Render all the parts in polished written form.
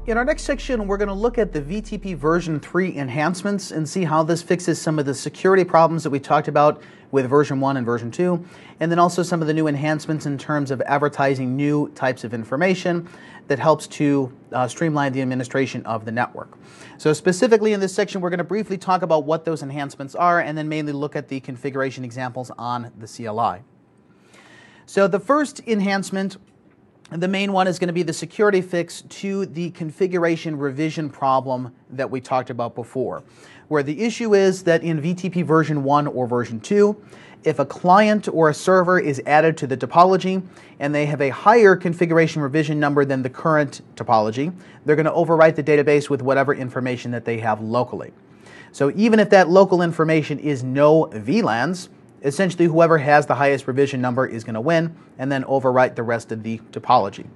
In our next section, we're going to look at the VTP version 3 enhancements and see how this fixes some of the security problems that we talked about with version 1 and version 2, and then also some of the new enhancements in terms of advertising new types of information that helps to streamline the administration of the network. So specifically in this section, we're going to briefly talk about what those enhancements are and then mainly look at the configuration examples on the CLI. So the first enhancement, the main one, is going to be the security fix to the configuration revision problem that we talked about before, where the issue is that in VTP version 1 or version 2, if a client or a server is added to the topology and they have a higher configuration revision number than the current topology, they're going to overwrite the database with whatever information that they have locally. So even if that local information is no VLANs, essentially whoever has the highest revision number is going to win and then overwrite the rest of the topology.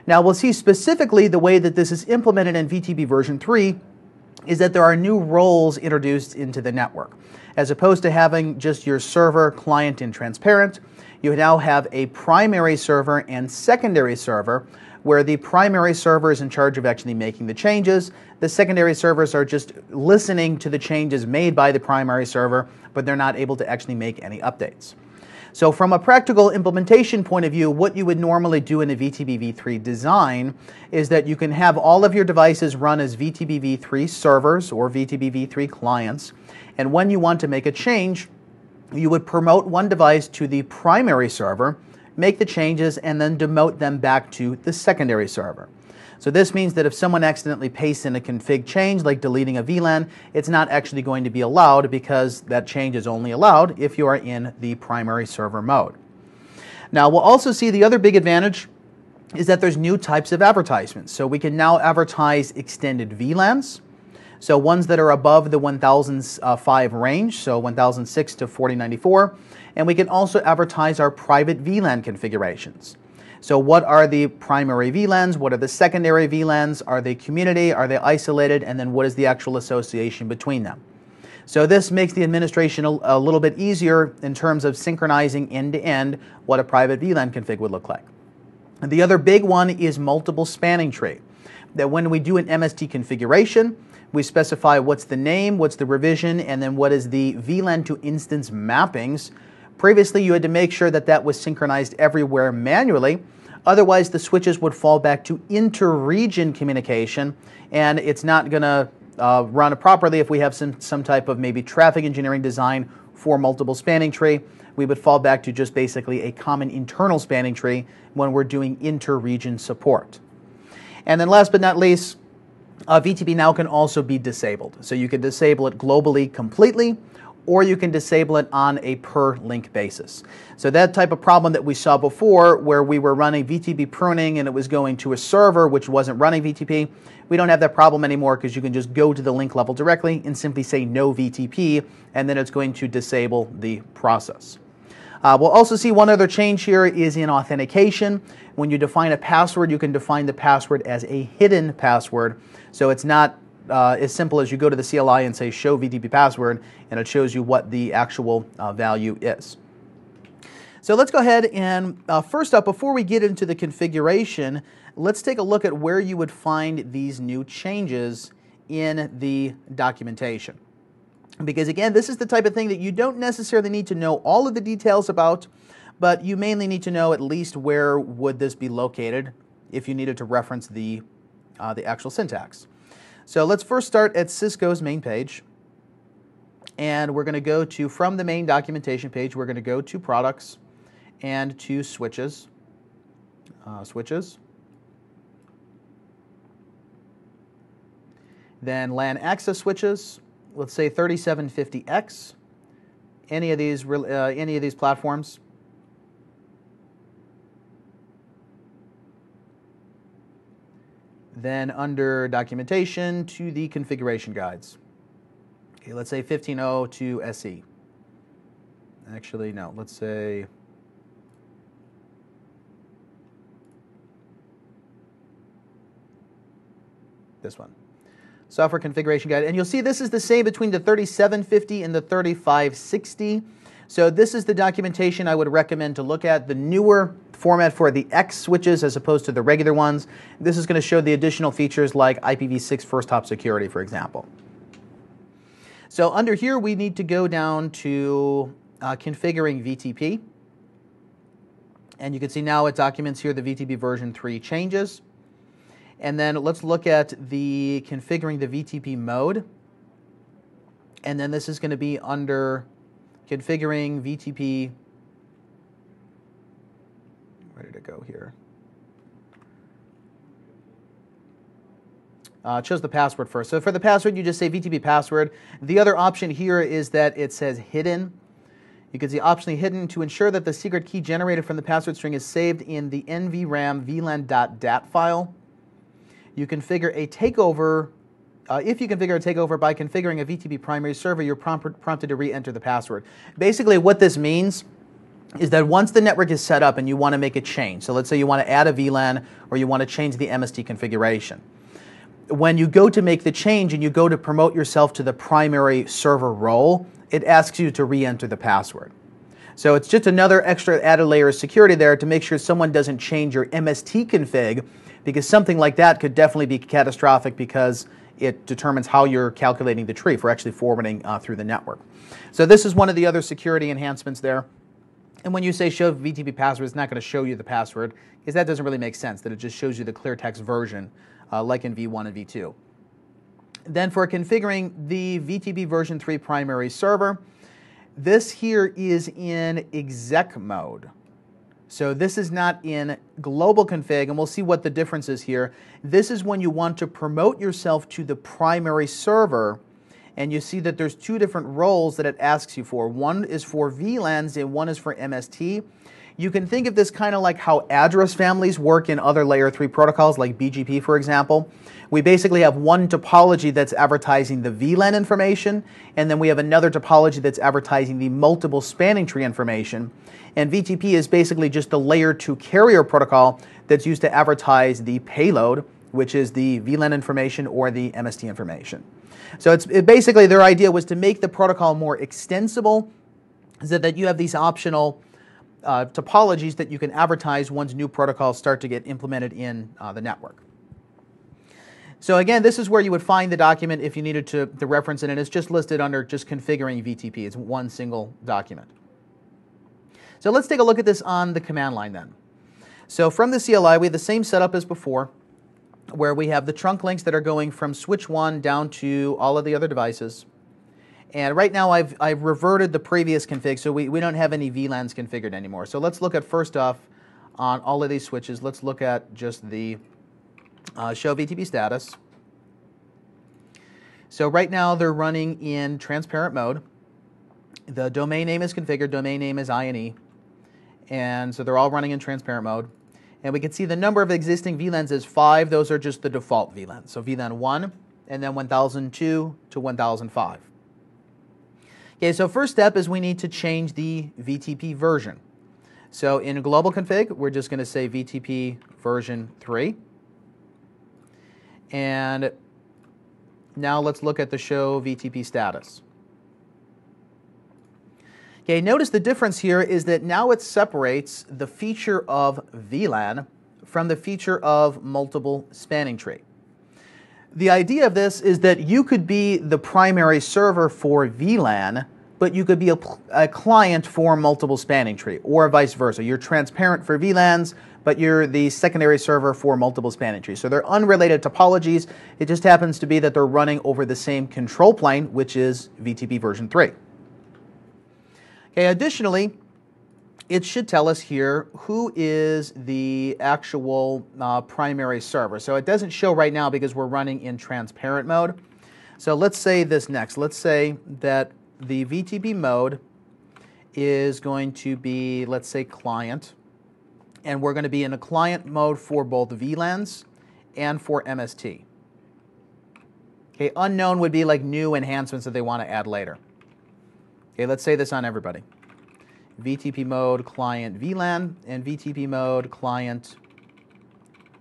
Now we'll see specifically the way that this is implemented in VTP version 3 is that there are new roles introduced into the network. As opposed to having just your server, client, and transparent, you now have a primary server and secondary server, where the primary server is in charge of actually making the changes. The secondary servers are just listening to the changes made by the primary server, but they're not able to actually make any updates. So from a practical implementation point of view, what you would normally do in a VTP v3 design is that you can have all of your devices run as VTP v3 servers or VTP v3 clients, and when you want to make a change, you would promote one device to the primary server, make the changes, and then demote them back to the secondary server. So this means that if someone accidentally pastes in a config change, like deleting a VLAN, it's not actually going to be allowed because that change is only allowed if you are in the primary server mode. Now we'll also see the other big advantage is that there's new types of advertisements. So we can now advertise extended VLANs, so ones that are above the 1005 range, so 1006 to 4094, and we can also advertise our private VLAN configurations. So what are the primary VLANs? What are the secondary VLANs? Are they community? Are they isolated? And then what is the actual association between them? So this makes the administration a little bit easier in terms of synchronizing end-to-end what a private VLAN config would look like. And the other big one is multiple spanning tree. That when we do an MST configuration, we specify what's the name, what's the revision, and then what is the VLAN to instance mappings. Previously, you had to make sure that that was synchronized everywhere manually. Otherwise, the switches would fall back to inter-region communication, and it's not going to run properly if we have some type of maybe traffic engineering design for multiple spanning tree. We would fall back to just basically a common internal spanning tree when we're doing inter-region support. And then last but not least, VTP now can also be disabled. So you can disable it globally completely, or you can disable it on a per link basis. So that type of problem that we saw before where we were running VTP pruning and it was going to a server which wasn't running VTP, we don't have that problem anymore because you can just go to the link level directly and simply say no VTP, and then it's going to disable the process. We'll also see one other change here is in authentication. When you define a password, you can define the password as a hidden password. So it's not as simple as you go to the CLI and say show VTP password, and it shows you what the actual value is. So let's go ahead and first up, before we get into the configuration, let's take a look at where you would find these new changes in the documentation. Because again, this is the type of thing that you don't necessarily need to know all of the details about, but you mainly need to know at least where would this be located if you needed to reference the actual syntax. So let's first start at Cisco's main page, and we're going to go to, from the main documentation page, we're going to go to products and to switches, then LAN access switches. Let's say 3750X, any of these platforms. Then under documentation to the configuration guides. Okay, let's say 15.0 to SE. Actually, no, let's say this one. Software configuration guide. And you'll see this is the same between the 3750 and the 3560. So this is the documentation I would recommend to look at, the newer format for the X switches as opposed to the regular ones. This is going to show the additional features like IPv6 first hop security, for example. So under here, we need to go down to configuring VTP. And you can see now it documents here the VTP version 3 changes. And then let's look at the configuring the VTP mode. And then this is going to be under configuring VTP. Where did it go here? Chose the password first. So for the password, you just say VTP password. The other option here is that it says hidden. You can see optionally hidden to ensure that the secret key generated from the password string is saved in the nvram vlan.dat file. You configure a takeover. If you configure a takeover by configuring a VTP primary server, you're prompted to re-enter the password. Basically, what this means is that once the network is set up and you want to make a change, so let's say you want to add a VLAN or you want to change the MST configuration. When you go to make the change and you go to promote yourself to the primary server role, it asks you to re-enter the password. So it's just another extra added layer of security there to make sure someone doesn't change your MST config, because something like that could definitely be catastrophic because it determines how you're calculating the tree for actually forwarding through the network. So this is one of the other security enhancements there. And when you say show VTP password, it's not going to show you the password, because that doesn't really make sense, that it just shows you the clear text version like in V1 and V2. Then for configuring the VTP version 3 primary server, this here is in exec mode. So this is not in global config, and we'll see what the difference is here. This is when you want to promote yourself to the primary server, and you see that there's two different roles that it asks you for. One is for VLANs and one is for MST. You can think of this kind of like how address families work in other layer 3 protocols like BGP, for example. We basically have one topology that's advertising the VLAN information, and then we have another topology that's advertising the multiple spanning tree information. And VTP is basically just the layer 2 carrier protocol that's used to advertise the payload, which is the VLAN information or the MST information. So basically their idea was to make the protocol more extensible so that you have these optional topologies that you can advertise once new protocols start to get implemented in the network. So again, this is where you would find the document if you needed to reference it, and it's just listed under just configuring VTP. It's one single document. So let's take a look at this on the command line then. So from the CLI, we have the same setup as before, where we have the trunk links that are going from switch 1 down to all of the other devices. And right now I've reverted the previous config, so we don't have any VLANs configured anymore. So let's look at, first off, on all of these switches, let's look at just the show VTP status. So right now they're running in transparent mode. The domain name is configured, domain name is INE. And so they're all running in transparent mode. And we can see the number of existing VLANs is 5. Those are just the default VLANs. So VLAN 1, and then 1002 to 1005. Okay, so first step is we need to change the VTP version. So in global config, we're just going to say VTP version 3. And now let's look at the show VTP status. Okay, notice the difference here is that now it separates the feature of VLAN from the feature of multiple spanning tree. The idea of this is that you could be the primary server for VLAN, but you could be a client for multiple spanning tree, or vice versa. You're transparent for VLANs, but you're the secondary server for multiple spanning trees. So they're unrelated topologies. It just happens to be that they're running over the same control plane, which is VTP version 3. Okay, additionally, it should tell us here who is the actual primary server. So it doesn't show right now because we're running in transparent mode. So let's say this next. Let's say that the VTP mode is going to be, let's say, client. And we're going to be in a client mode for both VLANs and for MST. Okay, unknown would be like new enhancements that they want to add later. Okay, let's say this on everybody. VTP mode client VLAN and VTP mode client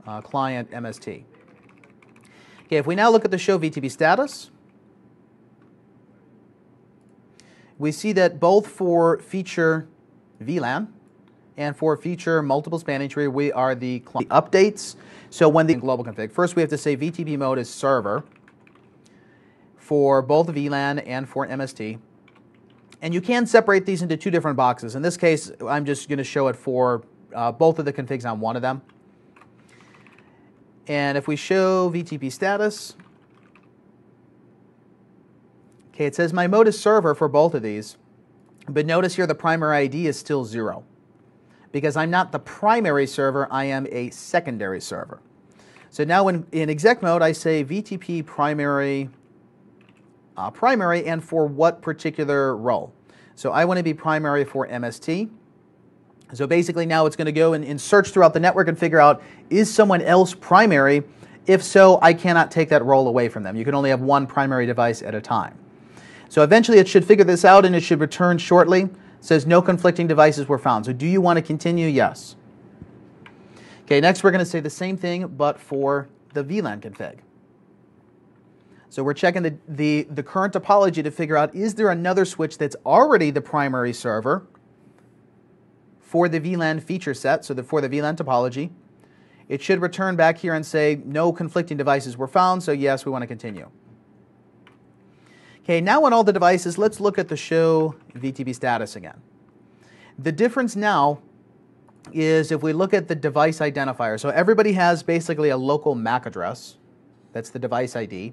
MST. Okay, if we now look at the show VTP status, we see that both for feature VLAN and for feature multiple spanning tree, we are the updates. So when the global config, first we have to say VTP mode is server for both VLAN and for MST. And you can separate these into two different boxes. In this case, I'm just going to show it for both of the configs on one of them. And if we show VTP status, okay, it says my mode is server for both of these. But notice here the primary ID is still 0. Because I'm not the primary server, I am a secondary server. So now in exec mode, I say VTP primary, and for what particular role. So I want to be primary for MST. So basically now it's going to go and search throughout the network and figure out, is someone else primary? If so, I cannot take that role away from them. You can only have one primary device at a time. So eventually it should figure this out and it should return shortly. It says no conflicting devices were found. So do you want to continue? Yes. Okay, next we're going to say the same thing but for the VLAN config. So we're checking the current topology to figure out, is there another switch that's already the primary server for the VLAN feature set, so for the VLAN topology. It should return back here and say no conflicting devices were found, so yes, we want to continue. Okay, now on all the devices, let's look at the show VTP status again. The difference now is if we look at the device identifier. So everybody has basically a local MAC address. That's the device ID.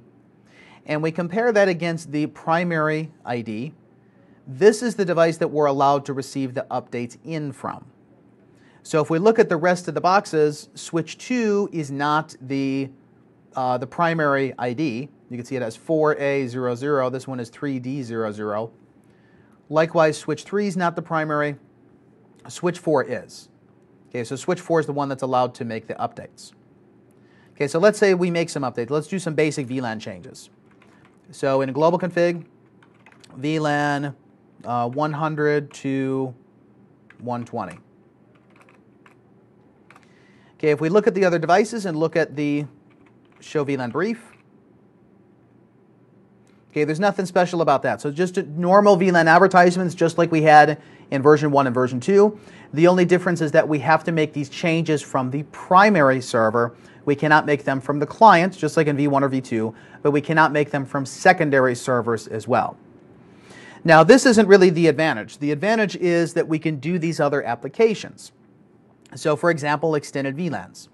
And we compare that against the primary ID. This is the device that we're allowed to receive the updates in from. So if we look at the rest of the boxes, switch 2 is not the primary ID. You can see it has 4A00. This one is 3D00. Likewise, switch 3 is not the primary. Switch 4 is. Okay, so switch 4 is the one that's allowed to make the updates. Okay, so let's say we make some updates. Let's do some basic VLAN changes. So in global config, VLAN 100 to 120. Okay, if we look at the other devices and look at the show VLAN brief, okay, there's nothing special about that. So just normal VLAN advertisements, just like we had in version 1 and version 2. The only difference is that we have to make these changes from the primary server. We cannot make them from the client, just like in V1 or V2, but we cannot make them from secondary servers as well. Now, this isn't really the advantage. The advantage is that we can do these other applications. So, for example, extended VLANs.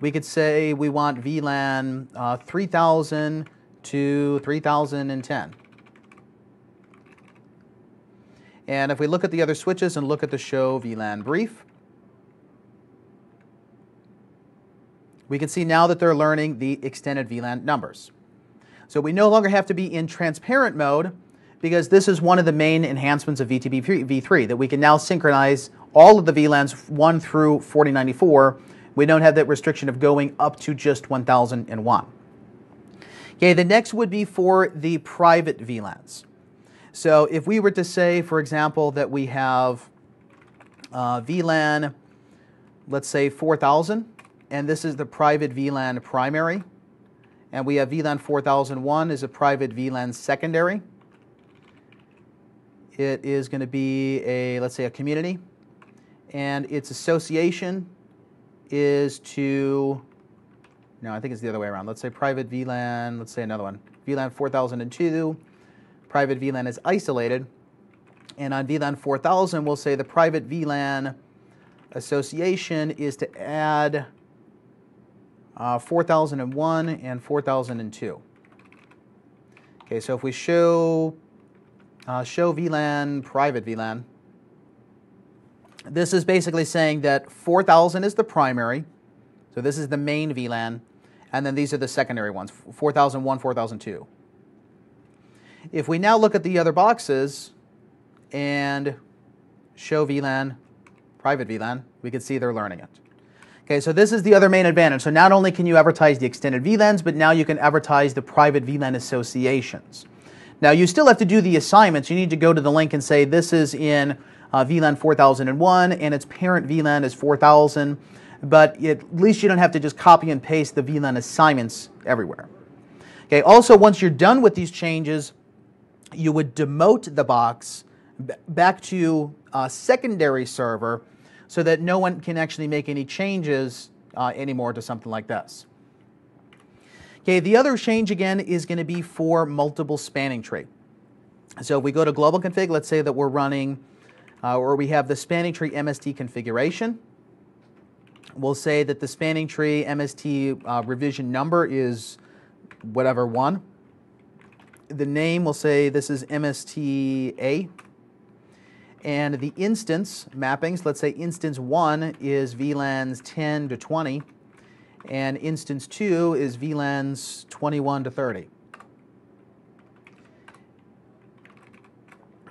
We could say we want VLAN 3000 to 3010. And if we look at the other switches and look at the show VLAN brief, we can see now that they're learning the extended VLAN numbers. So we no longer have to be in transparent mode, because this is one of the main enhancements of VTP v3, that we can now synchronize all of the VLANs 1 through 4094. We don't have that restriction of going up to just 1001. Okay, the next would be for the private VLANs. So if we were to say, for example, that we have VLAN, let's say 4000, and this is the private VLAN primary, and we have VLAN 4001 is a private VLAN secondary. It is going to be a, let's say, a community, and its association is to, no, I think it's the other way around. Let's say private VLAN, let's say another one, VLAN 4002, private VLAN is isolated, and on VLAN 4000, we'll say the private VLAN association is to add 4001 and 4002. Okay, so if we show VLAN, private VLAN, this is basically saying that 4000 is the primary, so this is the main VLAN, and then these are the secondary ones, 4001, 4002. If we now look at the other boxes and show VLAN, private VLAN, we can see they're learning it. Okay, so this is the other main advantage. So not only can you advertise the extended VLANs, but now you can advertise the private VLAN associations. Now you still have to do the assignments. You need to go to the link and say this is in VLAN 4001 and its parent VLAN is 4000, but at least you don't have to just copy and paste the VLAN assignments everywhere. Okay, also once you're done with these changes, you would demote the box back to a secondary server so that no one can actually make any changes anymore to something like this. Okay, the other change again is going to be for multiple spanning tree. So if we go to global config, let's say that we're running, or we have the spanning tree MST configuration. We'll say that the spanning tree MST revision number is whatever 1. The name, we'll say this is MSTA. And the instance mappings, let's say instance 1 is VLANs 10 to 20, and instance 2 is VLANs 21 to 30.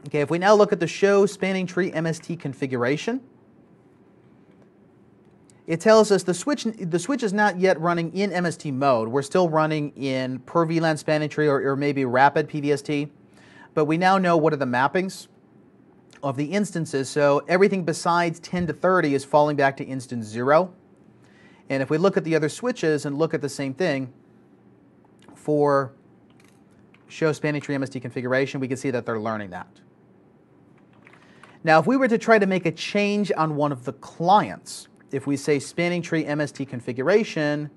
Okay, if we now look at the show spanning tree MST configuration, it tells us the switch is not yet running in MST mode. We're still running in per VLAN spanning tree or maybe rapid PVST, but we now know what are the mappings of the instances. So everything besides 10 to 30 is falling back to instance 0. And if we look at the other switches and look at the same thing for show spanning tree MST configuration, we can see that they're learning that. Now, if we were to try to make a change on one of the clients, if we say spanning tree MST configuration,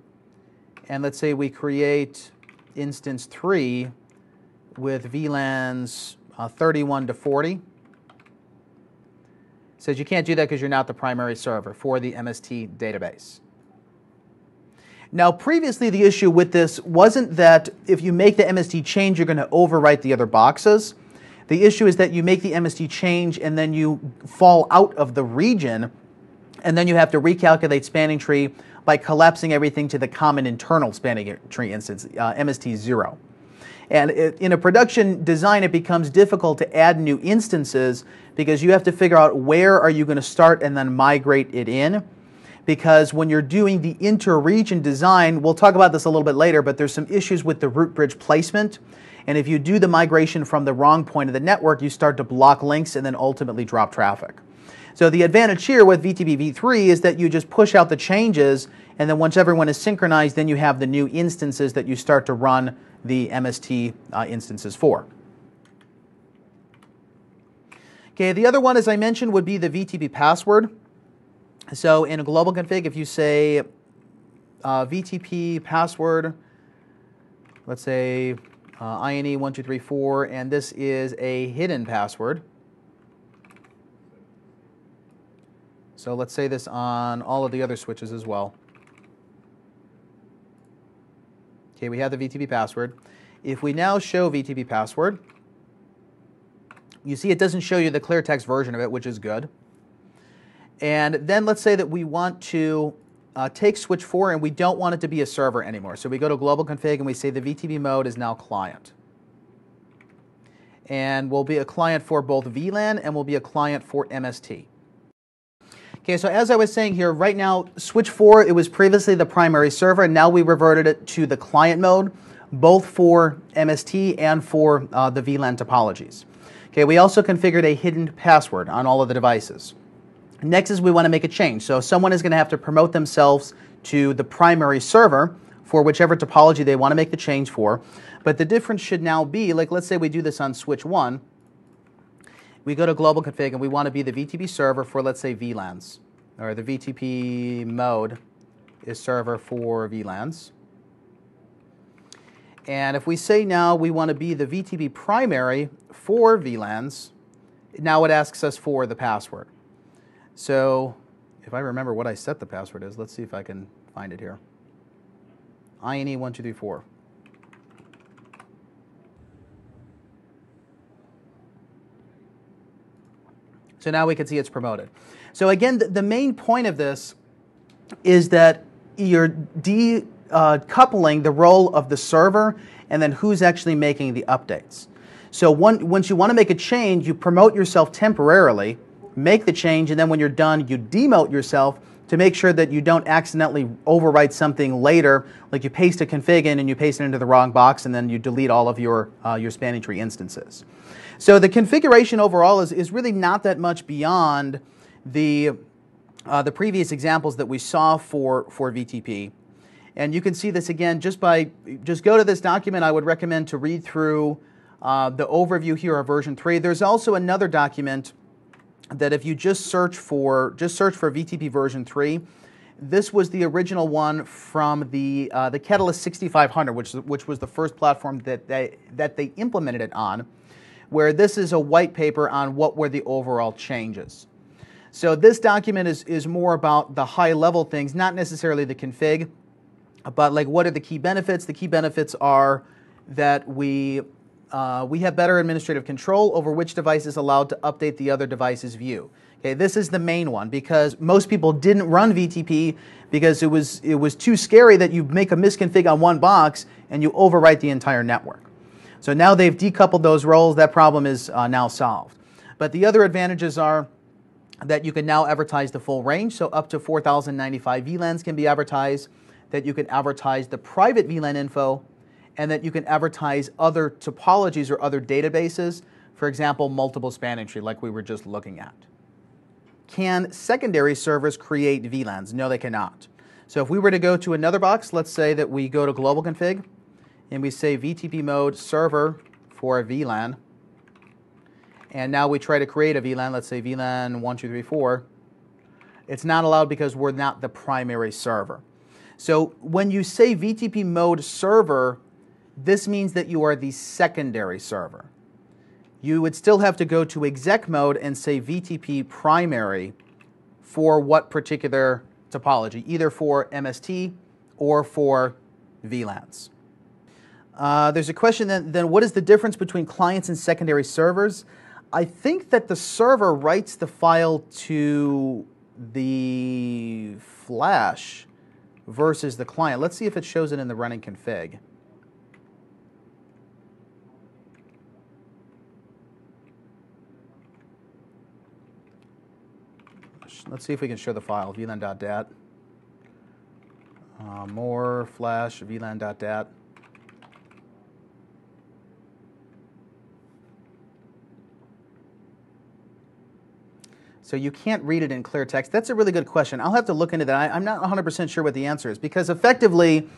and let's say we create instance 3 with VLANs 31 to 40, says you can't do that because you're not the primary server for the MST database. Now, previously the issue with this wasn't that if you make the MST change, you're going to overwrite the other boxes. The issue is that you make the MST change and then you fall out of the region, and then you have to recalculate spanning tree by collapsing everything to the common internal spanning tree instance, MST 0. And in a production design, it becomes difficult to add new instances because you have to figure out where are you going to start and then migrate it in. Because when you're doing the inter-region design, we'll talk about this a little bit later, but there's some issues with the root bridge placement. And if you do the migration from the wrong point of the network, you start to block links and then ultimately drop traffic. So the advantage here with VTP v3 is that you just push out the changes, and then once everyone is synchronized, then you have the new instances that you start to run the MST instances for. Okay, the other one, as I mentioned, would be the VTP password. So in a global config, if you say VTP password, let's say INE1234, and this is a hidden password. So let's say this on all of the other switches as well. Okay, we have the VTP password. If we now show VTP password, you see it doesn't show you the clear text version of it, which is good. And then let's say that we want to take switch 4 and we don't want it to be a server anymore. So we go to global config and we say the VTP mode is now client. And will be a client for both VLAN and will be a client for MST. Okay, so as I was saying here, right now, switch 4, it was previously the primary server, and now we reverted it to the client mode, both for MST and for the VLAN topologies. Okay, we also configured a hidden password on all of the devices. Next is we want to make a change. So someone is going to have to promote themselves to the primary server for whichever topology they want to make the change for. But the difference should now be, like let's say we do this on switch 1. We go to global config and we want to be the VTP server for, let's say, VLANs. Or the VTP mode is server for VLANs. And if we say now we want to be the VTP primary for VLANs, now it asks us for the password. So if I remember what I set the password is, let's see if I can find it here. INE1234. So now we can see it's promoted. So again, the main point of this is that you're decoupling the role of the server and then who's actually making the updates. So once you want to make a change, you promote yourself temporarily, make the change, and then when you're done, you demote yourself to make sure that you don't accidentally overwrite something later, like you paste a config in and you paste it into the wrong box and then you delete all of your spanning tree instances. So the configuration overall is really not that much beyond the previous examples that we saw for VTP. And you can see this again just go to this document. I would recommend to read through the overview here of version 3. There's also another document that if you just search for VTP version 3, this was the original one from the Catalyst 6500, which was the first platform that they implemented it on, where this is a white paper on what were the overall changes. So this document is more about the high-level things, not necessarily the config, but like what are the key benefits? The key benefits are that we have better administrative control over which device is allowed to update the other device's view. Okay, this is the main one because most people didn't run VTP because it was too scary that you make a misconfig on one box and you overwrite the entire network. So now they've decoupled those roles. That problem is now solved. But the other advantages are that you can now advertise the full range, so up to 4,095 VLANs can be advertised, that you can advertise the private VLAN info, and that you can advertise other topologies or other databases, for example, multiple spanning tree like we were just looking at. Can secondary servers create VLANs? No, they cannot. So if we were to go to another box, let's say that we go to global config, and we say VTP mode server for a VLAN, and now we try to create a VLAN, let's say VLAN 1234, it's not allowed because we're not the primary server. So when you say VTP mode server, this means that you are the secondary server. You would still have to go to exec mode and say VTP primary for what particular topology, either for MST or for VLANs. There's a question then what is the difference between clients and secondary servers? I think that the server writes the file to the flash versus the client. Let's see if it shows it in the running config. Let's see if we can show the file, vlan.dat. More flash vlan.dat. So you can't read it in clear text. That's a really good question. I'll have to look into that. I'm not 100% sure what the answer is because effectively,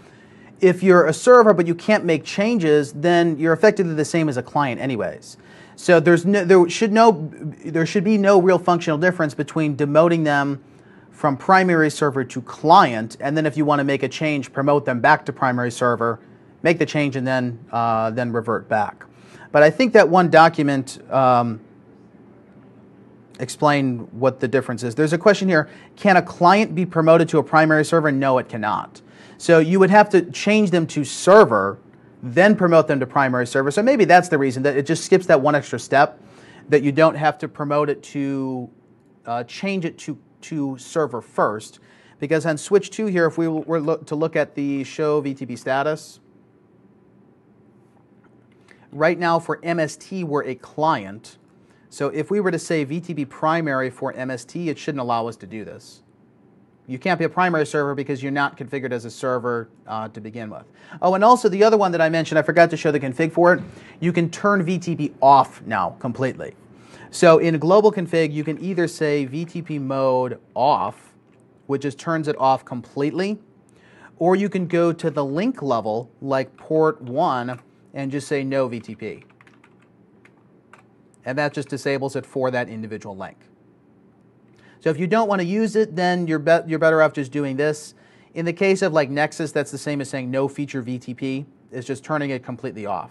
if you're a server but you can't make changes, then you're effectively the same as a client anyways. So there should be no real functional difference between demoting them from primary server to client, and then if you want to make a change, promote them back to primary server, make the change, and then revert back. But I think that one document explain what the difference is. There's a question here, can a client be promoted to a primary server? No, it cannot. So you would have to change them to server, then promote them to primary server. So maybe that's the reason, that it just skips that one extra step, that you don't have to promote it to, change it to server first. Because on switch 2 here, if we were to look at the show VTP status, right now for MST we're a client. So if we were to say VTP primary for MST, it shouldn't allow us to do this. You can't be a primary server because you're not configured as a server to begin with. Oh, and also the other one that I mentioned, I forgot to show the config for it. You can turn VTP off now completely. So in global config, you can either say VTP mode off, which just turns it off completely, or you can go to the link level, like port 1, and just say no VTP. And that just disables it for that individual link. So if you don't want to use it, then you're better off just doing this. In the case of like Nexus, that's the same as saying no feature VTP. It's just turning it completely off.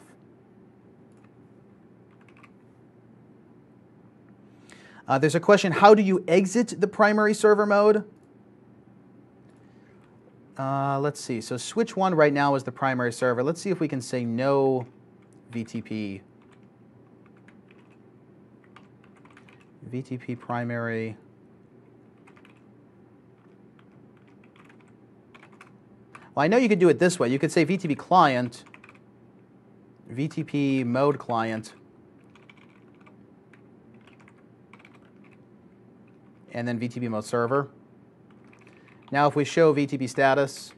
There's a question, how do you exit the primary server mode? Let's see, so switch 1 right now is the primary server. Let's see if we can say no VTP. VTP primary. Well, I know you could do it this way. You could say VTP client, VTP mode client, and then VTP mode server. Now if we show VTP status,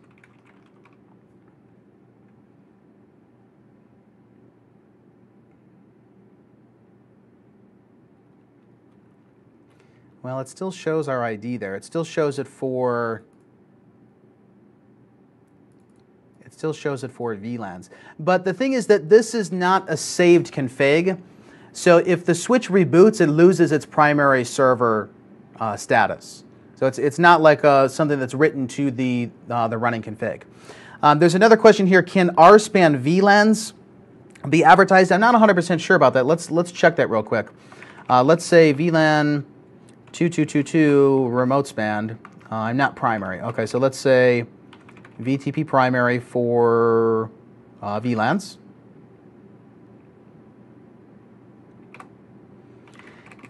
well, it still shows our ID there. It still shows it for Still shows it for VLANs. But the thing is that this is not a saved config. So if the switch reboots, it loses its primary server status. So it's not like something that's written to the running config. There's another question here. Can rspan VLANs be advertised? I'm not 100% sure about that. Let's check that real quick. Let's say VLAN 2222 remote span. I'm not primary. Okay, so let's say VTP primary for VLANs.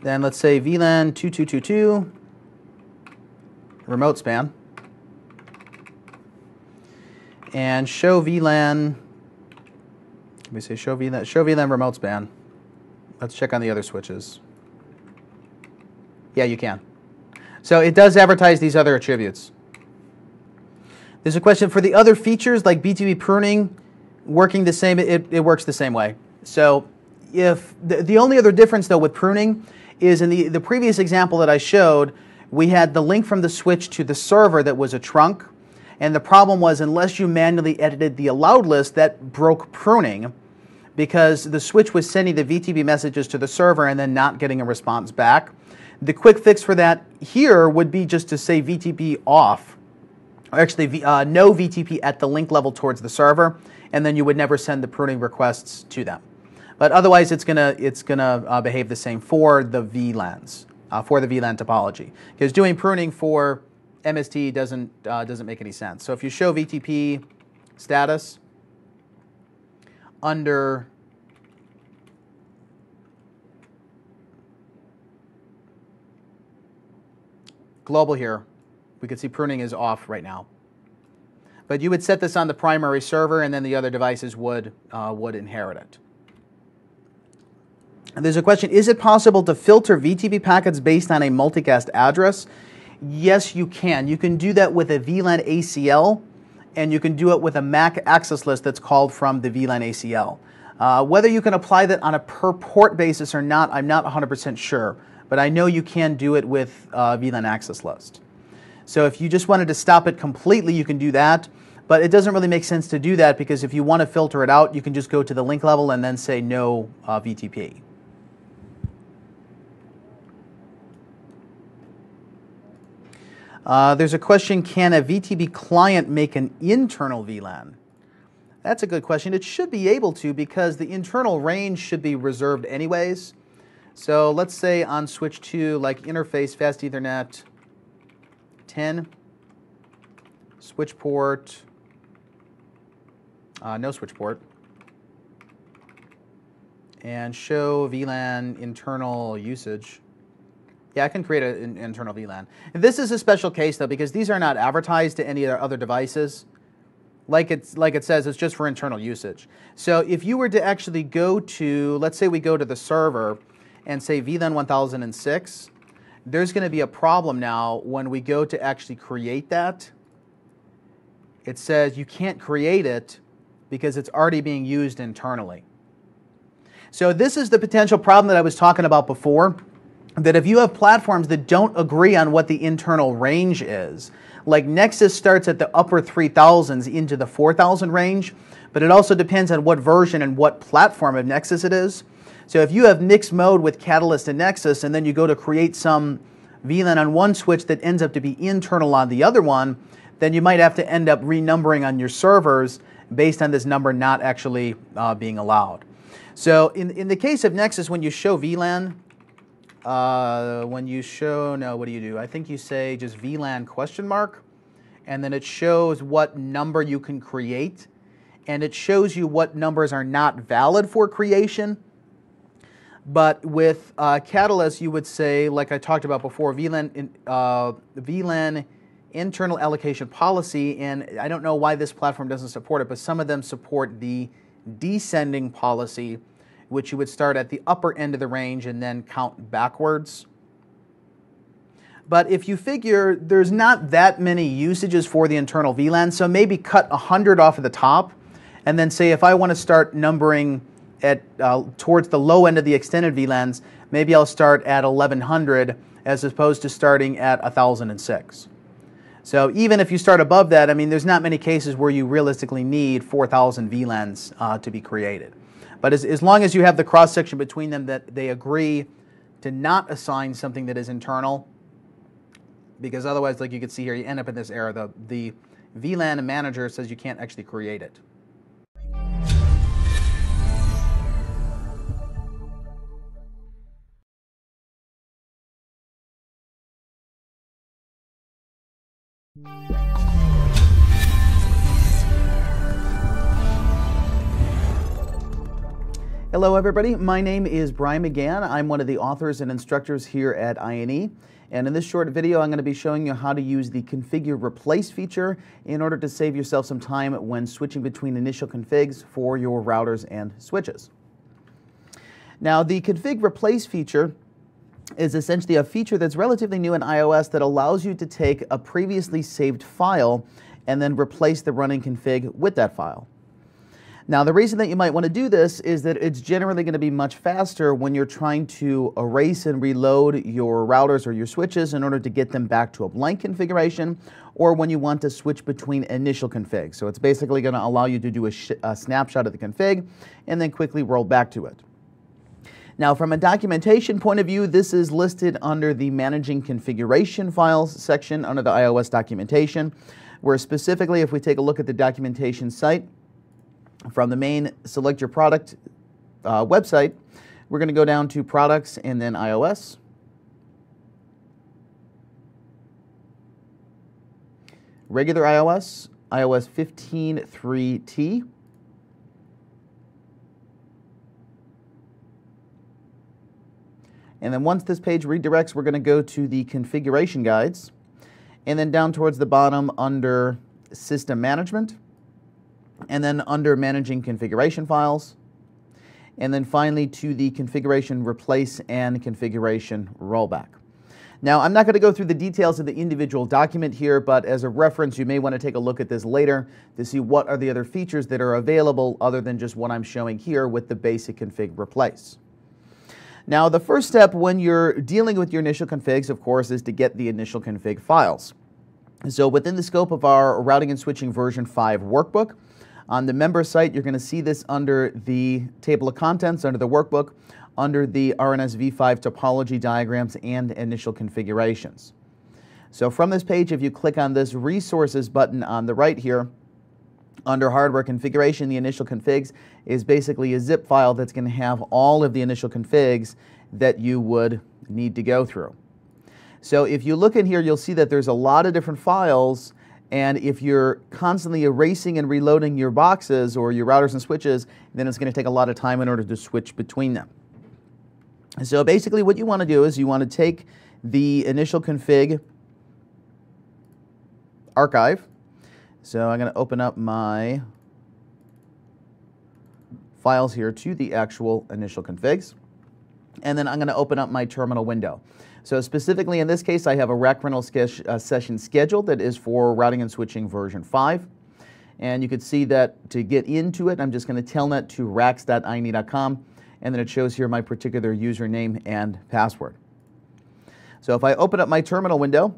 Then let's say VLAN 2222 remote span. And show VLAN, let me say show VLAN remote span. Let's check on the other switches. Yeah, you can. So it does advertise these other attributes. There's a question for the other features like BTP pruning working the same, it works the same way. So if the only other difference though with pruning is in the previous example that I showed, we had the link from the switch to the server that was a trunk. And the problem was unless you manually edited the allowed list, that broke pruning because the switch was sending the VTP messages to the server and then not getting a response back. The quick fix for that here would be just to say VTP off, or actually no VTP at the link level towards the server, and then you would never send the pruning requests to them. But otherwise, it's gonna behave the same for the VLANs, for the VLAN topology, because doing pruning for MST doesn't make any sense. So if you show VTP status under global here, we could see pruning is off right now. But you would set this on the primary server, and then the other devices would inherit it. And there's a question: is it possible to filter VTP packets based on a multicast address? Yes, you can. You can do that with a VLAN ACL, and you can do it with a MAC access list that's called from the VLAN ACL. Whether you can apply that on a per port basis or not, I'm not 100% sure. But I know you can do it with VLAN access list. So if you just wanted to stop it completely, you can do that. But it doesn't really make sense to do that because if you want to filter it out, you can just go to the link level and then say no VTP. There's a question, can a VTP client make an internal VLAN? That's a good question. It should be able to because the internal range should be reserved anyways. So let's say on switch 2, like interface fast Ethernet 10, switch port, no switch port, and show VLAN internal usage. Yeah, I can create an internal VLAN. This is a special case though because these are not advertised to any other devices. Like it says, it's just for internal usage. So if you were to actually go to, let's say we go to the server and say VLAN 1006, there's going to be a problem now when we go to actually create that. It says you can't create it because it's already being used internally. So this is the potential problem that I was talking about before, that if you have platforms that don't agree on what the internal range is, like Nexus starts at the upper 3000s into the 4000 range, but it also depends on what version and what platform of Nexus it is. So if you have mixed mode with Catalyst and Nexus, and then you go to create some VLAN on one switch that ends up to be internal on the other one, then you might have to end up renumbering on your servers based on this number not actually being allowed. So in the case of Nexus, when you show VLAN, what do you do? I think you say just VLAN question mark, and then it shows what number you can create, and it shows you what numbers are not valid for creation. But with Catalyst, you would say, like I talked about before, VLAN internal allocation policy, and I don't know why this platform doesn't support it, but some of them support the descending policy, which you would start at the upper end of the range and then count backwards. But if you figure there's not that many usages for the internal VLAN, so maybe cut 100 off of the top, and then say if I want to start numbering at towards the low end of the extended VLANs, maybe I'll start at 1100 as opposed to starting at 1006. So even if you start above that, I mean, there's not many cases where you realistically need 4,000 VLANs to be created. But as long as you have the cross-section between them that they agree to not assign something that is internal, because otherwise, like you can see here, you end up in this error. The VLAN manager says you can't actually create it. Hello everybody, my name is Brian McGann. I'm one of the authors and instructors here at INE. And in this short video, I'm going to be showing you how to use the configure replace feature in order to save yourself some time when switching between initial configs for your routers and switches. Now, the config replace feature is essentially a feature that's relatively new in iOS that allows you to take a previously saved file and then replace the running config with that file. Now, the reason that you might want to do this is that it's generally going to be much faster when you're trying to erase and reload your routers or your switches in order to get them back to a blank configuration, or when you want to switch between initial configs. So it's basically going to allow you to do a snapshot of the config and then quickly roll back to it. Now, from a documentation point of view, this is listed under the Managing Configuration Files section under the iOS documentation, where specifically, if we take a look at the documentation site, from the main Select Your Product website, we're going to go down to Products and then iOS. Regular iOS, iOS 15.3T. And then once this page redirects, we're going to go to the configuration guides, and then down towards the bottom under System Management, and then under Managing Configuration Files, and then finally to the Configuration Replace and Configuration Rollback. Now, I'm not going to go through the details of the individual document here, but as a reference, you may want to take a look at this later to see what are the other features that are available other than just what I'm showing here with the basic config replace. Now, the first step when you're dealing with your initial configs, of course, is to get the initial config files. So within the scope of our Routing and Switching version 5 workbook, on the member site, you're going to see this under the table of contents, under the workbook, under the RNS v5 topology diagrams and initial configurations. So from this page, if you click on this resources button on the right here, under hardware configuration, the initial configs is basically a zip file that's going to have all of the initial configs that you would need to go through. So if you look in here, you'll see that there's a lot of different files, and if you're constantly erasing and reloading your boxes or your routers and switches, then it's going to take a lot of time in order to switch between them. So basically what you want to do is you want to take the initial config archive. So I'm going to open up my files here to the actual initial configs, and then I'm going to open up my terminal window. So specifically in this case, I have a rack rental session scheduled that is for Routing and Switching version 5. And you can see that to get into it, I'm just going to telnet to racks.ine.com, and then it shows here my particular username and password. So if I open up my terminal window,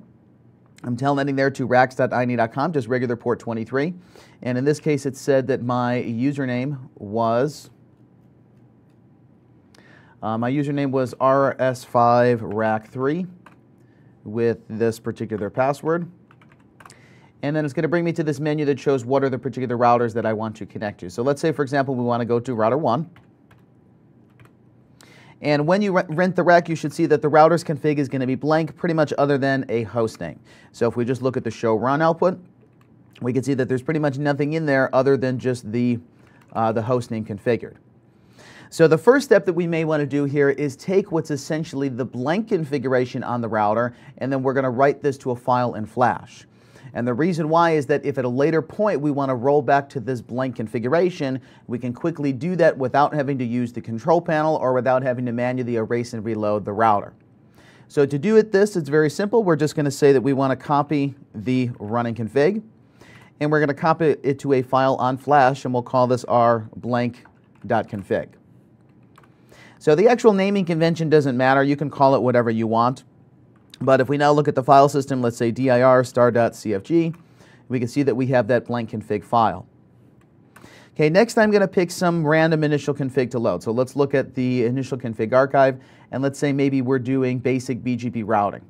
I'm telnetting there to racks.ine.com, just regular port 23. And in this case, it said that my username was RS5rack3 with this particular password. And then it's going to bring me to this menu that shows what are the particular routers that I want to connect to. So let's say, for example, we want to go to router 1. And when you rent the rack, you should see that the router's config is going to be blank, pretty much other than a host name. So if we just look at the show run output, we can see that there's pretty much nothing in there other than just the host name configured. So the first step that we may want to do here is take what's essentially the blank configuration on the router, and then we're going to write this to a file in Flash. And the reason why is that if at a later point we want to roll back to this blank configuration, we can quickly do that without having to use the control panel or without having to manually erase and reload the router. So to do it's very simple. We're just going to say that we want to copy the running config, and we're going to copy it to a file on Flash, and we'll call this our blank.config. So the actual naming convention doesn't matter. You can call it whatever you want. But if we now look at the file system, let's say dir star.cfg, we can see that we have that blank config file. Okay, next I'm going to pick some random initial config to load. So let's look at the initial config archive, and let's say maybe we're doing basic BGP routing.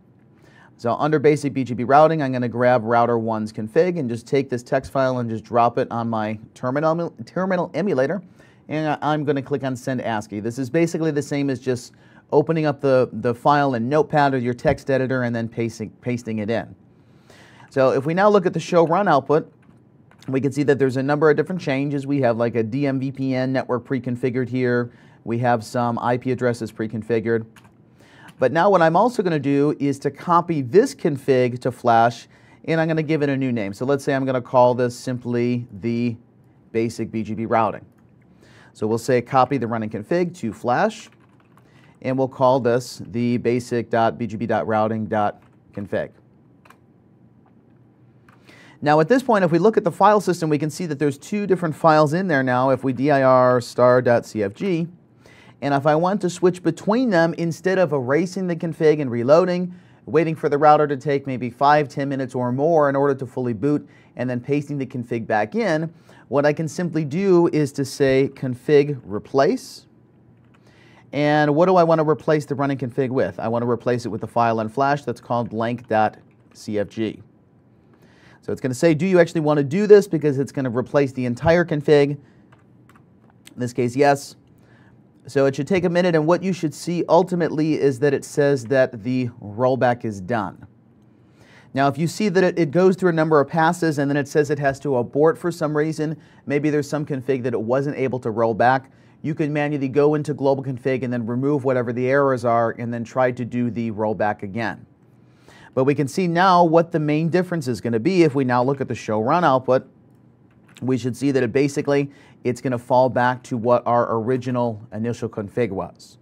So under basic BGP routing, I'm going to grab router 1's config and just take this text file and just drop it on my terminal emulator, and I'm going to click on send ASCII. This is basically the same as just opening up the file in Notepad or your text editor and then pasting it in. So if we now look at the show run output, we can see that there's a number of different changes. We have like a DMVPN network pre-configured here. We have some IP addresses pre-configured. But now what I'm also going to do is to copy this config to Flash, and I'm going to give it a new name. So let's say I'm going to call this simply the basic BGP routing. So we'll say copy the running config to Flash, and we'll call this the basic.bgp.routing.config. Now at this point, if we look at the file system, we can see that there's two different files in there now. If we dir star.cfg, and if I want to switch between them, instead of erasing the config and reloading, waiting for the router to take maybe 5-10 minutes or more in order to fully boot, and then pasting the config back in, what I can simply do is to say config replace. And what do I want to replace the running config with? I want to replace it with a file in Flash that's called blank.cfg. So it's going to say, do you actually want to do this? Because it's going to replace the entire config. In this case, yes. So it should take a minute, and what you should see ultimately is that it says that the rollback is done. Now if you see that it goes through a number of passes and then it says it has to abort for some reason, maybe there's some config that it wasn't able to roll back, you can manually go into global config and then remove whatever the errors are and then try to do the rollback again. But we can see now what the main difference is going to be. If we now look at the show run output, we should see that it's going to fall back to what our original initial config was.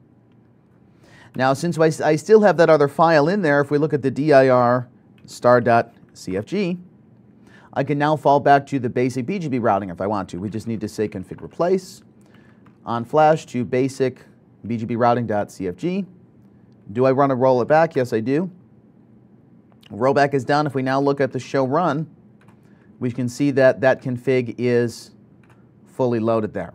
Now since I still have that other file in there, if we look at the dir star.cfg, I can now fall back to the basic BGP routing if I want to. We just need to say config replace on Flash to basic BGP routing.cfg. Do I want to roll it back? Yes, I do. Rollback is done. If we now look at the show run, we can see that that config is fully loaded there.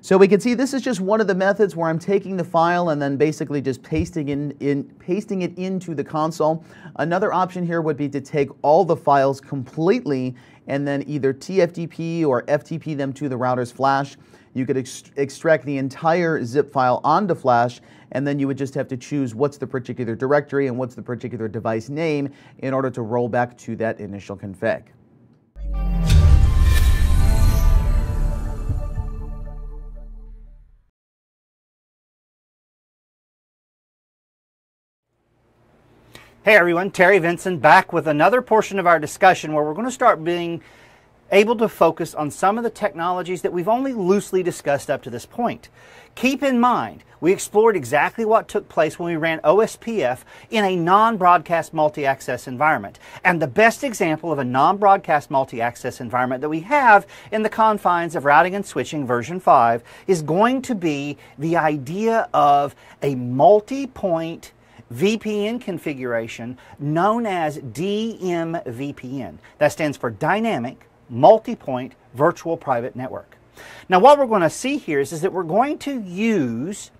So we can see this is just one of the methods where I'm taking the file and then basically just pasting it into the console. Another option here would be to take all the files completely and then either TFTP or FTP them to the router's Flash. You could extract the entire zip file onto Flash, and then you would just have to choose what's the particular directory and what's the particular device name in order to roll back to that initial config. Hey everyone, Terry Vinson back with another portion of our discussion where we're going to start being able to focus on some of the technologies that we've only loosely discussed up to this point. Keep in mind, we explored exactly what took place when we ran OSPF in a non-broadcast multi-access environment. And the best example of a non-broadcast multi-access environment that we have in the confines of routing and switching version 5 is going to be the idea of a multi-point VPN configuration known as DMVPN. That stands for Dynamic Multi-Point Virtual Private Network. Now what we're going to see here is that we're going to use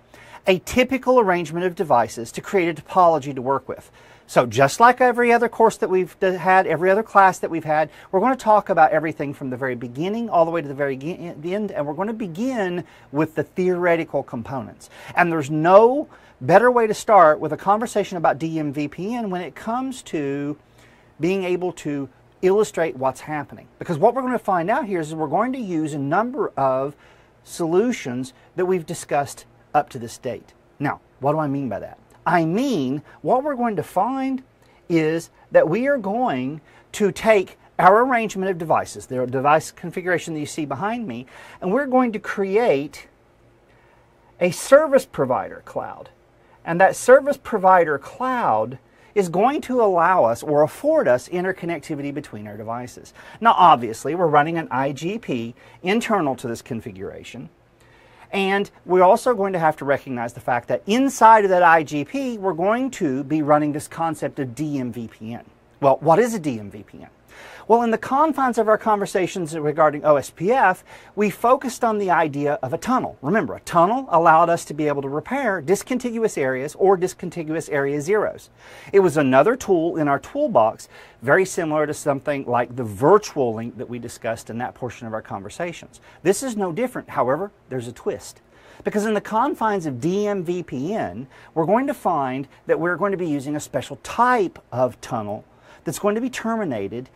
a typical arrangement of devices to create a topology to work with. So just like every other course that we've had, every other class that we've had, we're going to talk about everything from the very beginning all the way to the very end, and we're going to begin with the theoretical components. And there's no better way to start with a conversation about DMVPN when it comes to being able to illustrate what's happening. Because what we're going to find out here is we're going to use a number of solutions that we've discussed up to this date. Now, what do I mean by that? I mean, what we're going to find is that we are going to take our arrangement of devices, the device configuration that you see behind me, and we're going to create a service provider cloud. And that service provider cloud is going to allow us or afford us interconnectivity between our devices. Now obviously we're running an IGP internal to this configuration, And we're also going to have to recognize the fact that inside of that IGP, we're going to be running this concept of DMVPN. Well, what is a DMVPN? Well, in the confines of our conversations regarding OSPF, we focused on the idea of a tunnel. Remember, a tunnel allowed us to be able to repair discontiguous areas or discontiguous area zeros. It was another tool in our toolbox, very similar to something like the virtual link that we discussed in that portion of our conversations. This is no different. However, there's a twist. Because in the confines of DMVPN, we're going to find that we're going to be using a special type of tunnel that's going to be terminated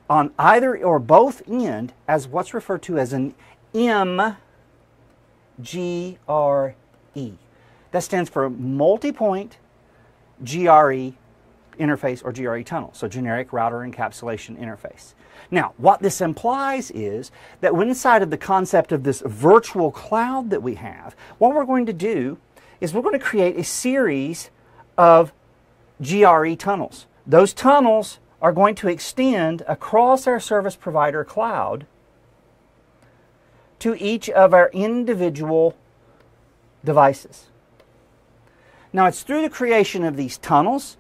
on either or both end as what's referred to as an MGRE. That stands for multi-point GRE interface or GRE tunnel, so generic router encapsulation interface. Now, what this implies is that inside of the concept of this virtual cloud that we have, what we're going to do is we're going to create a series of GRE tunnels. Those tunnels are going to extend across our service provider cloud to each of our individual devices. Now, it's through the creation of these tunnels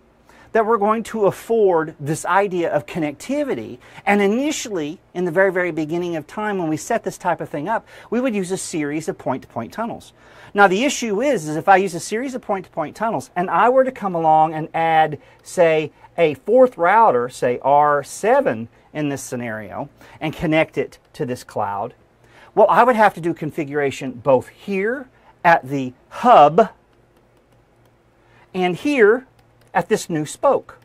that we're going to afford this idea of connectivity. And initially, in the very, very beginning of time, when we set this type of thing up, we would use a series of point-to-point tunnels. Now, the issue is if I use a series of point-to-point tunnels and I were to come along and add, say, a fourth router, say R7 in this scenario, and connect it to this cloud, well, I would have to do configuration both here at the hub and here at this new spoke.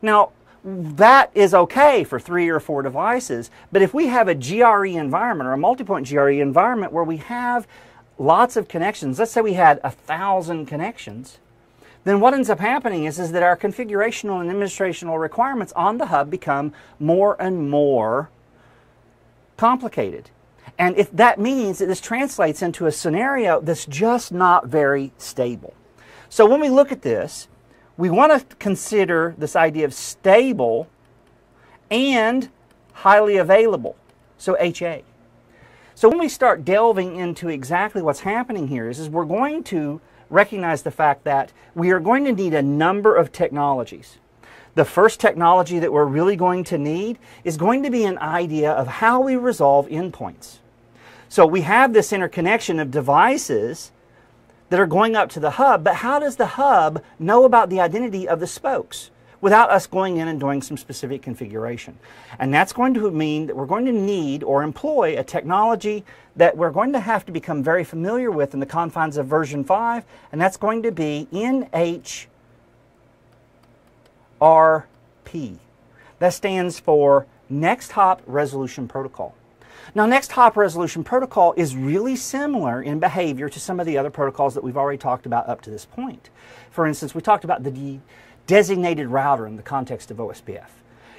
Now, that is okay for 3 or 4 devices, but if we have a GRE environment or a multi-point GRE environment where we have lots of connections, let's say we had 1,000 connections, then what ends up happening is that our configurational and administrational requirements on the hub become more and more complicated. And if that means that this translates into a scenario that's just not very stable. So when we look at this, we want to consider this idea of stable and highly available, so HA. So when we start delving into exactly what's happening here is we're going to recognize the fact that we are going to need a number of technologies. The first technology that we're really going to need is going to be an idea of how we resolve endpoints. So we have this interconnection of devices that are going up to the hub, but how does the hub know about the identity of the spokes without us going in and doing some specific configuration? And that's going to mean that we're going to need or employ a technology that we're going to have to become very familiar with in the confines of version 5, and that's going to be NHRP. That stands for Next Hop Resolution Protocol. Now, Next Hop Resolution Protocol is really similar in behavior to some of the other protocols that we've already talked about up to this point. For instance, we talked about the designated router in the context of OSPF.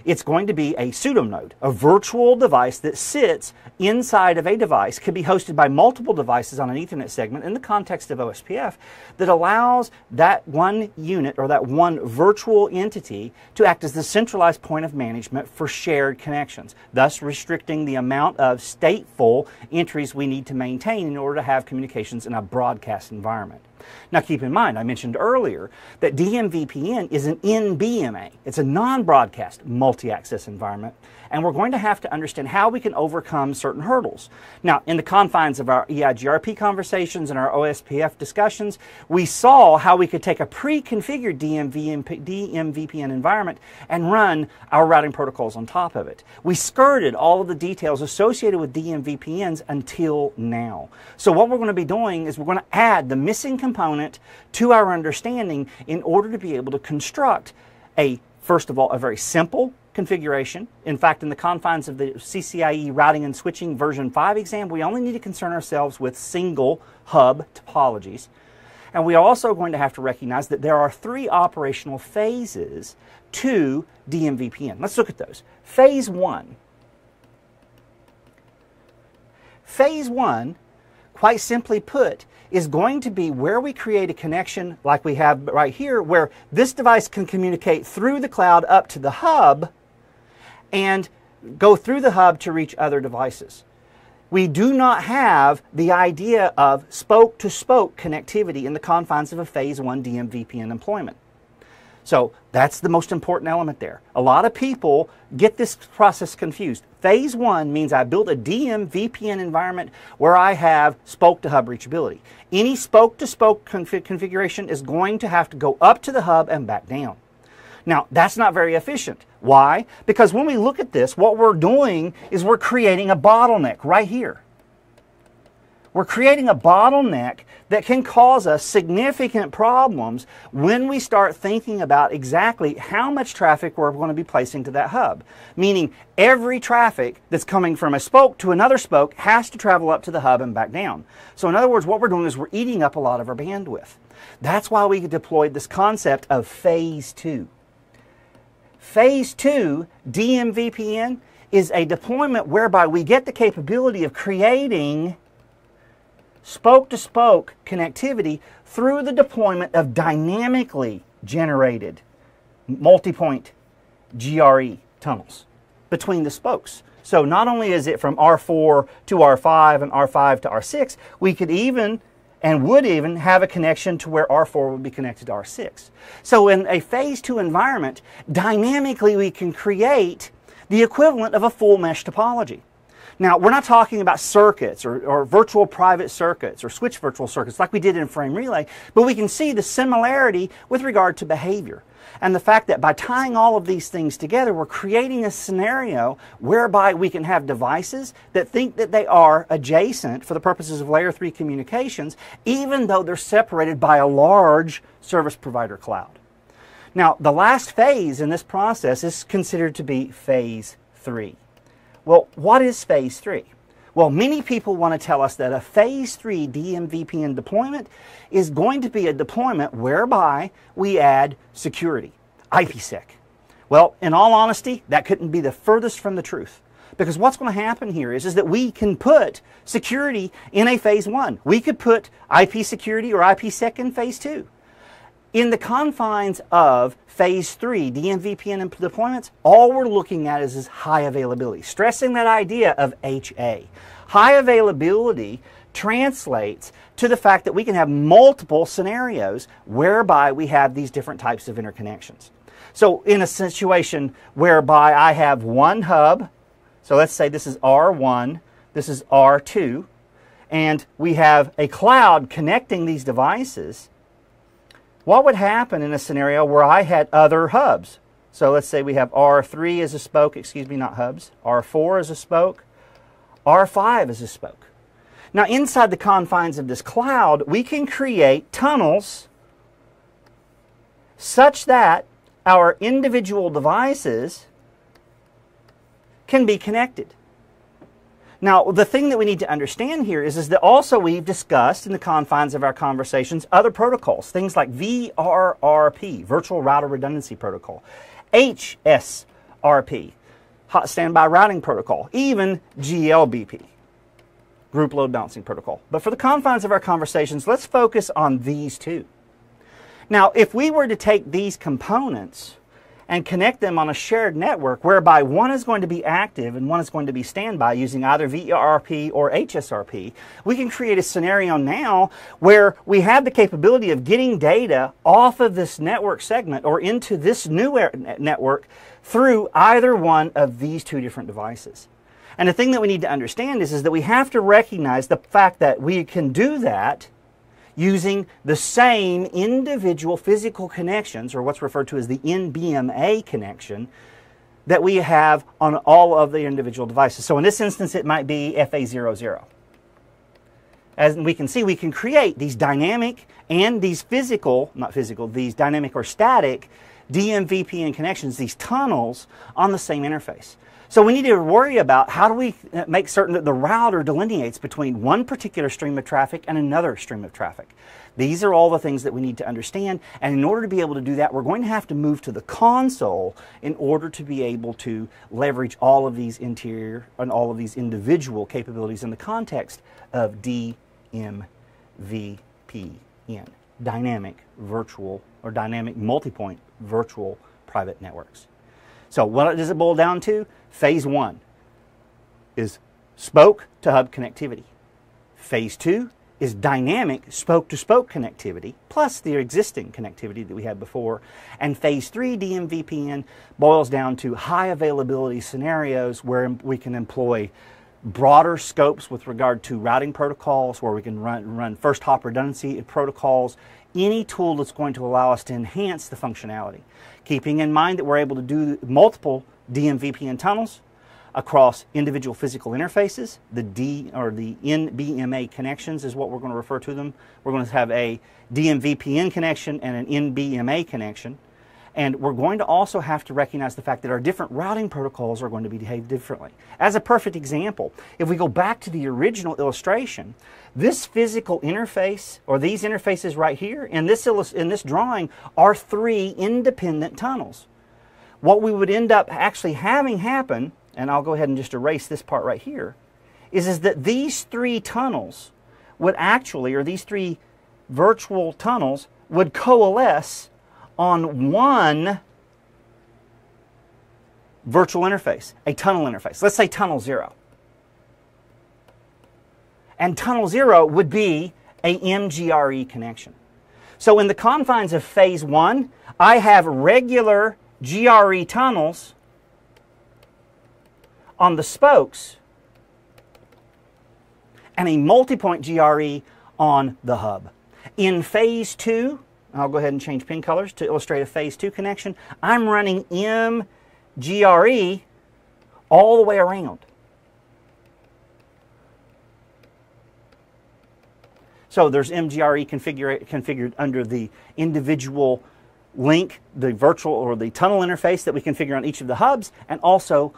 It's going to be a pseudo-node, a virtual device that sits inside of a device, could be hosted by multiple devices on an Ethernet segment in the context of OSPF, that allows that one unit or that one virtual entity to act as the centralized point of management for shared connections, thus restricting the amount of stateful entries we need to maintain in order to have communications in a broadcast environment. Now keep in mind, I mentioned earlier that DMVPN is an NBMA. It's a non-broadcast multi-access environment, and we're going to have to understand how we can overcome certain hurdles. Now, in the confines of our EIGRP conversations and our OSPF discussions, we saw how we could take a pre-configured DMVPN environment and run our routing protocols on top of it. We skirted all of the details associated with DMVPNs until now. So what we're going to be doing is we're going to add the missing component to our understanding in order to be able to construct first of all, a very simple configuration. In fact, in the confines of the CCIE routing and switching version 5 exam, we only need to concern ourselves with single hub topologies. And we are also going to have to recognize that there are 3 operational phases to DMVPN. Let's look at those. Phase 1. Phase 1, quite simply put, is going to be where we create a connection like we have right here, where this device can communicate through the cloud up to the hub and go through the hub to reach other devices. we do not have the idea of spoke-to-spoke connectivity in the confines of a Phase 1 DM-VPN deployment. So that's the most important element there. A lot of people get this process confused. Phase 1 means I build a DM-VPN environment where I have spoke-to-hub reachability. Any spoke-to-spoke configuration is going to have to go up to the hub and back down. Now, that's not very efficient. Why? Because when we look at this, what we're doing is we're creating a bottleneck right here. We're creating a bottleneck that can cause us significant problems when we start thinking about exactly how much traffic we're going to be placing to that hub. Meaning every traffic that's coming from a spoke to another spoke has to travel up to the hub and back down. So in other words, what we're doing is we're eating up a lot of our bandwidth. That's why we deployed this concept of Phase 2. Phase 2 DM-VPN is a deployment whereby we get the capability of creating spoke-to-spoke connectivity through the deployment of dynamically generated multi-point GRE tunnels between the spokes. So not only is it from R4 to R5 and R5 to R6, we could even and would even have a connection to where R4 would be connected to R6. So in a Phase 2 environment, dynamically we can create the equivalent of a full mesh topology. Now, we're not talking about circuits or virtual private circuits or switch virtual circuits like we did in Frame Relay, but we can see the similarity with regard to behavior. And the fact that by tying all of these things together, we're creating a scenario whereby we can have devices that think that they are adjacent for the purposes of Layer 3 communications, even though they're separated by a large service provider cloud. Now, the last phase in this process is considered to be Phase 3. Well, what is Phase 3? Well, many people want to tell us that a Phase 3 DM-VPN deployment is going to be a deployment whereby we add security, IPsec. Well, in all honesty, that couldn't be the furthest from the truth. Because what's going to happen here is that we can put security in a Phase 1. We could put IP security or IPsec in Phase 2. In the confines of Phase 3 DM-VPN deployments, all we're looking at is high availability, stressing that idea of HA. High availability translates to the fact that we can have multiple scenarios whereby we have these different types of interconnections. So in a situation whereby I have one hub, so let's say this is R1, this is R2, and we have a cloud connecting these devices, what would happen in a scenario where I had other hubs? So let's say we have R3 as a spoke, excuse me, not hubs, R4 as a spoke, R5 as a spoke. Now inside the confines of this cloud, we can create tunnels such that our individual devices can be connected. Now, the thing that we need to understand here is that also we've discussed in the confines of our conversations other protocols, things like VRRP, Virtual Router Redundancy Protocol, HSRP, Hot Standby Routing Protocol, even GLBP, Group Load Balancing Protocol. But for the confines of our conversations, let's focus on these two. Now, if we were to take these components and connect them on a shared network whereby one is going to be active and one is going to be standby using either VRRP or HSRP, we can create a scenario now where we have the capability of getting data off of this network segment or into this new network through either one of these two different devices. And the thing that we need to understand is that we have to recognize the fact that we can do that using the same individual physical connections, or what's referred to as the NBMA connection, that we have on all of the individual devices. So in this instance, it might be FA00. As we can see, we can create these dynamic and these physical, not physical, these dynamic or static DM-VPN connections, these tunnels on the same interface. So we need to worry about how do we make certain that the router delineates between one particular stream of traffic and another stream of traffic. These are all the things that we need to understand, and in order to be able to do that, we're going to have to move to the console in order to be able to leverage all of these interior and all of these individual capabilities in the context of DMVPN, dynamic virtual or dynamic multi-point virtual private networks. So what does it boil down to? Phase 1 is spoke-to-hub connectivity. Phase 2 is dynamic spoke-to-spoke connectivity, plus the existing connectivity that we had before. And Phase 3 DMVPN boils down to high availability scenarios where we can employ broader scopes with regard to routing protocols, where we can run first hop redundancy protocols, any tool that's going to allow us to enhance the functionality. Keeping in mind that we're able to do multiple DMVPN tunnels across individual physical interfaces. The NBMA connections is what we're going to refer to them. We're going to have a DMVPN connection and an NBMA connection. And we're going to also have to recognize the fact that our different routing protocols are going to behave differently. As a perfect example, if we go back to the original illustration, this physical interface, or these interfaces right here, in this drawing, are 3 independent tunnels. What we would end up actually having happen, and I'll go ahead and just erase this part right here, is that these 3 tunnels would actually, or these 3 virtual tunnels, would coalesce on one virtual interface, a tunnel interface. Let's say tunnel 0. And tunnel 0 would be a MGRE connection. So in the confines of Phase 1, I have regular GRE tunnels on the spokes and a multi-point GRE on the hub. In Phase 2, I'll go ahead and change pin colors to illustrate a Phase 2 connection. I'm running MGRE all the way around. So there's MGRE configured under the individual link, the virtual or the tunnel interface that we configure on each of the hubs, and also,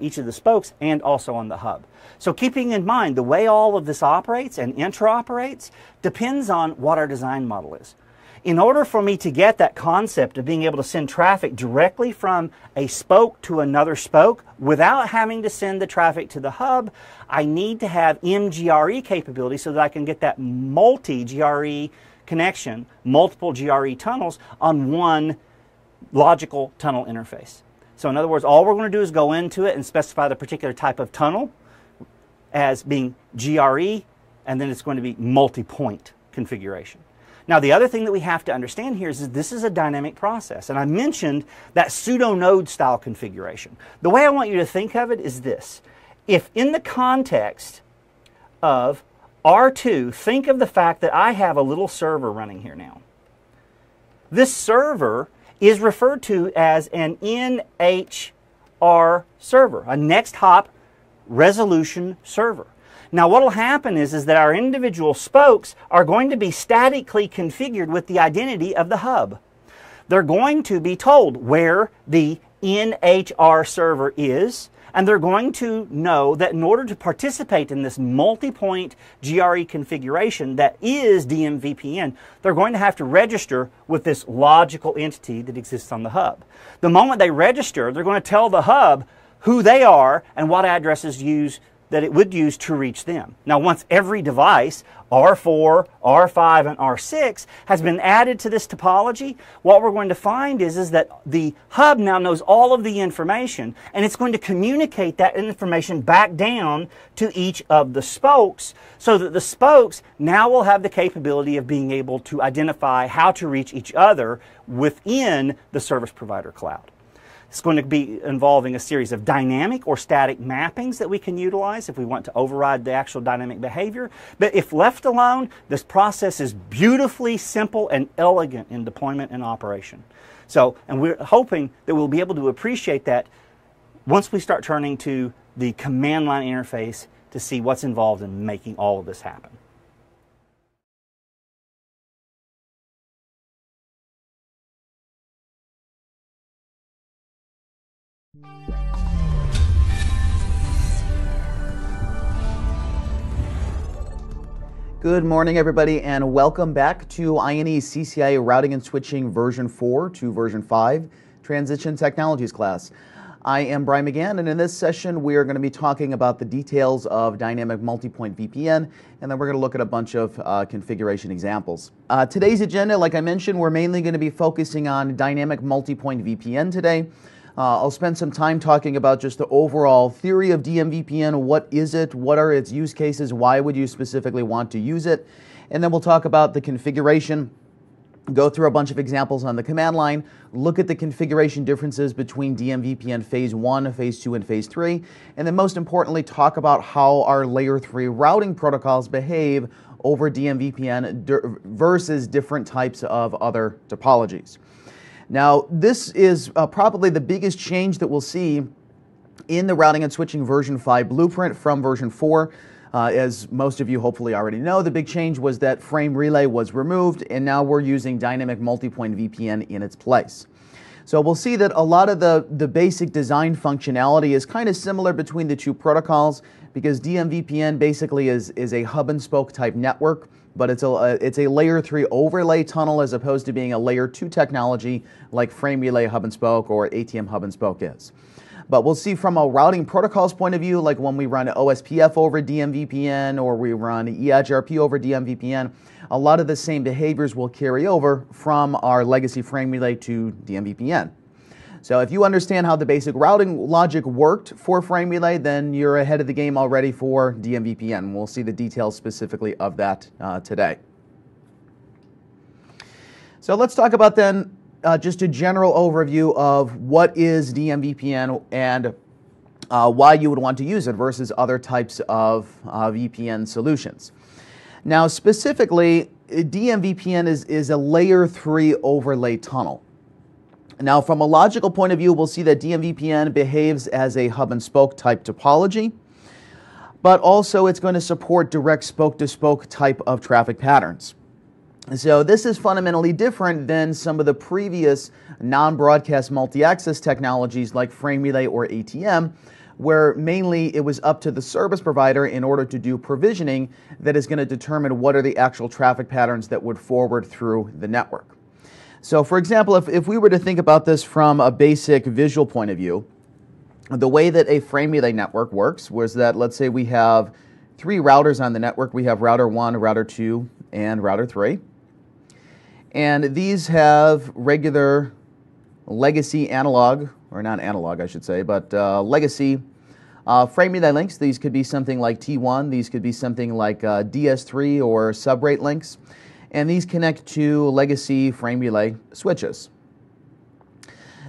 each of the spokes, and also on the hub. So keeping in mind the way all of this operates and interoperates depends on what our design model is. In order for me to get that concept of being able to send traffic directly from a spoke to another spoke without having to send the traffic to the hub, I need to have MGRE capability so that I can get that multi-GRE connection, multiple GRE tunnels on one logical tunnel interface. So in other words, all we're going to do is go into it and specify the particular type of tunnel as being GRE, and then it's going to be multi-point configuration. Now, the other thing that we have to understand here is this is a dynamic process, and I mentioned that pseudo-node style configuration. The way I want you to think of it is this. If in the context of R2, think of the fact that I have a little server running here now. This server is referred to as an NHR server, a next hop resolution server. Now what will happen is that our individual spokes are going to be statically configured with the identity of the hub. They're going to be told where the NHR server is, and they're going to know that in order to participate in this multi-point GRE configuration that is DMVPN, they're going to have to register with this logical entity that exists on the hub. The moment they register, they're going to tell the hub who they are and what addresses that it would use to reach them. Now, once every device, R4, R5, and R6, has been added to this topology, what we're going to find is that the hub now knows all of the information, and it's going to communicate that information back down to each of the spokes, so that the spokes now will have the capability of being able to identify how to reach each other within the service provider cloud. It's going to be involving a series of dynamic or static mappings that we can utilize if we want to override the actual dynamic behavior. But if left alone, this process is beautifully simple and elegant in deployment and operation. So, and we're hoping that we'll be able to appreciate that once we start turning to the command line interface to see what's involved in making all of this happen. Good morning, everybody, and welcome back to INE's CCIE Routing and Switching version 4 to version 5 Transition Technologies class. I am Brian McGann, and in this session we are going to be talking about the details of dynamic multi-point VPN, and then we're going to look at a bunch of configuration examples. Today's agenda, like I mentioned, we're mainly going to be focusing on dynamic multi-point VPN today. I'll spend some time talking about just the overall theory of DMVPN. What is it? What are its use cases? Why would you specifically want to use it? And then we'll talk about the configuration, go through a bunch of examples on the command line, look at the configuration differences between DMVPN Phase 1, Phase 2, and Phase 3, and then most importantly, talk about how our Layer 3 routing protocols behave over DMVPN versus different types of other topologies. Now, this is probably the biggest change that we'll see in the routing and switching version 5 blueprint from version 4. As most of you hopefully already know, the big change was that frame relay was removed, and now we're using dynamic multipoint VPN in its place. So we'll see that a lot of the basic design functionality is kind of similar between the two protocols, because DMVPN basically is a hub and spoke type network, but it's a layer 3 overlay tunnel as opposed to being a layer 2 technology like frame relay hub and spoke or ATM hub and spoke is. But we'll see from a routing protocols point of view, like when we run OSPF over DMVPN or we run EIGRP over DMVPN, a lot of the same behaviors will carry over from our legacy frame relay to DMVPN. So if you understand how the basic routing logic worked for frame relay, then you're ahead of the game already for DMVPN. We'll see the details specifically of that today. So let's talk about then just a general overview of what is DMVPN and why you would want to use it versus other types of VPN solutions. Now specifically, DMVPN is a layer 3 overlay tunnel. Now from a logical point of view, we'll see that DMVPN behaves as a hub and spoke type topology, but also it's going to support direct spoke-to-spoke type of traffic patterns. So this is fundamentally different than some of the previous non-broadcast multi-access technologies like frame relay or ATM, where mainly it was up to the service provider in order to do provisioning that is going to determine what are the actual traffic patterns that would forward through the network. So for example, if we were to think about this from a basic visual point of view, the way that a frame relay network works was that, let's say we have 3 routers on the network. We have router 1, router 2, and router 3. And these have regular legacy analog, or not analog I should say, but legacy frame relay links. These could be something like T1, these could be something like DS3 or subrate links, and these connect to legacy frame relay switches.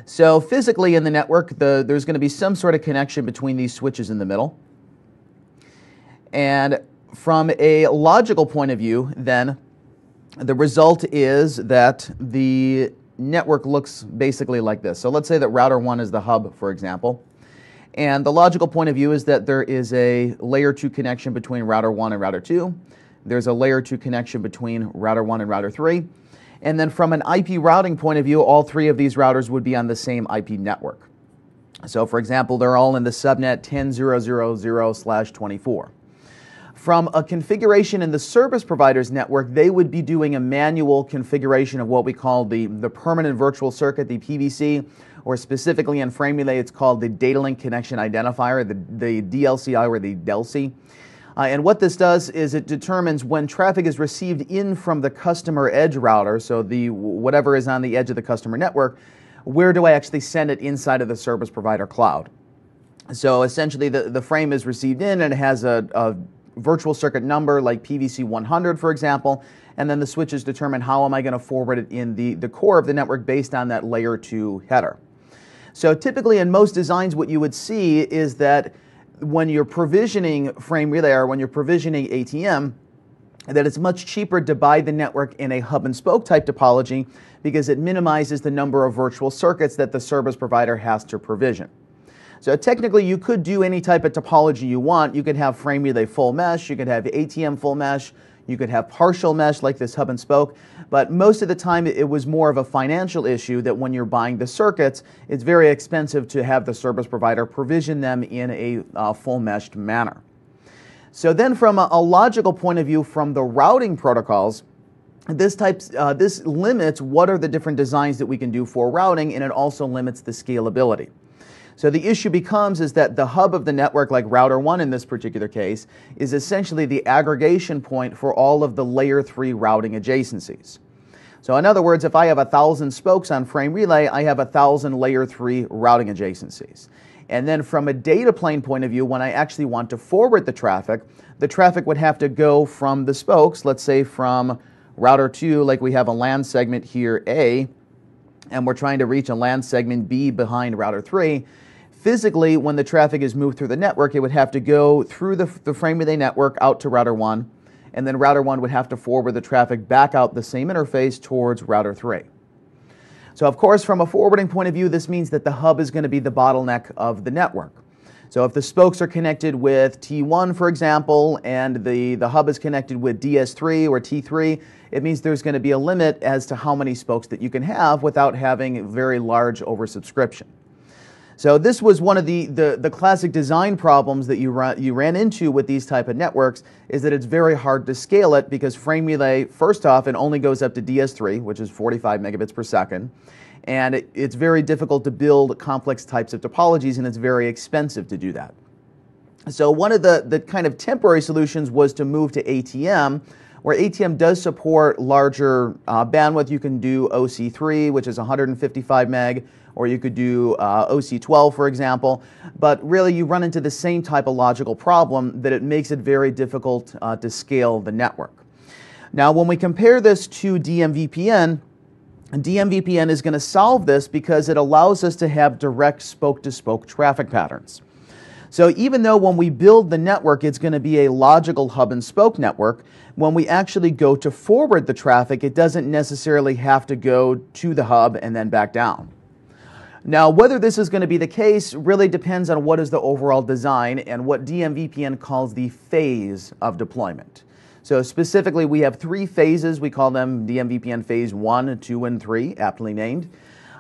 So physically in the network, there's going to be some sort of connection between these switches in the middle. And from a logical point of view, then, the result is that the network looks basically like this. So let's say that router 1 is the hub, for example. And the logical point of view is that there is a layer 2 connection between router 1 and router 2. There's a layer 2 connection between router 1 and router 3. And then from an IP routing point of view, all 3 of these routers would be on the same IP network. So for example, they're all in the subnet 10.0.0/24. From a configuration in the service provider's network, they would be doing a manual configuration of what we call the permanent virtual circuit, the PVC, or specifically in frame relay, it's called the data link connection identifier, the DLCI or the DELCI. And what this does is it determines when traffic is received in from the customer edge router, so whatever is on the edge of the customer network, where do I actually send it inside of the service provider cloud? So essentially the frame is received in and it has a virtual circuit number like PVC 100, for example, and then the switches determine how am I going to forward it in the core of the network based on that layer 2 header. So typically in most designs what you would see is that when you're provisioning frame relay or when you're provisioning ATM, that it's much cheaper to buy the network in a hub and spoke type topology because it minimizes the number of virtual circuits that the service provider has to provision. So technically you could do any type of topology you want. You could have frame relay full mesh, you could have ATM full mesh, you could have partial mesh like this hub and spoke, but most of the time it was more of a financial issue that when you're buying the circuits, it's very expensive to have the service provider provision them in a full meshed manner. So then from a logical point of view from the routing protocols, this limits what are the different designs that we can do for routing, and it also limits the scalability. So the issue becomes is that the hub of the network, like router 1 in this particular case, is essentially the aggregation point for all of the layer 3 routing adjacencies. So in other words, if I have 1,000 spokes on frame relay, I have 1,000 layer 3 routing adjacencies. And then from a data plane point of view, when I actually want to forward the traffic would have to go from the spokes, let's say from router 2, like we have a LAN segment here, A, and we're trying to reach a LAN segment B behind router 3. Physically, when the traffic is moved through the network, it would have to go through the frame relay network out to router 1, and then router 1 would have to forward the traffic back out the same interface towards router 3. So of course, from a forwarding point of view, this means that the hub is going to be the bottleneck of the network. So if the spokes are connected with T1, for example, and the hub is connected with DS3 or T3, it means there's going to be a limit as to how many spokes that you can have without having very large oversubscription. So this was one of the classic design problems that you ran into with these type of networks, is that it's very hard to scale it because frame relay, first off, it only goes up to DS3, which is 45 megabits per second. And it's very difficult to build complex types of topologies, and it's very expensive to do that. So one of the kind of temporary solutions was to move to ATM, where ATM does support larger bandwidth. You can do OC3, which is 155 meg, or you could do OC12, for example. But really, you run into the same type of logical problem that it makes it very difficult to scale the network. Now, when we compare this to DMVPN, DMVPN is going to solve this because it allows us to have direct spoke-to-spoke traffic patterns. So even though when we build the network, it's going to be a logical hub and spoke network, when we actually go to forward the traffic, it doesn't necessarily have to go to the hub and then back down. Now, whether this is going to be the case really depends on what is the overall design and what DMVPN calls the phase of deployment. So specifically, we have 3 phases. We call them DMVPN phase 1, 2, and 3, aptly named.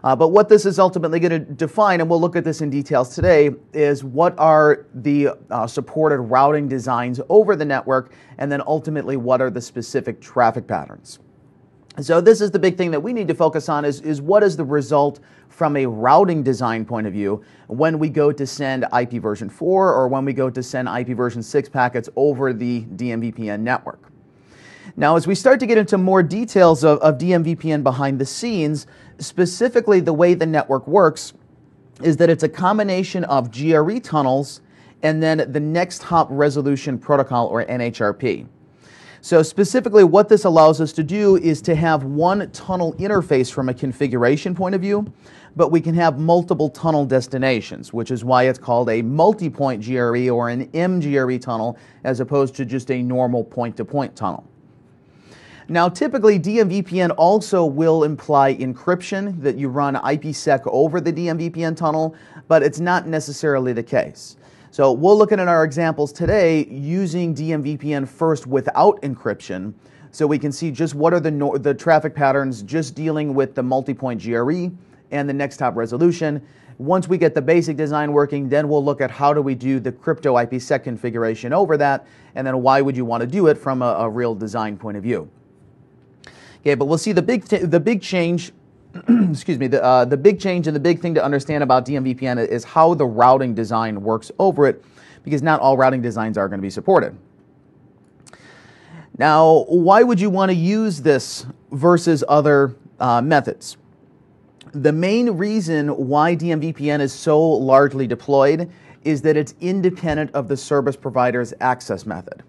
But what this is ultimately going to define, and we'll look at this in details today, is what are the supported routing designs over the network, and then ultimately what are the specific traffic patterns. So this is the big thing that we need to focus on is what is the result from a routing design point of view when we go to send IP version 4 or when we go to send IP version 6 packets over the DMVPN network. Now, as we start to get into more details of DMVPN behind the scenes, specifically the way the network works is that it's a combination of GRE tunnels and then the next hop resolution protocol, or NHRP. So specifically what this allows us to do is to have one tunnel interface from a configuration point of view, but we can have multiple tunnel destinations, which is why it's called a multi-point GRE or an MGRE tunnel as opposed to just a normal point-to-point tunnel. Now, typically, DMVPN also will imply encryption, that you run IPsec over the DMVPN tunnel, but it's not necessarily the case. So we'll look at in our examples today using DMVPN first without encryption, so we can see just what are the traffic patterns just dealing with the multi-point GRE and the next hop resolution. Once we get the basic design working, then we'll look at how do we do the crypto IPsec configuration over that, and then why would you want to do it from a real design point of view. Okay, but we'll see the big change. Excuse me. The big change and the big thing to understand about DMVPN is how the routing design works over it, because not all routing designs are going to be supported. Now, why would you want to use this versus other methods? The main reason why DMVPN is so largely deployed is that it's independent of the service provider's access method.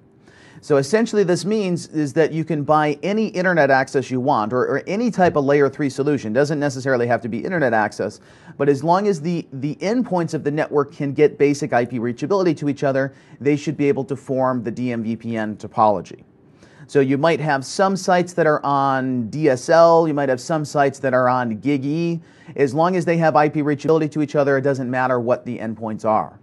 So essentially this means is that you can buy any internet access you want, or any type of layer 3 solution. Doesn't necessarily have to be internet access, but as long as the endpoints of the network can get basic IP reachability to each other, they should be able to form the DMVPN topology. So you might have some sites that are on DSL, you might have some sites that are on GigE. As long as they have IP reachability to each other, it doesn't matter what the endpoints are.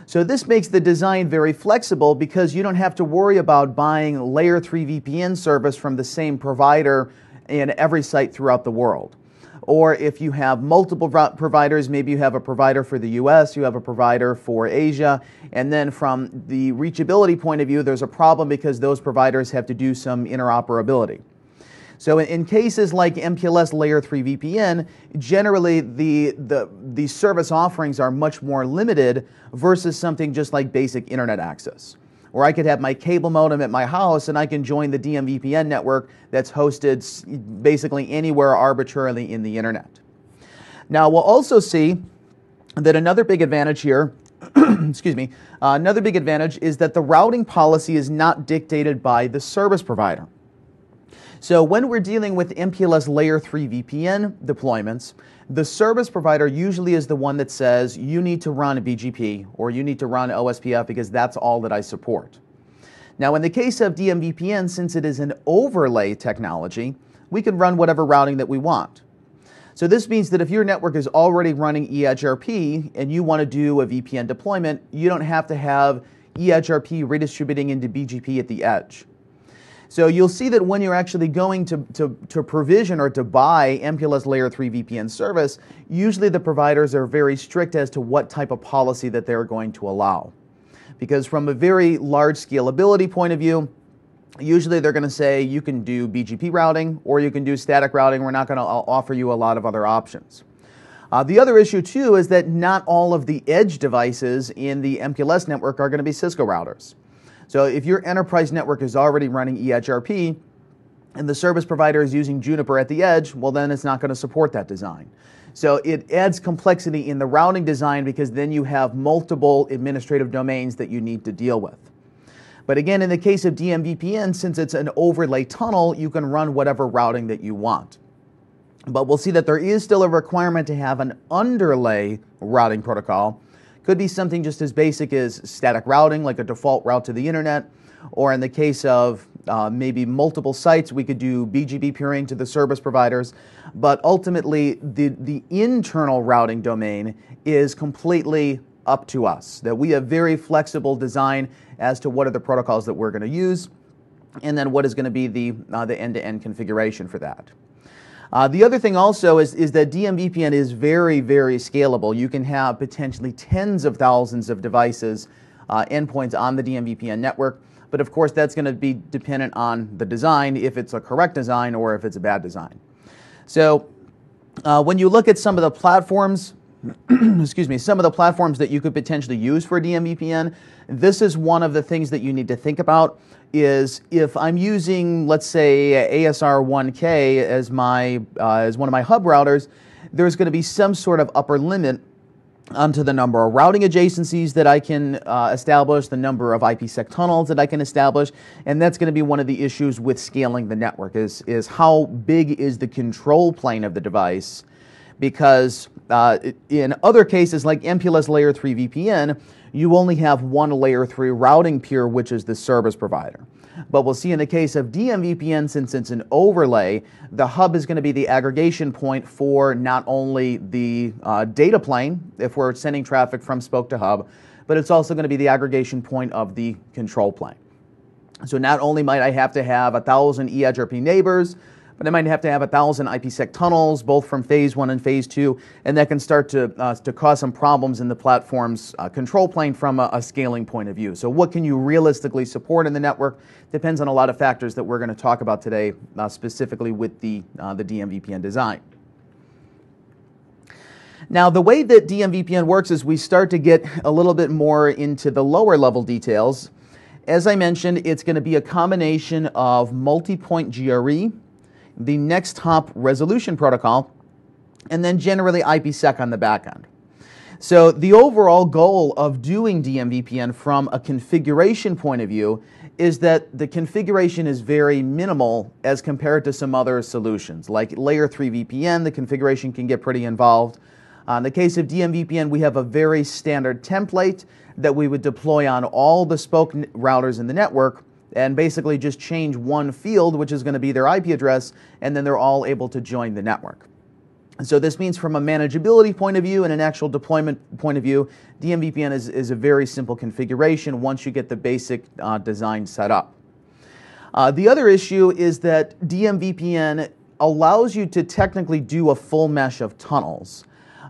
So this makes the design very flexible because you don't have to worry about buying layer 3 VPN service from the same provider in every site throughout the world. Or if you have multiple providers, maybe you have a provider for the US, you have a provider for Asia, and then from the reachability point of view, there's a problem because those providers have to do some interoperability. So in cases like MPLS Layer 3 VPN, generally the service offerings are much more limited versus something just like basic internet access. Or I could have my cable modem at my house and I can join the DMVPN network that's hosted basically anywhere arbitrarily in the internet. Now we'll also see that another big advantage here, excuse me, another big advantage is that the routing policy is not dictated by the service provider. So when we're dealing with MPLS Layer 3 VPN deployments, the service provider usually is the one that says you need to run a BGP or you need to run OSPF because that's all that I support. Now in the case of DMVPN, since it is an overlay technology, we can run whatever routing that we want. So this means that if your network is already running EdgeRP and you want to do a VPN deployment, you don't have to have EdgeRP redistributing into BGP at the edge. So you'll see that when you're actually going to provision or to buy MPLS Layer 3 VPN service, usually the providers are very strict as to what type of policy that they're going to allow. Because from a very large scalability point of view, usually they're going to say you can do BGP routing or you can do static routing. We're not going to offer you a lot of other options. The other issue too is that not all of the edge devices in the MPLS network are going to be Cisco routers. So if your enterprise network is already running EdgeRP and the service provider is using Juniper at the edge, well then it's not going to support that design. So it adds complexity in the routing design because then you have multiple administrative domains that you need to deal with. But again, in the case of DMVPN, since it's an overlay tunnel, you can run whatever routing that you want. But we'll see that there is still a requirement to have an underlay routing protocol. Could be something just as basic as static routing, like a default route to the internet, or in the case of maybe multiple sites, we could do BGP peering to the service providers. But ultimately, the internal routing domain is completely up to us, that we have very flexible design as to what are the protocols that we're going to use, and then what is going to be the end-to-end configuration for that. The other thing also is that DMVPN is very, very scalable. You can have potentially tens of thousands of devices, endpoints on the DMVPN network, but of course that's going to be dependent on the design, if it's a correct design or if it's a bad design. So when you look at some of the platforms, excuse me, some of the platforms that you could potentially use for DMVPN, this is one of the things that you need to think about. Is if I'm using, let's say, ASR1K as one of my hub routers, there's going to be some sort of upper limit onto the number of routing adjacencies that I can establish, the number of IPsec tunnels that I can establish, and that's going to be one of the issues with scaling the network is how big is the control plane of the device, because in other cases like MPLS Layer 3 VPN, you only have one Layer 3 routing peer, which is the service provider. But we'll see in the case of DMVPN, since it's an overlay, the hub is going to be the aggregation point for not only the data plane, if we're sending traffic from spoke to hub, but it's also going to be the aggregation point of the control plane. So not only might I have to have 1,000 EdgeRP neighbors, but I might have to have 1,000 IPsec tunnels, both from phase 1 and phase 2, and that can start to cause some problems in the platform's control plane from a scaling point of view. So what can you realistically support in the network depends on a lot of factors that we're going to talk about today, specifically with the DMVPN design. Now, the way that DMVPN works is we start to get a little bit more into the lower level details. As I mentioned, it's going to be a combination of multi-point GRE, the next hop resolution protocol, and then generally IPsec on the back end. So the overall goal of doing DMVPN from a configuration point of view is that the configuration is very minimal as compared to some other solutions. Like Layer 3 VPN, the configuration can get pretty involved. In the case of DMVPN, we have a very standard template that we would deploy on all the spoke routers in the network, and basically just change one field, which is going to be their IP address, and then they're all able to join the network. So this means from a manageability point of view and an actual deployment point of view, DMVPN is a very simple configuration once you get the basic design set up. The other issue is that DMVPN allows you to technically do a full mesh of tunnels,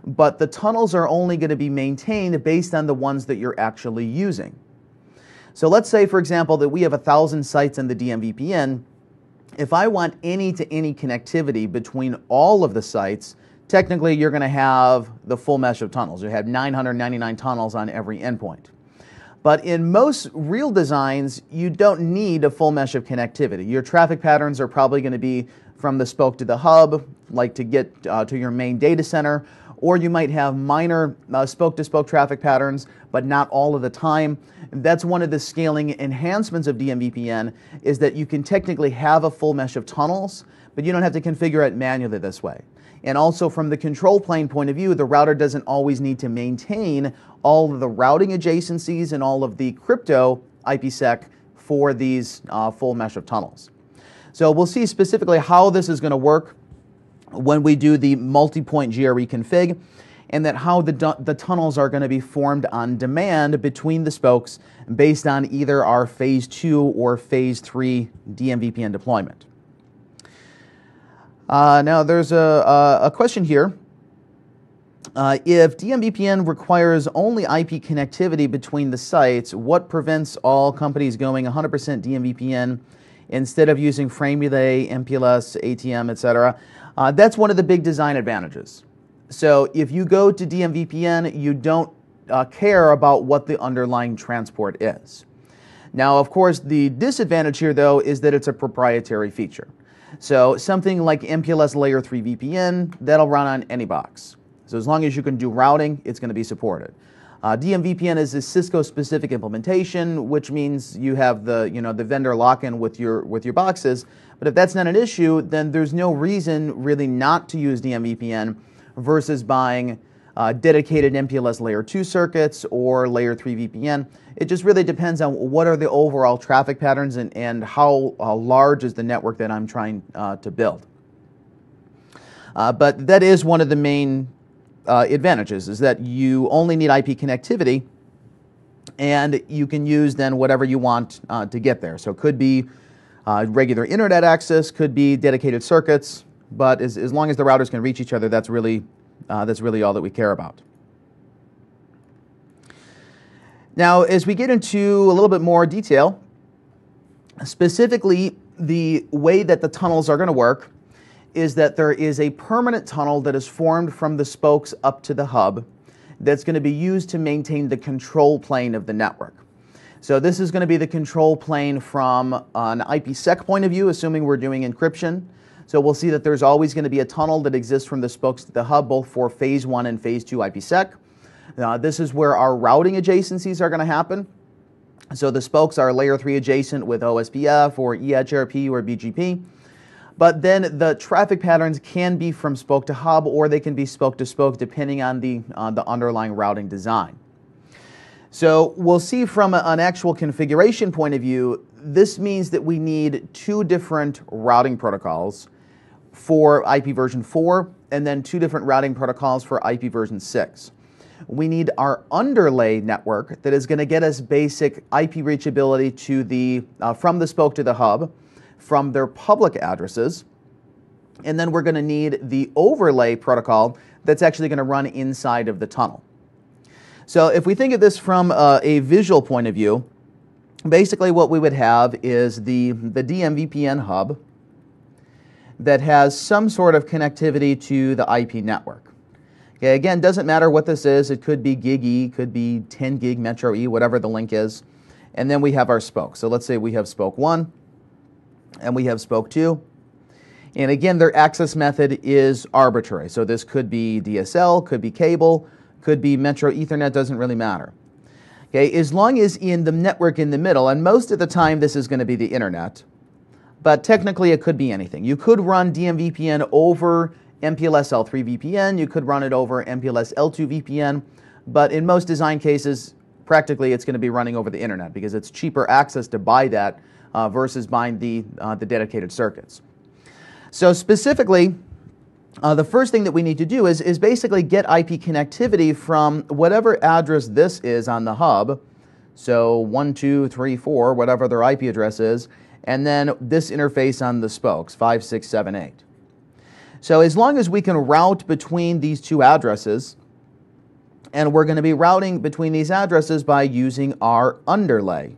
but the tunnels are only going to be maintained based on the ones that you're actually using. So let's say, for example, that we have 1,000 sites in the DMVPN. If I want any-to-any connectivity between all of the sites, technically you're going to have the full mesh of tunnels. You have 999 tunnels on every endpoint. But in most real designs, you don't need a full mesh of connectivity. Your traffic patterns are probably going to be from the spoke to the hub, like to get to your main data center, or you might have minor spoke-to-spoke traffic patterns, but not all of the time. That's one of the scaling enhancements of DMVPN, is that you can technically have a full mesh of tunnels, but you don't have to configure it manually this way. And also from the control plane point of view, the router doesn't always need to maintain all of the routing adjacencies and all of the crypto IPsec for these full mesh of tunnels. So we'll see specifically how this is going to work when we do the multi-point GRE config, and that how the tunnels are going to be formed on demand between the spokes based on either our phase 2 or phase 3 DMVPN deployment. Now there's a question here. If DMVPN requires only IP connectivity between the sites, what prevents all companies going 100% DMVPN instead of using frame relay, MPLS, ATM, etc.? That's one of the big design advantages. So if you go to DMVPN, you don't care about what the underlying transport is. Now, of course, the disadvantage here, though, is that it's a proprietary feature. So something like MPLS Layer 3 VPN, that'll run on any box. So as long as you can do routing, it's going to be supported. DMVPN is a Cisco-specific implementation, which means you have the vendor lock-in with your boxes. But if that's not an issue, then there's no reason really not to use DMVPN versus buying dedicated MPLS Layer 2 circuits or Layer 3 VPN. It just really depends on what are the overall traffic patterns and how large is the network that I'm trying to build. But that is one of the main advantages, is that you only need IP connectivity, and you can use then whatever you want to get there. So it could be regular internet access, could be dedicated circuits, but as long as the routers can reach each other, that's really all that we care about. Now, as we get into a little bit more detail, specifically the way that the tunnels are going to work is that there is a permanent tunnel that is formed from the spokes up to the hub that's going to be used to maintain the control plane of the network. So this is going to be the control plane from an IPsec point of view, assuming we're doing encryption. So we'll see that there's always going to be a tunnel that exists from the spokes to the hub, both for phase 1 and phase 2 IPsec. This is where our routing adjacencies are going to happen. So the spokes are layer 3 adjacent with OSPF or EHRP or BGP. But then the traffic patterns can be from spoke to hub, or they can be spoke to spoke depending on the underlying routing design. So we'll see from an actual configuration point of view, this means that we need 2 different routing protocols for IP version 4 and then 2 different routing protocols for IP version 6. We need our underlay network that is going to get us basic IP reachability to the from the spoke to the hub from their public addresses. And then we're going to need the overlay protocol that's actually going to run inside of the tunnel. So if we think of this from a visual point of view, basically what we would have is the DMVPN hub that has some sort of connectivity to the IP network. Okay, again, doesn't matter what this is. It could be gig E, could be 10 gig Metro E, whatever the link is. And then we have our spoke. So let's say we have spoke 1 and we have spoke 2. And again, their access method is arbitrary. So this could be DSL, could be cable, could be Metro Ethernet, doesn't really matter. Okay, as long as in the network in the middle, and most of the time this is going to be the internet, but technically it could be anything. You could run DMVPN over MPLS L3 VPN, you could run it over MPLS L2 VPN, but in most design cases, practically it's going to be running over the internet because it's cheaper access to buy that versus buying the dedicated circuits. So specifically, the first thing that we need to do is basically get IP connectivity from whatever address this is on the hub, so 1, 2, 3, 4, whatever their IP address is, and then this interface on the spokes, 5, 6, 7, 8. So as long as we can route between these 2 addresses, and we're going to be routing between these addresses by using our underlay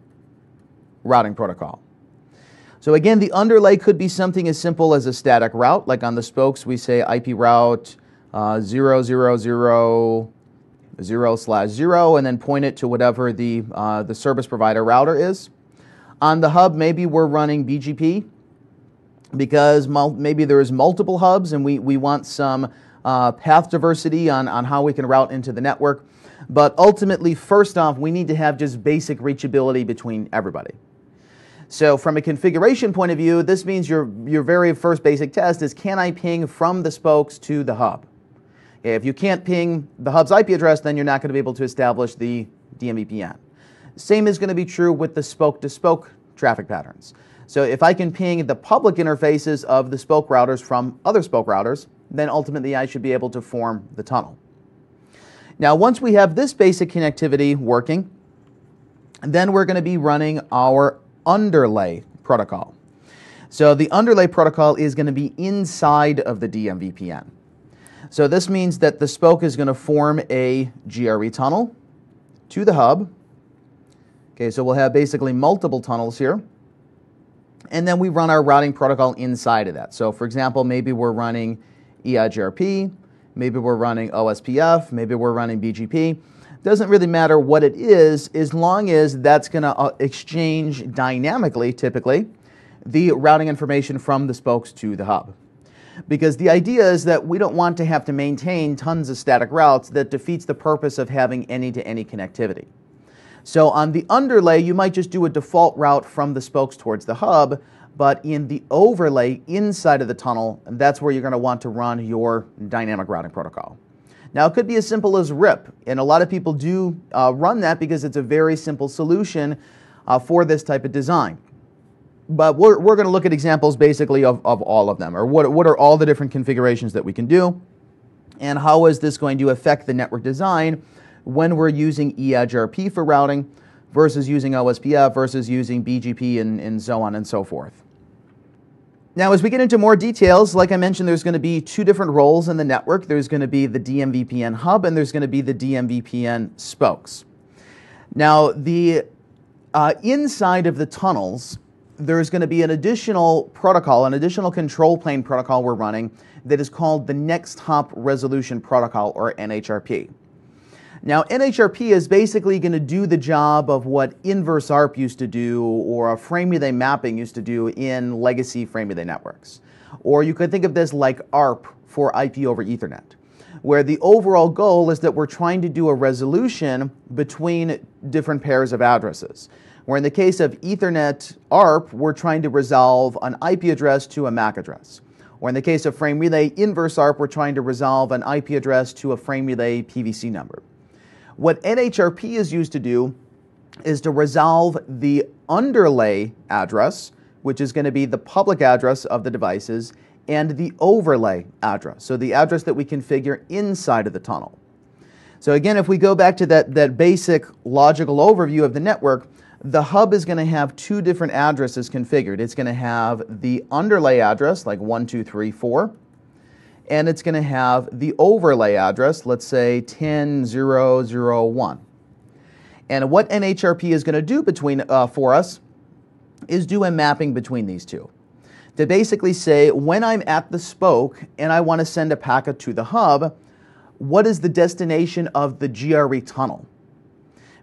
routing protocol. So again, the underlay could be something as simple as a static route, like on the spokes we say IP route 000 0/0 and then point it to whatever the service provider router is. On the hub, maybe we're running BGP because maybe there's multiple hubs and we want some path diversity on how we can route into the network. But ultimately, first off, we need to have just basic reachability between everybody. So from a configuration point of view, this means your very first basic test is, can I ping from the spokes to the hub? If you can't ping the hub's IP address, then you're not going to be able to establish the DMVPN. Same is going to be true with the spoke-to-spoke traffic patterns. So if I can ping the public interfaces of the spoke routers from other spoke routers, then ultimately I should be able to form the tunnel. Now, once we have this basic connectivity working, then we're going to be running our underlay protocol. So the underlay protocol is going to be inside of the DMVPN. So this means that the spoke is going to form a GRE tunnel to the hub. Okay, so we'll have basically multiple tunnels here. And then we run our routing protocol inside of that. So for example, maybe we're running EIGRP, maybe we're running OSPF, maybe we're running BGP. Doesn't really matter what it is, as long as that's going to exchange dynamically, typically, the routing information from the spokes to the hub. Because the idea is that we don't want to have to maintain tons of static routes that defeats the purpose of having any-to-any connectivity. So on the underlay, you might just do a default route from the spokes towards the hub, but in the overlay inside of the tunnel, that's where you're going to want to run your dynamic routing protocol. Now, it could be as simple as RIP, and a lot of people do run that because it's a very simple solution for this type of design. But we're going to look at examples basically of all of them, or what are all the different configurations that we can do, and how is this going to affect the network design when we're using EIGRP for routing versus using OSPF versus using BGP and so on and so forth. Now, as we get into more details, like I mentioned, there's going to be two different roles in the network. There's going to be the DMVPN hub and there's going to be the DMVPN spokes. Now, the inside of the tunnels, there's going to be an additional protocol, an additional control plane protocol we're running that is called the Next Hop Resolution Protocol, or NHRP. Now, NHRP is basically going to do the job of what inverse ARP used to do or a frame relay mapping used to do in legacy frame relay networks. Or you could think of this like ARP for IP over Ethernet, where the overall goal is that we're trying to do a resolution between different pairs of addresses. Where in the case of Ethernet ARP, we're trying to resolve an IP address to a MAC address. Or in the case of frame relay inverse ARP, we're trying to resolve an IP address to a frame relay PVC number. What NHRP is used to do is to resolve the underlay address, which is going to be the public address of the devices, and the overlay address, so the address that we configure inside of the tunnel. So again, if we go back to that basic logical overview of the network, the hub is going to have two different addresses configured. It's going to have the underlay address, like 1, 2, 3, 4. And it's going to have the overlay address, let's say 10.0.0.1. And what NHRP is going to do for us is do a mapping between these two. To basically say, when I'm at the spoke and I want to send a packet to the hub, what is the destination of the GRE tunnel?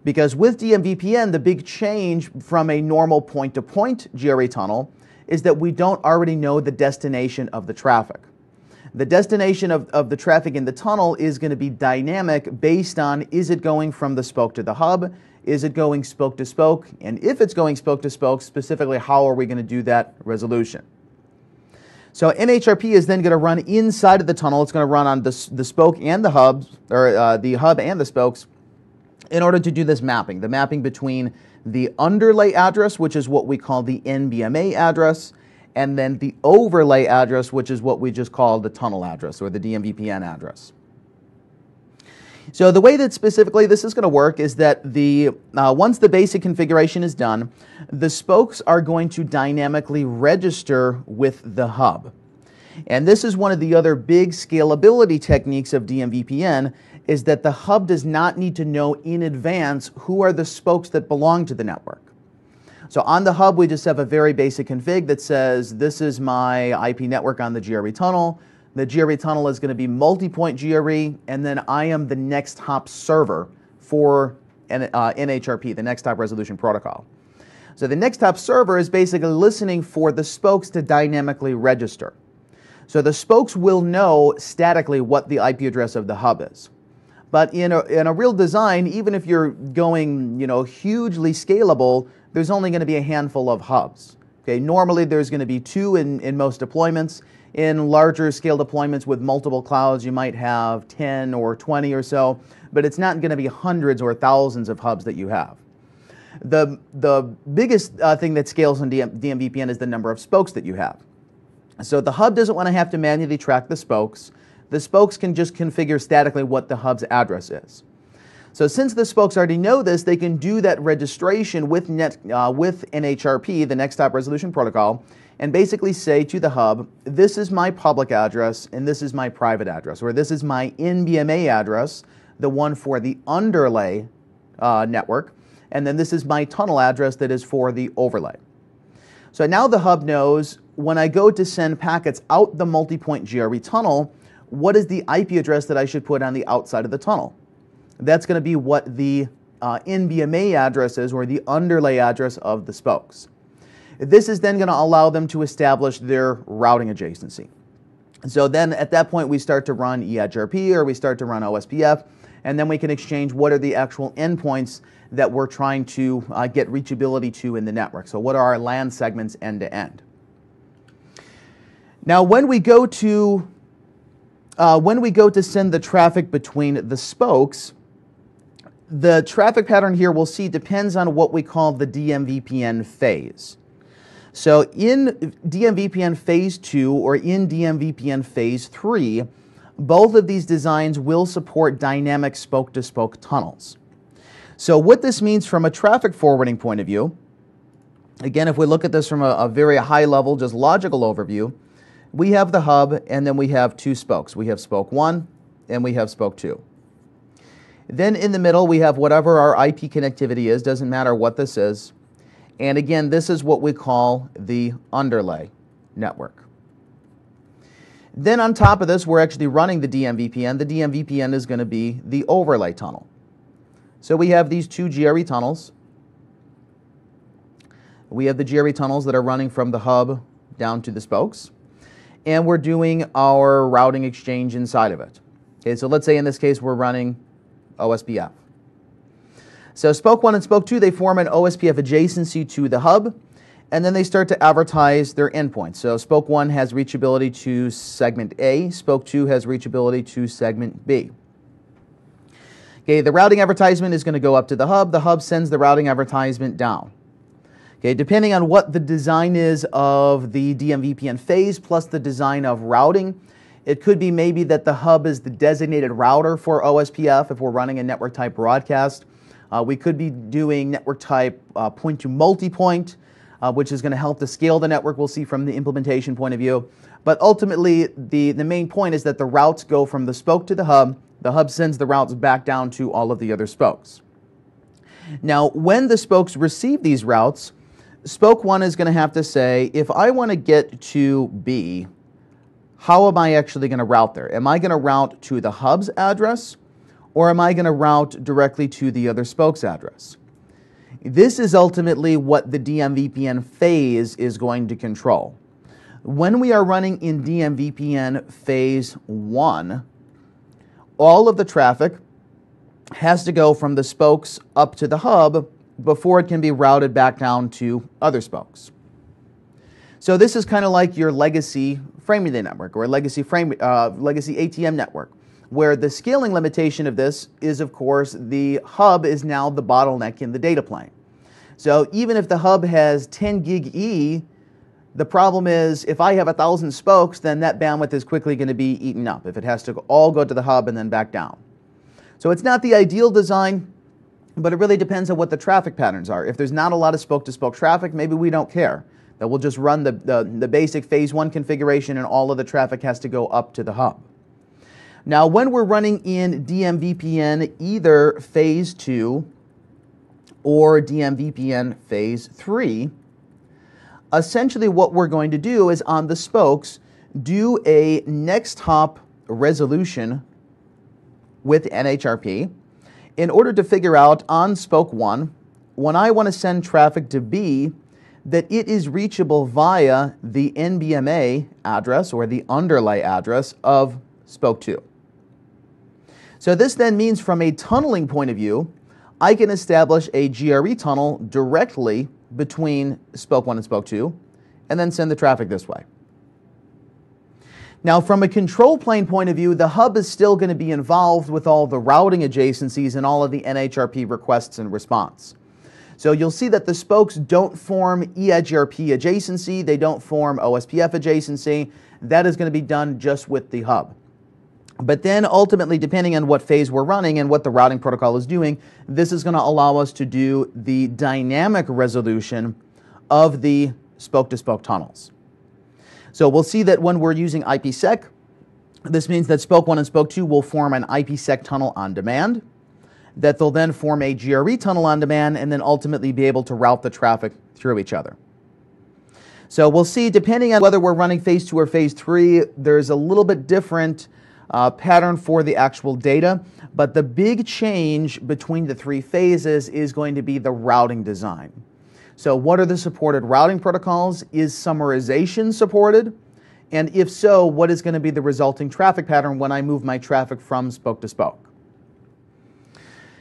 Because with DMVPN, the big change from a normal point-to-point GRE tunnel is that we don't already know the destination of the traffic. The destination of the traffic in the tunnel is going to be dynamic based on, is it going from the spoke to the hub? Is it going spoke to spoke? And if it's going spoke to spoke, specifically, how are we going to do that resolution? So NHRP is then going to run inside of the tunnel. It's going to run on the spoke and the hubs, or the hub and the spokes, in order to do this mapping. The mapping between the underlay address, which is what we call the NBMA address, and then the overlay address, which is what we just call the tunnel address or the DMVPN address. So the way that specifically this is going to work is that once the basic configuration is done, the spokes are going to dynamically register with the hub. And this is one of the other big scalability techniques of DMVPN, is that the hub does not need to know in advance who are the spokes that belong to the network. So on the hub, we just have a very basic config that says, this is my IP network on the GRE tunnel. The GRE tunnel is going to be multi-point GRE, and then I am the next hop server for NHRP, the next hop resolution protocol. So the next hop server is basically listening for the spokes to dynamically register. So the spokes will know statically what the IP address of the hub is. But in a real design, even if you're going, hugely scalable, there's only going to be a handful of hubs. Okay, normally there's going to be 2 in most deployments. In larger scale deployments with multiple clouds, you might have 10 or 20 or so, but it's not going to be hundreds or thousands of hubs that you have. The biggest thing that scales on DMVPN is the number of spokes that you have. So the hub doesn't want to have to manually track the spokes. The spokes can just configure statically what the hub's address is. So since the spokes already know this, they can do that registration with NHRP, the Next Hop Resolution Protocol, and basically say to the hub, this is my public address and this is my private address, or this is my NBMA address, the one for the underlay network, and then this is my tunnel address that is for the overlay. So now the hub knows when I go to send packets out the multi-point GRE tunnel, what is the IP address that I should put on the outside of the tunnel? That's going to be what the NBMA address is, or the underlay address of the spokes. This is then going to allow them to establish their routing adjacency. So then at that point we start to run EIGRP, or we start to run OSPF, and then we can exchange what are the actual endpoints that we're trying to get reachability to in the network. So what are our LAN segments end to end? Now when we go to send the traffic between the spokes, the traffic pattern here we'll see depends on what we call the DMVPN phase. So in DMVPN phase 2 or in DMVPN phase 3, both of these designs will support dynamic spoke-to-spoke tunnels. So what this means from a traffic forwarding point of view, again, if we look at this from a very high level, just logical overview, we have the hub and then we have 2 spokes. We have spoke 1 and we have spoke 2. Then in the middle we have whatever our IP connectivity is, doesn't matter what this is. And again, this is what we call the underlay network. Then on top of this, we're actually running the DMVPN. The DMVPN is going to be the overlay tunnel. So we have these 2 GRE tunnels. We have the GRE tunnels that are running from the hub down to the spokes. And we're doing our routing exchange inside of it. Okay, so let's say in this case we're running OSPF. So spoke 1 and spoke 2, they form an OSPF adjacency to the hub, and then they start to advertise their endpoints. So spoke 1 has reachability to segment A, spoke 2 has reachability to segment B. Okay, the routing advertisement is going to go up to the hub sends the routing advertisement down. Okay, depending on what the design is of the DMVPN phase plus the design of routing, it could be maybe that the hub is the designated router for OSPF if we're running a network type broadcast. We could be doing network type point to multi-point, which is going to help to scale the network, we'll see from the implementation point of view. But ultimately, the main point is that the routes go from the spoke to the hub sends the routes back down to all of the other spokes. Now, when the spokes receive these routes, spoke 1 is going to have to say, if I want to get to B, how am I actually going to route there? Am I going to route to the hub's address, or am I going to route directly to the other spoke's address? This is ultimately what the DMVPN phase is going to control. When we are running in DMVPN phase 1, all of the traffic has to go from the spokes up to the hub before it can be routed back down to other spokes. So this is kind of like your legacy frame relay network or legacy ATM network, where the scaling limitation of this is, of course, the hub is now the bottleneck in the data plane. So even if the hub has 10 gig E, the problem is if I have 1,000 spokes, then that bandwidth is quickly going to be eaten up if it has to all go to the hub and then back down. So it's not the ideal design, but it really depends on what the traffic patterns are. If there's not a lot of spoke-to-spoke traffic, maybe we don't care. That we'll just run the basic phase 1 configuration and all of the traffic has to go up to the hub. Now, when we're running in DMVPN either phase 2 or DMVPN phase 3, essentially what we're going to do is on the spokes, do a next hop resolution with NHRP in order to figure out on spoke 1, when I want to send traffic to B, that it is reachable via the NBMA address or the underlay address of spoke 2. So this then means from a tunneling point of view, I can establish a GRE tunnel directly between spoke 1 and spoke 2 and then send the traffic this way. Now from a control plane point of view, the hub is still going to be involved with all the routing adjacencies and all of the NHRP requests and response. So you'll see that the spokes don't form EIGRP adjacency, they don't form OSPF adjacency. That is going to be done just with the hub. But then ultimately, depending on what phase we're running and what the routing protocol is doing, this is going to allow us to do the dynamic resolution of the spoke-to-spoke tunnels. So we'll see that when we're using IPsec, this means that spoke 1 and spoke 2 will form an IPsec tunnel on demand, that they'll then form a GRE tunnel on demand, and then ultimately be able to route the traffic through each other. So we'll see, depending on whether we're running phase 2 or phase 3, there's a little bit different pattern for the actual data, but the big change between the 3 phases is going to be the routing design. So what are the supported routing protocols? Is summarization supported? And if so, what is going to be the resulting traffic pattern when I move my traffic from spoke to spoke?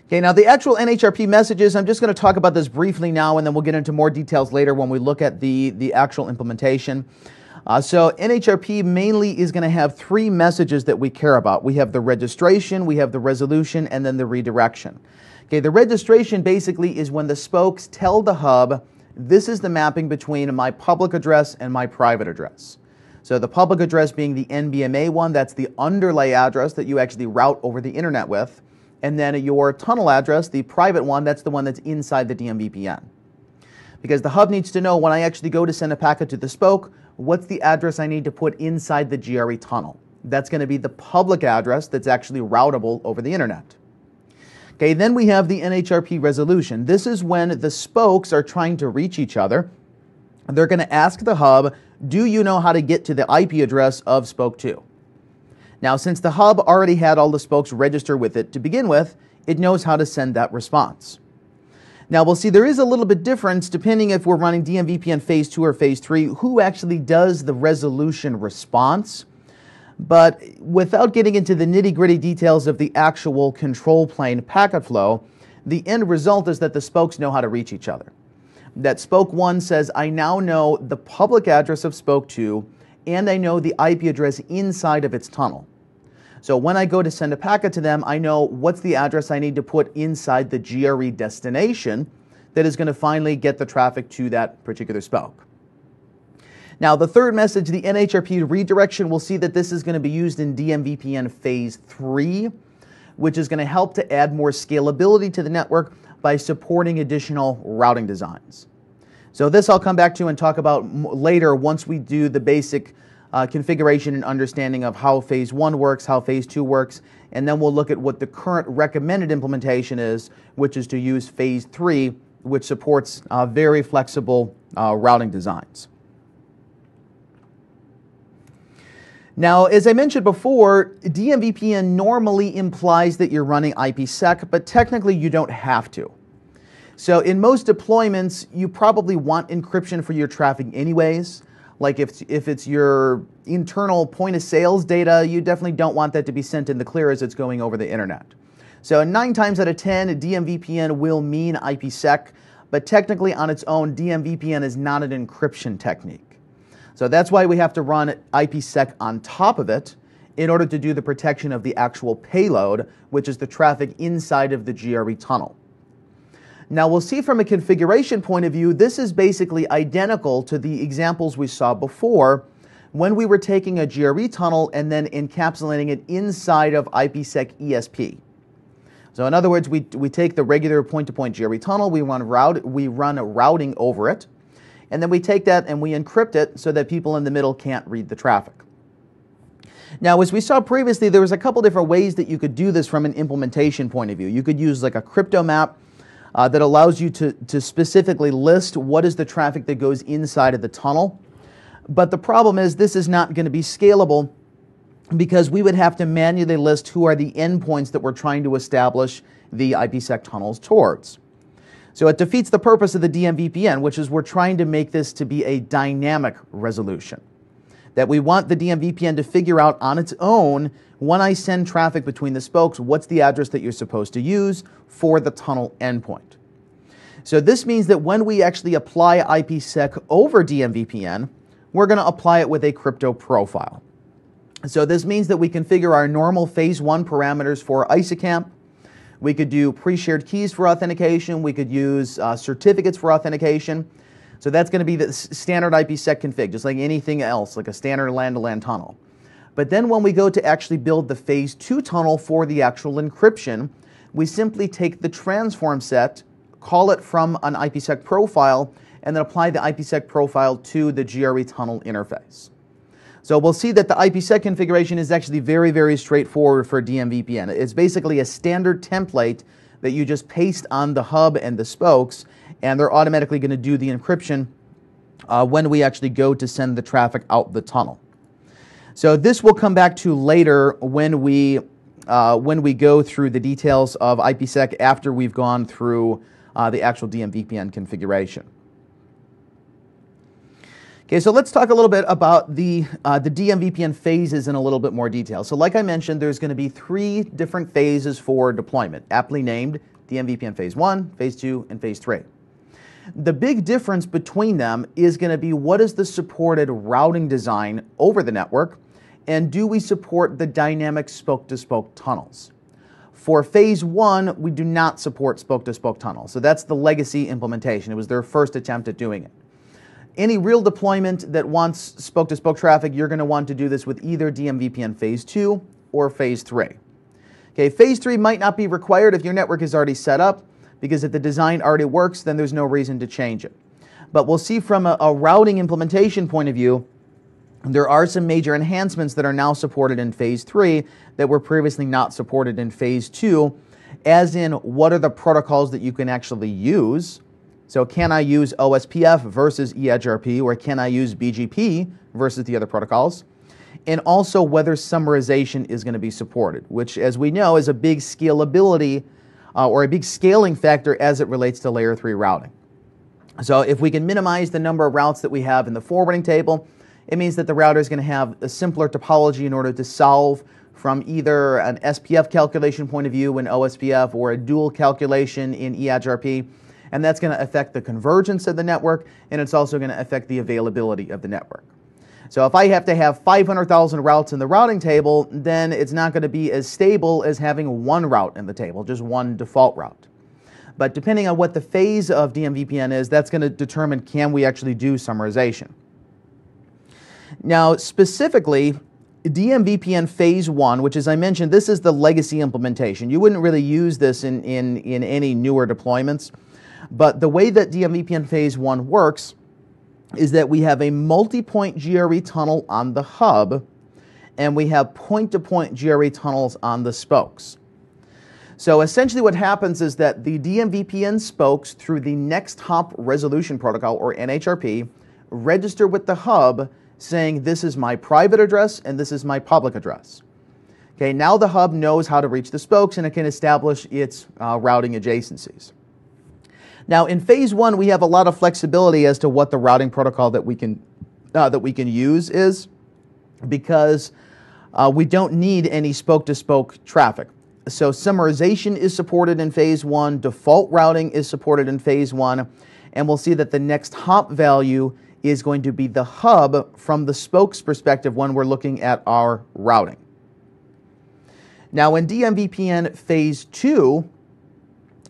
Okay, now the actual NHRP messages, I'm just going to talk about this briefly now, and then we'll get into more details later when we look at the actual implementation. So NHRP mainly is going to have 3 messages that we care about. We have the registration, we have the resolution, and then the redirection. Okay, the registration basically is when the spokes tell the hub, this is the mapping between my public address and my private address. So the public address being the NBMA one, that's the underlay address that you actually route over the internet with. And then your tunnel address, the private one, that's the one that's inside the DMVPN. Because the hub needs to know when I actually go to send a packet to the spoke, what's the address I need to put inside the GRE tunnel. That's going to be the public address that's actually routable over the internet. Okay, then we have the NHRP resolution. This is when the spokes are trying to reach each other. They're going to ask the hub, do you know how to get to the IP address of spoke 2? Now, since the hub already had all the spokes register with it to begin with, it knows how to send that response. Now, we'll see there is a little bit difference depending if we're running DMVPN phase 2 or phase 3, who actually does the resolution response. But without getting into the nitty-gritty details of the actual control plane packet flow, the end result is that the spokes know how to reach each other. That spoke 1 says, I now know the public address of spoke 2, and I know the IP address inside of its tunnel. So when I go to send a packet to them, I know what's the address I need to put inside the GRE destination that is going to finally get the traffic to that particular spoke. Now, the third message, the NHRP redirection, we'll see that this is going to be used in DMVPN phase 3, which is going to help to add more scalability to the network by supporting additional routing designs. So this I'll come back to and talk about later once we do the basic configuration and understanding of how phase 1 works, how phase 2 works, and then we'll look at what the current recommended implementation is, which is to use phase 3, which supports very flexible routing designs. Now, as I mentioned before, DMVPN normally implies that you're running IPsec, but technically you don't have to. So in most deployments, you probably want encryption for your traffic anyways. Like if it's your internal point of sales data, you definitely don't want that to be sent in the clear as it's going over the internet. So 9 times out of 10, DMVPN will mean IPsec, but technically on its own, DMVPN is not an encryption technique. So that's why we have to run IPsec on top of it in order to do the protection of the actual payload, which is the traffic inside of the GRE tunnel. Now we'll see from a configuration point of view, this is basically identical to the examples we saw before when we were taking a GRE tunnel and then encapsulating it inside of IPsec ESP. So in other words, we take the regular point-to-point GRE tunnel, we run routing over it, and then we take that and we encrypt it so that people in the middle can't read the traffic. Now, as we saw previously, there was a couple different ways that you could do this from an implementation point of view. You could use like a crypto map that allows you to specifically list what is the traffic that goes inside of the tunnel. But the problem is this is not going to be scalable because we would have to manually list who are the endpoints that we're trying to establish the IPsec tunnels towards. So it defeats the purpose of the DMVPN, which is we're trying to make this to be a dynamic resolution. That we want the DMVPN to figure out on its own, when I send traffic between the spokes, what's the address that you're supposed to use for the tunnel endpoint. So this means that when we actually apply IPsec over DMVPN, we're going to apply it with a crypto profile. So this means that we configure our normal phase 1 parameters for ISACAMP. We could do pre-shared keys for authentication. We could use certificates for authentication. So that's going to be the standard IPsec config, just like anything else, like a standard LAN-to-LAN tunnel. But then when we go to actually build the phase 2 tunnel for the actual encryption, we simply take the transform set, call it from an IPsec profile, and then apply the IPsec profile to the GRE tunnel interface. So we'll see that the IPsec configuration is actually very, very straightforward for DMVPN. It's basically a standard template that you just paste on the hub and the spokes, and they're automatically going to do the encryption when we actually go to send the traffic out the tunnel. So this will come back to later when we go through the details of IPsec after we've gone through the actual DMVPN configuration. Okay, so let's talk a little bit about the DMVPN phases in a little bit more detail. So like I mentioned, there's going to be 3 different phases for deployment, aptly named DMVPN Phase 1, Phase 2, and Phase 3. The big difference between them is going to be what is the supported routing design over the network, and do we support the dynamic spoke-to-spoke tunnels. For Phase 1, we do not support spoke-to-spoke tunnels, so that's the legacy implementation. It was their first attempt at doing it. Any real deployment that wants spoke-to-spoke traffic, you're going to want to do this with either DMVPN Phase 2 or Phase 3. Okay, Phase 3 might not be required if your network is already set up, because if the design already works, then there's no reason to change it. But we'll see from a routing implementation point of view, there are some major enhancements that are now supported in Phase 3 that were previously not supported in Phase 2, as in what are the protocols that you can actually use. So can I use OSPF versus EdgeRP, or can I use BGP versus the other protocols? And also whether summarization is going to be supported, which, as we know, is a big scalability or a big scaling factor as it relates to Layer 3 routing. So if we can minimize the number of routes that we have in the forwarding table, it means that the router is going to have a simpler topology in order to solve from either an SPF calculation point of view in OSPF or a dual calculation in EdgeRP. And that's going to affect the convergence of the network, and it's also going to affect the availability of the network. So if I have to have 500,000 routes in the routing table, then it's not going to be as stable as having one route in the table, just one default route. But depending on what the phase of DMVPN is, that's going to determine can we actually do summarization. Now, specifically, DMVPN Phase 1, which, as I mentioned, this is the legacy implementation. You wouldn't really use this in any newer deployments. But the way that DMVPN Phase 1 works is that we have a multi-point GRE tunnel on the hub, and we have point-to-point GRE tunnels on the spokes. So essentially what happens is that the DMVPN spokes through the next hop resolution protocol, or NHRP, register with the hub saying this is my private address and this is my public address. Okay, now the hub knows how to reach the spokes and it can establish its routing adjacencies. Now in Phase 1, we have a lot of flexibility as to what the routing protocol that we can use is, because we don't need any spoke-to-spoke traffic. So summarization is supported in Phase 1, default routing is supported in Phase 1, and we'll see that the next hop value is going to be the hub from the spokes perspective when we're looking at our routing. Now in DMVPN Phase 2,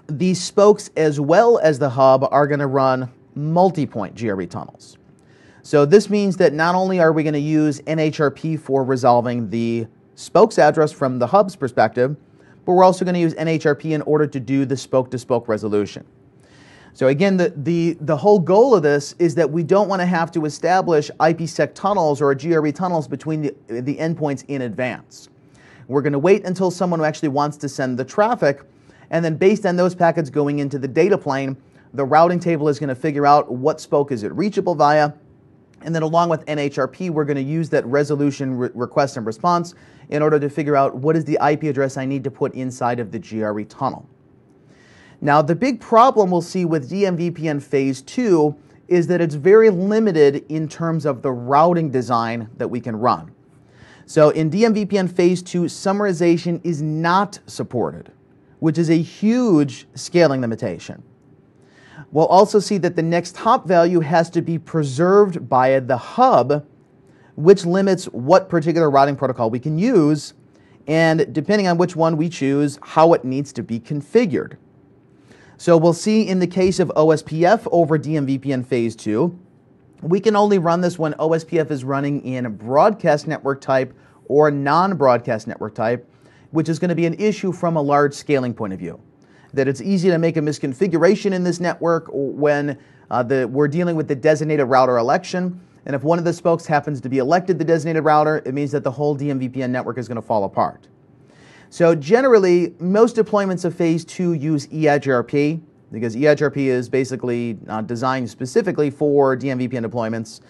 the spokes as well as the hub are going to run multi-point GRE tunnels. So this means that not only are we going to use NHRP for resolving the spokes address from the hub's perspective, but we're also going to use NHRP in order to do the spoke-to-spoke resolution. So again, the whole goal of this is that we don't want to have to establish IPsec tunnels or GRE tunnels between the endpoints in advance. We're going to wait until someone actually wants to send the traffic, and then based on those packets going into the data plane, the routing table is going to figure out what spoke is it reachable via, And then along with NHRP, we're going to use that resolution request and response in order to figure out what is the IP address I need to put inside of the GRE tunnel. Now, the big problem we'll see with DMVPN Phase 2 is that it's very limited in terms of the routing design that we can run. So in DMVPN Phase 2, summarization is not supported, which is a huge scaling limitation. We'll also see that the next hop value has to be preserved by the hub, which limits what particular routing protocol we can use, and depending on which one we choose, how it needs to be configured. So we'll see in the case of OSPF over DMVPN Phase 2, we can only run this when OSPF is running in broadcast network type or non-broadcast network type, which is going to be an issue from a large scaling point of view. That it's easy to make a misconfiguration in this network when we're dealing with the designated router election, and if one of the spokes happens to be elected the designated router, it means that the whole DMVPN network is going to fall apart. So generally, most deployments of Phase 2 use EIGRP, because EIGRP is basically designed specifically for DMVPN deployments.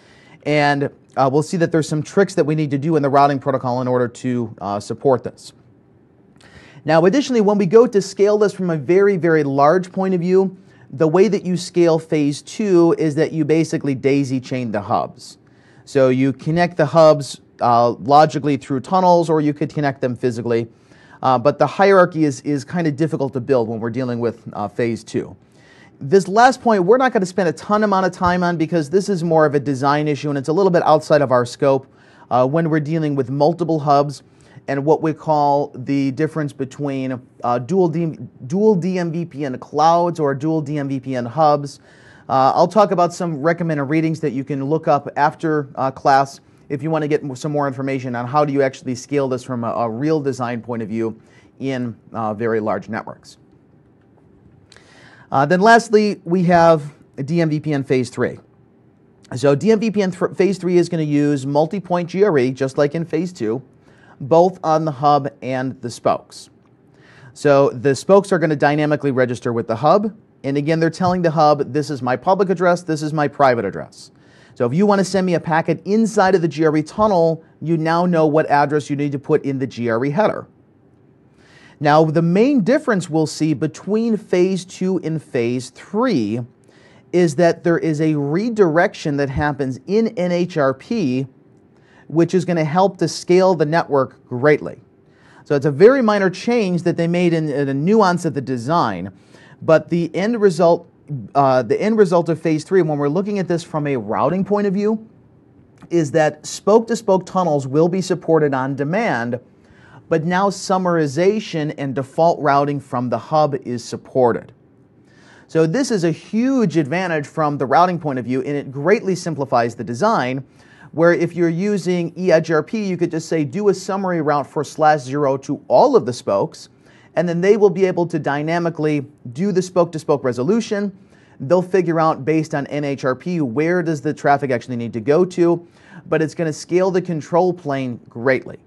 And we'll see that there's some tricks that we need to do in the routing protocol in order to support this. Now, additionally, when we go to scale this from a very, very large point of view, the way that you scale Phase 2 is that you basically daisy chain the hubs. So you connect the hubs logically through tunnels, or you could connect them physically. But the hierarchy is kind of difficult to build when we're dealing with Phase 2. This last point we're not going to spend a ton amount of time on because this is more of a design issue and it's a little bit outside of our scope when we're dealing with multiple hubs and what we call the difference between dual DMVPN clouds or dual DMVPN hubs. I'll talk about some recommended readings that you can look up after class if you want to get some more information on how do you actually scale this from a real design point of view in very large networks. Then lastly, we have DMVPN Phase 3. So DMVPN Phase 3 is going to use multi-point GRE, just like in Phase 2, both on the hub and the spokes. So the spokes are going to dynamically register with the hub, and again, they're telling the hub, this is my public address, this is my private address. So if you want to send me a packet inside of the GRE tunnel, you now know what address you need to put in the GRE header. Now, the main difference we'll see between Phase 2 and Phase 3 is that there is a redirection that happens in NHRP, which is going to help to scale the network greatly. So it's a very minor change that they made in a nuance of the design, but the end result of Phase 3, when we're looking at this from a routing point of view, is that spoke-to-spoke tunnels will be supported on demand, but now summarization and default routing from the hub is supported. So this is a huge advantage from the routing point of view, and it greatly simplifies the design, where if you're using EIGRP, you could just say do a summary route for /0 to all of the spokes, and then they will be able to dynamically do the spoke-to-spoke resolution. They'll figure out based on NHRP where does the traffic actually need to go to, but it's going to scale the control plane greatly.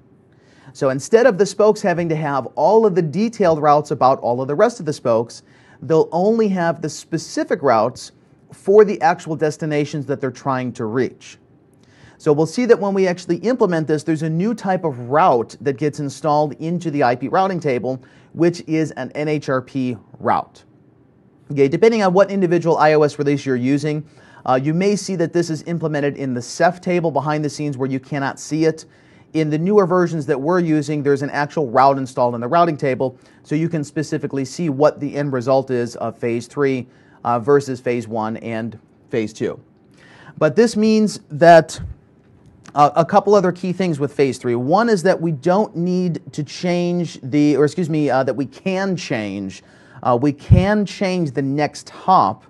So instead of the spokes having to have all of the detailed routes about all of the rest of the spokes, they'll only have the specific routes for the actual destinations that they're trying to reach. So we'll see that when we actually implement this, there's a new type of route that gets installed into the IP routing table, which is an NHRP route. Okay, depending on what individual iOS release you're using, you may see that this is implemented in the Ceph table behind the scenes where you cannot see it. In the newer versions that we're using, there's an actual route installed in the routing table, so you can specifically see what the end result is of Phase 3 versus Phase 1 and Phase 2. But this means that a couple other key things with Phase 3. One is that we don't need to change that we can change the next hop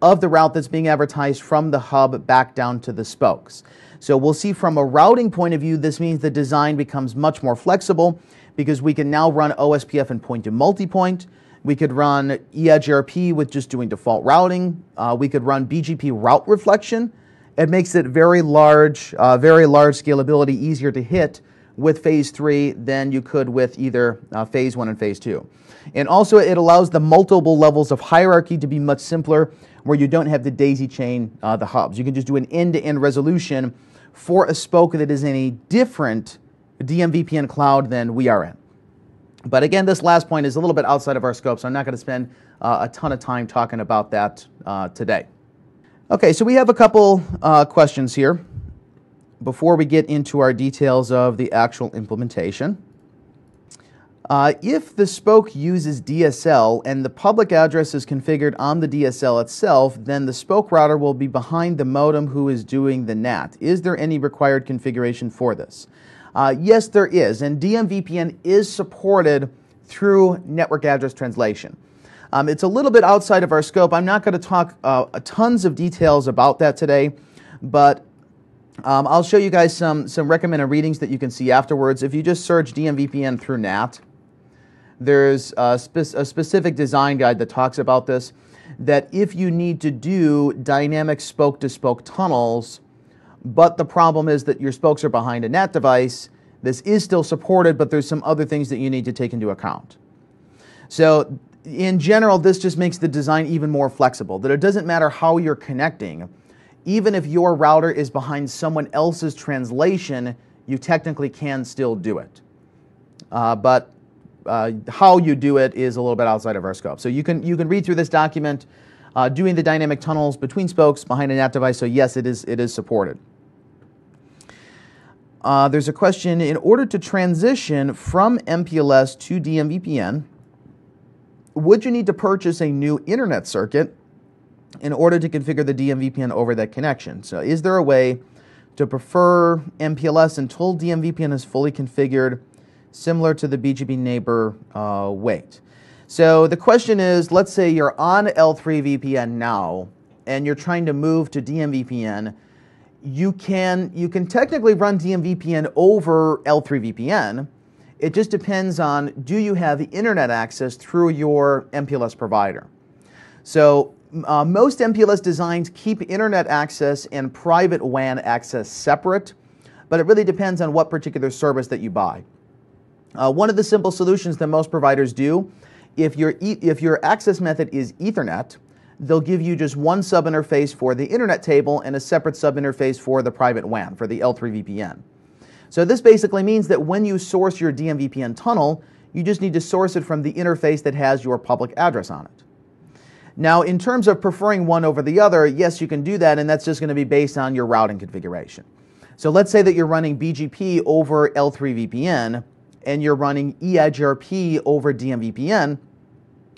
of the route that's being advertised from the hub back down to the spokes. So we'll see from a routing point of view, this means the design becomes much more flexible because we can now run OSPF and point to multipoint. We could run EIGRP with just doing default routing. We could run BGP route reflection. It makes it very large scalability, easier to hit with phase 3 than you could with either phase 1 and phase 2. And also it allows the multiple levels of hierarchy to be much simpler, where you don't have to daisy chain the hubs. You can just do an end-to-end resolution for a spoke that is in a different DMVPN cloud than we are in. But again, this last point is a little bit outside of our scope, so I'm not going to spend a ton of time talking about that today. Okay, so we have a couple questions here before we get into our details of the actual implementation. If the spoke uses DSL and the public address is configured on the DSL itself, then the spoke router will be behind the modem who is doing the NAT. Is there any required configuration for this? Yes, there is, and DMVPN is supported through network address translation. It's a little bit outside of our scope. I'm not going to talk tons of details about that today, but I'll show you guys some recommended readings that you can see afterwards. If you just search DMVPN through NAT, there's a specific design guide that talks about this, that if you need to do dynamic spoke-to-spoke tunnels, but the problem is that your spokes are behind a NAT device, this is still supported, but there's some other things that you need to take into account. So in general, this just makes the design even more flexible, that it doesn't matter how you're connecting. Even if your router is behind someone else's translation, you technically can still do it. But how you do it is a little bit outside of our scope. So you can read through this document, doing the dynamic tunnels between spokes behind a NAT device. So yes, it is supported. There's a question: in order to transition from MPLS to DMVPN, would you need to purchase a new internet circuit in order to configure the DMVPN over that connection? So is there a way to prefer MPLS until DMVPN is fully configured, similar to the BGP neighbor wait? So the question is, let's say you're on L3 VPN now and you're trying to move to DMVPN. You can technically run DMVPN over L3 VPN. It just depends on, do you have the internet access through your MPLS provider? So most MPLS designs keep internet access and private WAN access separate, but it really depends on what particular service that you buy. One of the simple solutions that most providers do, if your access method is Ethernet, they'll give you just one sub-interface for the internet table and a separate sub-interface for the private WAN, for the L3 VPN. So this basically means that when you source your DMVPN tunnel, you just need to source it from the interface that has your public address on it. Now, in terms of preferring one over the other, yes, you can do that, and that's just going to be based on your routing configuration. So let's say that you're running BGP over L3 VPN, and you're running EIGRP over DMVPN,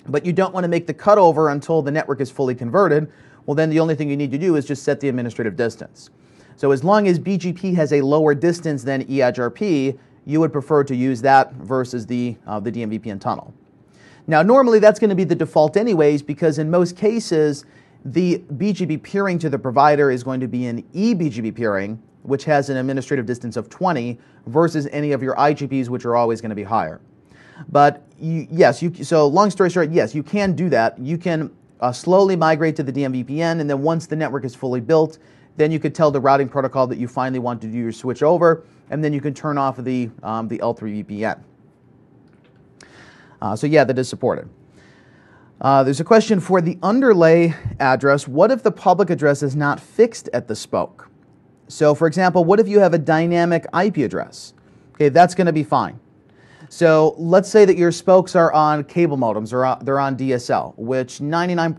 but you don't want to make the cutover until the network is fully converted. Well, then the only thing you need to do is just set the administrative distance. So as long as BGP has a lower distance than EIGRP, you would prefer to use that versus the DMVPN tunnel. Now, normally that's going to be the default anyways, because in most cases, the BGP peering to the provider is going to be an eBGP peering, which has an administrative distance of 20, versus any of your IGPs, which are always going to be higher. But so long story short, yes, you can do that. You can slowly migrate to the DMVPN, and then once the network is fully built, then you could tell the routing protocol that you finally want to do your switch over, and then you can turn off the L3 VPN. So yeah, that is supported. There's a question for the underlay address. What if the public address is not fixed at the spoke? So for example, what if you have a dynamic IP address? Okay, that's going to be fine. So let's say that your spokes are on cable modems or they're on DSL, which 99%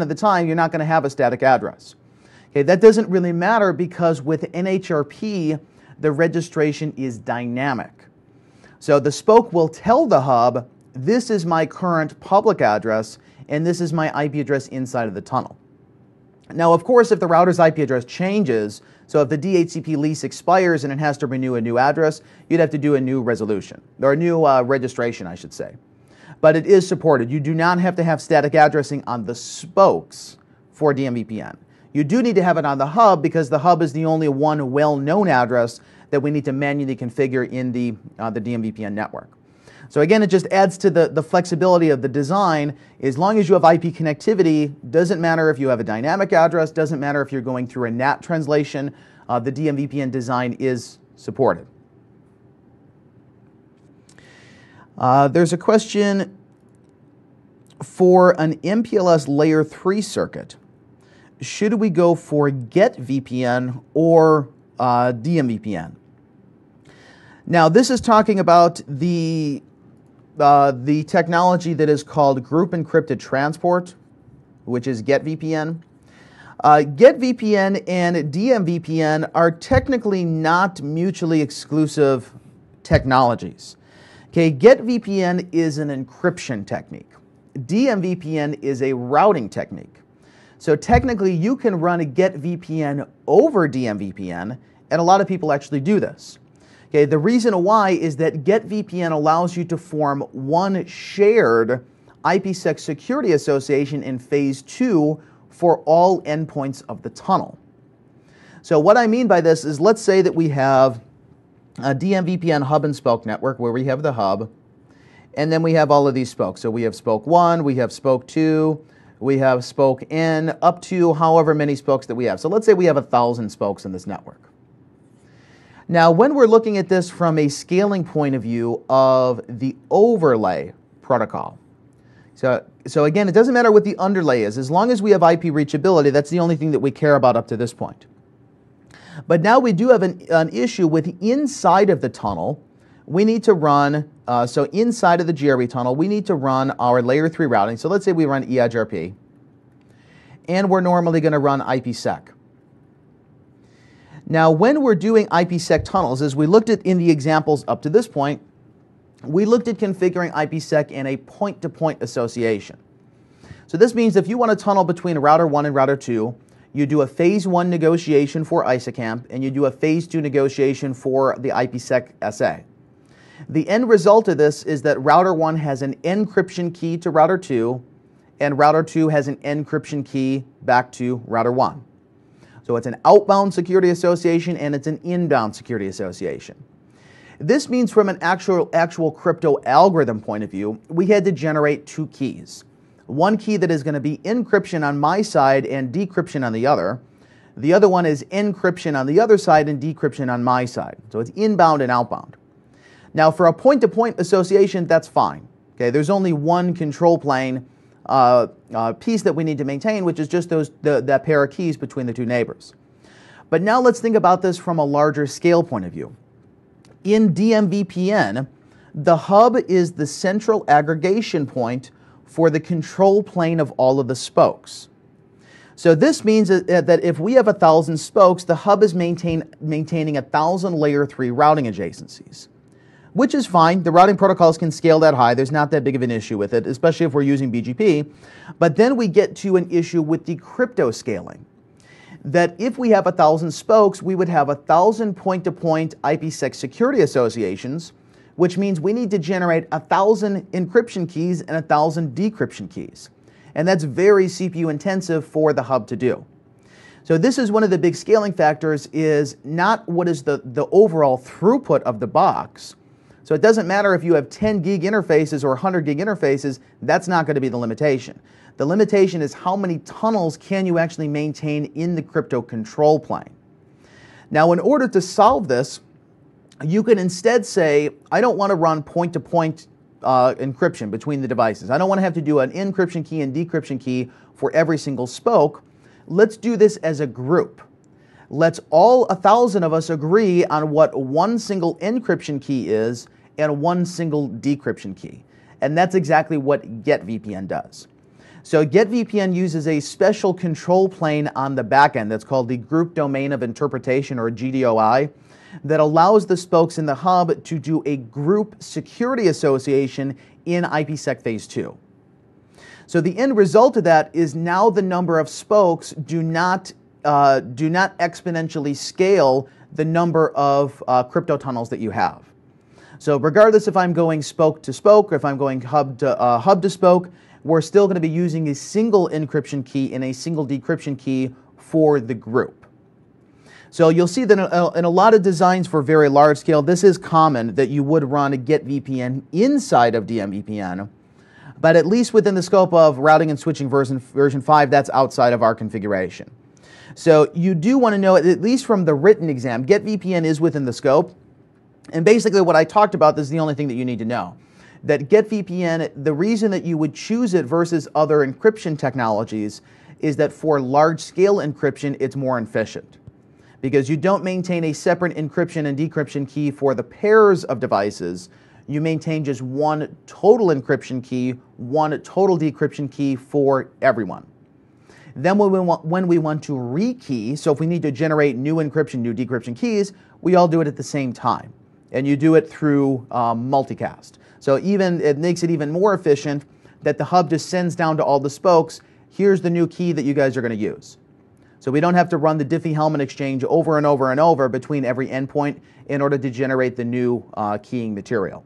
of the time you're not going to have a static address. Okay, that doesn't really matter because with NHRP, the registration is dynamic. So the spoke will tell the hub, this is my current public address, and this is my IP address inside of the tunnel. Now, of course, if the router's IP address changes, so if the DHCP lease expires and it has to renew a new address, you'd have to do a new resolution, or a new registration, I should say. But it is supported. You do not have to have static addressing on the spokes for DMVPN. You do need to have it on the hub because the hub is the only one well-known address that we need to manually configure in the DMVPN network. So again, it just adds to the flexibility of the design. As long as you have IP connectivity, doesn't matter if you have a dynamic address, doesn't matter if you're going through a NAT translation, the DMVPN design is supported. There's a question for an MPLS layer 3 circuit. Should we go for get VPN or DMVPN? Now, this is talking about the technology that is called group encrypted transport, which is get VPN. Get VPN and DMVPN are technically not mutually exclusive technologies. Okay, get VPN is an encryption technique. DMVPN is a routing technique. So technically, you can run a get VPN over DMVPN, and a lot of people actually do this. Okay, the reason why is that get VPN allows you to form one shared IPsec security association in phase 2 for all endpoints of the tunnel. So what I mean by this is, let's say that we have a DMVPN hub and spoke network where we have the hub, and then we have all of these spokes. So we have spoke 1, we have spoke 2, we have spoke N, up to however many spokes that we have. So let's say we have 1,000 spokes in this network. Now, when we're looking at this from a scaling point of view of the overlay protocol, so again, it doesn't matter what the underlay is. As long as we have IP reachability, that's the only thing that we care about up to this point. But now we do have an issue with inside of the tunnel. We need to run, so inside of the GRE tunnel, we need to run our layer 3 routing. So let's say we run EIGRP, and we're normally going to run IPsec. Now, when we're doing IPsec tunnels, as we looked at in the examples up to this point, we looked at configuring IPsec in a point-to-point association. So this means if you want to tunnel between router 1 and router 2, you do a phase 1 negotiation for ISACAMP, and you do a phase 2 negotiation for the IPsec SA. The end result of this is that router 1 has an encryption key to router 2, and router 2 has an encryption key back to router 1. So it's an outbound security association and it's an inbound security association. This means from an actual crypto algorithm point of view, we had to generate 2 keys. One key that is going to be encryption on my side and decryption on the other. The other one is encryption on the other side and decryption on my side. So it's inbound and outbound. Now, for a point-to-point association, that's fine. Okay, there's only one control plane piece that we need to maintain, which is just that pair of keys between the 2 neighbors. But now let's think about this from a larger scale point of view. In DMVPN, the hub is the central aggregation point for the control plane of all of the spokes. So this means that if we have 1,000 spokes, the hub is maintaining 1,000 layer 3 routing adjacencies, which is fine. The routing protocols can scale that high. There's not that big of an issue with it, especially if we're using BGP. But then we get to an issue with the crypto scaling, that if we have 1,000 spokes, we would have 1,000 point-to-point IPsec security associations, which means we need to generate 1,000 encryption keys and 1,000 decryption keys. And that's very CPU intensive for the hub to do. So this is one of the big scaling factors, is not what is the overall throughput of the box. So it doesn't matter if you have 10 gig interfaces or 100 gig interfaces, that's not going to be the limitation. The limitation is how many tunnels can you actually maintain in the crypto control plane. Now, in order to solve this, you can instead say, I don't want to run point-to-point encryption between the devices. I don't want to have to do an encryption key and decryption key for every single spoke. Let's do this as a group. Let's all 1,000 of us agree on what one single encryption key is and one single decryption key. And that's exactly what GetVPN does. So GetVPN uses a special control plane on the back end that's called the Group Domain of Interpretation, or GDOI, that allows the spokes in the hub to do a group security association in IPsec Phase 2. So the end result of that is now the number of spokes do not exponentially scale the number of crypto tunnels that you have. So regardless if I'm going spoke to spoke or if I'm going hub to spoke, we're still going to be using a single encryption key and a single decryption key for the group. So you'll see that in a lot of designs for very large scale, this is common that you would run a GetVPN inside of DMVPN, but at least within the scope of routing and switching version 5, that's outside of our configuration. So you do want to know, at least from the written exam, GetVPN is within the scope. And basically what I talked about, this is the only thing that you need to know. that GetVPN, the reason that you would choose it versus other encryption technologies is that for large-scale encryption, it's more efficient, because you don't maintain a separate encryption and decryption key for the pairs of devices. You maintain just one total encryption key, one total decryption key for everyone. Then when we want to rekey, so if we need to generate new encryption, new decryption keys, we all do it at the same time. And you do it through multicast. So it makes it even more efficient that the hub just sends down to all the spokes, here's the new key that you guys are going to use. So we don't have to run the Diffie-Hellman exchange over and over and over between every endpoint in order to generate the new keying material.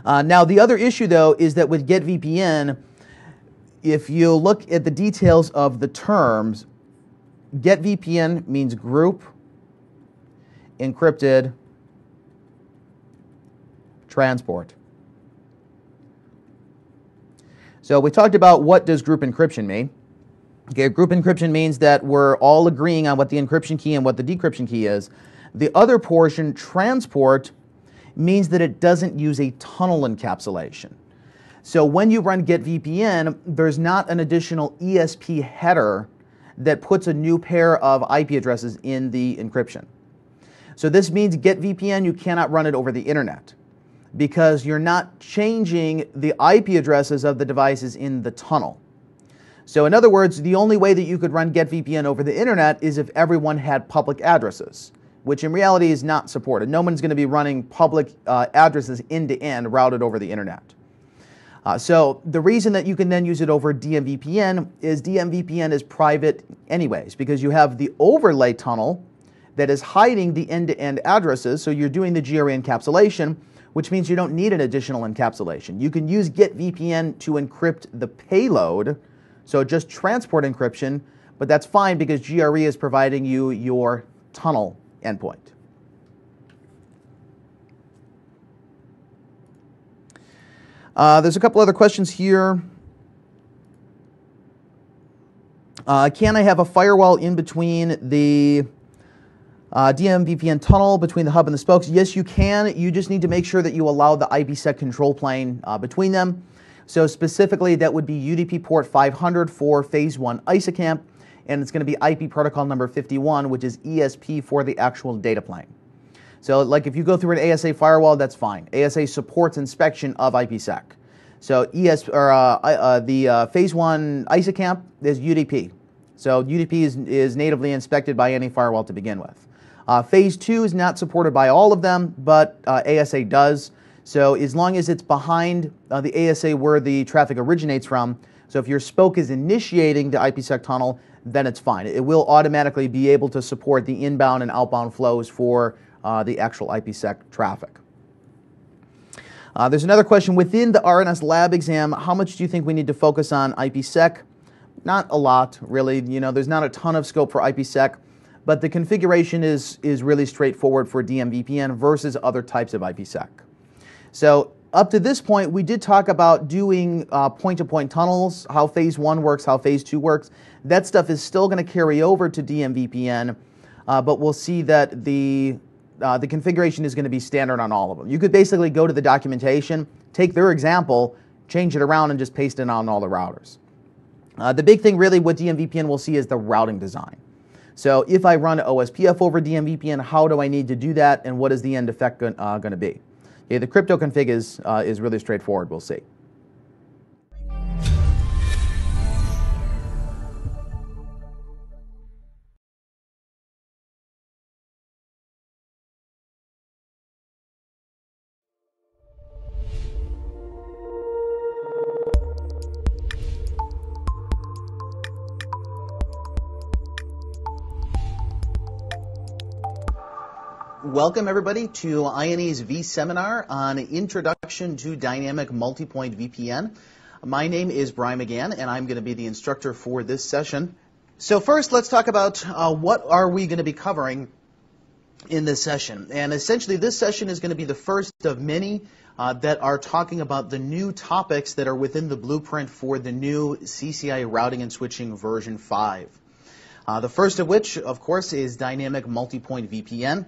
Now the other issue though is that with GetVPN, if you look at the details of the terms, GetVPN means group encrypted transport. So we talked about what does group encryption mean. Okay, group encryption means that we're all agreeing on what the encryption key and what the decryption key is. The other portion, transport, means that it doesn't use a tunnel encapsulation. So when you run GetVPN, there's not an additional ESP header that puts a new pair of IP addresses in the encryption. So this means GetVPN, you cannot run it over the internet because you're not changing the IP addresses of the devices in the tunnel. So in other words, the only way that you could run GetVPN over the internet is if everyone had public addresses, which in reality is not supported. No one's going to be running public addresses end-to-end routed over the internet. So the reason that you can then use it over DMVPN is private anyways, because you have the overlay tunnel that is hiding the end-to-end addresses, so you're doing the GRE encapsulation, which means you don't need an additional encapsulation. You can use GetVPN to encrypt the payload, so just transport encryption, but that's fine because GRE is providing you your tunnel endpoint. There's a couple other questions here. Can I have a firewall in between the DMVPN tunnel between the hub and the spokes? Yes, you can. You just need to make sure that you allow the IPsec control plane between them. So specifically, that would be UDP port 500 for phase 1 ISACAMP, and it's going to be IP protocol number 51, which is ESP for the actual data plane. So like if you go through an ASA firewall, that's fine. ASA supports inspection of IPsec. So the phase 1 ISACAMP is UDP. So UDP is natively inspected by any firewall to begin with. Phase 2 is not supported by all of them, but ASA does. So as long as it's behind the ASA where the traffic originates from, so if your spoke is initiating the IPsec tunnel, then it's fine. It will automatically be able to support the inbound and outbound flows for the actual IPsec traffic. There's another question. Within the RNS lab exam, how much do you think we need to focus on IPsec? Not a lot, really. You know, there's not a ton of scope for IPsec, but the configuration is really straightforward for DMVPN versus other types of IPsec. So up to this point, we did talk about doing point-to-point tunnels, how phase 1 works, how phase 2 works. That stuff is still going to carry over to DMVPN, but we'll see that the configuration is going to be standard on all of them. You could basically go to the documentation, take their example, change it around, and just paste it on all the routers. The big thing really with DMVPN we'll see is the routing design. So if I run OSPF over DMVPN, how do I need to do that, and what is the end effect going to be? Okay, the crypto config is really straightforward, we'll see. Welcome everybody to INE's V-Seminar on Introduction to Dynamic Multipoint VPN. My name is Brian McGann and I'm going to be the instructor for this session. So first let's talk about what are we going to be covering in this session. And essentially this session is going to be the first of many that are talking about the new topics that are within the blueprint for the new CCIE Routing and Switching version 5. The first of which, of course, is Dynamic Multipoint VPN.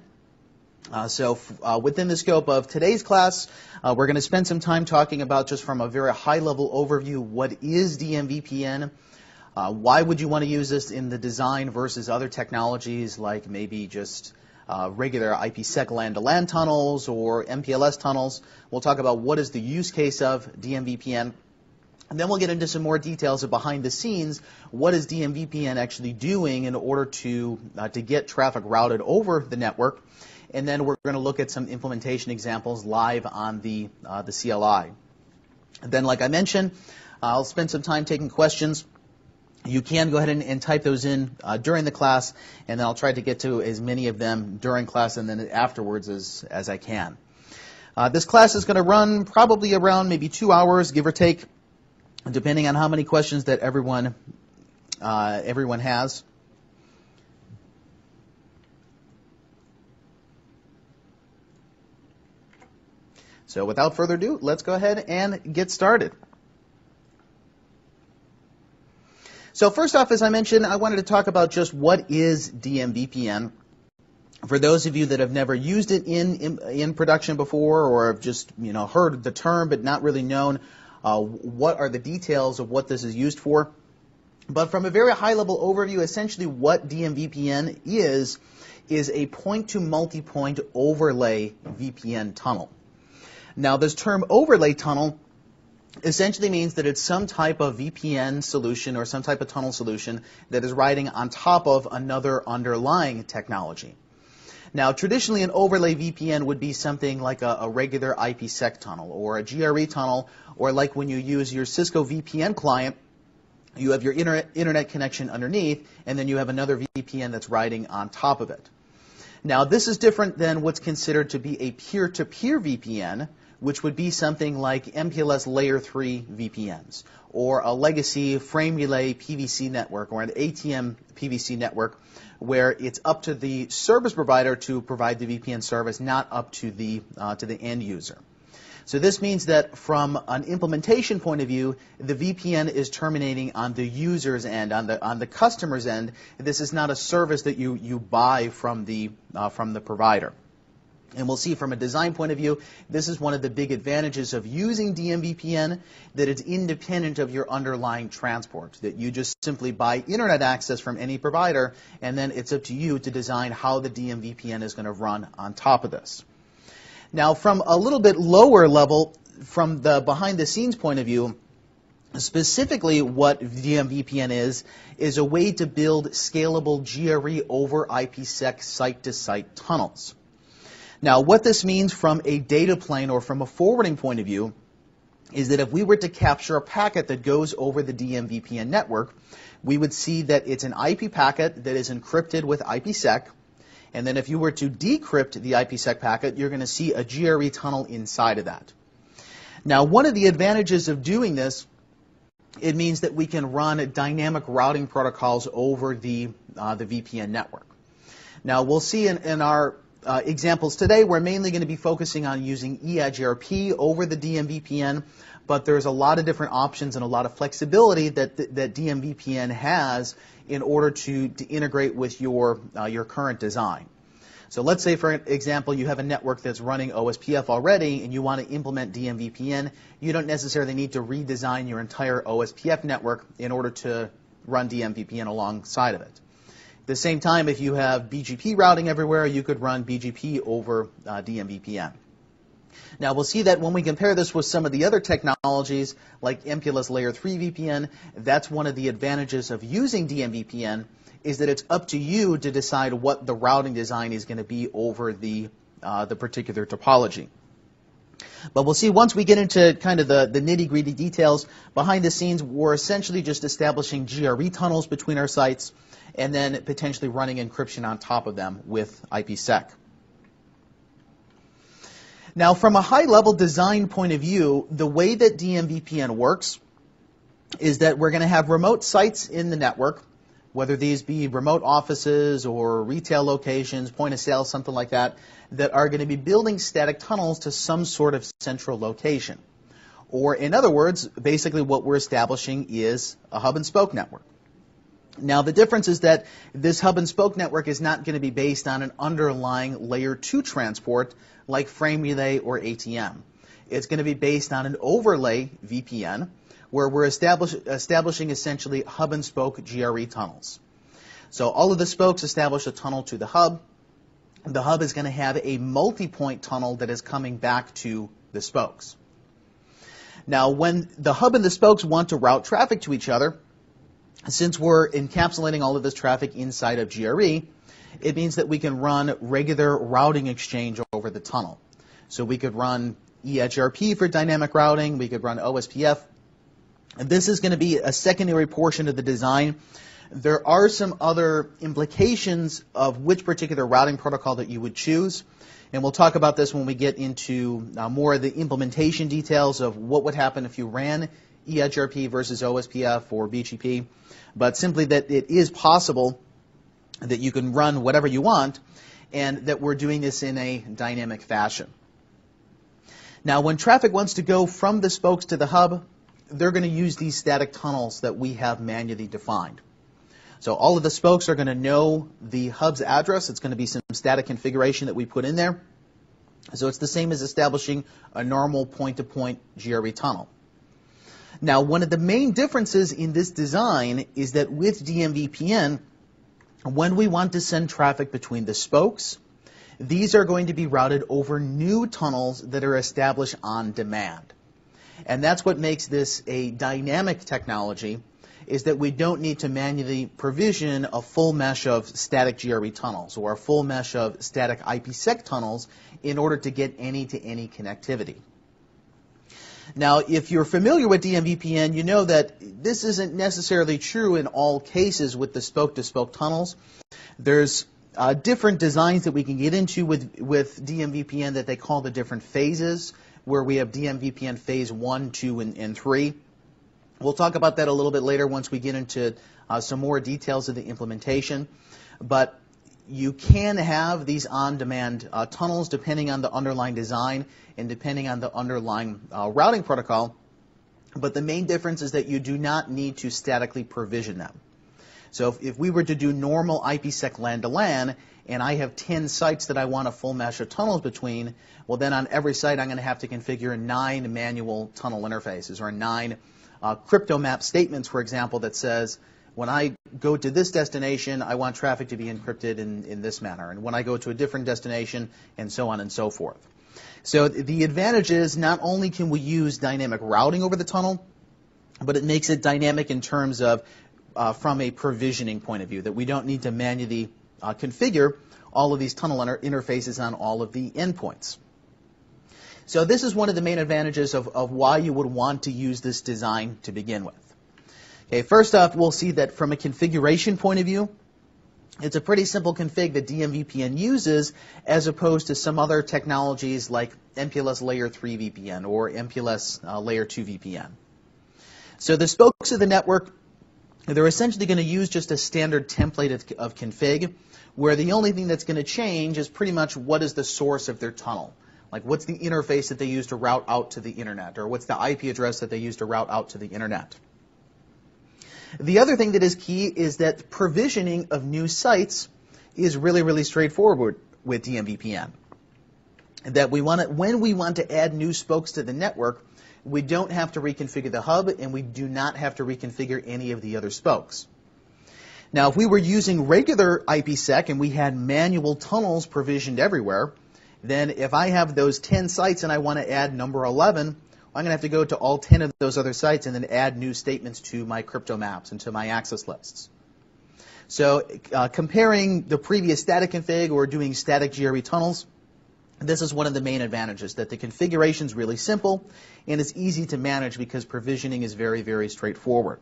Within the scope of today's class, we're going to spend some time talking about, just from a very high-level overview, what is DMVPN, why would you want to use this in the design versus other technologies like maybe just regular IPsec LAN-to-LAN tunnels or MPLS tunnels. We'll talk about what is the use case of DMVPN. And then we'll get into some more details of behind the scenes. What is DMVPN actually doing in order to get traffic routed over the network? And then we're going to look at some implementation examples live on the CLI. And then, like I mentioned, I'll spend some time taking questions. You can go ahead and type those in during the class, and then I'll try to get to as many of them during class and then afterwards as I can. This class is going to run probably around maybe 2 hours, give or take, depending on how many questions that everyone has. So without further ado, let's go ahead and get started. So first off, as I mentioned, I wanted to talk about just what is DMVPN. For those of you that have never used it in production before, or have just heard the term but not really known what are the details of what this is used for. But from a very high-level overview, essentially what DMVPN is a point-to-multipoint overlay VPN tunnel. Now, this term overlay tunnel essentially means that it's some type of VPN solution or some type of tunnel solution that is riding on top of another underlying technology. Now, traditionally, an overlay VPN would be something like a regular IPsec tunnel or a GRE tunnel, or like when you use your Cisco VPN client, you have your internet connection underneath, and then you have another VPN that's riding on top of it. Now, this is different than what's considered to be a peer-to-peer VPN, which would be something like MPLS Layer 3 VPNs, or a legacy frame relay PVC network, or an ATM PVC network, where it's up to the service provider to provide the VPN service, not up to the end user. So this means that from an implementation point of view, the VPN is terminating on the user's end, on the customer's end. This is not a service that you buy from the provider. And we'll see from a design point of view, this is one of the big advantages of using DMVPN, that it's independent of your underlying transport, that you just simply buy internet access from any provider, and then it's up to you to design how the DMVPN is going to run on top of this. Now, from a little bit lower level, from the behind-the-scenes point of view, specifically what DMVPN is a way to build scalable GRE over IPsec site-to-site tunnels. Now, what this means from a data plane or from a forwarding point of view is that if we were to capture a packet that goes over the DMVPN network, we would see that it's an IP packet that is encrypted with IPsec, and then if you were to decrypt the IPsec packet, you're going to see a GRE tunnel inside of that. Now, one of the advantages of doing this, it means that we can run dynamic routing protocols over the VPN network. Now, we'll see in our examples today, we're mainly going to be focusing on using EdgeRP over the DMVPN, but there's a lot of different options and a lot of flexibility that DMVPN has in order to integrate with your current design. So let's say, for example, you have a network that's running OSPF already and you want to implement DMVPN. You don't necessarily need to redesign your entire OSPF network in order to run DMVPN alongside of it. At the same time, if you have BGP routing everywhere, you could run BGP over DMVPN. Now, we'll see that when we compare this with some of the other technologies, like MPLS Layer 3 VPN, that's one of the advantages of using DMVPN, is that it's up to you to decide what the routing design is going to be over the particular topology. But we'll see once we get into kind of the nitty-gritty details. Behind the scenes, we're essentially just establishing GRE tunnels between our sites and then potentially running encryption on top of them with IPsec. Now, from a high-level design point of view, the way that DMVPN works is that we're going to have remote sites in the network, whether these be remote offices or retail locations, point of sale, something like that, that are going to be building static tunnels to some sort of central location. Or in other words, basically what we're establishing is a hub and spoke network. Now, the difference is that this hub and spoke network is not going to be based on an underlying layer 2 transport like frame relay or ATM. It's going to be based on an overlay VPN where we're establishing essentially hub and spoke GRE tunnels. So all of the spokes establish a tunnel to the hub. The hub is going to have a multi-point tunnel that is coming back to the spokes. Now, when the hub and the spokes want to route traffic to each other, since we're encapsulating all of this traffic inside of GRE, it means that we can run regular routing exchange over the tunnel. So we could run EHRP for dynamic routing, we could run OSPF. And this is going to be a secondary portion of the design. There are some other implications of which particular routing protocol that you would choose. And we'll talk about this when we get into more of the implementation details of what would happen if you ran EHRP versus OSPF or BGP. But simply that it is possible that you can run whatever you want and that we're doing this in a dynamic fashion. Now, when traffic wants to go from the spokes to the hub, they're going to use these static tunnels that we have manually defined. So all of the spokes are going to know the hub's address. It's going to be some static configuration that we put in there. So it's the same as establishing a normal point-to-point GRE tunnel. Now, one of the main differences in this design is that with DMVPN, when we want to send traffic between the spokes, these are going to be routed over new tunnels that are established on demand. And that's what makes this a dynamic technology, is that we don't need to manually provision a full mesh of static GRE tunnels or a full mesh of static IPsec tunnels in order to get any-to-any connectivity. Now, if you're familiar with DMVPN, you know that this isn't necessarily true in all cases with the spoke-to-spoke tunnels. There's different designs that we can get into with DMVPN that they call the different phases, where we have DMVPN phase 1, 2, and 3. We'll talk about that a little bit later once we get into some more details of the implementation. But you can have these on-demand tunnels depending on the underlying design and depending on the underlying routing protocol. But the main difference is that you do not need to statically provision them. So if we were to do normal IPsec LAN-to-LAN, and I have 10 sites that I want a full mesh of tunnels between, well, then on every site I'm going to have to configure 9 manual tunnel interfaces or 9 crypto map statements, for example, that says, when I go to this destination, I want traffic to be encrypted in this manner. And when I go to a different destination, and so on and so forth. So the advantage is not only can we use dynamic routing over the tunnel, but it makes it dynamic in terms of from a provisioning point of view, that we don't need to manually configure all of these tunnel interfaces on all of the endpoints. So this is one of the main advantages of why you would want to use this design to begin with. Okay, first off, we'll see that from a configuration point of view, it's a pretty simple config that DMVPN uses as opposed to some other technologies like MPLS Layer 3 VPN or MPLS Layer 2 VPN. So the spokes of the network, they're essentially going to use just a standard template of config, where the only thing that's going to change is pretty much what is the source of their tunnel. Like what's the interface that they use to route out to the internet, or what's the IP address that they use to route out to the internet. The other thing that is key is that provisioning of new sites is really, really straightforward with DMVPN. That when we want to add new spokes to the network, we don't have to reconfigure the hub, and we do not have to reconfigure any of the other spokes. Now, if we were using regular IPsec and we had manual tunnels provisioned everywhere, then if I have those 10 sites and I want to add number 11, I'm going to have to go to all 10 of those other sites and then add new statements to my crypto maps and to my access lists. So comparing the previous static config or doing static GRE tunnels, this is one of the main advantages, that the configuration is really simple and it's easy to manage because provisioning is very, very straightforward.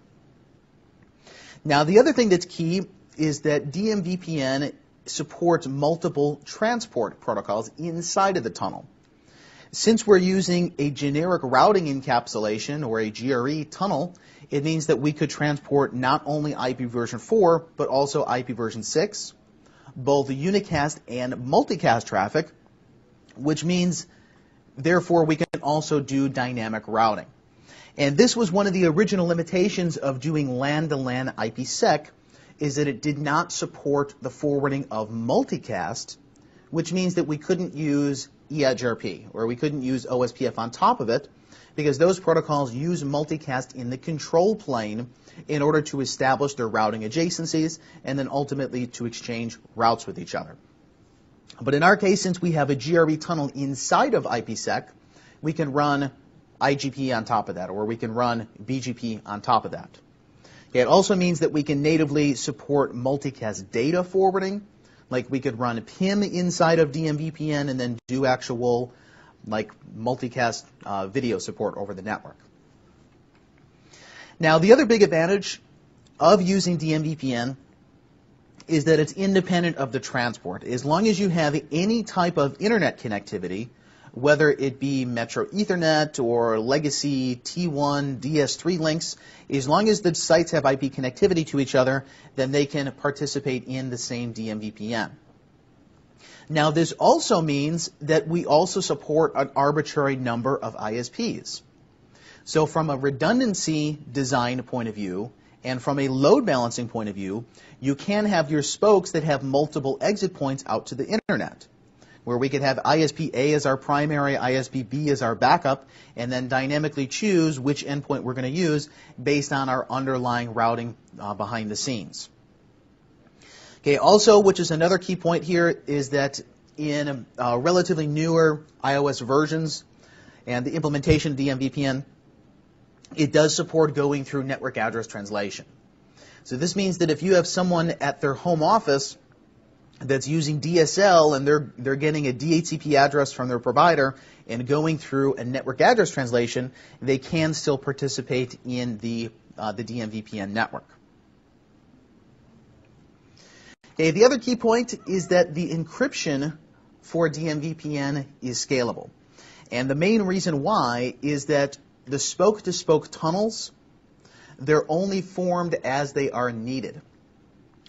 Now, the other thing that's key is that DMVPN supports multiple transport protocols inside of the tunnel. Since we're using a generic routing encapsulation or a GRE tunnel, it means that we could transport not only IP version 4, but also IP version 6, both unicast and multicast traffic, which means, therefore, we can also do dynamic routing. And this was one of the original limitations of doing LAN-to-LAN IPsec, is that it did not support the forwarding of multicast, which means that we couldn't use EdgeRP, or we couldn't use OSPF on top of it, because those protocols use multicast in the control plane in order to establish their routing adjacencies and then ultimately to exchange routes with each other. But in our case, since we have a GRB tunnel inside of IPsec, we can run IGP on top of that, or we can run BGP on top of that. Okay, it also means that we can natively support multicast data forwarding, like we could run PIM inside of DMVPN and then do actual like multicast video support over the network. Now, the other big advantage of using DMVPN is that it's independent of the transport. As long as you have any type of internet connectivity, whether it be Metro Ethernet or legacy T1, DS3 links, as long as the sites have IP connectivity to each other, then they can participate in the same DMVPN. Now, this also means that we also support an arbitrary number of ISPs. So from a redundancy design point of view and from a load balancing point of view, you can have your spokes that have multiple exit points out to the internet, where we could have ISP A as our primary, ISP B as our backup, and then dynamically choose which endpoint we're going to use based on our underlying routing behind the scenes. Okay, also, which is another key point here, is that in relatively newer iOS versions and the implementation of DMVPN, it does support going through network address translation. So this means that if you have someone at their home office that's using DSL and they're getting a DHCP address from their provider and going through a network address translation, they can still participate in the DMVPN network. Okay, the other key point is that the encryption for DMVPN is scalable. And the main reason why is that the spoke-to-spoke tunnels, they're only formed as they are needed.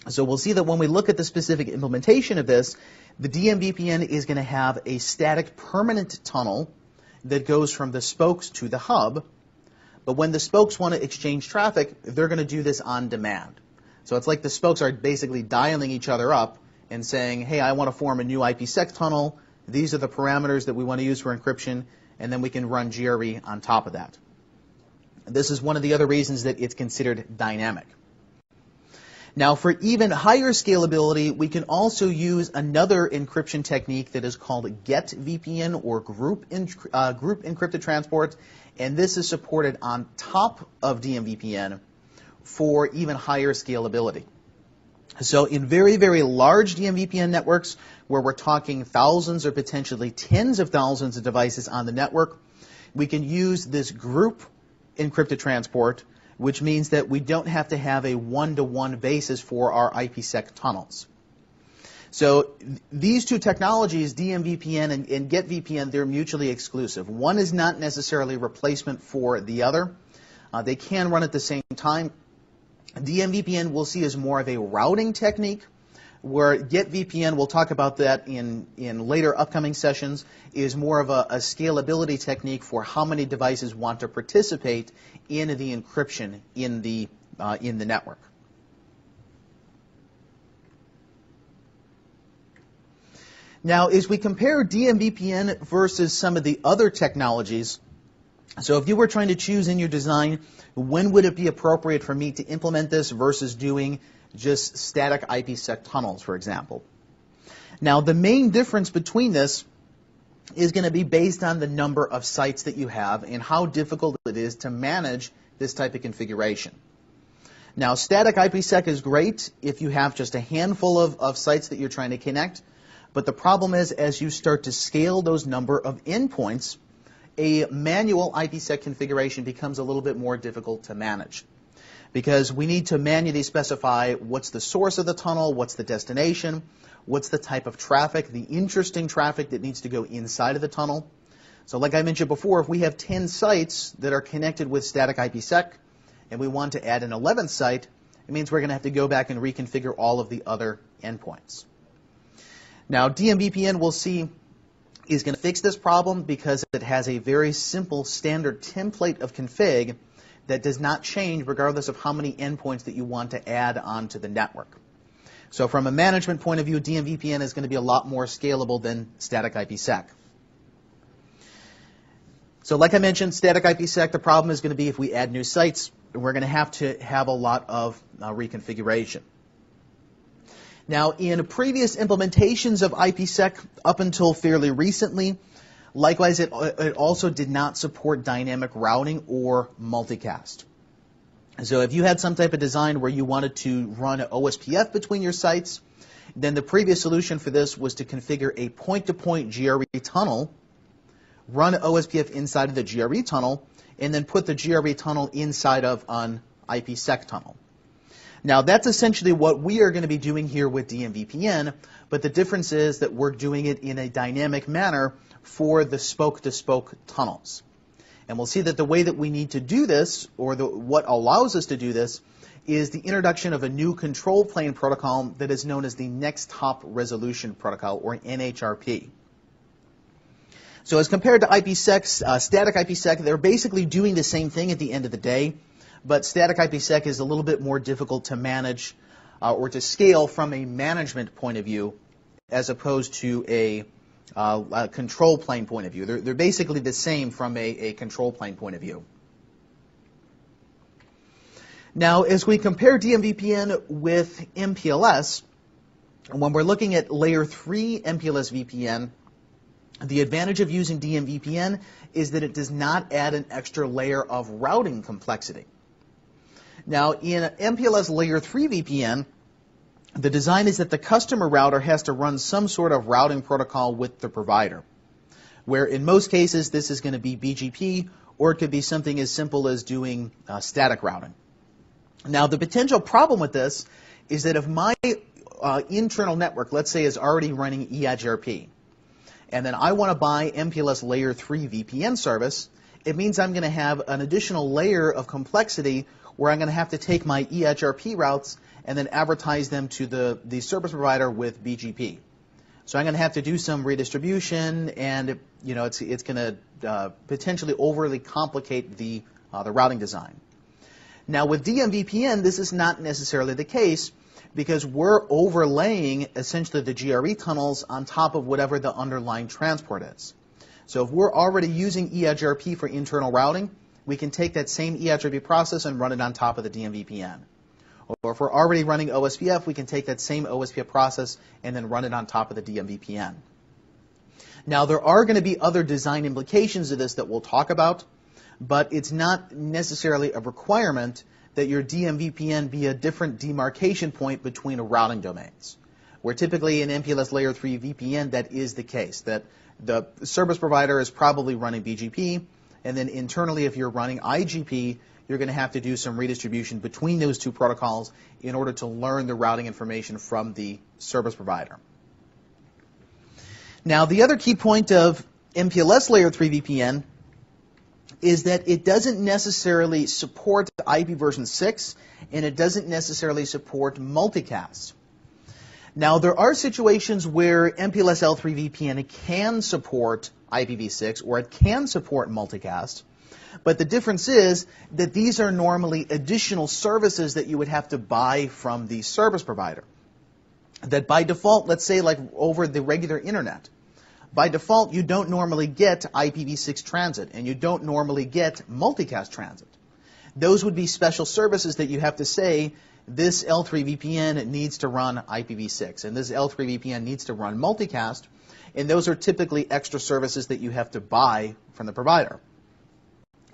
So we'll see that when we look at the specific implementation of this, the DMVPN is going to have a static permanent tunnel that goes from the spokes to the hub. But when the spokes want to exchange traffic, they're going to do this on demand. So it's like the spokes are basically dialing each other up and saying, hey, I want to form a new IPsec tunnel. These are the parameters that we want to use for encryption, and then we can run GRE on top of that. This is one of the other reasons that it's considered dynamic. Now, for even higher scalability, we can also use another encryption technique that is called GET VPN, or group encrypted transport, and this is supported on top of DMVPN for even higher scalability. So in very, very large DMVPN networks, where we're talking thousands or potentially tens of thousands of devices on the network, we can use this group encrypted transport, which means that we don't have to have a one-to-one basis for our IPsec tunnels. So these two technologies, DMVPN and GetVPN, they're mutually exclusive. One is not necessarily a replacement for the other. They can run at the same time. DMVPN we'll see as more of a routing technique, where GetVPN, we'll talk about that in later upcoming sessions, is more of a scalability technique for how many devices want to participate in the encryption in the network. Now, as we compare DMVPN versus some of the other technologies, so if you were trying to choose in your design, when would it be appropriate for me to implement this versus doing just static IPsec tunnels, for example? Now, the main difference between this is going to be based on the number of sites that you have and how difficult it is to manage this type of configuration. Now, static IPsec is great if you have just a handful of sites that you're trying to connect, but the problem is, as you start to scale those number of endpoints, a manual IPsec configuration becomes a little bit more difficult to manage, because we need to manually specify what's the source of the tunnel, what's the destination, what's the type of traffic, the interesting traffic that needs to go inside of the tunnel. So like I mentioned before, if we have 10 sites that are connected with static IPsec and we want to add an 11th site, it means we're going to have to go back and reconfigure all of the other endpoints. Now, DMVPN, we'll see, is going to fix this problem because it has a very simple standard template of config that does not change regardless of how many endpoints that you want to add onto the network. So from a management point of view, DMVPN is going to be a lot more scalable than static IPsec. So like I mentioned, static IPsec, the problem is going to be if we add new sites, we're going to have a lot of reconfiguration. Now, in previous implementations of IPsec up until fairly recently, likewise, it also did not support dynamic routing or multicast. So if you had some type of design where you wanted to run OSPF between your sites, then the previous solution for this was to configure a point-to-point GRE tunnel, run OSPF inside of the GRE tunnel, and then put the GRE tunnel inside of an IPsec tunnel. Now, that's essentially what we are going to be doing here with DMVPN, but the difference is that we're doing it in a dynamic manner for the spoke-to-spoke tunnels. And we'll see that the way that we need to do this, or what allows us to do this, is the introduction of a new control plane protocol that is known as the Next Hop Resolution Protocol, or NHRP. So as compared to IPsec, static IPsec, they're basically doing the same thing at the end of the day, but static IPsec is a little bit more difficult to manage or to scale from a management point of view as opposed to a control plane point of view. They're basically the same from a control plane point of view. Now, as we compare DMVPN with MPLS, when we're looking at layer 3 MPLS VPN, the advantage of using DMVPN is that it does not add an extra layer of routing complexity. Now, in MPLS layer 3 VPN, the design is that the customer router has to run some sort of routing protocol with the provider, where in most cases this is going to be BGP, or it could be something as simple as doing static routing. Now, the potential problem with this is that if my internal network, let's say, is already running EIGRP, and then I want to buy MPLS layer 3 VPN service, it means I'm going to have an additional layer of complexity where I'm going to have to take my EIGRP routes and then advertise them to the service provider with BGP. So I'm going to have to do some redistribution, and it's going to potentially overly complicate the routing design. Now, with DMVPN, this is not necessarily the case, because we're overlaying essentially the GRE tunnels on top of whatever the underlying transport is. So if we're already using EIGRP for internal routing, we can take that same EIGRP process and run it on top of the DMVPN. Or if we're already running OSPF, we can take that same OSPF process and then run it on top of the DMVPN. Now, there are going to be other design implications of this that we'll talk about, but it's not necessarily a requirement that your DMVPN be a different demarcation point between routing domains, where typically in MPLS Layer 3 VPN that is the case, that the service provider is probably running BGP, and then internally if you're running IGP, you're going to have to do some redistribution between those two protocols in order to learn the routing information from the service provider. Now, the other key point of MPLS Layer 3 VPN is that it doesn't necessarily support IP version 6, and it doesn't necessarily support multicast. Now, there are situations where MPLS L3 VPN can support IPv6, or it can support multicast, but the difference is that these are normally additional services that you would have to buy from the service provider. That by default, let's say like over the regular internet, by default, you don't normally get IPv6 transit, and you don't normally get multicast transit. Those would be special services that you have to say, this L3 VPN needs to run IPv6, and this L3 VPN needs to run multicast, and those are typically extra services that you have to buy from the provider.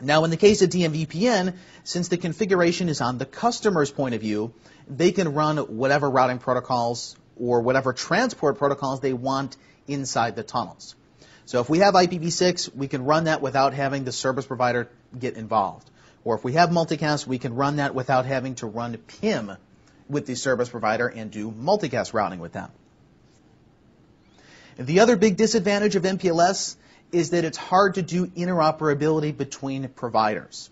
Now, in the case of DMVPN, since the configuration is on the customer's point of view, they can run whatever routing protocols or whatever transport protocols they want inside the tunnels. So if we have IPv6, we can run that without having the service provider get involved. Or if we have multicast, we can run that without having to run PIM with the service provider and do multicast routing with them. The other big disadvantage of MPLS is that it's hard to do interoperability between providers.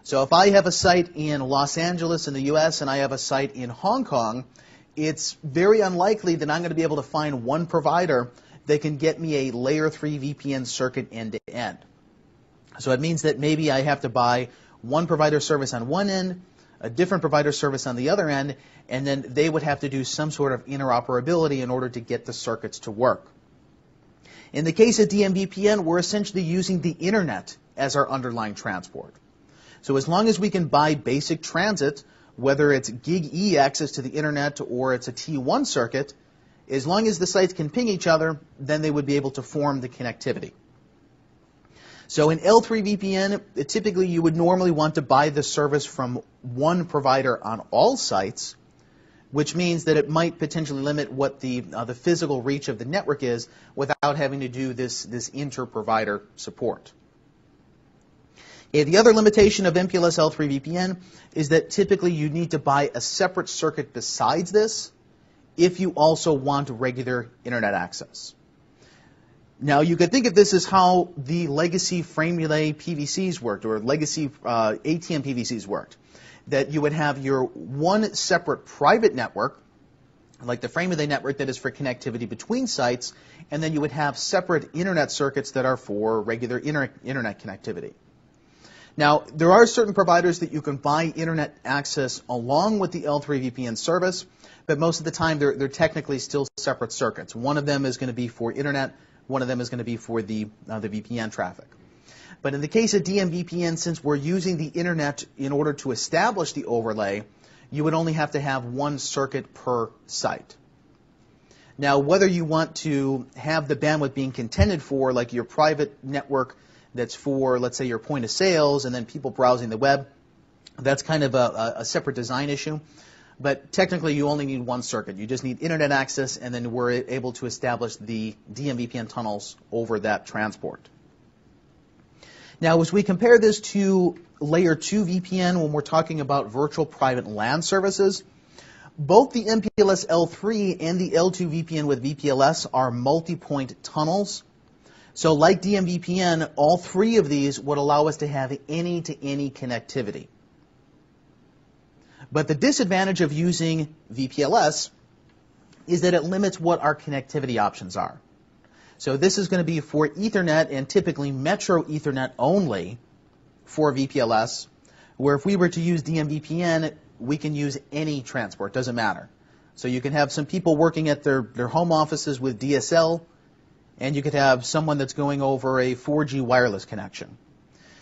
So if I have a site in Los Angeles in the US and I have a site in Hong Kong, it's very unlikely that I'm going to be able to find one provider that can get me a layer 3 VPN circuit end-to-end. So it means that maybe I have to buy one provider service on one end, a different provider service on the other end, and then they would have to do some sort of interoperability in order to get the circuits to work. In the case of DMVPN, we're essentially using the internet as our underlying transport. So as long as we can buy basic transit, whether it's gig E access to the internet or it's a T1 circuit, as long as the sites can ping each other, then they would be able to form the connectivity. So in L3 VPN, typically you would normally want to buy the service from one provider on all sites, which means that it might potentially limit what the physical reach of the network is without having to do this inter-provider support. The other limitation of MPLS L3 VPN is that typically you need to buy a separate circuit besides this if you also want regular internet access. Now, you could think of this as how the legacy frame relay PVCs worked, or legacy ATM PVCs worked, that you would have your one separate private network, like the frame relay network that is for connectivity between sites, and then you would have separate internet circuits that are for regular internet connectivity. Now, there are certain providers that you can buy internet access along with the L3 VPN service, but most of the time they're technically still separate circuits. One of them is going to be for internet, one of them is going to be for the VPN traffic. But in the case of DMVPN, since we're using the internet in order to establish the overlay, you would only have to have one circuit per site. Now, whether you want to have the bandwidth being contended for, like your private network that's for, let's say, your point of sales and then people browsing the web, that's kind of a separate design issue. But technically, you only need one circuit. You just need internet access, and then we're able to establish the DMVPN tunnels over that transport. Now, as we compare this to Layer 2 VPN, when we're talking about virtual private LAN services, both the MPLS L3 and the L2 VPN with VPLS are multi-point tunnels. So like DMVPN, all three of these would allow us to have any-to-any connectivity. But the disadvantage of using VPLS is that it limits what our connectivity options are. So this is going to be for Ethernet and typically Metro Ethernet only for VPLS, where if we were to use DMVPN, we can use any transport, doesn't matter. So you can have some people working at their home offices with DSL, and you could have someone that's going over a 4G wireless connection.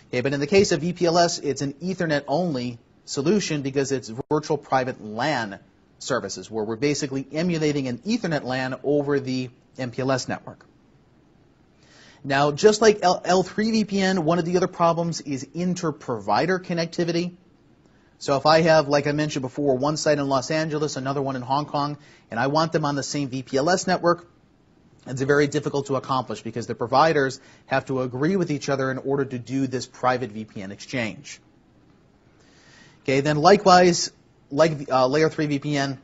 Okay, but in the case of VPLS, it's an Ethernet only solution because it's virtual private LAN services, where we're basically emulating an Ethernet LAN over the MPLS network. Now, just like L3 VPN, one of the other problems is inter-provider connectivity. So if I have, like I mentioned before, one site in Los Angeles, another one in Hong Kong, and I want them on the same VPLS network, it's very difficult to accomplish because the providers have to agree with each other in order to do this private VPN exchange. Okay, then likewise, like Layer 3 VPN,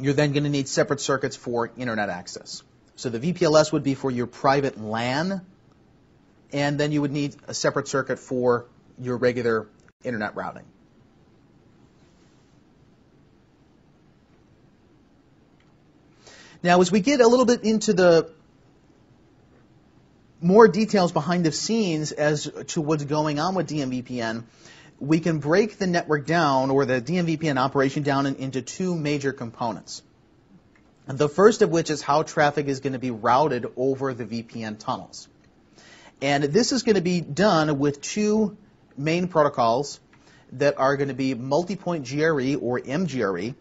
you're then going to need separate circuits for internet access. So the VPLS would be for your private LAN, and then you would need a separate circuit for your regular internet routing. Now, as we get a little bit into the more details behind the scenes as to what's going on with DMVPN, we can break the network down, or the DMVPN operation down into two major components. The first of which is how traffic is going to be routed over the VPN tunnels. And this is going to be done with two main protocols that are going to be multi-point GRE, or MGRE,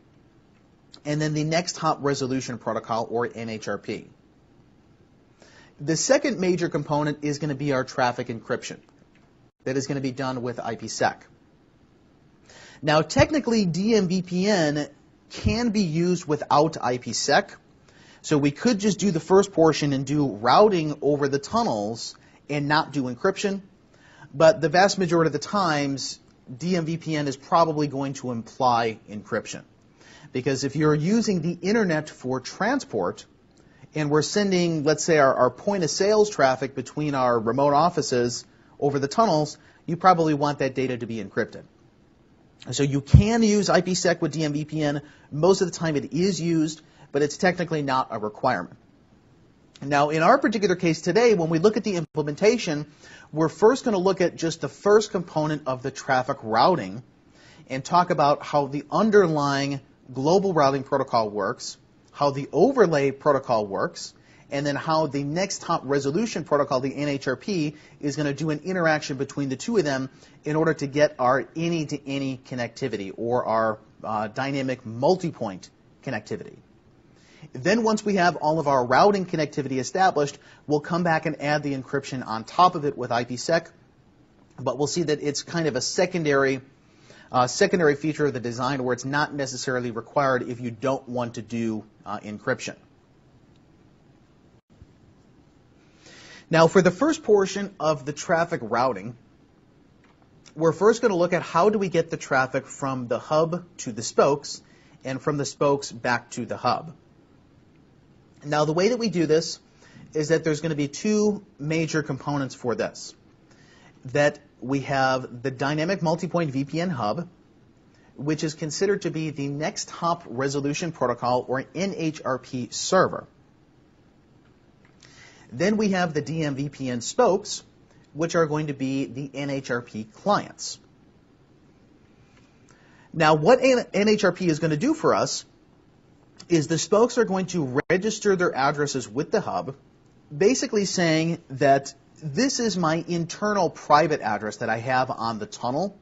and then the next hop resolution protocol, or NHRP. The second major component is going to be our traffic encryption. That is going to be done with IPsec. Now, technically, DMVPN can be used without IPsec. So we could just do the first portion and do routing over the tunnels and not do encryption. But the vast majority of the times, DMVPN is probably going to imply encryption. Because if you're using the internet for transport, and we're sending, let's say, our point of sales traffic between our remote offices over the tunnels, you probably want that data to be encrypted. So you can use IPsec with DMVPN. Most of the time it is used, but it's technically not a requirement. Now, in our particular case today, when we look at the implementation, we're first going to look at just the first component of the traffic routing and talk about how the underlying global routing protocol works, how the overlay protocol works, and then how the next hop resolution protocol, the NHRP, is going to do an interaction between the two of them in order to get our any-to-any connectivity or our dynamic multi-point connectivity. Then once we have all of our routing connectivity established, we'll come back and add the encryption on top of it with IPsec, but we'll see that it's kind of a secondary feature of the design where it's not necessarily required if you don't want to do encryption. Now, for the first portion of the traffic routing, we're first going to look at how do we get the traffic from the hub to the spokes and from the spokes back to the hub. Now, the way that we do this is that there's going to be two major components for this. That we have the dynamic multipoint VPN hub, which is considered to be the next hop resolution protocol or NHRP server. Then we have the DMVPN spokes, which are going to be the NHRP clients. Now, what NHRP is going to do for us is the spokes are going to register their addresses with the hub, basically saying that this is my internal private address that I have on the tunnel,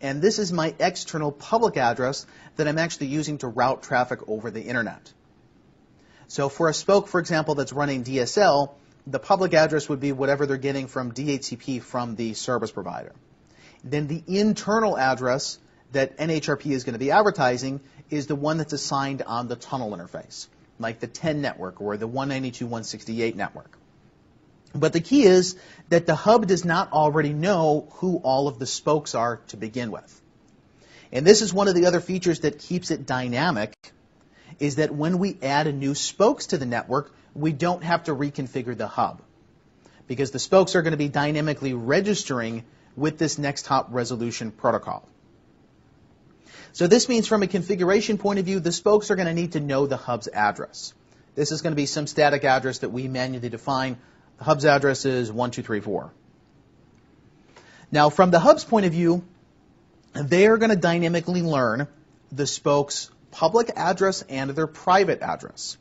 and this is my external public address that I'm actually using to route traffic over the internet. So for a spoke, for example, that's running DSL, the public address would be whatever they're getting from DHCP from the service provider. Then the internal address that NHRP is going to be advertising is the one that's assigned on the tunnel interface, like the 10 network or the 192.168 network. But the key is that the hub does not already know who all of the spokes are to begin with. And this is one of the other features that keeps it dynamic, is that when we add new spokes to the network, we don't have to reconfigure the hub, because the spokes are going to be dynamically registering with this next hop resolution protocol. So this means from a configuration point of view, the spokes are going to need to know the hub's address. This is going to be some static address that we manually define. The hub's address is 1234. Now, from the hub's point of view, they are going to dynamically learn the spokes' public address and their private address.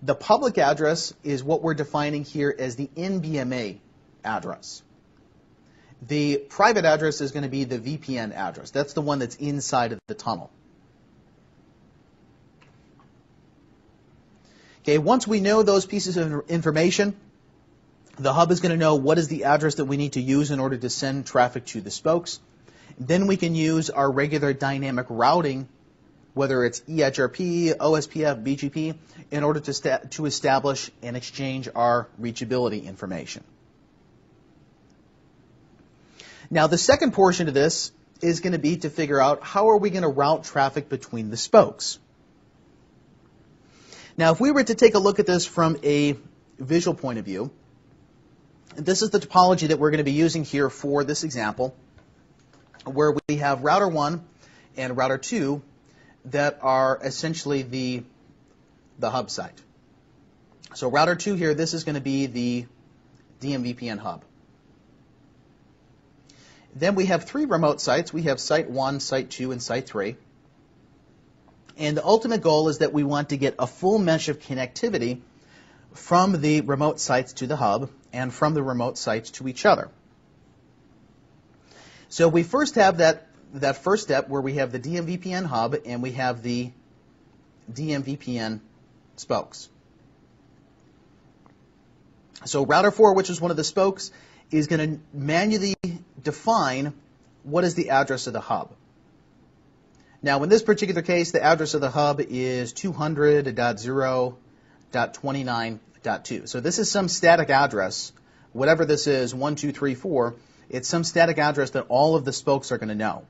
The public address is what we're defining here as the NBMA address. The private address is going to be the VPN address. That's the one that's inside of the tunnel. Okay, once we know those pieces of information, the hub is going to know what is the address that we need to use in order to send traffic to the spokes. Then we can use our regular dynamic routing, whether it's EHRP, OSPF, BGP, in order to establish and exchange our reachability information. Now, the second portion of this is going to be to figure out how are we going to route traffic between the spokes. Now, if we were to take a look at this from a visual point of view, this is the topology that we're going to be using here for this example, where we have router 1 and router 2 that are essentially the hub site. So router 2 here, this is going to be the DMVPN hub. Then we have 3 remote sites. We have site 1, site 2, and site 3. And the ultimate goal is that we want to get a full mesh of connectivity from the remote sites to the hub and from the remote sites to each other. So we first have that first step where we have the DMVPN hub and we have the DMVPN spokes. So router 4, which is one of the spokes, is going to manually define what is the address of the hub. Now, in this particular case, the address of the hub is 200.0.29.2. So this is some static address, whatever this is, 1, 2, 3, 4. It's some static address that all of the spokes are going to know.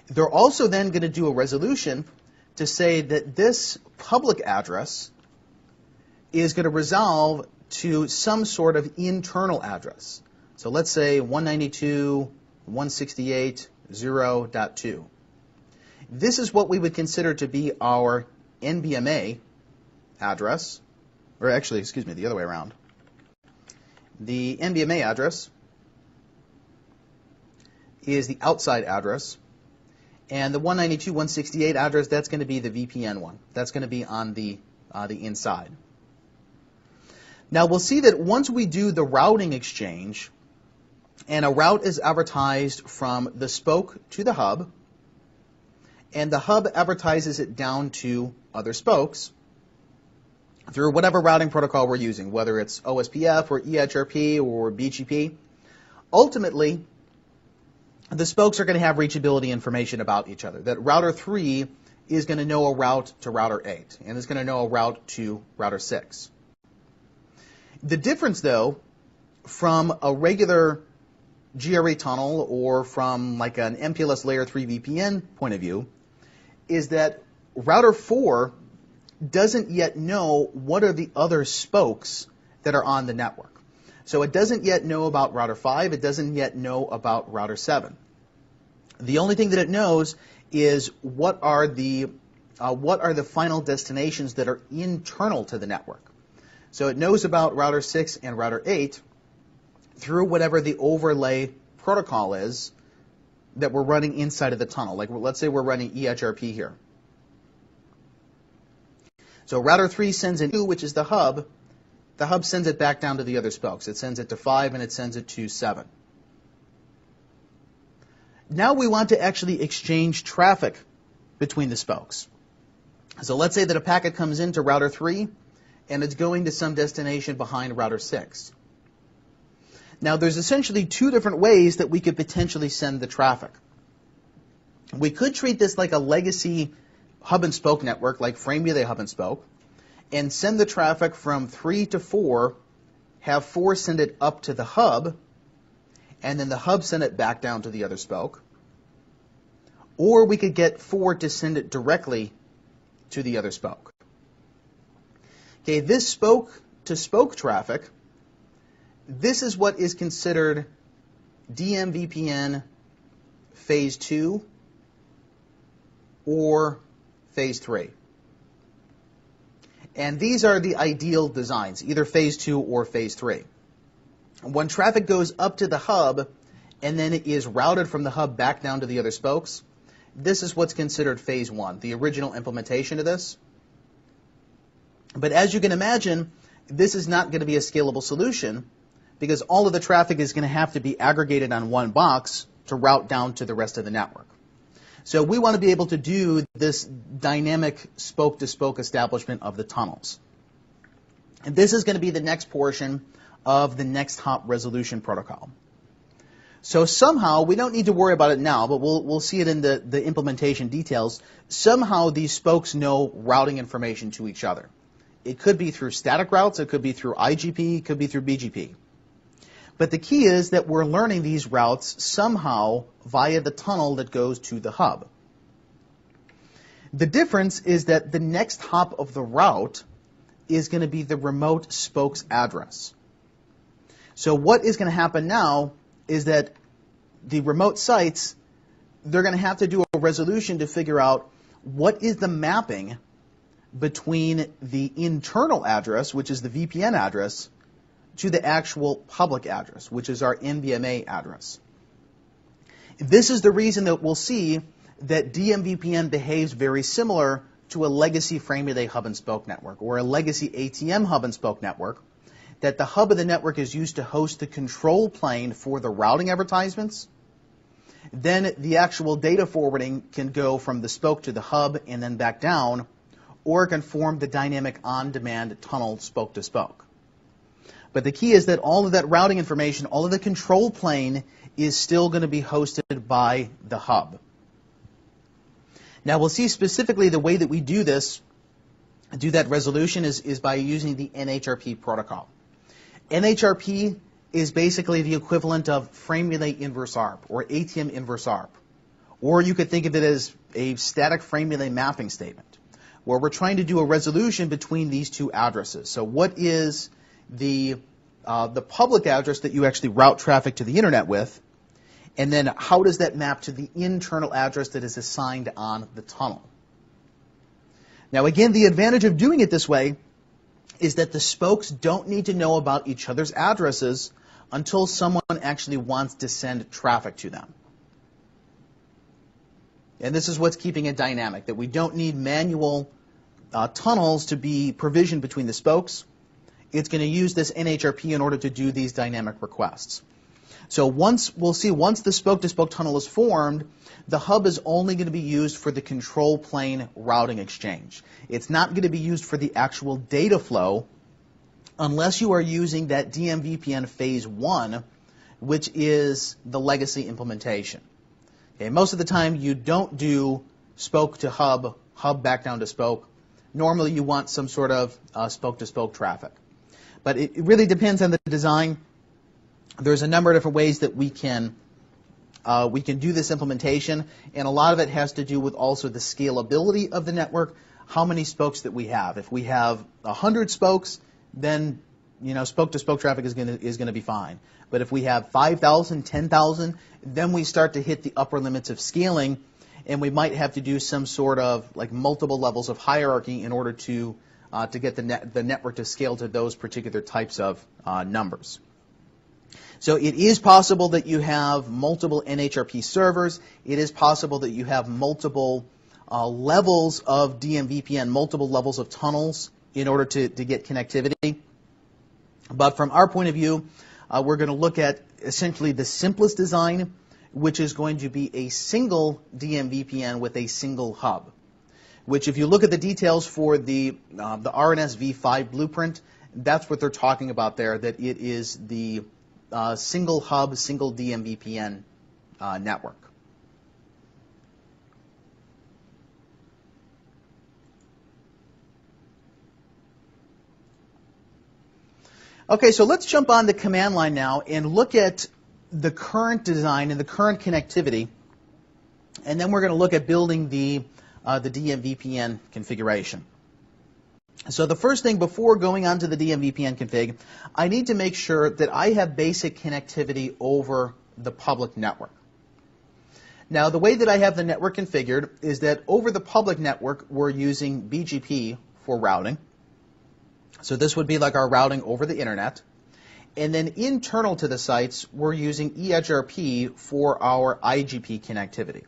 They're also then going to do a resolution to say that this public address is going to resolve to some sort of internal address. So let's say 192.168.0.2. This is what we would consider to be our NBMA address, or actually, excuse me, the other way around. The NBMA address is the outside address, and the 192.168 address, that's going to be the VPN one. That's going to be on the inside. Now we'll see that once we do the routing exchange, and a route is advertised from the spoke to the hub, and the hub advertises it down to other spokes through whatever routing protocol we're using, whether it's OSPF or EHRP or BGP. Ultimately, the spokes are going to have reachability information about each other. That router 3 is going to know a route to router 8, and is going to know a route to router 6. The difference, though, from a regular GRE tunnel or from like an MPLS layer 3 VPN point of view, is that router 4 doesn't yet know what are the other spokes that are on the network. So it doesn't yet know about router 5, it doesn't yet know about router 7. The only thing that it knows is what are the final destinations that are internal to the network. So it knows about router 6 and router 8 through whatever the overlay protocol is that we're running inside of the tunnel. Like let's say we're running EHRP here. So router 3 sends in 2, which is the hub. The hub sends it back down to the other spokes. It sends it to 5 and it sends it to 7. Now we want to actually exchange traffic between the spokes. So let's say that a packet comes into router 3 and it's going to some destination behind router 6. Now there's essentially two different ways that we could potentially send the traffic. We could treat this like a legacy hub and spoke network, like frame relay hub and spoke, and send the traffic from 3 to 4, have 4 send it up to the hub, and then the hub send it back down to the other spoke. Or we could get 4 to send it directly to the other spoke. Okay, this spoke to spoke traffic, this is what is considered DMVPN phase 2 or phase 3. And these are the ideal designs, either phase 2 or phase 3. When traffic goes up to the hub and then it is routed from the hub back down to the other spokes, this is what's considered phase 1, the original implementation of this. But as you can imagine, this is not going to be a scalable solution because all of the traffic is going to have to be aggregated on one box to route down to the rest of the network. So we want to be able to do this dynamic spoke-to-spoke establishment of the tunnels. And this is going to be the next portion of the next hop resolution protocol. So somehow, we don't need to worry about it now, but we'll see it in the implementation details. Somehow these spokes know routing information to each other. It could be through static routes, it could be through IGP, it could be through BGP. But the key is that we're learning these routes somehow via the tunnel that goes to the hub. The difference is that the next hop of the route is going to be the remote spoke's address. So what is going to happen now is that the remote sites, they're going to have to do a resolution to figure out what is the mapping between the internal address, which is the VPN address, to the actual public address, which is our NBMA address. This is the reason that we'll see that DMVPN behaves very similar to a legacy frame relay hub and spoke network or a legacy ATM hub and spoke network, that the hub of the network is used to host the control plane for the routing advertisements. Then the actual data forwarding can go from the spoke to the hub and then back down, or it can form the dynamic on-demand tunnel spoke to spoke. But the key is that all of that routing information, all of the control plane is still going to be hosted by the hub. Now we'll see specifically the way that we do this, do that resolution is by using the NHRP protocol. NHRP is basically the equivalent of frame relay inverse ARP or ATM inverse ARP. Or you could think of it as a static frame relay mapping statement, where we're trying to do a resolution between these two addresses. So what is the public address that you actually route traffic to the internet with, and then how does that map to the internal address that is assigned on the tunnel? Now again, the advantage of doing it this way is that the spokes don't need to know about each other's addresses until someone actually wants to send traffic to them. And this is what's keeping it dynamic, that we don't need manual tunnels to be provisioned between the spokes. It's going to use this NHRP in order to do these dynamic requests. So once the spoke-to-spoke tunnel is formed, the hub is only going to be used for the control plane routing exchange. It's not going to be used for the actual data flow unless you are using that DMVPN phase 1, which is the legacy implementation. Okay, most of the time you don't do spoke to hub, hub back down to spoke. Normally you want some sort of spoke-to-spoke traffic. But it really depends on the design. There's a number of different ways that we can do this implementation, and a lot of it has to do with also the scalability of the network, how many spokes that we have. If we have 100 spokes, then spoke-to-spoke traffic is going to be fine. But if we have 5,000, 10,000, then we start to hit the upper limits of scaling, and we might have to do some sort of like multiple levels of hierarchy in order to get the network to scale to those particular types of numbers. So it is possible that you have multiple NHRP servers. It is possible that you have multiple levels of DMVPN, multiple levels of tunnels in order to get connectivity. But from our point of view, we're going to look at essentially the simplest design, which is going to be a single DMVPN with a single hub, which if you look at the details for the RNS v5 blueprint, that's what they're talking about there, that it is the single hub, single DMVPN network. Okay, so let's jump on the command line now and look at the current design and the current connectivity, and then we're going to look at building the DMVPN configuration. So the first thing before going on to the DMVPN config, I need to make sure that I have basic connectivity over the public network. Now the way that I have the network configured is that over the public network we're using BGP for routing. So this would be like our routing over the internet. And then internal to the sites we're using EHRP for our IGP connectivity.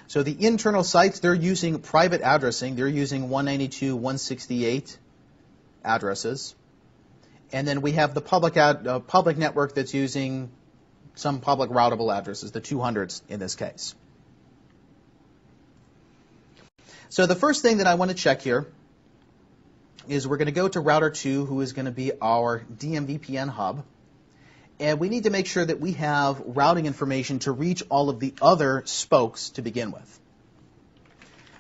So the internal sites, they're using private addressing. They're using 192.168 addresses. And then we have the public network that's using some public routable addresses, the 200s in this case. So the first thing that I want to check here is we're going to go to router 2, who is going to be our DMVPN hub. And we need to make sure that we have routing information to reach all of the other spokes to begin with.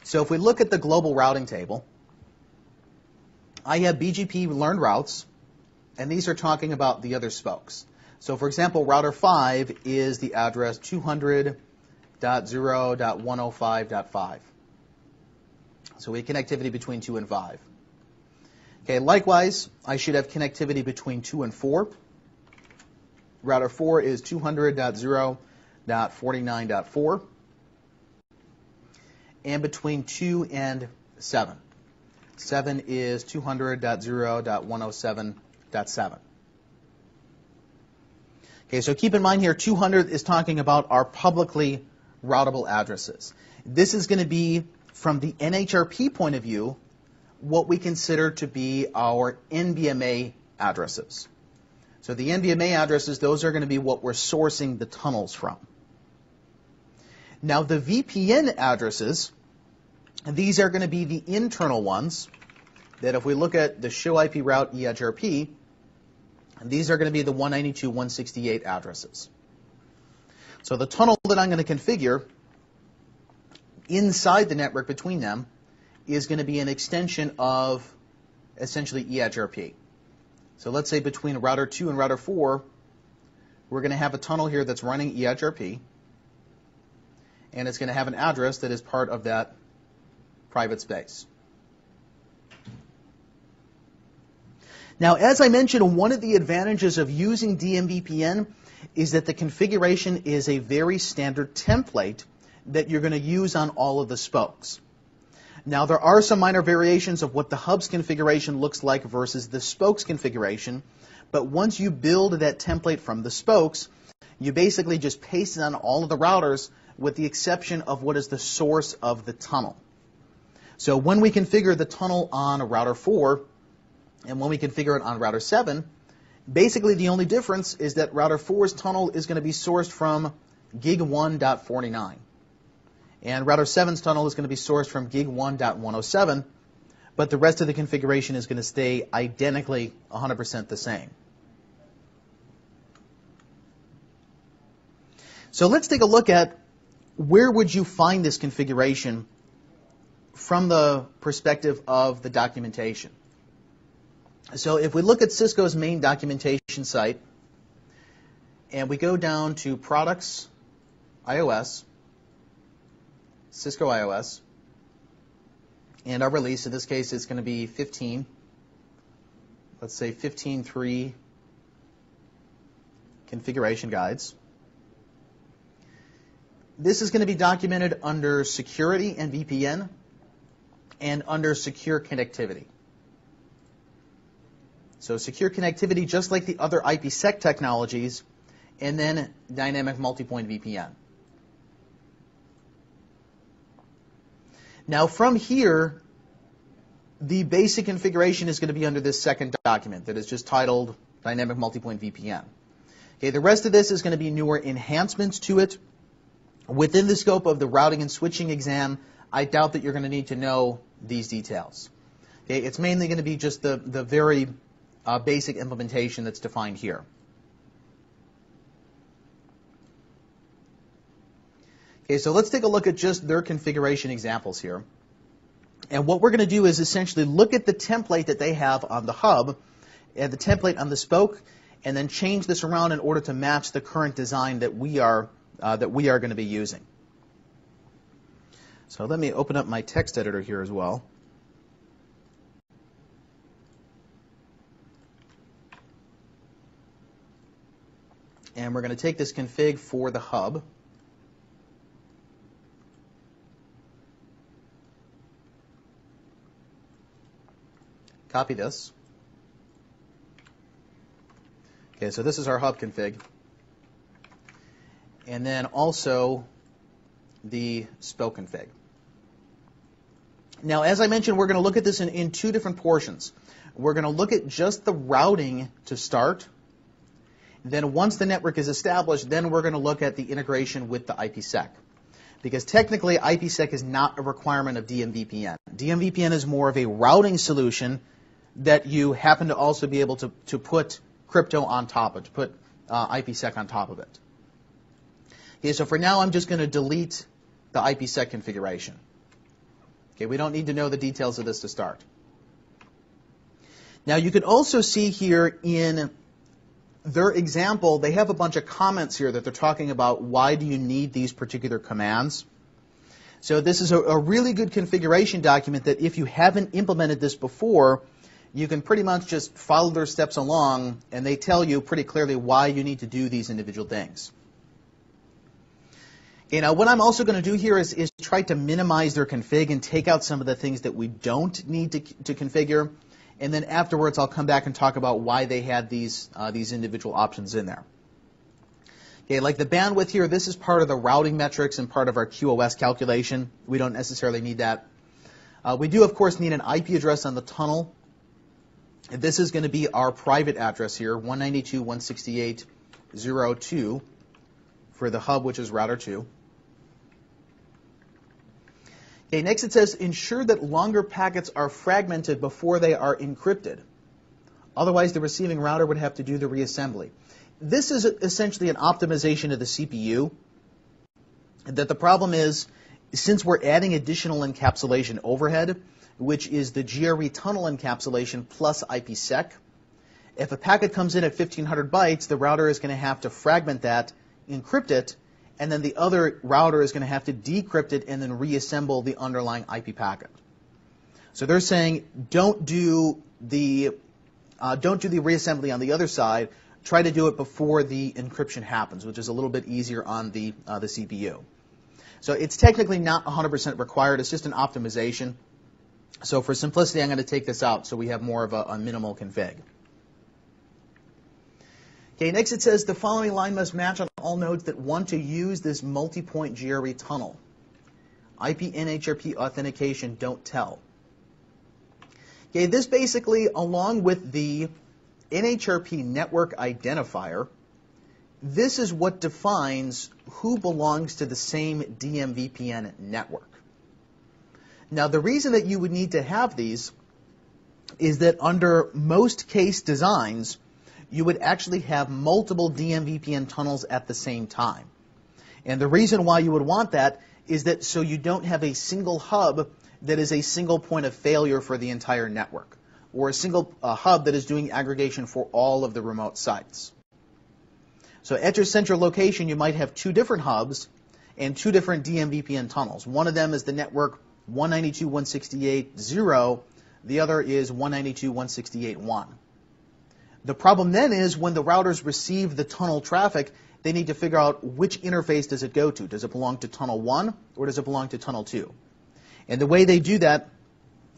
So if we look at the global routing table, I have BGP learned routes, and these are talking about the other spokes. So for example, router 5 is the address 200.0.105.5. So we have connectivity between 2 and 5. Okay, likewise, I should have connectivity between 2 and 4. Router 4 is 200.0.49.4, and between 2 and 7. 7 is 200.0.107.7. Okay, so keep in mind here, 200 is talking about our publicly routable addresses. This is going to be, from the NHRP point of view, what we consider to be our NBMA addresses. So the NBMA addresses, those are going to be what we're sourcing the tunnels from. Now the VPN addresses, these are going to be the internal ones, that if we look at the show IP route EHRP, these are going to be the 192.168 addresses. So the tunnel that I'm going to configure inside the network between them is going to be an extension of essentially EHRP. So let's say between router 2 and router 4, we're going to have a tunnel here that's running EHRP, and it's going to have an address that is part of that private space. Now, as I mentioned, one of the advantages of using DMVPN is that the configuration is a very standard template that you're going to use on all of the spokes. Now, there are some minor variations of what the hub's configuration looks like versus the spokes configuration, but once you build that template from the spokes, you basically just paste it on all of the routers with the exception of what is the source of the tunnel. So when we configure the tunnel on router 4 and when we configure it on router 7, basically the only difference is that router 4's tunnel is going to be sourced from gig 1.49. And router 7's tunnel is going to be sourced from gig 1.107, but the rest of the configuration is going to stay identically 100% the same. So let's take a look at where would you find this configuration from the perspective of the documentation. So if we look at Cisco's main documentation site, and we go down to Products, iOS, Cisco iOS, and our release, in this case, it's going to be 15. Let's say 15.3 configuration guides. This is going to be documented under security and VPN and under secure connectivity. So secure connectivity, just like the other IPsec technologies, and then dynamic multipoint VPN. Now from here, the basic configuration is going to be under this second document that is just titled Dynamic Multipoint VPN. Okay, the rest of this is going to be newer enhancements to it. Within the scope of the routing and switching exam, I doubt that you're going to need to know these details. Okay, it's mainly going to be just the very basic implementation that's defined here. Okay, so let's take a look at just their configuration examples here. And what we're going to do is essentially look at the template that they have on the hub and the template on the spoke, and then change this around in order to match the current design that we are going to be using. So let me open up my text editor here as well. And we're going to take this config for the hub. Copy this. Okay, so this is our hub config. And then also the spoke config. Now, as I mentioned, we're going to look at this in two different portions. We're going to look at just the routing to start. Then once the network is established, then we're going to look at the integration with the IPsec. Because technically, IPsec is not a requirement of DMVPN. DMVPN is more of a routing solution that you happen to also be able to put crypto on top of, to put IPsec on top of it. Okay, so for now, I'm just going to delete the IPsec configuration. Okay, we don't need to know the details of this to start. Now, you can also see here in their example, they have a bunch of comments here that they're talking about why do you need these particular commands. So this is a really good configuration document that if you haven't implemented this before, you can pretty much just follow their steps along, and they tell you pretty clearly why you need to do these individual things. You know, what I'm also going to do here is try to minimize their config and take out some of the things that we don't need to configure. And then afterwards, I'll come back and talk about why they had these individual options in there. Okay, like the bandwidth here, this is part of the routing metrics and part of our QoS calculation. We don't necessarily need that. We do, of course, need an IP address on the tunnel. And this is going to be our private address here, 192.168.0.2 for the hub, which is router 2. Okay, next it says, ensure that longer packets are fragmented before they are encrypted. Otherwise, the receiving router would have to do the reassembly. This is essentially an optimization of the CPU. That the problem is, since we're adding additional encapsulation overhead, which is the GRE tunnel encapsulation plus IPsec, if a packet comes in at 1,500 bytes, the router is going to have to fragment that, encrypt it, and then the other router is going to have to decrypt it and then reassemble the underlying IP packet. So they're saying don't do the reassembly on the other side. Try to do it before the encryption happens, which is a little bit easier on the CPU. So it's technically not 100% required. It's just an optimization. So for simplicity, I'm going to take this out so we have more of a minimal config. Okay, next it says the following line must match on all nodes that want to use this multi-point GRE tunnel. IP NHRP authentication don't tell. Okay, this basically, along with the NHRP network identifier, this is what defines who belongs to the same DMVPN network. Now, the reason that you would need to have these is that under most case designs, you would actually have multiple DMVPN tunnels at the same time. And the reason why you would want that is that so you don't have a single hub that is a single point of failure for the entire network, or a single hub that is doing aggregation for all of the remote sites. So at your central location, you might have two different hubs and two different DMVPN tunnels. One of them is the network 192.168.0. The other is 192.168.1. The problem then is when the routers receive the tunnel traffic, they need to figure out which interface does it go to. Does it belong to tunnel 1 or does it belong to tunnel 2? And the way they do that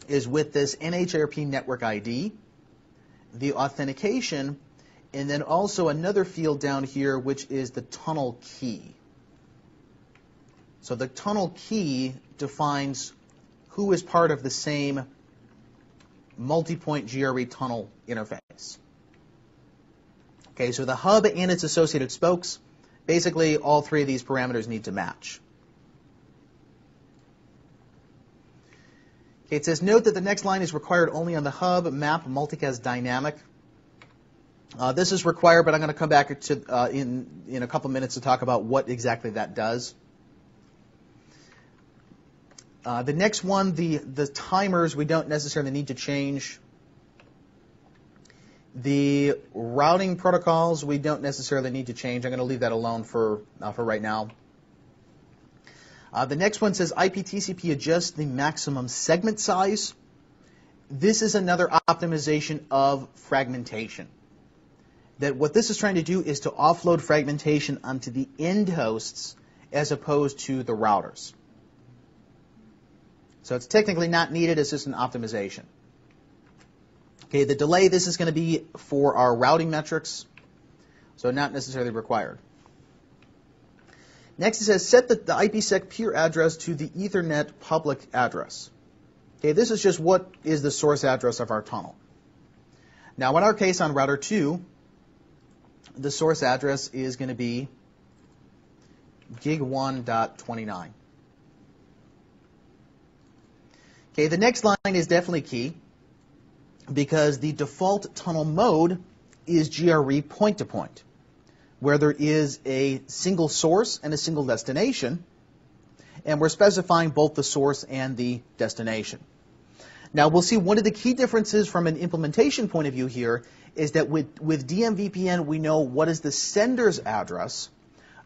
is with this NHRP network ID, the authentication, and then also another field down here, which is the tunnel key. So the tunnel key defines who is part of the same multi-point GRE tunnel interface. Okay, so the hub and its associated spokes, basically all three of these parameters need to match. Okay, it says note that the next line is required only on the hub map multicast dynamic. This is required, but I'm going to come back to in a couple minutes to talk about what exactly that does. The next one, the timers, we don't necessarily need to change. The routing protocols, we don't necessarily need to change. I'm going to leave that alone for right now. The next one says IPTCP adjusts the maximum segment size. This is another optimization of fragmentation. That what this is trying to do is to offload fragmentation onto the end hosts as opposed to the routers. So it's technically not needed, it's just an optimization. Okay, the delay, this is going to be for our routing metrics, so not necessarily required. Next it says set the IPsec peer address to the Ethernet public address. Okay, this is just what is the source address of our tunnel. Now in our case on router 2, the source address is going to be gig1.29. Okay, the next line is definitely key because the default tunnel mode is GRE point-to-point, where there is a single source and a single destination, and we're specifying both the source and the destination. Now we'll see one of the key differences from an implementation point of view here is that with DMVPN we know what is the sender's address,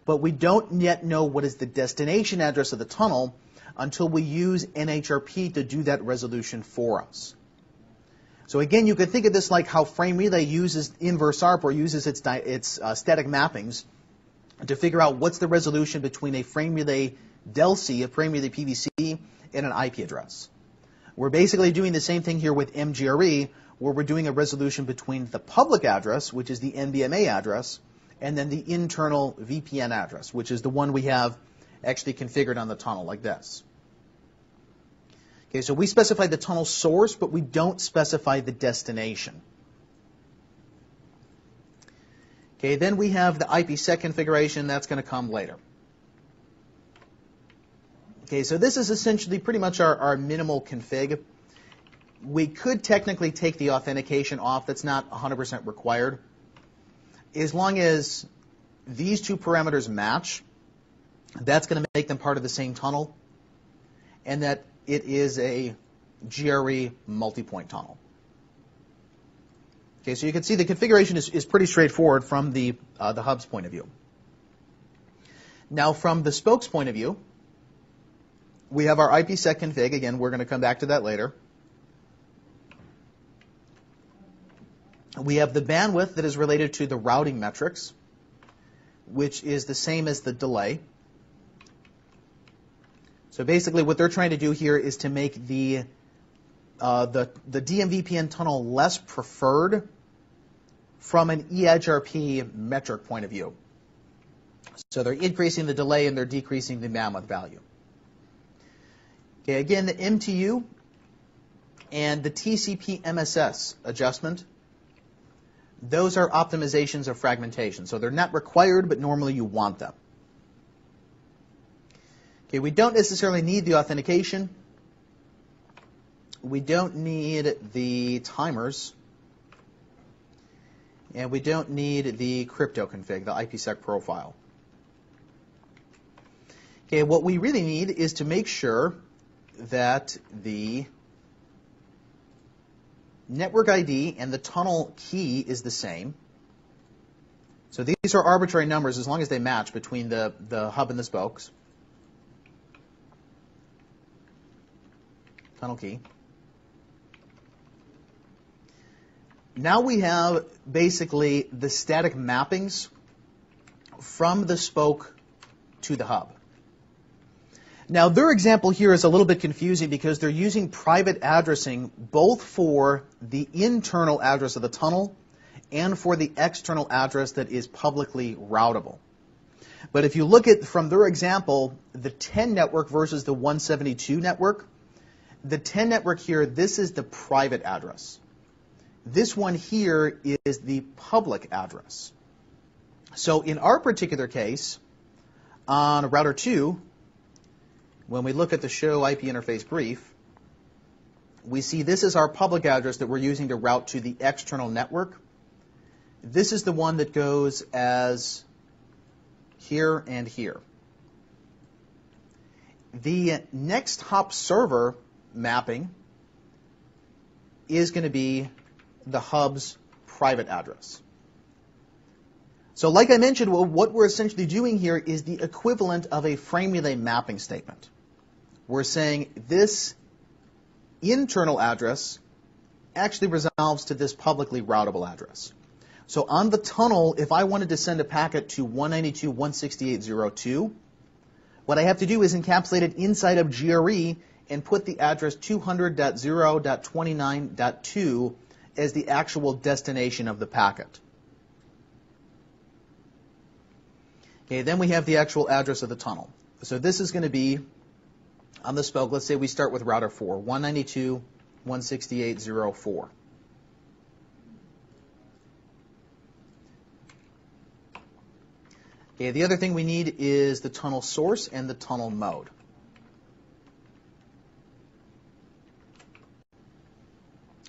but we don't yet know what is the destination address of the tunnel until we use NHRP to do that resolution for us. So again, you could think of this like how Frame Relay uses inverse ARP or uses its static mappings to figure out what's the resolution between a Frame Relay DELC, a Frame Relay PVC, and an IP address. We're basically doing the same thing here with MGRE, where we're doing a resolution between the public address, which is the NBMA address, and then the internal VPN address, which is the one we have actually configured on the tunnel like this. Okay, so we specify the tunnel source, but we don't specify the destination. Okay, then we have the IPsec configuration. That's going to come later. Okay, so this is essentially pretty much our minimal config. We could technically take the authentication off. That's not 100% required. As long as these two parameters match, that's going to make them part of the same tunnel, and that it is a GRE multi-point tunnel. Okay, so you can see the configuration is pretty straightforward from the hub's point of view. Now from the spokes point of view, we have our IPsec config. Again, we're going to come back to that later. We have the bandwidth that is related to the routing metrics, which is the same as the delay. So basically what they're trying to do here is to make the the DMVPN tunnel less preferred from an EdgeRP metric point of view. So they're increasing the delay and they're decreasing the mammoth value. Okay, again, the MTU and the TCP MSS adjustment, those are optimizations of fragmentation. So they're not required, but normally you want them. Okay, we don't necessarily need the authentication. We don't need the timers. And we don't need the crypto config, the IPsec profile. Okay, what we really need is to make sure that the network ID and the tunnel key is the same. So these are arbitrary numbers as long as they match between the hub and the spokes. Tunnel key. Now we have basically the static mappings from the spoke to the hub. Now their example here is a little bit confusing because they're using private addressing both for the internal address of the tunnel and for the external address that is publicly routable. But if you look at from their example, the 10 network versus the 172 network, the 10 network here, this is the private address. This one here is the public address. So in our particular case, on router 2, when we look at the show IP interface brief, we see this is our public address that we're using to route to the external network. This is the one that goes as here and here. The next hop server mapping is going to be the hub's private address. So like I mentioned, what we're essentially doing here is the equivalent of a frame relay mapping statement. We're saying this internal address actually resolves to this publicly routable address. So on the tunnel, if I wanted to send a packet to 192.168.02, what I have to do is encapsulate it inside of GRE and put the address 200.0.29.2 as the actual destination of the packet. Okay, then we have the actual address of the tunnel. So this is going to be on the spoke. Let's say we start with router 4, 192.168.04. Okay, the other thing we need is the tunnel source and the tunnel mode.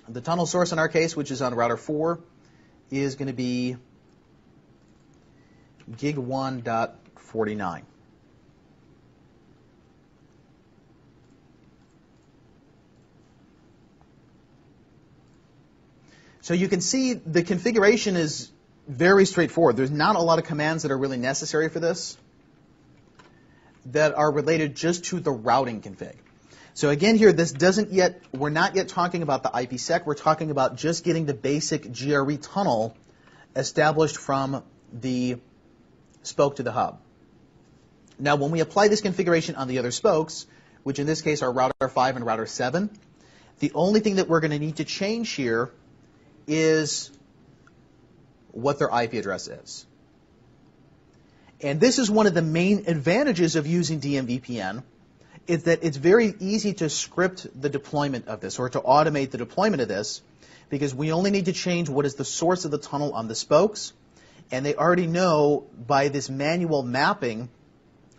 The tunnel source in our case, which is on router 4, is going to be gig1.49. So you can see the configuration is very straightforward. There's not a lot of commands that are really necessary for this that are related just to the routing config. So again here, we're not yet talking about the IPsec. We're talking about just getting the basic GRE tunnel established from the spoke to the hub. Now when we apply this configuration on the other spokes, which in this case are router 5 and router 7, the only thing that we're going to need to change here is what their IP address is. And this is one of the main advantages of using DMVPN, is that it's very easy to script the deployment of this or to automate the deployment of this because we only need to change what is the source of the tunnel on the spokes, and they already know by this manual mapping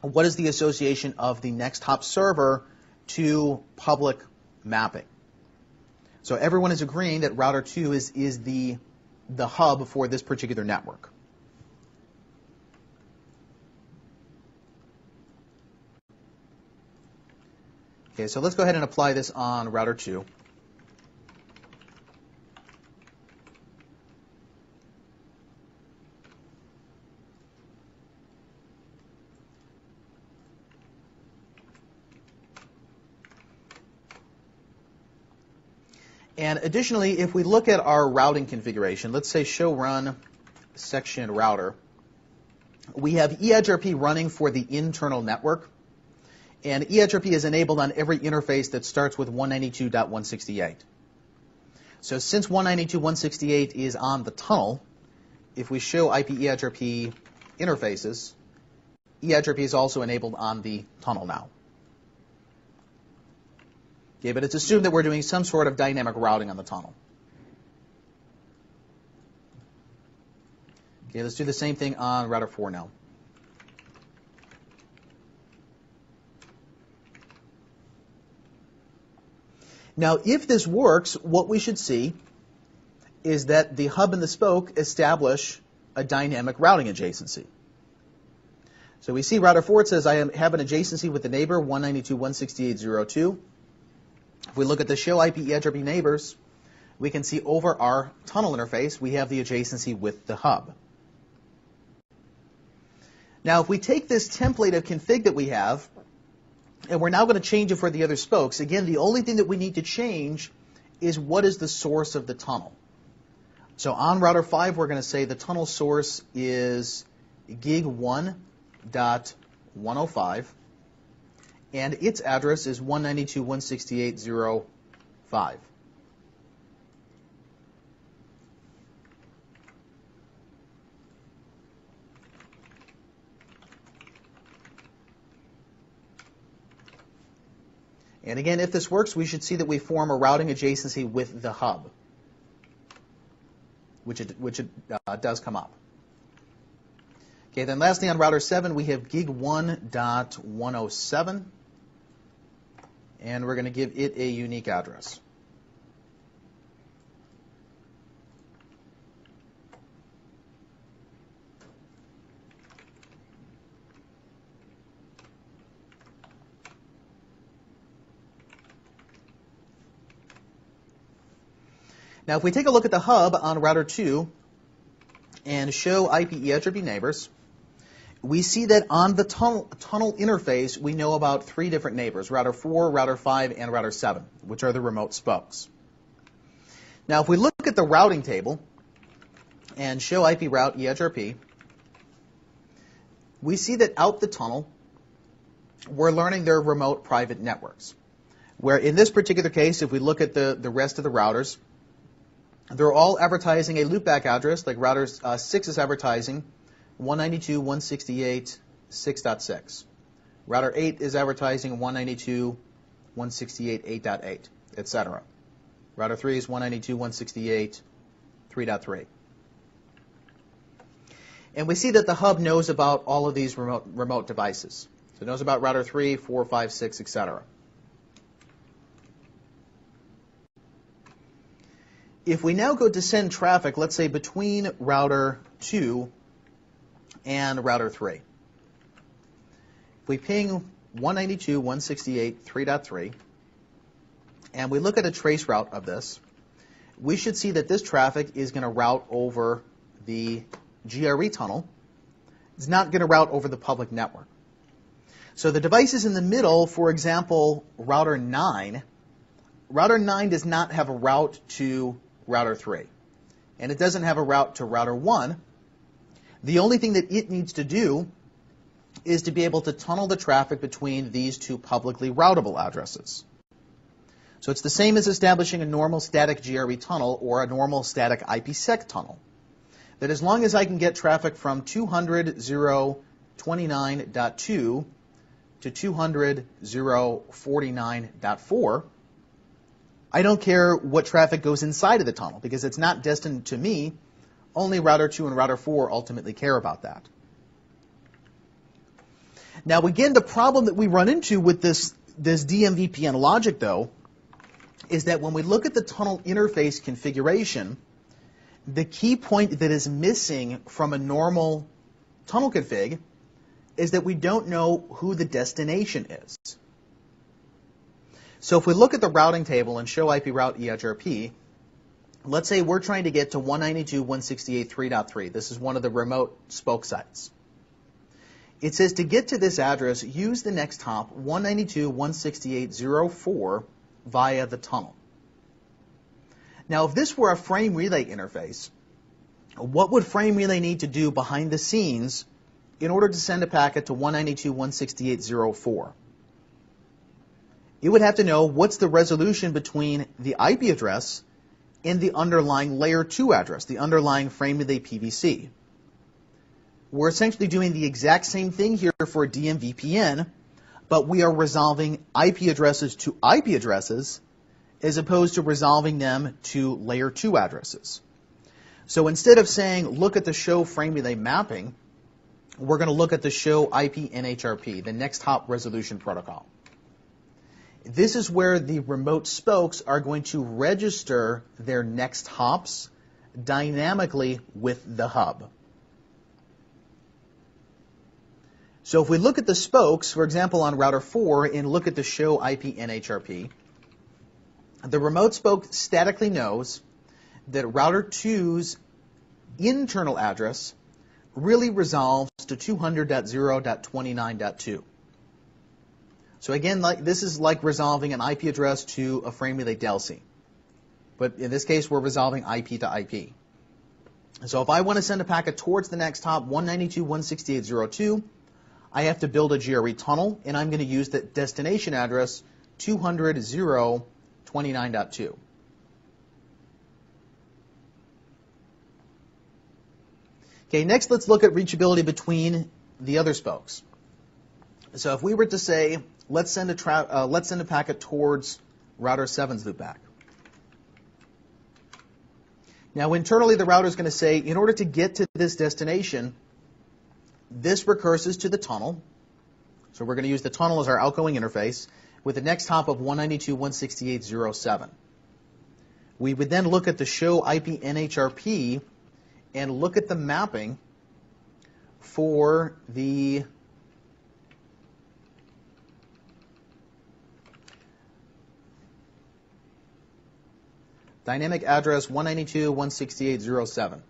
what is the association of the next hop server to public mapping. So everyone is agreeing that router 2 is the hub for this particular network. Okay, so let's go ahead and apply this on router 2. And additionally, if we look at our routing configuration, let's say show run section router, we have EdgeRP running for the internal network, And eIGRP is enabled on every interface that starts with 192.168. So since 192.168 is on the tunnel, if we show IP eIGRP interfaces, eIGRP is also enabled on the tunnel now. Okay, but it's assumed that we're doing some sort of dynamic routing on the tunnel. Okay, let's do the same thing on router 4 now. Now, if this works, what we should see is that the hub and the spoke establish a dynamic routing adjacency. So we see router 4, it says I have an adjacency with the neighbor 192.168.0.2. If we look at the show IP eIGRP neighbors, we can see over our tunnel interface, we have the adjacency with the hub. Now, if we take this template of config that we have, and we're now going to change it for the other spokes, again, the only thing that we need to change is what is the source of the tunnel. So on router 5, we're going to say the tunnel source is gig 1.105, and its address is 192.168.0.5. And again, if this works, we should see that we form a routing adjacency with the hub, which it does come up. Okay, then lastly on router 7, we have gig 1.107, and we're going to give it a unique address. Now, if we take a look at the hub on router 2 and show IP eIGRP neighbors, we see that on the tunnel interface, we know about 3 different neighbors, router 4, router 5, and router 7, which are the remote spokes. Now, if we look at the routing table and show IP route eIGRP, we see that out the tunnel, we're learning their remote private networks, where in this particular case, if we look at the rest of the routers, they're all advertising a loopback address, like router 6 is advertising 192.168.6.6. Router 8 is advertising 192.168.8.8, etc. Router 3 is 192.168.3.3. And we see that the hub knows about all of these remote devices. So it knows about router 3, 4, 5, 6, etc. If we now go to send traffic, let's say between router 2 and router 3, if we ping 192.168.3.3, and we look at a trace route of this, we should see that this traffic is going to route over the GRE tunnel. It's not going to route over the public network. So the devices in the middle, for example, router 9 does not have a route to router 3, and it doesn't have a route to router 1. The only thing that it needs to do is to be able to tunnel the traffic between these 2 publicly routable addresses. So it's the same as establishing a normal static GRE tunnel or a normal static IPsec tunnel. That as long as I can get traffic from 200.029.2 to 200.049.4, I don't care what traffic goes inside of the tunnel because it's not destined to me. Only router 2 and router 4 ultimately care about that. Now again, the problem that we run into with this DMVPN logic, though, is that when we look at the tunnel interface configuration, the key point that is missing from a normal tunnel config is that we don't know who the destination is. So if we look at the routing table and show IP route eIGRP, let's say we're trying to get to 192.168.3.3. This is one of the remote spoke sites. It says to get to this address, use the next hop 192.168.0.4 via the tunnel. Now, if this were a frame relay interface, what would frame relay need to do behind the scenes in order to send a packet to 192.168.0.4? it would have to know what's the resolution between the IP address and the underlying layer 2 address, the underlying frame relay PVC. We're essentially doing the exact same thing here for DMVPN, but we are resolving IP addresses to IP addresses as opposed to resolving them to layer 2 addresses. So instead of saying, look at the show frame relay mapping, we're going to look at the show IP NHRP, the next hop resolution protocol. This is where the remote spokes are going to register their next hops dynamically with the hub. So if we look at the spokes, for example, on router 4 and look at the show IP NHRP, the remote spoke statically knows that router 2's internal address really resolves to 200.0.29.2. So again, this is like resolving an IP address to a frame relay DELC. But in this case, we're resolving IP to IP. So if I want to send a packet towards the next hop, 192.168.0.2, I have to build a GRE tunnel, and I'm going to use the destination address 200.0.29.2. Okay, next let's look at reachability between the other spokes. So if we were to say, let's send a packet towards router 7's loopback. Now internally the router is going to say, in order to get to this destination, this recurses to the tunnel. So we're going to use the tunnel as our outgoing interface with the next hop of 192.168.0.7. We would then look at the show IP NHRP and look at the mapping for the dynamic address 192.168.0.7. It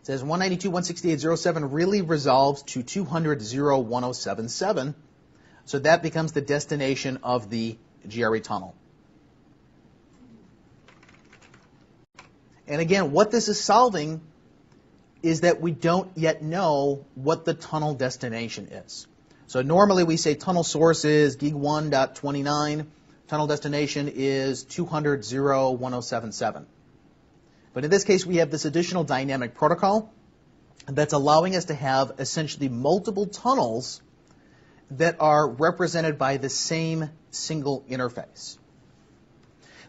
says 192.168.0.7 really resolves to 200.0.1077, so that becomes the destination of the GRE tunnel. And again, what this is solving is that we don't yet know what the tunnel destination is. So normally we say tunnel source is gig1.29, tunnel destination is 200.0.1077. But in this case, we have this additional dynamic protocol that's allowing us to have essentially multiple tunnels that are represented by the same single interface.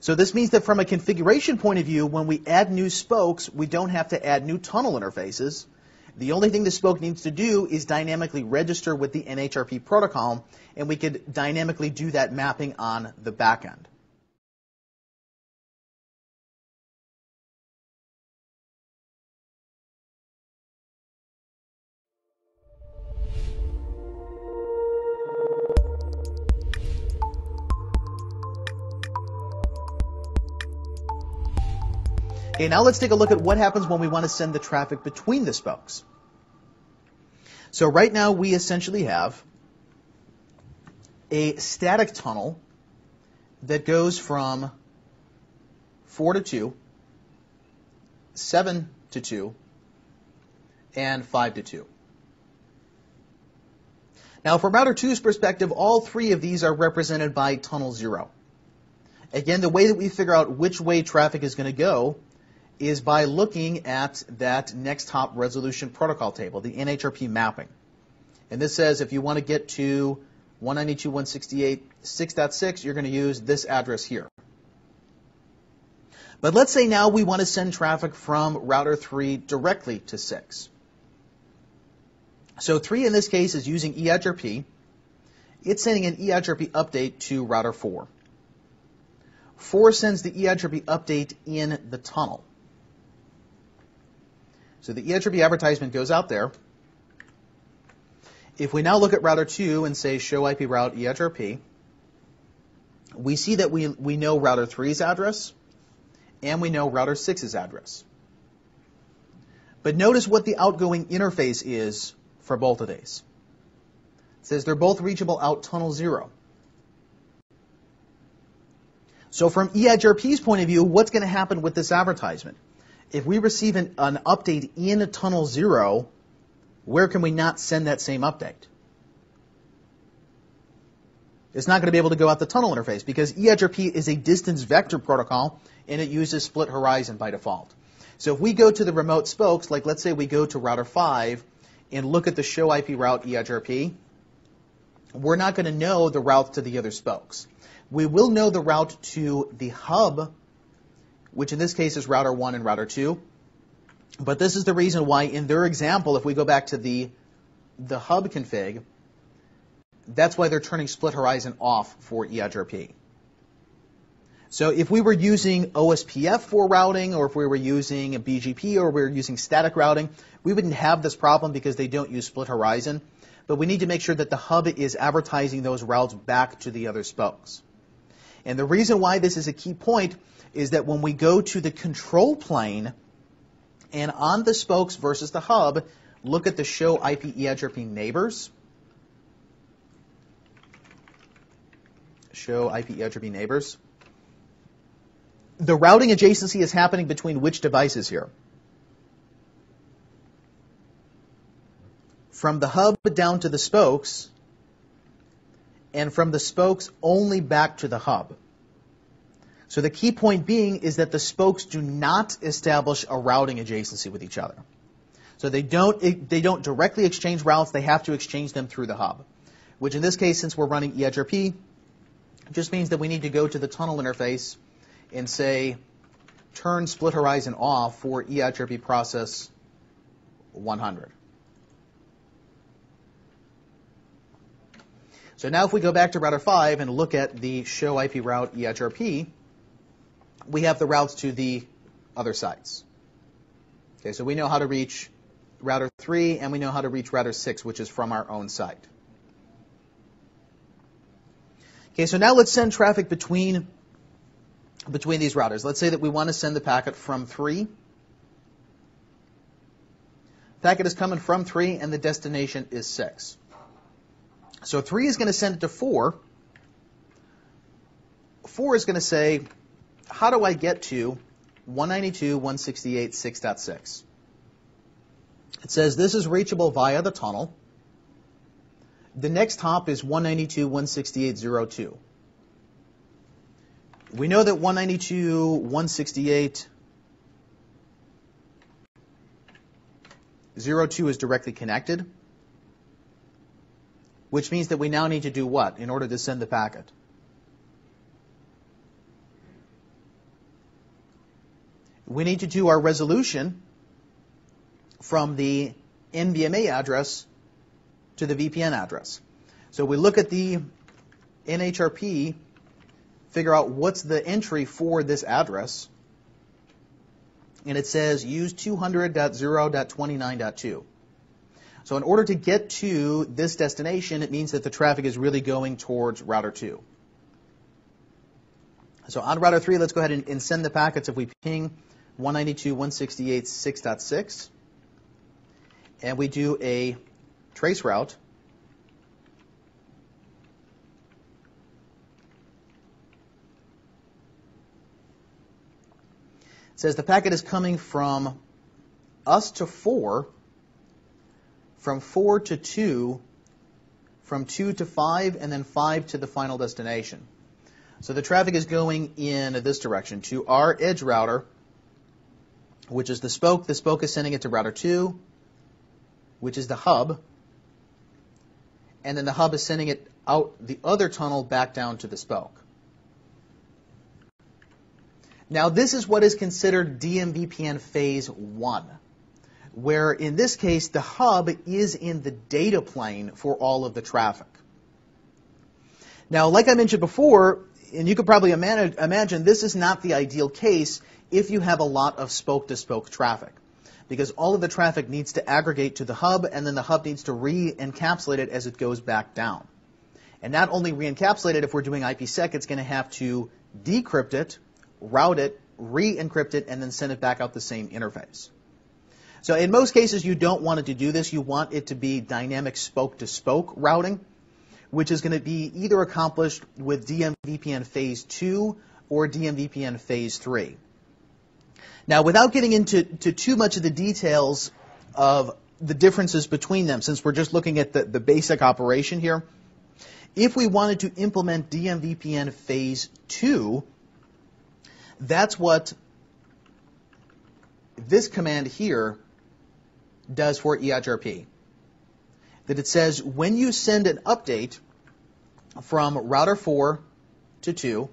So this means that from a configuration point of view, when we add new spokes, we don't have to add new tunnel interfaces. The only thing the spoke needs to do is dynamically register with the NHRP protocol, and we could dynamically do that mapping on the back end. Okay, now let's take a look at what happens when we want to send the traffic between the spokes. So right now we essentially have a static tunnel that goes from 4 to 2, 7 to 2, and 5 to 2. Now from router 2's perspective, all three of these are represented by tunnel 0. Again, the way that we figure out which way traffic is going to go is by looking at that next hop resolution protocol table, the NHRP mapping. And this says if you want to get to 192.168.6.6, you're going to use this address here. But let's say now we want to send traffic from router 3 directly to 6. So 3 in this case is using EIGRP. It's sending an EIGRP update to router 4. 4 sends the EIGRP update in the tunnel. So the EIGRP advertisement goes out there. If we now look at router 2 and say show IP route EIGRP, we see that we know router 3's address and we know router 6's address. But notice what the outgoing interface is for both of these. It says they're both reachable out tunnel 0. So from EIGRP's point of view, what's going to happen with this advertisement? If we receive an update in a tunnel 0, where can we not send that same update? It's not going to be able to go out the tunnel interface because EIGRP is a distance vector protocol and it uses split horizon by default. So if we go to the remote spokes, like let's say we go to router 5 and look at the show IP route EIGRP, we're not going to know the route to the other spokes. We will know the route to the hub, which in this case is router 1 and router 2. But this is the reason why in their example, if we go back to the hub config, that's why they're turning split horizon off for EIGRP. So if we were using OSPF for routing, or if we were using a BGP, or we were using static routing, we wouldn't have this problem because they don't use split horizon. But we need to make sure that the hub is advertising those routes back to the other spokes. And the reason why this is a key point is that when we go to the control plane and on the spokes versus the hub, look at the show IP EIGRP neighbors. Show IP EIGRP neighbors. The routing adjacency is happening between which devices here? From the hub down to the spokes, and from the spokes only back to the hub. So the key point being is that the spokes do not establish a routing adjacency with each other. So they don't directly exchange routes, they have to exchange them through the hub. Which in this case, since we're running EIGRP, just means that we need to go to the tunnel interface and say, turn split horizon off for EIGRP process 100. So now if we go back to router 5 and look at the show IP route EIGRP, we have the routes to the other sites. Okay, so we know how to reach router 3 and we know how to reach router 6, which is from our own site. Okay, so now let's send traffic between these routers. Let's say that we want to send the packet from 3. The packet is coming from 3 and the destination is 6. So 3 is going to send it to 4. 4 is going to say, how do I get to 192.168.6.6? It says this is reachable via the tunnel. The next hop is 192.168.02. We know that 192.168.02 is directly connected, which means that we now need to do what in order to send the packet? We need to do our resolution from the NVMe address to the VPN address. So we look at the NHRP, figure out what's the entry for this address, and it says use 200.0.29.2. So in order to get to this destination, it means that the traffic is really going towards router 2. So on router 3, let's go ahead and send the packets. If we ping 192.168.6.6, and we do a trace route, it says the packet is coming from us to 4, from 4 to 2, from 2 to 5, and then 5 to the final destination. So the traffic is going in this direction to our edge router, which is the spoke. The spoke is sending it to router 2, which is the hub. And then the hub is sending it out the other tunnel back down to the spoke. Now this is what is considered DMVPN phase 1, where in this case the hub is in the data plane for all of the traffic. Now like I mentioned before, and you could probably imagine this is not the ideal case if you have a lot of spoke-to-spoke traffic, because all of the traffic needs to aggregate to the hub, and then the hub needs to re-encapsulate it as it goes back down. And not only re-encapsulate it, if we're doing IPsec, it's going to have to decrypt it, route it, re-encrypt it, and then send it back out the same interface. So in most cases, you don't want it to do this. You want it to be dynamic spoke-to-spoke routing, which is going to be either accomplished with DMVPN phase 2 or DMVPN phase 3. Now, without getting into too much of the details of the differences between them, since we're just looking at the basic operation here, if we wanted to implement DMVPN phase 2, that's what this command here does for EIGRP. That it says when you send an update from router 4 to 2,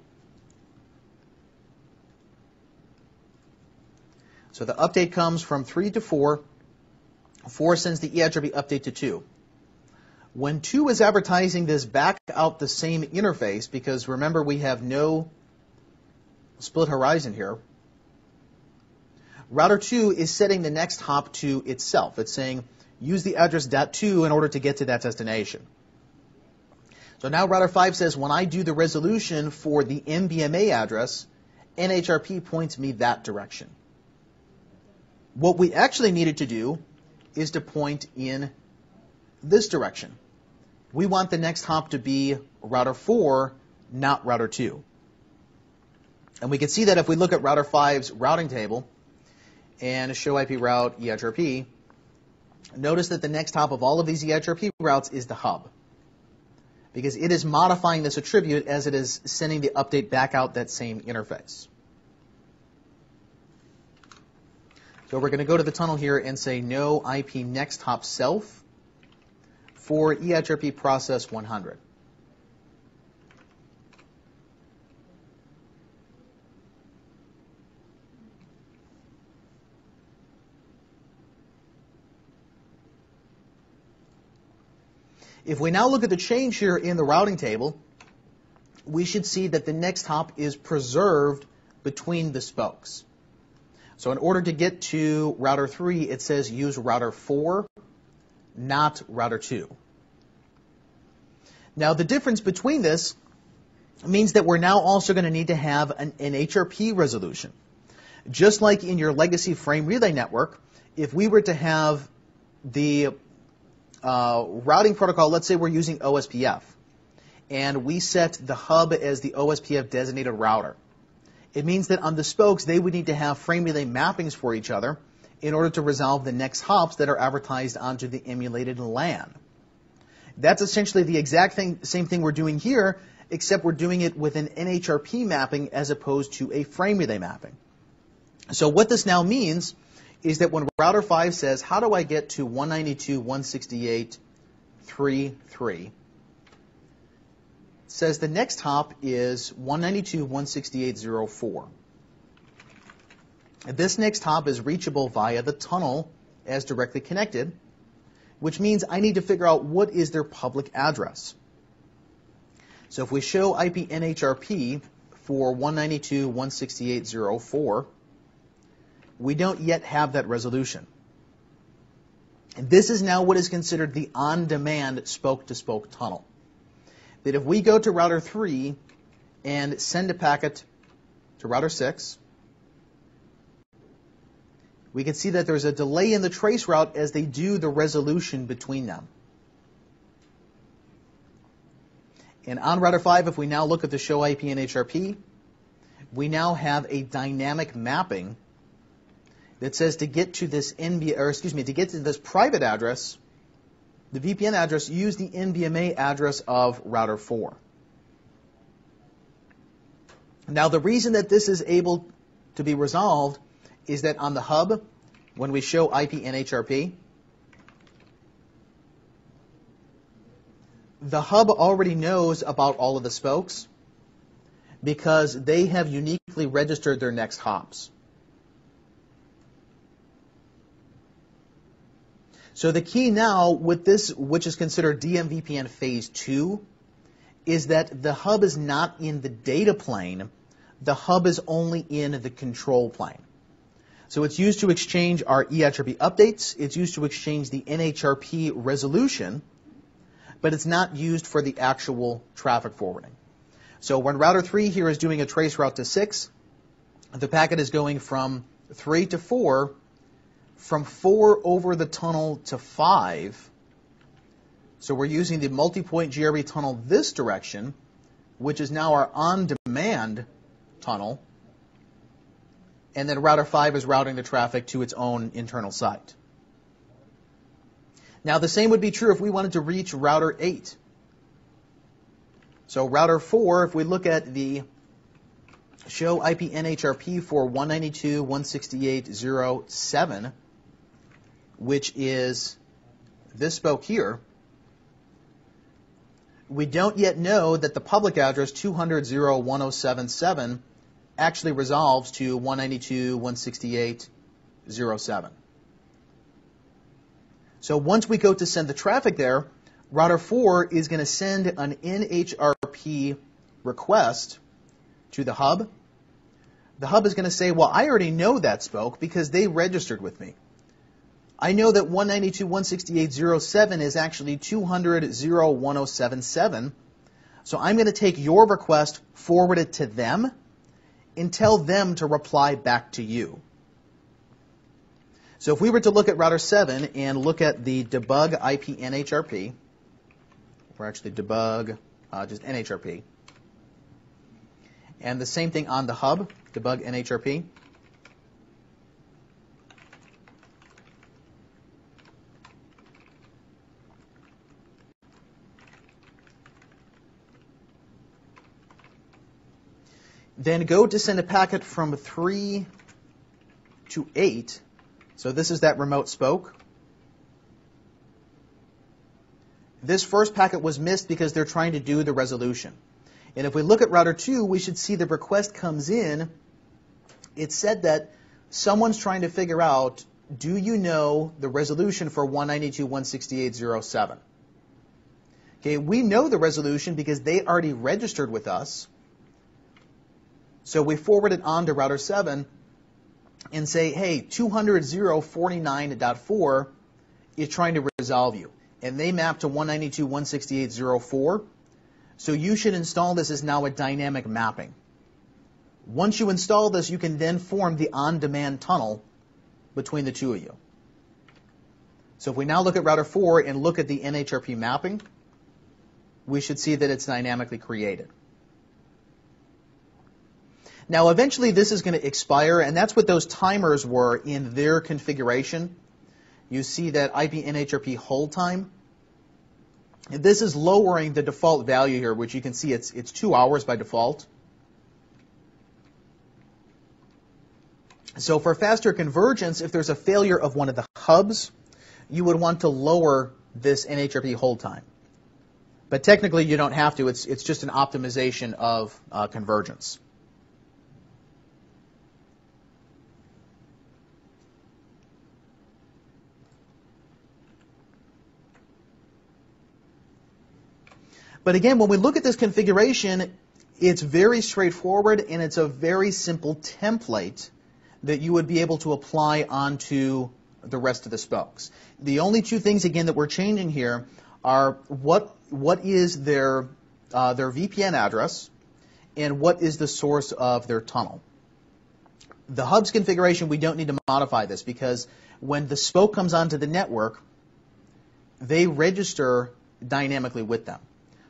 so the update comes from 3 to 4, 4 sends the EIGRP update to 2. When 2 is advertising this back out the same interface, because remember we have no split horizon here, router 2 is setting the next hop to itself. It's saying use the address .2 in order to get to that destination. So now router 5 says when I do the resolution for the MBMA address, NHRP points me that direction. What we actually needed to do is to point in this direction. We want the next hop to be router 4, not router 2. And we can see that if we look at router 5's routing table and show IP route EIGRP, notice that the next hop of all of these EIGRP routes is the hub, because it is modifying this attribute as it is sending the update back out that same interface. So we're going to go to the tunnel here and say no IP next hop self for EIGRP process 100. If we now look at the change here in the routing table, we should see that the next hop is preserved between the spokes. So in order to get to router 3, it says use router 4, not router 2. Now the difference between this means that we're now also going to need to have an NHRP resolution. Just like in your legacy frame relay network, if we were to have the routing protocol, let's say we're using OSPF, and we set the hub as the OSPF designated router, it means that on the spokes they would need to have frame relay mappings for each other in order to resolve the next hops that are advertised onto the emulated LAN. That's essentially the exact same thing we're doing here, except we're doing it with an NHRP mapping as opposed to a frame relay mapping. So what this now means is that when router 5 says, how do I get to 192.168.3.3, it says the next hop is 192.168.0.4. This next hop is reachable via the tunnel as directly connected, which means I need to figure out what is their public address. So if we show IP NHRP for 192.168.0.4, we don't yet have that resolution. And this is now what is considered the on-demand spoke-to-spoke tunnel. That if we go to router 3 and send a packet to router 6, we can see that there's a delay in the trace route as they do the resolution between them. And on router 5, if we now look at the show IP NHRP, we now have a dynamic mapping that says to get to this to get to this private address, the VPN address, use the NBMA address of router 4. Now the reason that this is able to be resolved is that on the hub, when we show IP NHRP, the hub already knows about all of the spokes because they have uniquely registered their next hops. So the key now with this, which is considered DMVPN phase 2, is that the hub is not in the data plane. The hub is only in the control plane. So it's used to exchange our EIGRP updates. It's used to exchange the NHRP resolution, but it's not used for the actual traffic forwarding. So when router 3 here is doing a trace route to 6, the packet is going from 3 to 4, from 4 over the tunnel to 5. So we're using the multi-point GRB tunnel this direction, which is now our on-demand tunnel. And then router 5 is routing the traffic to its own internal site. Now the same would be true if we wanted to reach router 8. So router 4, if we look at the show IP NHRP for 192.168.0.7, which is this spoke here, we don't yet know that the public address 200.0.1077 actually resolves to 192.168.0.7. So once we go to send the traffic there, router 4 is going to send an NHRP request to the hub. The hub is going to say, well, I already know that spoke because they registered with me. I know that 192.168.0.7 is actually 200.0.1077. So I'm going to take your request, forward it to them, and tell them to reply back to you. So if we were to look at router 7 and look at the debug IP NHRP, or actually debug just NHRP, and the same thing on the hub, debug NHRP, then go to send a packet from 3 to 8. So this is that remote spoke. This first packet was missed because they're trying to do the resolution. And if we look at router 2, we should see the request comes in. It said that someone's trying to figure out, do you know the resolution for 192.168.0.7? Okay, we know the resolution because they already registered with us. So we forward it on to router 7 and say, hey, 200.0.49.4 is trying to resolve you. And they map to 192.168.0.4. So you should install this as now a dynamic mapping. Once you install this, you can then form the on-demand tunnel between the two of you. So if we now look at router 4 and look at the NHRP mapping, we should see that it's dynamically created. Now, eventually this is going to expire, and that's what those timers were in their configuration. You see that IP NHRP hold time. This is lowering the default value here, which you can see it's 2 hours by default. So for faster convergence, if there's a failure of one of the hubs, you would want to lower this NHRP hold time. But technically you don't have to. It's just an optimization of convergence. But again, when we look at this configuration, it's very straightforward and it's a very simple template that you would be able to apply onto the rest of the spokes. The only two things, again, that we're changing here are what is their VPN address and what is the source of their tunnel. The hub's configuration, we don't need to modify this because when the spoke comes onto the network, they register dynamically with them.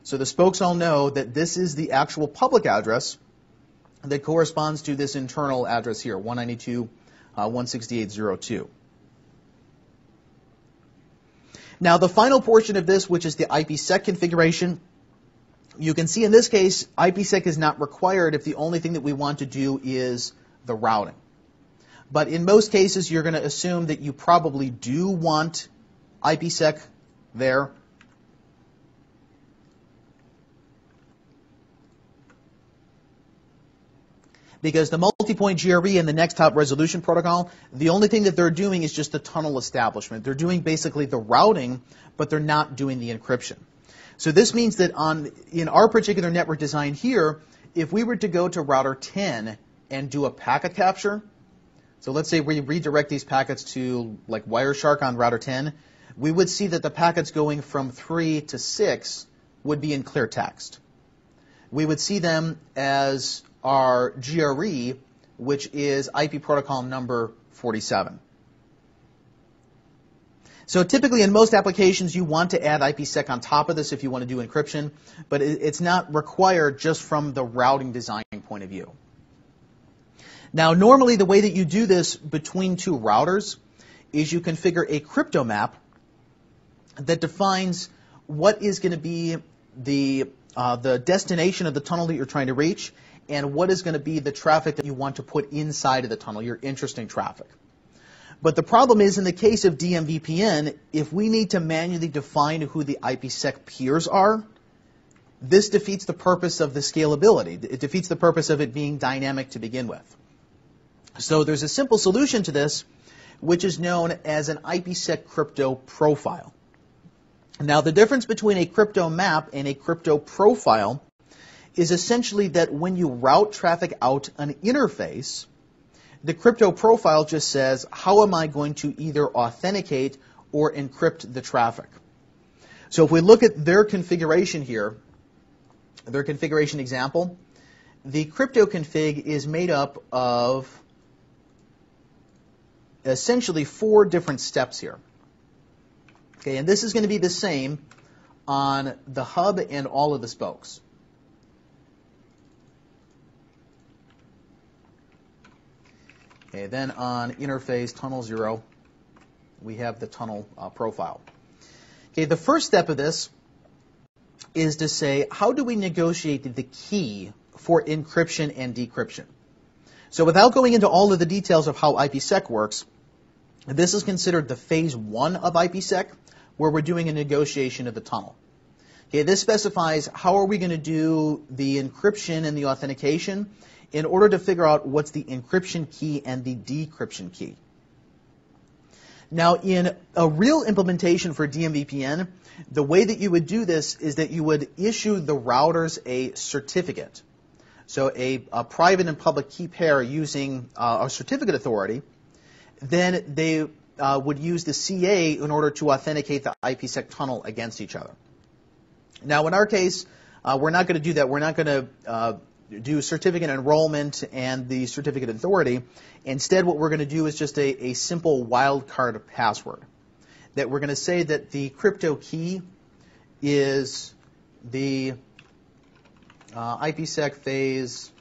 So the spokes all know that this is the actual public address that corresponds to this internal address here, 192.168.0.2. Now the final portion of this, which is the IPsec configuration, you can see in this case, IPsec is not required if the only thing that we want to do is the routing. But in most cases, you're going to assume that you probably do want IPsec there. Because the multi-point GRE and the next hop resolution protocol, the only thing that they're doing is just the tunnel establishment. They're doing basically the routing, but they're not doing the encryption. So this means that in our particular network design here, if we were to go to router 10 and do a packet capture, so let's say we redirect these packets to like Wireshark on router 10, we would see that the packets going from 3 to 6 would be in clear text. We would see them as our GRE, which is IP protocol number 47. So typically in most applications you want to add IPsec on top of this if you want to do encryption, but it's not required just from the routing design point of view. Now normally the way that you do this between two routers is you configure a crypto map that defines what is going to be the the destination of the tunnel that you're trying to reach, and what is going to be the traffic that you want to put inside of the tunnel, your interesting traffic. But the problem is, in the case of DMVPN, if we need to manually define who the IPsec peers are, this defeats the purpose of the scalability. It defeats the purpose of it being dynamic to begin with. So there's a simple solution to this, which is known as an IPsec crypto profile. Now, the difference between a crypto map and a crypto profile is essentially that when you route traffic out an interface, the crypto profile just says, how am I going to either authenticate or encrypt the traffic? So if we look at their configuration here, their configuration example, the crypto config is made up of essentially 4 different steps here. Okay, and this is going to be the same on the hub and all of the spokes. Okay, then on interface tunnel 0, we have the tunnel profile. Okay, the first step of this is to say, how do we negotiate the key for encryption and decryption? So without going into all of the details of how IPsec works, this is considered the phase 1 of IPsec, where we're doing a negotiation of the tunnel. Okay, this specifies how are we going to do the encryption and the authentication in order to figure out what's the encryption key and the decryption key. Now, in a real implementation for DMVPN, the way that you would do this is that you would issue the routers a certificate. So a private and public key pair using a certificate authority. Then they would use the Ccie in order to authenticate the IPsec tunnel against each other. Now, in our case, we're not going to do that. We're not going to do certificate enrollment and the certificate authority. Instead, what we're going to do is just a simple wildcard password. That we're going to say that the crypto key is the IPsec phase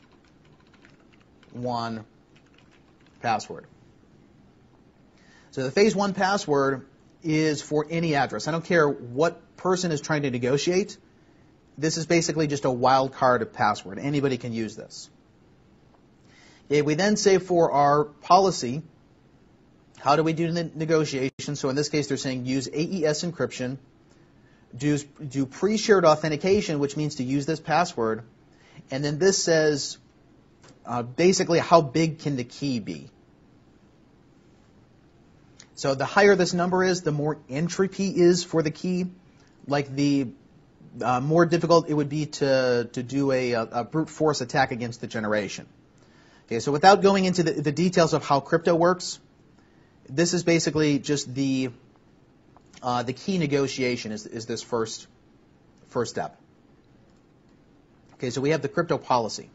1 password. So the phase 1 password is for any address. I don't care what person is trying to negotiate. This is basically just a wildcard password. Anybody can use this. Okay, we then say for our policy, how do we do the negotiation? So in this case, they're saying use AES encryption, do pre-shared authentication, which means to use this password, and then this says basically how big can the key be. So the higher this number is, the more entropy is for the key. Like the more difficult it would be to do a brute force attack against the generation. Okay, so without going into the details of how crypto works, this is basically just the key negotiation is this first step. Okay, so we have the crypto policy,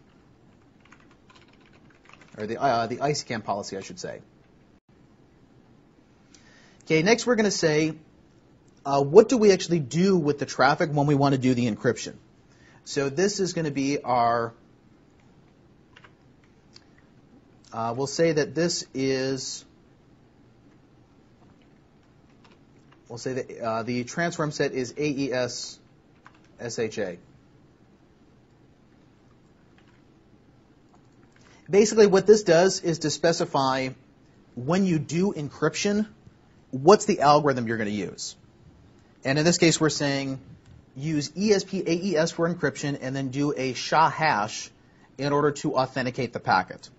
or the ICAM policy, I should say. Okay, next we're going to say, what do we actually do with the traffic when we want to do the encryption? So this is going to be our, we'll say that this is, we'll say that the transform set is AES SHA. Basically what this does is to specify when you do encryption, what's the algorithm you're going to use. And in this case, we're saying use ESP AES for encryption and then do a SHA hash in order to authenticate the packet.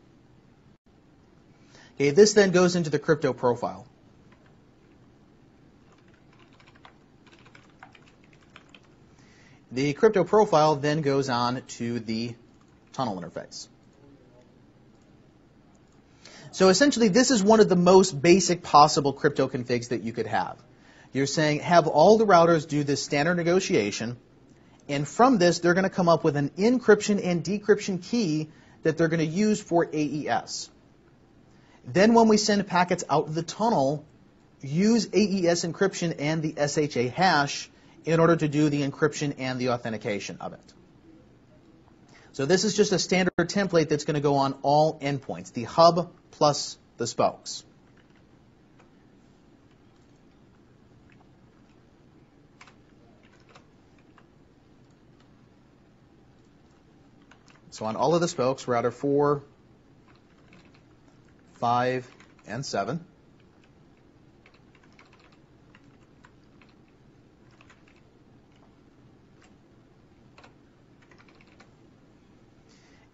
Okay, this then goes into the crypto profile. The crypto profile then goes on to the tunnel interface. So essentially, this is one of the most basic possible crypto configs that you could have. You're saying have all the routers do this standard negotiation, and from this, they're going to come up with an encryption and decryption key that they're going to use for AES. Then when we send packets out of the tunnel, use AES encryption and the SHA hash in order to do the encryption and the authentication of it. So this is just a standard template that's going to go on all endpoints, the hub plus the spokes. So on all of the spokes, router 4, 5, and 7.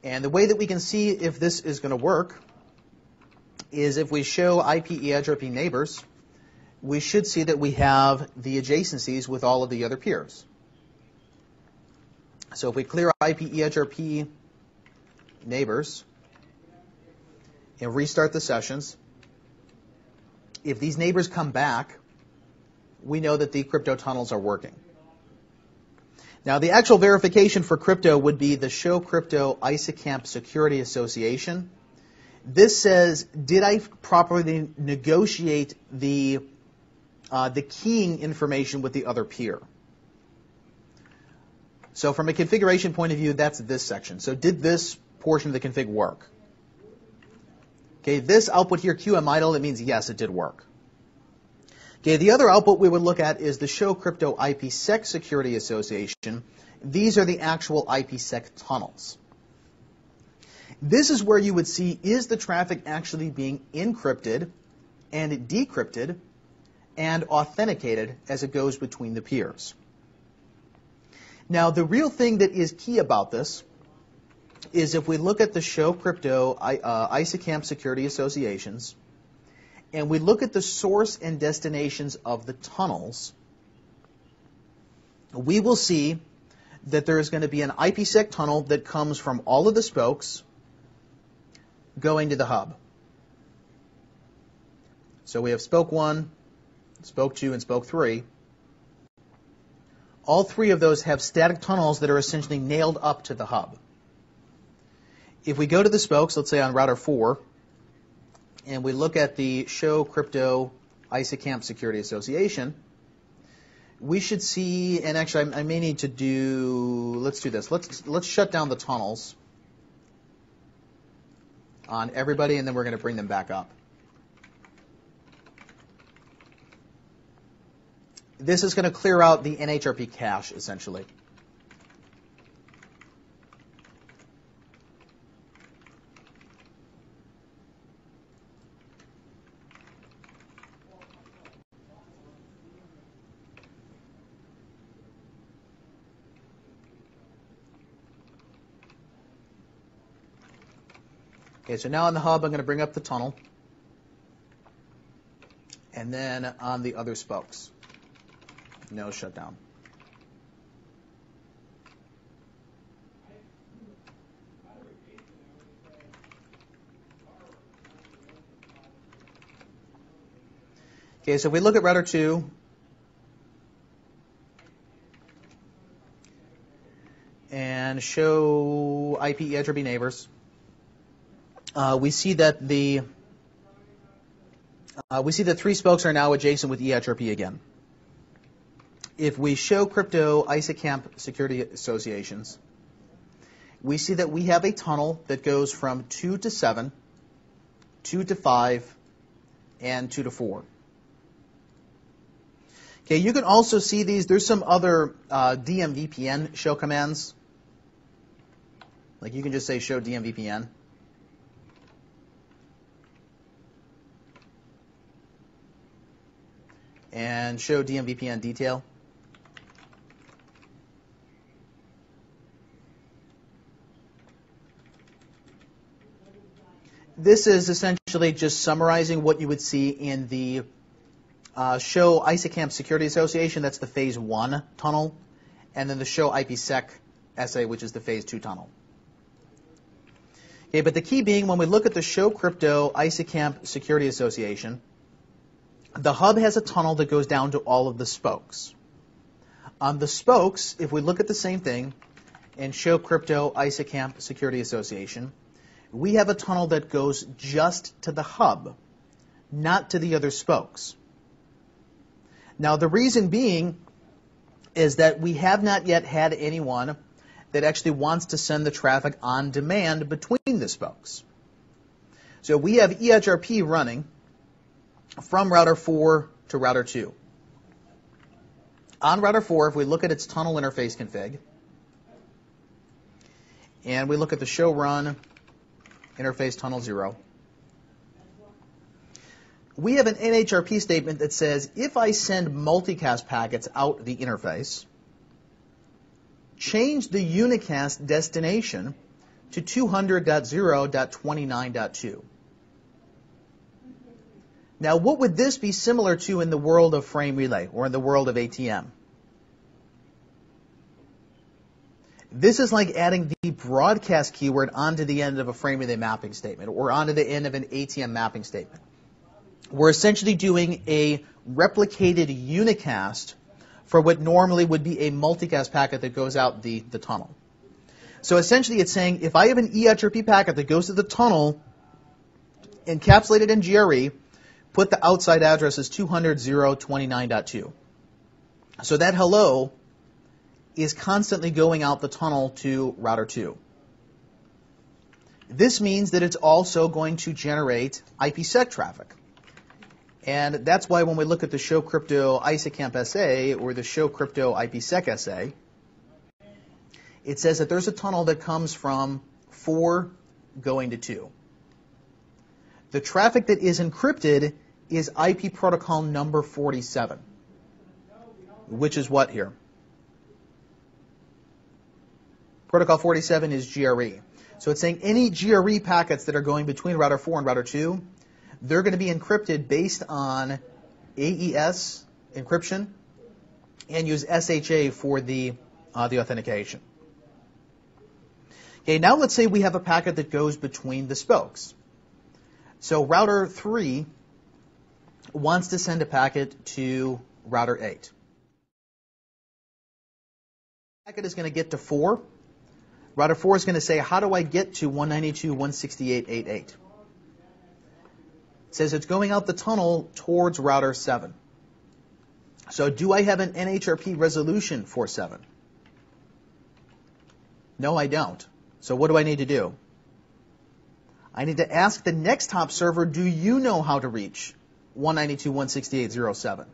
And the way that we can see if this is going to work is if we show IP EIGRP neighbors, we should see that we have the adjacencies with all of the other peers. So if we clear IP EIGRP neighbors and restart the sessions, if these neighbors come back, we know that the crypto tunnels are working. Now, the actual verification for crypto would be the Show Crypto ISACAMP Security Association. This says, did I properly negotiate the keying information with the other peer? So from a configuration point of view, that's this section. So did this portion of the config work? Okay, this output here, QM idle, it means yes, it did work. Okay, the other output we would look at is the Show Crypto IPsec Security Association. These are the actual IPsec tunnels. This is where you would see, is the traffic actually being encrypted and decrypted and authenticated as it goes between the peers. Now, the real thing that is key about this is if we look at the Show Crypto ISACAMP Security Associations, and we look at the source and destinations of the tunnels, we will see that there is going to be an IPsec tunnel that comes from all of the spokes going to the hub. So we have spoke 1, spoke 2, and spoke 3. All three of those have static tunnels that are essentially nailed up to the hub. If we go to the spokes, let's say on router 4, and we look at the Show Crypto ISACAMP Security Association, we should see, and actually I may need to do, let's do this. Let's shut down the tunnels on everybody, and then we're going to bring them back up. This is going to clear out the NHRP cache, essentially. Okay, so now on the hub, I'm going to bring up the tunnel, and then on the other spokes, no shutdown. Okay, so if we look at router 2, and show IP EIGRP neighbors, we see that the 3 spokes are now adjacent with EIGRP again. If we show Crypto ISACAMP Security Associations, we see that we have a tunnel that goes from 2 to 7, 2 to 5, and 2 to 4. Okay, you can also see these. There's some other DMVPN show commands. Like you can just say show DMVPN. And show DMVPN detail. This is essentially just summarizing what you would see in the Show ISACAMP Security Association. That's the Phase 1 tunnel. And then the Show IPsec SA, which is the Phase 2 tunnel. Okay, but the key being, when we look at the Show Crypto ISACAMP Security Association, the hub has a tunnel that goes down to all of the spokes. On the spokes, if we look at the same thing and Show Crypto ISACAMP Security Association, we have a tunnel that goes just to the hub, not to the other spokes. Now, the reason being is that we have not yet had anyone that actually wants to send the traffic on demand between the spokes. So we have EIGRP running from router 4 to router 2. On router 4, if we look at its tunnel interface config, and we look at the show run interface tunnel 0. We have an NHRP statement that says if I send multicast packets out the interface, change the unicast destination to 200.0.29.2. Now, what would this be similar to in the world of frame relay or in the world of ATM? This is like adding the broadcast keyword onto the end of a frame relay mapping statement or onto the end of an ATM mapping statement. We're essentially doing a replicated unicast for what normally would be a multicast packet that goes out the tunnel. So essentially it's saying if I have an EHRP packet that goes to the tunnel, encapsulated in GRE, put the outside address as 200.0.29.2. So that hello is constantly going out the tunnel to router 2. This means that it's also going to generate IPsec traffic. And that's why when we look at the show crypto ISACamp SA or the show crypto IPsec SA, it says that there's a tunnel that comes from 4 going to 2. The traffic that is encrypted is IP protocol number 47, which is what here? Protocol 47 is GRE. So it's saying any GRE packets that are going between router 4 and router 2, they're going to be encrypted based on AES encryption and use SHA for the authentication. Okay, now let's say we have a packet that goes between the spokes. So router 3 wants to send a packet to router 8. The packet is going to get to 4. Router 4 is going to say, how do I get to 192.168.88? It says it's going out the tunnel towards router 7. So do I have an NHRP resolution for 7? No, I don't. So what do I need to do? I need to ask the next hop server, do you know how to reach 192.168.07?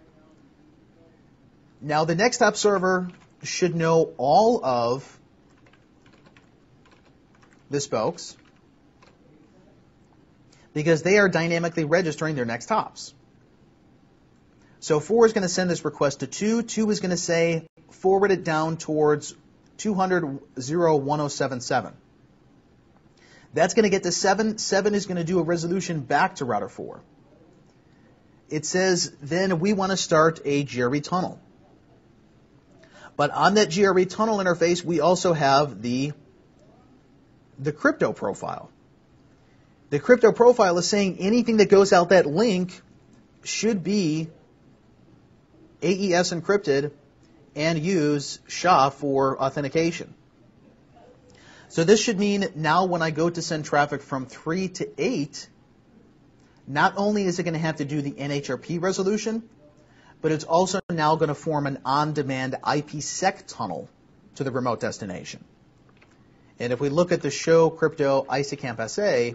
Now the next hop server should know all of the spokes because they are dynamically registering their next hops. So 4 is going to send this request to 2. 2 is going to say forward it down towards 200.0.1077. That's going to get to 7. 7 is going to do a resolution back to router 4. It says then we want to start a GRE tunnel. But on that GRE tunnel interface, we also have the crypto profile. The crypto profile is saying anything that goes out that link should be AES encrypted and use SHA for authentication. So this should mean now when I go to send traffic from 3 to 8, not only is it going to have to do the NHRP resolution, but it's also now going to form an on-demand IPsec tunnel to the remote destination. And if we look at the show crypto ISACamp SA,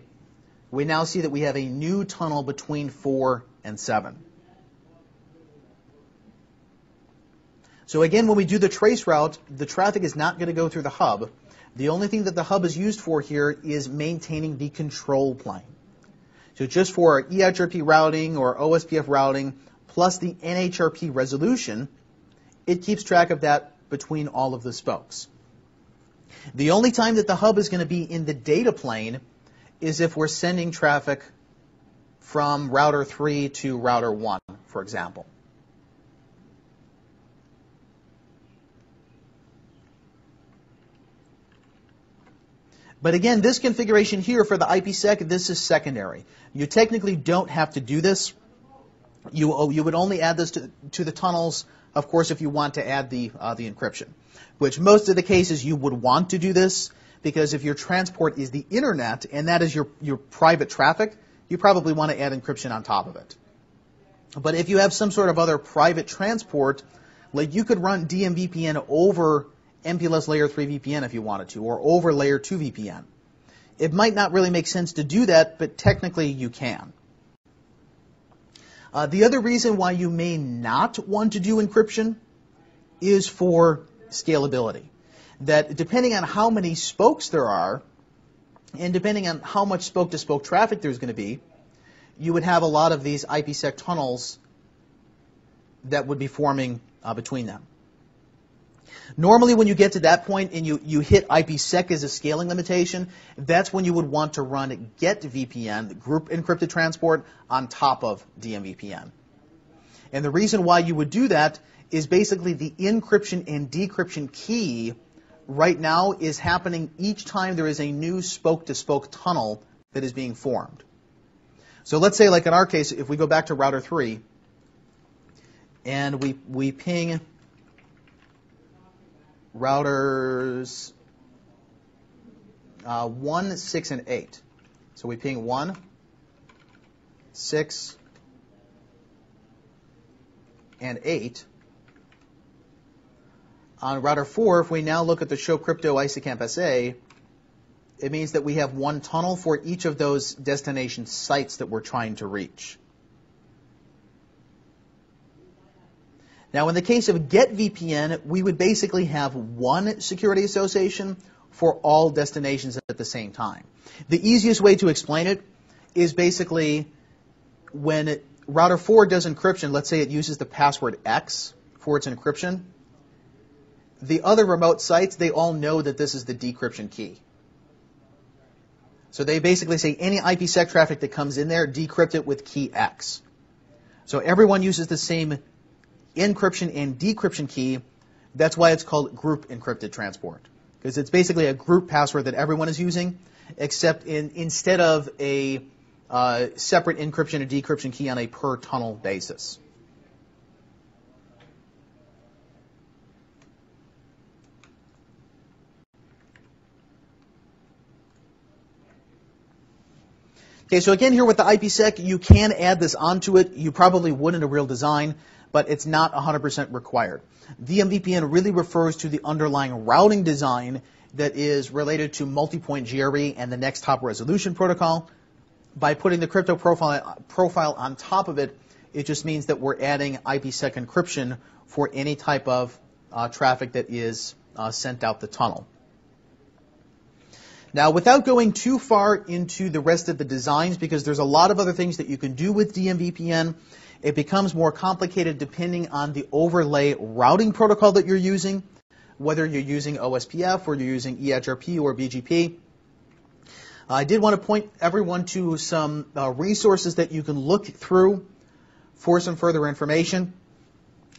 we now see that we have a new tunnel between 4 and 7. So again, when we do the trace route, the traffic is not going to go through the hub. The only thing that the hub is used for here is maintaining the control plane. So just for our EHRP routing or OSPF routing, plus the NHRP resolution, it keeps track of that between all of the spokes. The only time that the hub is going to be in the data plane is if we're sending traffic from router 3 to router 1, for example. But again, this configuration here for the IPsec, this is secondary. You technically don't have to do this. You would only add this to the tunnels, of course, if you want to add the encryption, which most of the cases you would want to do this because if your transport is the internet and that is your private traffic, you probably want to add encryption on top of it. But if you have some sort of other private transport, like you could run DMVPN over MPLS Layer 3 VPN if you wanted to, or over Layer 2 VPN. It might not really make sense to do that, but technically you can. The other reason why you may not want to do encryption is for scalability. that depending on how many spokes there are, and depending on how much spoke-to-spoke traffic there's going to be, you would have a lot of these IPsec tunnels that would be forming between them. Normally when you get to that point and you hit IPsec as a scaling limitation, that's when you would want to run get VPN, group encrypted transport, on top of DMVPN. And the reason why you would do that is basically the encryption and decryption key right now is happening each time there is a new spoke-to-spoke tunnel that is being formed. So let's say, like in our case, if we go back to router 3 and we ping routers 1, 6, and 8. So we ping 1, 6, and 8. On router 4, if we now look at the show crypto ICAMP SA, it means that we have one tunnel for each of those destination sites that we're trying to reach. Now, in the case of get VPN, we would basically have one security association for all destinations at the same time. The easiest way to explain it is basically when router 4 does encryption, let's say it uses the password X for its encryption, the other remote sites, they all know that this is the decryption key. So they basically say any IPsec traffic that comes in there, decrypt it with key X. So everyone uses the same encryption and decryption key. That's why it's called group encrypted transport, because it's basically a group password that everyone is using, except instead of a separate encryption and decryption key on a per tunnel basis. Okay, so again here with the IPsec, you can add this onto it. You probably would in a real design, but it's not 100% required. DMVPN really refers to the underlying routing design that is related to multi-point GRE and the next top resolution protocol. By putting the crypto profile on top of it, it just means that we're adding IPsec encryption for any type of traffic that is sent out the tunnel. Now, without going too far into the rest of the designs, because there's a lot of other things that you can do with DMVPN, it becomes more complicated depending on the overlay routing protocol that you're using, whether you're using OSPF or you're using EHRP or BGP. I did want to point everyone to some resources that you can look through for some further information.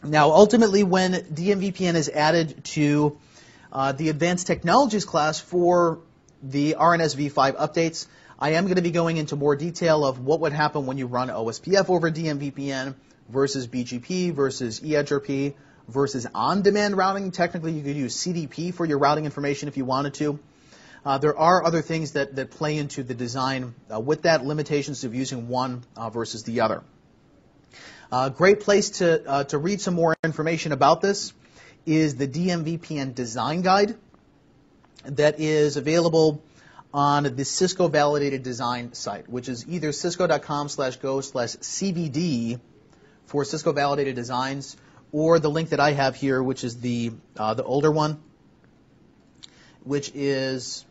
Now, ultimately, when DMVPN is added to the Advanced Technologies class for the RNS v5 updates, I am going to be going into more detail of what would happen when you run OSPF over DMVPN versus BGP versus EHRP versus on-demand routing. Technically, you could use CDP for your routing information if you wanted to. There are other things that play into the design with that, limitations of using one versus the other. Great place to read some more information about this is the DMVPN design guide that is available on the Cisco Validated Design site, which is either cisco.com/go/CVD for Cisco Validated Designs, or the link that I have here, which is the older one, which is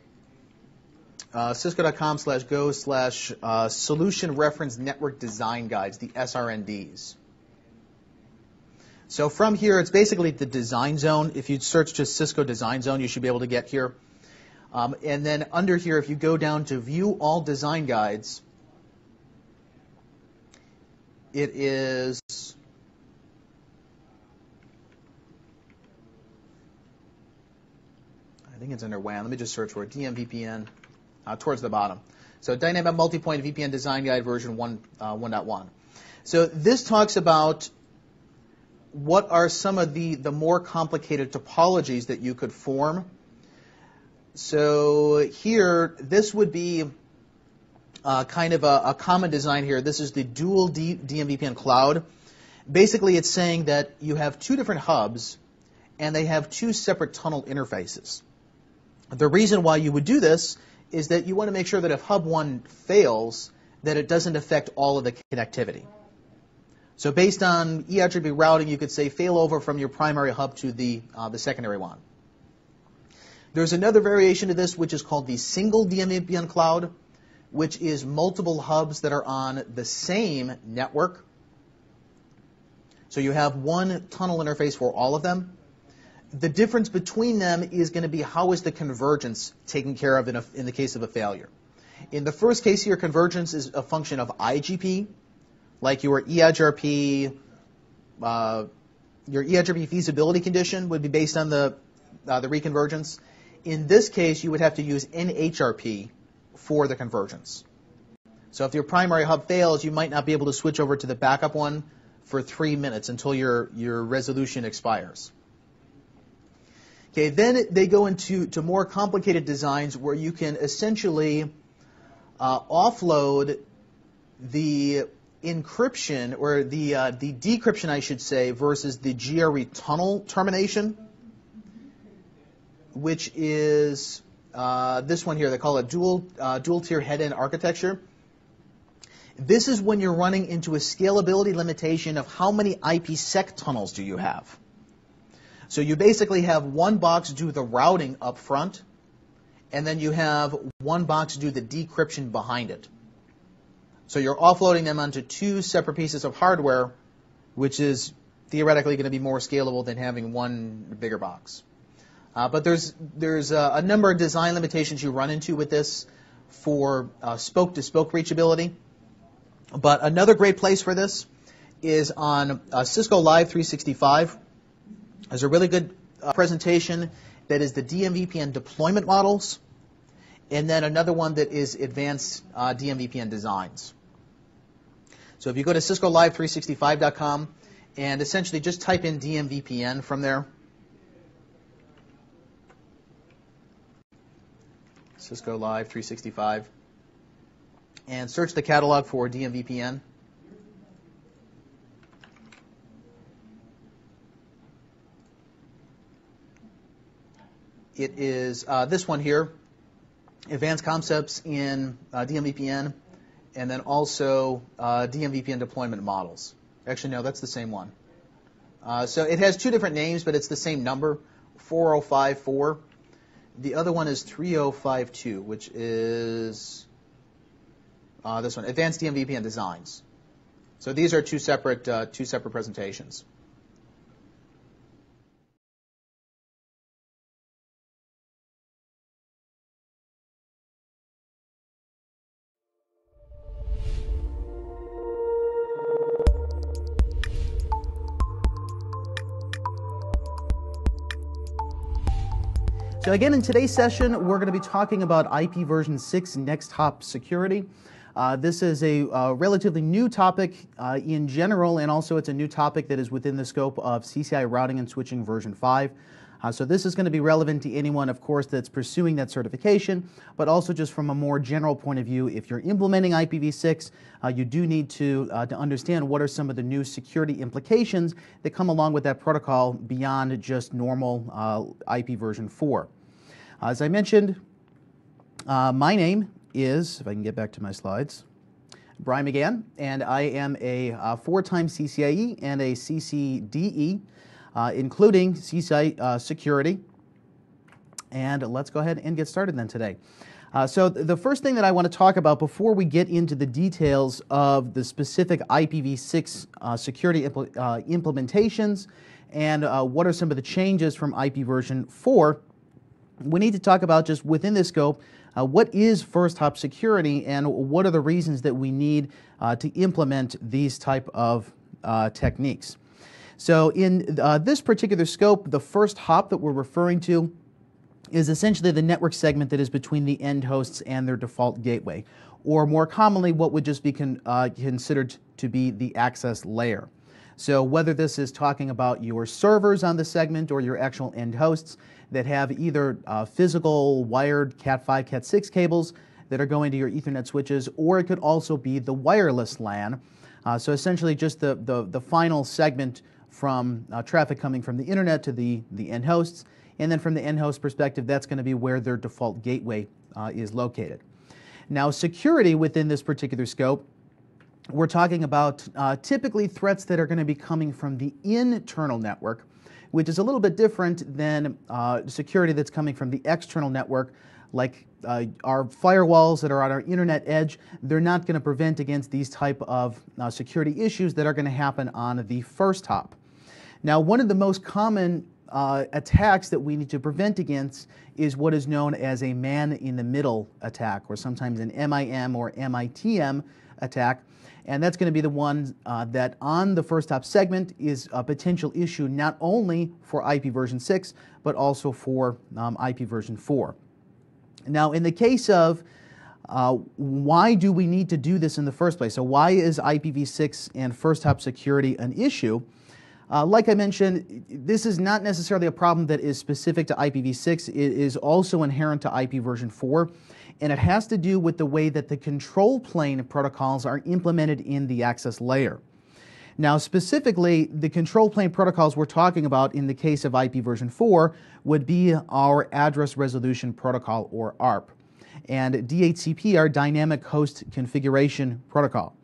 cisco.com/go/Solution Reference Network Design Guides, the SRNDs. So from here, it's basically the design zone. If you search just Cisco Design Zone, you should be able to get here. And then under here, if you go down to View All Design Guides, it is I think it's under WAN. Let me just search for it. DMVPN towards the bottom. So Dynamic Multipoint VPN Design Guide version 1.1. So this talks about what are some of the more complicated topologies that you could form. So here, this would be kind of a common design here. This is the dual DMVPN cloud. Basically, it's saying that you have two different hubs, and they have two separate tunnel interfaces. The reason why you would do this is that you want to make sure that if hub 1 fails, that it doesn't affect all of the connectivity. So based on EHRP routing, you could say failover from your primary hub to the secondary one. There's another variation of this which is called the single DMVPN cloud, which is multiple hubs that are on the same network. So you have one tunnel interface for all of them. The difference between them is going to be how is the convergence taken care of in the case of a failure. In the first case here, convergence is a function of IGP, like your EIGRP, your EIGRP feasibility condition would be based on the reconvergence. In this case, you would have to use NHRP for the convergence. So if your primary hub fails, you might not be able to switch over to the backup one for 3 minutes until your resolution expires. Okay, then they go into more complicated designs where you can essentially offload the encryption, or the decryption, I should say, versus the GRE tunnel termination, which is this one here. They call it dual-tier head-end architecture. This is when you're running into a scalability limitation of how many IPsec tunnels do you have. So you basically have one box do the routing up front, and then you have one box do the decryption behind it. So you're offloading them onto two separate pieces of hardware, which is theoretically going to be more scalable than having one bigger box. But there's a number of design limitations you run into with this for spoke-to-spoke reachability. But another great place for this is on Cisco Live 365. There's a really good presentation that is the DMVPN deployment models, and then another one that is advanced DMVPN designs. So if you go to CiscoLive365.com and essentially just type in DMVPN from there, Cisco Live 365, and search the catalog for DMVPN. It is this one here, Advanced Concepts in DMVPN, and then also DMVPN deployment models. Actually, no, that's the same one. So it has two different names, but it's the same number, 4054. The other one is 3052, which is this one, Advanced DMVPN Designs. So these are two separate presentations. So again, in today's session, we're going to be talking about IP version 6 next hop security. This is a relatively new topic in general, and also it's a new topic that is within the scope of CCI routing and switching version 5. So this is going to be relevant to anyone, of course, that's pursuing that certification, but also just from a more general point of view, if you're implementing IPv6, you do need to understand what are some of the new security implications that come along with that protocol beyond just normal IP version 4. As I mentioned, my name is, if I can get back to my slides, Brian McGann, and I am a 4-time CCIE and a CCDE, including CCI security. And let's go ahead and get started then today. So the first thing that I want to talk about before we get into the details of the specific IPv6 security implementations and what are some of the changes from IP version 4, we need to talk about just within this scope, what is first hop security and what are the reasons that we need to implement these type of techniques. So in this particular scope, the first hop that we're referring to is essentially the network segment that is between the end hosts and their default gateway, or more commonly what would just be considered to be the access layer. So whether this is talking about your servers on the segment or your actual end hosts that have either physical wired Cat5, Cat6 cables that are going to your Ethernet switches, or it could also be the wireless LAN. So essentially just the final segment from traffic coming from the internet to the end hosts. And then from the end host perspective, that's going to be where their default gateway is located. Now security within this particular scope we're talking about typically threats that are going to be coming from the internal network, which is a little bit different than security that's coming from the external network, like our firewalls that are on our internet edge. They're not going to prevent against these type of security issues that are going to happen on the first hop. Now, one of the most common attacks that we need to prevent against is what is known as a man-in-the-middle attack, or sometimes an MIM or MITM attack. And that's going to be the one that on the first hop segment is a potential issue not only for IP version 6, but also for IP version 4. Now, in the case of why do we need to do this in the first place? So why is IPv6 and first hop security an issue? Like I mentioned, this is not necessarily a problem that is specific to IPv6. It is also inherent to IP version 4, and it has to do with the way that the control plane protocols are implemented in the access layer. Now, specifically, the control plane protocols we're talking about in the case of IP version 4 would be our Address Resolution Protocol, or ARP, and DHCP, our Dynamic Host Configuration Protocol.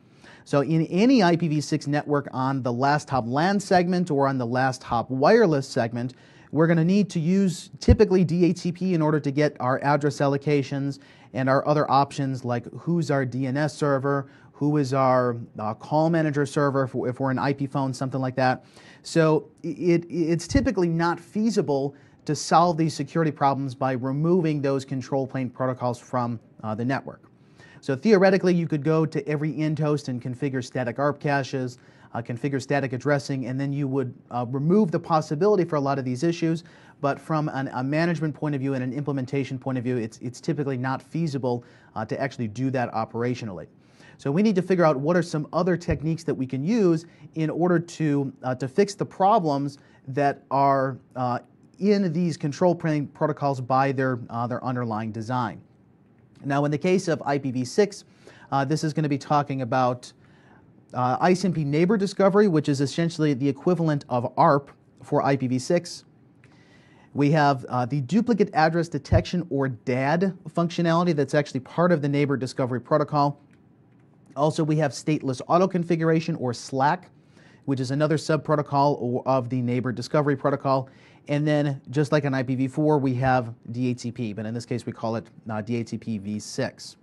So in any IPv6 network on the last hop LAN segment or on the last hop wireless segment, we're going to need to use typically DHCP in order to get our address allocations and our other options, like who's our DNS server, who is our call manager server if we're an IP phone, something like that. So it's typically not feasible to solve these security problems by removing those control plane protocols from the network. So theoretically, you could go to every end host and configure static ARP caches, configure static addressing, and then you would remove the possibility for a lot of these issues. But from a management point of view and an implementation point of view, it's typically not feasible to actually do that operationally. So we need to figure out what are some other techniques that we can use in order to fix the problems that are in these control plane protocols by their underlying design. Now, in the case of IPv6, this is going to be talking about ICMP neighbor discovery, which is essentially the equivalent of ARP for IPv6. We have the duplicate address detection, or DAD, functionality that's actually part of the neighbor discovery protocol. Also, we have stateless auto configuration, or SLAC, which is another sub-protocol of the neighbor discovery protocol. And then, just like on IPv4, we have DHCP, but in this case we call it DHCP v6.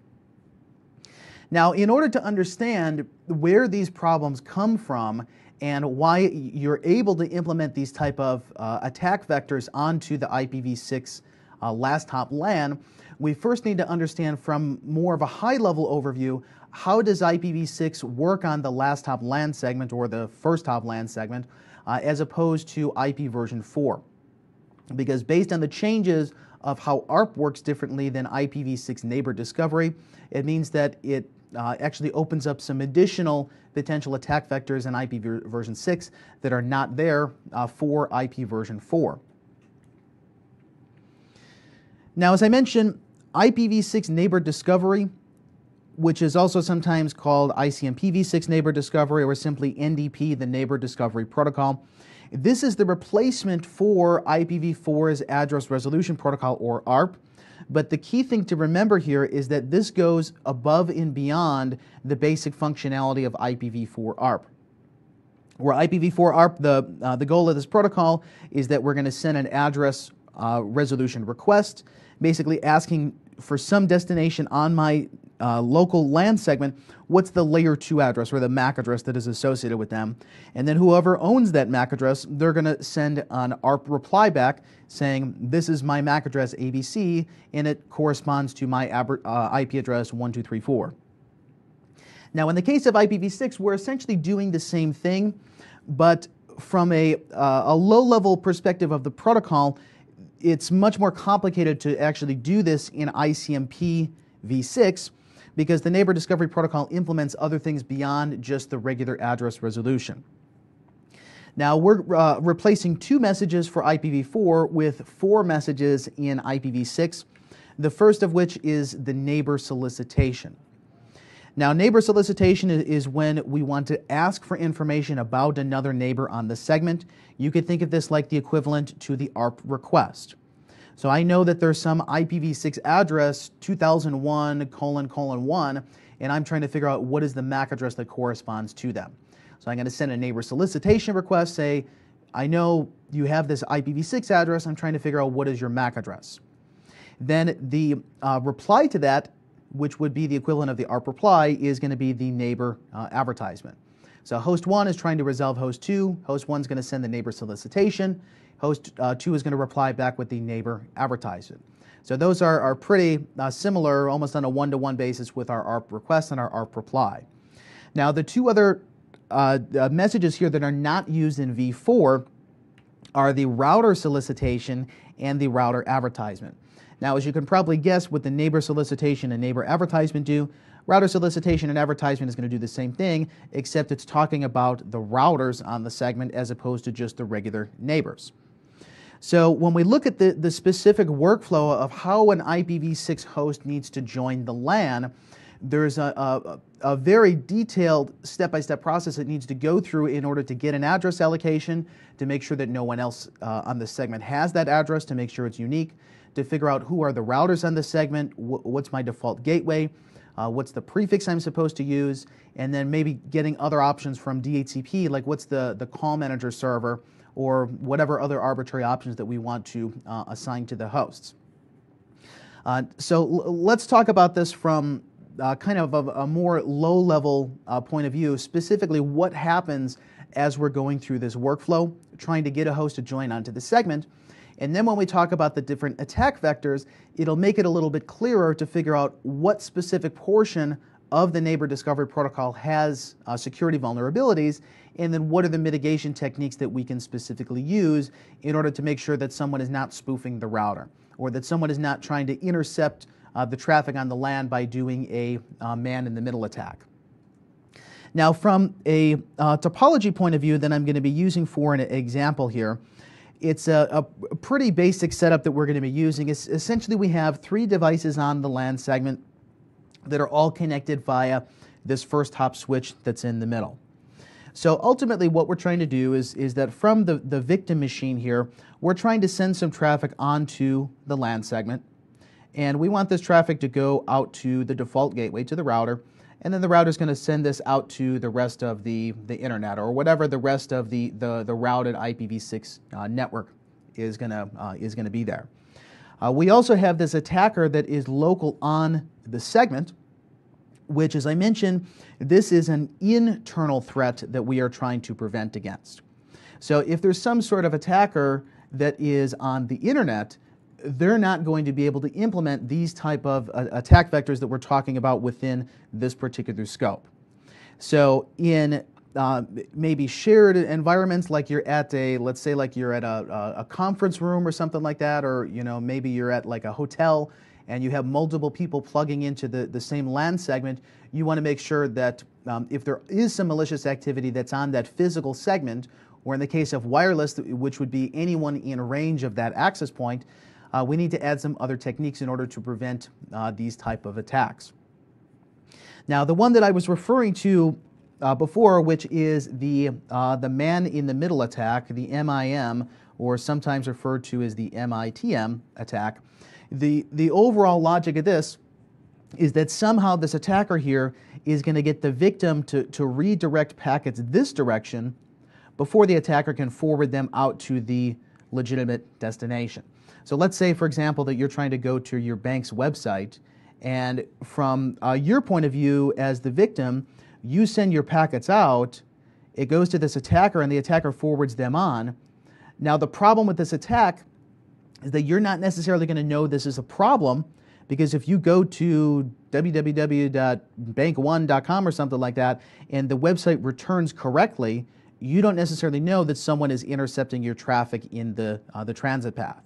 Now, in order to understand where these problems come from and why you're able to implement these type of attack vectors onto the IPv6 last hop LAN, we first need to understand from more of a high-level overview, how does IPv6 work on the last hop LAN segment or the first hop LAN segment as opposed to IP version 4? Because based on the changes of how ARP works differently than IPv6 neighbor discovery, it means that it actually opens up some additional potential attack vectors in IP version 6 that are not there for IP version 4. Now, as I mentioned, IPv6 neighbor discovery, which is also sometimes called ICMP v6 neighbor discovery, or simply NDP, the neighbor discovery protocol. This is the replacement for IPv4's address resolution protocol, or ARP. But the key thing to remember here is that this goes above and beyond the basic functionality of IPv4 ARP. Where IPv4 ARP, the goal of this protocol is that we're going to send an address resolution request, basically asking for some destination on my local LAN segment, what's the layer 2 address or the MAC address that is associated with them. And then whoever owns that MAC address, they're going to send an ARP reply back saying, this is my MAC address ABC, and it corresponds to my IP address 1234. Now, in the case of IPv6, we're essentially doing the same thing, but from a low-level perspective of the protocol, it's much more complicated to actually do this in ICMP v6 because the neighbor discovery protocol implements other things beyond just the regular address resolution. Now, we're replacing 2 messages for IPv4 with 4 messages in IPv6, the first of which is the neighbor solicitation. Now, neighbor solicitation is when we want to ask for information about another neighbor on the segment. You could think of this like the equivalent to the ARP request. So I know that there's some IPv6 address 2001::1, and I'm trying to figure out what is the MAC address that corresponds to them. So I'm going to send a neighbor solicitation request, say, I know you have this IPv6 address, I'm trying to figure out what is your MAC address. Then the reply to that, which would be the equivalent of the ARP reply, is going to be the neighbor advertisement. So host 1 is trying to resolve host 2. Host 1 is going to send the neighbor solicitation. Host 2 is going to reply back with the neighbor advertisement. So those are pretty similar, almost on a one-to-one basis with our ARP request and our ARP reply. Now the two other messages here that are not used in v4 are the router solicitation and the router advertisement. Now, as you can probably guess, what the neighbor solicitation and neighbor advertisement do, router solicitation and advertisement is going to do the same thing, except it's talking about the routers on the segment as opposed to just the regular neighbors. So when we look at the specific workflow of how an IPv6 host needs to join the LAN, there's a very detailed step-by-step process it needs to go through in order to get an address allocation, to make sure that no one else on the segment has that address, to make sure it's unique, to figure out who are the routers on the segment, what's my default gateway, what's the prefix I'm supposed to use, and then maybe getting other options from DHCP, like what's the call manager server, or whatever other arbitrary options that we want to assign to the hosts. So let's talk about this from kind of a more low-level point of view, specifically what happens as we're going through this workflow, trying to get a host to join onto the segment. And then when we talk about the different attack vectors, it'll make it a little bit clearer to figure out what specific portion of the neighbor discovery protocol has security vulnerabilities, and then what are the mitigation techniques that we can specifically use in order to make sure that someone is not spoofing the router, or that someone is not trying to intercept the traffic on the LAN by doing a man-in-the-middle attack. Now, from a topology point of view that I'm going to be using for an example here, it's a pretty basic setup that we're going to be using. Essentially, we have 3 devices on the LAN segment that are all connected via this first hop switch that's in the middle. So ultimately what we're trying to do is that from the victim machine here, we're trying to send some traffic onto the LAN segment, and we want this traffic to go out to the default gateway, to the router, and then the router is going to send this out to the rest of the internet, or whatever the rest of the routed IPv6 network is going to be there. We also have this attacker that is local on the segment, which, as I mentioned, this is an internal threat that we are trying to prevent against. So if there's some sort of attacker that is on the internet, they're not going to be able to implement these type of attack vectors that we're talking about within this particular scope. So in maybe shared environments, like you're at let's say like you're at a conference room or something like that, or maybe you're at like a hotel and you have multiple people plugging into the same LAN segment, you want to make sure that if there is some malicious activity that's on that physical segment, or in the case of wireless, which would be anyone in range of that access point, we need to add some other techniques in order to prevent these type of attacks. Now, the one that I was referring to before, which is the man-in-the-middle attack, the MIM, or sometimes referred to as the MITM attack, the overall logic of this is that somehow this attacker here is going to get the victim to redirect packets this direction before the attacker can forward them out to the legitimate destination. So let's say, for example, that you're trying to go to your bank's website, and from your point of view as the victim, you send your packets out, it goes to this attacker, and the attacker forwards them on. Now, the problem with this attack is that you're not necessarily going to know this is a problem, because if you go to www.bank1.com or something like that, and the website returns correctly, you don't necessarily know that someone is intercepting your traffic in the transit path.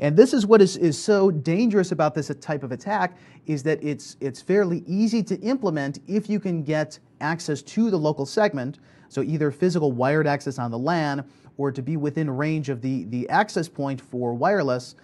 And this is what is so dangerous about this type of attack, is that it's fairly easy to implement if you can get access to the local segment, so either physical wired access on the LAN or to be within range of the access point for wireless,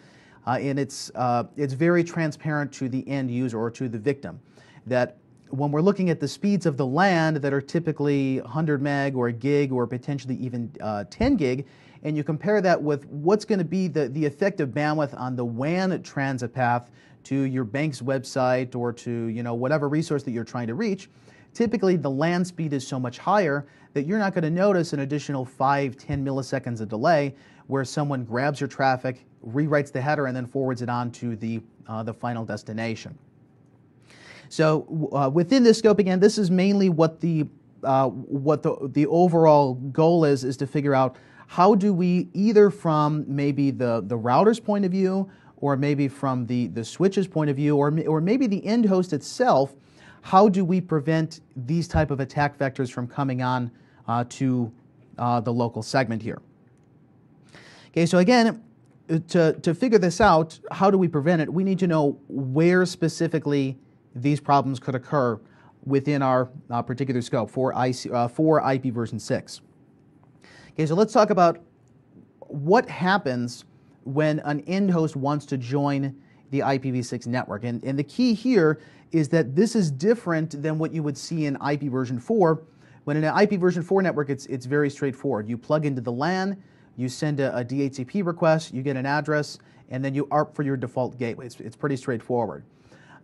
and it's very transparent to the end user or to the victim, that when we're looking at the speeds of the LAN that are typically 100 meg or a gig or potentially even 10 gig, and you compare that with what's going to be the effective bandwidth on the WAN transit path to your bank's website or to whatever resource that you're trying to reach, typically the LAN speed is so much higher that you're not going to notice an additional 5-10 milliseconds of delay where someone grabs your traffic, rewrites the header, and then forwards it on to the final destination. So within this scope, again, this is mainly what the overall goal is to figure out how do we, either from maybe the router's point of view, or maybe from the switch's point of view, or maybe the end host itself, how do we prevent these type of attack vectors from coming on to the local segment here? Okay, so again, to figure this out, how do we prevent it? We need to know where specifically these problems could occur within our particular scope for IP version 6. Okay, so let's talk about what happens when an end host wants to join the IPv6 network. And the key here is that this is different than what you would see in IP version 4. When in an IP version 4 network, it's very straightforward. You plug into the LAN, you send a DHCP request, you get an address, and then you ARP for your default gateway. It's pretty straightforward.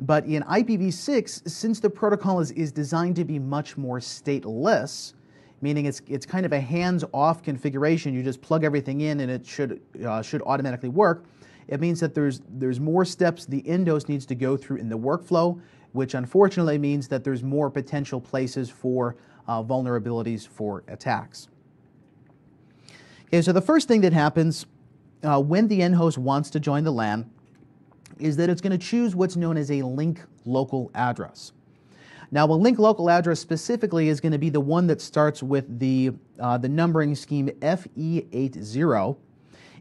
But in IPv6, since the protocol is designed to be much more stateless, meaning it's kind of a hands-off configuration, you just plug everything in and it should automatically work, it means that there's more steps the end host needs to go through in the workflow, which unfortunately means that there's more potential places for vulnerabilities for attacks. Okay, so the first thing that happens when the end host wants to join the LAN is that it's going to choose what's known as a link local address. Now, a link local address specifically is going to be the one that starts with the numbering scheme FE80,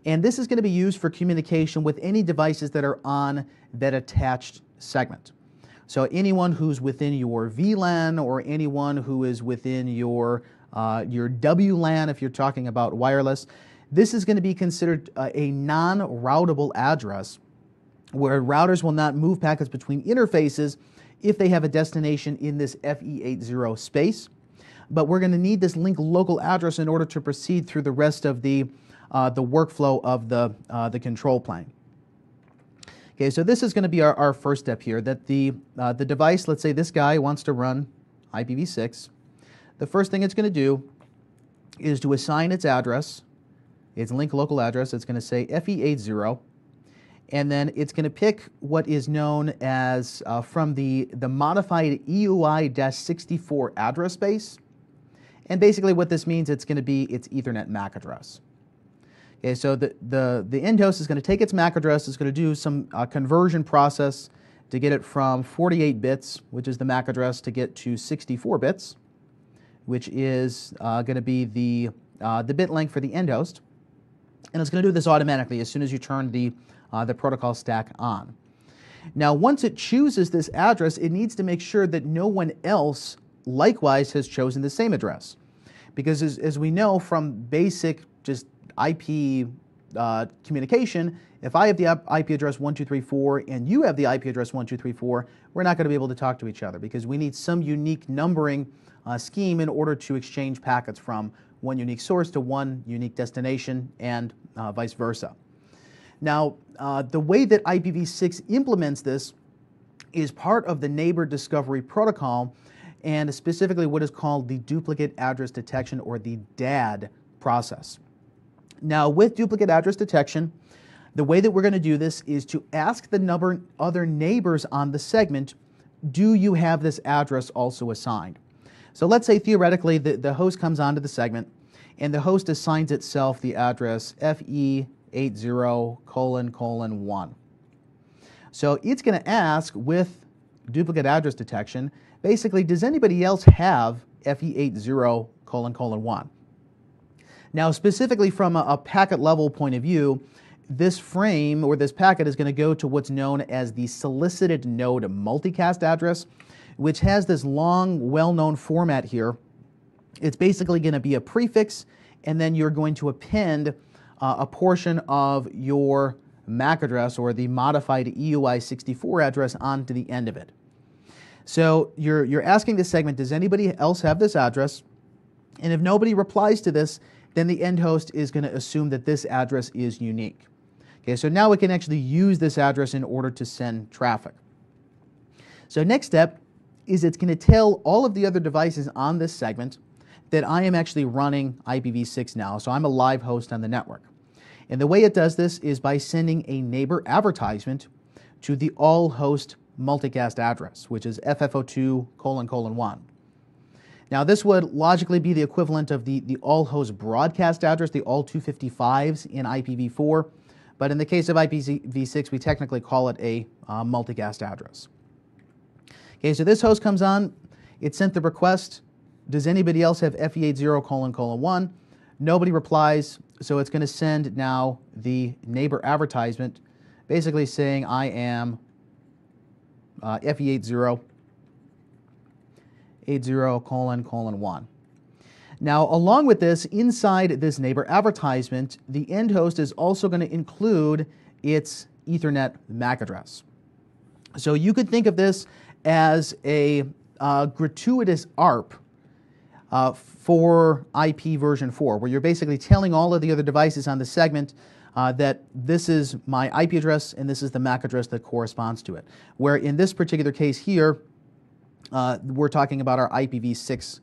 and this is going to be used for communication with any devices that are on that attached segment. So anyone who's within your VLAN or anyone who is within your WLAN, if you're talking about wireless, this is going to be considered a non-routable address, where routers will not move packets between interfaces if they have a destination in this FE80 space. But we're going to need this link local address in order to proceed through the rest of the workflow of the control plane. Okay, so this is going to be our first step here, that the device, let's say this guy wants to run IPv6. The first thing it's going to do is to assign its address, its link local address. It's going to say FE80. And then it's going to pick what is known as from the modified EUI-64 address space. And basically what this means, it's going to be its Ethernet MAC address. Okay, so the end host is going to take its MAC address, it's going to do some conversion process to get it from 48 bits, which is the MAC address, to get to 64 bits, which is going to be the bit length for the end host. And it's going to do this automatically as soon as you turn the protocol stack on. Now, once it chooses this address, it needs to make sure that no one else likewise has chosen the same address. Because as we know from basic just IP communication, if I have the IP address 1234 and you have the IP address 1234, we're not going to be able to talk to each other because we need some unique numbering scheme in order to exchange packets from one unique source to one unique destination and vice versa. Now, the way that IPv6 implements this is part of the neighbor discovery protocol, and specifically what is called the duplicate address detection, or the DAD process. Now, with duplicate address detection, the way that we're going to do this is to ask the other neighbors on the segment, do you have this address also assigned? So let's say theoretically the host comes onto the segment and the host assigns itself the address FE80::1. So it's going to ask with duplicate address detection, basically, does anybody else have FE80::1? Now, specifically from a packet level point of view, this frame or this packet is going to go to what's known as the solicited node multicast address, which has this long, well-known format here. It's basically going to be a prefix, and then you're going to append a portion of your MAC address, or the modified EUI-64 address, onto the end of it. So you're asking the segment, does anybody else have this address? And if nobody replies to this, then the end host is going to assume that this address is unique. Okay, so now we can actually use this address in order to send traffic. So next step is it's going to tell all of the other devices on this segment that I am actually running IPv6 now, so I'm a live host on the network. And the way it does this is by sending a neighbor advertisement to the all host multicast address, which is FFO2::1. Now this would logically be the equivalent of the all host broadcast address, the all 255s in IPv4, but in the case of IPv6 we technically call it a multicast address. Okay, so this host comes on, it sent the request. Does anybody else have FE80::1? Nobody replies, so it's going to send now the neighbor advertisement, basically saying I am FE80::1. Now, along with this, inside this neighbor advertisement, the end host is also going to include its Ethernet MAC address. So you could think of this as a gratuitous ARP for IP version 4, where you're basically telling all of the other devices on the segment that this is my IP address and this is the MAC address that corresponds to it. Where in this particular case here, we're talking about our IPv6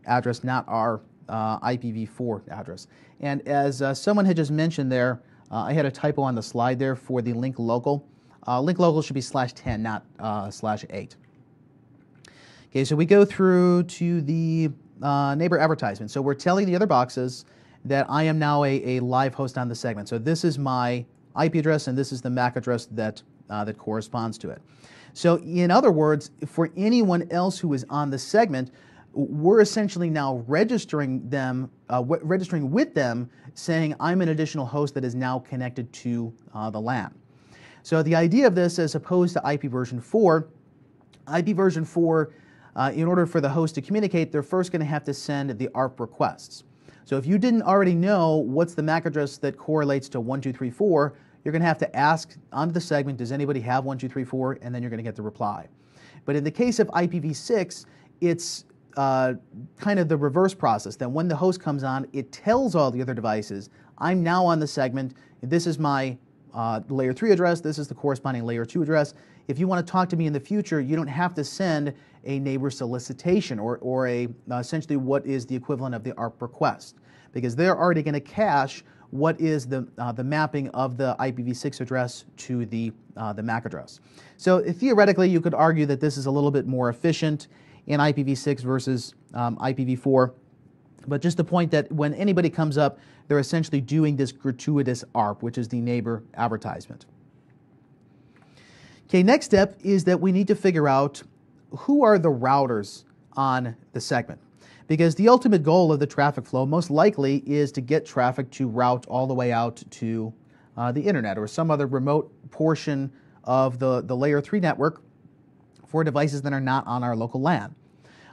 address, not our IPv4 address. And as someone had just mentioned there, I had a typo on the slide there for the link local. Link local should be /10, not /8. Okay, so we go through to the neighbor advertisement. So we're telling the other boxes that I am now a live host on the segment. So this is my IP address and this is the MAC address that, that corresponds to it. So in other words, for anyone else who is on the segment, we're essentially now registering them, registering with them, saying I'm an additional host that is now connected to the LAN. So the idea of this, as opposed to IP version 4, IP version 4, in order for the host to communicate, they're first going to have to send the ARP requests. So if you didn't already know what's the MAC address that correlates to 1234, you're going to have to ask onto the segment, does anybody have 1234, and then you're going to get the reply. But in the case of IPv6, it's kind of the reverse process. Then when the host comes on, it tells all the other devices, I'm now on the segment, this is my layer 3 address, this is the corresponding layer 2 address. If you want to talk to me in the future, you don't have to send a neighbor solicitation or essentially what is the equivalent of the ARP request, because they're already going to cache what is the mapping of the IPv6 address to the MAC address. So theoretically, you could argue that this is a little bit more efficient in IPv6 versus IPv4, but just the point that when anybody comes up, they're essentially doing this gratuitous ARP, which is the neighbor advertisement. Okay, next step is that we need to figure out who are the routers on the segment. Because the ultimate goal of the traffic flow most likely is to get traffic to route all the way out to the internet or some other remote portion of the layer 3 network for devices that are not on our local LAN.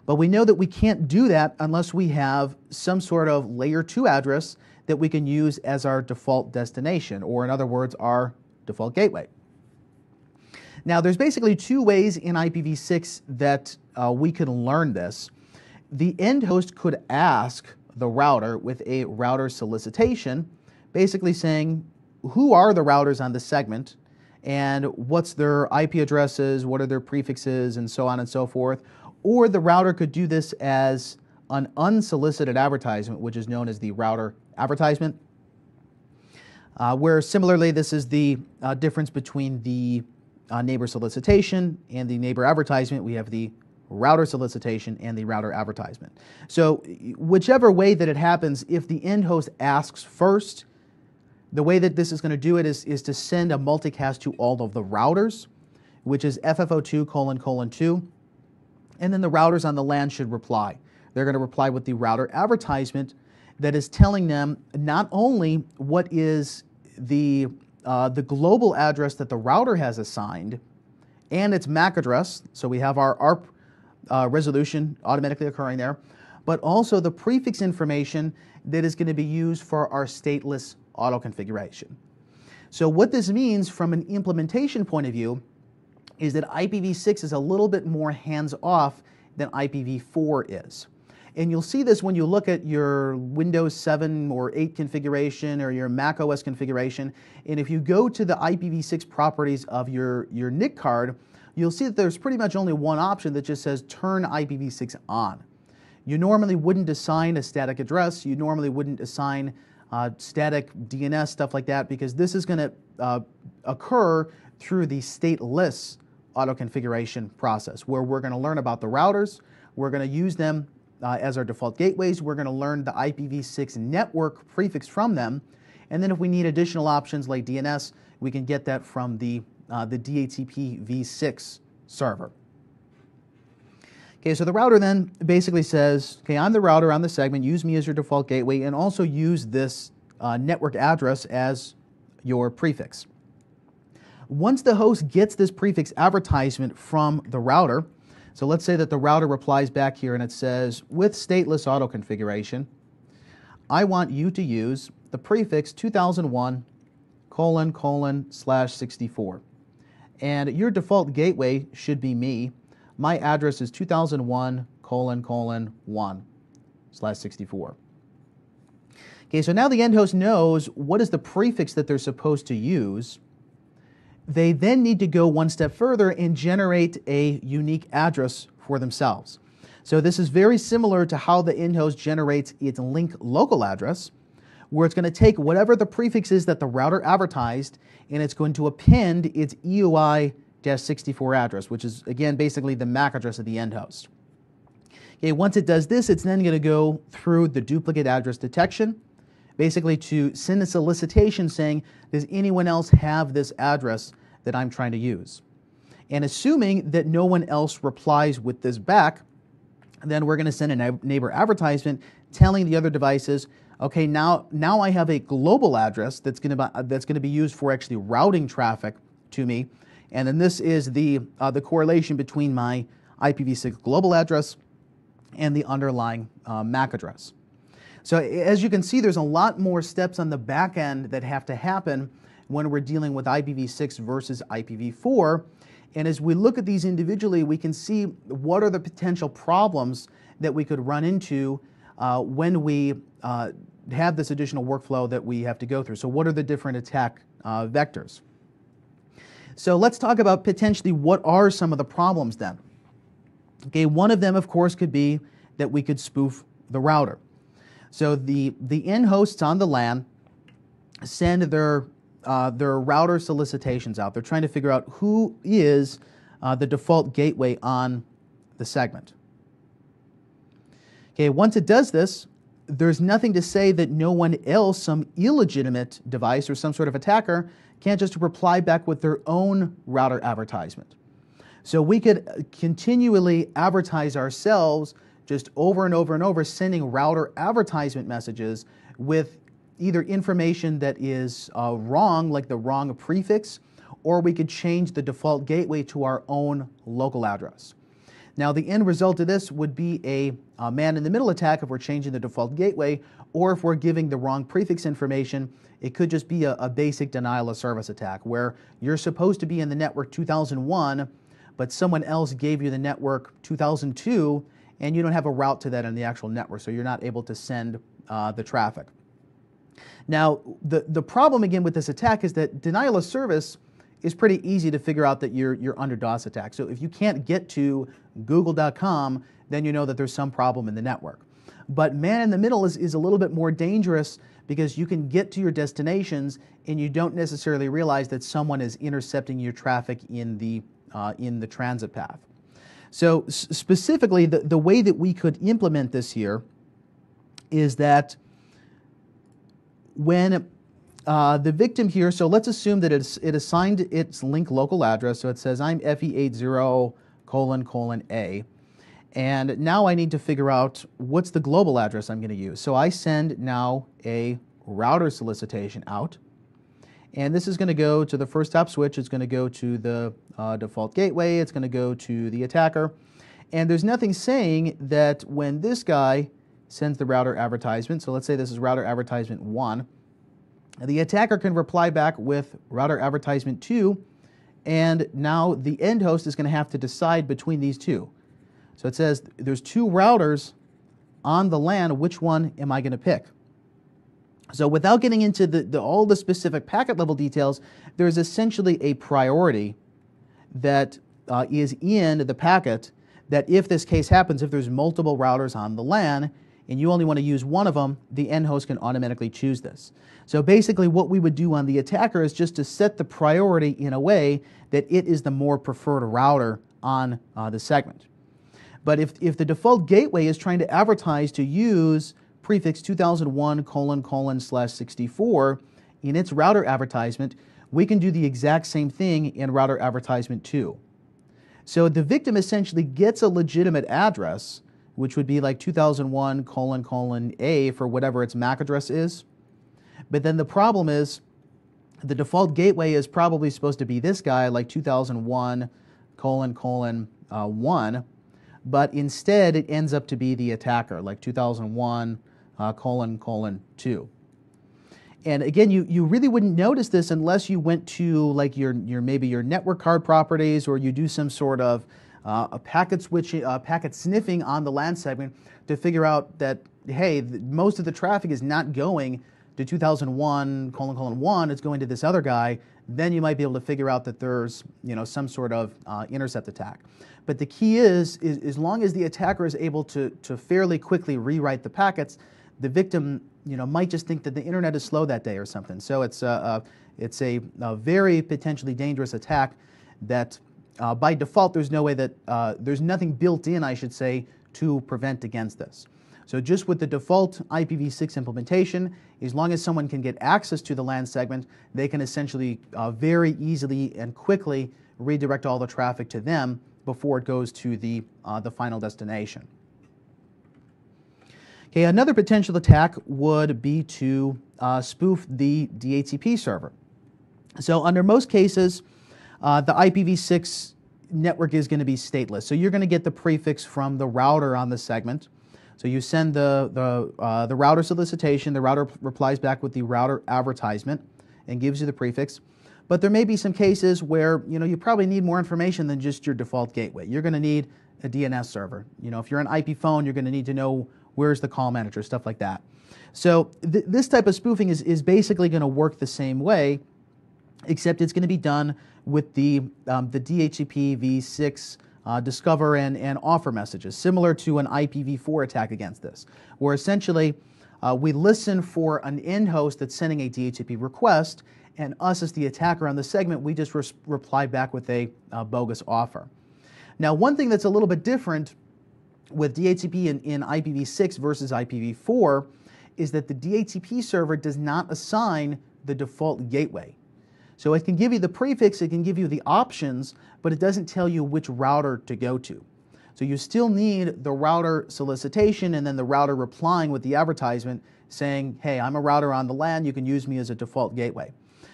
But we know that we can't do that unless we have some sort of layer 2 address that we can use as our default destination, or in other words, our default gateway. Now, there's basically two ways in IPv6 that we can learn this. The end host could ask the router with a router solicitation, basically saying, who are the routers on the segment, and what's their IP addresses, what are their prefixes, and so on and so forth. Or the router could do this as an unsolicited advertisement, which is known as the router advertisement, where similarly this is the difference between the neighbor solicitation and the neighbor advertisement. We have the router solicitation and the router advertisement. So whichever way that it happens, if the end host asks first, the way that this is going to do it is to send a multicast to all of the routers, which is FFO2::2, and then the routers on the LAN should reply. They're going to reply with the router advertisement that is telling them not only what is the global address that the router has assigned and its MAC address, so we have our ARP resolution automatically occurring there, but also the prefix information that is going to be used for our stateless auto configuration. So what this means from an implementation point of view is that IPv6 is a little bit more hands-off than IPv4 is. And you'll see this when you look at your Windows 7 or 8 configuration or your Mac OS configuration. And if you go to the IPv6 properties of your NIC card, you'll see that there's pretty much only one option that just says turn IPv6 on. You normally wouldn't assign a static address. You normally wouldn't assign static DNS, stuff like that, because this is going to occur through the stateless auto configuration process, where we're going to learn about the routers. We're going to use them as our default gateways. We're going to learn the IPv6 network prefix from them. And then if we need additional options like DNS, we can get that from the DHCP v6 server. Okay, so the router then basically says, okay, I'm the router on the segment, use me as your default gateway, and also use this network address as your prefix. Once the host gets this prefix advertisement from the router, so let's say that the router replies back here and it says, with stateless auto configuration, I want you to use the prefix 2001:/64. And your default gateway should be me. My address is 2001:1/64. Okay, so now the end host knows what is the prefix that they're supposed to use. They then need to go one step further and generate a unique address for themselves. So this is very similar to how the end host generates its link local address, where it's going to take whatever the prefix is that the router advertised, and it's going to append its EUI-64 address, which is, again, basically the MAC address of the end host. Okay, once it does this, it's then going to go through the duplicate address detection, basically to send a solicitation saying, does anyone else have this address that I'm trying to use? And assuming that no one else replies with this back, then we're going to send a neighbor advertisement telling the other devices, okay, now I have a global address that's going to be used for actually routing traffic to me, and then this is the correlation between my IPv6 global address and the underlying MAC address. So as you can see, there's a lot more steps on the back end that have to happen when we're dealing with IPv6 versus IPv4. And as we look at these individually, we can see what are the potential problems that we could run into when we have this additional workflow that we have to go through. So what are the different attack vectors? So let's talk about potentially what are some of the problems then. Okay, one of them, of course, could be that we could spoof the router. So the end hosts on the LAN send their router solicitations out. They're trying to figure out who is the default gateway on the segment. Okay, once it does this, there's nothing to say that no one else, some illegitimate device or some sort of attacker, can't just reply back with their own router advertisement. So we could continually advertise ourselves just over and over and over, sending router advertisement messages with either information that is wrong, like the wrong prefix, or we could change the default gateway to our own local address. Now, the end result of this would be a man-in-the-middle attack if we're changing the default gateway, or if we're giving the wrong prefix information. It could just be a basic denial of service attack, where you're supposed to be in the network 2001, but someone else gave you the network 2002, and you don't have a route to that in the actual network, so you're not able to send the traffic. Now, the problem again with this attack is that denial of service is pretty easy to figure out that you're under DOS attack. So if you can't get to google.com, then you know that there's some problem in the network. But man in the middle is a little bit more dangerous, because you can get to your destinations and you don't necessarily realize that someone is intercepting your traffic in the transit path. So specifically, the way that we could implement this here is that when the victim here, so let's assume that it assigned its link local address, so it says I'm FE80::A, and now I need to figure out what's the global address I'm going to use. So I send now a router solicitation out, and this is going to go to the first hop switch. It's going to go to the default gateway. It's going to go to the attacker. And there's nothing saying that when this guy sends the router advertisement, so let's say this is router advertisement 1, the attacker can reply back with router advertisement 2, and now the end host is going to have to decide between these two. So it says there's two routers on the LAN, which one am I going to pick? So without getting into all the specific packet level details, there's essentially a priority that is in the packet that if this case happens, if there's multiple routers on the LAN and you only want to use one of them, the end host can automatically choose this. So basically what we would do on the attacker is just to set the priority in a way that it is the more preferred router on the segment. But if the default gateway is trying to advertise to use prefix 2001::/64 in its router advertisement, we can do the exact same thing in router advertisement 2. So the victim essentially gets a legitimate address, which would be like 2001::A for whatever its MAC address is. But then the problem is the default gateway is probably supposed to be this guy, like 2001::1, but instead it ends up to be the attacker, like 2001::2. And again, you really wouldn't notice this unless you went to like maybe your network card properties, or you do some sort of a packet switching, packet sniffing on the LAN segment to figure out that, hey, most of the traffic is not going to 2001::1, it's going to this other guy. Then you might be able to figure out that there's some sort of intercept attack. But the key is as long as the attacker is able to fairly quickly rewrite the packets, the victim might just think that the internet is slow that day or something. So it's a very potentially dangerous attack that by default there's no way that there's nothing built in, I should say, to prevent against this. So just with the default IPv6 implementation, as long as someone can get access to the LAN segment, they can essentially very easily and quickly redirect all the traffic to them before it goes to the final destination. Okay, another potential attack would be to spoof the DHCP server. So under most cases, the IPv6 network is going to be stateless. So you're going to get the prefix from the router on the segment. So you send the router solicitation, the router replies back with the router advertisement and gives you the prefix. But there may be some cases where you probably need more information than just your default gateway. You're going to need a DNS server. If you're an IP phone, you're going to need to know where's the call manager, stuff like that. So this type of spoofing is basically going to work the same way, except it's going to be done with the DHCP v6 discover and offer messages, similar to an IPv4 attack against this, where essentially we listen for an end host that's sending a DHCP request, and us as the attacker on the segment, we just reply back with a bogus offer. Now, one thing that's a little bit different with DHCP in IPv6 versus IPv4 is that the DHCP server does not assign the default gateway. So it can give you the prefix, it can give you the options, but it doesn't tell you which router to go to. So you still need the router solicitation and then the router replying with the advertisement saying, hey, I'm a router on the LAN, you can use me as a default gateway.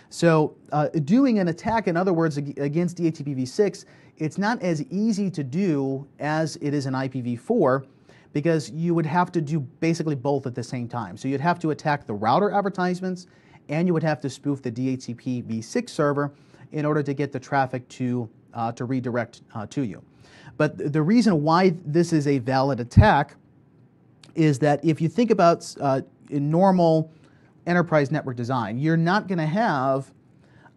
So doing an attack, in other words, against DHCP v6, it's not as easy to do as it is in IPv4, because you would have to do basically both at the same time. So you'd have to attack the router advertisements, and you would have to spoof the DHCP v6 server in order to get the traffic to redirect to you. But the reason why this is a valid attack is that if you think about in normal enterprise network design, you're not going to have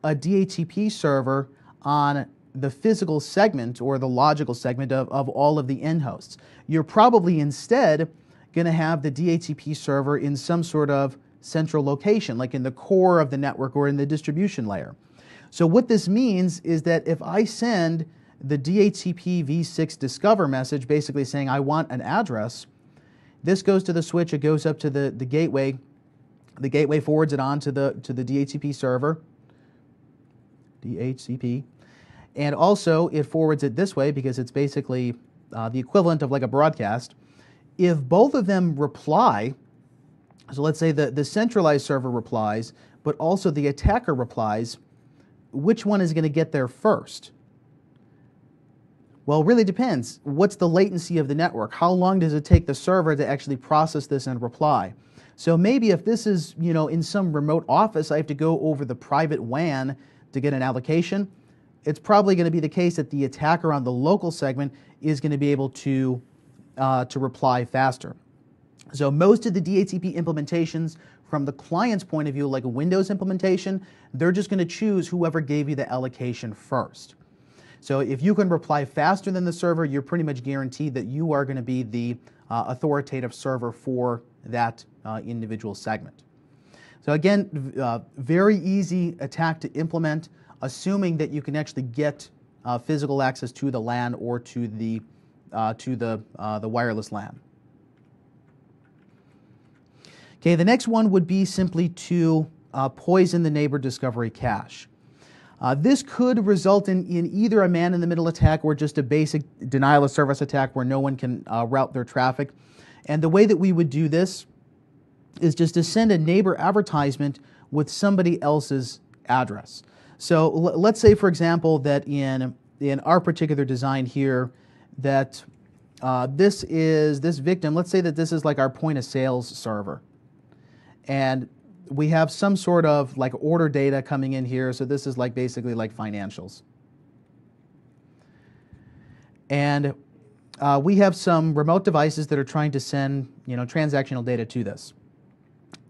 a DHCP server on the physical segment or the logical segment of all of the end hosts. You're probably instead going to have the DHCP server in some sort of central location, like in the core of the network or in the distribution layer. So what this means is that if I send the DHCP v6 discover message basically saying I want an address, this goes to the switch, it goes up to the gateway. The gateway forwards it on to the DHCP server, DHCP, and also it forwards it this way because it's basically the equivalent of like a broadcast. If both of them reply, so let's say the centralized server replies, but also the attacker replies, which one is going to get there first? Well, it really depends. What's the latency of the network? How long does it take the server to actually process this and reply? So maybe if this is, in some remote office, I have to go over the private WAN to get an allocation. It's probably going to be the case that the attacker on the local segment is going to be able to reply faster. So most of the DHCP implementations from the client's point of view, like a Windows implementation, they're just going to choose whoever gave you the allocation first. So if you can reply faster than the server, you're pretty much guaranteed that you are going to be the authoritative server for that individual segment. So again, very easy attack to implement, assuming that you can actually get physical access to the LAN or to the wireless LAN. Okay, the next one would be simply to poison the neighbor discovery cache. This could result in either a man-in-the-middle attack or just a basic denial of service attack where no one can route their traffic. And the way that we would do this is just to send a neighbor advertisement with somebody else's address. So let's say, for example, that in our particular design here, that this victim, let's say that this is like our point of sales server. And we have some sort of like order data coming in here. So this is like basically like financials. And we have some remote devices that are trying to send, transactional data to this.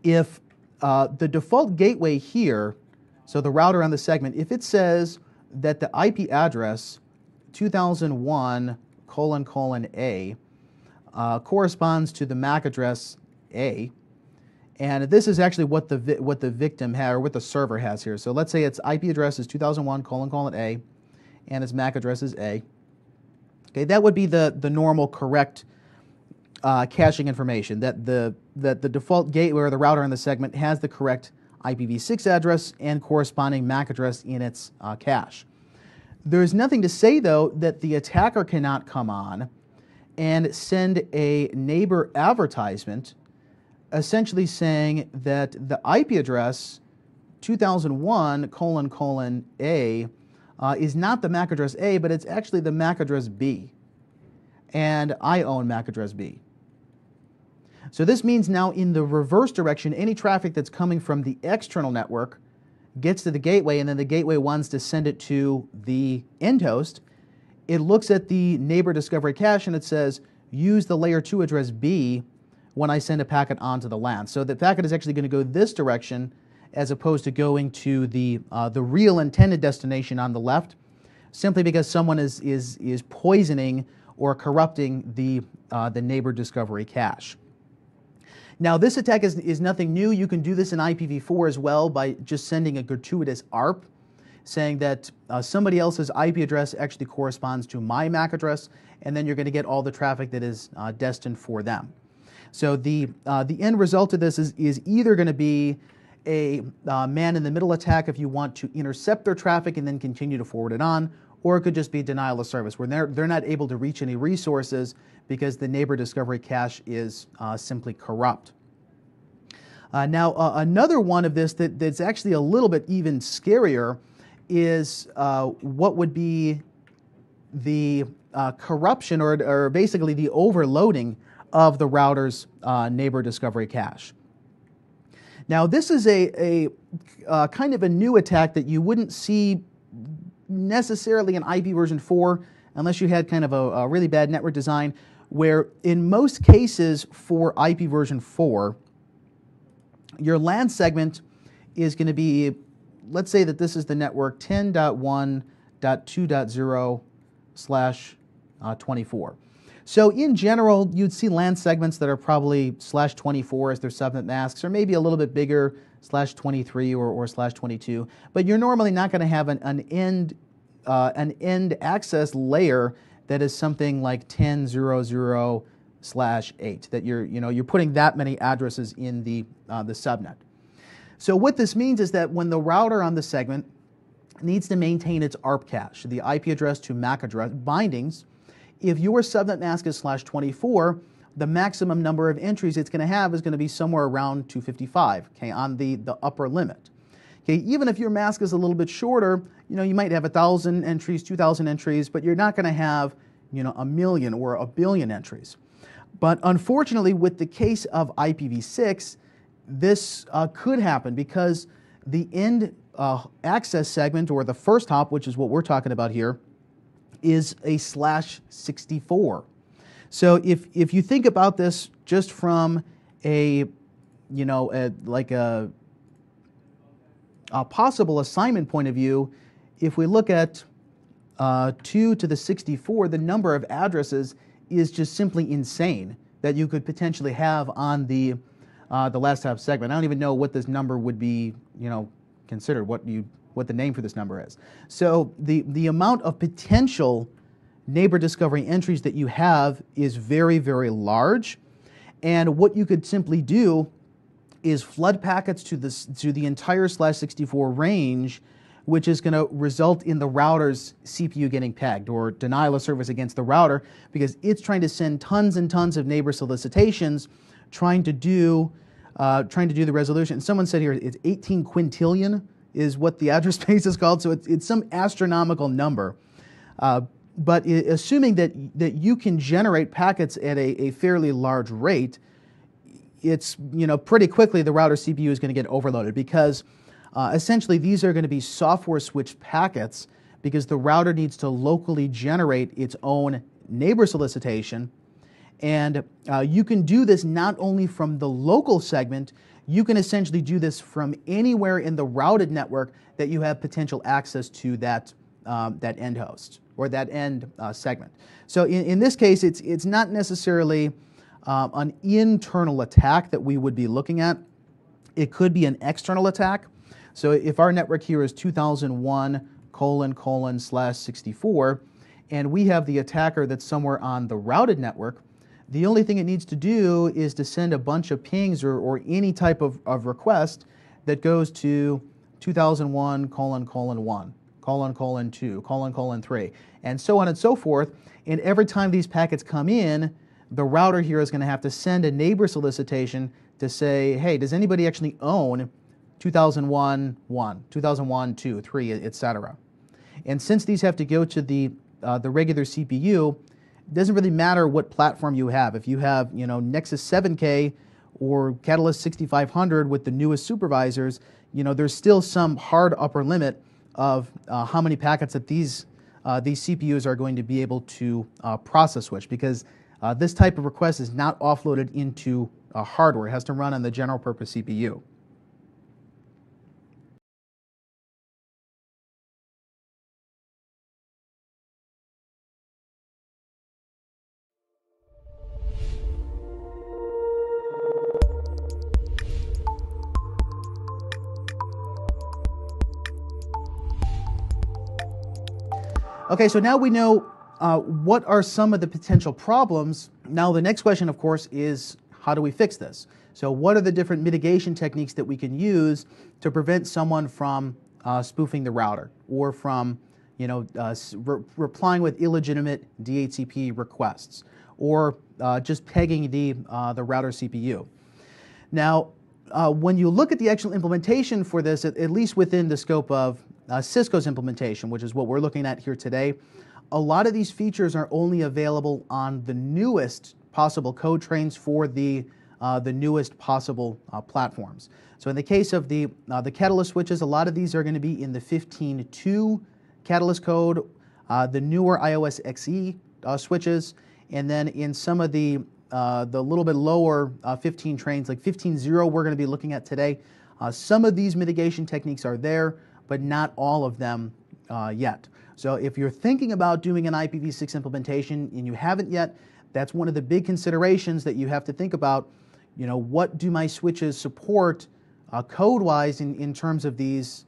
If the default gateway here, so the router on the segment, if it says that the IP address 2001::A corresponds to the MAC address A, and this is actually what the victim had, or what the server has here. So let's say its IP address is 2001::A, and its MAC address is A. Okay, that would be the normal correct caching information, that the default gateway or the router in the segment has the correct IPv6 address and corresponding MAC address in its cache. There's nothing to say, though, that the attacker cannot come on and send a neighbor advertisement essentially saying that the IP address 2001::A is not the MAC address A, but it's actually the MAC address B. And I own MAC address B. So this means now in the reverse direction, any traffic that's coming from the external network gets to the gateway, and then the gateway wants to send it to the end host. It looks at the neighbor discovery cache and it says, use the layer 2 address B when I send a packet onto the LAN. So the packet is actually going to go this direction as opposed to going to the real intended destination on the left, simply because someone is poisoning or corrupting the neighbor discovery cache. Now, this attack is nothing new. You can do this in IPv4 as well by just sending a gratuitous ARP saying that somebody else's IP address actually corresponds to my MAC address, and then you're going to get all the traffic that is destined for them. So the end result of this is either going to be a man-in-the-middle attack if you want to intercept their traffic and then continue to forward it on, or it could just be denial of service, where they're not able to reach any resources because the neighbor discovery cache is simply corrupt. Now, another one of this that's actually a little bit even scarier is what would be the corruption or basically the overloading of the router's neighbor discovery cache. Now, this is a kind of a new attack that you wouldn't see necessarily in IP version 4 unless you had kind of a really bad network design, where in most cases for IP version 4, your LAN segment is going to be, let's say that this is the network 10.1.2.0/24. So in general, you'd see LAN segments that are probably /24 as their subnet masks, or maybe a little bit bigger, /23 or /22. But you're normally not going to have an end access layer that is something like 10.0.0/8. That you're putting that many addresses in the subnet. So what this means is that when the router on the segment needs to maintain its ARP cache, the IP address to MAC address bindings, if your subnet mask is /24, the maximum number of entries it's going to have is going to be somewhere around 255, okay, on the upper limit. Okay, even if your mask is a little bit shorter, you might have 1,000 entries, 2,000 entries, but you're not going to have, 1,000,000 or 1,000,000,000 entries. But unfortunately, with the case of IPv6, this could happen because the end access segment, or the first hop, which is what we're talking about here, is a /64. So if you think about this just from a possible assignment point of view, if we look at 2 to the 64, the number of addresses is just simply insane that you could potentially have on the last half segment. I don't even know what this number would be, considered, what the name for this number is. So the amount of potential neighbor discovery entries that you have is very, very large. And what you could simply do is flood packets to the entire /64 range, which is going to result in the router's CPU getting pegged, or denial of service against the router, because it's trying to send tons and tons of neighbor solicitations, trying to do the resolution. Someone said here it's 18 quintillion is what the address space is called, so it's some astronomical number. But assuming that you can generate packets at a fairly large rate, it's pretty quickly the router CPU is going to get overloaded, because essentially these are going to be software switch packets, because the router needs to locally generate its own neighbor solicitation. And you can do this not only from the local segment, you can essentially do this from anywhere in the routed network that you have potential access to that end host or that end segment. So in this case, it's not necessarily an internal attack that we would be looking at. It could be an external attack. So if our network here is 2001:/64, and we have the attacker that's somewhere on the routed network, the only thing it needs to do is to send a bunch of pings or any type of request that goes to 2001:1:2:3, and so on and so forth. And every time these packets come in, the router here is going to have to send a neighbor solicitation to say, hey, does anybody actually own 2001:1, 2001:2, 3, etc. And since these have to go to the regular CPU, it doesn't really matter what platform you have. If you have Nexus 7K or Catalyst 6500 with the newest supervisors, there's still some hard upper limit of how many packets that these CPUs are going to be able to process switch, because this type of request is not offloaded into hardware. It has to run on the general purpose CPU. Okay, so now we know what are some of the potential problems. Now the next question, of course, is how do we fix this? So what are the different mitigation techniques that we can use to prevent someone from spoofing the router, or from replying with illegitimate DHCP requests, or just pegging the router CPU? Now, when you look at the actual implementation for this, at least within the scope of Cisco's implementation, which is what we're looking at here today, a lot of these features are only available on the newest possible code trains for the newest possible platforms. So in the case of the Catalyst switches, a lot of these are going to be in the 15.2 Catalyst code, the newer iOS XE switches, and then in some of the little bit lower 15 trains, like 15.0 we're going to be looking at today. Some of these mitigation techniques are there, but not all of them yet. So if you're thinking about doing an IPv6 implementation and you haven't yet, that's one of the big considerations that you have to think about. What do my switches support code-wise in terms of these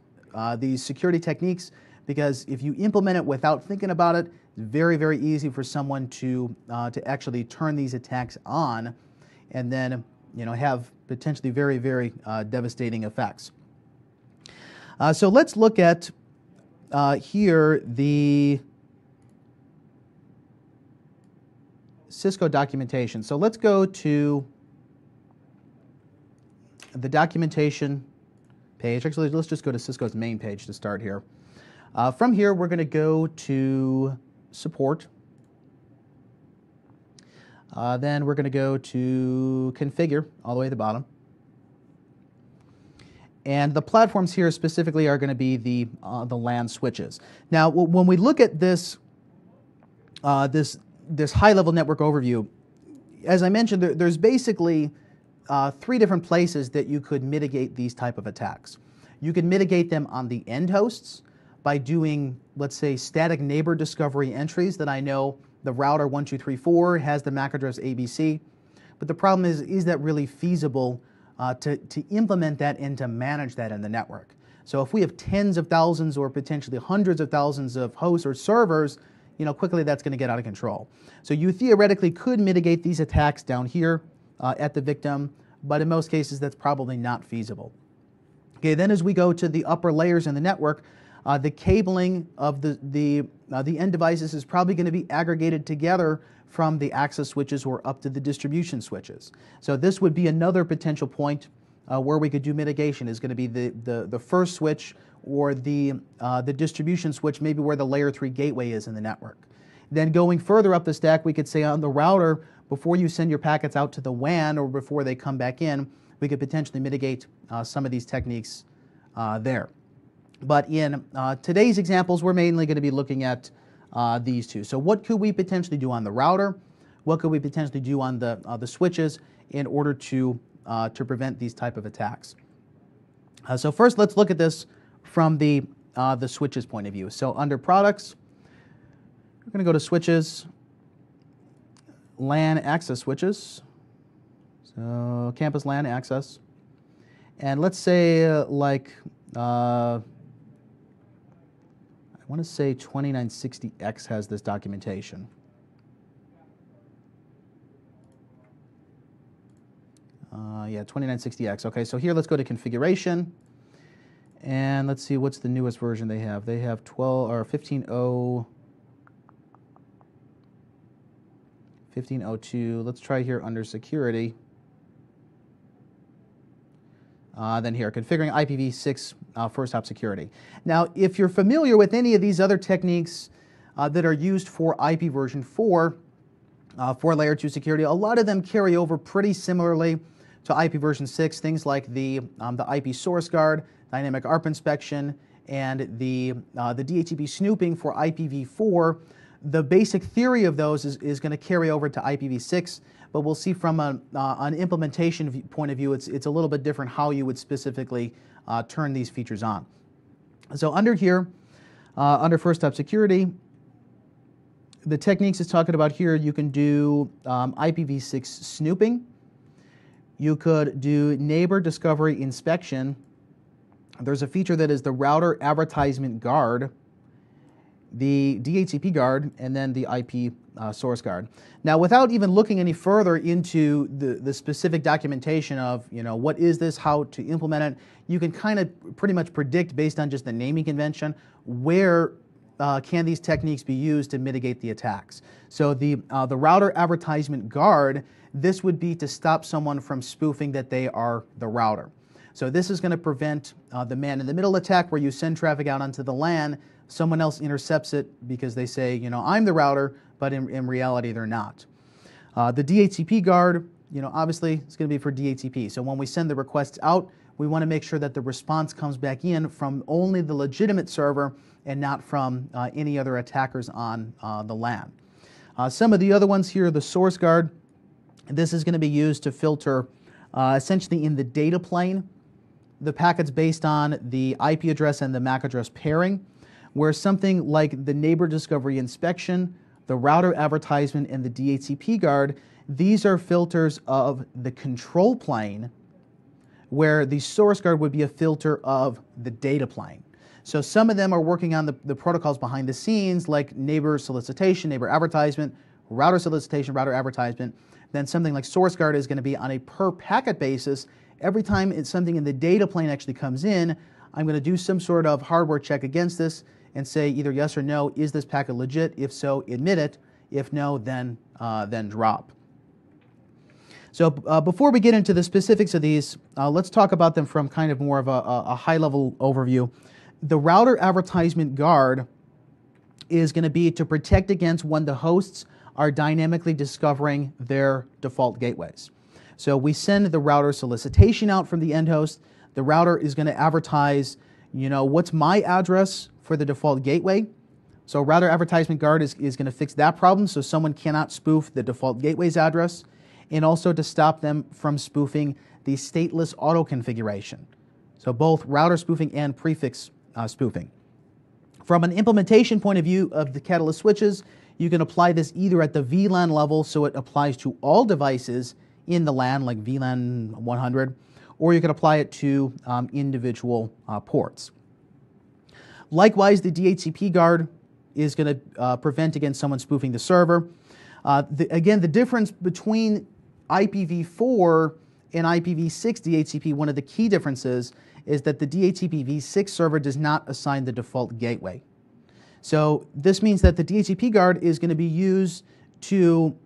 security techniques? Because if you implement it without thinking about it, it's very, very easy for someone to actually turn these attacks on, and then have potentially very, very devastating effects. So let's look at here the Cisco documentation. So let's go to the documentation page. Actually, let's just go to Cisco's main page to start here. From here, we're going to go to support. Then we're going to go to configure all the way at the bottom. And the platforms here specifically are going to be the LAN switches. Now, when we look at this high-level network overview, as I mentioned, there's basically three different places that you could mitigate these type of attacks. You could mitigate them on the end hosts by doing, let's say, static neighbor discovery entries that I know the router 1234 has the MAC address ABC. But the problem is that really feasible to implement that and to manage that in the network? So if we have tens of thousands or potentially hundreds of thousands of hosts or servers, quickly that's going to get out of control. So you theoretically could mitigate these attacks down here at the victim, but in most cases that's probably not feasible. Okay, then as we go to the upper layers in the network, the cabling of the end devices is probably going to be aggregated together from the access switches or up to the distribution switches. So this would be another potential point where we could do mitigation, is going to be the first switch or the distribution switch, maybe where the layer 3 gateway is in the network. Then going further up the stack, we could say on the router, before you send your packets out to the WAN or before they come back in, we could potentially mitigate some of these techniques there. But in today's examples, we're mainly going to be looking at these two. So what could we potentially do on the router? What could we potentially do on the switches in order to prevent these type of attacks? So first, let's look at this from the switches point of view. So under products, we're going to go to switches, LAN access switches. So campus LAN access. And let's say I want to say 2960X has this documentation. Yeah, 2960X. Okay, so here let's go to configuration. And let's see what's the newest version they have. They have 1502. Let's try here under security. Then here, configuring IPv6 first hop security. Now, if you're familiar with any of these other techniques that are used for IP version 4, for layer 2 security, a lot of them carry over pretty similarly to IP version 6, things like the IP source guard, dynamic ARP inspection, and the DHCP snooping for IPv4. The basic theory of those is going to carry over to IPv6, but we'll see from an implementation point of view, it's a little bit different how you would specifically turn these features on. So under here, under first hop security, the techniques it's talking about here, you can do IPv6 snooping. You could do neighbor discovery inspection. There's a feature that is the router advertisement guard, the DHCP guard, and then the IP source guard. Now, without even looking any further into the specific documentation of, what is this, how to implement it, you can kind of pretty much predict based on just the naming convention where can these techniques be used to mitigate the attacks. So the router advertisement guard, this would be to stop someone from spoofing that they are the router. So this is going to prevent the man-in-the-middle attack where you send traffic out onto the LAN, someone else intercepts it because they say, I'm the router, but in reality they're not. The DHCP guard, obviously it's going to be for DHCP. So when we send the requests out, we want to make sure that the response comes back in from only the legitimate server and not from any other attackers on the LAN. Some of the other ones here, the source guard, this is going to be used to filter essentially in the data plane the packets based on the IP address and the MAC address pairing, where something like the neighbor discovery inspection, the router advertisement, and the DHCP guard, these are filters of the control plane, where the source guard would be a filter of the data plane. So some of them are working on the protocols behind the scenes, like neighbor solicitation, neighbor advertisement, router solicitation, router advertisement. Then something like source guard is going to be on a per packet basis. Every time something in the data plane actually comes in, I'm going to do some sort of hardware check against this and say either yes or no, is this packet legit? If so, admit it. If no, then drop. So before we get into the specifics of these, let's talk about them from kind of more of a high-level overview. The router advertisement guard is going to be to protect against when the hosts are dynamically discovering their default gateways. So we send the router solicitation out from the end host. The router is going to advertise, what's my address for the default gateway. So router advertisement guard is going to fix that problem so someone cannot spoof the default gateway's address. and also to stop them from spoofing the stateless auto configuration. So both router spoofing and prefix spoofing. From an implementation point of view of the Catalyst switches, you can apply this either at the VLAN level, so it applies to all devices in the LAN, like VLAN 100, or you can apply it to individual ports. Likewise, the DHCP guard is going to prevent against someone spoofing the server. Again, the difference between IPv4 and IPv6 DHCP, one of the key differences is that the DHCP v6 server does not assign the default gateway. So this means that the DHCP guard is going to be used to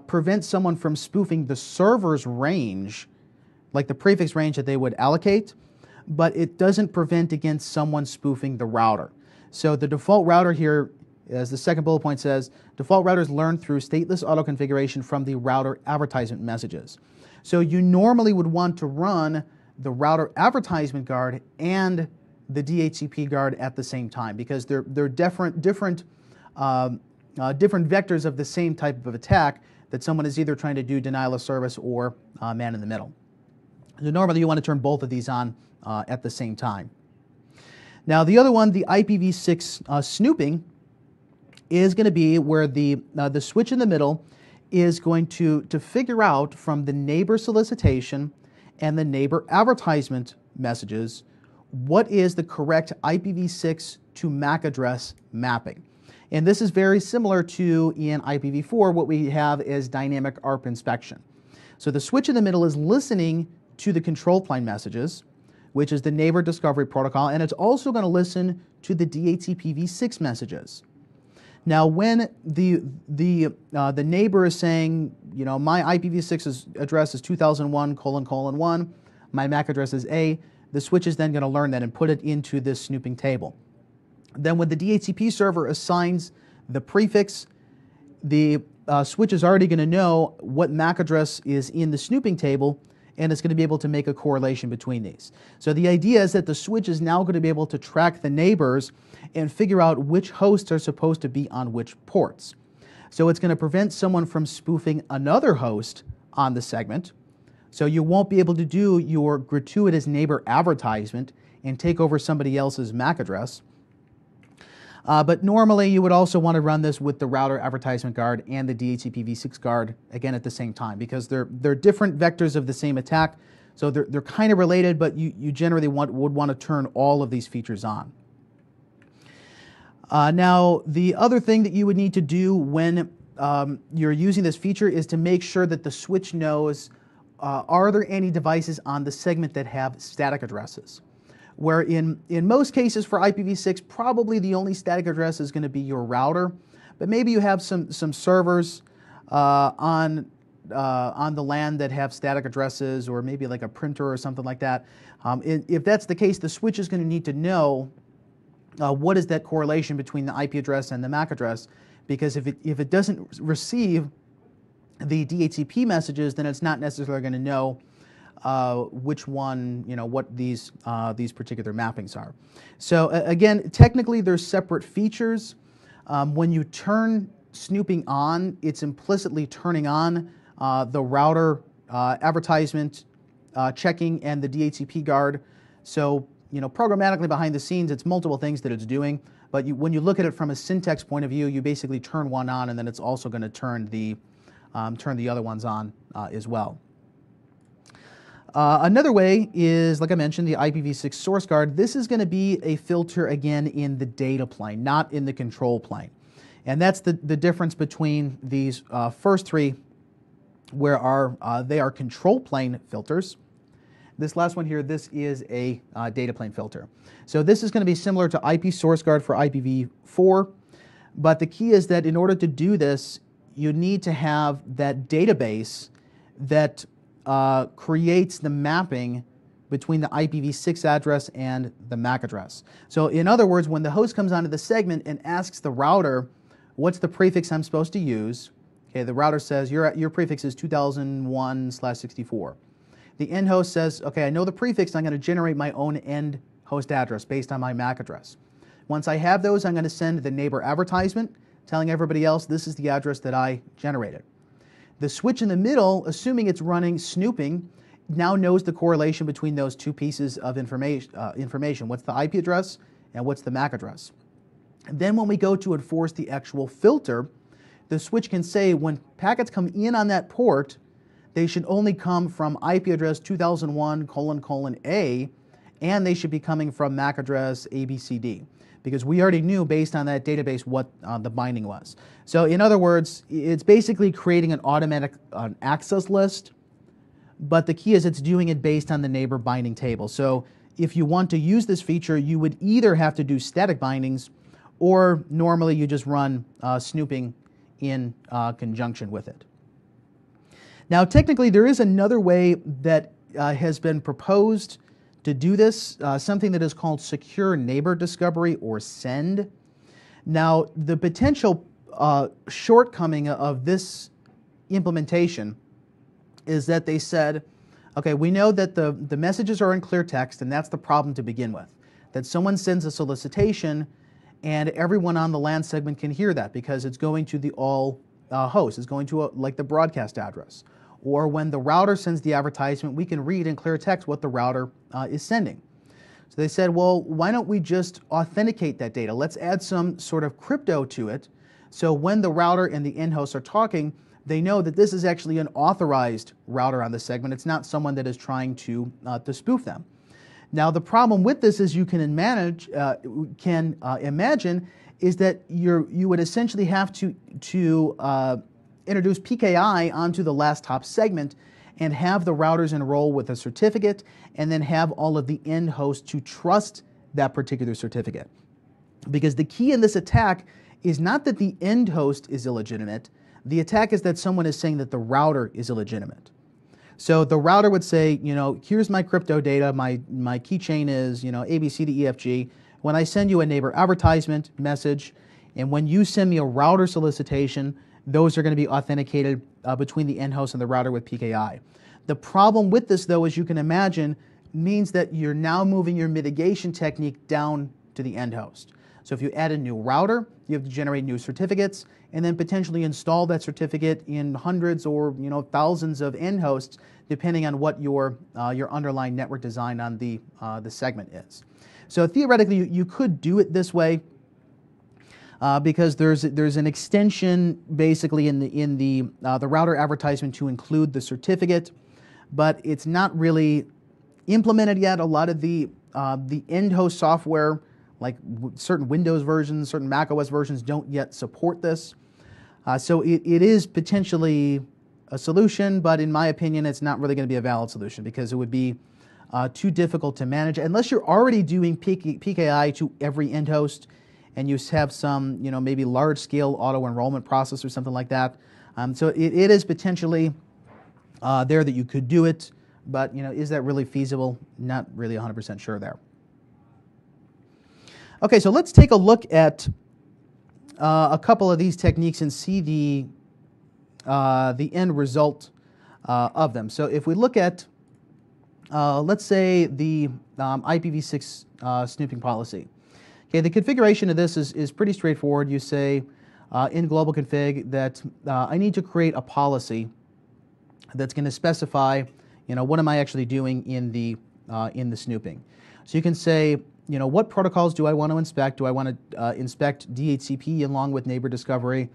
prevent someone from spoofing the server's range, like the prefix range that they would allocate, but it doesn't prevent against someone spoofing the router. So the default router here, as the second bullet point says, default routers learn through stateless auto configuration from the router advertisement messages. So you normally would want to run the router advertisement guard and the DHCP guard at the same time, because they're different vectors of the same type of attack that someone is either trying to do denial of service or man in the middle. So normally you want to turn both of these on at the same time. Now the other one, the IPv6 snooping, is going to be where the switch in the middle is going to figure out from the neighbor solicitation and the neighbor advertisement messages what is the correct IPv6 to MAC address mapping. And this is very similar to in IPv4, what we have is dynamic ARP inspection. So the switch in the middle is listening to the control plane messages, which is the neighbor discovery protocol, and it's also going to listen to the DHCP v6 messages. Now, when the neighbor is saying, you know, my IPv6 address is 2001::1, my MAC address is A, the switch is then going to learn that and put it into this snooping table. Then when the DHCP server assigns the prefix, the switch is already going to know what MAC address is in the snooping table, and it's going to be able to make a correlation between these. So the idea is that the switch is now going to be able to track the neighbors and figure out which hosts are supposed to be on which ports. So it's going to prevent someone from spoofing another host on the segment. So you won't be able to do your gratuitous neighbor advertisement and take over somebody else's MAC address. But normally you would also want to run this with the router advertisement guard and the DHCP v6 guard, again, at the same time, because they're different vectors of the same attack. So they're kind of related, but you generally would want to turn all of these features on. Now, the other thing that you would need to do when you're using this feature is to make sure that the switch knows, are there any devices on the segment that have static addresses? Where in most cases for IPv6, probably the only static address is going to be your router, but maybe you have some servers on the LAN that have static addresses, or maybe like a printer or something like that. If that's the case, the switch is going to need to know what is that correlation between the IP address and the MAC address, because if it doesn't receive the DHCP messages, then it's not necessarily going to know which one, what these particular mappings are. So again, technically there's separate features. When you turn snooping on, it's implicitly turning on the router advertisement checking and the DHCP guard. So programmatically behind the scenes, it's multiple things that it's doing. But when you look at it from a syntax point of view, you basically turn one on, and then it's also going to turn the other ones on as well. Another way is, like I mentioned, the IPv6 source guard. This is going to be a filter, again, in the data plane, not in the control plane. And that's the difference between these first three, where they are control plane filters. This last one here, this is a data plane filter. So this is going to be similar to IP source guard for IPv4, but the key is that in order to do this, you need to have that database that creates the mapping between the IPv6 address and the MAC address. So in other words, when the host comes onto the segment and asks the router, what's the prefix I'm supposed to use? Okay, the router says your prefix is 2001/64. The end host says, okay, I know the prefix, I'm going to generate my own end host address based on my MAC address. Once I have those, I'm going to send the neighbor advertisement telling everybody else this is the address that I generated. The switch in the middle, assuming it's running snooping, now knows the correlation between those two pieces of information. What's the IP address and what's the MAC address? And then when we go to enforce the actual filter, the switch can say when packets come in on that port, they should only come from IP address 2001::A, and they should be coming from MAC address ABCD, because we already knew based on that database what the binding was. So in other words, it's basically creating an automatic access list, but the key is it's doing it based on the neighbor binding table. So if you want to use this feature, you would either have to do static bindings, or normally you just run snooping in conjunction with it. Now technically there is another way that has been proposed to do this, something that is called Secure Neighbor Discovery, or SEND. Now the potential shortcoming of this implementation is that they said, okay, we know that the messages are in clear text, and that's the problem to begin with. That someone sends a solicitation and everyone on the LAN segment can hear that because it's going to the all host, it's going to like the broadcast address. Or when the router sends the advertisement, we can read in clear text what the router is sending. So they said, well, why don't we just authenticate that data? Let's add some sort of crypto to it, so when the router and the end hosts are talking, they know that this is actually an authorized router on the segment. It's not someone that is trying to spoof them. Now the problem with this is you can imagine is that you would essentially have to introduce PKI onto the last hop segment and have the routers enroll with a certificate, and then have all of the end hosts to trust that particular certificate. Because the key in this attack is not that the end host is illegitimate. The attack is that someone is saying that the router is illegitimate. So the router would say, you know, here's my crypto data, my keychain is, you know, ABCDEFG. When I send you a neighbor advertisement message, and when you send me a router solicitation, those are going to be authenticated between the end host and the router with PKI. The problem with this, though, as you can imagine, means that you're now moving your mitigation technique down to the end host. So if you add a new router, you have to generate new certificates, and then potentially install that certificate in hundreds or thousands of end hosts, depending on what your underlying network design on the segment is. So theoretically, you could do it this way. Because there's an extension basically in the router advertisement to include the certificate, but it's not really implemented yet. A lot of the end host software, like certain Windows versions, certain Mac OS versions, don't yet support this. So it is potentially a solution, but in my opinion, it's not really going to be a valid solution because it would be too difficult to manage unless you're already doing PKI to every end host, and you have some, maybe large-scale auto-enrollment process or something like that. So it is potentially there that you could do it, but is that really feasible? Not really 100% sure there. Okay, so let's take a look at a couple of these techniques and see the end result of them. So if we look at, let's say, the IPv6 snooping policy. Okay, the configuration of this is pretty straightforward. You say in global config that I need to create a policy that's going to specify, what am I actually doing in the snooping. So you can say, what protocols do I want to inspect? Do I want to inspect DHCP along with neighbor discovery?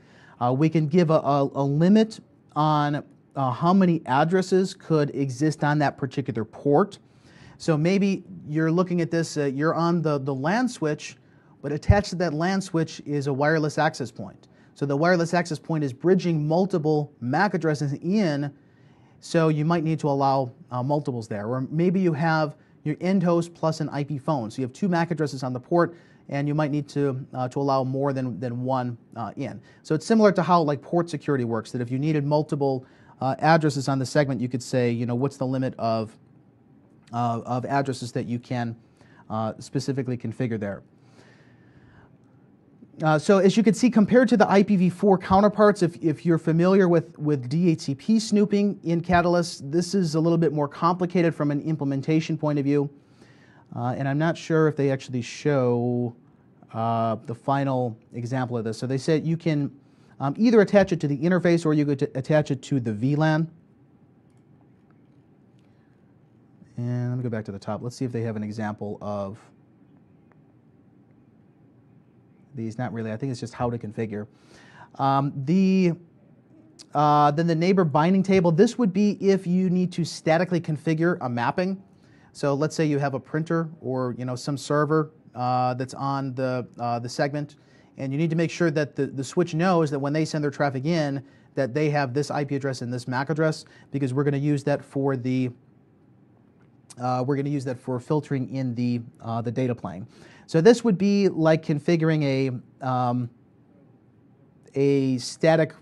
We can give a limit on how many addresses could exist on that particular port. So maybe you're looking at this, you're on the LAN switch, but attached to that LAN switch is a wireless access point. So the wireless access point is bridging multiple MAC addresses in, so you might need to allow multiples there. Or maybe you have your end host plus an IP phone. So you have two MAC addresses on the port, and you might need to allow more than one in. So it's similar to how like port security works, that if you needed multiple addresses on the segment, you could say, what's the limit of addresses that you can specifically configure there. So as you can see, compared to the IPv4 counterparts, if you're familiar with DHCP snooping in Catalyst, this is a little bit more complicated from an implementation point of view. And I'm not sure if they actually show the final example of this. So they said you can Either attach it to the interface or you could attach it to the VLAN. And let me go back to the top. Let's see if they have an example of these. Not really. I think it's just how to configure. Then the neighbor binding table. This would be if you need to statically configure a mapping. So let's say you have a printer or some server that's on the segment, and you need to make sure that the switch knows that when they send their traffic in, that they have this IP address and this MAC address, because we're going to use that for filtering in the data plane. So this would be like configuring a static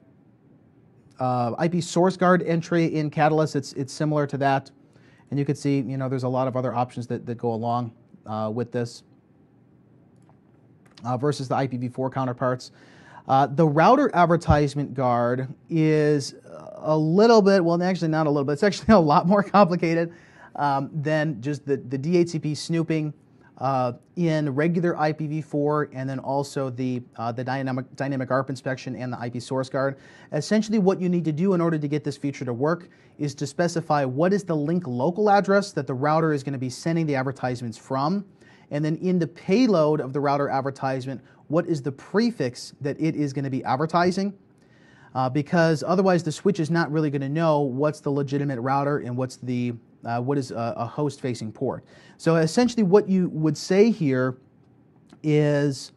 IP source guard entry in Catalyst. It's similar to that, and you can see there's a lot of other options that go along with this versus the IPv4 counterparts. The router advertisement guard is a little bit, well, actually not a little bit, it's actually a lot more complicated than just the DHCP snooping in regular IPv4, and then also the dynamic ARP inspection and the IP source guard. Essentially what you need to do in order to get this feature to work is to specify what is the link local address that the router is going to be sending the advertisements from, and then in the payload of the router advertisement, what is the prefix that it is going to be advertising, because otherwise the switch is not really going to know what's the legitimate router and what is a host-facing port. So essentially what you would say here is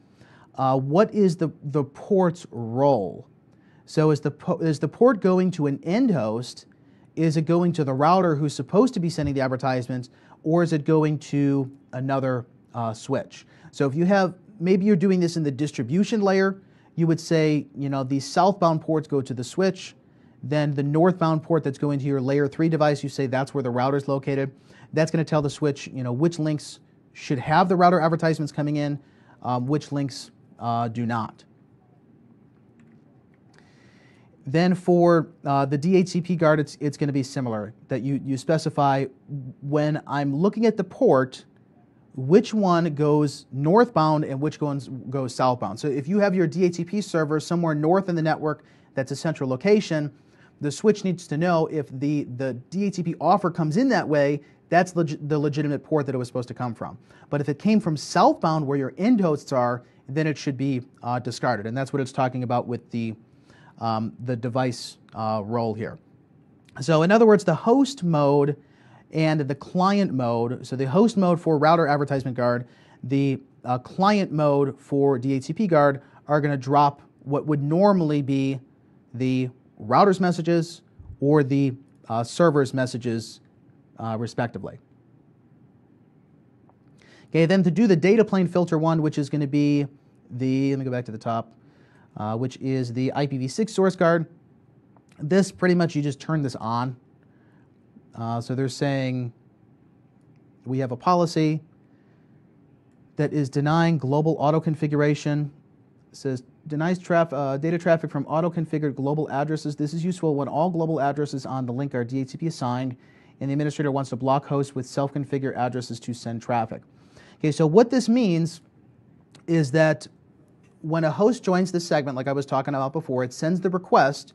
what is the port's role? So is the port going to an end host? Is it going to the router who's supposed to be sending the advertisements, or is it going to another switch? So if you have, maybe you're doing this in the distribution layer, you would say, these southbound ports go to the switch, then the northbound port that's going to your layer 3 device, you say that's where the router is located. That's going to tell the switch, which links should have the router advertisements coming in, which links do not. Then for the DHCP guard, it's going to be similar, that you specify when I'm looking at the port, which one goes northbound and which one goes southbound. So if you have your DHCP server somewhere north in the network that's a central location, the switch needs to know if the DHCP offer comes in that way, that's the legitimate port that it was supposed to come from. But if it came from southbound where your end hosts are, then it should be discarded. And that's what it's talking about with the device role here. So in other words, the host mode and the client mode, so the host mode for router advertisement guard, the client mode for DHCP guard are going to drop what would normally be the router's messages or the server's messages respectively. Okay, then to do the data plane filter one, which is going to be let me go back to the top, which is the IPv6 source guard. This pretty much you just turn this on. So they're saying we have a policy that is denying global auto configuration. It says denies data traffic from auto-configured global addresses. This is useful when all global addresses on the link are DHCP assigned and the administrator wants to block hosts with self-configured addresses to send traffic. Okay, so what this means is that when a host joins this segment, like I was talking about before, it sends the request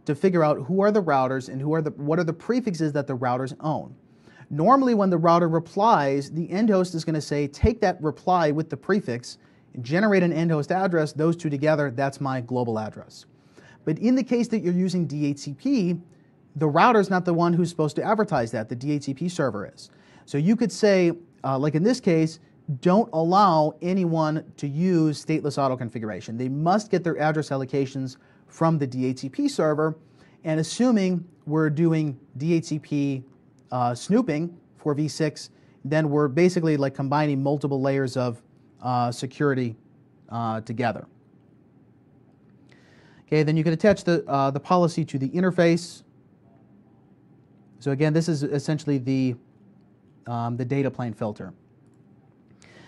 to figure out who are the routers and what are the prefixes that the routers own. Normally when the router replies, the end host is going to say, take that reply with the prefix, generate an end host address, those two together, that's my global address. But in the case that you're using DHCP, the router is not the one who's supposed to advertise that, the DHCP server is. So you could say, like in this case, don't allow anyone to use stateless auto configuration. They must get their address allocations from the DHCP server, and assuming we're doing DHCP snooping for v6, then we're basically like combining multiple layers of security together. Okay, then you can attach the policy to the interface. So again, this is essentially the data plane filter.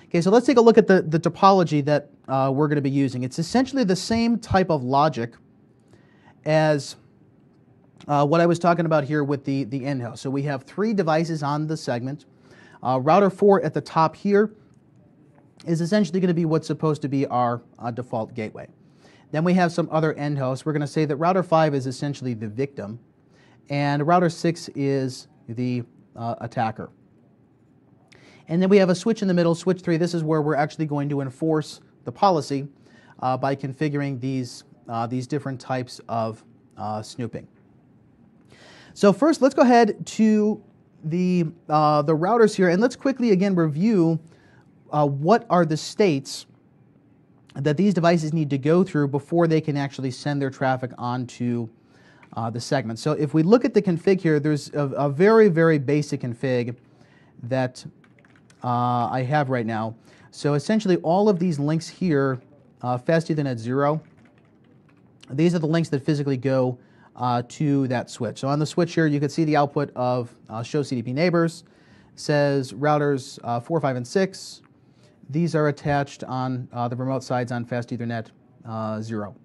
Okay, so let's take a look at the topology that we're going to be using. It's essentially the same type of logic as what I was talking about here with the end host. So we have 3 devices on the segment. Router 4 at the top here is essentially going to be what's supposed to be our default gateway. Then we have some other end hosts. We're going to say that router 5 is essentially the victim, and router 6 is the attacker. And then we have a switch in the middle, switch 3. This is where we're actually going to enforce the policy by configuring these different types of snooping. So first, let's go ahead to the routers here, and let's quickly again review what are the states that these devices need to go through before they can actually send their traffic onto the segment. So if we look at the config here, there's a very, very basic config that I have right now. So essentially all of these links here, Fast Ethernet 0, these are the links that physically go to that switch. So on the switch here, you can see the output of show CDP neighbors, says routers 4, 5, and 6. These are attached on the remote sides on Fast Ethernet 0.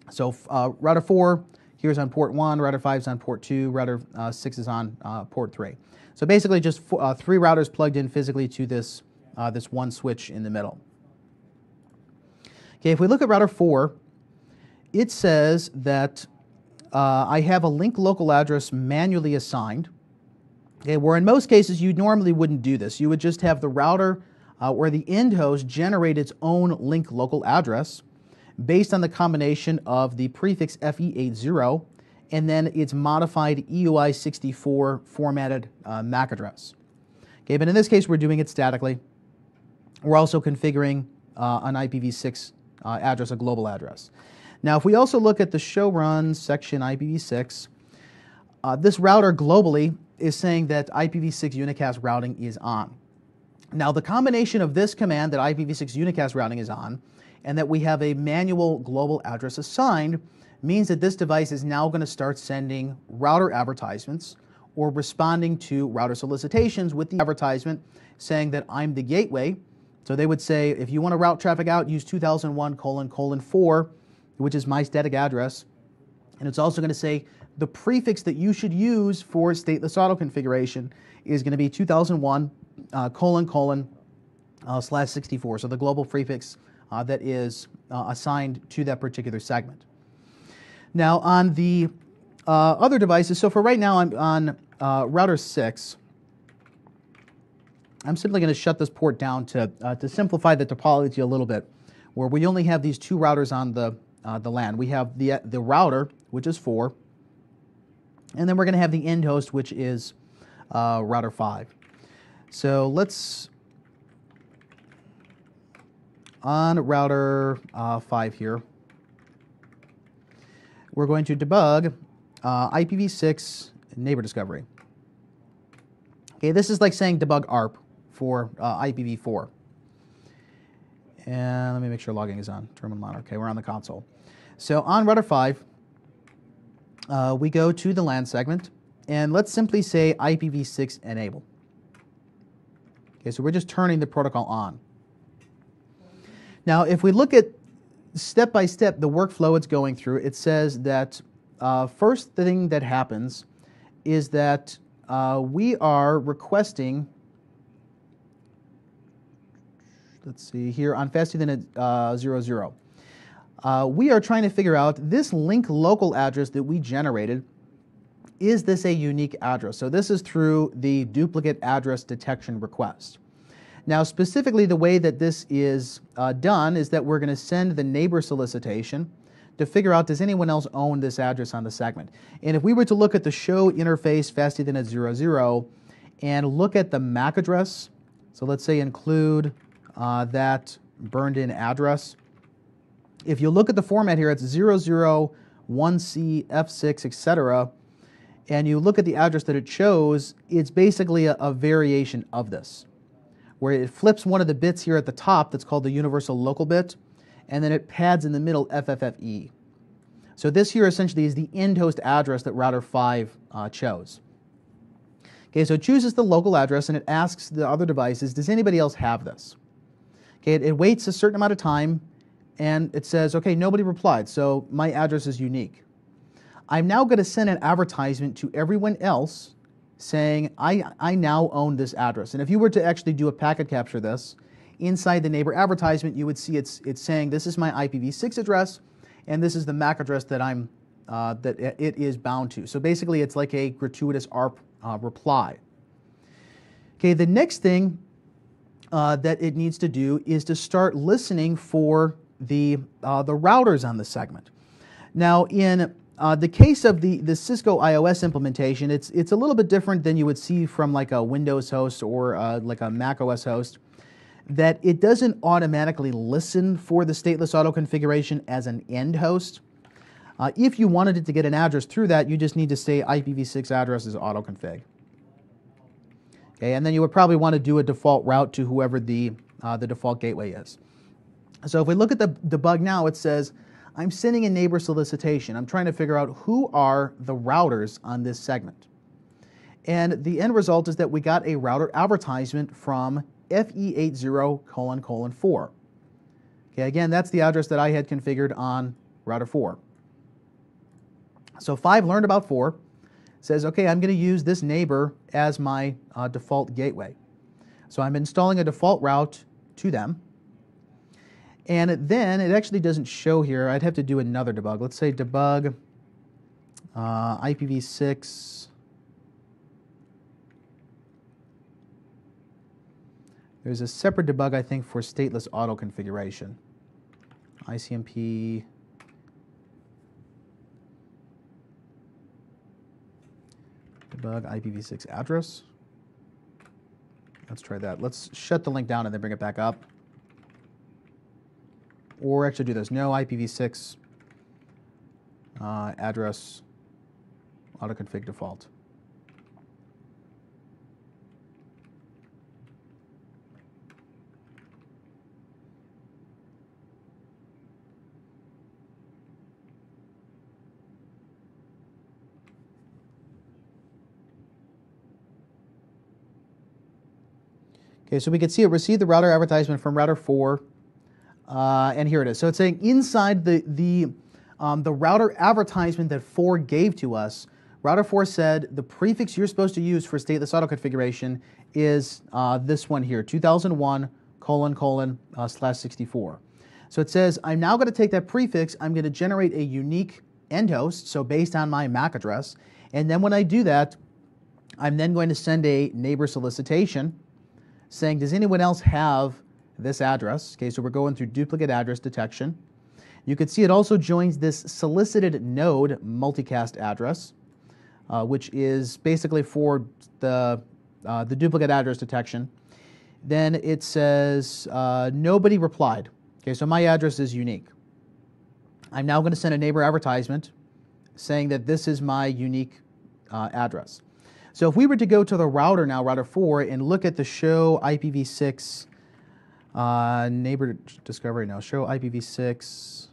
So router 4 here is on port 1, router 5 is on port 2, router 6 is on port 3. So basically just 3 routers plugged in physically to this, this one switch in the middle. Okay, if we look at router 4, it says that I have a link local address manually assigned, okay, where in most cases you normally wouldn't do this. You would just have the router where the end host generate its own link local address based on the combination of the prefix FE80 and then its modified EUI64 formatted MAC address. Okay, but in this case we're doing it statically. We're also configuring an IPv6 address, a global address. Now if we also look at the show run section IPv6, this router globally is saying that IPv6 unicast routing is on. Now the combination of this command that IPv6 unicast routing is on and that we have a manual global address assigned means that this device is now going to start sending router advertisements or responding to router solicitations with the advertisement saying that I'm the gateway. So they would say, if you want to route traffic out, use 2001::4, which is my static address. And it's also going to say the prefix that you should use for stateless auto configuration is going to be 2001::/64. So the global prefix that is assigned to that particular segment. Now on the other devices, so for right now I'm on router 6. I'm simply going to shut this port down to simplify the topology a little bit, where we only have these 2 routers on the LAN. We have the router, which is 4, and then we're going to have the end host, which is router 5. So let's, on router 5 here, we're going to debug IPv6 neighbor discovery. Okay, this is like saying debug ARP for IPv4. And let me make sure logging is on. Terminal monitor. Okay, we're on the console. So on router 5, we go to the LAN segment, and let's simply say IPv6 enable. Okay, so we're just turning the protocol on. Now, if we look at step by step the workflow it's going through, it says that first thing that happens is that we are requesting, let's see here on Fast Ethernet 00. We are trying to figure out this link local address that we generated. Is this a unique address? So this is through the duplicate address detection request. Now specifically the way that this is done is that we're going to send the neighbor solicitation to figure out, does anyone else own this address on the segment? And if we were to look at the show interface Fast Ethernet 00 and look at the MAC address, so let's say include that burned in address. If you look at the format here, it's 001C, F6, etc. And you look at the address that it shows, it's basically a variation of this, where it flips one of the bits here at the top that's called the universal local bit, and then it pads in the middle FFFE. So this here essentially is the end host address that router 5 chose. Okay, so it chooses the local address and it asks the other devices, does anybody else have this? Okay, it waits a certain amount of time and it says, okay, nobody replied, so my address is unique. I'm now going to send an advertisement to everyone else saying, I now own this address. And if you were to actually do a packet capture this, inside the neighbor advertisement, you would see it's saying this is my IPv6 address, and this is the MAC address that it is bound to. So basically, it's like a gratuitous ARP reply. Okay, the next thing that it needs to do is to start listening for the routers on the segment. Now, in the case of the Cisco iOS implementation, it's a little bit different than you would see from like a Windows host or like a Mac OS host, that it doesn't automatically listen for the stateless auto configuration as an end host. If you wanted it to get an address through that, you just need to say IPv6 address is autoconfig. Okay, and then you would probably want to do a default route to whoever the default gateway is. So if we look at the debug now, it says, I'm sending a neighbor solicitation. I'm trying to figure out who are the routers on this segment. And the end result is that we got a router advertisement from FE80::4. Okay, again, that's the address that I had configured on router 4. So 5 learned about 4. Says, okay, I'm going to use this neighbor as my default gateway. So I'm installing a default route to them. And then it actually doesn't show here. I'd have to do another debug. Let's say debug IPv6. There's a separate debug, I think, for stateless auto configuration. ICMP. Debug IPv6 address. Let's try that. Let's shut the link down and then bring it back up. Or actually do this. No IPv6 address autoconfig default. Okay, so we can see it received the router advertisement from router 4, and here it is. So it's saying inside the router advertisement that 4 gave to us, router 4 said the prefix you're supposed to use for stateless auto configuration is this one here, 2001::/64. So it says I'm now going to take that prefix, I'm going to generate a unique end host, so based on my MAC address, and then when I do that, I'm then going to send a neighbor solicitation saying, does anyone else have this address? Okay, so we're going through duplicate address detection. You can see it also joins this solicited node multicast address, which is basically for the duplicate address detection. Then it says nobody replied. Okay, so my address is unique. I'm now going to send a neighbor advertisement saying that this is my unique address. So if we were to go to the router now, router 4, and look at the show IPv6 neighbor discovery now, show IPv6,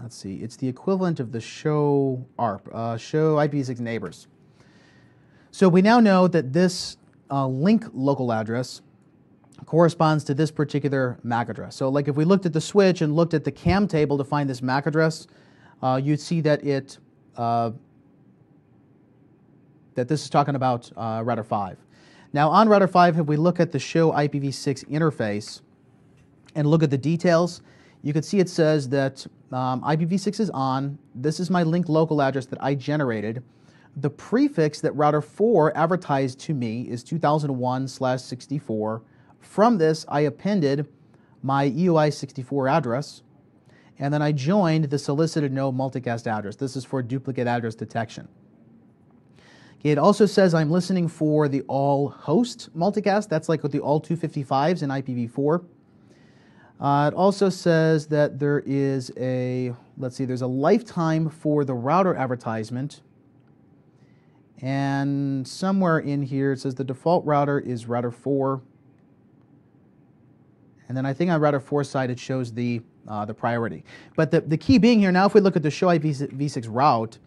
let's see, it's the equivalent of the show ARP, show IPv6 neighbors. So we now know that this link local address corresponds to this particular MAC address. So like if we looked at the switch and looked at the CAM table to find this MAC address, you'd see that it that this is talking about router 5. Now on router 5, if we look at the show IPv6 interface and look at the details, you can see it says that IPv6 is on. This is my link local address that I generated. The prefix that router 4 advertised to me is 2001/64. From this, I appended my EUI64 address, and then I joined the solicited node multicast address. This is for duplicate address detection. It also says I'm listening for the all host multicast. That's like with the all 255s in IPv4. It also says that there is a, let's see, there's a lifetime for the router advertisement. And somewhere in here it says the default router is router 4. And then I think on router 4 side it shows the priority. But the key being here, now if we look at the show IPv6 route,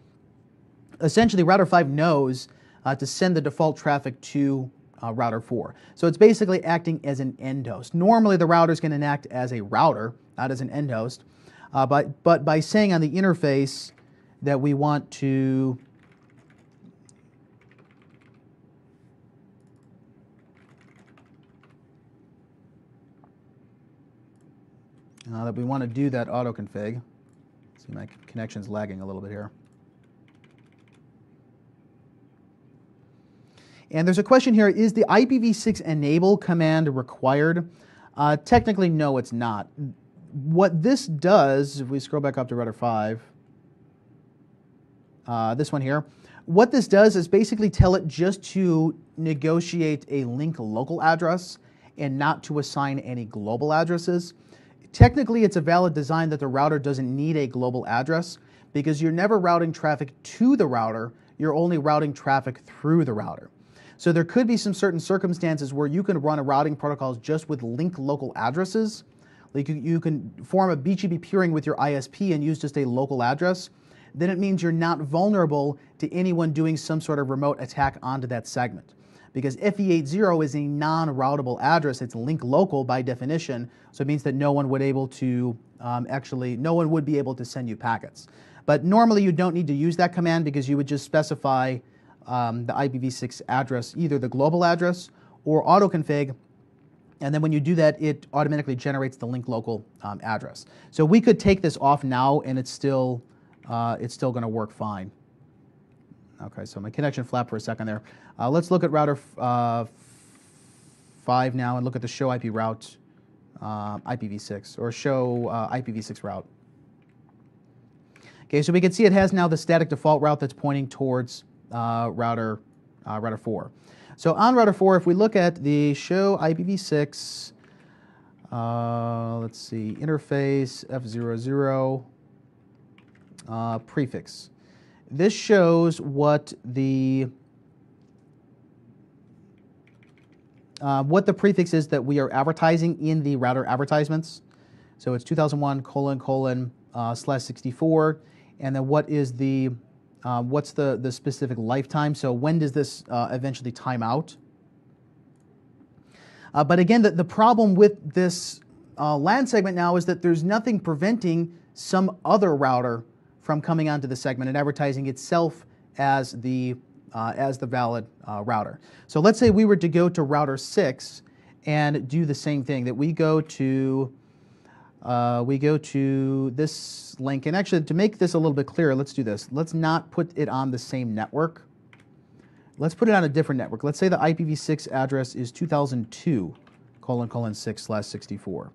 essentially router 5 knows to send the default traffic to router 4. So it's basically acting as an end host. Normally the router is going to act as a router, not as an end host. But by saying on the interface that we want to that we want to do that auto config. See, my connection's lagging a little bit here. And there's a question here, is the IPv6 enable command required? Technically, no, it's not. What this does, if we scroll back up to router 5, this one here, what this does is basically tell it just to negotiate a link local address and not to assign any global addresses. Technically, it's a valid design that the router doesn't need a global address because you're never routing traffic to the router, you're only routing traffic through the router. So there could be some certain circumstances where you can run a routing protocols just with link local addresses. Like you can form a BGP peering with your ISP and use just a local address. Then it means you're not vulnerable to anyone doing some sort of remote attack onto that segment. Because FE80 is a non-routable address. It's link local by definition, so it means that no one would able to no one would be able to send you packets. But normally you don't need to use that command because you would just specify the IPv6 address, either the global address or autoconfig, and then when you do that, it automatically generates the link local address. So we could take this off now, and it's still going to work fine. Okay, so my connection flapped for a second there. Let's look at router 5 now and look at the show IP route IPv6 or show IPv6 route. Okay, so we can see it has now the static default route that's pointing towards router 4. So on router 4, if we look at the show IPv6, let's see, interface F00 prefix. This shows what the prefix is that we are advertising in the router advertisements. So it's 2001:/64, and then what is the what's the specific lifetime? So when does this eventually time out? But again, the problem with this LAN segment now is that there's nothing preventing some other router from coming onto the segment and advertising itself as the valid router. So let's say we were to go to router 6 and do the same thing, that we go to this link, and actually to make this a little bit clearer, let's do this. Let's not put it on the same network. Let's put it on a different network. Let's say the IPv6 address is 2002:6/64.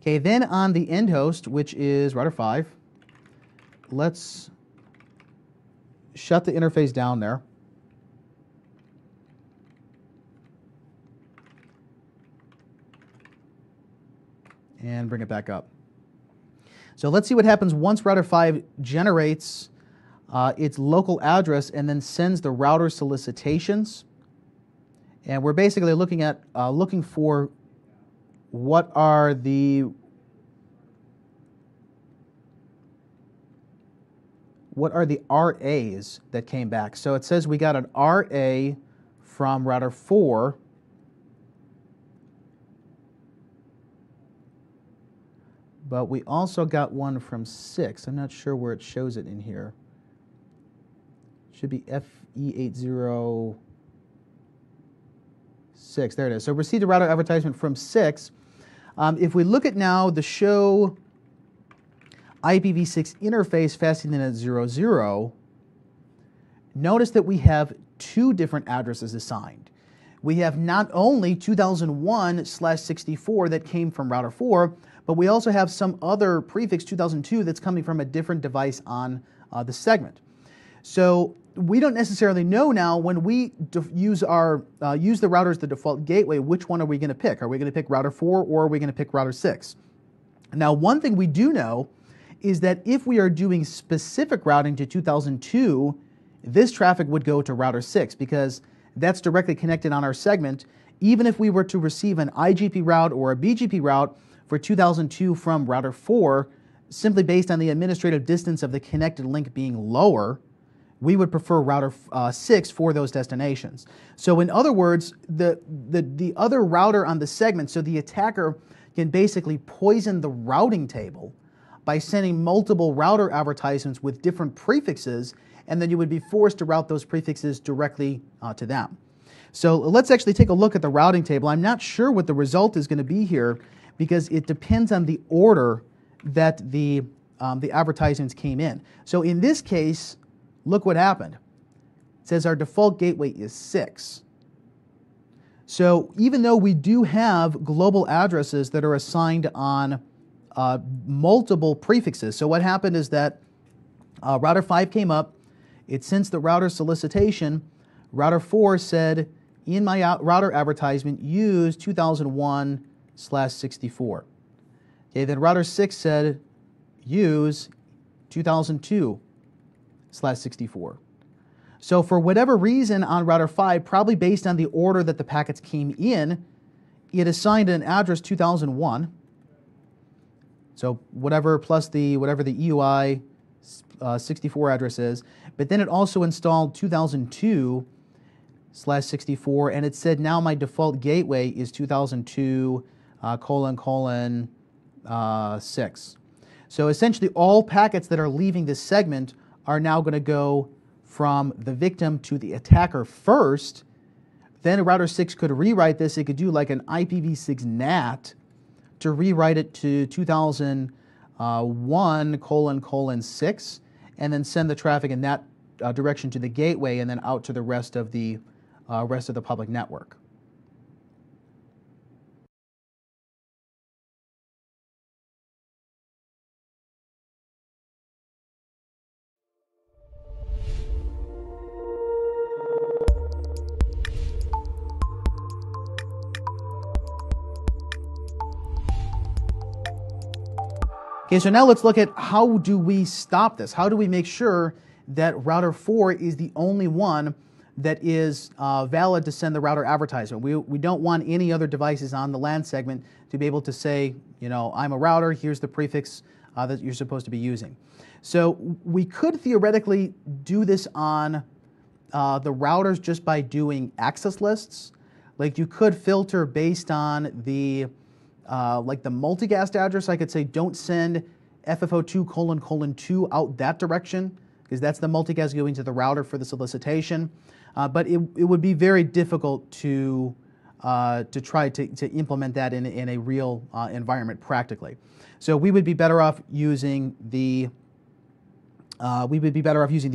Okay, then on the end host, which is router 5, let's shut the interface down there. And bring it back up. So let's see what happens once router 5 generates its local address and then sends the router solicitations. And we're basically looking at looking for what are the RAs that came back. So it says we got an RA from router 4, but we also got one from 6. I'm not sure where it shows it in here. It should be FE806. There it is. So received a router advertisement from 6. If we look at now the show IPv6 interface fasting at 00, notice that we have two different addresses assigned. We have not only 2001/64 that came from router 4, but we also have some other prefix 2002 that's coming from a different device on the segment. So we don't necessarily know now when we use the router as the default gateway, which one are we going to pick? Are we going to pick router 4 or are we going to pick router 6? Now, one thing we do know is that if we are doing specific routing to 2002, this traffic would go to router 6 because that's directly connected on our segment. Even if we were to receive an IGP route or a BGP route for 2002 from router 4, simply based on the administrative distance of the connected link being lower, we would prefer router 6 for those destinations. So in other words, the other router on the segment, so the attacker can basically poison the routing table by sending multiple router advertisements with different prefixes, and then you would be forced to route those prefixes directly to them. So let's actually take a look at the routing table. I'm not sure what the result is going to be here because it depends on the order that the advertisements came in. So in this case, look what happened. It says our default gateway is 6. So even though we do have global addresses that are assigned on multiple prefixes, so what happened is that router 5 came up, it sensed the router solicitation, router 4 said, in my router advertisement, use 2001/64. Okay, then router 6 said, use 2002/64. So for whatever reason on router 5, probably based on the order that the packets came in, it assigned an address 2001. So whatever plus whatever the EUI 64 address is, but then it also installed 2002/64, and it said now my default gateway is 2002::6. So essentially all packets that are leaving this segment are now going to go from the victim to the attacker first. Then router 6 could rewrite this. It could do like an IPv6 NAT to rewrite it to 2001::6, and then send the traffic in that direction to the gateway and then out to the rest of the public network. Okay, so now let's look at how do we stop this? How do we make sure that router 4 is the only one that is valid to send the router advertisement? We don't want any other devices on the LAN segment to be able to say, you know, I'm a router, here's the prefix that you're supposed to be using. So we could theoretically do this on the routers just by doing access lists. Like you could filter based on the like the multicast address. I could say don't send FFO2::2 out that direction because that's the multicast going to the router for the solicitation. But it would be very difficult to try to implement that in a real environment practically. So we would be better off using these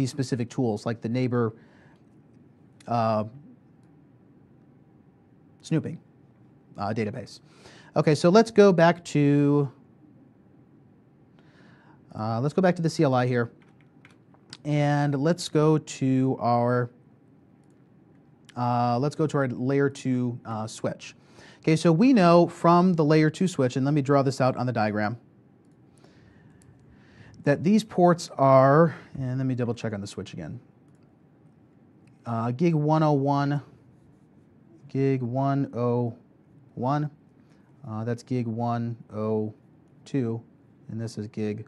specific tools like the neighbor snooping database. Okay, so let's go back to the CLI here, and let's go to our layer 2 switch. Okay, so we know from the layer 2 switch, and let me draw this out on the diagram, that these ports are, and let me double check on the switch again, gig 101, gig 101. That's gig 102, and this is gig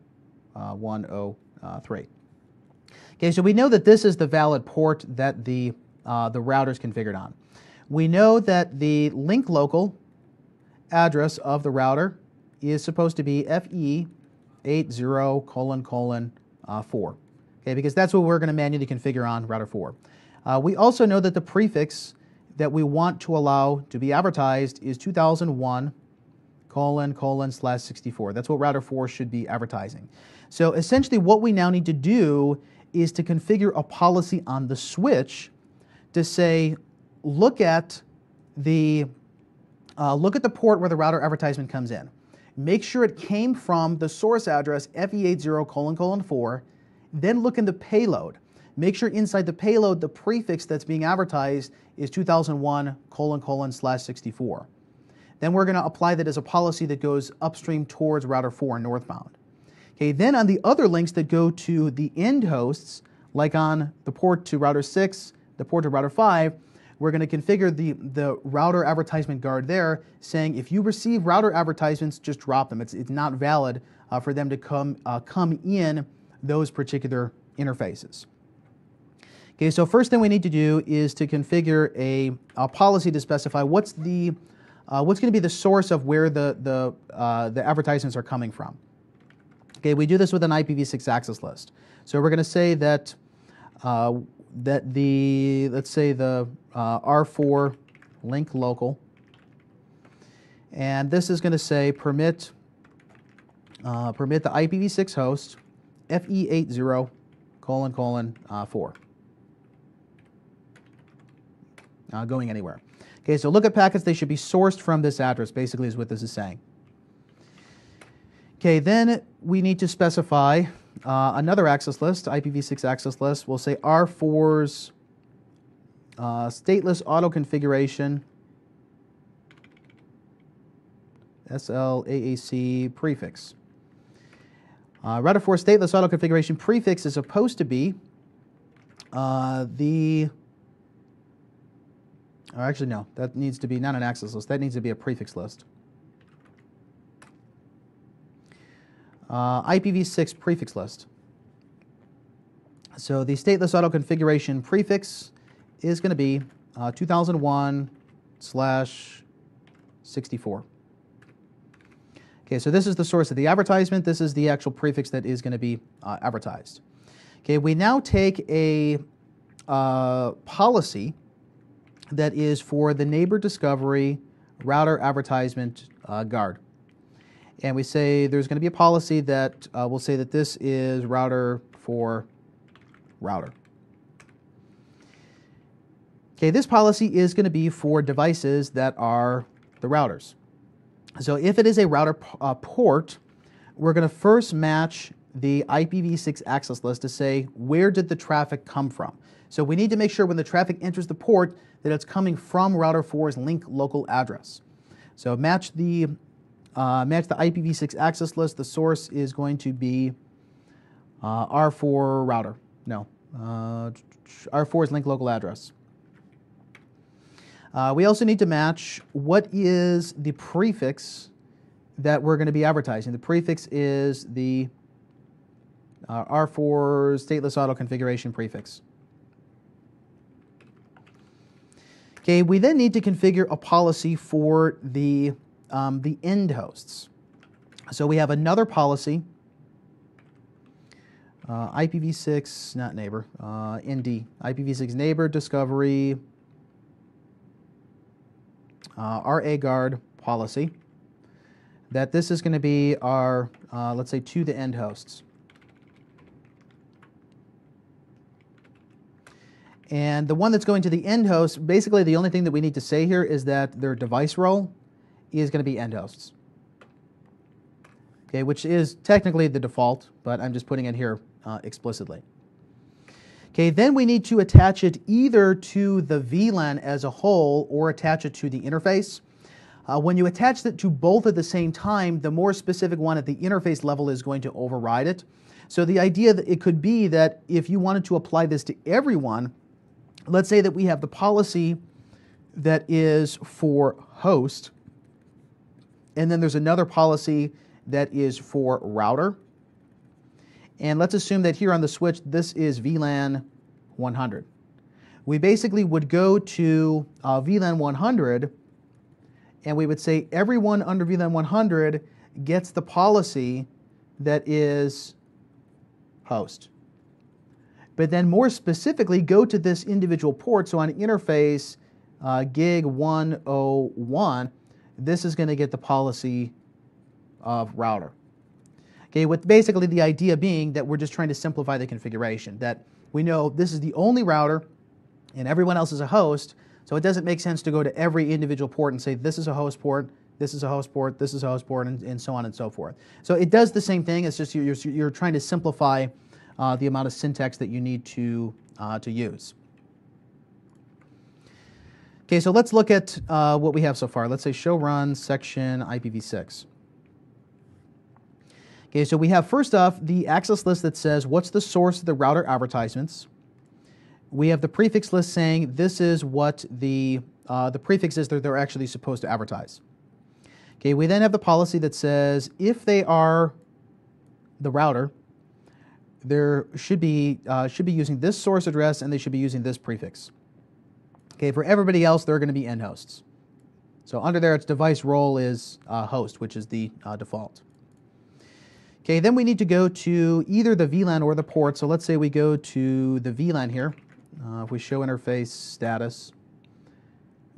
103. Okay, so we know that this is the valid port that the router is configured on. We know that the link local address of the router is supposed to be FE80::4. Okay, because that's what we're going to manually configure on router 4. We also know that the prefix that we want to allow to be advertised is 2001::/64. That's what router 4 should be advertising. So essentially what we now need to do is to configure a policy on the switch to say, look at the port where the router advertisement comes in. Make sure it came from the source address FE80::4, then look in the payload. Make sure inside the payload the prefix that's being advertised is 2001::/64. Then we're going to apply that as a policy that goes upstream towards router 4 northbound. Okay, then on the other links that go to the end hosts, like on the port to router 6, the port to router 5, we're going to configure the router advertisement guard there, saying if you receive router advertisements, just drop them. It's not valid for them to come in those particular interfaces. Okay, so first thing we need to do is to configure a policy to specify what's going to be the source of where the advertisements are coming from. Okay, we do this with an IPv6 access list. So we're going to say that that let's say the R4 link local, and this is going to say permit the IPv6 host FE80 : 4 going anywhere. Okay, so look at packets, they should be sourced from this address, basically is what this is saying. Okay, then we need to specify another access list, IPv6 access list. We'll say R4's stateless auto configuration SLAAC prefix. Router 4 stateless auto configuration prefix is supposed to be or actually no, that needs to be not an access list, that needs to be a prefix list. IPv6 prefix list. So the stateless auto configuration prefix is going to be 2001/64. Okay, so this is the source of the advertisement. This is the actual prefix that is going to be advertised. Okay, we now take a policy that is for the neighbor discovery router advertisement guard. And we say there's going to be a policy that will say that this is router for router. Okay, this policy is going to be for devices that are the routers. So if it is a router port, we're going to first match the IPv6 access list to say where did the traffic come from. So we need to make sure when the traffic enters the port that it's coming from router 4's link local address. So match the IPv6 access list. The source is going to be R4 router. No, R4's link local address. We also need to match what is the prefix that we're going to be advertising. The prefix is the R4 stateless auto configuration prefix. Okay, we then need to configure a policy for the end hosts. So we have another policy, IPv6, not neighbor, ND, IPv6 neighbor discovery RA guard policy, that this is going to be our, let's say, to the end hosts. And the one that's going to the end host, basically the only thing that we need to say here is that their device role is going to be end hosts. Okay, which is technically the default, but I'm just putting it here explicitly. Okay, then we need to attach it either to the VLAN as a whole or attach it to the interface. When you attach it to both at the same time, the more specific one at the interface level is going to override it. So the idea that it could be that if you wanted to apply this to everyone, let's say that we have the policy that is for host, and then there's another policy that is for router. And let's assume that here on the switch, this is VLAN 100. We basically would go to VLAN 100, and we would say everyone under VLAN 100 gets the policy that is host. But then more specifically, go to this individual port. So on interface gig 101, this is going to get the policy of router. Okay, with basically the idea being that we're just trying to simplify the configuration, that we know this is the only router and everyone else is a host, so it doesn't make sense to go to every individual port and say this is a host port, this is a host port, this is a host port, and so on and so forth. So it does the same thing, it's just you're trying to simplify the amount of syntax that you need to use. Okay, so let's look at what we have so far. Let's say show run section IPv6. Okay, so we have first off the access list that says what's the source of the router advertisements. We have the prefix list saying this is what the prefix is that they're actually supposed to advertise. Okay, we then have the policy that says if they are the router, they should be using this source address and they should be using this prefix. Okay, for everybody else, they're going to be end hosts. So under there, its device role is host, which is the default. Okay, then we need to go to either the VLAN or the port. So let's say we go to the VLAN here. If we show interface status,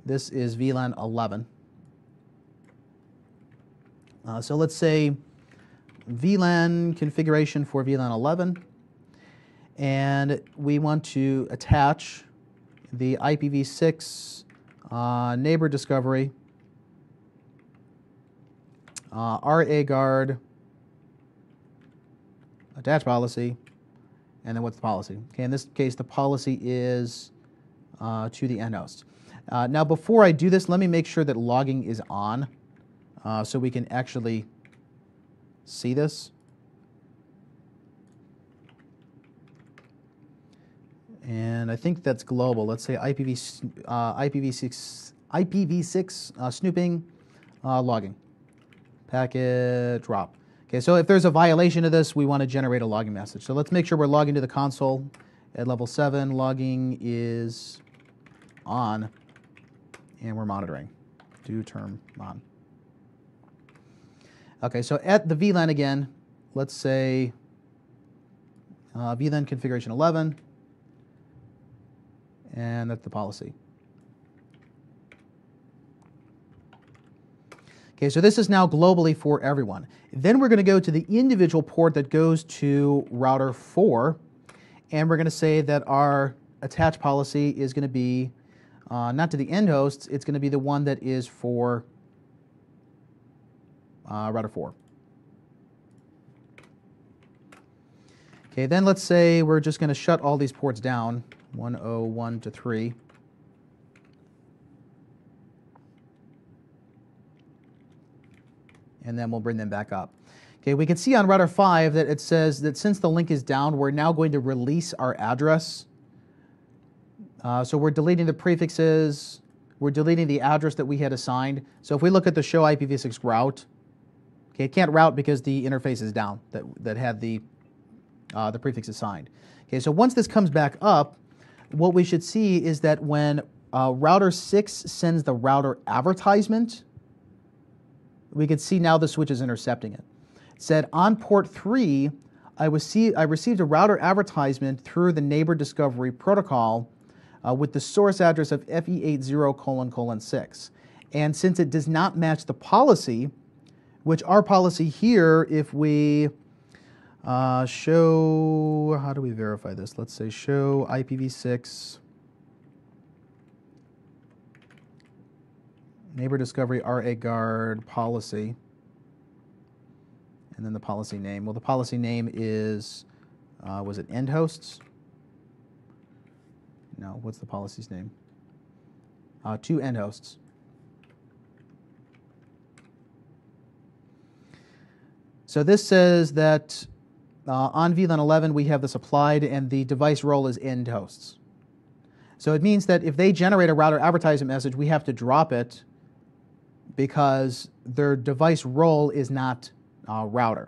this is VLAN 11. So let's say VLAN configuration for VLAN 11, and we want to attach the IPv6 neighbor discovery, RA guard, attach policy, and then what's the policy? Okay, in this case, the policy is to the end host. Now, before I do this, let me make sure that logging is on so we can actually see this. And I think that's global. Let's say IPv6 snooping logging. Packet drop. Okay, so if there's a violation of this, we want to generate a logging message. So let's make sure we're logging to the console at level 7. Logging is on, and we're monitoring. Do term on. Okay, so at the VLAN again, let's say VLAN configuration 11, and that's the policy. Okay, so this is now globally for everyone. Then we're going to go to the individual port that goes to router 4, and we're going to say that our attach policy is going to be not to the end hosts, it's going to be the one that is for router 4. Okay, then let's say we're just going to shut all these ports down, 101 to 3. And then we'll bring them back up. Okay, we can see on router 5 that it says that since the link is down, we're now going to release our address. So we're deleting the prefixes, we're deleting the address that we had assigned. So if we look at the show IPv6 route, okay, it can't route because the interface is down that had the prefix assigned. Okay, so once this comes back up, what we should see is that when router 6 sends the router advertisement, we can see now the switch is intercepting it. It said on port 3, I received a router advertisement through the neighbor discovery protocol with the source address of FE80::6. And since it does not match the policy, which our policy here, if we show, how do we verify this? Let's say show IPv6 neighbor discovery RA guard policy, and then the policy name. Well, the policy name is, was it end hosts? No, what's the policy's name? To end hosts. So this says that on VLAN 11 we have this applied and the device role is end hosts. So it means that if they generate a router advertisement message, we have to drop it because their device role is not router.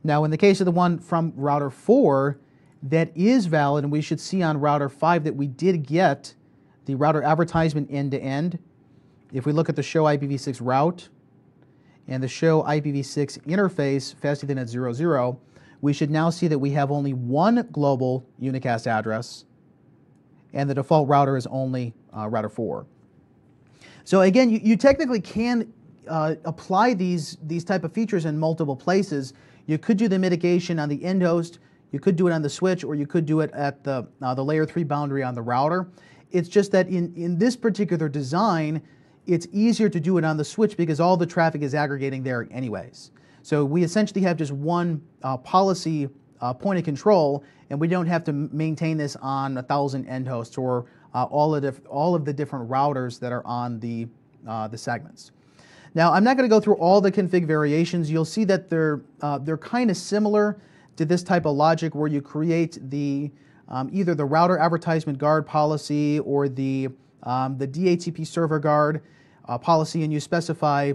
Now in the case of the one from router 4, that is valid, and we should see on router 5 that we did get the router advertisement end-to-end. If we look at the show IPv6 route and the show IPv6 interface fast Ethernet 00, we should now see that we have only one global unicast address, and the default router is only router 4. So again, you technically can apply these type of features in multiple places. You could do the mitigation on the end host, you could do it on the switch, or you could do it at the layer 3 boundary on the router. It's just that in this particular design, it's easier to do it on the switch because all the traffic is aggregating there anyways. So we essentially have just one policy point of control, and we don't have to maintain this on 1,000 end hosts or all of the different routers that are on the segments. Now, I'm not going to go through all the config variations. You'll see that they're kind of similar to this type of logic where you create the either the router advertisement guard policy or the DHCP server guard policy, and you specify,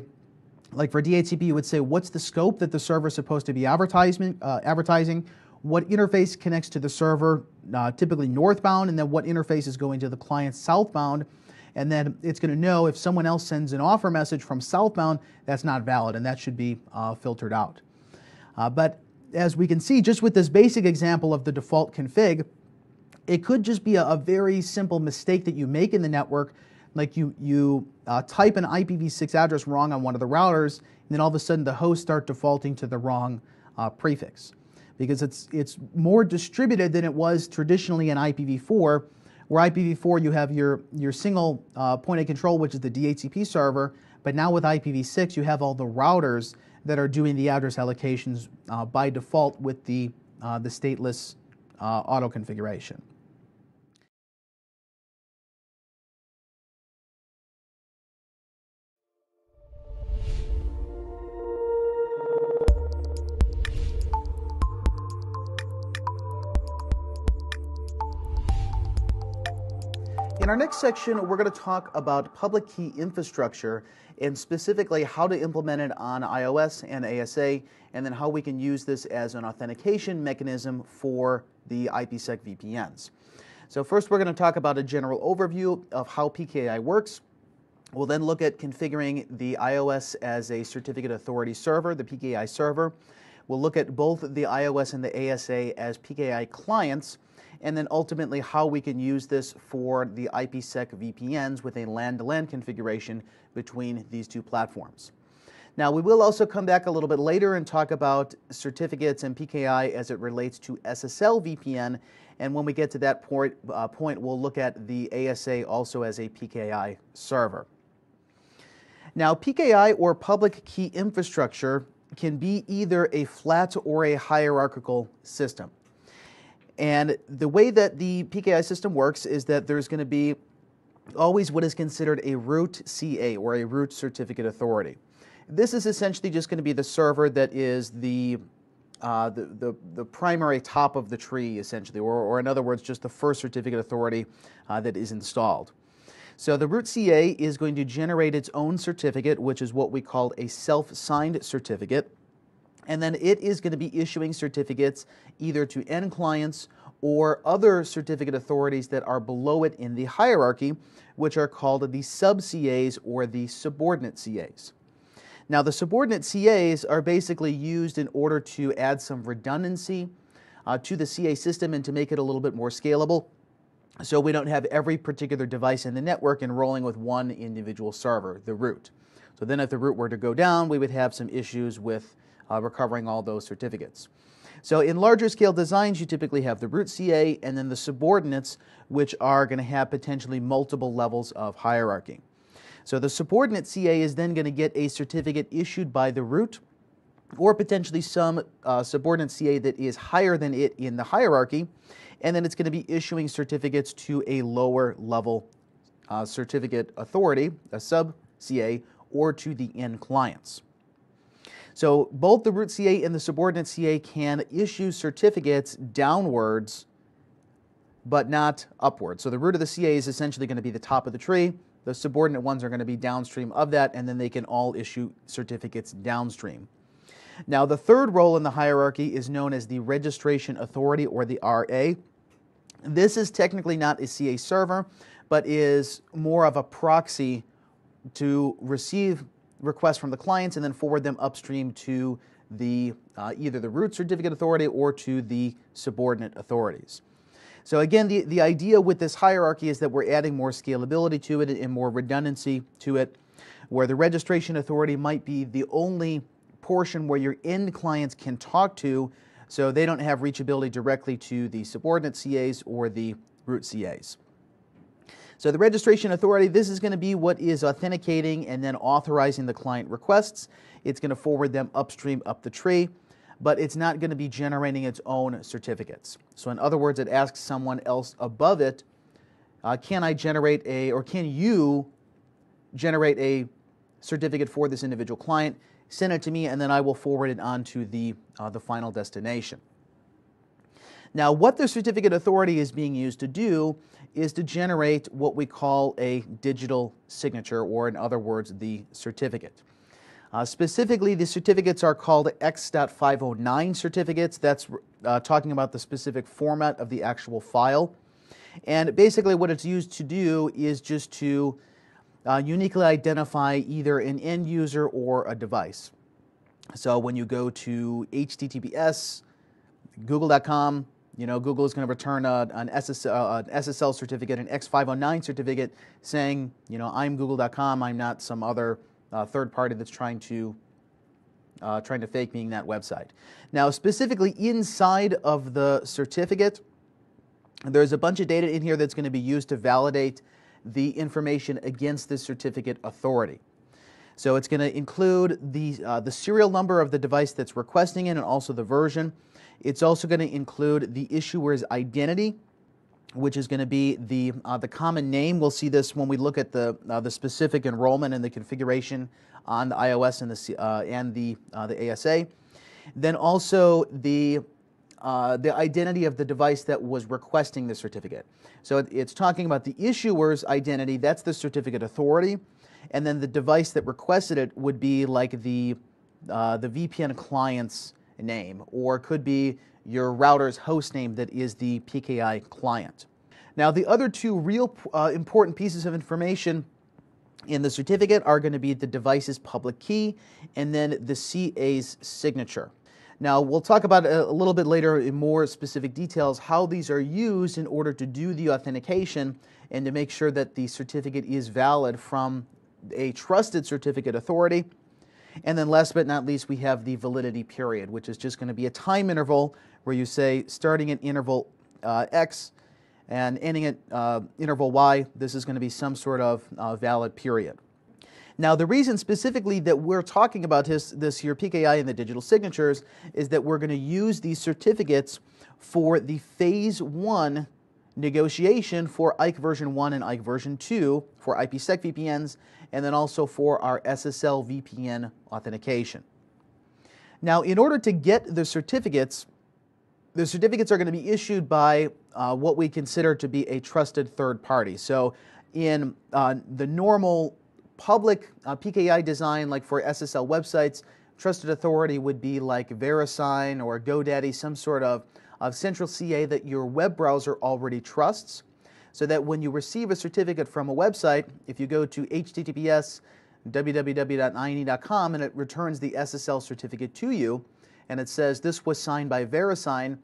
like for DHCP, you would say what's the scope that the server is supposed to be advertising, what interface connects to the server, typically northbound, and then what interface is going to the client southbound. And then it's going to know if someone else sends an offer message from southbound, that's not valid, and that should be filtered out. But as we can see, just with this basic example of the default config, It could just be a very simple mistake that you make in the network, like you type an IPv6 address wrong on one of the routers, and then all of a sudden the hosts start defaulting to the wrong prefix, because it's more distributed than it was traditionally in IPv4, where IPv4 you have your single point of control, which is the DHCP server, but now with IPv6 you have all the routers that are doing the address allocations by default with the stateless auto configuration. In our next section, we're going to talk about public key infrastructure and specifically how to implement it on iOS and ASA, and then how we can use this as an authentication mechanism for the IPsec VPNs. So first, we're going to talk about a general overview of how PKI works. We'll then look at configuring the iOS as a certificate authority server, the PKI server. We'll look at both the iOS and the ASA as PKI clients, and then ultimately how we can use this for the IPsec VPNs with a LAN-to-LAN configuration between these two platforms. Now, we will also come back a little bit later and talk about certificates and PKI as it relates to SSL VPN, and when we get to that point, we'll look at the ASA also as a PKI server. Now, PKI, or public key infrastructure, can be either a flat or a hierarchical system. And the way that the PKI system works is that there's going to be always what is considered a root CA, or a root certificate authority. This is essentially just going to be the server that is the primary top of the tree, essentially, or in other words, just the first certificate authority that is installed. So the root CA is going to generate its own certificate, which is what we call a self-signed certificate. And then it is going to be issuing certificates either to end clients or other certificate authorities that are below it in the hierarchy, which are called the sub-CAs or the subordinate CAs. Now, the subordinate CAs are basically used in order to add some redundancy to the CA system and to make it a little bit more scalable, so we don't have every particular device in the network enrolling with one individual server, the root. So then if the root were to go down, we would have some issues with recovering all those certificates. So in larger scale designs, you typically have the root CA and then the subordinates, which are going to have potentially multiple levels of hierarchy. So the subordinate CA is then going to get a certificate issued by the root, or potentially some subordinate CA that is higher than it in the hierarchy, and then it's going to be issuing certificates to a lower level certificate authority, a sub-CA, or to the end clients. So both the root CA and the subordinate CA can issue certificates downwards, but not upwards. So the root of the CA is essentially going to be the top of the tree. The subordinate ones are going to be downstream of that, and then they can all issue certificates downstream. Now, the third role in the hierarchy is known as the registration authority, or the RA. This is technically not a CA server, but is more of a proxy to receive requests from the clients and then forward them upstream to the either the root certificate authority or to the subordinate authorities. So again, the idea with this hierarchy is that we're adding more scalability to it and more redundancy to it, where the registration authority might be the only portion where your end clients can talk to, so they don't have reachability directly to the subordinate CAs or the root CAs. So the registration authority, this is going to be what is authenticating and then authorizing the client requests. It's going to forward them upstream up the tree, but it's not going to be generating its own certificates. So in other words, it asks someone else above it, can I generate or can you generate a certificate for this individual client? Send it to me, and then I will forward it on to the final destination. Now, what the certificate authority is being used to do is to generate what we call a digital signature, or in other words, the certificate. Specifically, the certificates are called X.509 certificates. That's talking about the specific format of the actual file. And basically what it's used to do is just to uniquely identify either an end user or a device. So when you go to https, google.com, Google is going to return an SSL certificate, an X509 certificate, saying, I'm Google.com. I'm not some other third party that's trying to fake being that website. Now, specifically inside of the certificate, there's a bunch of data in here that's going to be used to validate the information against the certificate authority. So it's going to include the serial number of the device that's requesting it and also the version. It's also going to include the issuer's identity, which is going to be the common name. We'll see this when we look at the specific enrollment and the configuration on the iOS and the ASA. Then also the identity of the device that was requesting the certificate. So it's talking about the issuer's identity. That's the certificate authority, and then the device that requested it would be like the VPN client's name, or could be your router's host name that is the PKI client. Now, the other two real important pieces of information in the certificate are going to be the device's public key and then the CA's signature. Now, we'll talk about a little bit later in more specific details how these are used in order to do the authentication and to make sure that the certificate is valid from a trusted certificate authority. And then last but not least, we have the validity period, which is just going to be a time interval where you say starting at interval X and ending at interval Y, this is going to be some sort of valid period. Now, the reason specifically that we're talking about this here, PKI and the digital signatures, is that we're going to use these certificates for the Phase 1 negotiation for IKE version 1 and IKE version 2 for IPsec VPNs, and then also for our SSL VPN authentication. Now, in order to get the certificates are going to be issued by what we consider to be a trusted third party. So in the normal public PKI design, like for SSL websites, trusted authority would be like VeriSign or GoDaddy, some sort of central CA that your web browser already trusts, so that when you receive a certificate from a website, if you go to https www.ine.com and it returns the SSL certificate to you, and it says this was signed by VeriSign,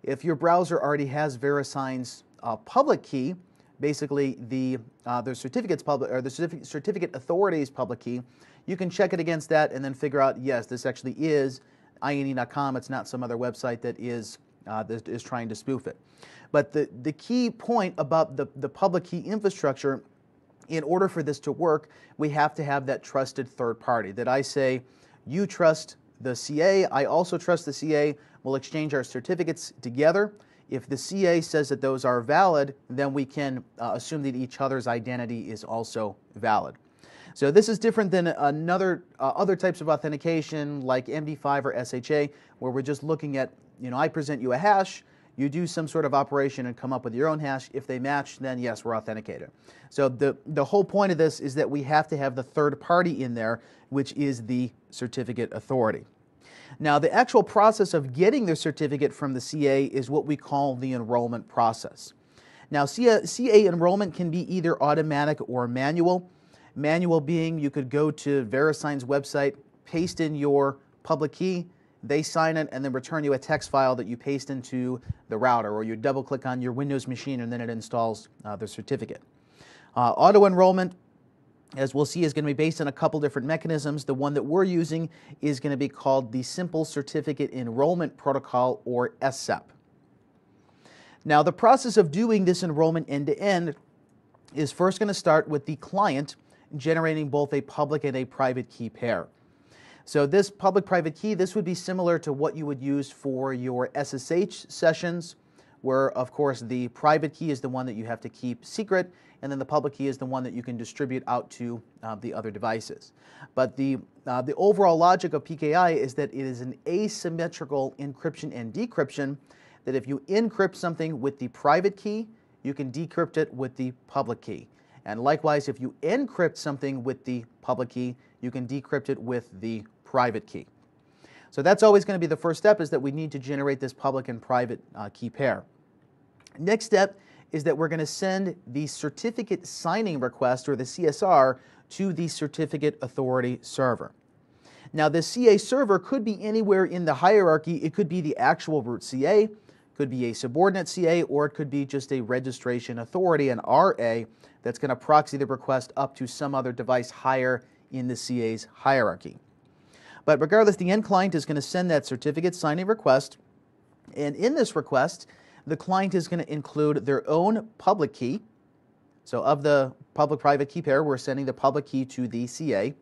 if your browser already has VeriSign's public key, basically the certificate authority's public key, you can check it against that and then figure out, yes, this actually is ine.com. It's not some other website that is trying to spoof it. But the key point about the public key infrastructure, in order for this to work, we have to have that trusted third party. That I say, you trust the CA, I also trust the CA, we'll exchange our certificates together. If the CA says that those are valid, then we can assume that each other's identity is also valid. So this is different than other types of authentication like MD5 or SHA, where we're just looking at, I present you a hash, you do some sort of operation and come up with your own hash. If they match, then yes, we're authenticated. So the whole point of this is that we have to have the third party in there, which is the certificate authority. Now, the actual process of getting the certificate from the CA is what we call the enrollment process. Now, CA enrollment can be either automatic or manual. Manual being you could go to VeriSign's website, paste in your public key, they sign it, and then return you a text file that you paste into the router, or you double click on your Windows machine and then it installs the certificate. Auto enrollment, as we'll see, is going to be based on a couple different mechanisms. The one that we're using is going to be called the Simple Certificate Enrollment Protocol, or SCEP. Now, the process of doing this enrollment end-to-end is first going to start with the client generating both a public and a private key pair. So this public-private key, this would be similar to what you would use for your SSH sessions, where, of course, the private key is the one that you have to keep secret, and then the public key is the one that you can distribute out to the other devices. But the overall logic of PKI is that it is an asymmetrical encryption and decryption, that if you encrypt something with the private key, you can decrypt it with the public key. And likewise, if you encrypt something with the public key, you can decrypt it with the private key. So that's always going to be the first step, is that we need to generate this public and private key pair. Next step is that we're going to send the certificate signing request, or the CSR, to the certificate authority server. Now, the CA server could be anywhere in the hierarchy. It could be the actual root CA, could be a subordinate CA, or it could be just a registration authority, an RA, that's going to proxy the request up to some other device higher in the CA's hierarchy. But regardless, the end client is going to send that certificate signing request, and in this request, the client is going to include their own public key. So of the public-private key pair, we're sending the public key to the CA.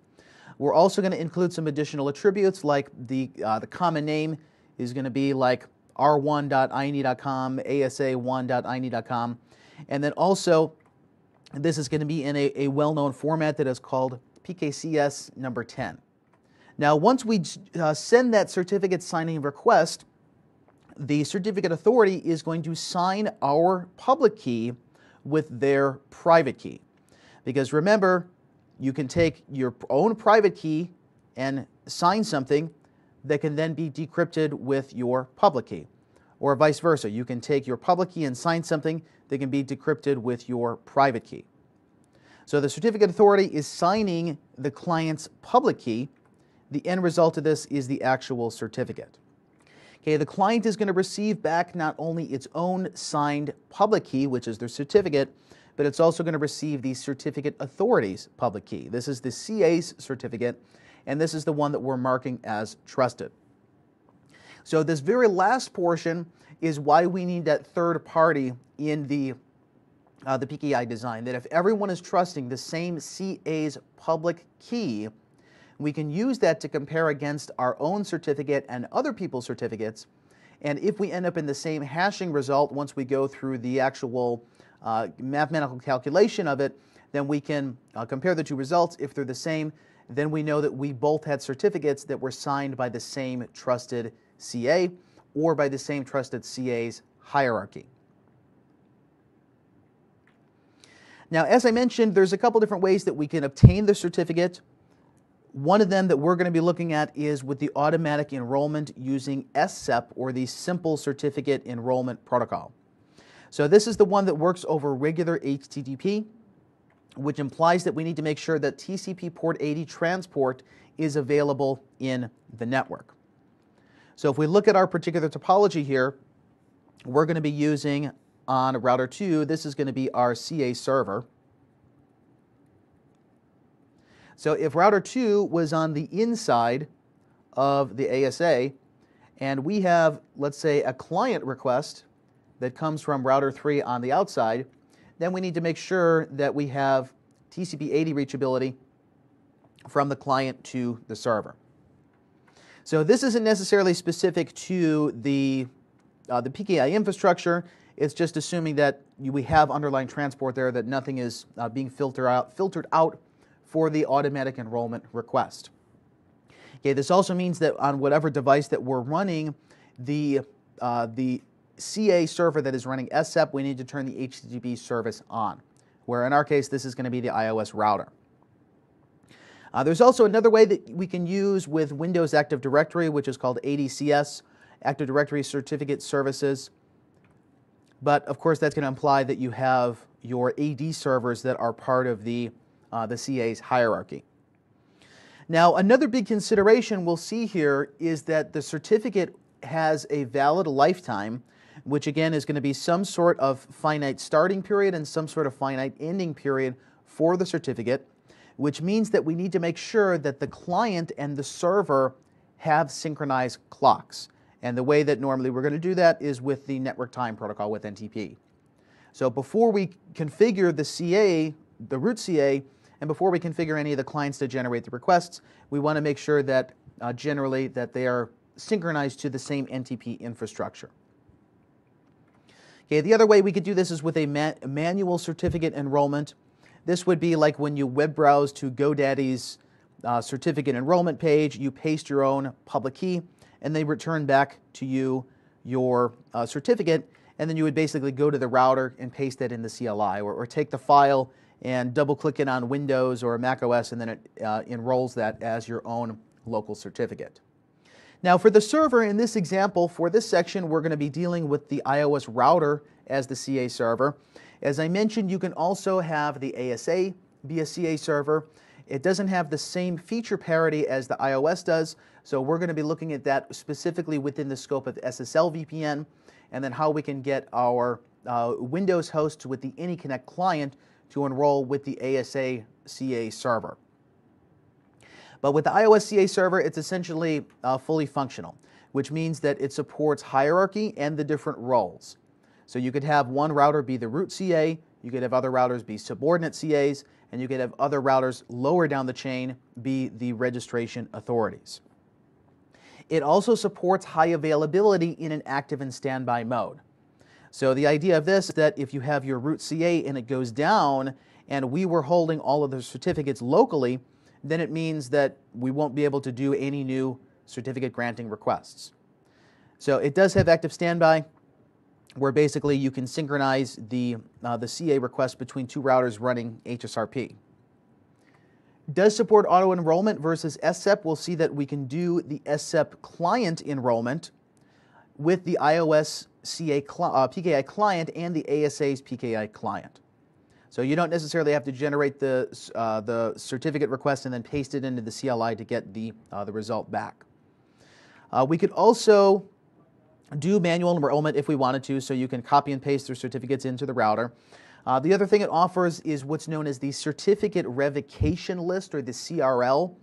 We're also going to include some additional attributes, like the common name is going to be like r1.ini.com, asa1.ini.com, and then also this is going to be in a well-known format that is called PKCS number 10. Now, once we send that certificate signing request, the certificate authority is going to sign our public key with their private key. Because remember, you can take your own private key and sign something that can then be decrypted with your public key. Or vice versa, you can take your public key and sign something that can be decrypted with your private key. So the certificate authority is signing the client's public key. The end result of this is the actual certificate. Okay, the client is going to receive back not only its own signed public key, which is their certificate, but it's also going to receive the certificate authority's public key. This is the CA's certificate, and this is the one that we're marking as trusted. So this very last portion is why we need that third party in the PKI design, that if everyone is trusting the same CA's public key, we can use that to compare against our own certificate and other people's certificates. And if we end up in the same hashing result once we go through the actual mathematical calculation of it, then we can compare the two results. If they're the same, then we know that we both had certificates that were signed by the same trusted CA or by the same trusted CA's hierarchy. Now, as I mentioned, there's a couple different ways that we can obtain the certificate. One of them that we're going to be looking at is with the automatic enrollment using SCEP, or the Simple Certificate Enrollment Protocol. So this is the one that works over regular HTTP, which implies that we need to make sure that TCP port 80 transport is available in the network. So if we look at our particular topology here, we're going to be using on router 2, this is going to be our CA server. So if router 2 was on the inside of the ASA, and we have, let's say, a client request that comes from router 3 on the outside, then we need to make sure that we have TCP/80 reachability from the client to the server. So this isn't necessarily specific to the PKI infrastructure. It's just assuming that we have underlying transport there, that nothing is being filtered out for the automatic enrollment request. Okay, this also means that on whatever device that we're running, the CA server that is running SCEP, we need to turn the HTTP service on, where in our case, this is going to be the iOS router. There's also another way that we can use with Windows Active Directory, which is called ADCS, Active Directory Certificate Services. But of course, that's going to imply that you have your AD servers that are part of the CA's hierarchy. Now, another big consideration we'll see here is that the certificate has a valid lifetime, which again is going to be some sort of finite starting period and some sort of finite ending period for the certificate, which means that we need to make sure that the client and the server have synchronized clocks. And the way that normally we're going to do that is with the network time protocol with NTP. So before we configure the CA, the root CA, and before we configure any of the clients to generate the requests, we want to make sure that generally that they are synchronized to the same NTP infrastructure. Okay, the other way we could do this is with a manual certificate enrollment. This would be like when you web browse to GoDaddy's certificate enrollment page, you paste your own public key, and they return back to you your certificate, and then you would basically go to the router and paste that in the CLI, or take the file and double-click it on Windows or Mac OS, and then it enrolls that as your own local certificate. Now, for the server in this example, for this section, we're going to be dealing with the iOS router as the CA server. As I mentioned, you can also have the ASA be a CA server, It doesn't have the same feature parity as the iOS does, so we're going to be looking at that specifically within the scope of SSL VPN, and then how we can get our Windows hosts with the AnyConnect client to enroll with the ASA CA server. But with the iOS CA server, it's essentially fully functional, which means that it supports hierarchy and the different roles. So you could have one router be the root CA, you could have other routers be subordinate CAs, and you could have other routers lower down the chain be the registration authorities. It also supports high availability in an active and standby mode. So the idea of this is that if you have your root CA and it goes down, and we were holding all of the certificates locally, then it means that we won't be able to do any new certificate granting requests. So it does have active standby, where basically you can synchronize the CA request between two routers running HSRP. Does support auto-enrollment versus SSEP. We'll see that we can do the SSEP client enrollment with the iOS CA PKI client and the ASA's PKI client. So you don't necessarily have to generate the certificate request and then paste it into the CLI to get the result back. We could also do manual enrollment if we wanted to, so you can copy and paste their certificates into the router. The other thing it offers is what's known as the Certificate Revocation List, or the CRL.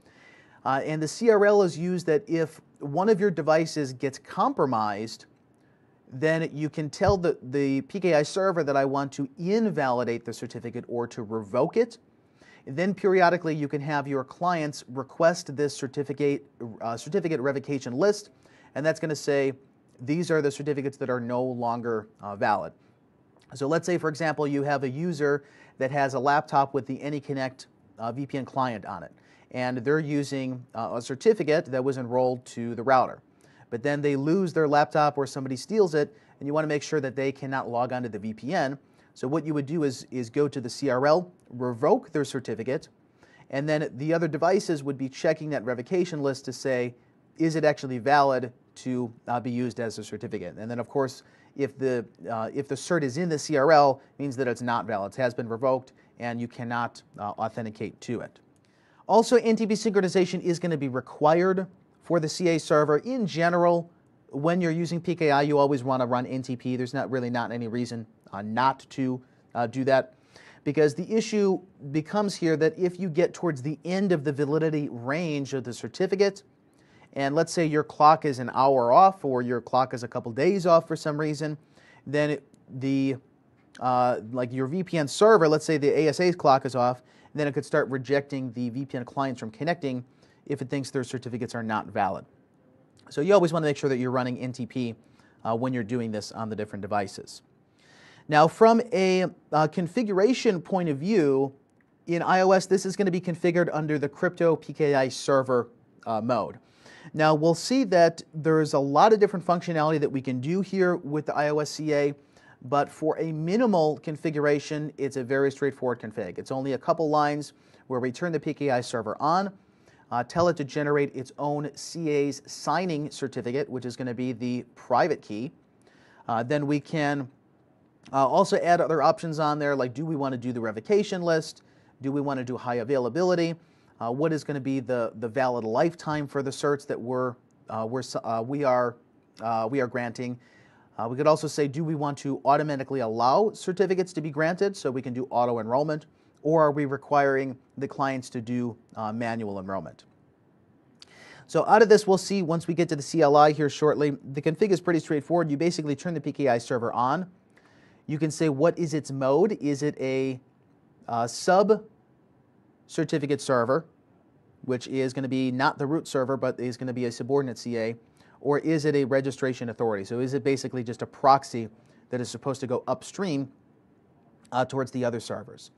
And the CRL is used that if one of your devices gets compromised, then you can tell the PKI server that I want to invalidate the certificate or to revoke it. And then periodically you can have your clients request this certificate revocation list, and that's going to say these are the certificates that are no longer valid. So let's say, for example, you have a user that has a laptop with the AnyConnect VPN client on it, and they're using a certificate that was enrolled to the router. But then they lose their laptop or somebody steals it, and you want to make sure that they cannot log onto the VPN. So what you would do is go to the CRL, revoke their certificate, and then the other devices would be checking that revocation list to say, is it actually valid to be used as a certificate? And then, of course, if the cert is in the CRL, it means that it's not valid. It has been revoked, and you cannot authenticate to it. Also, NTP synchronization is going to be required for the CA server. In general, when you're using PKI, you always want to run NTP. There's not any reason not to do that, because the issue becomes here that if you get towards the end of the validity range of the certificate, and let's say your clock is an hour off or your clock is a couple days off for some reason, then like your VPN server, let's say the ASA's clock is off, then it could start rejecting the VPN clients from connecting if it thinks their certificates are not valid. So you always want to make sure that you're running NTP when you're doing this on the different devices. Now, from a configuration point of view, in iOS, this is going to be configured under the Crypto PKI server mode. Now, we'll see that there's a lot of different functionality that we can do here with the iOS CA, but for a minimal configuration, it's a very straightforward config. It's only a couple lines where we turn the PKI server on, tell it to generate its own CA's signing certificate, which is going to be the private key. Then we can also add other options on there, like do we want to do the revocation list? Do we want to do high availability? What is going to be the valid lifetime for the certs that we are granting? We could also say, do we want to automatically allow certificates to be granted so we can do auto enrollment, or are we requiring the clients to do manual enrollment? So out of this, we'll see once we get to the CLI here shortly. The config is pretty straightforward. You basically turn the PKI server on. You can say what is its mode. Is it a sub certificate server, which is going to be not the root server, but is going to be a subordinate CA, or is it a registration authority? So is it basically just a proxy that is supposed to go upstream towards the other servers?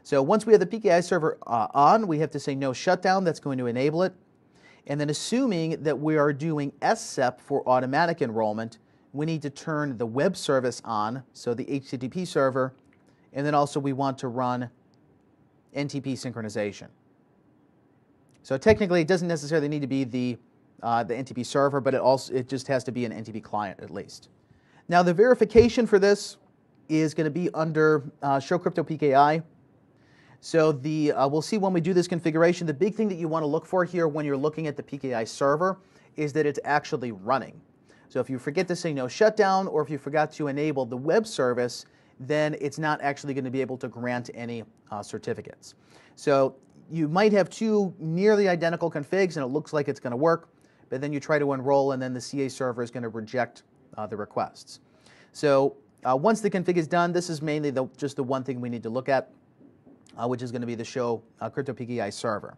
So once we have the PKI server on, we have to say no shutdown. That's going to enable it. And then assuming that we are doing SSEP for automatic enrollment, we need to turn the web service on, so the HTTP server, and then also we want to run NTP synchronization. So technically, it doesn't necessarily need to be the NTP server, but it just has to be an NTP client at least. Now, the verification for this is going to be under Show Crypto PKI. So we'll see when we do this configuration, the big thing that you want to look for here when you're looking at the PKI server is that it's actually running. So if you forget to say no shutdown, or if you forgot to enable the web service, then it's not actually going to be able to grant any certificates. So you might have two nearly identical configs and it looks like it's going to work, but then you try to enroll and then the CA server is going to reject the requests. So once the config is done, this is mainly just the one thing we need to look at, which is going to be the show crypto PKI server.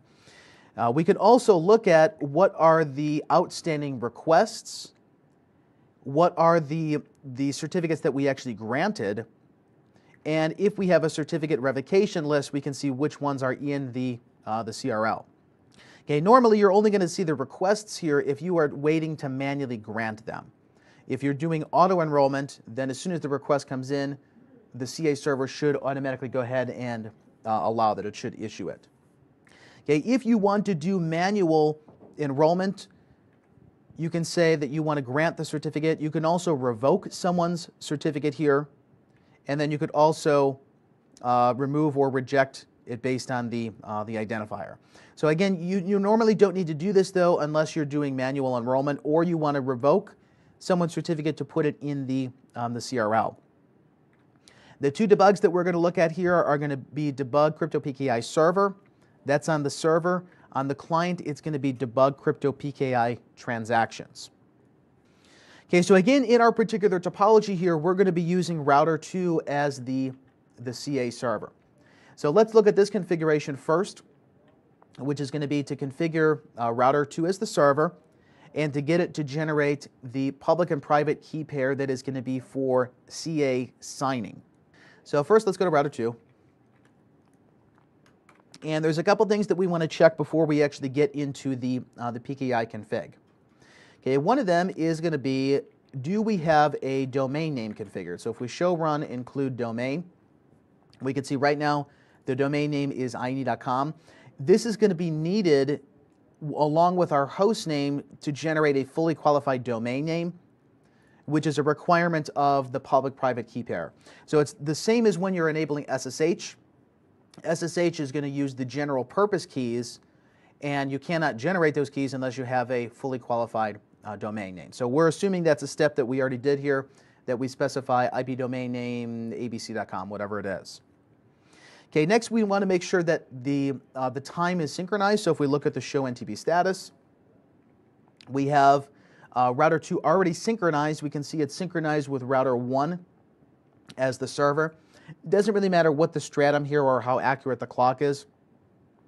We could also look at what are the outstanding requests, what are the certificates that we actually granted, and if we have a certificate revocation list, we can see which ones are in the CRL. Okay, normally you're only going to see the requests here if you are waiting to manually grant them. If you're doing auto enrollment, then as soon as the request comes in, the CA server should automatically go ahead and allow that. It should issue it. Okay, if you want to do manual enrollment, you can say that you want to grant the certificate. You can also revoke someone's certificate here, and then you could also remove or reject it based on the identifier. So again, you normally don't need to do this though unless you're doing manual enrollment or you want to revoke someone's certificate to put it in the CRL. The two debugs that we're going to look at here are going to be debug crypto PKI server. That's on the server. On the client, it's going to be debug crypto PKI transactions. Okay, so again, in our particular topology here, we're going to be using router 2 as the CA server. So let's look at this configuration first, which is going to be to configure router 2 as the server and to get it to generate the public and private key pair that is going to be for CA signing. So first, let's go to router 2. And there's a couple things that we want to check before we actually get into the PKI config. Okay, one of them is going to be, do we have a domain name configured? So if we show run include domain, we can see right now the domain name is ini.com. This is going to be needed along with our host name to generate a fully qualified domain name, which is a requirement of the public-private key pair. So it's the same as when you're enabling SSH. SSH is going to use the general purpose keys, and you cannot generate those keys unless you have a fully qualified domain name. So we're assuming that's a step that we already did here, that we specify IP domain name, abc.com, whatever it is. Okay, next we want to make sure that the time is synchronized. So if we look at the show NTP status, we have router 2 already synchronized. We can see it's synchronized with router 1 as the server. It doesn't really matter what the stratum here or how accurate the clock is.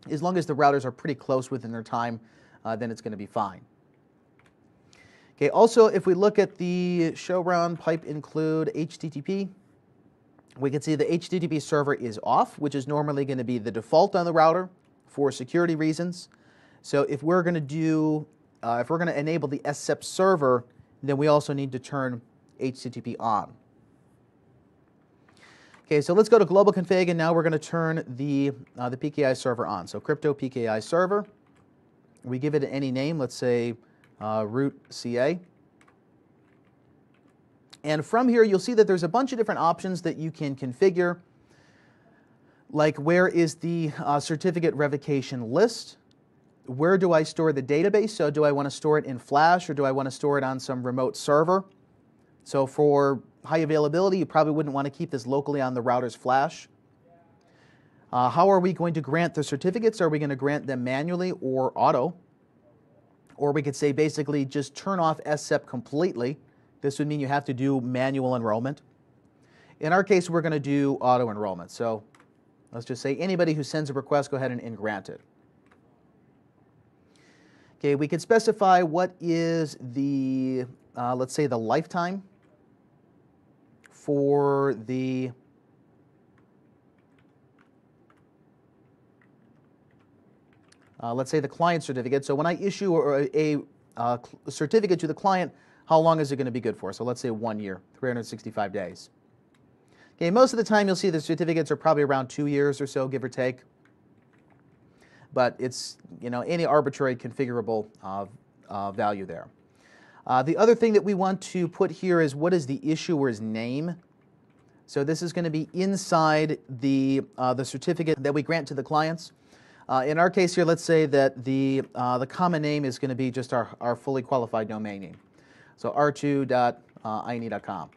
As long as the routers are pretty close within their time, then it's going to be fine. Okay, also if we look at the show run pipe include HTTP, we can see the HTTP server is off, which is normally going to be the default on the router for security reasons. So if we're going to do, if we're going to enable the SCEP server, then we also need to turn HTTP on. Okay, so let's go to global config, and now we're going to turn the PKI server on. So crypto PKI server, we give it any name, let's say root CA. And from here, you'll see that there's a bunch of different options that you can configure, like where is the certificate revocation list? Where do I store the database? So do I want to store it in Flash or do I want to store it on some remote server? So for high availability, you probably wouldn't want to keep this locally on the router's Flash. How are we going to grant the certificates? Are we going to grant them manually or auto? Or we could say basically just turn off SCEP completely. This would mean you have to do manual enrollment. In our case, we're going to do auto enrollment. So let's just say anybody who sends a request, go ahead and grant it. Okay, we could specify what is the, let's say the lifetime for the let's say the client certificate. So when I issue a certificate to the client, how long is it going to be good for? So let's say 1 year, 365 days. Okay, most of the time you'll see the certificates are probably around 2 years or so, give or take. But it's, you know, any arbitrary configurable value there. The other thing that we want to put here is what is the issuer's name So this is going to be inside the certificate that we grant to the clients. In our case here, let's say that the common name is going to be just our fully qualified domain name. So r2.ine.com.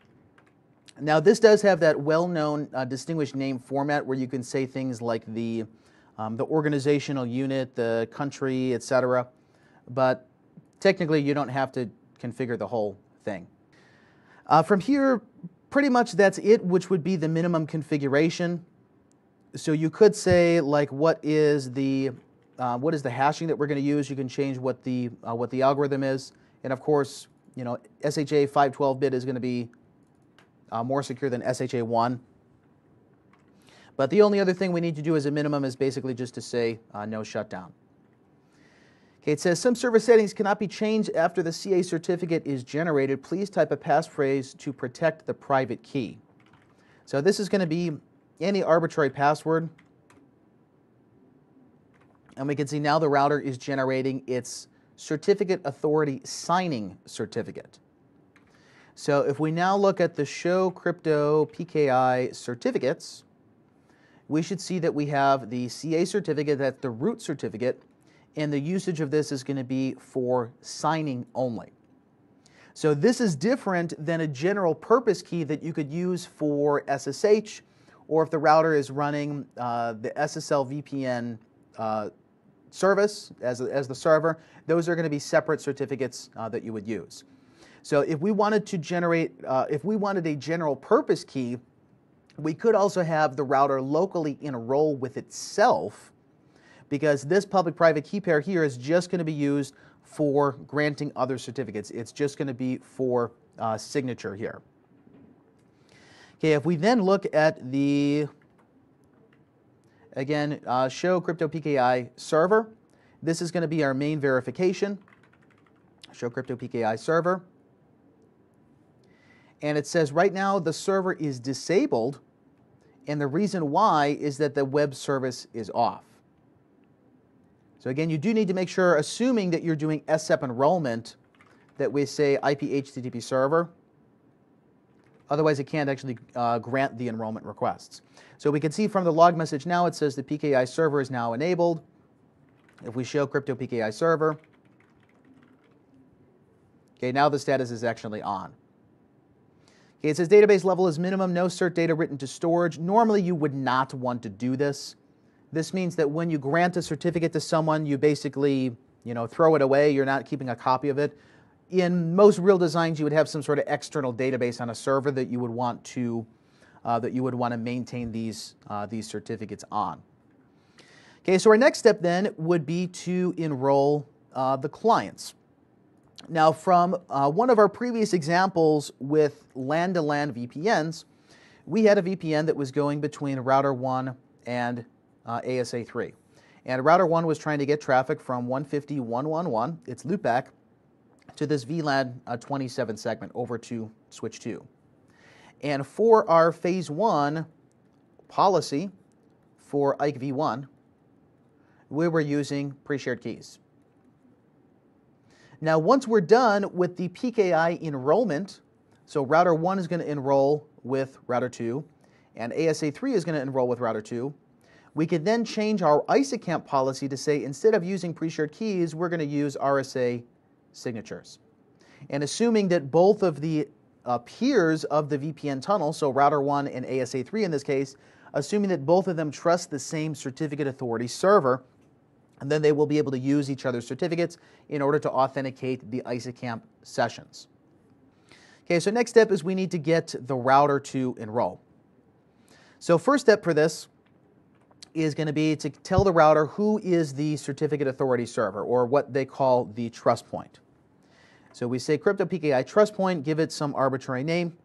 Now this does have that well-known distinguished name format where you can say things like the organizational unit, the country, etc. But technically you don't have to configure the whole thing. From here, pretty much that's it, which would be the minimum configuration. So you could say, like, what is the hashing that we're going to use? You can change what the algorithm is, and of course, you know, SHA 512-bit is going to be more secure than SHA 1. But the only other thing we need to do as a minimum is basically just to say no shutdown. Okay, it says some server settings cannot be changed after the CA certificate is generated. Please type a passphrase to protect the private key. So this is going to be any arbitrary password. And we can see now the router is generating its certificate authority signing certificate. So if we now look at the show crypto PKI certificates, we should see that we have the CA certificate, that's the root certificate, and the usage of this is going to be for signing only. So this is different than a general purpose key that you could use for SSH, or if the router is running the SSL VPN service as the server. Those are going to be separate certificates that you would use. So if we wanted to generate, if we wanted a general purpose key, we could also have the router locally enroll with itself, because this public-private key pair here is just going to be used for granting other certificates. It's just going to be for signature here. Okay, if we then look at the, again, show crypto PKI server, this is going to be our main verification. Show crypto PKI server. And it says right now the server is disabled, and the reason why is that the web service is off. So again, you do need to make sure, assuming that you're doing SEP enrollment, that we say IP HTTP server. Otherwise, it can't actually grant the enrollment requests. So we can see from the log message now, it says the PKI server is now enabled. If we show crypto PKI server, okay, now the status is actually on. Okay, it says database level is minimum, no cert data written to storage. Normally, you would not want to do this. This means that when you grant a certificate to someone, you basically, you know, throw it away. You're not keeping a copy of it. In most real designs, you would have some sort of external database on a server that you would want to maintain these certificates on. Okay, so our next step then would be to enroll the clients. Now, from one of our previous examples with LAN-to-LAN VPNs, we had a VPN that was going between router 1 and ASA3. And router 1 was trying to get traffic from 150.1.1.1, its loopback, to this VLAN 27 segment over to switch 2. And for our phase 1 policy for IKE v1, we were using pre-shared keys. Now, once we're done with the PKI enrollment, so router 1 is going to enroll with router 2, and ASA3 is going to enroll with router 2, we could then change our ISACAMP policy to say, instead of using pre-shared keys, we're going to use RSA signatures. And assuming that both of the peers of the VPN tunnel, so router 1 and ASA3 in this case, assuming that both of them trust the same certificate authority server, and then they will be able to use each other's certificates in order to authenticate the ISACAMP sessions. Okay, so next step is we need to get the router to enroll. So first step for this is going to be to tell the router who is the certificate authority server, or what they call the trust point. So we say crypto PKI trust point, give it some arbitrary name,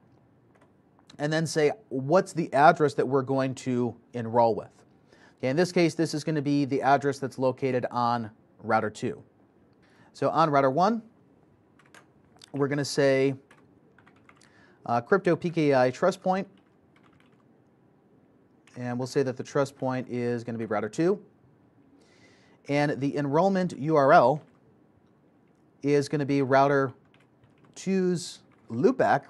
and then say what's the address that we're going to enroll with. Okay, in this case, this is going to be the address that's located on router 2. So on router 1, we're going to say crypto PKI trust point, and we'll say that the trust point is going to be router 2. And the enrollment URL is going to be router 2's loopback,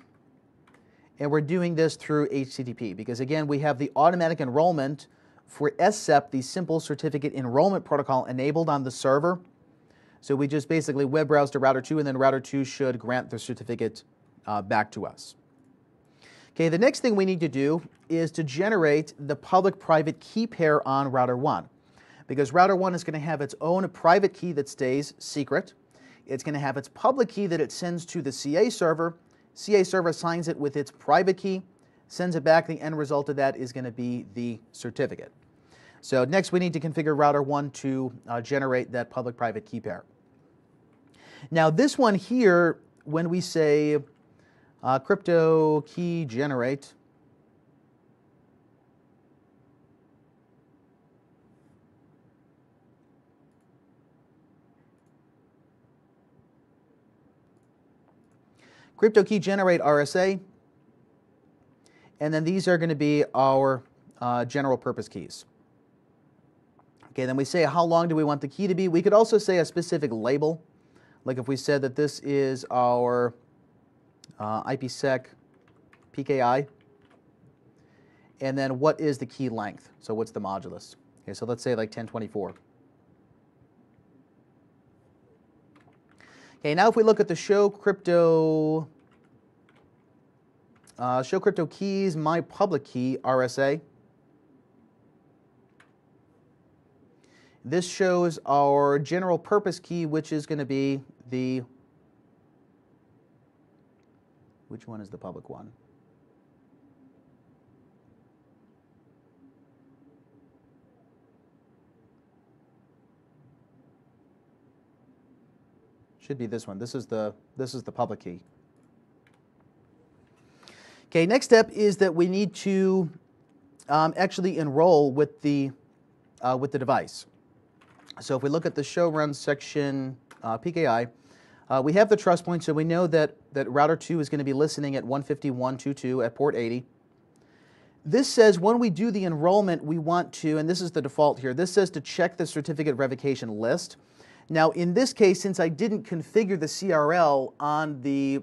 And we're doing this through HTTP because, again, we have the automatic enrollment for SCEP, the Simple Certificate Enrollment Protocol, enabled on the server. So we just basically web browse to router 2, and then router 2 should grant the certificate back to us. Okay, the next thing we need to do is to generate the public-private key pair on router 1. Because router 1 is going to have its own private key that stays secret. It's going to have its public key that it sends to the CA server. CA server assigns it with its private key, sends it back. The end result of that is going to be the certificate. So next we need to configure router 1 to generate that public-private key pair. Now this one here, when we say crypto key generate, crypto key generate RSA, and then these are going to be our general purpose keys. Okay, then we say how long do we want the key to be. We could also say a specific label, like if we said that this is our IPsec PKI, and then what is the key length? So what's the modulus? Okay, so let's say like 1024. Okay, now if we look at the show crypto keys, my public key RSA. This shows our general purpose key, which is going to be the, which one is the public one? Should be this one. This is the public key. Okay, next step is that we need to actually enroll with the device. So if we look at the show run section PKI, we have the trust point, so we know that router 2 is going to be listening at 151.2.2 at port 80. This says when we do the enrollment, we want to, and this is the default here, this says to check the certificate revocation list. Now in this case, since I didn't configure the CRL on the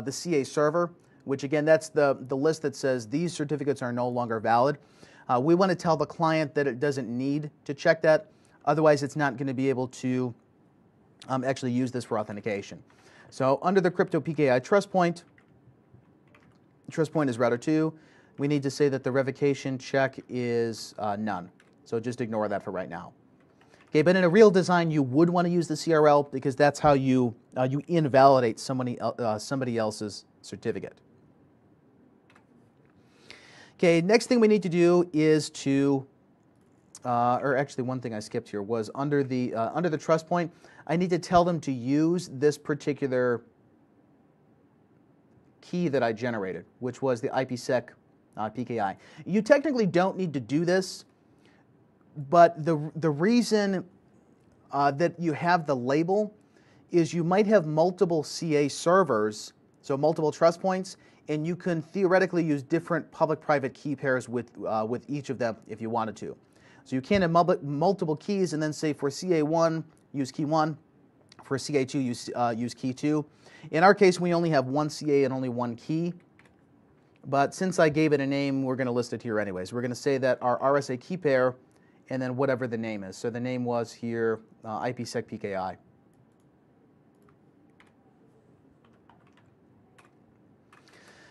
CA server, which again, that's the list that says these certificates are no longer valid, we want to tell the client that it doesn't need to check that. Otherwise, it's not going to be able to actually use this for authentication. So under the crypto PKI trust point is router 2. We need to say that the revocation check is none. So just ignore that for right now. Okay, but in a real design, you would want to use the CRL because that's how you invalidate somebody else's certificate. Okay, next thing we need to do is to or actually one thing I skipped here was under the trust point, I need to tell them to use this particular key that I generated, which was the IPsec PKI. You technically don't need to do this, but the reason that you have the label is you might have multiple CA servers, so multiple trust points, and you can theoretically use different public-private key pairs with each of them if you wanted to. So you can have multiple keys and then say for CA1, use key 1. For CA2, use key 2. In our case, we only have one CA and only one key. But since I gave it a name, we're going to list it here anyways. We're going to say that our RSA key pair and then whatever the name is. So the name was here IPsec PKI.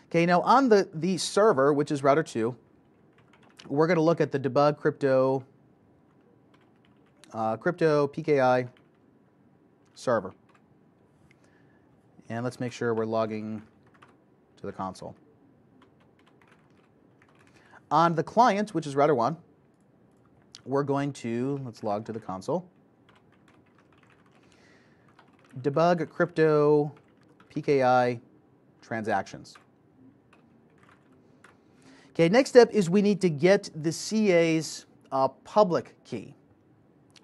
Okay, now on the server, which is router 2, we're going to look at the debug crypto PKI server. And let's make sure we're logging to the console. On the client, which is router 1, we're going to, let's log to the console. Debug crypto PKI transactions. Okay, next step is we need to get the CA's public key.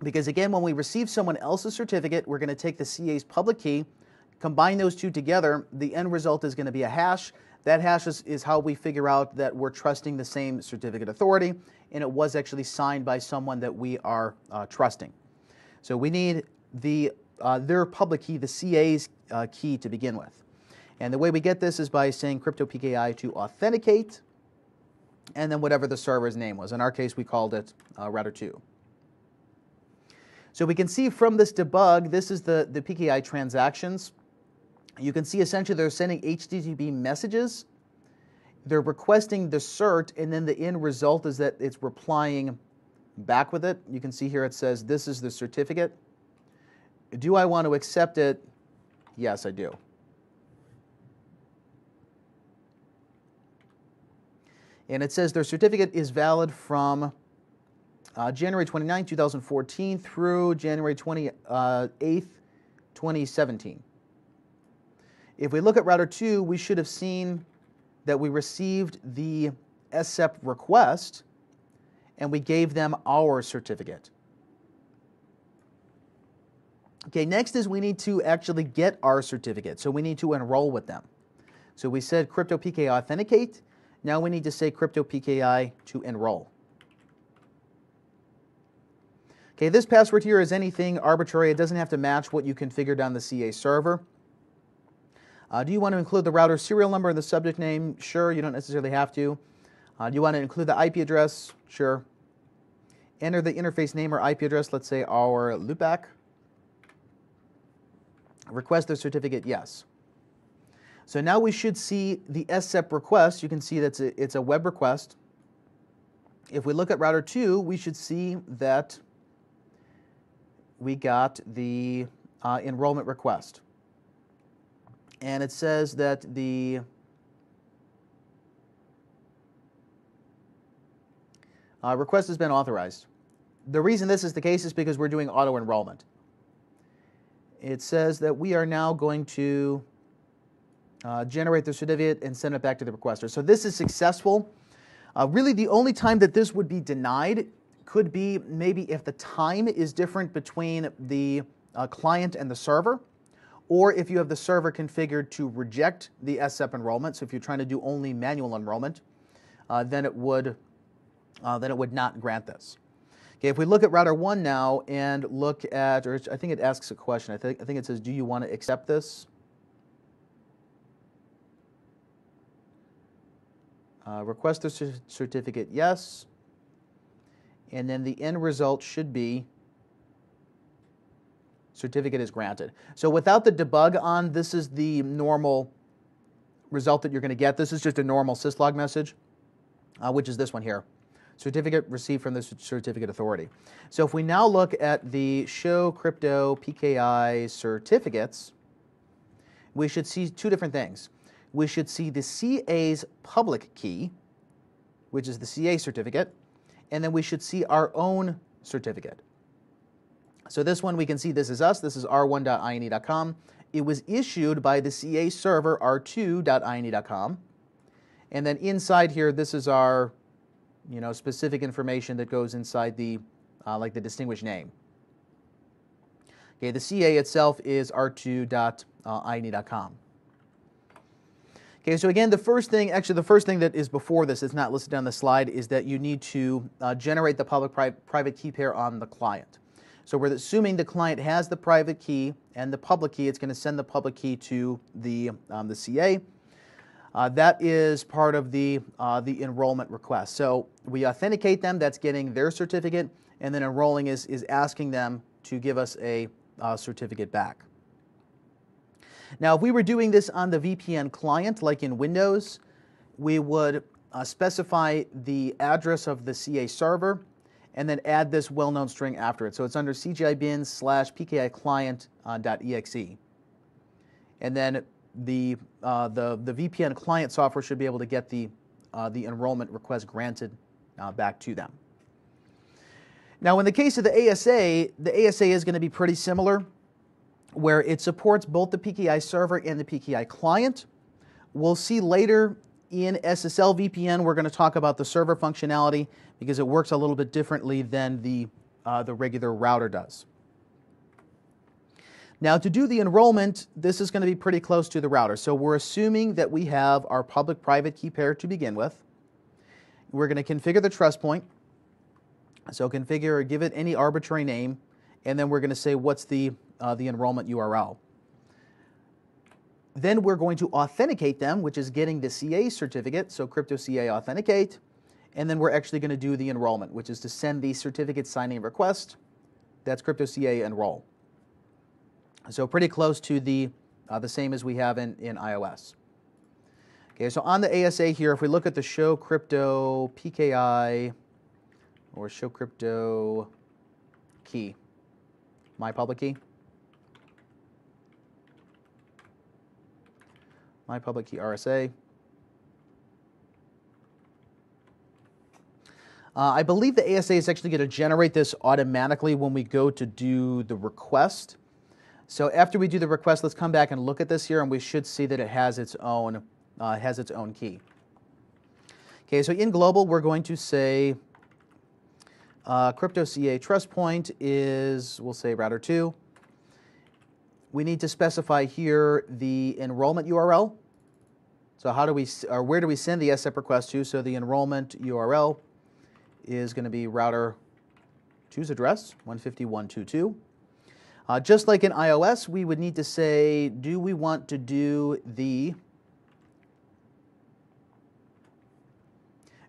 Because again, when we receive someone else's certificate, we're going to take the CA's public key, combine those two together, the end result is going to be a hash. That hash is how we figure out that we're trusting the same certificate authority, and it was actually signed by someone that we are trusting. So we need their public key, the CA's key to begin with. And the way we get this is by saying crypto PKI to authenticate, and then whatever the server's name was. In our case, we called it router 2. So we can see from this debug, this is the PKI transactions. You can see essentially they're sending HTTP messages. They're requesting the cert, and then the end result is that it's replying back with it. You can see here it says, this is the certificate. Do I want to accept it? Yes, I do. And it says their certificate is valid from January 29, 2014 through January 28th, 2017. If we look at router 2, we should have seen that we received the SCEP request and we gave them our certificate. Okay, next is we need to actually get our certificate. So we need to enroll with them. So we said crypto PKI authenticate. Now we need to say crypto PKI to enroll. Okay, this password here is anything arbitrary. It doesn't have to match what you configured on the Ccie server. Do you want to include the router serial number in the subject name? Sure, you don't necessarily have to. Do you want to include the IP address? Sure. Enter the interface name or IP address, let's say our loopback. Request the certificate, yes. So now we should see the SCEP request. You can see that it's a web request. If we look at router 2, we should see that we got the enrollment request. And it says that the request has been authorized. The reason this is the case is because we're doing auto enrollment. It says that we are now going to generate the certificate and send it back to the requester. So this is successful. Really, the only time that this would be denied could be maybe if the time is different between the client and the server, or if you have the server configured to reject the SCEP enrollment. So if you're trying to do only manual enrollment, then it would not grant this. Okay, if we look at router 1 now and look at, or I think it asks a question. I think it says, do you want to accept this? Request the certificate, yes. And then the end result should be certificate is granted. So without the debug on, this is the normal result that you're going to get. This is just a normal syslog message, which is this one here. Certificate received from the certificate authority. So if we now look at the show crypto PKI certificates, we should see two different things. We should see the CA's public key, which is the CA certificate, and then we should see our own certificate. So this one we can see this is us. This is r1.ine.com. It was issued by the CA server r2.ine.com. And then inside here, this is our specific information that goes inside the like the distinguished name. Okay, the CA itself is r2.ine.com. Okay, so again, the first thing that is before this, it's not listed on the slide, is that you need to generate the public-private key pair on the client. So we're assuming the client has the private key and the public key. It's going to send the public key to the CA. That is part of the enrollment request. So we authenticate them. That's getting their certificate, and then enrolling is asking them to give us a certificate back. Now, if we were doing this on the VPN client, like in Windows, we would specify the address of the CA server and then add this well-known string after it. So it's under cgibin/PKI client.exe. And then the VPN client software should be able to get the enrollment request granted back to them. Now, in the case of the ASA is going to be pretty similar, where it supports both the PKI server and the PKI client. We'll see later in SSL VPN, we're going to talk about the server functionality because it works a little bit differently than the regular router does. Now, to do the enrollment, this is going to be pretty close to the router. So we're assuming that we have our public-private key pair to begin with. We're going to configure the trust point. So configure or give it any arbitrary name, and then we're going to say what's the enrollment URL. Then we're going to authenticate them, which is getting the CA certificate, so crypto CA authenticate. And then we're actually going to do the enrollment, which is to send the certificate signing request. That's crypto CA enroll. So pretty close to the same as we have in iOS. Okay, so on the ASA here, if we look at the show crypto PKI or show crypto key, my public key. My public key RSA. I believe the ASA is actually going to generate this automatically when we go to do the request. So after we do the request, let's come back and look at this here, and we should see that it has its own key. Okay, so in global, we're going to say crypto CA trust point is, we'll say router 2. We need to specify here the enrollment URL. So how do we, or where do we send the SEP request to? So the enrollment URL is going to be router 2's address, 151.2.2. Just like in iOS, we would need to say, do we want to do the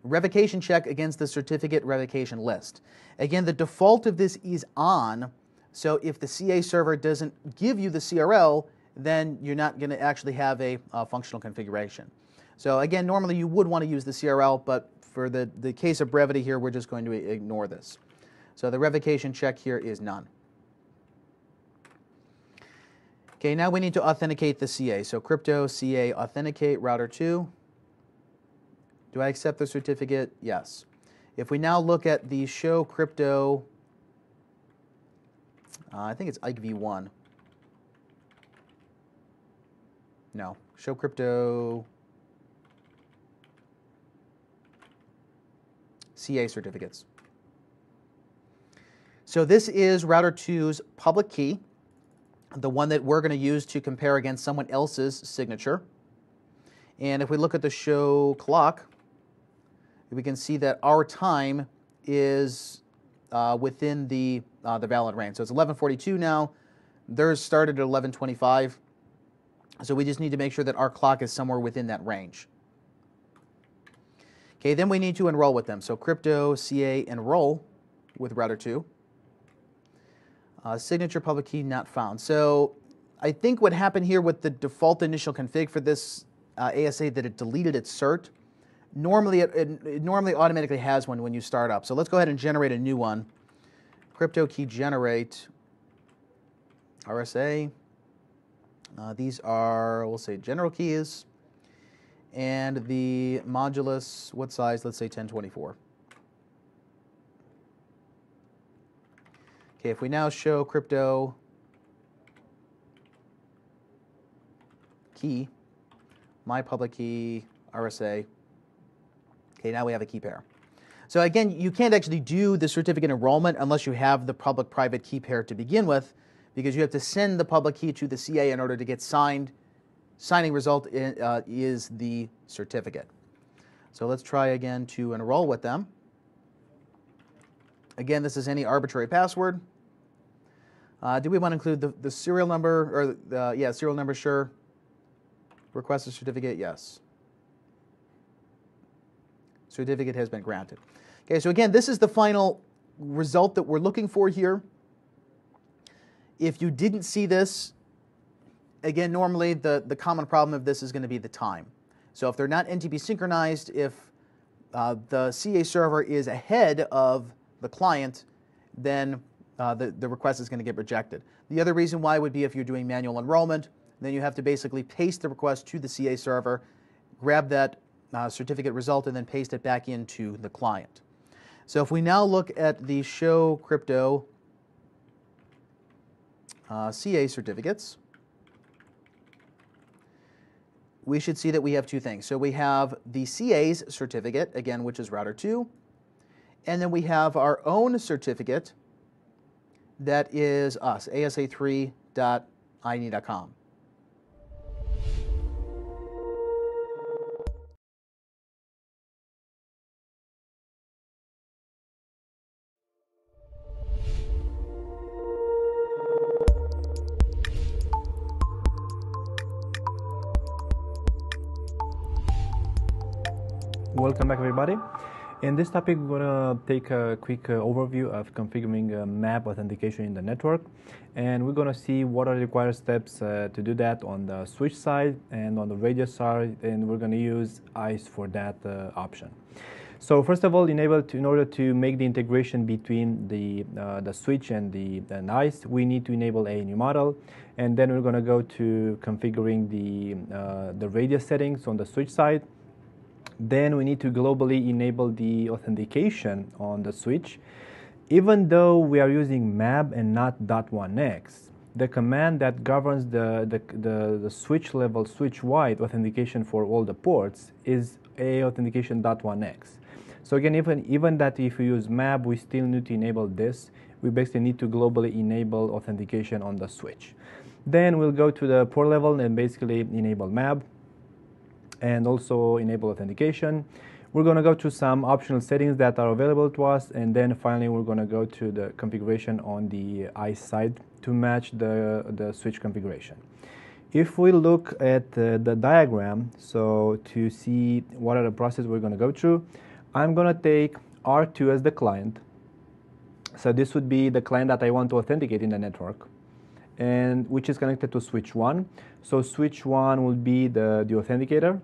revocation check against the certificate revocation list? Again, the default of this is on, so if the CA server doesn't give you the CRL, then you're not going to actually have a functional configuration. So again, normally you would want to use the CRL, but for the case of brevity here, we're just going to ignore this. So the revocation check here is none. Okay, now we need to authenticate the CA. So crypto CA authenticate router 2. Do I accept the certificate? Yes. If we now look at the show crypto, I think it's Ike v1. No, show crypto CA certificates. So this is router 2's public key, the one that we're going to use to compare against someone else's signature. And if we look at the show clock, we can see that our time is within the valid range. So it's 11:42 now. Theirs started at 11:25. So we just need to make sure that our clock is somewhere within that range. Okay, then we need to enroll with them. So crypto CA enroll with router 2. Signature public key not found. So I think what happened here with the default initial config for this ASA that it deleted its cert. Normally it normally automatically has one when you start up. So let's go ahead and generate a new one. Crypto key generate RSA. These are, we'll say, general keys. And the modulus, what size? Let's say 1024. Okay, if we now show crypto key, my public key, RSA. Okay, now we have a key pair. So again, you can't actually do the certificate enrollment unless you have the public-private key pair to begin with, because you have to send the public key to the CA in order to get signed. Signing result is the certificate. So let's try again to enroll with them. Again, this is any arbitrary password. Do we want to include the serial number, or yeah, serial number, sure. Request a certificate, yes. Certificate has been granted. Okay, so again, this is the final result that we're looking for here. If you didn't see this, again, normally the common problem of this is going to be the time. So if they're not NTP synchronized, if the CA server is ahead of the client, then the request is going to get rejected. The other reason why would be if you're doing manual enrollment, then you have to basically paste the request to the CA server, grab that certificate result, and then paste it back into the client. So if we now look at the show crypto CA certificates, we should see that we have two things. So we have the CA's certificate, again, which is router 2, and then we have our own certificate that is us, asa3.ini.com. Welcome back, everybody. In this topic, we're going to take a quick overview of configuring MAP authentication in the network. And we're going to see what are the required steps to do that on the switch side and on the radio side. And we're going to use ICE for that option. So first of all, in order to make the integration between the switch and the ICE, we need to enable a new model. And then we're going to go to configuring the radius settings on the switch side. Then we need to globally enable the authentication on the switch. Even though we are using MAB and not .1x, the command that governs the switch level, switch wide authentication for all the ports is a authentication .1x. So again, even that if we use MAB, we still need to enable this. We basically need to globally enable authentication on the switch. Then we'll go to the port level and basically enable MAB and also enable authentication. We're going to go to some optional settings that are available to us, and then finally we're going to go to the configuration on the ICE side to match the switch configuration. If we look at the diagram, so to see what are the processes we're going to go through, I'm going to take R2 as the client. So this would be the client that I want to authenticate in the network, and which is connected to switch 1. So switch 1 will be the authenticator,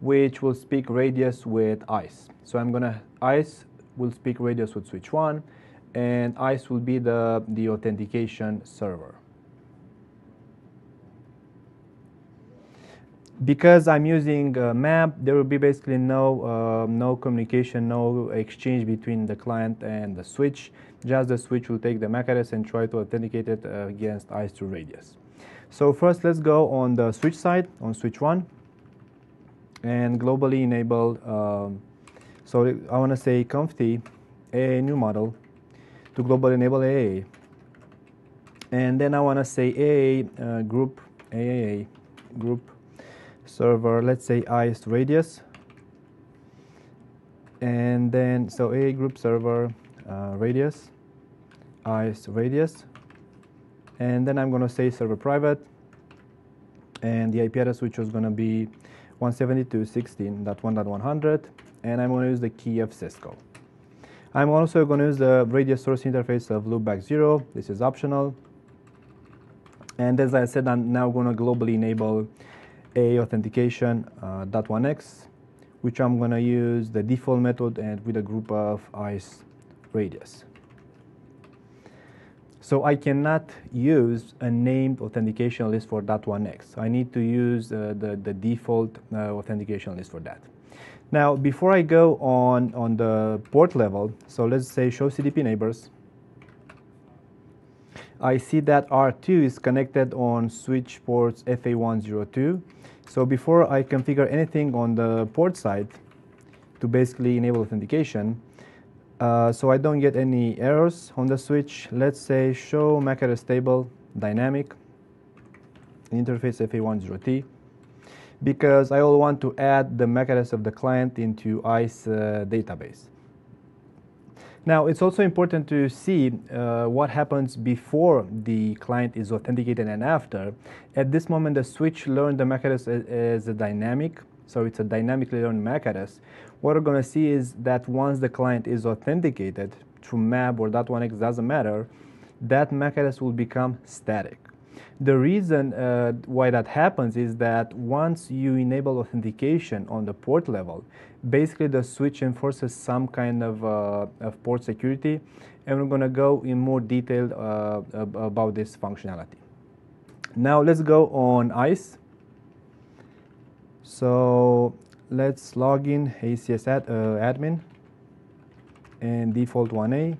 which will speak radius with ICE. So ICE will speak radius with switch 1, and ICE will be the authentication server. Because I'm using MAP, there will be basically no communication, no exchange between the client and the switch. Just the switch will take the MAC address and try to authenticate it against ICE through radius. So first, let's go on the switch side, on switch 1, and globally enable. So I want to say conft a new model to globally enable AAA, and then I want to say AAA group server, let's say ICE radius, and then so a group server radius, ICE radius, and then I'm going to say server private, and the IP address which was going to be 172.16.1.100, and I'm going to use the key of Cisco. I'm also going to use the radius source interface of loopback 0. This is optional. And as I said, I'm now going to globally enable a authentication .1x, which I'm going to use the default method and with a group of ICE radius. So I cannot use a named authentication list for .1x. I need to use the default authentication list for that. Now, before I go on the port level, so let's say show CDP neighbors. I see that R2 is connected on switch ports FA102. So before I configure anything on the port side to basically enable authentication, so I don't get any errors on the switch, let's say show MAC address table dynamic interface FA10T, because I will want to add the MAC address of the client into ICE database. Now, it's also important to see what happens before the client is authenticated and after. At this moment, the switch learned the MAC address as a dynamic, so it's a dynamically learned MAC address. What we're going to see is that once the client is authenticated through MAB or .1x, doesn't matter, that MAC address will become static. The reason why that happens is that once you enable authentication on the port level, basically the switch enforces some kind of port security, and we're going to go in more detail about this functionality. Now let's go on ICE. So let's log in ACS admin and default 1A.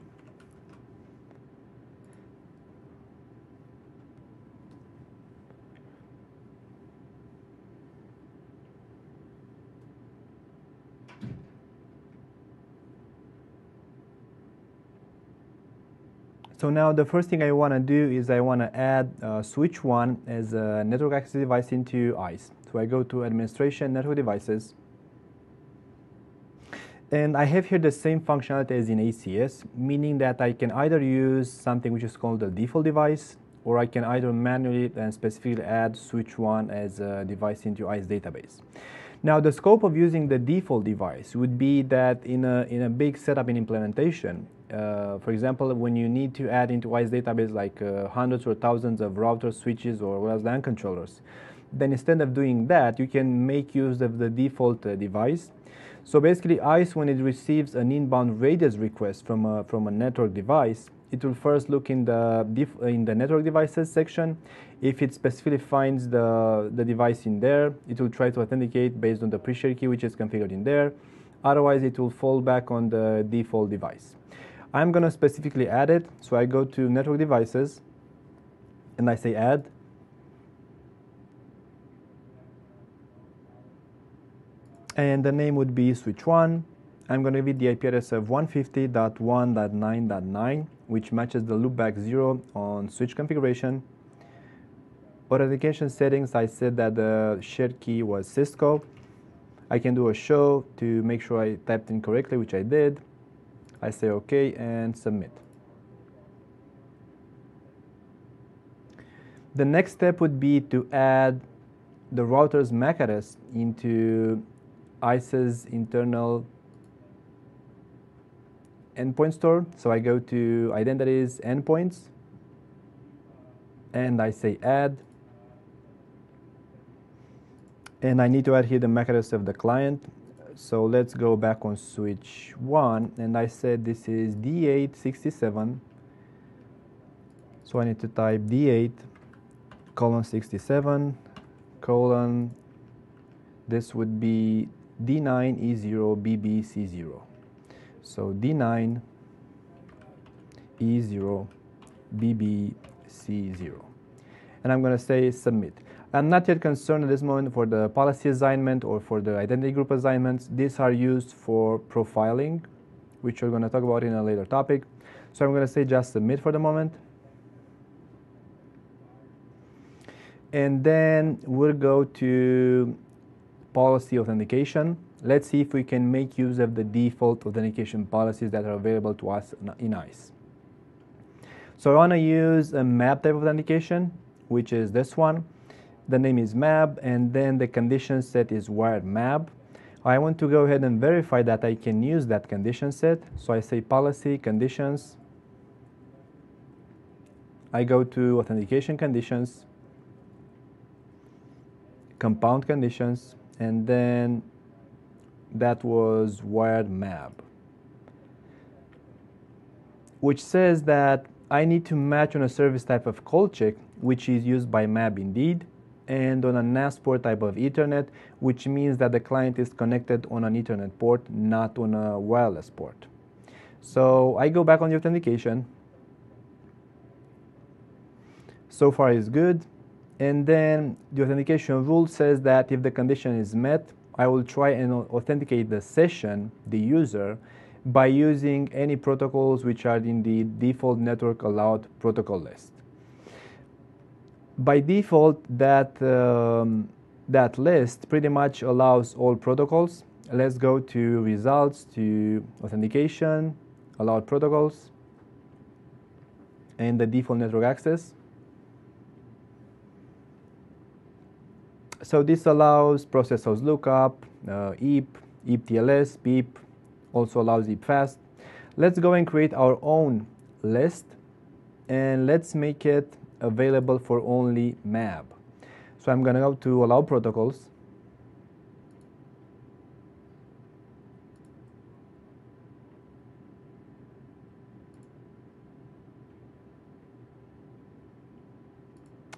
So now the first thing I want to do is I want to add switch 1 as a network access device into ICE. So I go to administration, network devices, and I have here the same functionality as in ACS, meaning that I can either use something which is called the default device, or I can either manually and specifically add switch 1 as a device into ICE database. Now, the scope of using the default device would be that in a big setup and implementation, for example, when you need to add into ICE database like hundreds or thousands of routers, switches, or wireless LAN controllers, then instead of doing that, you can make use of the default device. So basically, ICE, when it receives an inbound radius request from a network device, it will first look in the network devices section. If it specifically finds the device in there, it will try to authenticate based on the pre-share key which is configured in there. Otherwise, it will fall back on the default device. I'm going to specifically add it, so I go to network devices and I say add. And the name would be switch 1. I'm going to give it the IP address of 150.1.9.9, which matches the loopback 0 on switch configuration. Authentication settings, I said that the shared key was Cisco. I can do a show to make sure I typed in correctly, which I did. I say OK and submit. The next step would be to add the router's MAC address into ICE's internal endpoint store. So I go to identities, endpoints, and I say add. And I need to add here the MAC address of the client. So let's go back on switch 1, and I said this is D867. So I need to type D8:67 : this would be D9E0BBC0. So D9E0BBC0. And I'm going to say submit. I'm not yet concerned at this moment for the policy assignment or for the identity group assignments. These are used for profiling, which we're going to talk about in a later topic. So I'm going to say just submit for the moment. And then we'll go to policy authentication. Let's see if we can make use of the default authentication policies that are available to us in ICE. So I want to use a MAB type of authentication, which is this one. The name is MAB, and then the condition set is wired MAB. I want to go ahead and verify that I can use that condition set. So I say policy conditions. I go to authentication conditions, compound conditions, and then that was wired MAB, which says that I need to match on a service type of call check, which is used by MAB indeed, and on a NAS port type of Ethernet, which means that the client is connected on an Ethernet port, not on a wireless port. So I go back on the authentication. So far is good. And then the authentication rule says that if the condition is met, I will try and authenticate the session, the user, by using any protocols which are in the default network allowed protocol list. By default, that list pretty much allows all protocols. Let's go to results, to authentication, allowed protocols, and the default network access. So this allows process host lookup, EAP, EAP-TLS, PEEP, also allows EAP fast. Let's go and create our own list, and let's make it available for only MAB. So I'm going to go to allow protocols.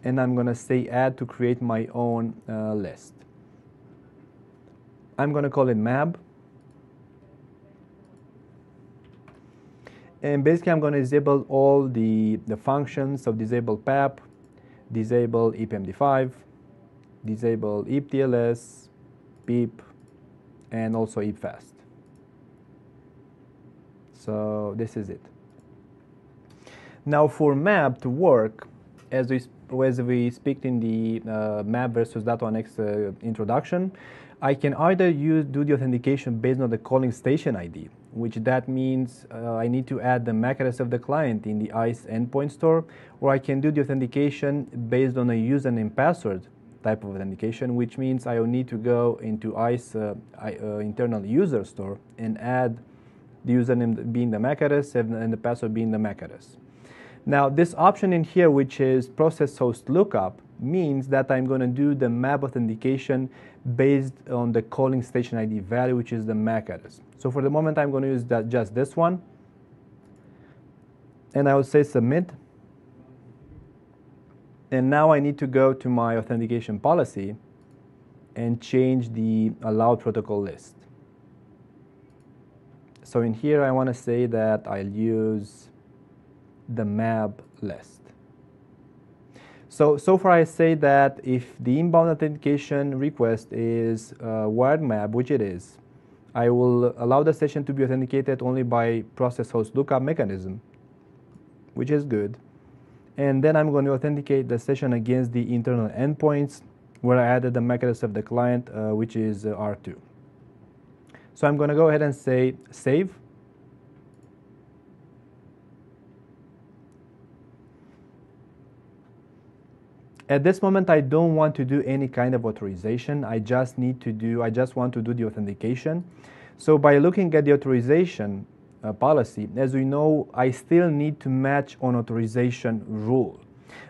And I'm going to say add to create my own list. I'm going to call it MAB. And basically, I'm going to disable all the functions of disable PAP, disable EAP-MD5, disable EAP-TLS, PEEP, and also EAP fast. So this is it. Now for MAB to work, as we speak in the MAB versus Data1X introduction, I can either do the authentication based on the calling station ID, which that means I need to add the MAC address of the client in the ICE endpoint store, or I can do the authentication based on a username password type of authentication, which means I will need to go into ICE internal user store and add the username being the MAC address and the password being the MAC address. Now, this option in here, which is process host lookup, means that I'm going to do the MAP authentication based on the calling station ID value, which is the MAC address. So for the moment, I'm going to use just this one. And I will say submit. And now I need to go to my authentication policy and change the allowed protocol list. So in here, I want to say that I'll use the MAB list. So far I say that if the inbound authentication request is wired MAB, which it is, I will allow the session to be authenticated only by process host lookup mechanism, which is good. And then I'm going to authenticate the session against the internal endpoints where I added the MAC address of the client, which is R2. So I'm going to go ahead and say save. At this moment, I don't want to do any kind of authorization. I just want to do the authentication. So by looking at the authorization policy, as we know, I still need to match on authorization rule.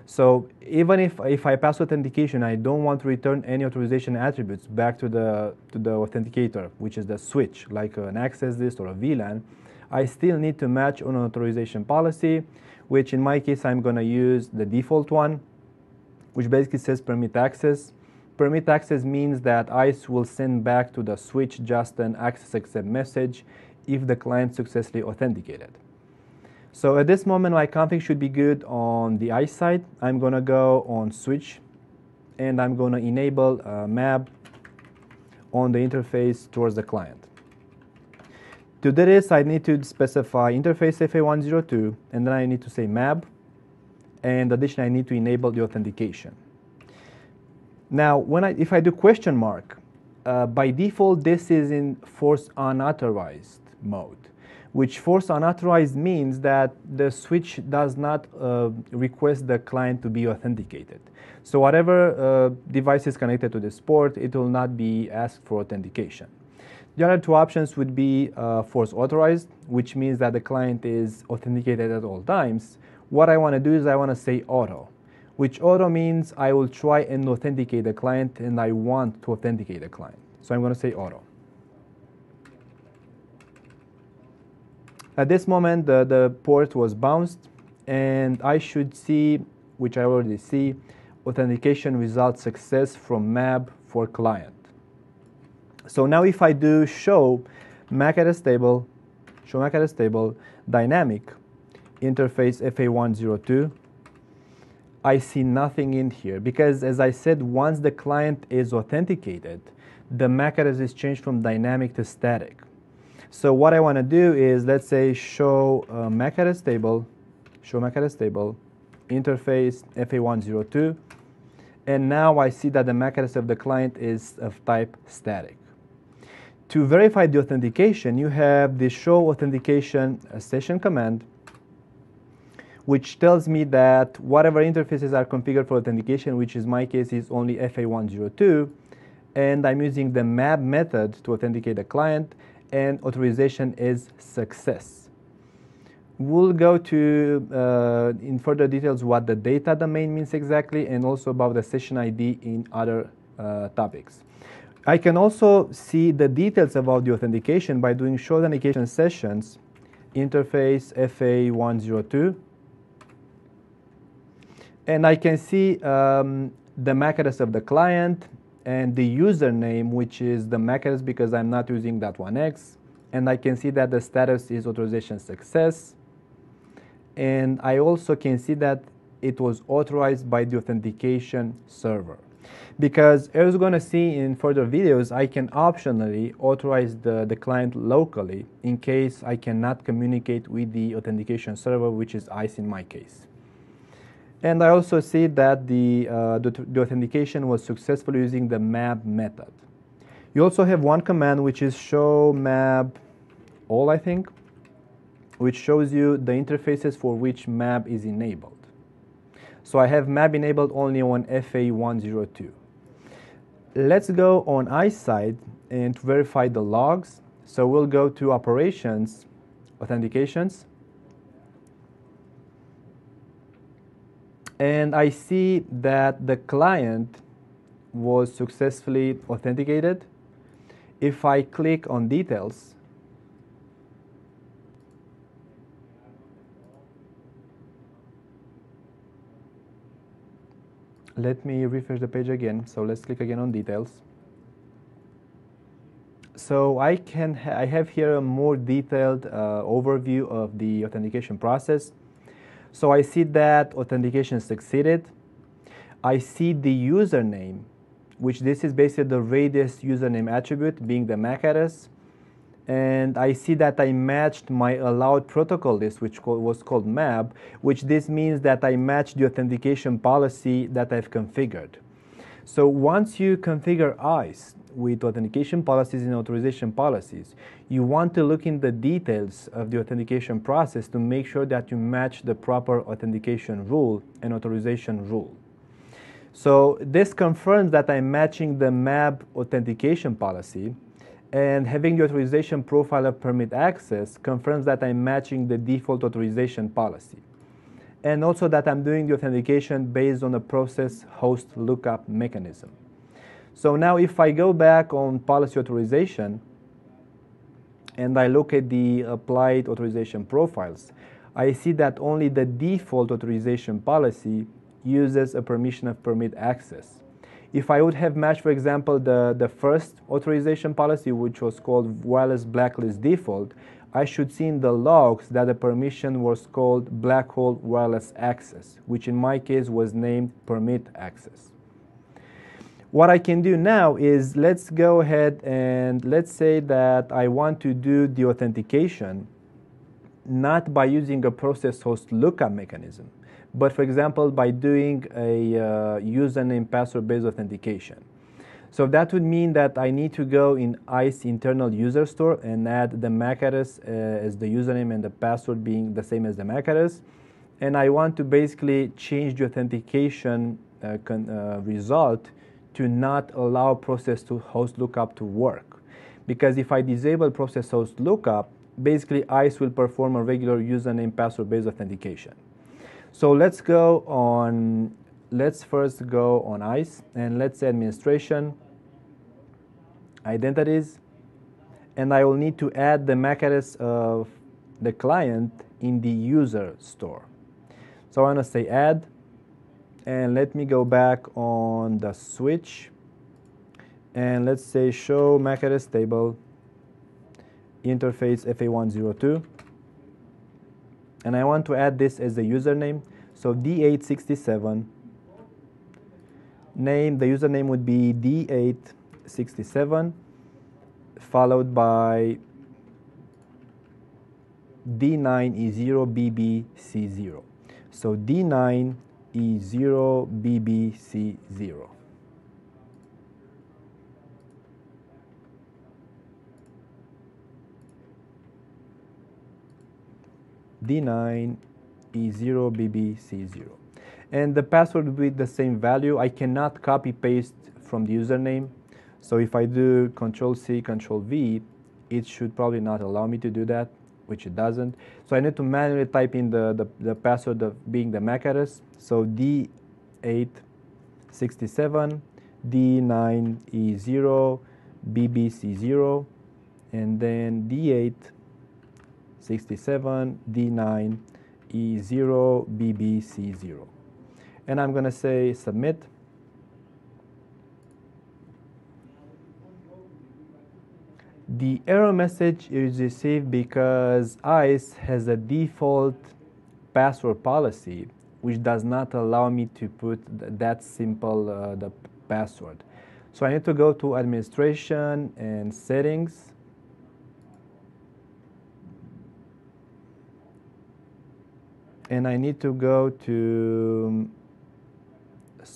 So even if I pass authentication, I don't want to return any authorization attributes back to the authenticator, which is the switch, like an access list or a VLAN. I still need to match on authorization policy, which in my case, I'm going to use the default one, which basically says permit access. Permit access means that ICE will send back to the switch just an access accept message if the client successfully authenticated. So at this moment, my config should be good on the ICE side. I'm going to go on switch, and I'm going to enable MAB on the interface towards the client. To do this, I need to specify interface FA102, and then I need to say MAB. And additionally, I need to enable the authentication. Now, if I do question mark, by default, this is in force unauthorized mode, which force unauthorized means that the switch does not request the client to be authenticated. So whatever device is connected to this port, it will not be asked for authentication. The other two options would be force authorized, which means that the client is authenticated at all times. What I want to do is I want to say auto, which auto means I will try and authenticate the client, and I want to authenticate the client. So I'm going to say auto. At this moment, the port was bounced, and I should see, which I already see, authentication result success from MAB for client. So now if I do show MAC address table, dynamic, interface FA102, I see nothing in here because, as I said, once the client is authenticated, the MAC address is changed from dynamic to static. So what I want to do is, let's say, show MAC address table, interface FA102, and now I see that the MAC address of the client is of type static. To verify the authentication, you have the show authentication session command, which tells me that whatever interfaces are configured for authentication, which in my case is only FA102, and I'm using the MAB method to authenticate the client, and authorization is success. We'll go to, in further details, what the data domain means exactly, and also about the session ID in other topics. I can also see the details about the authentication by doing show authentication sessions, interface FA102, and I can see the MAC address of the client and the username, which is the MAC address because I'm not using .1x. And I can see that the status is authorization success. And I also can see that it was authorized by the authentication server. Because as we're going to see in further videos, I can optionally authorize the client locally in case I cannot communicate with the authentication server, which is ICE in my case. And I also see that the authentication was successful using the MAB method. You also have one command, which is show MAB all, I think, which shows you the interfaces for which MAB is enabled. So I have MAB enabled only on FA102. Let's go on ICE side and to verify the logs. So we'll go to Operations, Authentications. And I see that the client was successfully authenticated. If I click on Details, let me refresh the page again. So let's click again on Details. So I have here a more detailed overview of the authentication process. So I see that authentication succeeded. I see the username, which this is basically the radius username attribute being the MAC address. And I see that I matched my allowed protocol list, which was called MAB, which this means that I matched the authentication policy that I've configured. So once you configure ICE with authentication policies and authorization policies, you want to look in the details of the authentication process to make sure that you match the proper authentication rule and authorization rule. So this confirms that I'm matching the MAB authentication policy, and having the authorization profile of permit access confirms that I'm matching the default authorization policy. And also that I'm doing the authentication based on a process host lookup mechanism. So now if I go back on policy authorization and I look at the applied authorization profiles, I see that only the default authorization policy uses a permission of permit access. If I would have matched, for example, the first authorization policy, which was called wireless blacklist default, I should see in the logs that the permission was called black hole wireless access, which in my case was named permit access. What I can do now is let's go ahead and let's say that I want to do the authentication not by using a process host lookup mechanism, but for example by doing a username password based authentication. So that would mean that I need to go in ICE internal user store and add the MAC address as the username and the password being the same as the MAC address. And I want to basically change the authentication result to not allow process host lookup to work. Because if I disable process host lookup, basically ICE will perform a regular username password based authentication. So let's first go on ICE and let's say administration, identities, and I will need to add the MAC address of the client in the user store. So I want to say add, and let me go back on the switch and let's say show MAC address table, interface FA102, and I want to add this as the username. So D867, name, the username would be D867, followed by D9E0BBC0. So D9E0BBC0. D9E0BBC0. And the password will be the same value. I cannot copy paste from the username. So if I do Control-C, Control-V, it should probably not allow me to do that, which it doesn't. So I need to manually type in the password of being the MAC address. So D867, D9E0, BBC0, and then D867, D9E0, BBC0. And I'm going to say submit. The error message is received because ICE has a default password policy which does not allow me to put that simple the password. So I need to go to administration and settings. And I need to go to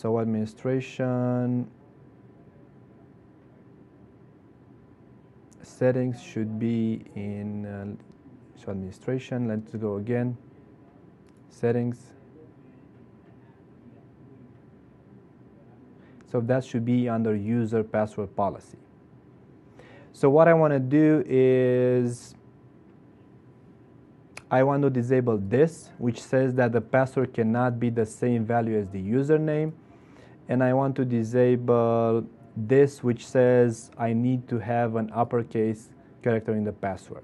administration, settings should be in administration. Let's go again, settings. So that should be under user password policy. So what I want to do is I want to disable this, which says that the password cannot be the same value as the username. And I want to disable this, which says I need to have an uppercase character in the password.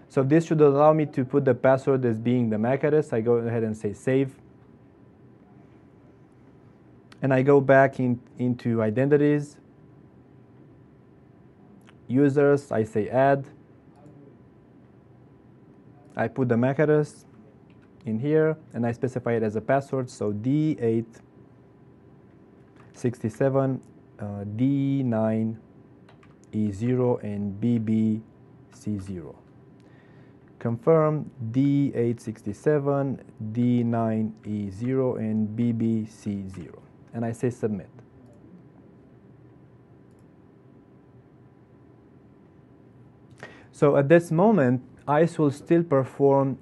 So this should allow me to put the password as being the MAC address. I go ahead and say save. And I go back into identities. Users, I say add. I put the MAC address in here, and I specify it as a password. So D867, D9, E0, and BBC0. Confirm D867, D9, E0, and BBC0. And I say submit. So at this moment, ICE will still perform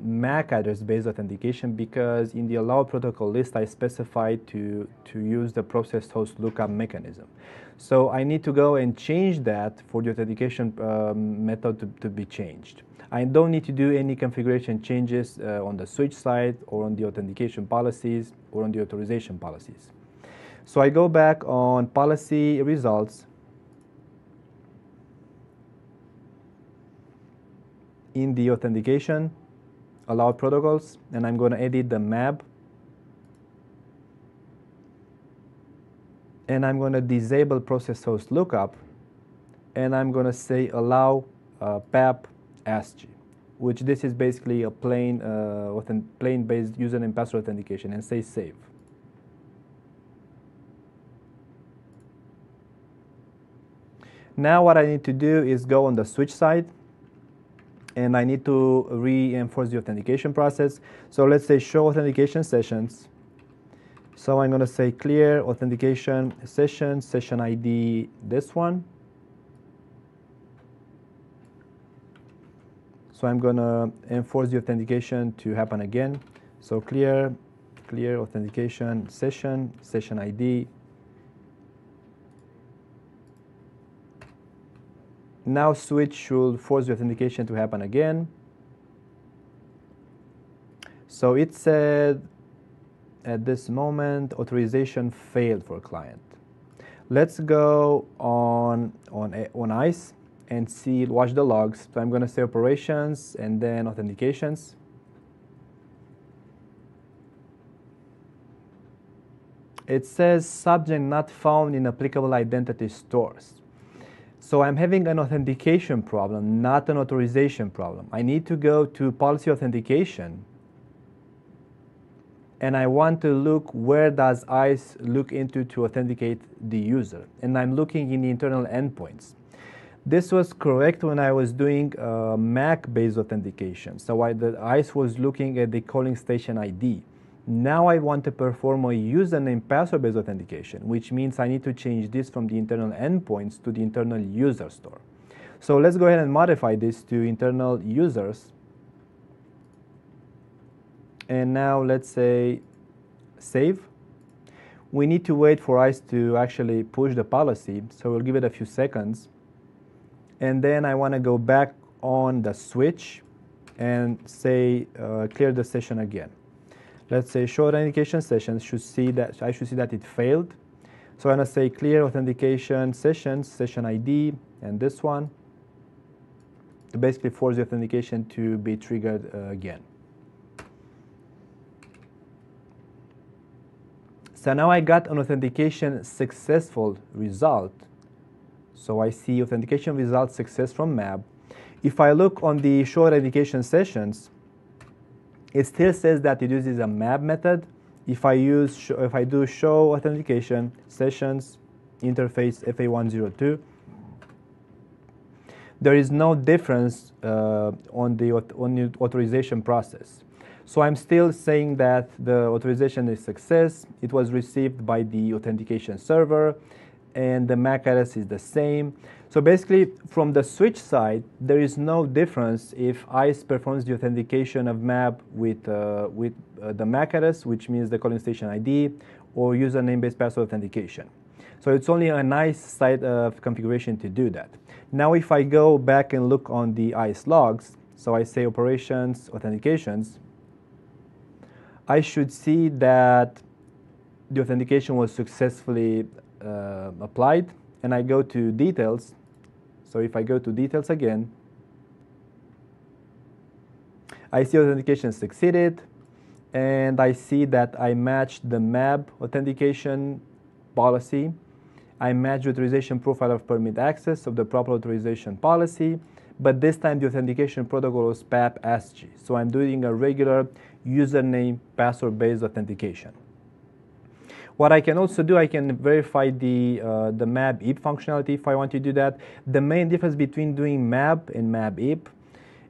MAC address-based authentication because in the allowed protocol list, I specified to use the process host lookup mechanism. So I need to go and change that for the authentication method to be changed. I don't need to do any configuration changes on the switch side or on the authentication policies or on the authorization policies. So I go back on policy results. In the authentication, allowed protocols, and I'm going to edit the map. And I'm going to disable process host lookup, and I'm going to say allow PAP ASCII, which this is basically a plain-based username password authentication, and say save. Now what I need to do is go on the switch side, and I need to reinforce the authentication process. So let's say show authentication sessions. So I'm going to say clear authentication session, session ID, this one. So I'm going to enforce the authentication to happen again. So clear authentication session, session ID. Now switch should force the authentication to happen again. So it said at this moment authorization failed for client. Let's go on ICE and see, watch the logs. So I'm going to say operations and then authentications. It says subject not found in applicable identity stores. So I'm having an authentication problem, not an authorization problem. I need to go to policy authentication, and I want to look where does ICE look into to authenticate the user. And I'm looking in the internal endpoints. This was correct when I was doing MAC-based authentication. So the ICE was looking at the calling station ID. Now I want to perform a username password-based authentication, which means I need to change this from the internal endpoints to the internal user store. So let's go ahead and modify this to internal users. And now let's say save. We need to wait for ICE to actually push the policy, so we'll give it a few seconds. And then I want to go back on the switch and say clear the session again. Let's say show authentication sessions, I should see that it failed. So I'm going to say clear authentication sessions, session ID, and this one, to basically force the authentication to be triggered again. So now I got an authentication successful result. So I see authentication result success from MAB. If I look on the show authentication sessions, it still says that it uses a MAB method. If I do show authentication sessions interface FA102, there is no difference on the authorization process. So I'm still saying that the authorization is success. It was received by the authentication server, and the MAC address is the same. So basically, from the switch side, there is no difference if ICE performs the authentication of MAB with the MAC address, which means the calling station ID, or username-based password authentication. So it's only a nice side of configuration to do that. Now if I go back and look on the ICE logs, so I say operations, authentications, I should see that the authentication was successfully applied, and I go to details. So if I go to details again, I see authentication succeeded, and I see that I matched the MAB authentication policy. I matched the authorization profile of permit access of the proper authorization policy, but this time the authentication protocol was PAP ASCII. So I'm doing a regular username password-based authentication. What I can also do, I can verify the MAB IP functionality if I want to do that. The main difference between doing MAB and MAB IP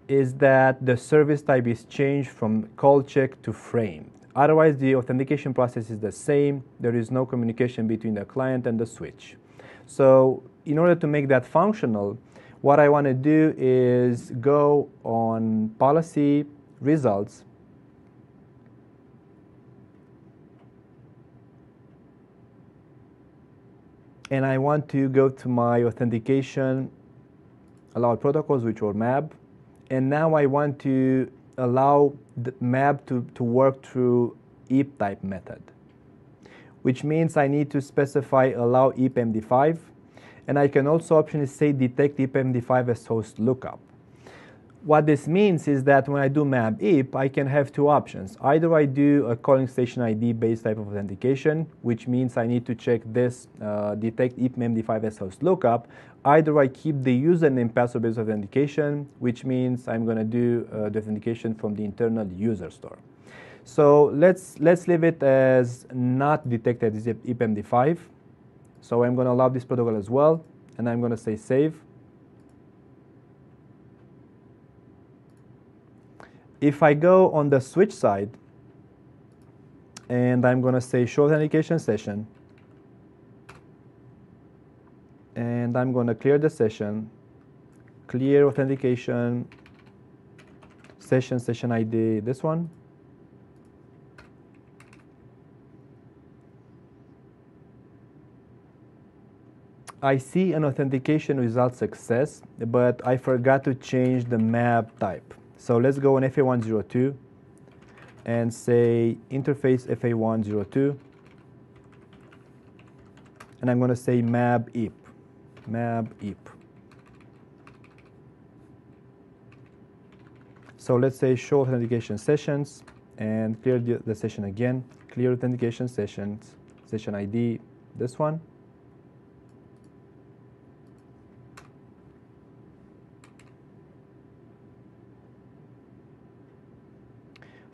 is that the service type is changed from call check to frame. Otherwise, the authentication process is the same. There is no communication between the client and the switch. So in order to make that functional, what I want to do is go on policy results, and I want to go to my authentication allowed protocols, which are MAB, and now I want to allow the MAB to work through IP type method, which means I need to specify allow IP MD5, and I can also optionally say detect IP MD5 as host lookup. What this means is that when I do MAB IP, I can have two options. Either I do a calling station ID based type of authentication, which means I need to check this detect IP MD5 as host lookup. Either I keep the username password based authentication, which means I'm going to do the authentication from the internal user store. So let's leave it as not detected as IP MD5. So I'm going to allow this protocol as well, and I'm going to say save. If I go on the switch side, and I'm going to say show authentication session, and I'm going to clear the session, clear authentication, session ID, this one. I see an authentication result success, but I forgot to change the MAB type. So let's go on FA102 and say interface FA102, and I'm going to say MAB IP, MAB IP. So let's say show authentication sessions and clear the session again, clear authentication sessions, session ID, this one.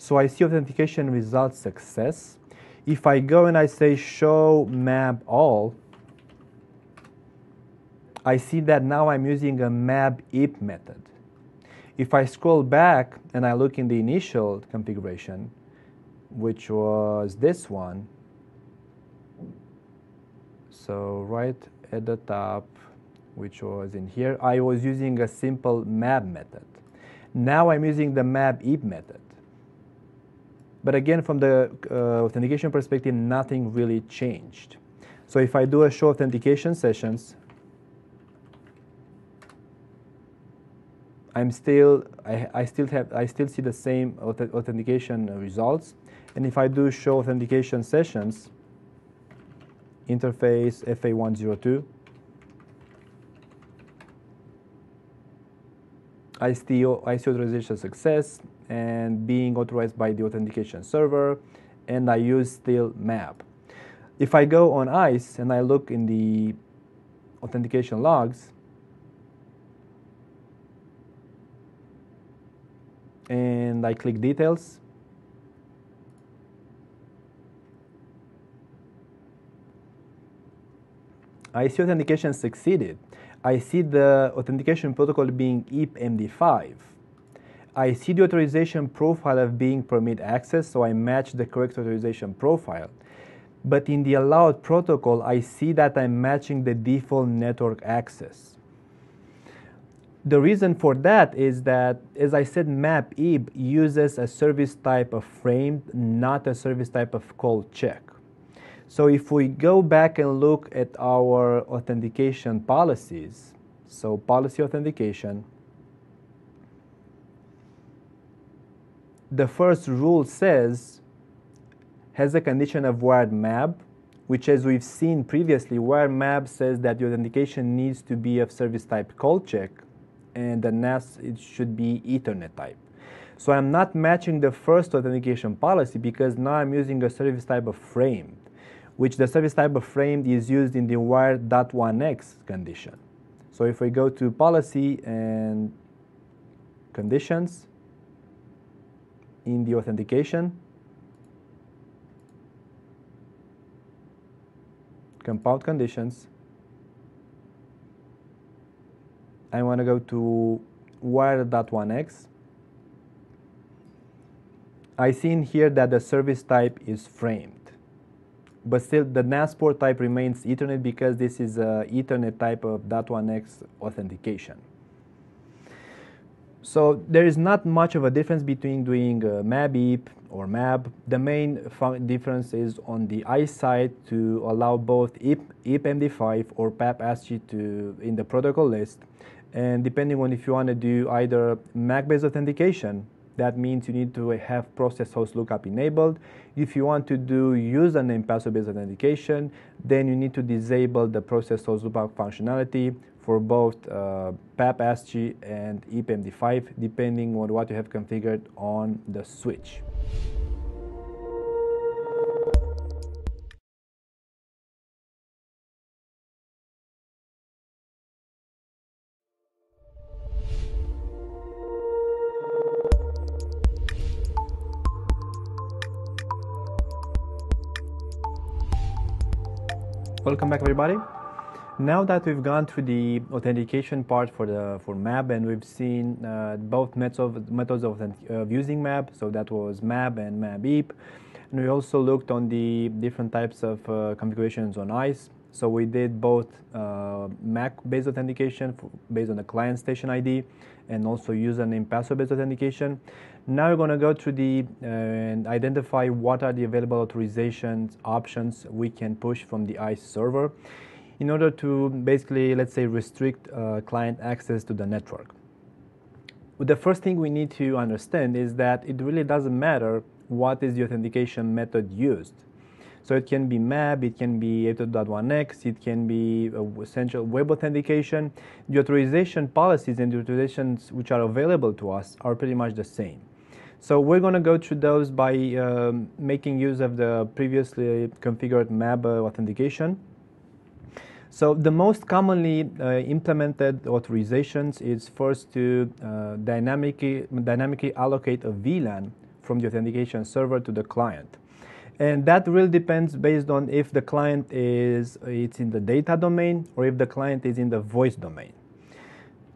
So I see authentication result success. If I go and I say show MAB all, I see that now I'm using a MAB IP method. If I scroll back and I look in the initial configuration, which was this one, so right at the top, which was in here, I was using a simple MAB method. Now I'm using the MAB IP method. But again, from the authentication perspective, nothing really changed. So if I do a show authentication sessions, I still see the same authentication results. And if I do show authentication sessions, interface FA102, I see authorization success and being authorized by the authentication server, and I use still MAB. If I go on ICE and I look in the authentication logs, and I click details, I see authentication succeeded. I see the authentication protocol being IP MD5. I see the authorization profile of being permit access, so I match the correct authorization profile. But in the allowed protocol, I see that I'm matching the default network access. The reason for that is that, as I said, map-ib uses a service type of framed, not a service type of call check. So if we go back and look at our authentication policies, so policy authentication, the first rule says, has a condition of wired map, which, as we've seen previously, wired map says that the authentication needs to be of service type call check, and the NAS, it should be Ethernet type. So I'm not matching the first authentication policy because now I'm using a service type of framed, which the service type of framed is used in the wired.1x condition. So if we go to policy and conditions in the authentication, compound conditions, I want to go to wired.1x. I see in here that the service type is framed. But still, the NAS port type remains Ethernet because this is an Ethernet type of .1x authentication. So there is not much of a difference between doing map-ib or map. The main difference is on the I side to allow both IP MD5 or PAP ASCII in the protocol list. And depending on if you want to do either MAC-based authentication, that means you need to have process host lookup enabled. If you want to do username password-based authentication, then you need to disable the process host lookup functionality for both PAP ASCII and IP MD5, depending on what you have configured on the switch. Welcome back, everybody. Now that we've gone through the authentication part for MAP, and we've seen both methods of using MAP, so that was MAP and map-ib, and we also looked on the different types of configurations on ICE. So we did both MAC-based authentication based on the client station ID, and also username password-based authentication. Now we're going to go through and identify what are the available authorizations options we can push from the ICE server in order to basically, let's say, restrict client access to the network. The first thing we need to understand is that it really doesn't matter what is the authentication method used. So it can be MAP, it can be 8.1x, it can be essential web authentication. The authorization policies and the authorizations which are available to us are pretty much the same. So we're going to go through those by making use of the previously configured MAP authentication. So the most commonly implemented authorizations is first to dynamically allocate a VLAN from the authentication server to the client. And that really depends based on if the client it's in the data domain or if the client is in the voice domain.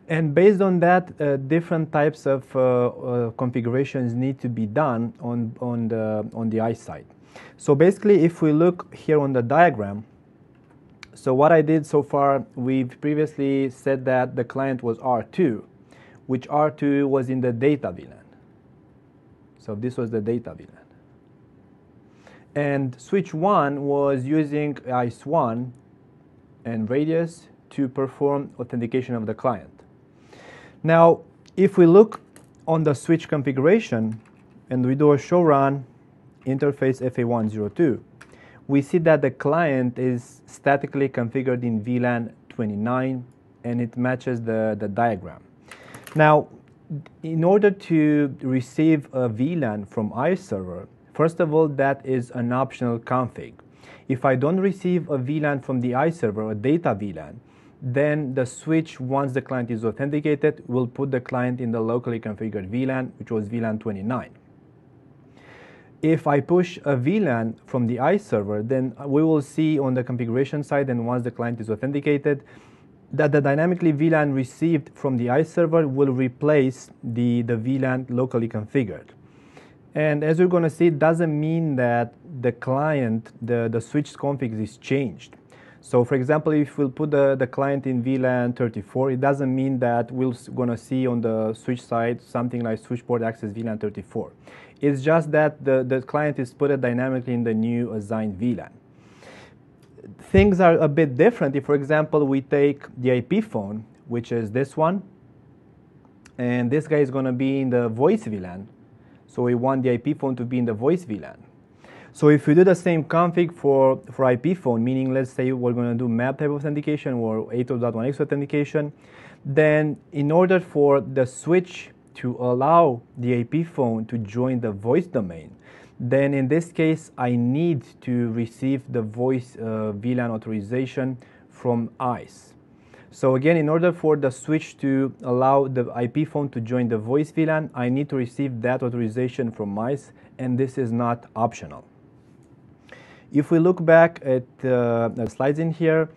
And based on that, different types of configurations need to be done on the ICE side. So basically, if we look here on the diagram, so what I did so far, we've previously said that the client was R2, which R2 was in the data VLAN. So this was the data VLAN. And switch 1 was using ICE1 and radius to perform authentication of the client. Now, if we look on the switch configuration and we do a show run interface FA102, we see that the client is statically configured in VLAN 29 and it matches the diagram. Now, in order to receive a VLAN from ICE server, first of all, that is an optional config. If I don't receive a VLAN from the ICE server, a data VLAN, then the switch, once the client is authenticated, will put the client in the locally configured VLAN, which was VLAN 29. If I push a VLAN from the ICE server, then we will see on the configuration side, and once the client is authenticated, that the dynamically VLAN received from the ICE server will replace the VLAN locally configured. And as we're going to see, it doesn't mean that the client, the switch config is changed. So for example, if we'll put the client in VLAN 34, it doesn't mean that we're going to see on the switch side something like switchboard access VLAN 34. It's just that the client is put dynamically in the new assigned VLAN. Things are a bit different if, for example, we take the IP phone, which is this one, and this guy is going to be in the voice VLAN. So we want the IP phone to be in the voice VLAN. So if we do the same config for IP phone, meaning let's say we're going to do map type authentication or 802.1x authentication, then in order for the switch to allow the IP phone to join the voice domain, then in this case I need to receive the voice VLAN authorization from ICE. So again, in order for the switch to allow the IP phone to join the voice VLAN, I need to receive that authorization from ICE, and this is not optional. If we look back at the slides in here,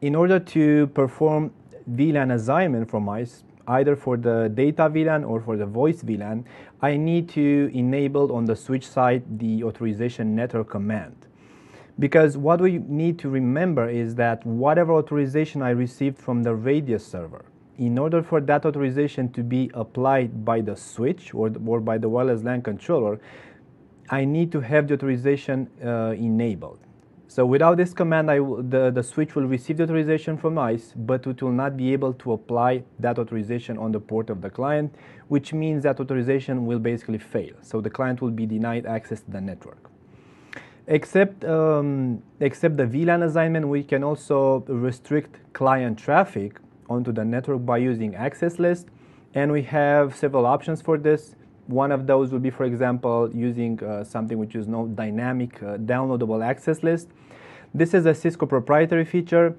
in order to perform VLAN assignment from ICE, either for the data VLAN or for the voice VLAN, I need to enable on the switch side the authorization network command. Because what we need to remember is that whatever authorization I received from the radius server, in order for that authorization to be applied by the switch or by the wireless LAN controller, I need to have the authorization enabled. So without this command, the switch will receive the authorization from ICE, but it will not be able to apply that authorization on the port of the client, which means that authorization will basically fail. So the client will be denied access to the network. Except the VLAN assignment, we can also restrict client traffic onto the network by using access list, and we have several options for this. One of those would be, for example, using something which is known dynamic downloadable access list. This is a Cisco proprietary feature,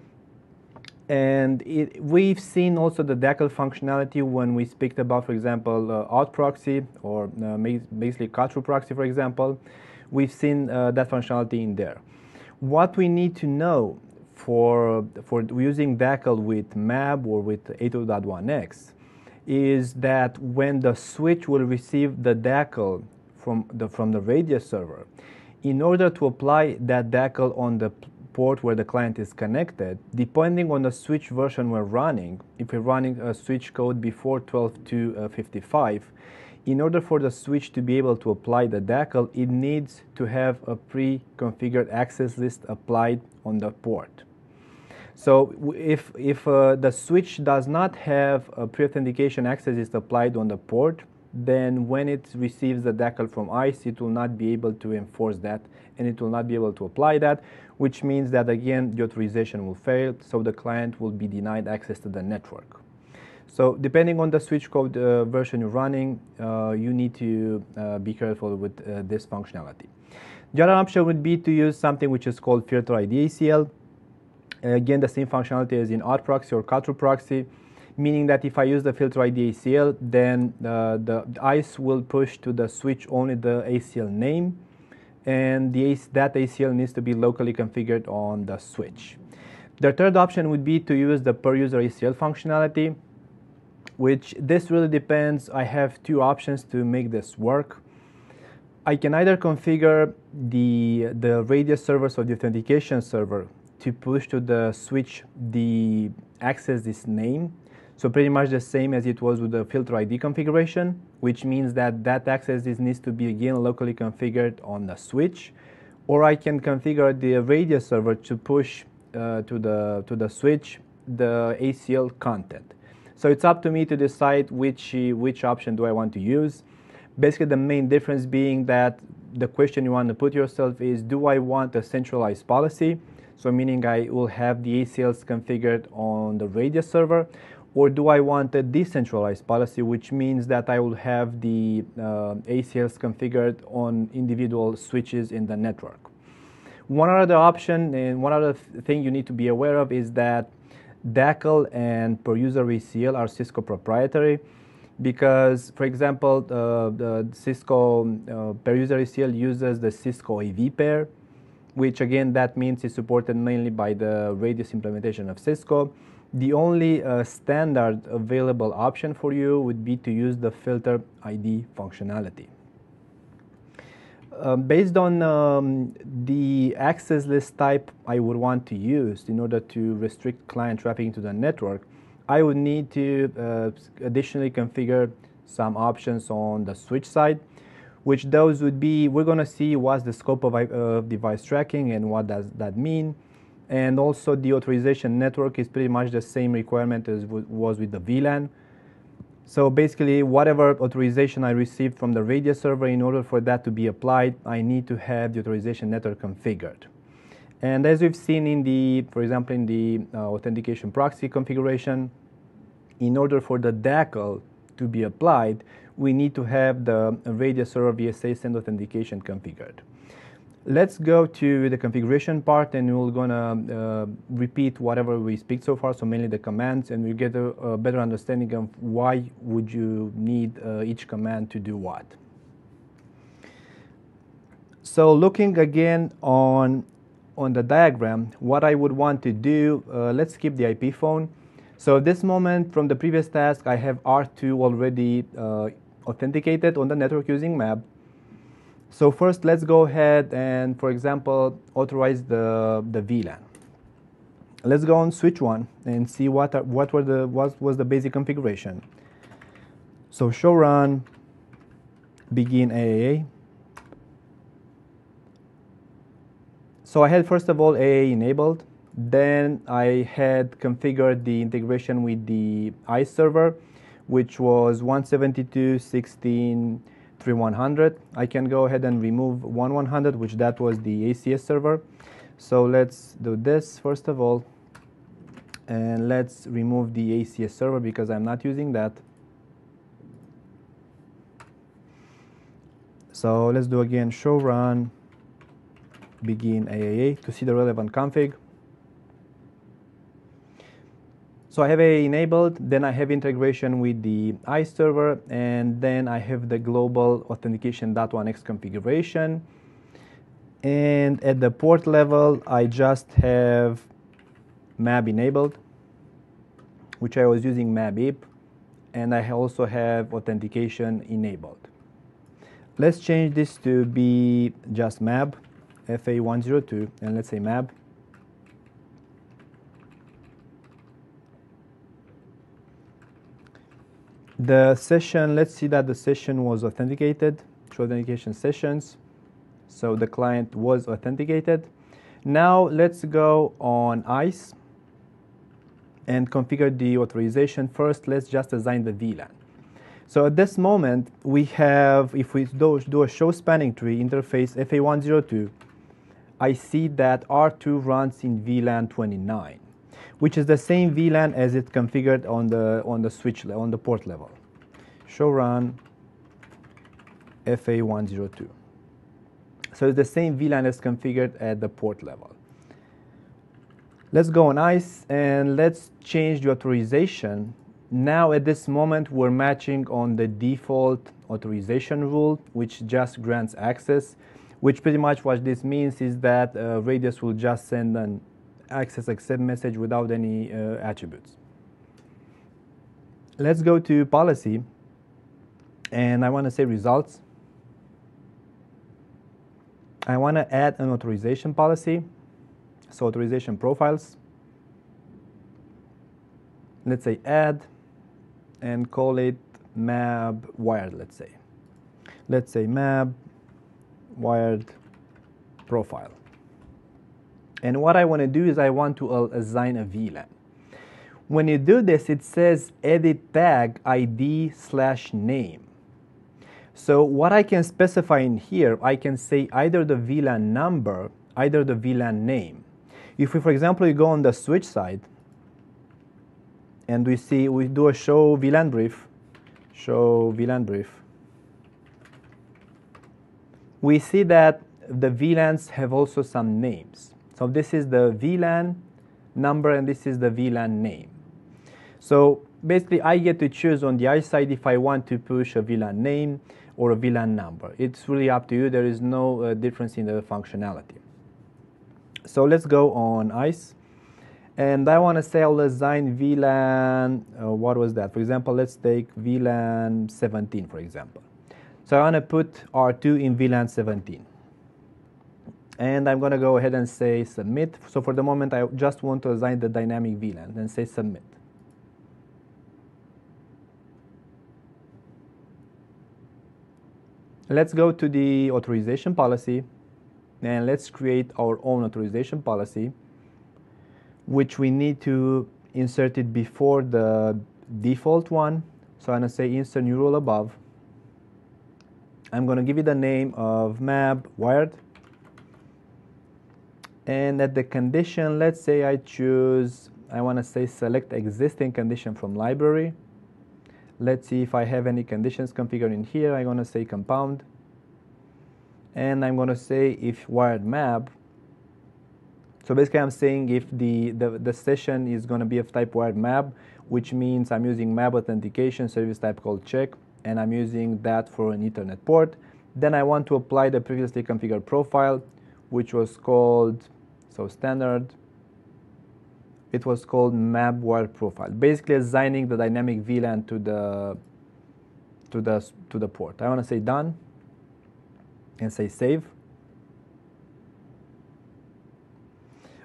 and we've seen also the DACL functionality when we speak about, for example, out proxy or basically cut-through proxy, for example. We've seen that functionality in there. What we need to know for using DACL with MAB or with 802.1x is that when the switch will receive the DACL from the radius server, in order to apply that DACL on the port where the client is connected, depending on the switch version we're running, if we're running a switch code before 12.2.55, in order for the switch to be able to apply the DACL, it needs to have a pre-configured access list applied on the port. So if the switch does not have a pre-authentication access list applied on the port, then when it receives the DACL from ICE, it will not be able to enforce that, and it will not be able to apply that, which means that again the authorization will fail, so the client will be denied access to the network. So depending on the switch code version you're running, you need to be careful with this functionality. The other option would be to use something which is called filter ID ACL. Again, the same functionality as in out proxy or cut-through proxy, meaning that if I use the filter ID ACL, then the ICE will push to the switch only the ACL name, and that ACL needs to be locally configured on the switch. The third option would be to use the per user ACL functionality, which this really depends. I have two options to make this work. I can either configure the radius server, so the authentication server, to push to the switch the access this name. So pretty much the same as it was with the filter ID configuration, which means that that access needs to be again locally configured on the switch. Or I can configure the radius server to push to the switch the ACL content. So it's up to me to decide which option do I want to use. Basically the main difference being that the question you want to put yourself is, do I want a centralized policy? So meaning I will have the ACLs configured on the radius server, or do I want a decentralized policy, which means that I will have the ACLs configured on individual switches in the network. One other option and one other thing you need to be aware of is that DACL and per user ACL are Cisco proprietary, because, for example, the Cisco per user ACL uses the Cisco AV pair, which again that means is supported mainly by the radius implementation of Cisco. The only standard available option for you would be to use the filter ID functionality. Based on the access list type I would want to use in order to restrict client traffic into the network, I would need to additionally configure some options on the switch side, which those would be, we're going to see what's the scope of device tracking and what does that mean. And also the authorization network is pretty much the same requirement as was with the VLAN. So basically, whatever authorization I received from the radius server, in order for that to be applied, I need to have the authorization network configured. And as we've seen in the, for example, in the authentication proxy configuration, in order for the DACL to be applied, we need to have the radius server VSA send authentication configured. Let's go to the configuration part, and we're gonna repeat whatever we speak so far, so mainly the commands, and we'll get a better understanding of why would you need each command to do what. So looking again on the diagram, what I would want to do, let's skip the IP phone. So at this moment, from the previous task, I have R2 already authenticated on the network using MAB. So first, let's go ahead and, for example, authorize the VLAN. Let's go on switch 1 and see what was the basic configuration. So show run, begin AAA. So I had, first of all, AA enabled. Then I had configured the integration with the ICE server, which was 172.16.3.100. I can go ahead and remove 1.100, which that was the ACS server. So let's do this first of all. And let's remove the ACS server because I'm not using that. So let's do again show run, begin AAA to see the relevant config. So I have AA enabled, then I have integration with the ICE server, and then I have the global authentication.1x configuration. And at the port level, I just have MAB enabled, which I was using MAB-IP, and I also have authentication enabled. Let's change this to be just MAB, FA102, and let's say MAB. The session, let's see that the session was authenticated, show authentication sessions. So the client was authenticated. Now let's go on ICE and configure the authorization. First, let's just assign the VLAN. So at this moment, we have, if we do a show spanning tree interface FA102, I see that R2 runs in VLAN 29, which is the same VLAN as it configured on the switch on the port level. Show run FA102. So it's the same VLAN as configured at the port level. Let's go on ICE and let's change the authorization. Now at this moment we're matching on the default authorization rule, which just grants access, which pretty much what this means is that Radius will just send an access accept message without any attributes. Let's go to policy, and I want to say results. I want to add an authorization policy, so authorization profiles. Let's say add, and call it MAB wired, let's say. Let's say MAB wired profile. And what I want to do is I want to assign a VLAN. When you do this, it says edit tag ID/name. So what I can specify in here, I can say either the VLAN number, either the VLAN name. If we, for example, we go on the switch side, and we do a show VLAN brief, we see that the VLANs have also some names. So this is the VLAN number, and this is the VLAN name. So basically, I get to choose on the ICE side if I want to push a VLAN name or a VLAN number. It's really up to you. There is no difference in the functionality. So let's go on ICE. And I want to say I'll assign VLAN, what was that? For example, let's take VLAN 17, for example. So I want to put R2 in VLAN 17. And I'm going to go ahead and say submit. So for the moment, I just want to assign the dynamic VLAN and say submit. Let's go to the authorization policy, and let's create our own authorization policy, which we need to insert it before the default one. So I'm going to say insert new rule above. I'm going to give it the name of map wired. And at the condition, let's say I want to say select existing condition from library. Let's see if I have any conditions configured in here. I'm going to say compound. And I'm going to say if wired map. So basically I'm saying if the session is going to be of type wired map, which means I'm using map authentication service type called check, and I'm using that for an Ethernet port. Then I want to apply the previously configured profile, which was called, so standard, it was called map wired profile, basically assigning the dynamic VLAN to the port. I want to say done and say save.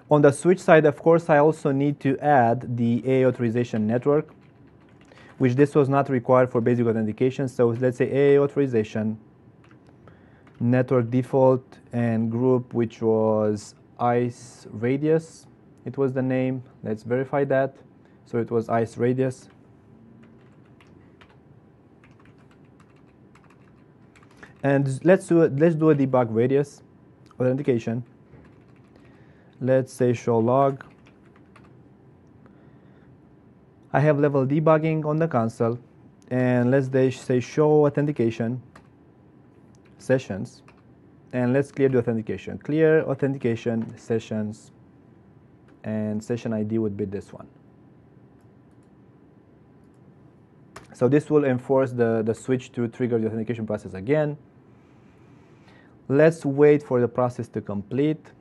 On the switch side, of course, I also need to add the AA authorization network, which this was not required for basic authentication. So let's say AA authorization, network default, and group, which was ICE radius. It was the name. Let's verify that. So it was ICE radius. And let's do a debug radius authentication. Let's say show log. I have level debugging on the console, and let's say show authentication sessions, and let's clear the authentication. Clear authentication sessions, and session ID would be this one. So this will enforce the switch to trigger the authentication process again. Let's wait for the process to complete.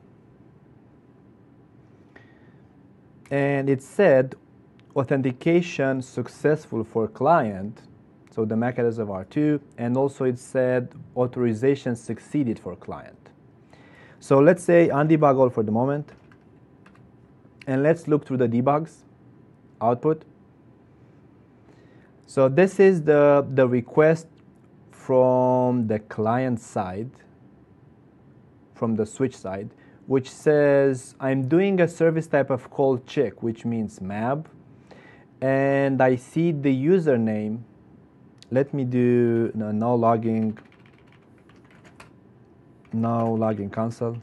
And it said authentication successful for client, so the MAC address of R2, and also it said authorization succeeded for client. So let's say undebug all for the moment, and let's look through the debugs output. So this is the request from the client side, from the switch side, which says I'm doing a service type of call check, which means map, and I see the username. Let me do no logging console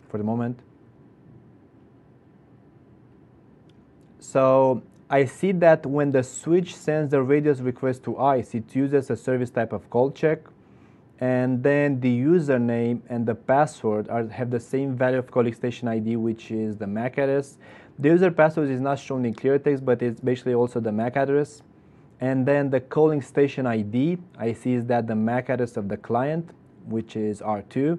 for the moment. So I see that when the switch sends the radius request to ICE, it uses a service type of call check, and then the username and the password have the same value of calling station ID, which is the MAC address. The user password is not shown in clear text, but it's basically also the MAC address. And then the calling station ID, I see is that the MAC address of the client, which is R2.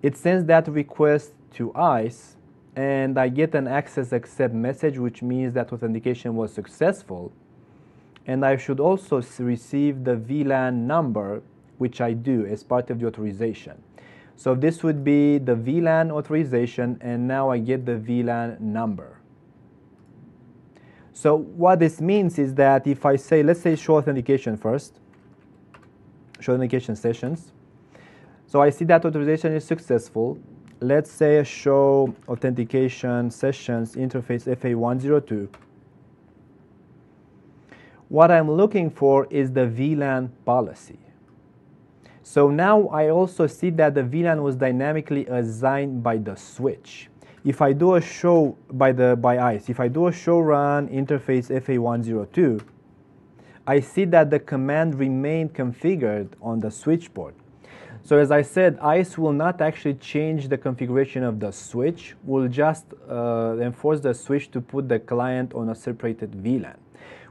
It sends that request to ICE, and I get an access accept message, which means that authentication was successful. And I should also receive the VLAN number, which I do as part of the authorization. So this would be the VLAN authorization, and now I get the VLAN number. So what this means is that if I say, let's say show authentication first, show authentication sessions. So I see that authorization is successful. Let's say show authentication sessions interface FA102. What I'm looking for is the VLAN policy. So now I also see that the VLAN was dynamically assigned by the switch. If I do a show by ICE, if I do a show run interface FA102, I see that the command remained configured on the switch port. So as I said, ICE will not actually change the configuration of the switch. We'll just enforce the switch to put the client on a separated VLAN.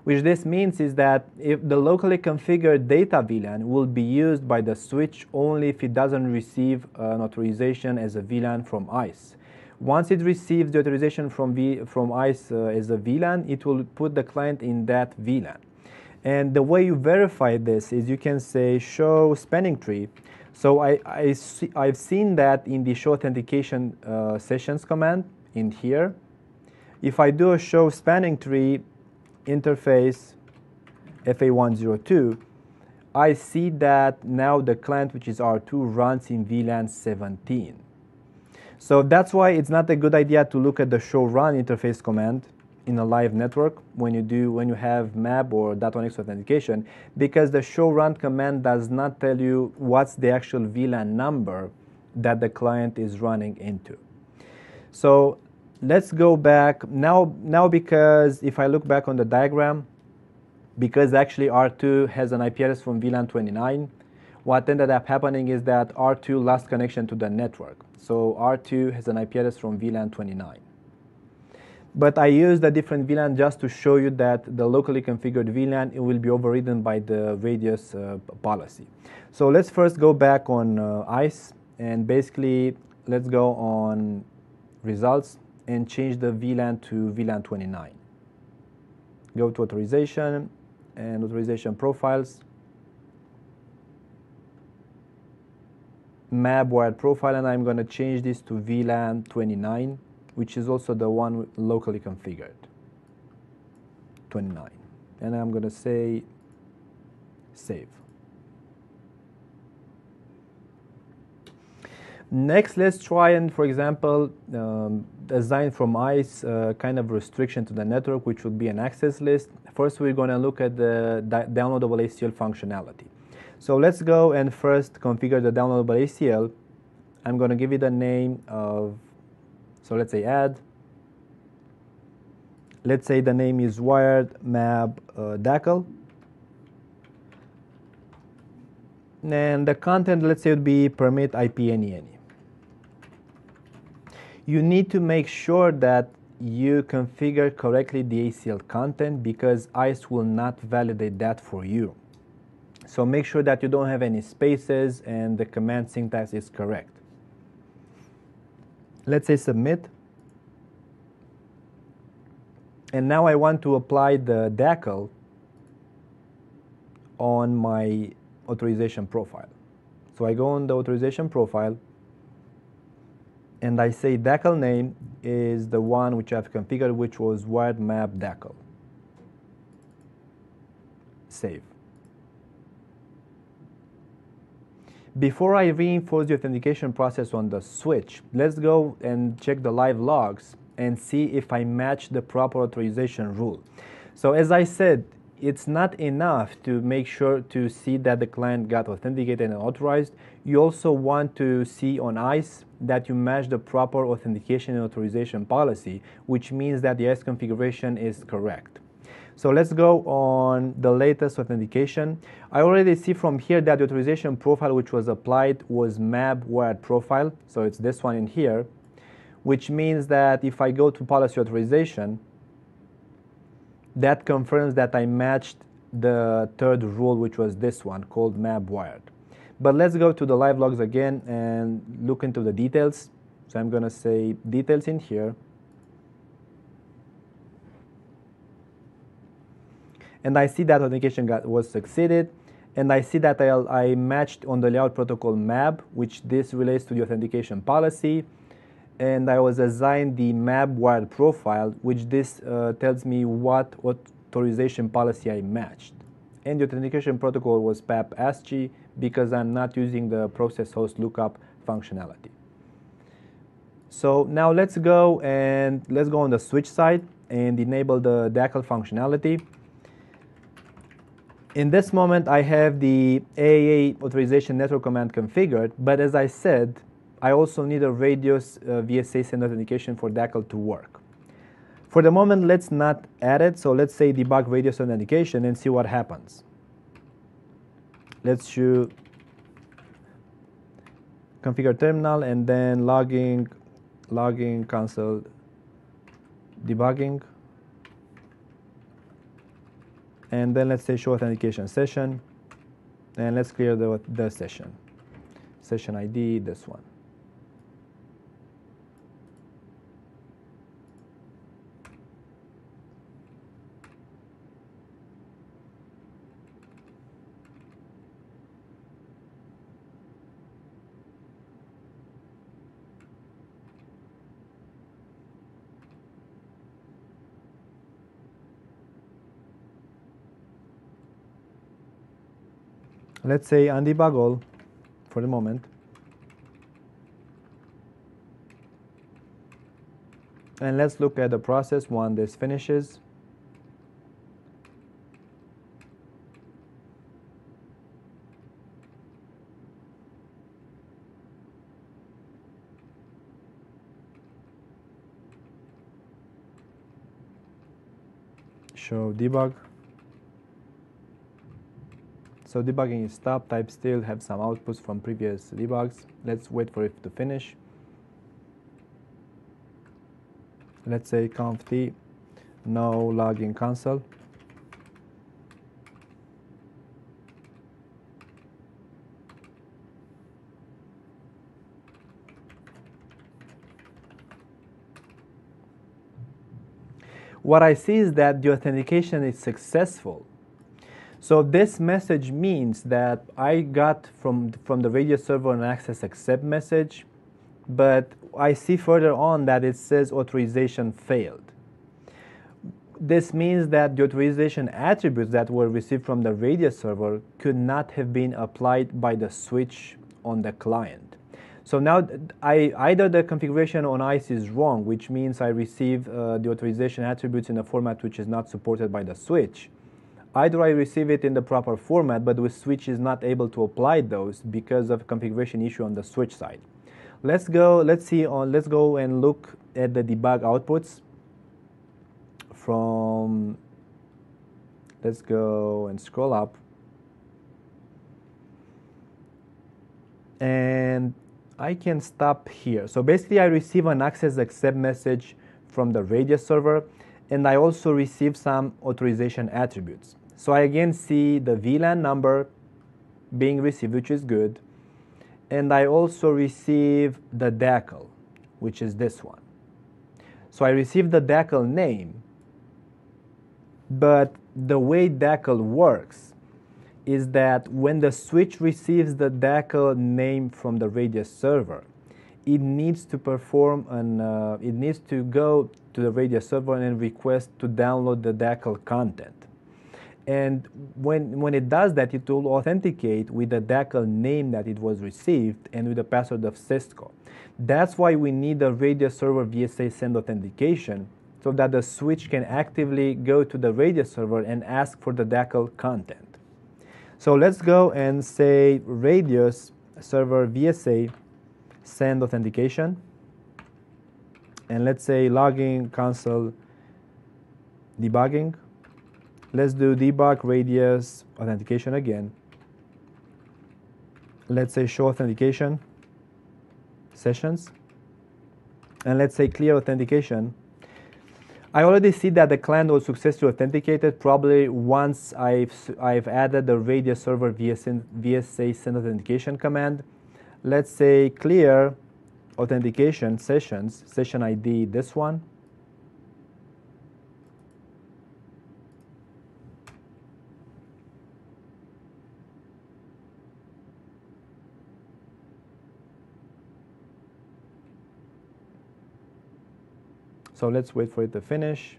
Which this means is that if the locally configured data VLAN will be used by the switch only if it doesn't receive an authorization as a VLAN from ICE. Once it receives the authorization from ICE as a VLAN, it will put the client in that VLAN. And the way you verify this is you can say show spanning tree. So I've seen that in the show authentication sessions command in here. If I do a show spanning tree interface FA102, I see that now the client, which is R2, runs in VLAN 17. So that's why it's not a good idea to look at the show run interface command in a live network when you have MAB or .1x authentication, because the show run command does not tell you what's the actual VLAN number that the client is running into. So let's go back now because if I look back on the diagram, because actually R2 has an IP address from VLAN 29, what ended up happening is that R2 lost connection to the network. So R2 has an IP address from VLAN 29. But I used a different VLAN just to show you that the locally configured VLAN, it will be overridden by the radius policy. So let's first go back on ICE, and basically let's go on results and change the VLAN to VLAN 29. Go to authorization and authorization profiles, MAB wired profile, and I'm going to change this to VLAN 29, which is also the one locally configured, 29. And I'm going to say save. Next, let's try and, for example, assign from ICE kind of restriction to the network, which would be an access list. First, we're going to look at the downloadable ACL functionality. So let's go and first configure the downloadable ACL. I'm going to give it a name of, so let's say add. Let's say the name is wired mab DACL. And the content, let's say, would be permit IP any. You need to make sure that you configure correctly the ACL content, because ICE will not validate that for you. So make sure that you don't have any spaces and the command syntax is correct. Let's say submit. And now I want to apply the DACL on my authorization profile. So I go on the authorization profile, and I say DACL name is the one which I've configured, which was wired map DACL. Save. Before I reinforce the authentication process on the switch, let's go and check the live logs and see if I match the proper authorization rule. So as I said, it's not enough to make sure to see that the client got authenticated and authorized. You also want to see on ICE that you match the proper authentication and authorization policy, which means that the ICE configuration is correct. So let's go on the latest authentication. I already see from here that the authorization profile which was applied was MAB wired profile. So it's this one in here, which means that if I go to policy authorization, that confirms that I matched the third rule, which was this one called MAB wired. But let's go to the live logs again and look into the details. So I'm going to say details in here. And I see that authentication was succeeded. And I see that I matched on the layout protocol MAB, which this relates to the authentication policy. And I was assigned the MAB wired profile, which this tells me what authorization policy I matched. And the authentication protocol was PAP ASCII, because I'm not using the process host lookup functionality. So now let's go on the switch side and enable the DACL functionality. In this moment, I have the AAA authorization network command configured, but as I said, I also need a radius VSA send authentication for DACL to work. For the moment, let's not add it, so let's say debug radius authentication and see what happens. Let's shoot configure terminal and then logging cancel debugging. And then let's say show authentication session, and let's clear the session. Session ID, this one. Let's say undebug all for the moment. And let's look at the process when this finishes. Show debug. So debugging is stopped. Type still have some outputs from previous debugs. Let's wait for it to finish. Let's say conf t no login console. What I see is that the authentication is successful. So this message means that I got from the radio server an access accept message, but I see further on that it says authorization failed. This means that the authorization attributes that were received from the radio server could not have been applied by the switch on the client. So now either the configuration on ICE is wrong, which means I receive the authorization attributes in a format which is not supported by the switch. Either I receive it in the proper format, but the switch is not able to apply those because of a configuration issue on the switch side. Let's go and look at the debug outputs from, let's go and scroll up. And I can stop here. So basically I receive an access accept message from the radio server, and I also receive some authorization attributes. So I again see the VLAN number being received, which is good. And I also receive the DACL, which is this one. So I receive the DACL name, but the way DACL works is that when the switch receives the DACL name from the radio server, it needs to perform it needs to go to the radio server and request to download the DACL content. And when it does that, it will authenticate with the DACL name that it was received and with the password of Cisco. That's why we need the radio server VSA send authentication, so that the switch can actively go to the radio server and ask for the DACL content. So let's go and say radius server VSA send authentication. And let's say login console debugging. Let's do debug radius authentication again. Let's say show authentication sessions. And let's say clear authentication. I already see that the client was successfully authenticated probably once I've added the radio server VSA send authentication command. Let's say clear authentication sessions, session ID this one. So let's wait for it to finish.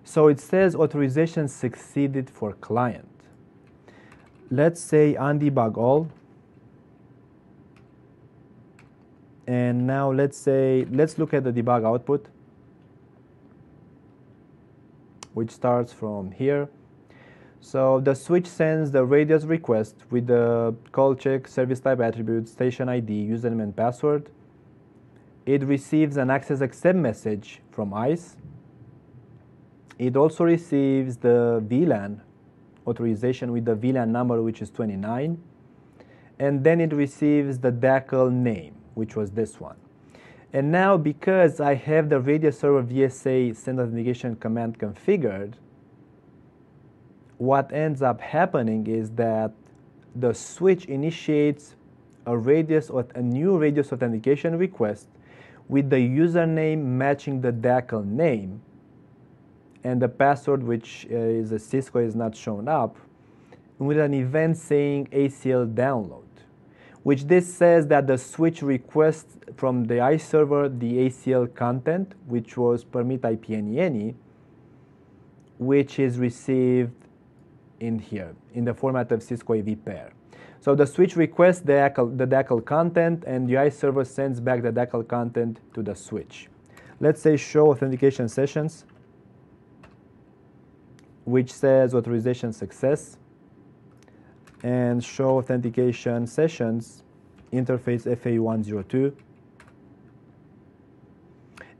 So it says authorization succeeded for client. Let's say undebug all. And now let's look at the debug output, which starts from here. So the switch sends the radius request with the call check, service type attribute, station ID, username and password. It receives an access accept message from ICE. It also receives the VLAN authorization with the VLAN number, which is 29. And then it receives the DACL name, which was this one. And now because I have the radio server VSA send authentication command configured, what ends up happening is that the switch initiates a new radius authentication request with the username matching the DACL name, and the password, which is a Cisco, is not shown up, with an event saying ACL download, which this says that the switch requests from the ICE server the ACL content, which was permit IP any, which is received in here, in the format of Cisco AV pair. So the switch requests the DACL content, and the ICE server sends back the DACL content to the switch. Let's say show authentication sessions, which says authorization success, and show authentication sessions, interface FA102.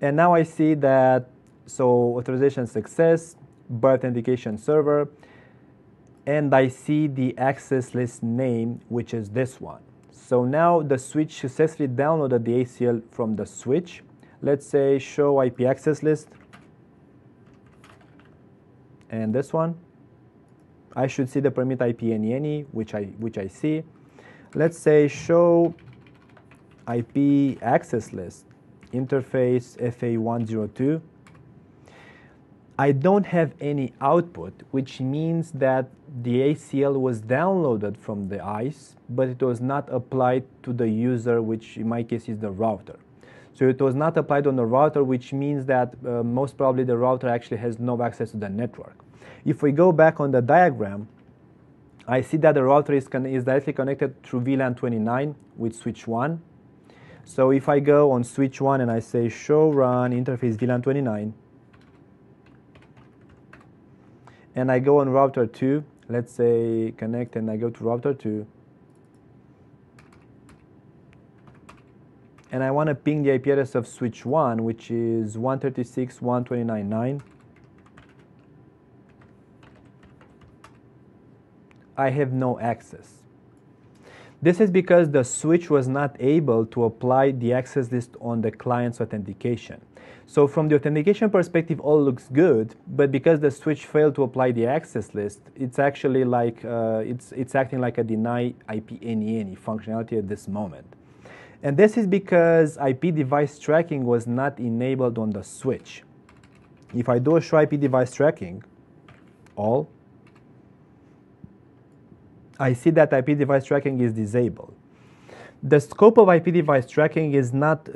And now I see that, so authorization success, by authentication server, and I see the access list name, which is this one. So now the switch successfully downloaded the ACL from the switch. Let's say show IP access list, and this one. I should see the permit IP any, which I see. Let's say show IP access list, interface FA102. I don't have any output, which means that the ACL was downloaded from the ICE, but it was not applied to the user, which in my case is the router. So it was not applied on the router, which means that most probably the router actually has no access to the network. If we go back on the diagram, I see that the router is directly connected through VLAN 29 with switch 1. So if I go on switch 1 and I say show run interface VLAN 29, and I go on router 2, let's say connect, and I go to router 2, and I want to ping the IP address of switch 1, which is 136.129.9. I have no access. This is because the switch was not able to apply the access list on the client's authentication. So from the authentication perspective, all looks good, but because the switch failed to apply the access list, it's actually like it's acting like a deny IP any functionality at this moment. And this is because IP device tracking was not enabled on the switch. If I do a show IP device tracking, all, I see that IP device tracking is disabled. The scope of IP device tracking is not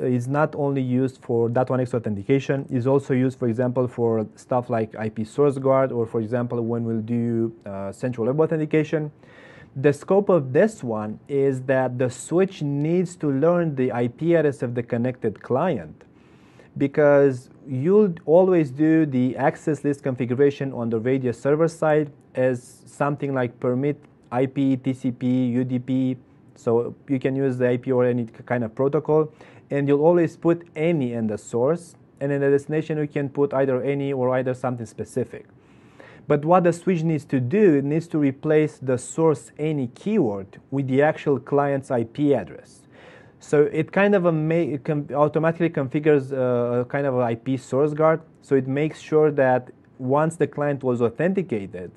only used for .1x authentication, is also used, for example, for stuff like IP source guard, or for example, when we'll do central web authentication. The scope of this one is that the switch needs to learn the IP address of the connected client, because you'll always do the access list configuration on the radio server side as something like permit IP, TCP, UDP, so you can use the IP or any kind of protocol, and you'll always put any in the source, and in the destination you can put either any or either something specific. But what the switch needs to do, it needs to replace the source any keyword with the actual client's IP address. So it kind of automatically configures a kind of an IP source guard, so it makes sure that once the client was authenticated,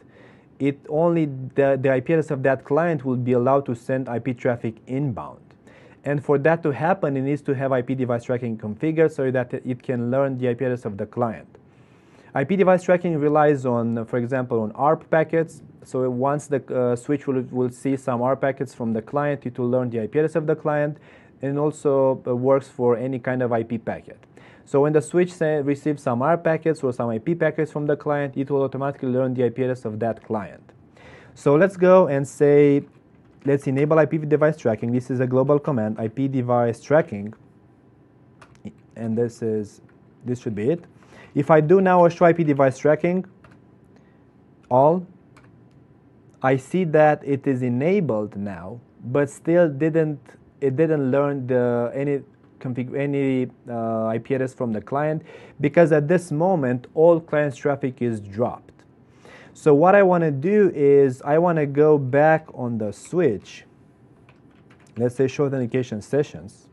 only the IP address of that client will be allowed to send IP traffic inbound. And for that to happen, it needs to have IP device tracking configured so that it can learn the IP address of the client. IP device tracking relies on, for example, on ARP packets. So once the switch will see some ARP packets from the client, it will learn the IP address of the client, and also works for any kind of IP packet. So when the switch receives some ARP packets or some IP packets from the client, it will automatically learn the IP address of that client. So let's go and say, let's enable IP device tracking. This is a global command, IP device tracking, and this should be it. If I do now a show IP device tracking, all, I see that it is enabled now, but still it didn't learn any IP address from the client, because at this moment all client's traffic is dropped. So what I want to do is I want to go back on the switch. Let's say show authentication sessions.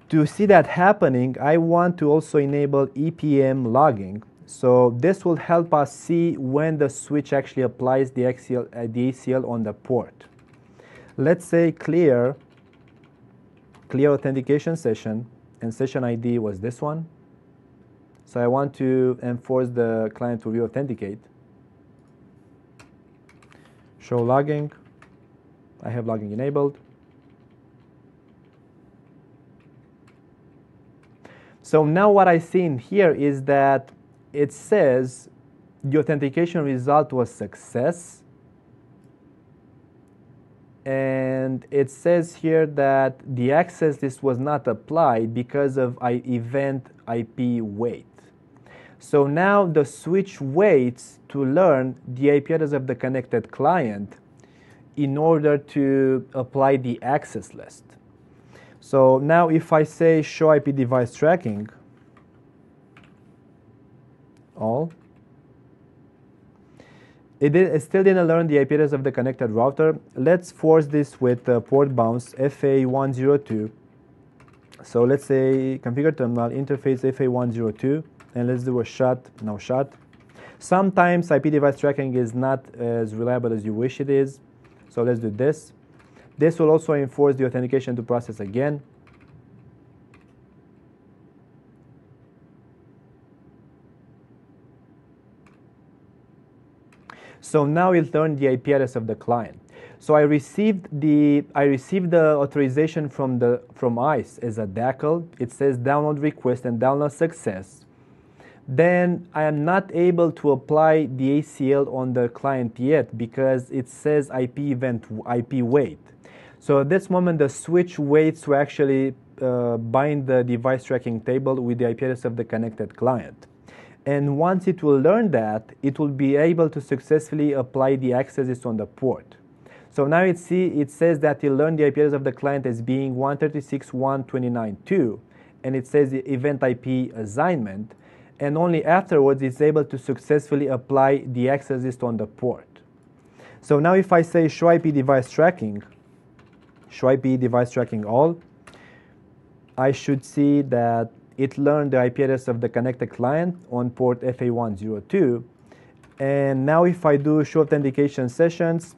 To see that happening, I want to also enable EPM logging. So this will help us see when the switch actually applies the ACL on the port. Let's say clear authentication session, and session ID was this one. So I want to enforce the client to re-authenticate. Show logging. I have logging enabled. So now what I see in here is that it says the authentication result was success. And it says here that the access list was not applied because of event IP wait. So now the switch waits to learn the IP address of the connected client in order to apply the access list. So now if I say show IP device tracking, all, it still didn't learn the IP address of the connected router. Let's force this with port bounce FA102. So let's say configure terminal interface FA102, and let's do a shot, no shot. Sometimes IP device tracking is not as reliable as you wish it is. So let's do this. This will also enforce the authentication to process again. So now it learned the IP address of the client. So I received the authorization from ICE as a DACL. It says download request and download success. Then I am not able to apply the ACL on the client yet because it says IP wait. So at this moment the switch waits to actually bind the device tracking table with the IP address of the connected client. And once it will learn that, it will be able to successfully apply the access list on the port. So now it says that it learned the IP address of the client as being 136.129.2, and it says the event IP assignment, and only afterwards it's able to successfully apply the access list on the port. So now if I say show IP device tracking all, I should see that it learned the IP address of the connected client on port FA102. And now if I do show authentication sessions,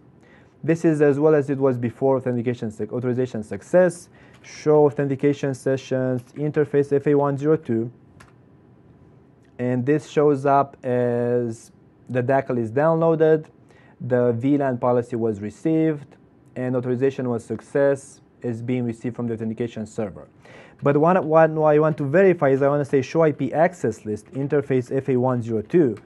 this is as well as it was before authorization success, show authentication sessions, interface FA102. And this shows up as the DACL is downloaded, the VLAN policy was received, and authorization was success is being received from the authentication server. But what I want to verify is I want to say show IP access list interface FA102,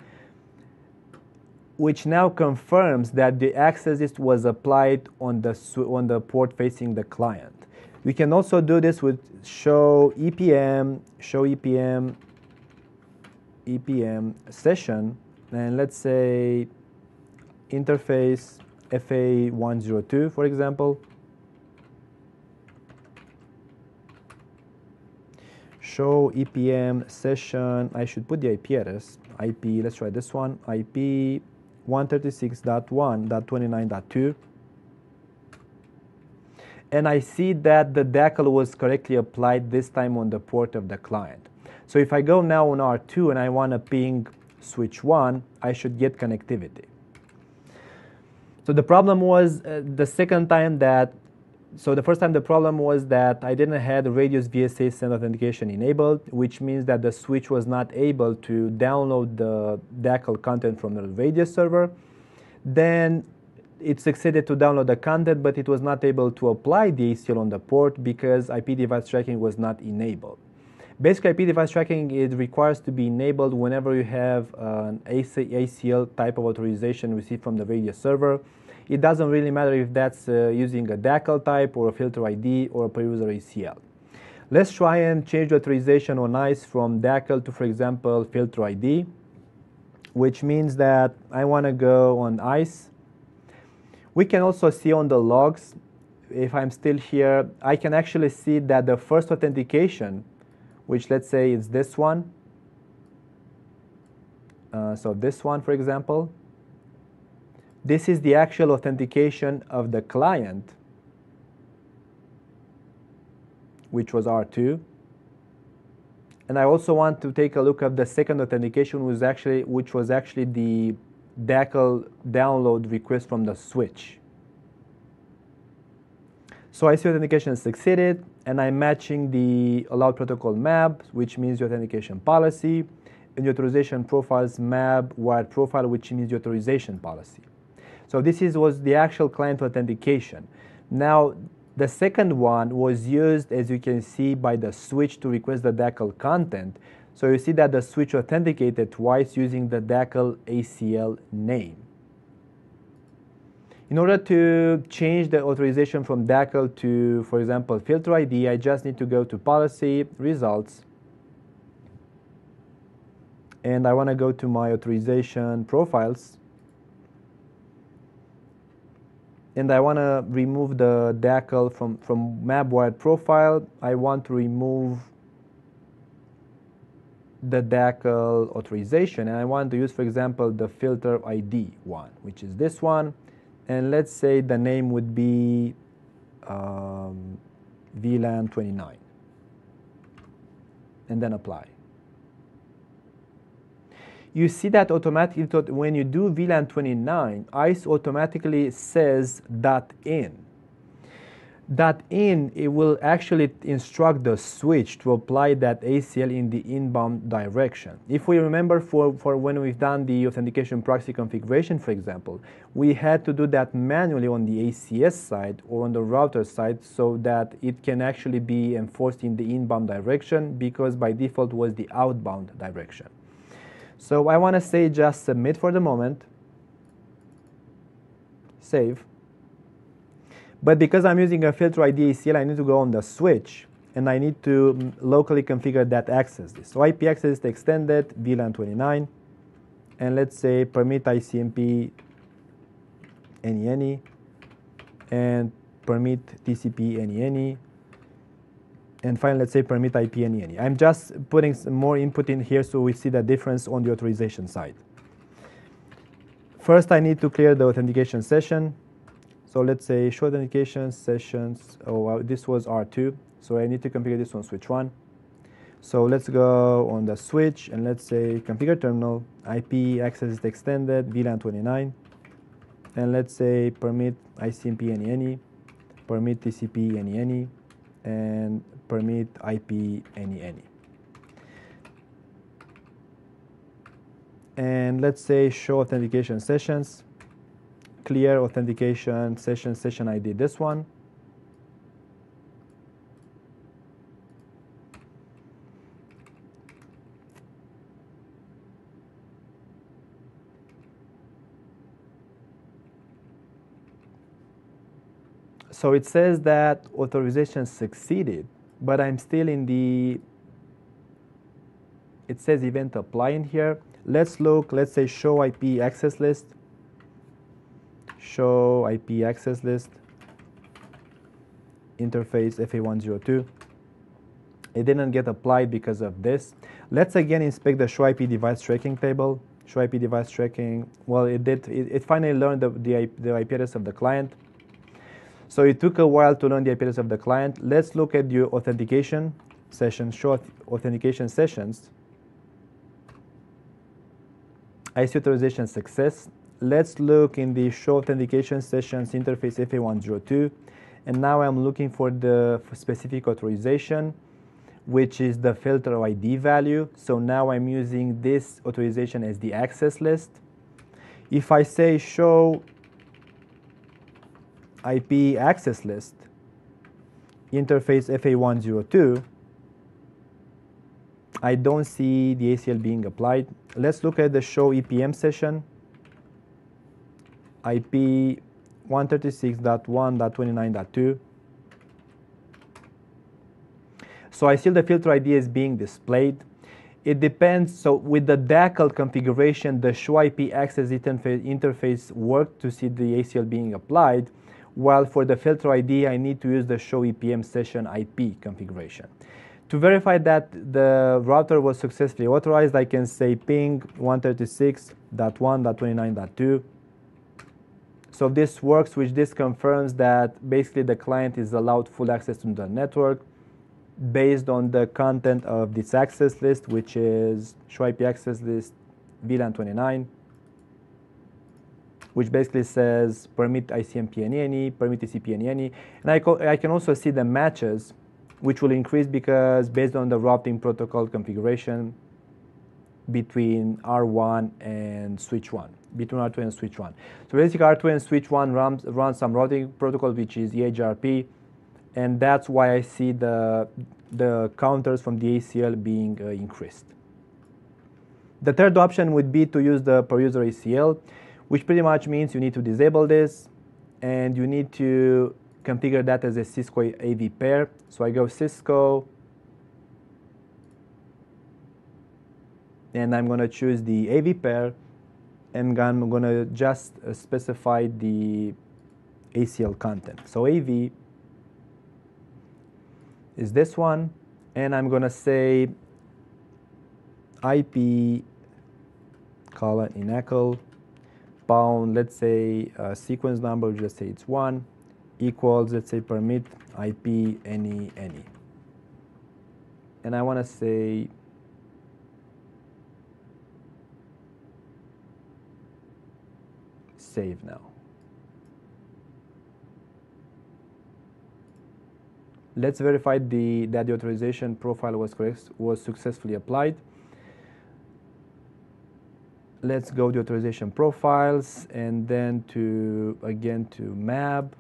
which now confirms that the access list was applied on the port facing the client. We can also do this with show EPM session, and let's say interface FA102, for example. Show EPM session, I should put the IP address, let's try this one, IP 136.1.29.2. And I see that the DACL was correctly applied this time on the port of the client. So if I go now on R2 and I want to ping switch 1, I should get connectivity. So the problem was the first time the problem was that I didn't have the radius VSA send authentication enabled, which means that the switch was not able to download the DACL content from the radius server. Then it succeeded to download the content, but it was not able to apply the ACL on the port because IP device tracking was not enabled. Basically, IP device tracking, it requires to be enabled whenever you have an ACL type of authorization received from the radius server. It doesn't really matter if that's using a DACL type or a filter ID or a per user ACL. Let's try and change the authorization on ICE from DACL to, for example, filter ID, which means that I want to go on ICE. We can also see on the logs, if I'm still here, I can actually see that the first authentication, which let's say is this one, so this one, for example, this is the actual authentication of the client, which was R2. And I also want to take a look at the second authentication, which was actually the DACL download request from the switch. So I see authentication succeeded, and I'm matching the allowed protocol map, which means the authentication policy, and the authorization profiles map wired profile, which means the authorization policy. So this was the actual client authentication. Now, The second one was used, as you can see, by the switch to request the DACL content. So you see that the switch authenticated twice using the DACL ACL name. In order to change the authorization from DACL to, for example, filter ID, I just need to go to Policy, Results, and I want to go to my authorization profiles, and I want to remove the DACL from map wired profile. I want to remove the DACL authorization, and I want to use, for example, the filter ID one, which is this one. And let's say the name would be VLAN 29, and then apply. You see that automatically when you do VLAN 29, ICE automatically says .in. .in, it will actually instruct the switch to apply that ACL in the inbound direction. If we remember for when we've done the authentication proxy configuration, for example, we had to do that manually on the ACS side or on the router side so that it can actually be enforced in the inbound direction, because by default was the outbound direction. So I want to say just submit for the moment, save. But because I'm using a filter ID ACL, I need to go on the switch, and I need to locally configure that access list. So IP access list extended, VLAN 29, and let's say permit ICMP any, and permit TCP any, and finally let's say permit IP any. I'm just putting some more input in here so we see the difference on the authorization side. First, I need to clear the authentication session. So let's say show authentication sessions. Oh, this was R2. So I need to configure this on switch 1. So let's go on the switch and let's say configure terminal, IP access is extended, VLAN 29. And let's say permit ICMP any, permit TCP any, and permit IP any. And let's say show authentication sessions. Clear authentication session ID, this one. So it says that authorization succeeded, but I'm still in the, it says event apply in here. Let's look, let's say show IP access list. Show IP access list, interface FA102. It didn't get applied because of this. Let's again inspect the show IP device tracking table. Show IP device tracking, well, it did. It finally learned the IP address of the client. So it took a while to learn the IP address of the client. Let's look at your authentication session, show authentication sessions. IC authorization success. Let's look in the show authentication sessions interface FA102, and now I'm looking for the specific authorization, which is the filter ID value. So now I'm using this authorization as the access list. If I say show IP access list, interface FA102, I don't see the ACL being applied. Let's look at the show EPM session. IP 136.1.29.2. So I see the filter ID is being displayed. It depends. So with the DACL configuration, the show IP access interface worked to see the ACL being applied, while for the filter ID, I need to use the show EPM session IP configuration. To verify that the router was successfully authorized, I can say ping 136.1.29.2. So this works, which this confirms that basically the client is allowed full access to the network based on the content of this access list, which is show IP access list VLAN 29, which basically says permit ICMP any, permit TCP any. And I can also see the matches, which will increase because based on the routing protocol configuration between R1 and switch 1. Between R2 and switch 1. So basically R2 and switch 1 runs some routing protocol, which is EHRP, and that's why I see the counters from the ACL being increased. The third option would be to use the per user ACL, which pretty much means you need to disable this, and you need to configure that as a Cisco AV pair. So I go Cisco, and I'm going to choose the AV pair, and I'm going to just specify the ACL content. So AV is this one, and I'm going to say IP colon in echo bound, let's say sequence number, just say it's 1, equals, let's say permit IP any. And I want to say save now. Let's verify that the authorization profile was successfully applied. Let's go to authorization profiles, and then to MAB.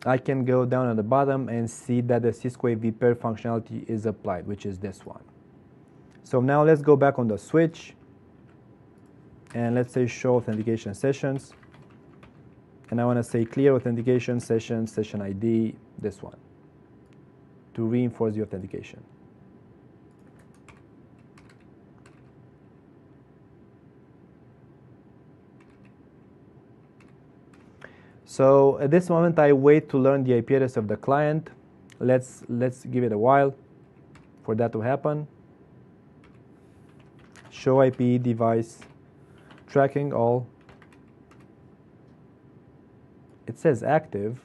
I can go down at the bottom and see that the Cisco AV pair functionality is applied, which is this one. So now let's go back on the switch, and let's say show authentication sessions. And I want to say clear authentication session, session ID, this one, to reinforce the authentication. So at this moment, I wait to learn the IP address of the client. Let's give it a while for that to happen. Show IP device tracking all. It says active.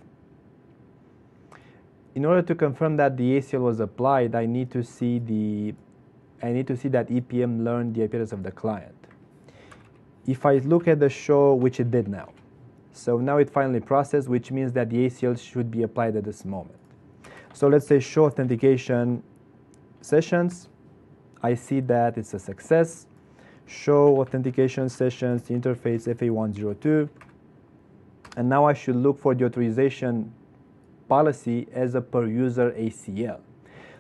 In order to confirm that the ACL was applied, I need to see that EPM learned the IP address of the client. If I look at the show, which it did now. So now it finally processed, which means that the ACL should be applied at this moment. So let's say show authentication sessions. I see that it's a success. Show authentication sessions interface FA102. And now I should look for the authorization policy as a per user ACL.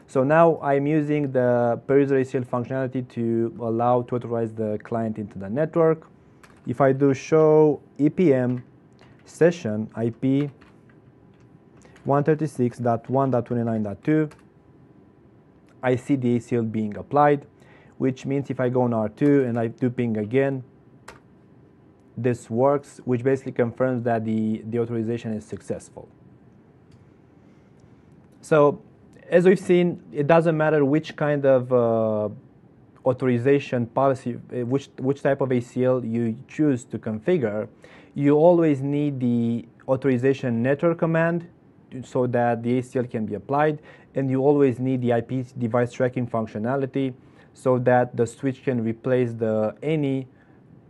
So now I'm using the per user ACL functionality to allow to authorize the client into the network. If I do show EPM session IP 136.1.29.2, I see the ACL being applied, which means if I go on R2 and I do ping again, this works, which basically confirms that the authorization is successful. So as we've seen, it doesn't matter which kind of authorization policy, which type of ACL you choose to configure, you always need the authorization network command so that the ACL can be applied, and you always need the IP device tracking functionality so that the switch can replace any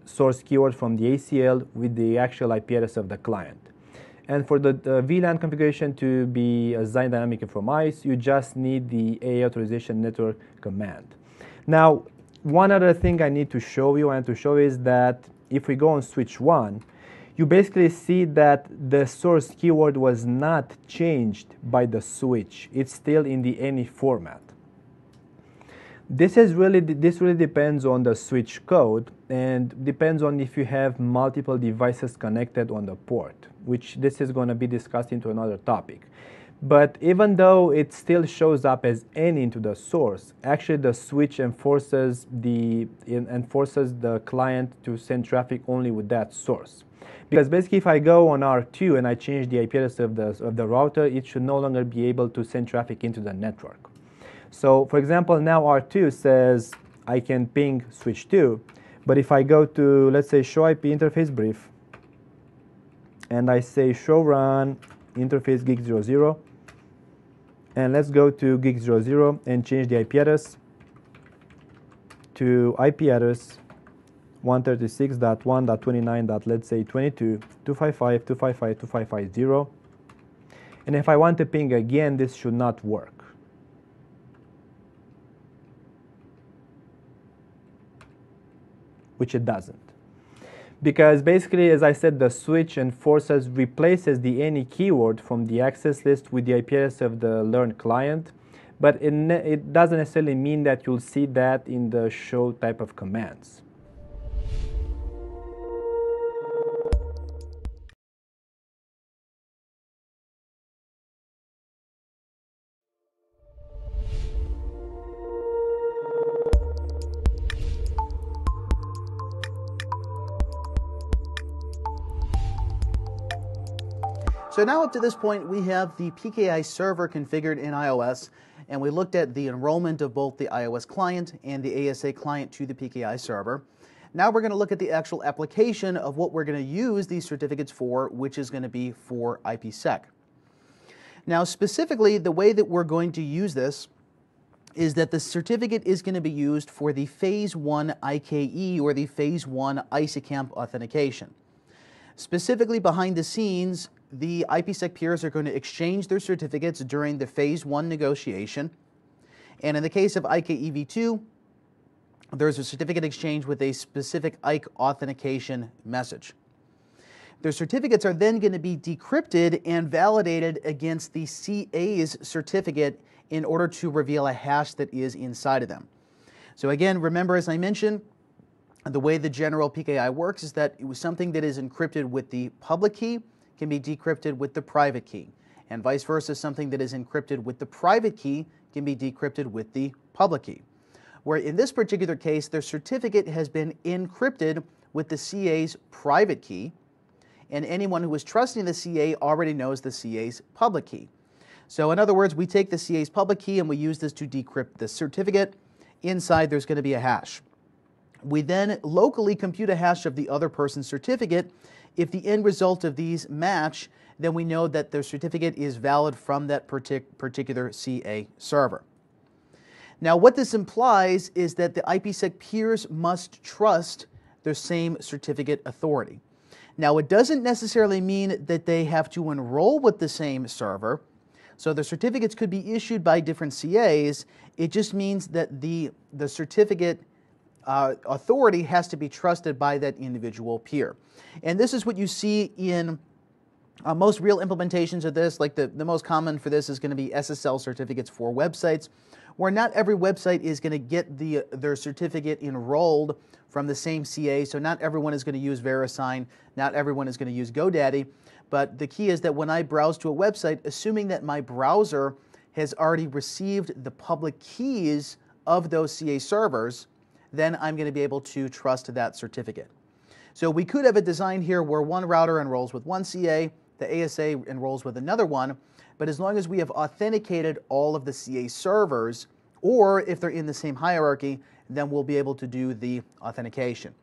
source keyword from the ACL with the actual IP address of the client. And for the VLAN configuration to be assigned dynamically from ICE, you just need the AA authorization network command. Now, one other thing I need to show you is that if we go on switch 1, you basically see that the source keyword was not changed by the switch. It's still in the any format. This really depends on the switch code and depends on if you have multiple devices connected on the port, which this is going to be discussed into another topic. But even though it still shows up as any into the source, actually the switch enforces the client to send traffic only with that source. Because basically if I go on R2 and I change the IP address of the router, it should no longer be able to send traffic into the network. So for example, now R2 says I can ping switch 2, but if I go to, let's say, show IP interface brief, and I say show run interface gig 00, and let's go to gig 00 and change the IP address to IP address 136.1.29. Let's say 22.255.255.255.0. And if I want to ping again, this should not work. Which it doesn't. Because basically, as I said, the switch enforces replaces the any keyword from the access list with the IP address of the learned client, but it doesn't necessarily mean that you'll see that in the show type of commands. So now up to this point, we have the PKI server configured in iOS, and we looked at the enrollment of both the iOS client and the ASA client to the PKI server. Now we're going to look at the actual application of what we're going to use these certificates for, which is going to be for IPsec. Now specifically, the way that we're going to use this is that the certificate is going to be used for the Phase 1 IKE, or the Phase 1 ISACAMP authentication. Specifically behind the scenes, the IPsec peers are going to exchange their certificates during the Phase 1 negotiation. And in the case of IKE v2, there's a certificate exchange with a specific IKE authentication message. Their certificates are then going to be decrypted and validated against the CA's certificate in order to reveal a hash that is inside of them. So again, remember, as I mentioned, the way the general PKI works is that it was something that is encrypted with the public key can be decrypted with the private key, and vice versa, something that is encrypted with the private key can be decrypted with the public key. Where in this particular case, their certificate has been encrypted with the CA's private key, and anyone who is trusting the CA already knows the CA's public key. So in other words, we take the CA's public key and we use this to decrypt the certificate. Inside there's going to be a hash. We then locally compute a hash of the other person's certificate. If the end result of these match, then we know that their certificate is valid from that particular CA server. Now, what this implies is that the IPsec peers must trust their same certificate authority. Now, it doesn't necessarily mean that they have to enroll with the same server. So the certificates could be issued by different CAs. It just means that the certificate authority has to be trusted by that individual peer. And this is what you see in most real implementations of this. Like the most common for this is going to be SSL certificates for websites, where not every website is going to get their certificate enrolled from the same CA. So not everyone is going to use VeriSign, not everyone is going to use GoDaddy. But the key is that when I browse to a website, assuming that my browser has already received the public keys of those CA servers, then I'm going to be able to trust that certificate. So we could have a design here where one router enrolls with one CA, the ASA enrolls with another one, but as long as we have authenticated all of the CA servers, or if they're in the same hierarchy, then we'll be able to do the authentication.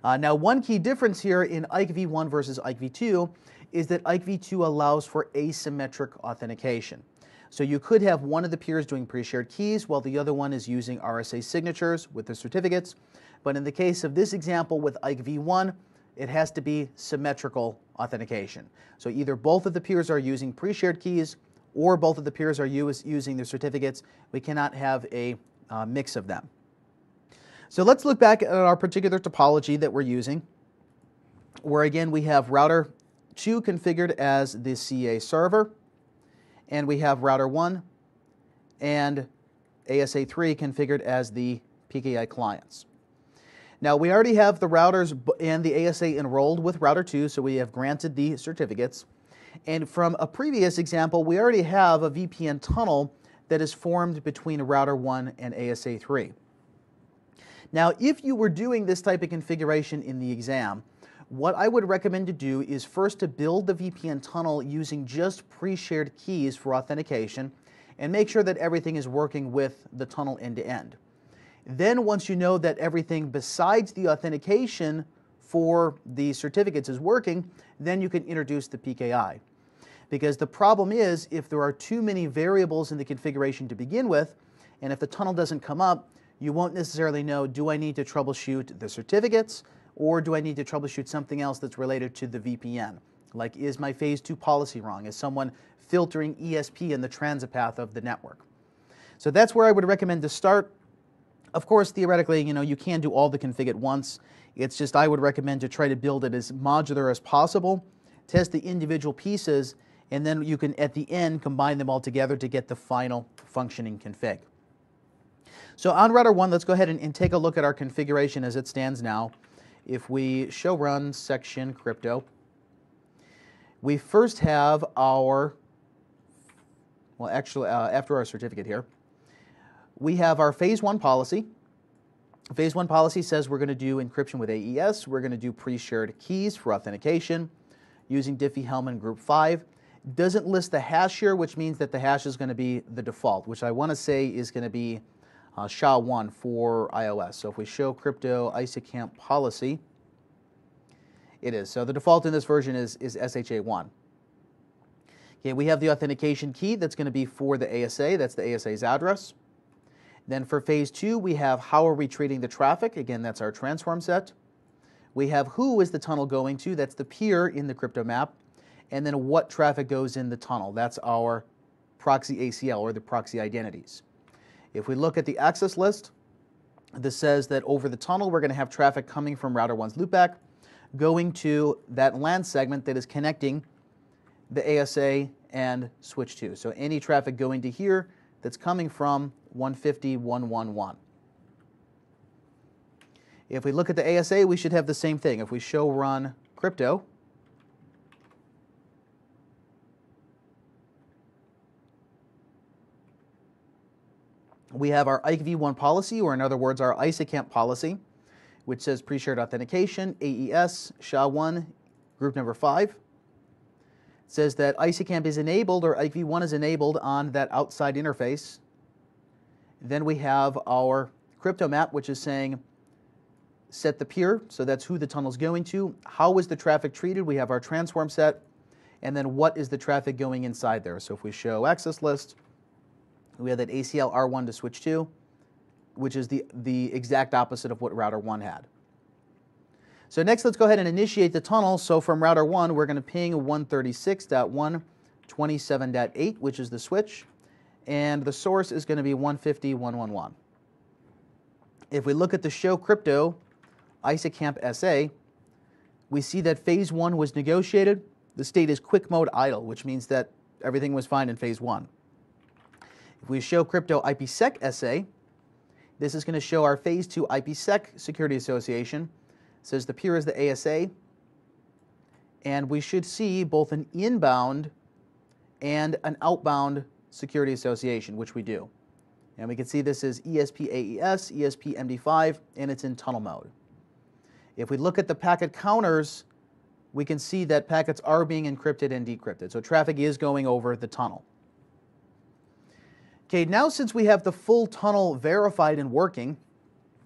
Now, one key difference here in IKE v1 versus IKE v2 is that IKE v2 allows for asymmetric authentication. So you could have one of the peers doing pre-shared keys while the other one is using RSA signatures with the certificates. But in the case of this example with IKE v1, it has to be symmetrical authentication. So either both of the peers are using pre-shared keys or both of the peers are using their certificates. We cannot have a mix of them. So let's look back at our particular topology that we're using, where again we have router 2 configured as the CA server, and we have router 1 and ASA 3 configured as the PKI clients. Now we already have the routers and the ASA enrolled with router 2, so we have granted the certificates. And from a previous example, we already have a VPN tunnel that is formed between router 1 and ASA 3. Now, if you were doing this type of configuration in the exam, what I would recommend to do is first to build the VPN tunnel using just pre-shared keys for authentication and make sure that everything is working with the tunnel end to end. Then once you know that everything besides the authentication for the certificates is working, then you can introduce the PKI. Because the problem is, if there are too many variables in the configuration to begin with, and if the tunnel doesn't come up, you won't necessarily know, do I need to troubleshoot the certificates, or do I need to troubleshoot something else that's related to the VPN? Like, is my phase 2 policy wrong? Is someone filtering ESP in the transit path of the network? So that's where I would recommend to start. Of course, theoretically, you can do all the config at once. It's just I would recommend to try to build it as modular as possible, test the individual pieces, and then you can, at the end, combine them all together to get the final functioning config. So on router 1, let's go ahead and take a look at our configuration as it stands now. If we show run section crypto, we first have our, well actually after our certificate here, we have our phase 1 policy. Phase 1 policy says we're going to do encryption with AES, we're going to do pre-shared keys for authentication using Diffie-Hellman group 5. Doesn't list the hash here, which means that the hash is going to be the default, which I want to say is going to be SHA-1 for iOS. So if we show crypto ISACAMP policy, it is. So the default in this version is SHA-1. Okay, we have the authentication key that's going to be for the ASA. That's the ASA's address. Then for phase 2, we have how are we treating the traffic. Again, that's our transform set. We have who is the tunnel going to. That's the peer in the crypto map. And then what traffic goes in the tunnel. That's our proxy ACL, or the proxy identities. If we look at the access list, this says that over the tunnel, we're going to have traffic coming from router 1's loopback, going to that LAN segment that is connecting the ASA and switch 2. So any traffic going to here that's coming from 150.1.1.1. If we look at the ASA, we should have the same thing. If we show run crypto, we have our IKV1 policy, or in other words, our ISACAMP policy, which says pre-shared authentication, AES, SHA-1, group number 5. It says that ISACAMP is enabled, or IKV1 is enabled on that outside interface. Then we have our crypto map, which is saying set the peer, so that's who the tunnel's going to. How is the traffic treated? We have our transform set. And then what is the traffic going inside there? So if we show access list, we have that ACL R1 to switch 2, which is the exact opposite of what router 1 had. So next, let's go ahead and initiate the tunnel. So from router 1, we're going to ping 136.127.8, which is the switch. And the source is going to be 150.1.1.1. If we look at the show crypto ISACAMP SA, we see that phase 1 was negotiated. The state is quick mode idle, which means that everything was fine in phase 1. If we show crypto IPsec SA, this is going to show our phase 2 IPsec security association. It says the peer is the ASA, and we should see both an inbound and an outbound security association, which we do. And we can see this is ESP AES, ESP MD5, and it's in tunnel mode. If we look at the packet counters, we can see that packets are being encrypted and decrypted. So traffic is going over the tunnel. Okay, now since we have the full tunnel verified and working,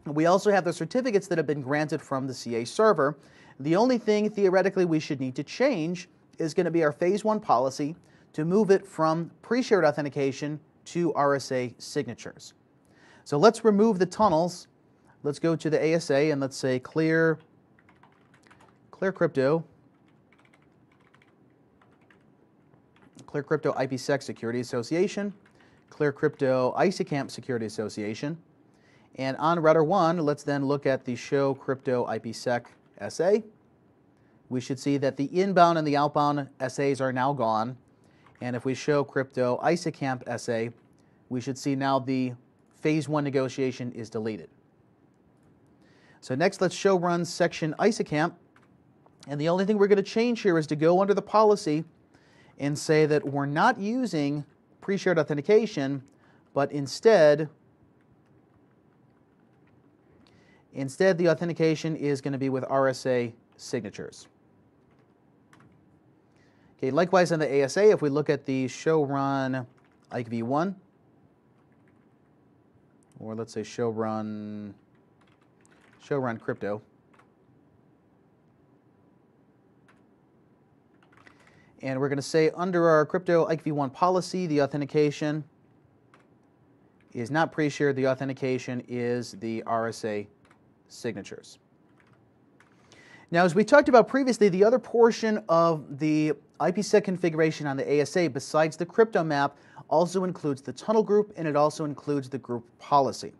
we also have the certificates that have been granted from the Ccie server. The only thing theoretically we should need to change is going to be our phase 1 policy to move it from pre-shared authentication to RSA signatures. So let's remove the tunnels. Let's go to the ASA and let's say clear crypto IPsec Security Association, clear crypto ISACAMP Security Association, and on router 1, let's then look at the show crypto IPsec SA. We should see that the inbound and the outbound SAs are now gone. And if we show crypto ISACAMP SA, we should see now the phase 1 negotiation is deleted. So next, let's show run section ISACAMP. And the only thing we're going to change here is to go under the policy and say that we're not using pre-shared authentication, but instead the authentication is going to be with RSA signatures. Okay, likewise on the ASA, if we look at the show run IKV1, or let's say show run crypto, and we're going to say under our crypto IKV1 policy, the authentication is not pre-shared, the authentication is the RSA signatures. Now, as we talked about previously, the other portion of the IPsec configuration on the ASA, besides the crypto map, also includes the tunnel group, and it also includes the group policy.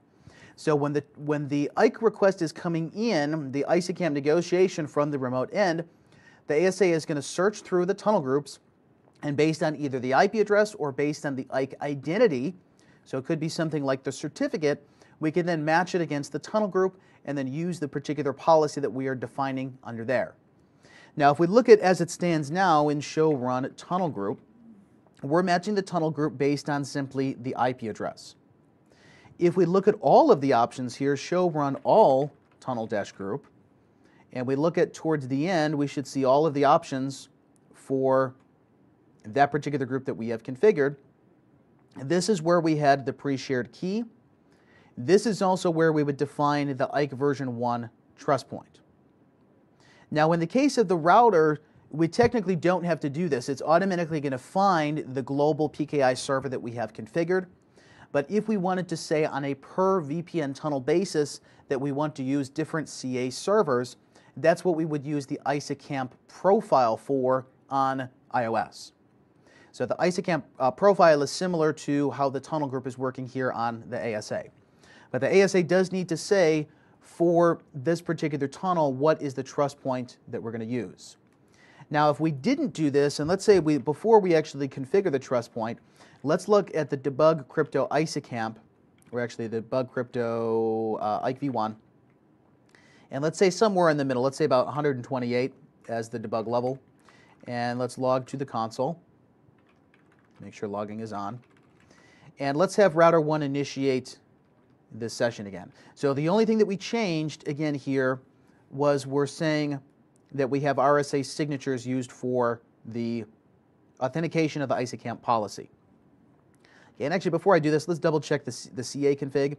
So when the IKE request is coming in, the ISACAMP negotiation from the remote end, the ASA is going to search through the tunnel groups, and based on either the IP address or based on the IKE identity, so it could be something like the certificate, we can then match it against the tunnel group and then use the particular policy that we are defining under there. Now, if we look at as it stands now in show run tunnel group, we're matching the tunnel group based on simply the IP address. If we look at all of the options here, show run all tunnel dash group, and we look at towards the end, we should see all of the options for that particular group that we have configured. This is where we had the pre-shared key. This is also where we would define the IKE version 1 trust point. Now, in the case of the router, we technically don't have to do this. It's automatically going to find the global PKI server that we have configured. But if we wanted to say on a per VPN tunnel basis that we want to use different CA servers, that's what we would use the ISACAMP profile for on iOS. So the ISACAMP profile is similar to how the tunnel group is working here on the ASA. But the ASA does need to say for this particular tunnel, what is the trust point that we're going to use. Now, if we didn't do this, and let's say before we actually configure the trust point, let's look at the debug crypto ISACAMP, or actually the debug crypto IKE v1, and let's say somewhere in the middle, let's say about 128 as the debug level, and let's log to the console. Make sure logging is on. And let's have router 1 initiate this session again. So the only thing that we changed again here was we're saying that we have RSA signatures used for the authentication of the ISACAMP policy. Okay, and actually before I do this, let's double check the CA config.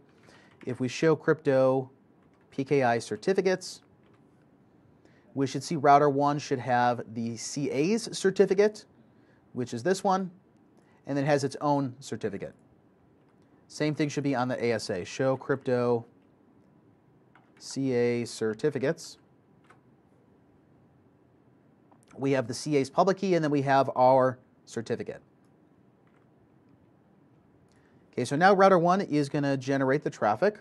If we show crypto PKI certificates, we should see router 1 should have the CA's certificate, which is this one, and then has its own certificate. Same thing should be on the ASA. Show crypto CA certificates. We have the CA's public key, and then we have our certificate. Okay, so now router 1 is going to generate the traffic.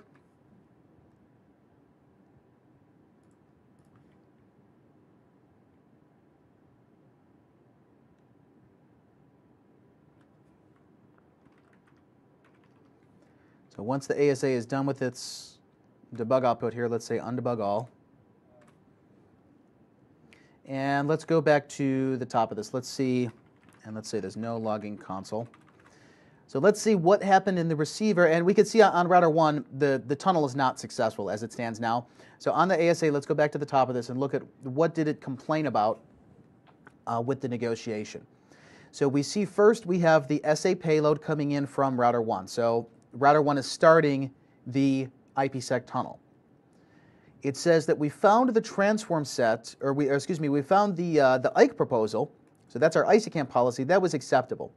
So once the ASA is done with its debug output here, let's say undebug all. And let's go back to the top of this. Let's see, and let's say there's no logging console. So let's see what happened in the receiver, and we can see on router 1, the tunnel is not successful as it stands now. So on the ASA, let's go back to the top of this and look at what did it complain about with the negotiation. So we see first we have the SA payload coming in from router 1. So router 1 is starting the IPsec tunnel. It says that we found the transform set, or we found the IKE proposal. So that's our ISACAMP policy. That was acceptable.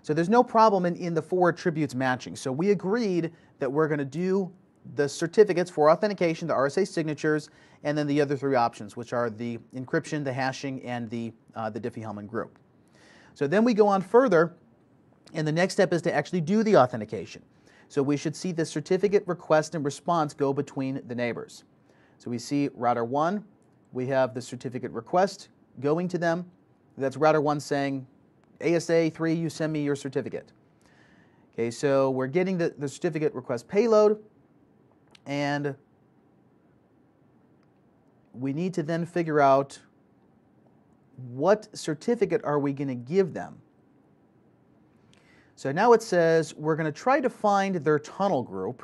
So there's no problem in the 4 attributes matching. So we agreed that we're going to do the certificates for authentication, the RSA signatures, and then the other 3 options, which are the encryption, the hashing, and the Diffie-Hellman group. So then we go on further, and the next step is to actually do the authentication. So we should see the certificate request and response go between the neighbors. So we see router 1, we have the certificate request going to them. That's router 1 saying, ASA 3, you send me your certificate. Okay, so we're getting the certificate request payload, and we need to then figure out what certificate are we going to give them. So now it says we're going to try to find their tunnel group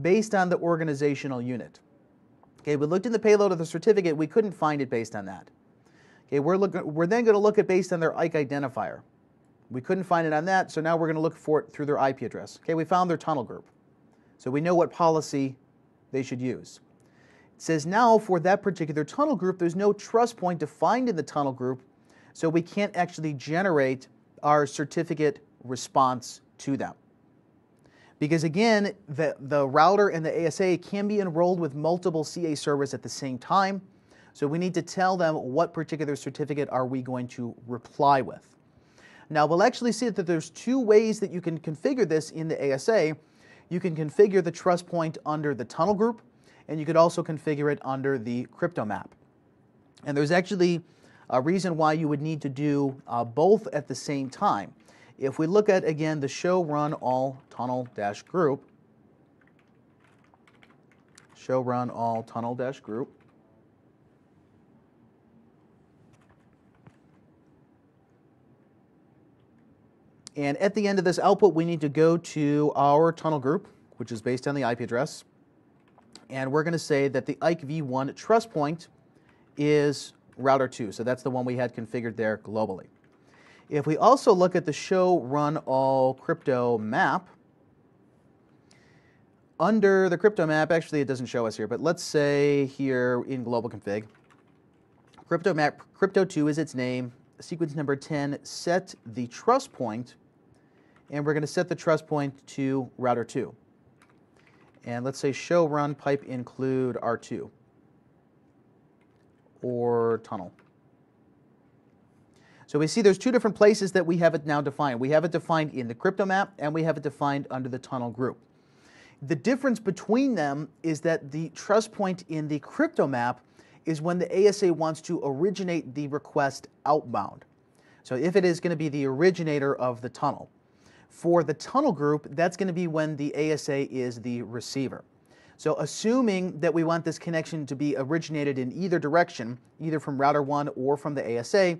based on the organizational unit. Okay, we looked in the payload of the certificate, we couldn't find it based on that. Okay, we're then going to look at based on their IKE identifier. We couldn't find it on that, so now we're going to look for it through their IP address. Okay, we found their tunnel group. So we know what policy they should use. It says now for that particular tunnel group, there's no trust point defined in the tunnel group, so we can't actually generate our certificate response to them. Because again, the router and the ASA can be enrolled with multiple CA servers at the same time, so we need to tell them what particular certificate are we going to reply with. Now we'll actually see that there's 2 ways that you can configure this in the ASA. you can configure the trust point under the tunnel group, and you could also configure it under the crypto map. And there's actually a reason why you would need to do both at the same time. If we look at, again, the show run all tunnel dash group, show run all tunnel dash group, and at the end of this output, we need to go to our tunnel group, which is based on the IP address. And we're going to say that the IKE v1 trust point is router 2. So that's the one we had configured there globally. If we also look at the show run all crypto map, under the crypto map, actually it doesn't show us here, but let's say here in global config, crypto map, crypto 2 is its name, sequence number 10, set the trust point, and we're going to set the trust point to router 2. And let's say show run pipe include R2 or tunnel. So we see there's two different places that we have it now defined. We have it defined in the crypto map, and we have it defined under the tunnel group. The difference between them is that the trust point in the crypto map is when the ASA wants to originate the request outbound. So if it is going to be the originator of the tunnel. For the tunnel group, that's going to be when the ASA is the receiver. So assuming that we want this connection to be originated in either direction, either from router 1 or from the ASA,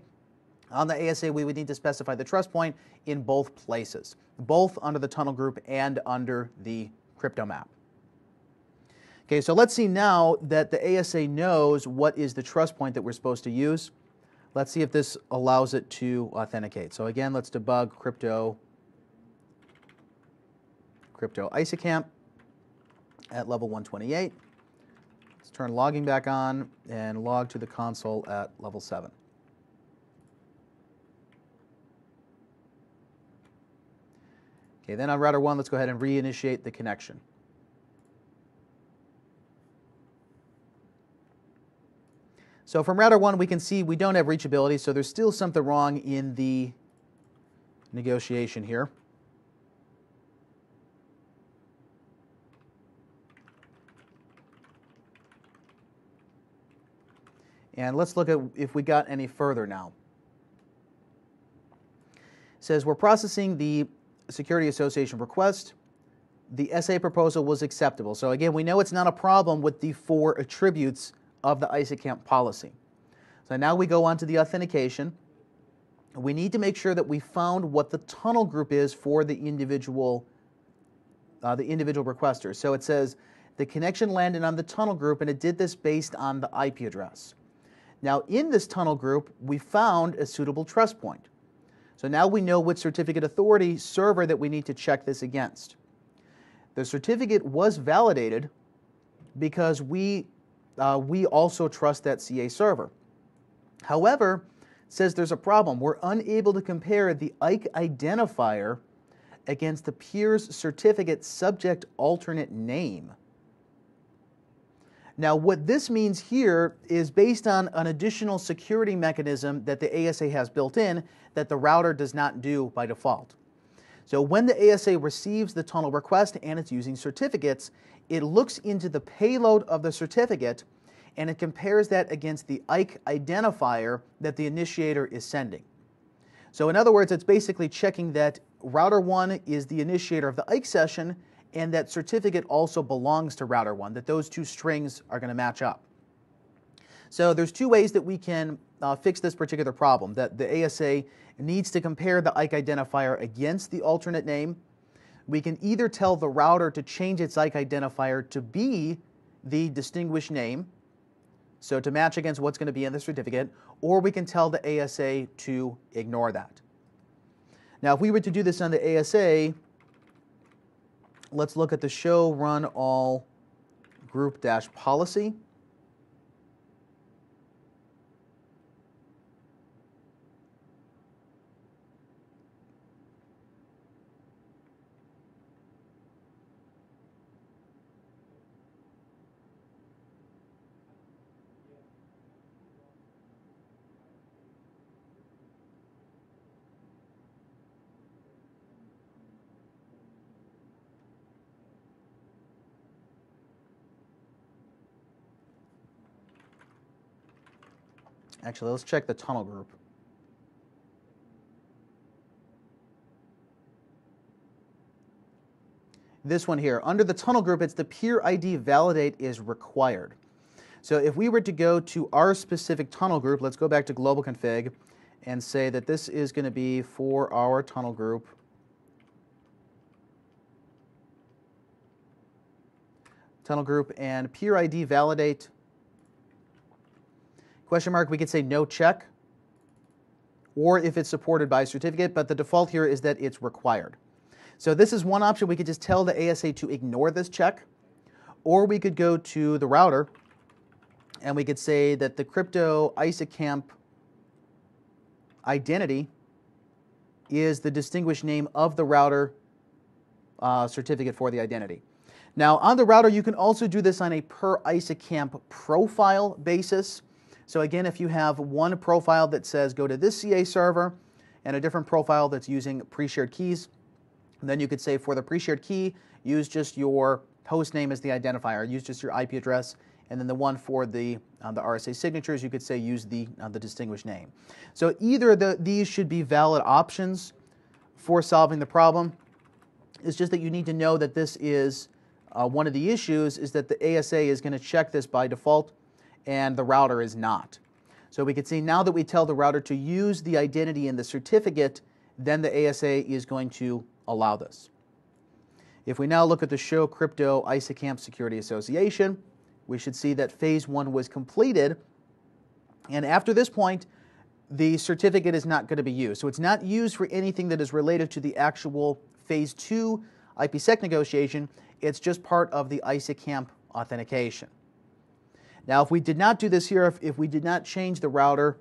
on the ASA we would need to specify the trust point in both places, both under the tunnel group and under the crypto map. Okay, so let's see now that the ASA knows what is the trust point that we're supposed to use. Let's see if this allows it to authenticate. So again, let's debug crypto ISACamp at level 128. Let's turn logging back on and log to the console at level 7. Okay, then on router 1, let's go ahead and reinitiate the connection. So from router 1, we can see we don't have reachability, so there's still something wrong in the negotiation here. And let's look at if we got any further now. It says we're processing the Security Association request. The SA proposal was acceptable. So again, we know it's not a problem with the 4 attributes of the ISACamp policy. So now we go on to the authentication. We need to make sure that we found what the tunnel group is for the individual requester. So it says the connection landed on the tunnel group, and it did this based on the IP address. Now in this tunnel group, we found a suitable trust point. So now we know what certificate authority server that we need to check this against. The certificate was validated because we also trust that Ccie server. However, it says there's a problem. We're unable to compare the IKE identifier against the peer's certificate subject alternate name. Now, what this means here is based on an additional security mechanism that the ASA has built in that the router does not do by default. So when the ASA receives the tunnel request and it's using certificates, it looks into the payload of the certificate and it compares that against the IKE identifier that the initiator is sending. So in other words, it's basically checking that router 1 is the initiator of the IKE session and that certificate also belongs to router 1, that those two strings are going to match up. So there's 2 ways that we can fix this particular problem, that the ASA needs to compare the IKE identifier against the alternate name. We can either tell the router to change its IKE identifier to be the distinguished name, so to match against what's going to be in the certificate, or we can tell the ASA to ignore that. Now if we were to do this on the ASA, let's look at the show run all group dash policy. Actually, let's check the tunnel group. This one here, under the tunnel group, it's the peer ID validate is required. So if we were to go to our specific tunnel group, let's go back to global config and say that this is going to be for our tunnel group. Tunnel group and peer ID validate. Question mark, we could say no check, or if it's supported by certificate, but the default here is that it's required. So this is one option. We could just tell the ASA to ignore this check, or we could go to the router and we could say that the crypto ISACamp identity is the distinguished name of the router certificate for the identity. Now on the router, you can also do this on a per ISACamp profile basis. So again, if you have one profile that says go to this Ccie server and a different profile that's using pre-shared keys, then you could say for the pre-shared key, use just your host name as the identifier, use just your IP address, and then the one for the RSA signatures, you could say use the distinguished name. So either of these should be valid options for solving the problem. It's just that you need to know that this is one of the issues is that the ASA is going to check this by default and the router is not. So we can see now that we tell the router to use the identity in the certificate, then the ASA is going to allow this. If we now look at the Show Crypto ISACamp Security Association, we should see that phase 1 was completed, and after this point, the certificate is not going to be used. So it's not used for anything that is related to the actual phase 2 IPsec negotiation. It's just part of the ISACamp authentication. Now, if we did not do this here, if we did not change the router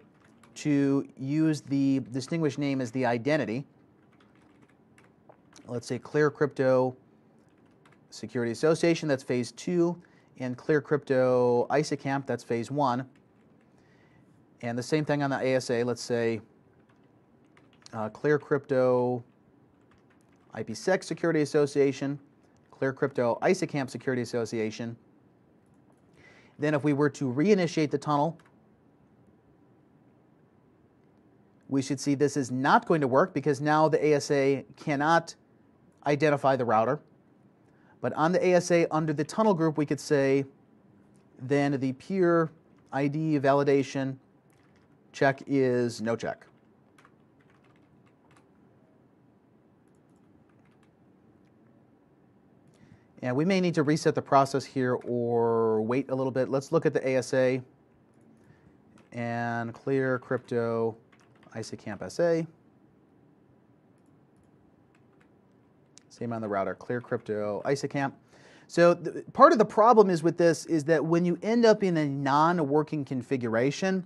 to use the distinguished name as the identity, let's say Clear Crypto Security Association, that's phase 2, and Clear Crypto ISACamp, that's phase 1. And the same thing on the ASA, let's say Clear Crypto IPsec Security Association, Clear Crypto ISACamp Security Association. Then if we were to reinitiate the tunnel, we should see this is not going to work because now the ASA cannot identify the router. But on the ASA under the tunnel group, we could say then the peer ID validation check is no check. And we may need to reset the process here or wait a little bit. Let's look at the ASA and Clear Crypto ISACamp SA. Same on the router, Clear Crypto ISACamp. So part of the problem is with this is that when you end up in a non-working configuration,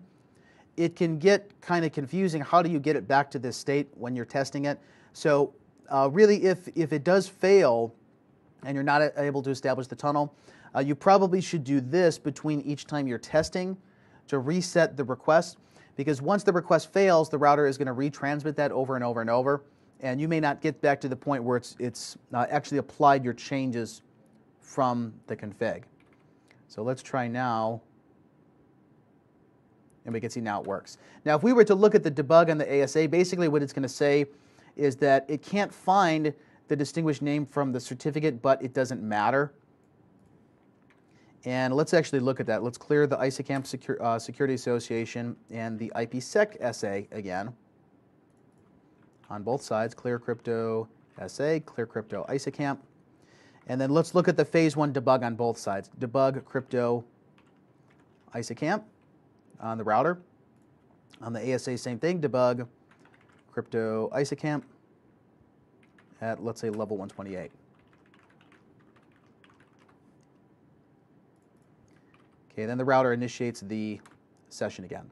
it can get kind of confusing. How do you get it back to this state when you're testing it? So really, if it does fail and you're not able to establish the tunnel, you probably should do this between each time you're testing to reset the request, because once the request fails, the router is going to retransmit that over and over and over, and you may not get back to the point where it's actually applied your changes from the config. So let's try now, and we can see now it works. Now if we were to look at the debug on the ASA, basically what it's going to say is that it can't find the distinguished name from the certificate, but it doesn't matter. And let's actually look at that. Let's clear the ISACamp Security Association and the IPsec SA again. On both sides, Clear Crypto SA, Clear Crypto ISACamp. And then let's look at the phase 1 debug on both sides. Debug Crypto ISACamp on the router. On the ASA, same thing, debug Crypto ISACamp at, let's say, level 128. Okay, then the router initiates the session again.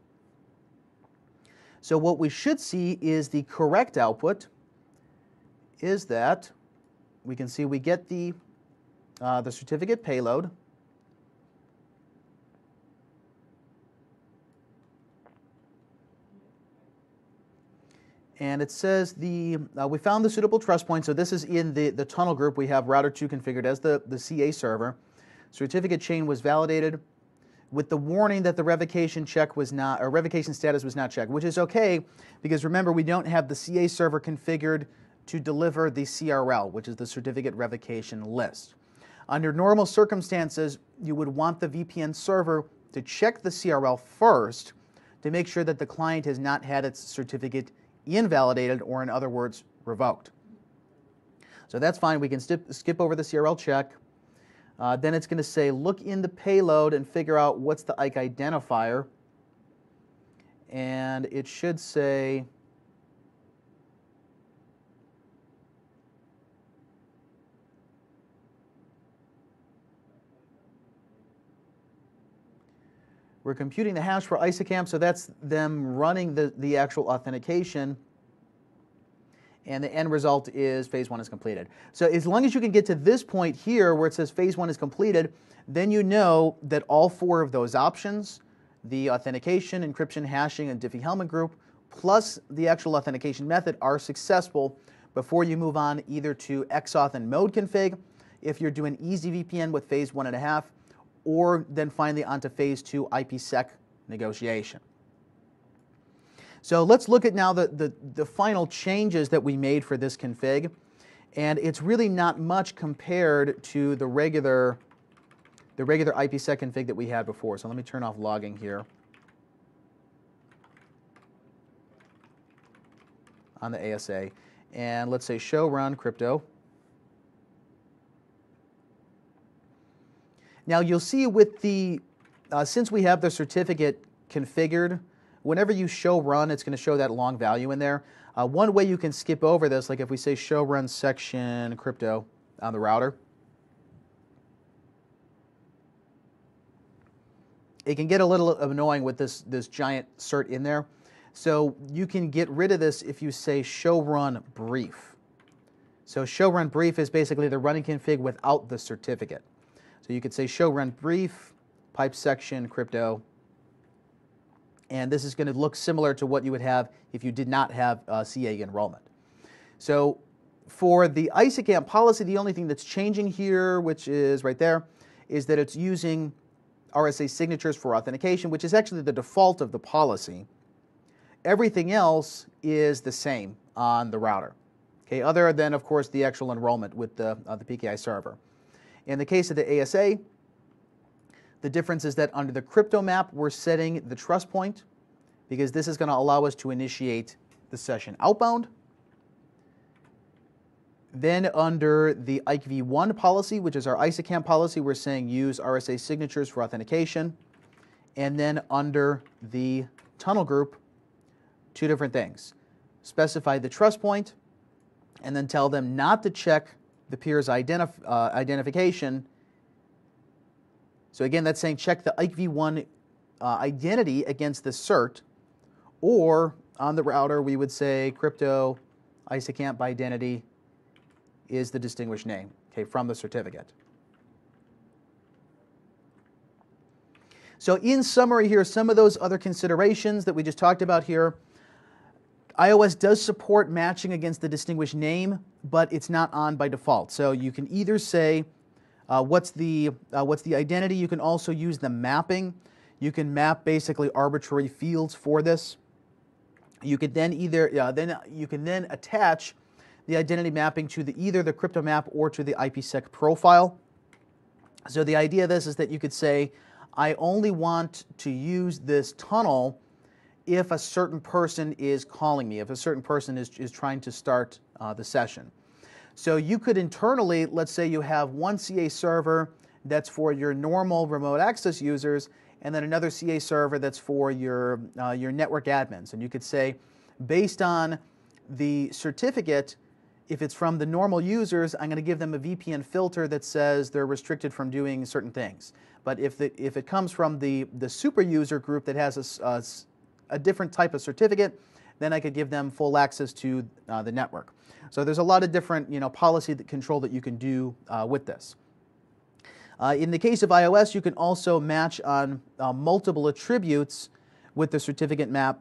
So what we should see is the correct output is that we can see we get the certificate payload. And it says we found the suitable trust point. So this is in the tunnel group. We have router 2 configured as the Ccie server. Certificate chain was validated. with the warning that the revocation check was not, or revocation status was not checked, which is okay because remember we don't have the CA server configured to deliver the CRL, which is the certificate revocation list. Under normal circumstances, you would want the VPN server to check the CRL first to make sure that the client has not had its certificate invalidated, or in other words, revoked. So that's fine. We can skip over the CRL check. Then it's going to say, look in the payload and figure out what's the IKE identifier. And it should say, we're computing the hash for ISACAMP, so that's them running the actual authentication. And the end result is phase 1 is completed. So as long as you can get to this point here where it says phase 1 is completed, then you know that all 4 of those options, the authentication, encryption, hashing, and Diffie-Hellman group, plus the actual authentication method are successful before you move on either to XAuth and mode config, if you're doing EasyVPN with phase 1.5, or then finally onto phase 2 IPsec negotiation. So let's look at now the final changes that we made for this config, and it's really not much compared to the regular IPsec config that we had before. So let me turn off logging here on the ASA, and let's say show run crypto. Now you'll see with the, since we have the certificate configured, whenever you show run, it's going to show that long value in there. One way you can skip over this, like if we say show run section crypto on the router, it can get a little annoying with this giant cert in there. So you can get rid of this if you say show run brief. So show run brief is basically the running config without the certificate. So you could say show run brief, pipe section, crypto, and this is going to look similar to what you would have if you did not have CA enrollment. So for the ISACAMP policy, the only thing that's changing here, which is right there, is that it's using RSA signatures for authentication, which is actually the default of the policy. Everything else is the same on the router, okay, other than, of course, the actual enrollment with the PKI server. In the case of the ASA, the difference is that under the crypto map, we're setting the trust point because this is going to allow us to initiate the session outbound. Then under the IKE v1 policy, which is our ISACAMP policy, we're saying use RSA signatures for authentication. And then under the tunnel group, 2 different things. Specify the trust point and then tell them not to check the peer's identification. So again, that's saying check the IKE v1 identity against the cert, or on the router we would say crypto ISACAMP by identity is the distinguished name, okay, from the certificate. So in summary here, some of those other considerations that we just talked about here. iOS does support matching against the distinguished name, but it's not on by default. So you can either say what's the identity. You can also use the mapping. You can map basically arbitrary fields for this. You could then you can then attach the identity mapping to either the crypto map or to the IPsec profile. So the idea of this is that you could say, I only want to use this tunnel if a certain person is calling me, if a certain person is trying to start the session. So you could internally, let's say you have one CA server that's for your normal remote access users, and then another CA server that's for your network admins. And you could say, based on the certificate, if it's from the normal users, I'm going to give them a VPN filter that says they're restricted from doing certain things. But if it comes from the super user group that has a different type of certificate, then I could give them full access to the network. So there's a lot of different policy control that you can do with this. In the case of iOS, you can also match on multiple attributes with the certificate map.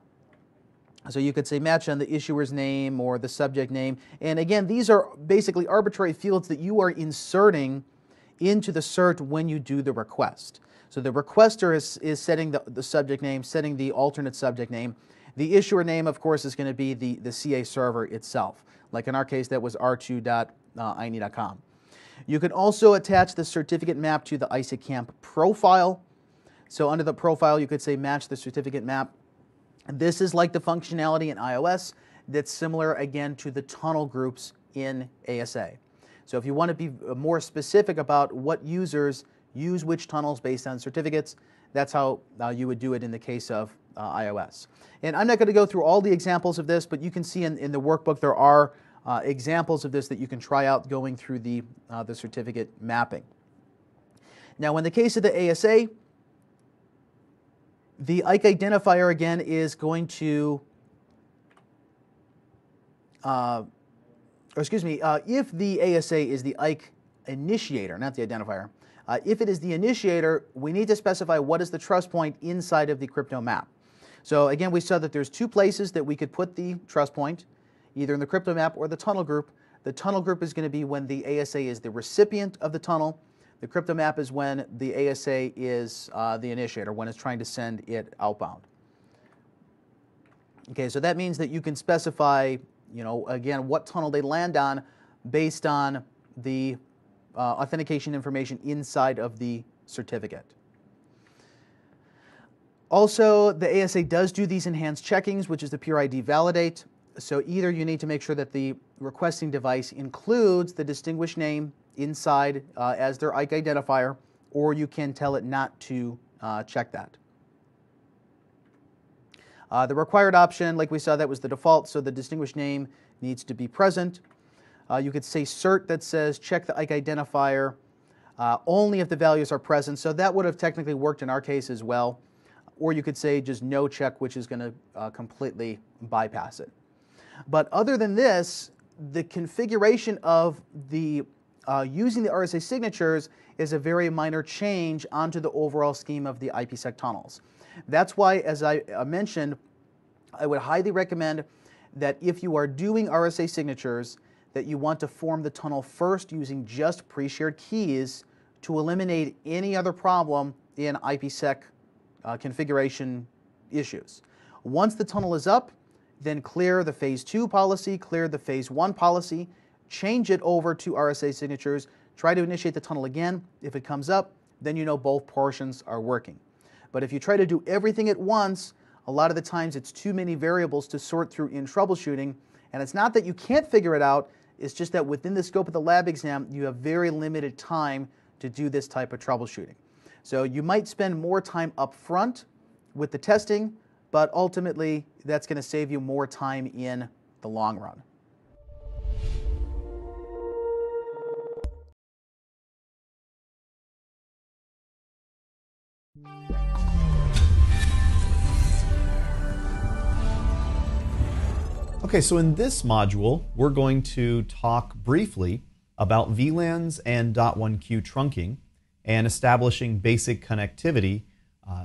So you could say match on the issuer's name or the subject name. And again, these are basically arbitrary fields that you are inserting into the cert when you do the request. So the requester is setting the subject name, setting the alternate subject name. The issuer name, of course, is going to be the Ccie server itself. Like in our case, that was r2.ini.com. You can also attach the certificate map to the ISACamp profile. So under the profile, you could say match the certificate map. This is like the functionality in iOS that's similar, again, to the tunnel groups in ASA. So if you want to be more specific about what users use which tunnels based on certificates, that's how you would do it in the case of iOS. And I'm not going to go through all the examples of this, but you can see in the workbook there are examples of this that you can try out going through the certificate mapping. Now, in the case of the ASA, the IC identifier, again, is going to, if the ASA is the IC initiator, not the identifier, if it is the initiator, we need to specify what is the trust point inside of the crypto map. So again, we saw that there's two places that we could put the trust point, either in the crypto map or the tunnel group. The tunnel group is going to be when the ASA is the recipient of the tunnel. The crypto map is when the ASA is the initiator, when it's trying to send it outbound. Okay, so that means that you can specify, again, what tunnel they land on based on the authentication information inside of the certificate. Also, the ASA does do these enhanced checkings, which is the pure ID validate. So either you need to make sure that the requesting device includes the distinguished name inside as their IC identifier, or you can tell it not to check that. The required option, like we saw, that was the default, so the distinguished name needs to be present. You could say cert that says check the IC identifier only if the values are present, so that would have technically worked in our case as well. Or you could say just no check, which is going to completely bypass it. But other than this, the configuration of the using the RSA signatures is a very minor change onto the overall scheme of the IPsec tunnels. That's why, as I mentioned, I would highly recommend that if you are doing RSA signatures, that you want to form the tunnel first using just pre-shared keys to eliminate any other problem in IPsec configuration issues. Once the tunnel is up, then clear the phase 2 policy, clear the phase 1 policy, change it over to RSA signatures, try to initiate the tunnel again. If it comes up, then you know both portions are working. But if you try to do everything at once, a lot of the times it's too many variables to sort through in troubleshooting, and it's not that you can't figure it out, it's just that within the scope of the lab exam, you have very limited time to do this type of troubleshooting. So you might spend more time up front with the testing, but ultimately that's going to save you more time in the long run. Okay, so in this module, we're going to talk briefly about VLANs and .1Q trunking and establishing basic connectivity,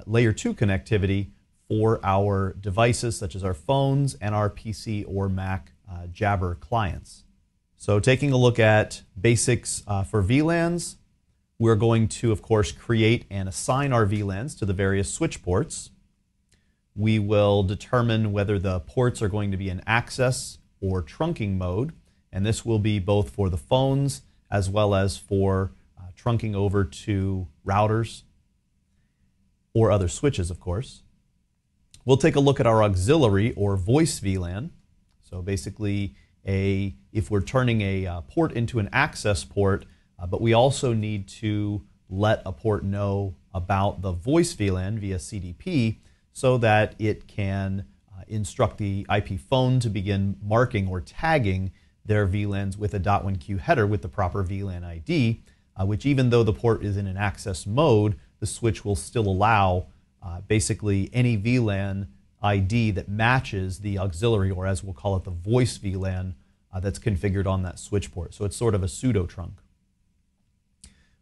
layer 2 connectivity for our devices such as our phones and our PC or Mac Jabber clients. So taking a look at basics for VLANs, we're going to, of course, create and assign our VLANs to the various switch ports. We will determine whether the ports are going to be in access or trunking mode, and this will be both for the phones as well as for trunking over to routers or other switches, of course. We'll take a look at our auxiliary or voice VLAN. So basically, if we're turning a port into an access port, but we also need to let a port know about the voice VLAN via CDP so that it can instruct the IP phone to begin marking or tagging their VLANs with a .1Q header with the proper VLAN ID, which even though the port is in an access mode, the switch will still allow basically any VLAN ID that matches the auxiliary, or as we'll call it, the voice VLAN that's configured on that switch port. So it's sort of a pseudo trunk.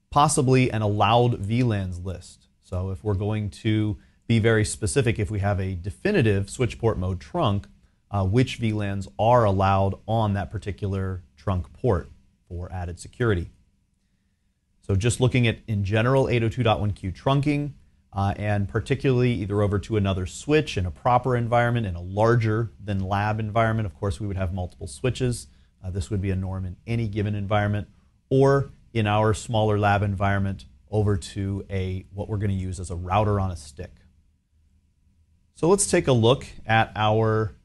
Possibly an allowed VLANs list. So if we're going to be very specific, if we have a definitive switch port mode trunk, which VLANs are allowed on that particular trunk port for added security. So just looking at, in general, 802.1q trunking, and particularly either over to another switch in a proper environment, in a larger than lab environment. Of course, we would have multiple switches. This would be a norm in any given environment, or in our smaller lab environment over to what we're going to use as a router on a stick. So let's take a look at our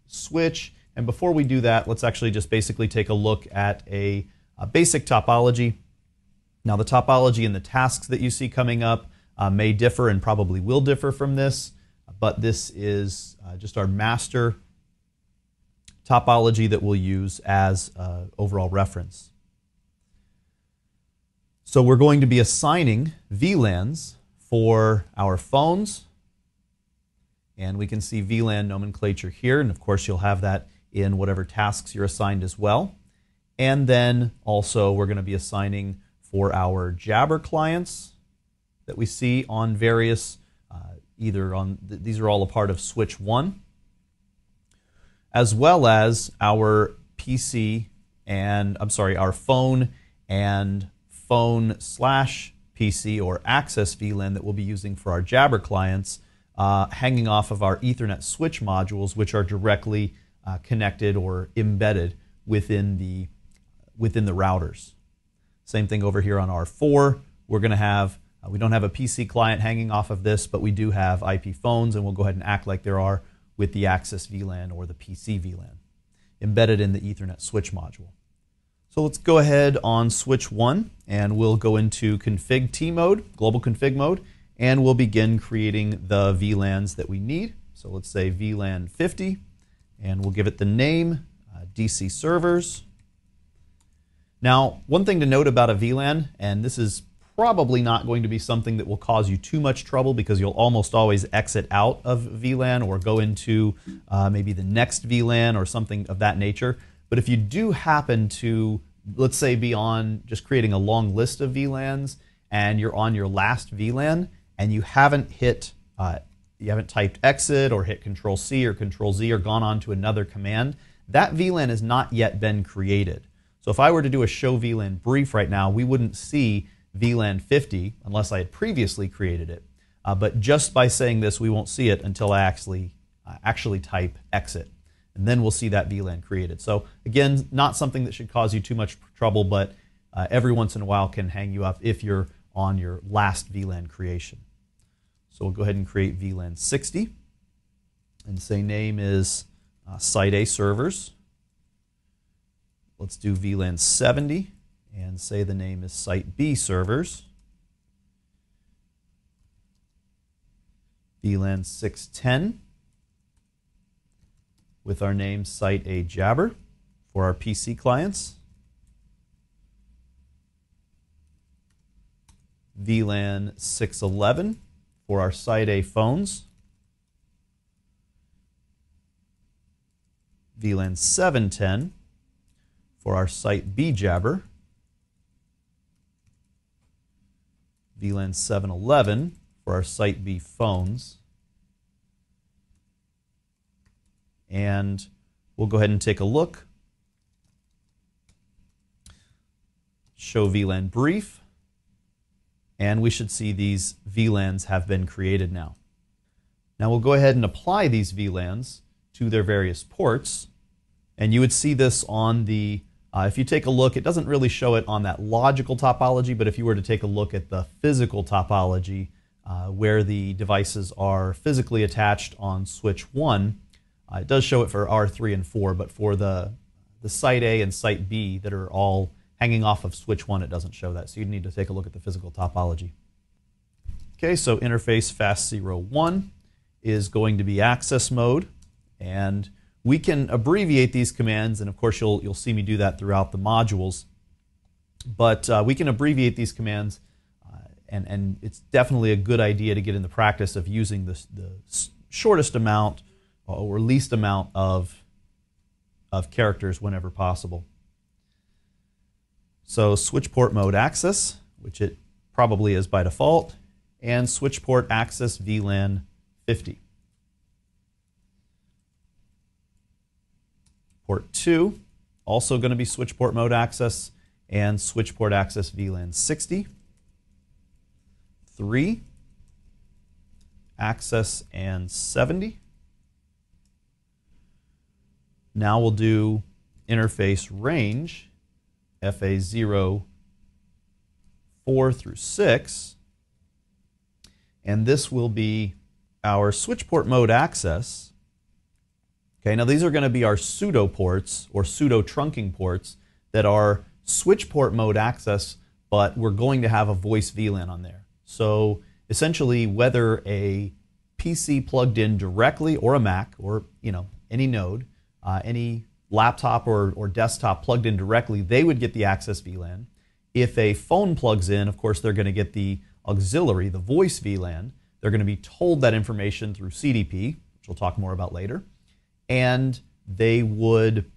switch. And before we do that, let's actually just basically take a look at a basic topology. Now, the topology and the tasks that you see coming up may differ and probably will differ from this, but this is just our master topology that we'll use as overall reference. So we're going to be assigning VLANs for our phones, and we can see VLAN nomenclature here, and of course you'll have that in whatever tasks you're assigned as well. And then also we're going to be assigning for our Jabber clients that we see on various, these are all a part of switch 1, as well as our PC and, our phone and phone/PC or access VLAN that we'll be using for our Jabber clients, hanging off of our Ethernet switch modules, which are directly connected or embedded within the routers. Same thing over here on R4. We're going to have, we don't have a PC client hanging off of this, but we do have IP phones, and we'll go ahead and act like there are with the access VLAN or the PC VLAN embedded in the Ethernet switch module. So let's go ahead on switch 1, and we'll go into config T mode, global config mode, and we'll begin creating the VLANs that we need. So let's say VLAN 50, and we'll give it the name DC servers. Now, one thing to note about a VLAN, and this is probably not going to be something that will cause you too much trouble because you'll almost always exit out of VLAN or go into maybe the next VLAN or something of that nature. But if you do happen to, let's say, be on just creating a long list of VLANs and you're on your last VLAN and you haven't typed exit or hit Control-C or Control-Z or gone on to another command, that VLAN has not yet been created. So if I were to do a show VLAN brief right now, we wouldn't see VLAN 50 unless I had previously created it. But just by saying this, we won't see it until I actually type exit. And then we'll see that VLAN created. So again, not something that should cause you too much trouble, but every once in a while can hang you up if you're on your last VLAN creation. So we'll go ahead and create VLAN 60 and say name is Site A servers. Let's do VLAN 70 and say the name is Site B servers. VLAN 610 with our name Site A Jabber for our PC clients. VLAN 611 for our Site A phones. VLAN 710 for our Site B Jabber. VLAN 711 for our Site B phones. And we'll go ahead and take a look. Show VLAN brief. And we should see these VLANs have been created now. Now we'll go ahead and apply these VLANs to their various ports. And you would see this on the, if you take a look, it doesn't really show it on that logical topology, but if you were to take a look at the physical topology, where the devices are physically attached on switch 1, it does show it for R3 and 4, but for the Site A and Site B that are all hanging off of switch 1, it doesn't show that. So you need to take a look at the physical topology. Okay, so interface fast01 is going to be access mode, and we can abbreviate these commands, and of course you'll see me do that throughout the modules. But we can abbreviate these commands, and it's definitely a good idea to get in the practice of using the shortest amount or least amount of characters whenever possible. So switch port mode access, which it probably is by default, and switch port access VLAN 50. Port 2, also going to be switch port mode access, and switch port access VLAN 60. 3, access and 70. Now we'll do interface range, FA0, 4 through 6. And this will be our switch port mode access. Okay, now these are going to be our pseudo ports or pseudo trunking ports that are switch port mode access, but we're going to have a voice VLAN on there. So essentially, whether a PC plugged in directly or a Mac or any node, any laptop or desktop plugged in directly, they would get the access VLAN. If a phone plugs in, of course, they're going to get the auxiliary, the voice VLAN. They're going to be told that information through CDP, which we'll talk more about later, and they would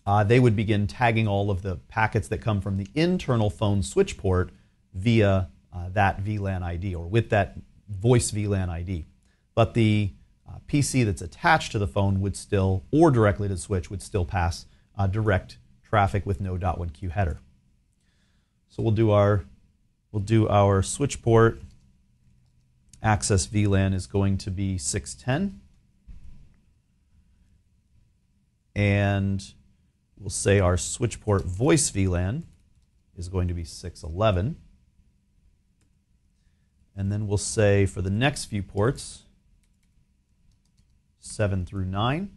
begin tagging all of the packets that come from the internal phone switch port via that VLAN ID or with that voice VLAN ID. But the PC that's attached to the phone would still, or directly to the switch, would still pass direct traffic with no .1Q header. So we'll do our switch port access VLAN is going to be 610, and we'll say our switch port voice VLAN is going to be 611. And then we'll say for the next few ports, 7 through 9.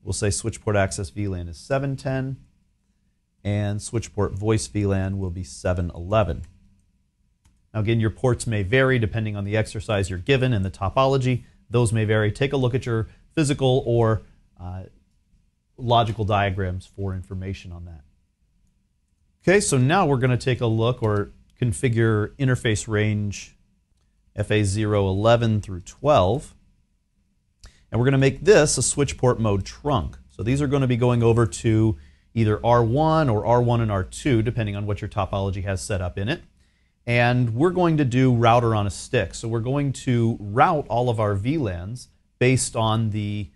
We'll say switch port access VLAN is 710, and switch port voice VLAN will be 711. Now again, your ports may vary depending on the exercise you're given and the topology. Those may vary. Take a look at your physical or logical diagrams for information on that. Okay, so now we're going to take a look or configure interface range FA011 through 12. And we're going to make this a switch port mode trunk. So these are going to be going over to either R1 or R1 and R2, depending on what your topology has set up in it. And we're going to do router on a stick. So we're going to route all of our VLANs based on the,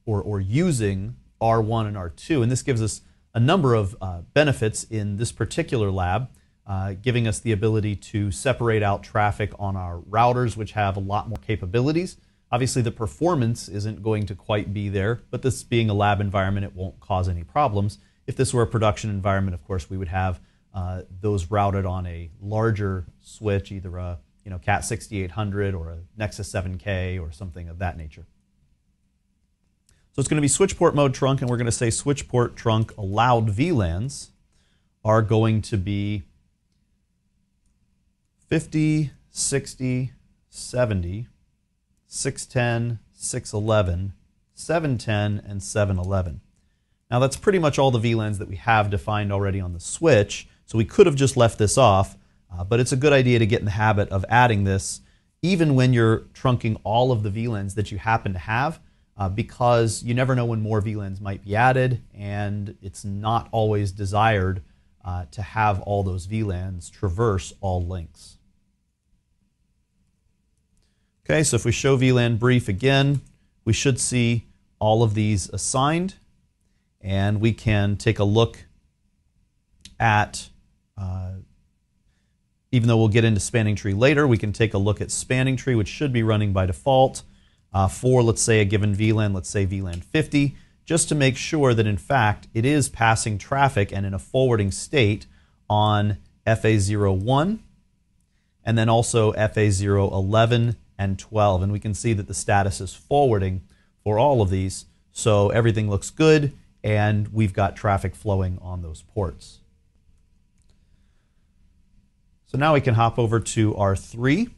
or using R1 and R2. And this gives us a number of benefits in this particular lab, giving us the ability to separate out traffic on our routers, which have a lot more capabilities. Obviously, the performance isn't going to quite be there, but this being a lab environment, it won't cause any problems. If this were a production environment, of course, we would have those routed on a larger switch, either a Cat 6800 or a Nexus 7K or something of that nature. So it's going to be switch port mode trunk, and we're going to say switch port trunk allowed VLANs are going to be 50, 60, 70, 610, 611, 710, and 711. Now that's pretty much all the VLANs that we have defined already on the switch, so we could have just left this off, but it's a good idea to get in the habit of adding this even when you're trunking all of the VLANs that you happen to have, because you never know when more VLANs might be added, and it's not always desired to have all those VLANs traverse all links. Okay, so if we show VLAN brief again, we should see all of these assigned, and we can take a look at, even though we'll get into spanning tree later, we can take a look at spanning tree, which should be running by default for, let's say, a given VLAN, let's say VLAN 50, just to make sure that, in fact, it is passing traffic and in a forwarding state on FA01, and then also FA011 and 12. And we can see that the status is forwarding for all of these. So everything looks good, and we've got traffic flowing on those ports. So now we can hop over to R3,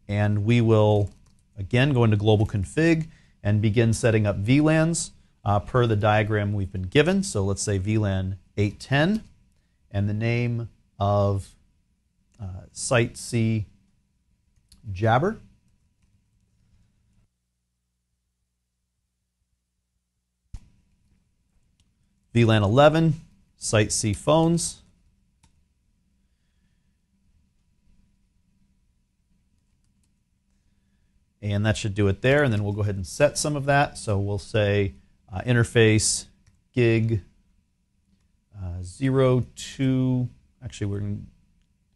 and we will again go into global config and begin setting up VLANs per the diagram we've been given. So let's say VLAN 810, and the name of site C Jabber. VLAN 11, site C phones. And that should do it there, and then we'll go ahead and set some of that. So we'll say interface gig 02, actually we're going to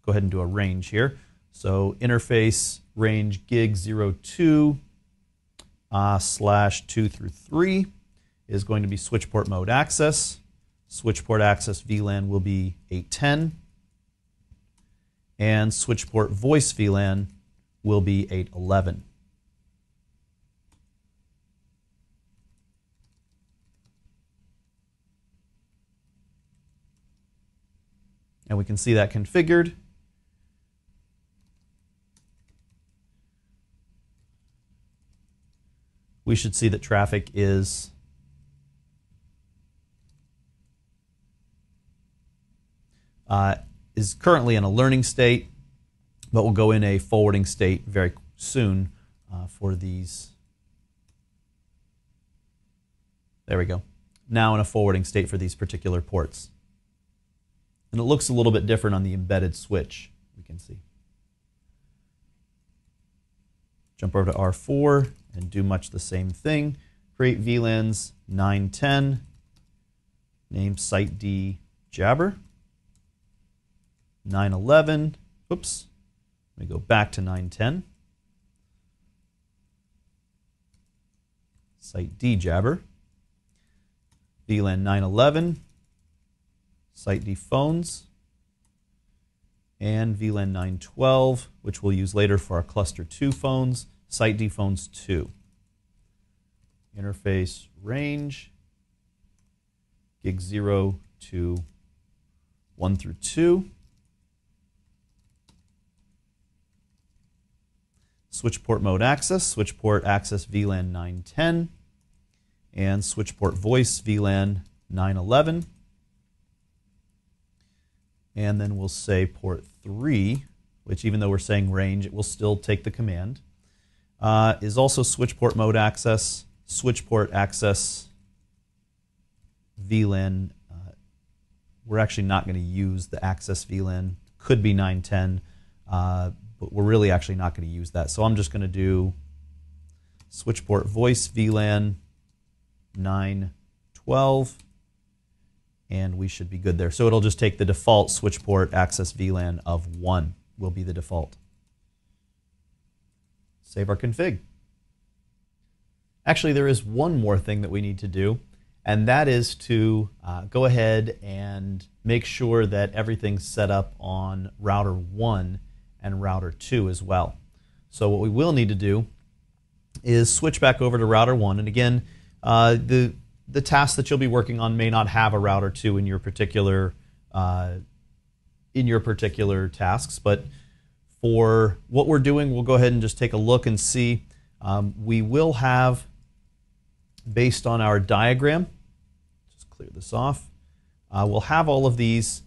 go ahead and do a range here. So interface range gig 02 /2 through 3 is going to be switch port mode access. Switch port access VLAN will be 810. And switch port voice VLAN will be 811. And we can see that configured. We should see that traffic is currently in a learning state, but will go in a forwarding state very soon for these. There we go. Now in a forwarding state for these particular ports. And it looks a little bit different on the embedded switch, we can see. Jump over to R4 and do much the same thing. Create VLANs 910, name site D Jabber. 911, oops, let me go back to 910. Site D Jabber. VLAN 911, site D phones, and VLAN 912, which we'll use later for our cluster 2 phones, site D phones 2. Interface range, gig 0 to 1 through 2. Switch port mode access, switch port access VLAN 910, and switch port voice VLAN 911. And then we'll say port 3, which even though we're saying range, it will still take the command, is also switch port mode access, switch port access VLAN. We're actually not going to use the access VLAN, could be 910, but we're really actually not going to use that. So I'm just going to do switch port voice VLAN 912, and we should be good there. So it'll just take the default switch port access VLAN of 1 will be the default. Save our config. Actually, there is one more thing that we need to do, and that is to go ahead and make sure that everything's set up on router 1 and router 2 as well. So what we will need to do is switch back over to router 1, and again, the tasks that you'll be working on may not have a router 2 in your particular tasks, but for what we're doing, we'll go ahead and just take a look and see. We will have, based on our diagram, just clear this off, we'll have all of these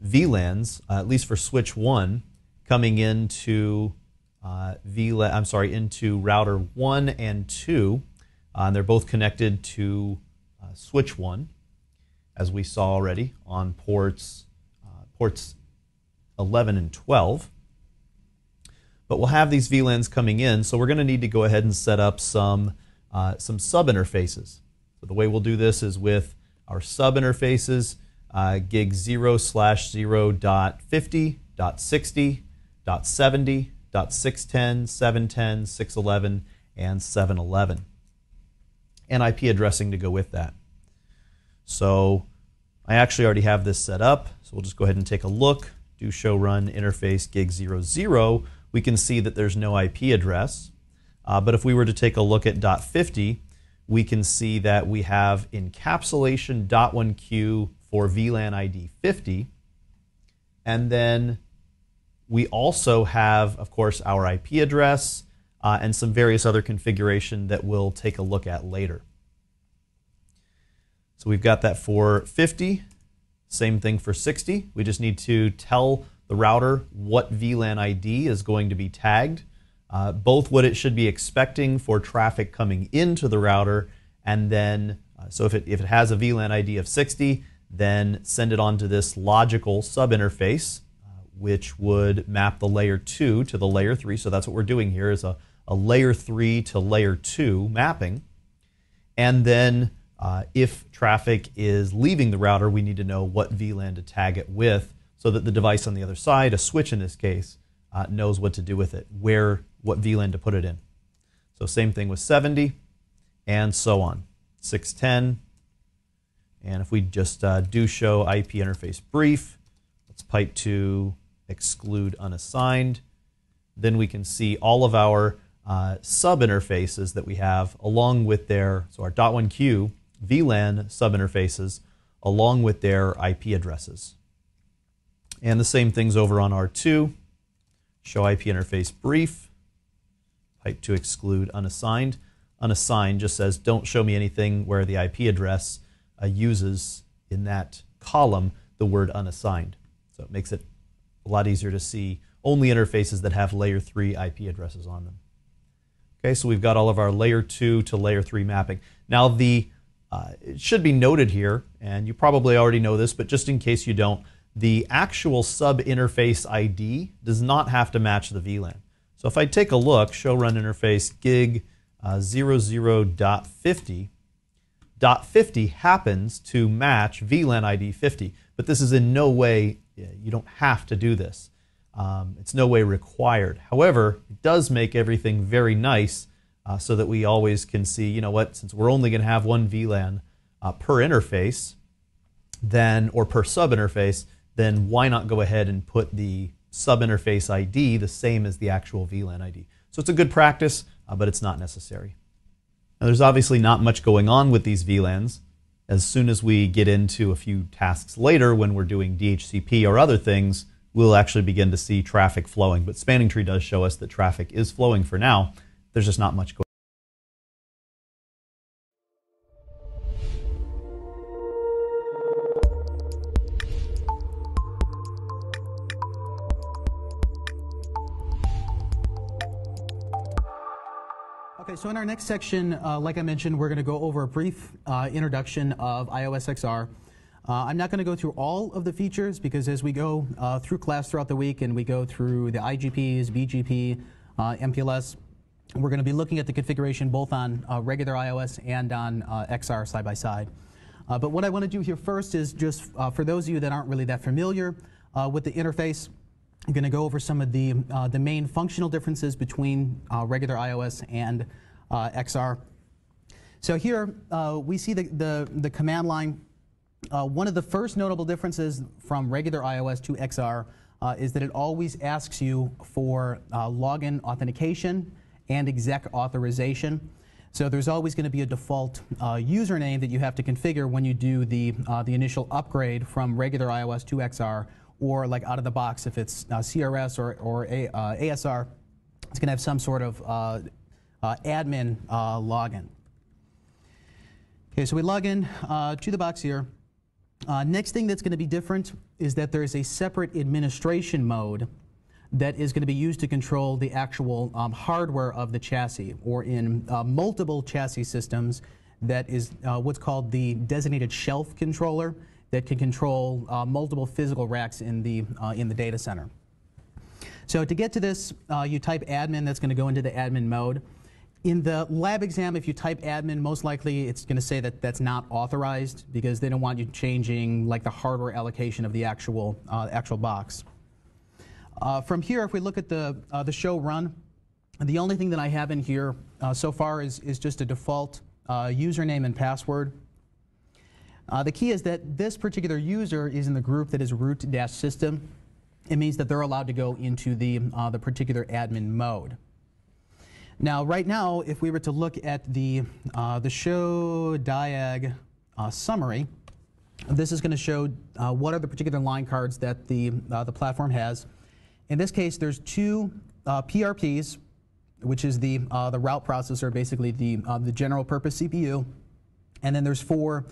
VLANs, at least for switch 1, coming into into router 1 and 2. And they're both connected to switch 1, as we saw already on ports 11 and 12. But we'll have these VLANs coming in, so we're going to need to go ahead and set up some sub-interfaces. So the way we'll do this is with our sub-interfaces, gig 0/0.50.60.70.610, 710, 611, and 711. And IP addressing to go with that. So I actually already have this set up, so we'll just go ahead and take a look. Do show run interface gig 00. We can see that there's no IP address. But if we were to take a look at .50, we can see that we have encapsulation .1Q for VLAN ID 50. And then we also have, of course, our IP address and some various other configuration that we'll take a look at later. So we've got that for 50, same thing for 60. We just need to tell the router what VLAN ID is going to be tagged, both what it should be expecting for traffic coming into the router, and then, so if it has a VLAN ID of 60, then send it on to this logical sub-interface, which would map the layer 2 to the layer 3. So that's what we're doing here, is a layer 3 to layer 2 mapping. And then if traffic is leaving the router, we need to know what VLAN to tag it with so that the device on the other side, a switch in this case, knows what to do with it, what VLAN to put it in. So same thing with 70 and so on. 610. And if we just do show IP interface brief, let's pipe to exclude unassigned. Then we can see all of our sub-interfaces that we have along with their, so our .1Q VLAN sub-interfaces along with their IP addresses. And the same things over on R2. Show IP interface brief, pipe to exclude unassigned. Unassigned just says don't show me anything where the IP address uses in that column the word unassigned. So it makes it a lot easier to see only interfaces that have layer 3 IP addresses on them. Okay, so we've got all of our layer 2 to layer 3 mapping. Now it should be noted here, and you probably already know this, but just in case you don't, the actual sub-interface ID does not have to match the VLAN. So if I take a look, show run interface gig 00.50, .50 happens to match VLAN ID 50, but this is in no way, you don't have to do this. It's no way required. However, it does make everything very nice so that we always can see, you know what, since we're only going to have one VLAN per interface, then, or per sub-interface, then why not go ahead and put the sub-interface ID the same as the actual VLAN ID. So it's a good practice, but it's not necessary. Now, there's obviously not much going on with these VLANs. As soon as we get into a few tasks later when we're doing DHCP or other things, we'll actually begin to see traffic flowing. But Spanning Tree does show us that traffic is flowing for now. There's just not much going on. Okay, so in our next section, like I mentioned, we're going to go over a brief introduction of iOS XR. I'm not going to go through all of the features because as we go through class throughout the week and we go through the IGPs, BGP, MPLS, we're going to be looking at the configuration both on regular iOS and on XR side by side. But what I want to do here first is just for those of you that aren't really that familiar with the interface, I'm going to go over some of the main functional differences between regular iOS and XR. So here we see the command line. One of the first notable differences from regular iOS to XR is that it always asks you for login authentication and exec authorization. So there's always going to be a default username that you have to configure when you do the initial upgrade from regular iOS to XR, or like out of the box if it's CRS or ASR, it's going to have some sort of admin login. Okay, so we log in to the box here. Next thing that's going to be different is that there is a separate administration mode that is going to be used to control the actual hardware of the chassis, or in multiple chassis systems, that is what's called the designated shelf controller that can control multiple physical racks in the data center. So to get to this, you type admin, that's going to go into the admin mode. In the lab exam, if you type admin, most likely it's going to say that that's not authorized because they don't want you changing like the hardware allocation of the actual box. From here, if we look at the show run, the only thing that I have in here so far is just a default username and password. The key is that this particular user is in the group that is root-system. It means that they're allowed to go into the particular admin mode. Now, right now, if we were to look at the show diag summary, this is going to show what are the particular line cards that the platform has. In this case, there's two PRPs, which is the route processor, basically the general purpose CPU, and then there's four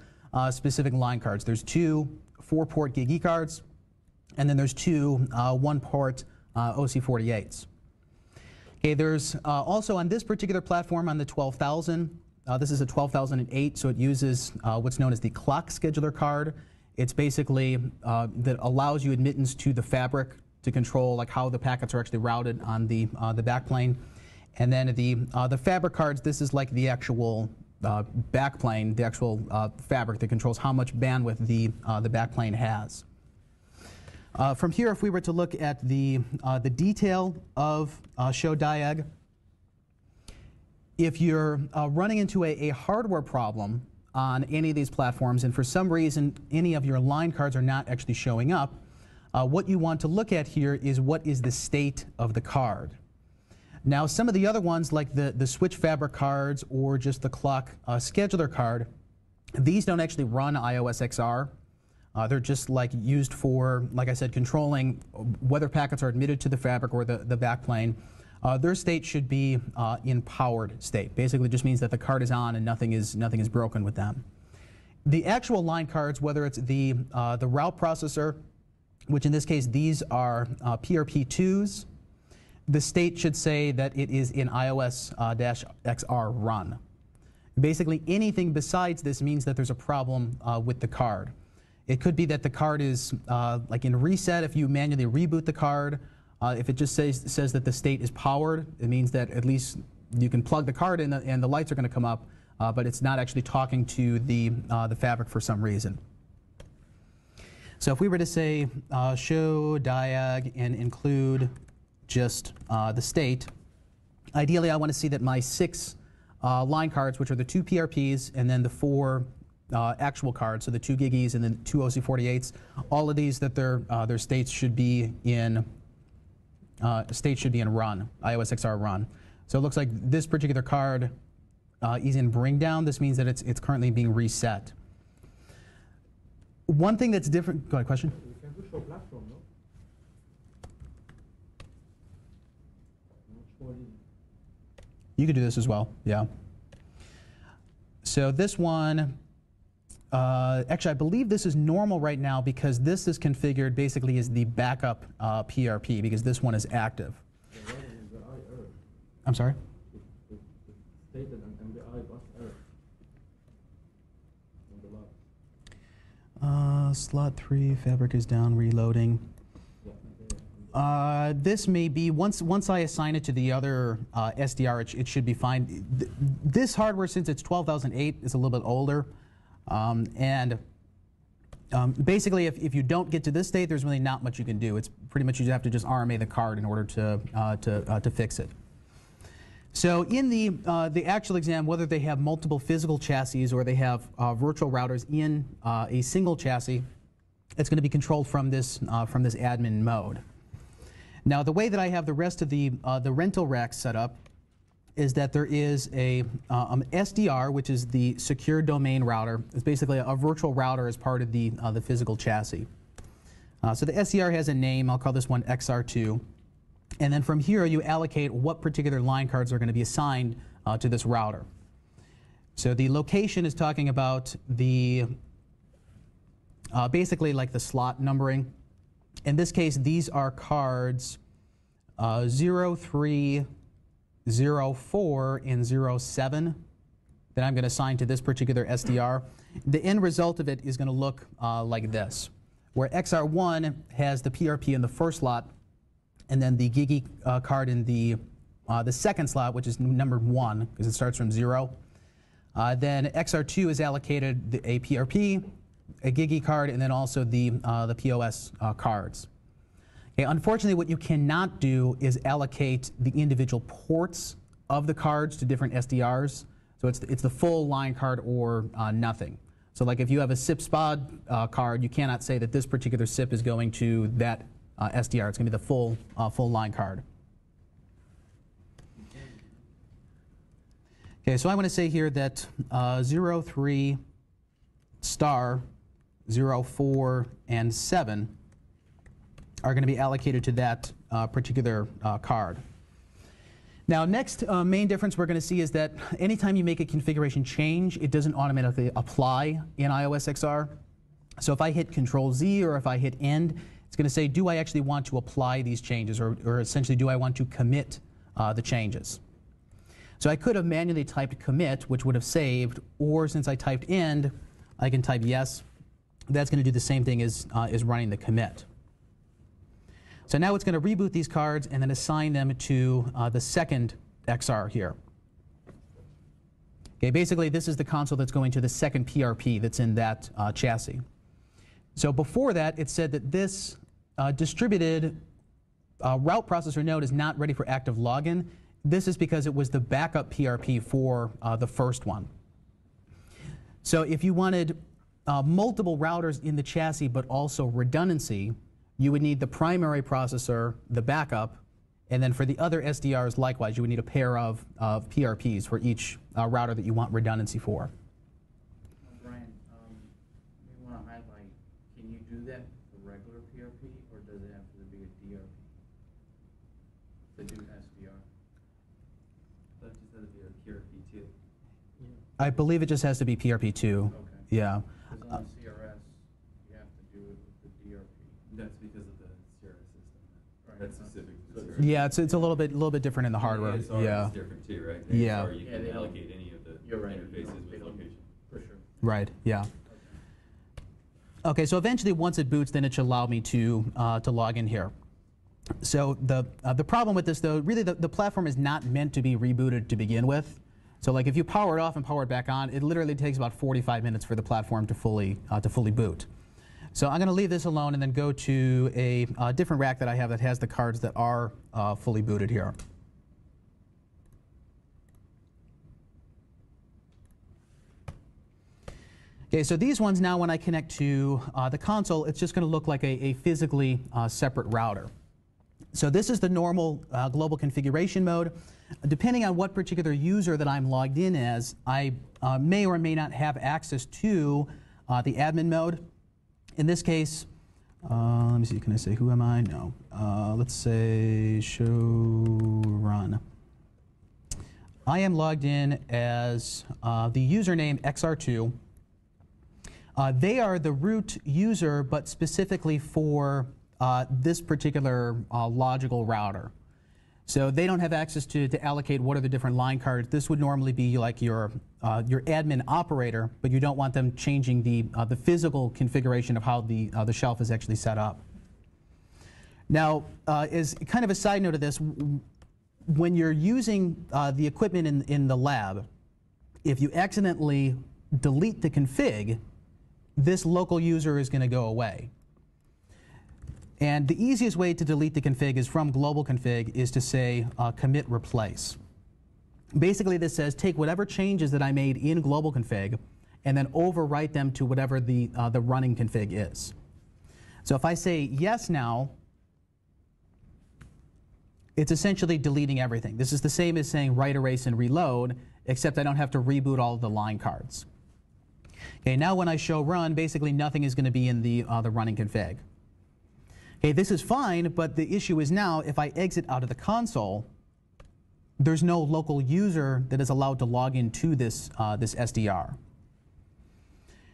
specific line cards. There's two 4-port GigE cards, and then there's two 1-port OC48s. Okay, there's also on this particular platform on the 12,000, this is a 12,008, so it uses what's known as the clock scheduler card. It's basically that allows you admittance to the fabric to control like how the packets are actually routed on the backplane. And then the fabric cards, this is like the actual backplane, the actual fabric that controls how much bandwidth the backplane has. From here, if we were to look at the detail of show diag, if you're running into a hardware problem on any of these platforms and for some reason any of your line cards are not actually showing up, what you want to look at here is what is the state of the card. Now, some of the other ones like the switch fabric cards or just the clock scheduler card, these don't actually run iOS XR. They're just like used for, like I said, controlling whether packets are admitted to the fabric or the backplane. Their state should be in powered state. Basically, it just means that the card is on and nothing is broken with them. The actual line cards, whether it's the route processor, which in this case these are PRP2s, the state should say that it is in iOS-XR run. Basically, anything besides this means that there's a problem with the card. It could be that the card is like in reset. If you manually reboot the card, if it just says that the state is powered, it means that at least you can plug the card in and the lights are going to come up, but it's not actually talking to the fabric for some reason. So if we were to say show diag and include just the state, ideally I want to see that my 6 line cards, which are the 2 PRPs and then the 4 actual cards, so the 2 giggies and then 2 OC48s, all of these that their states should be in run, iOS XR run. So it looks like this particular card is in bring down. This means that it's currently being reset. One thing that's different. Go ahead, question. You can do show platform, no? You could do this as well, yeah. So this one. Actually, I believe this is normal right now because this is configured basically as the backup PRP because this one is active. I'm sorry? Stated an MBI bus error. Slot 3, fabric is down, reloading. This may be, once I assign it to the other SDR, it should be fine. This hardware, since it's 12,008, is a little bit older. Basically, if you don't get to this state, there's really not much you can do. It's pretty much you have to just RMA the card in order to fix it. So in the actual exam, whether they have multiple physical chassis or they have virtual routers in a single chassis, it's going to be controlled from this admin mode. Now, the way that I have the rest of the rental racks set up is that there is a SDR, which is the secure domain router. It's basically a virtual router as part of the physical chassis. So the SDR has a name. I'll call this one XR2. And then from here, you allocate what particular line cards are going to be assigned to this router. So the location is talking about the basically like the slot numbering. In this case, these are cards 0, 3, 04 and 07 that I'm going to assign to this particular SDR. The end result of it is going to look like this, where XR1 has the PRP in the first slot, and then the Gigi card in the second slot, which is numbered 1 because it starts from 0. Then XR2 is allocated a PRP, a Gigi card, and then also the POS cards. Okay, unfortunately, what you cannot do is allocate the individual ports of the cards to different SDRs. So it's the full line card or nothing. So like if you have a SIP SPOD card, you cannot say that this particular SIP is going to that SDR. It's going to be the full line card. Okay, so I want to say here that 03 star 04 and 7 are going to be allocated to that particular card. Now, next main difference we're going to see is that anytime you make a configuration change, it doesn't automatically apply in iOS XR. So if I hit Control-Z or if I hit End, it's going to say, do I actually want to apply these changes, or essentially, do I want to commit the changes? So I could have manually typed commit, which would have saved, or since I typed End, I can type yes. That's going to do the same thing as running the commit. So now it's going to reboot these cards and then assign them to the second XR here. Okay, basically this is the console that's going to the second PRP that's in that chassis. So before that, it said that this distributed route processor node is not ready for active login. This is because it was the backup PRP for the first one. So if you wanted multiple routers in the chassis but also redundancy, you would need the primary processor, the backup, and then for the other SDRs, likewise, you would need a pair of PRPs for each router that you want redundancy for. Brian, we want to highlight, can you do that for regular PRP, or does it have to be a DRP to do SDR? That just has to be a PRP2. I believe it just has to be PRP2. Okay. Yeah. Because on the CRS, you have to do it with the DRP. That's because of the CRS system. Right. That's specific to the So CRS. Yeah, it's a little bit different in the hardware. ASR Yeah. is different too, right? Yeah. ASR, you Yeah, can they don't- allocate any of the You're right. interfaces They with don't- location. For sure. Right. Yeah. Okay. So eventually, once it boots, then it should allow me to log in here. So the problem with this, though, really the platform is not meant to be rebooted to begin with. So like if you power it off and power it back on, it literally takes about 45 minutes for the platform to fully boot. So I'm going to leave this alone and then go to a different rack that I have that has the cards that are fully booted here. Okay, so these ones now, when I connect to the console, it's just going to look like a physically separate router. So this is the normal global configuration mode. Depending on what particular user that I'm logged in as, I may or may not have access to the admin mode. In this case, let me see, can I say who am I? No. Let's say show run. I am logged in as the username XR2. They are the root user, but specifically for this particular logical router. So they don't have access to allocate what are the different line cards. This would normally be like your admin operator, but you don't want them changing the physical configuration of how the shelf is actually set up. Now, as kind of a side note of this, when you're using the equipment in the lab, if you accidentally delete the config, this local user is going to go away. And the easiest way to delete the config is from global config is to say commit replace. Basically this says take whatever changes that I made in global config and then overwrite them to whatever the running config is. So if I say yes now, it's essentially deleting everything. This is the same as saying write, erase, and reload, except I don't have to reboot all of the line cards. Okay, now when I show run, basically nothing is going to be in the running config. Okay, this is fine, but the issue is now if I exit out of the console, there's no local user that is allowed to log into this SDR.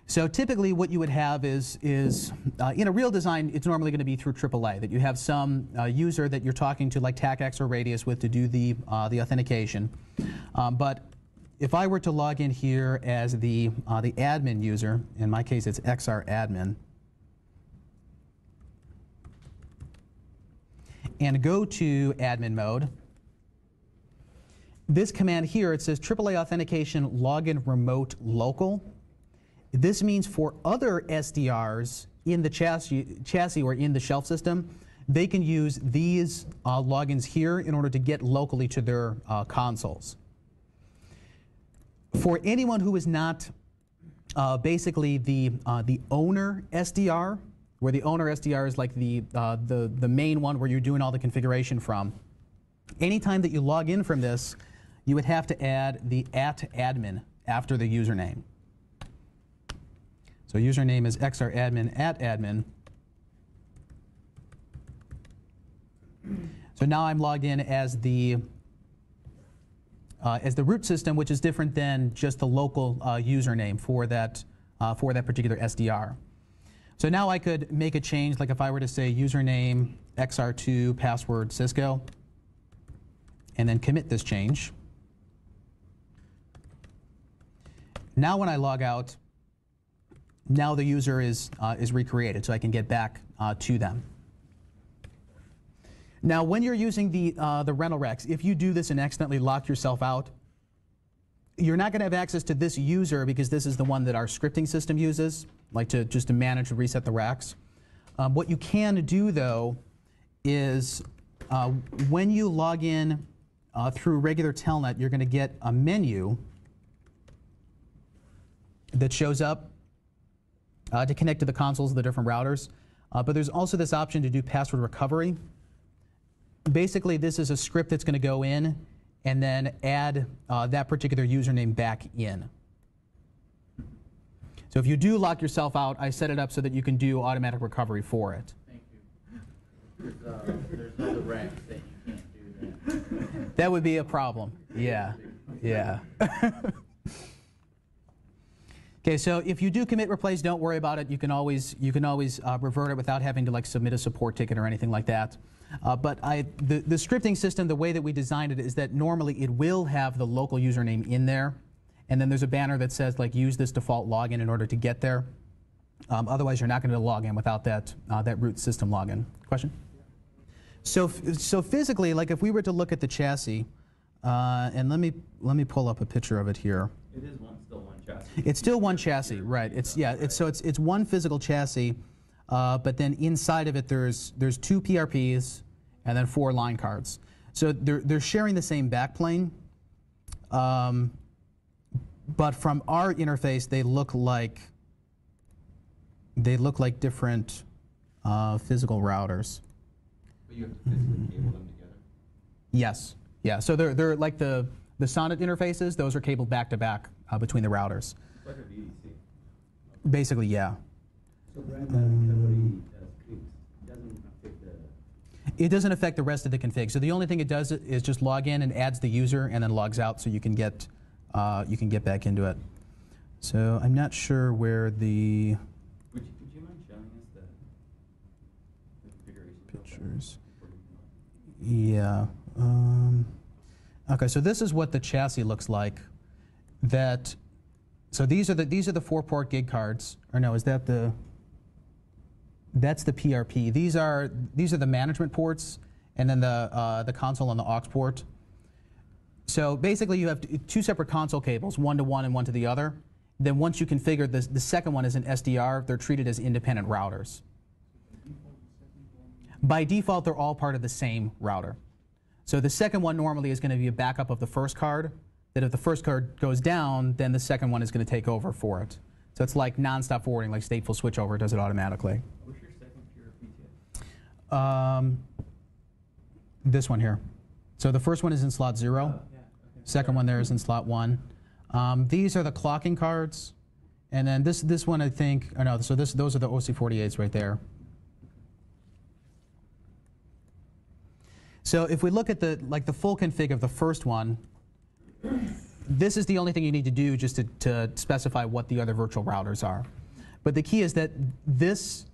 So typically what you would have is in a real design, it's normally going to be through AAA, that you have some user that you're talking to like TACAX or Radius with to do the authentication. But if I were to log in here as the admin user, in my case it's XR admin, and go to admin mode, this command here, it says AAA authentication login remote local. This means for other SDRs in the chassis or in the shelf system, they can use these logins here in order to get locally to their consoles. For anyone who is not basically the owner SDR, where the owner SDR is like the main one where you're doing all the configuration from, anytime that you log in from this, you would have to add the @admin after the username. So username is xradmin @admin. So now I'm logged in as the root system, which is different than just the local username for that particular SDR. So now I could make a change, like if I were to say username XR2 password Cisco, and then commit this change. Now when I log out, now the user is recreated, so I can get back to them. Now, when you're using the rental racks, if you do this and accidentally lock yourself out, you're not going to have access to this user because this is the one that our scripting system uses, like just to manage and reset the racks. What you can do, though, is when you log in through regular telnet, you're going to get a menu that shows up to connect to the consoles of the different routers. But there's also this option to do password recovery. Basically, this is a script that's going to go in and then add that particular username back in. So if you do lock yourself out, I set it up so that you can do automatic recovery for it. Thank you. There's other racks that you can't do that. That would be a problem. Yeah, yeah. Okay, so if you do commit replace, don't worry about it. You can always revert it without having to like submit a support ticket or anything like that. But the scripting system, the way that we designed it is that normally it will have the local username in there, and then there's a banner that says like use this default login in order to get there. Otherwise, you're not going to log in without that root system login. Question? So physically, like if we were to look at the chassis, and let me pull up a picture of it here. It is still one chassis. It's still one chassis, right? It's one physical chassis. But then inside of it, there's 2 PRPs and then 4 line cards. So they're sharing the same backplane, but from our interface, they look like different physical routers. But you have to physically cable them together. Yes, yeah. So they're like the SONET interfaces. Those are cabled back to back between the routers. It's like a VDC. Basically, yeah. So Brand recovery scripts doesn't affect the... It doesn't affect the rest of the config. So the only thing it does is just log in and adds the user and then logs out so you can get back into it. So I'm not sure where the Would you mind showing us the configuration? pictures. Yeah. Okay, so this is what the chassis looks like. So these are the 4-port gig cards. Or no, is that the... That's the PRP. These are the management ports, and then the console and the aux port. So basically, you have 2 separate console cables, one to one and one to the other. Then once you configure this, the second one is an SDR. They're treated as independent routers. By default, they're all part of the same router. So the second one normally is going to be a backup of the first card. That if the first card goes down, then the second one is going to take over for it. So it's like non-stop forwarding, like stateful switchover. It does it automatically. What's your second PRP tip? This one here. So the first one is in slot 0. Yeah, okay. Second one there is in slot 1. These are the clocking cards. And then this one, I think, or no, so those are the OC48s right there. So if we look at the full config of the first one, this is the only thing you need to do just to specify what the other virtual routers are. But the key is that this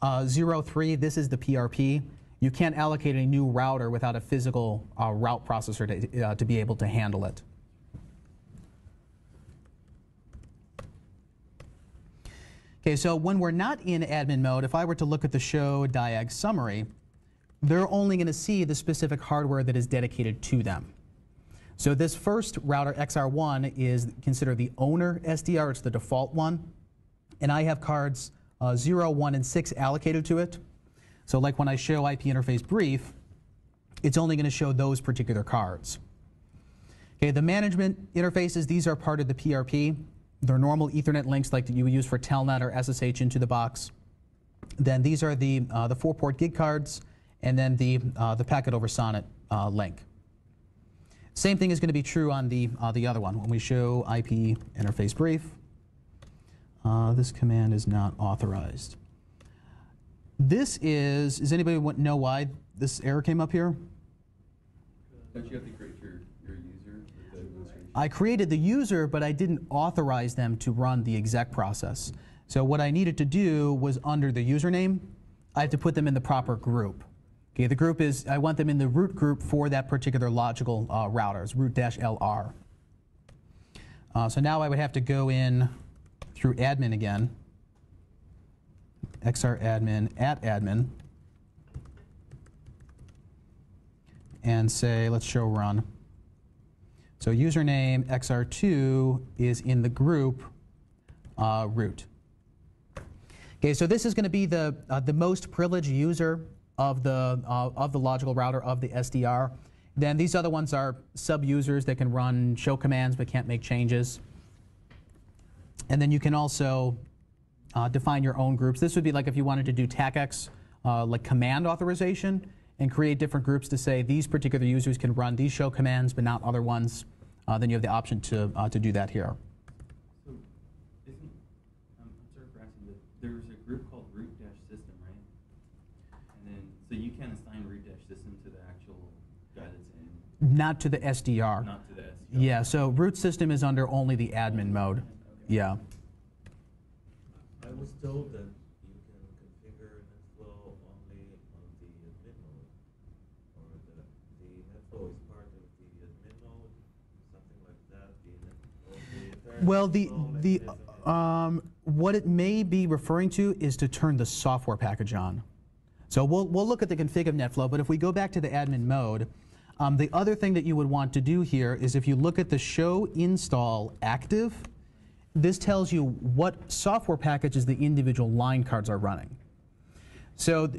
03, this is the PRP. You can't allocate a new router without a physical route processor to be able to handle it. Okay, so when we're not in admin mode, if I were to look at the show diag summary, they're only going to see the specific hardware that is dedicated to them. So this first router, XR1, is considered the owner SDR. It's the default one. And I have cards 0, 1, and 6 allocated to it. So like when I show IP interface brief, it's only going to show those particular cards. Okay, the management interfaces, these are part of the PRP. They're normal Ethernet links like that you would use for Telnet or SSH into the box. Then these are the 4-port gig cards, and then the packet over SONET link. Same thing is going to be true on the other one. When we show IP interface brief, this command is not authorized. This is, does anybody know why this error came up here? Don't you have to create your user with the administration? I created the user, but I didn't authorize them to run the exec process. So what I needed to do was under the username, I have to put them in the proper group. Okay, the group is, I want them in the root group for that particular logical routers, root-LR. So now I would have to go in through admin again, xradmin @admin, and say, let's show run. So username xr2 is in the group root. Okay, so this is going to be the most privileged user of the logical router of the SDR. Then these other ones are sub-users that can run show commands but can't make changes. And then you can also define your own groups. This would be like if you wanted to do TACX, like command authorization, and create different groups to say these particular users can run these show commands but not other ones. Then you have the option to do that here. So, isn't, I'm sorry for asking, but there's a group called root-system, right? And then, so you can't assign root-system to the actual guy that's in? Not to the SDR. Not to the SDR. Yeah, so root system is under only the admin mode. Okay. Yeah. I was told that you can configure NetFlow only on the admin mode, or the NetFlow is part of the admin mode, something like that. Well, what it may be referring to is to turn the software package on. So we'll look at the config of NetFlow, but if we go back to the admin mode, the other thing that you would want to do here is if you look at the show install active, this tells you what software packages the individual line cards are running. So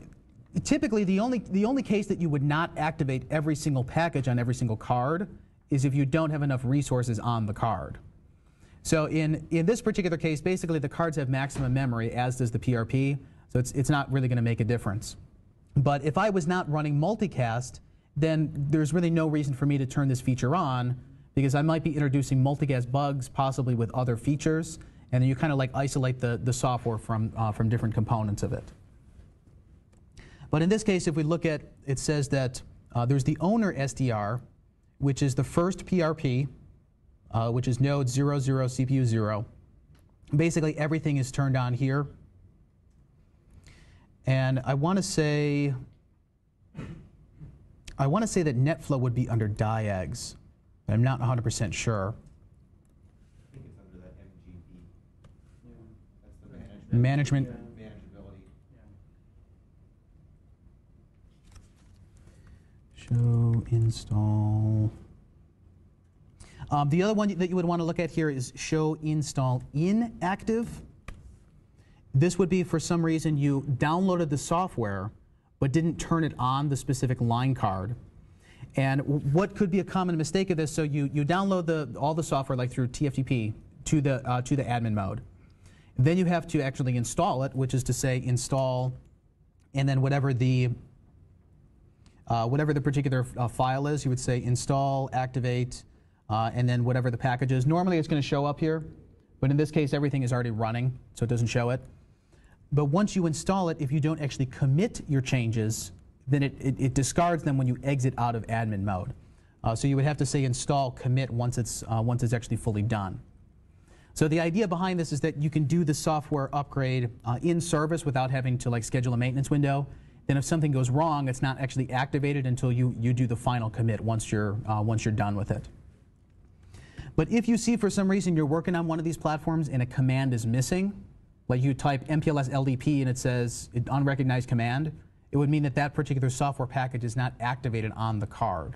typically the only case that you would not activate every single package on every single card is if you don't have enough resources on the card. So in this particular case, basically the cards have maximum memory, as does the PRP, so it's not really going to make a difference. But if I was not running multicast, then there's really no reason for me to turn this feature on, because I might be introducing multicast bugs, possibly with other features, and then you kind of like isolate the software from different components of it. But in this case, if we look at, it says that there's the owner SDR, which is the first PRP, which is node 00 CPU 0. Basically, everything is turned on here. And I want to say that NetFlow would be under diags. But I'm not 100% sure. I think it's under that MGB. Yeah. That's the Management. manageability. Show install. The other one that you would want to look at here is show install inactive. This would be for some reason you downloaded the software but didn't turn it on the specific line card. And what could be a common mistake of this, so you download all the software like through TFTP to the admin mode. Then you have to actually install it, which is to say install, and then whatever the particular file is, you would say install, activate, and then whatever the package is. Normally it's going to show up here, but in this case everything is already running, so it doesn't show it. But once you install it, if you don't actually commit your changes, then it discards them when you exit out of admin mode. So you would have to say install commit once it's actually fully done. So the idea behind this is that you can do the software upgrade in service without having to like schedule a maintenance window. Then if something goes wrong, it's not actually activated until you do the final commit once you're done with it. But if you see for some reason you're working on one of these platforms and a command is missing, like you type MPLS LDP and it says unrecognized command, it would mean that that particular software package is not activated on the card.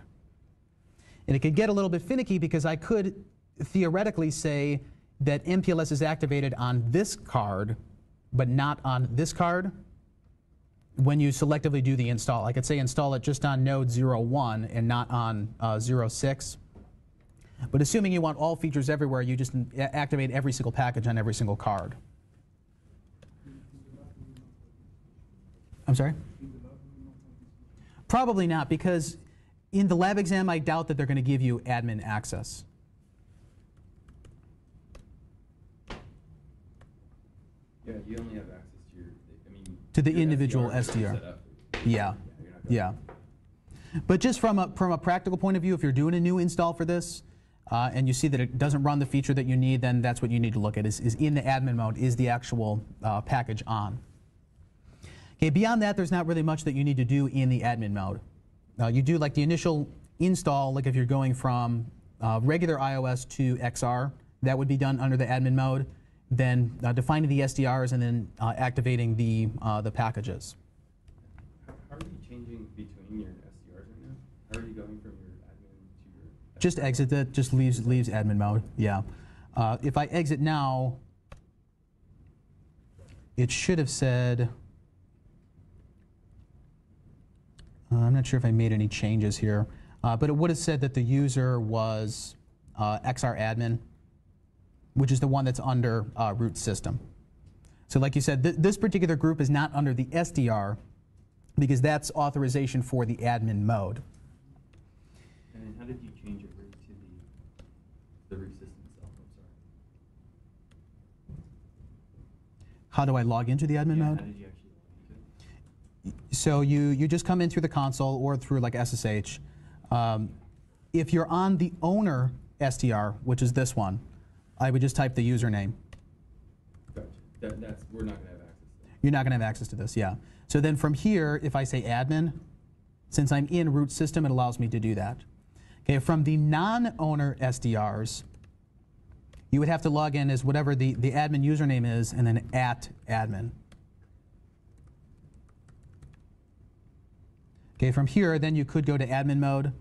And it could get a little bit finicky because I could theoretically say that MPLS is activated on this card, but not on this card when you selectively do the install. I could say install it just on node 01 and not on 06. But assuming you want all features everywhere, you just activate every single package on every single card. I'm sorry? Probably not, because in the lab exam, I doubt that they're going to give you admin access. Yeah, you only have access to your, To the your individual SDR is SDR. set up. Yeah, yeah. But just from a practical point of view, if you're doing a new install for this, and you see that it doesn't run the feature that you need, then that's what you need to look at, is in the admin mode, is the actual package on. Okay, beyond that, there's not really much that you need to do in the admin mode. You do like the initial install, like if you're going from regular iOS to XR, that would be done under the admin mode, then defining the SDRs and then activating the packages. How are you changing between your SDRs right now? How are you going from your admin to your Just exit it. Just leaves admin mode. Yeah. If I exit now, it should have said. I'm not sure if I made any changes here, but it would have said that the user was XR admin, which is the one that's under root system. So like you said, this particular group is not under the SDR because that's authorization for the admin mode. And then how did you change your root to the root system itself? I'm sorry. How do I log into the admin mode? How did you actually log into it? So you just come in through the console or through like SSH. If you're on the owner SDR, which is this one, I would just type the username. Gotcha. We're not going to have access to that. You're not going to have access to this, yeah. So then from here, if I say admin, since I'm in root system, it allows me to do that. Okay, from the non-owner SDRs, you would have to log in as whatever the admin username is and then @admin. Okay, from here, then you could go to admin mode,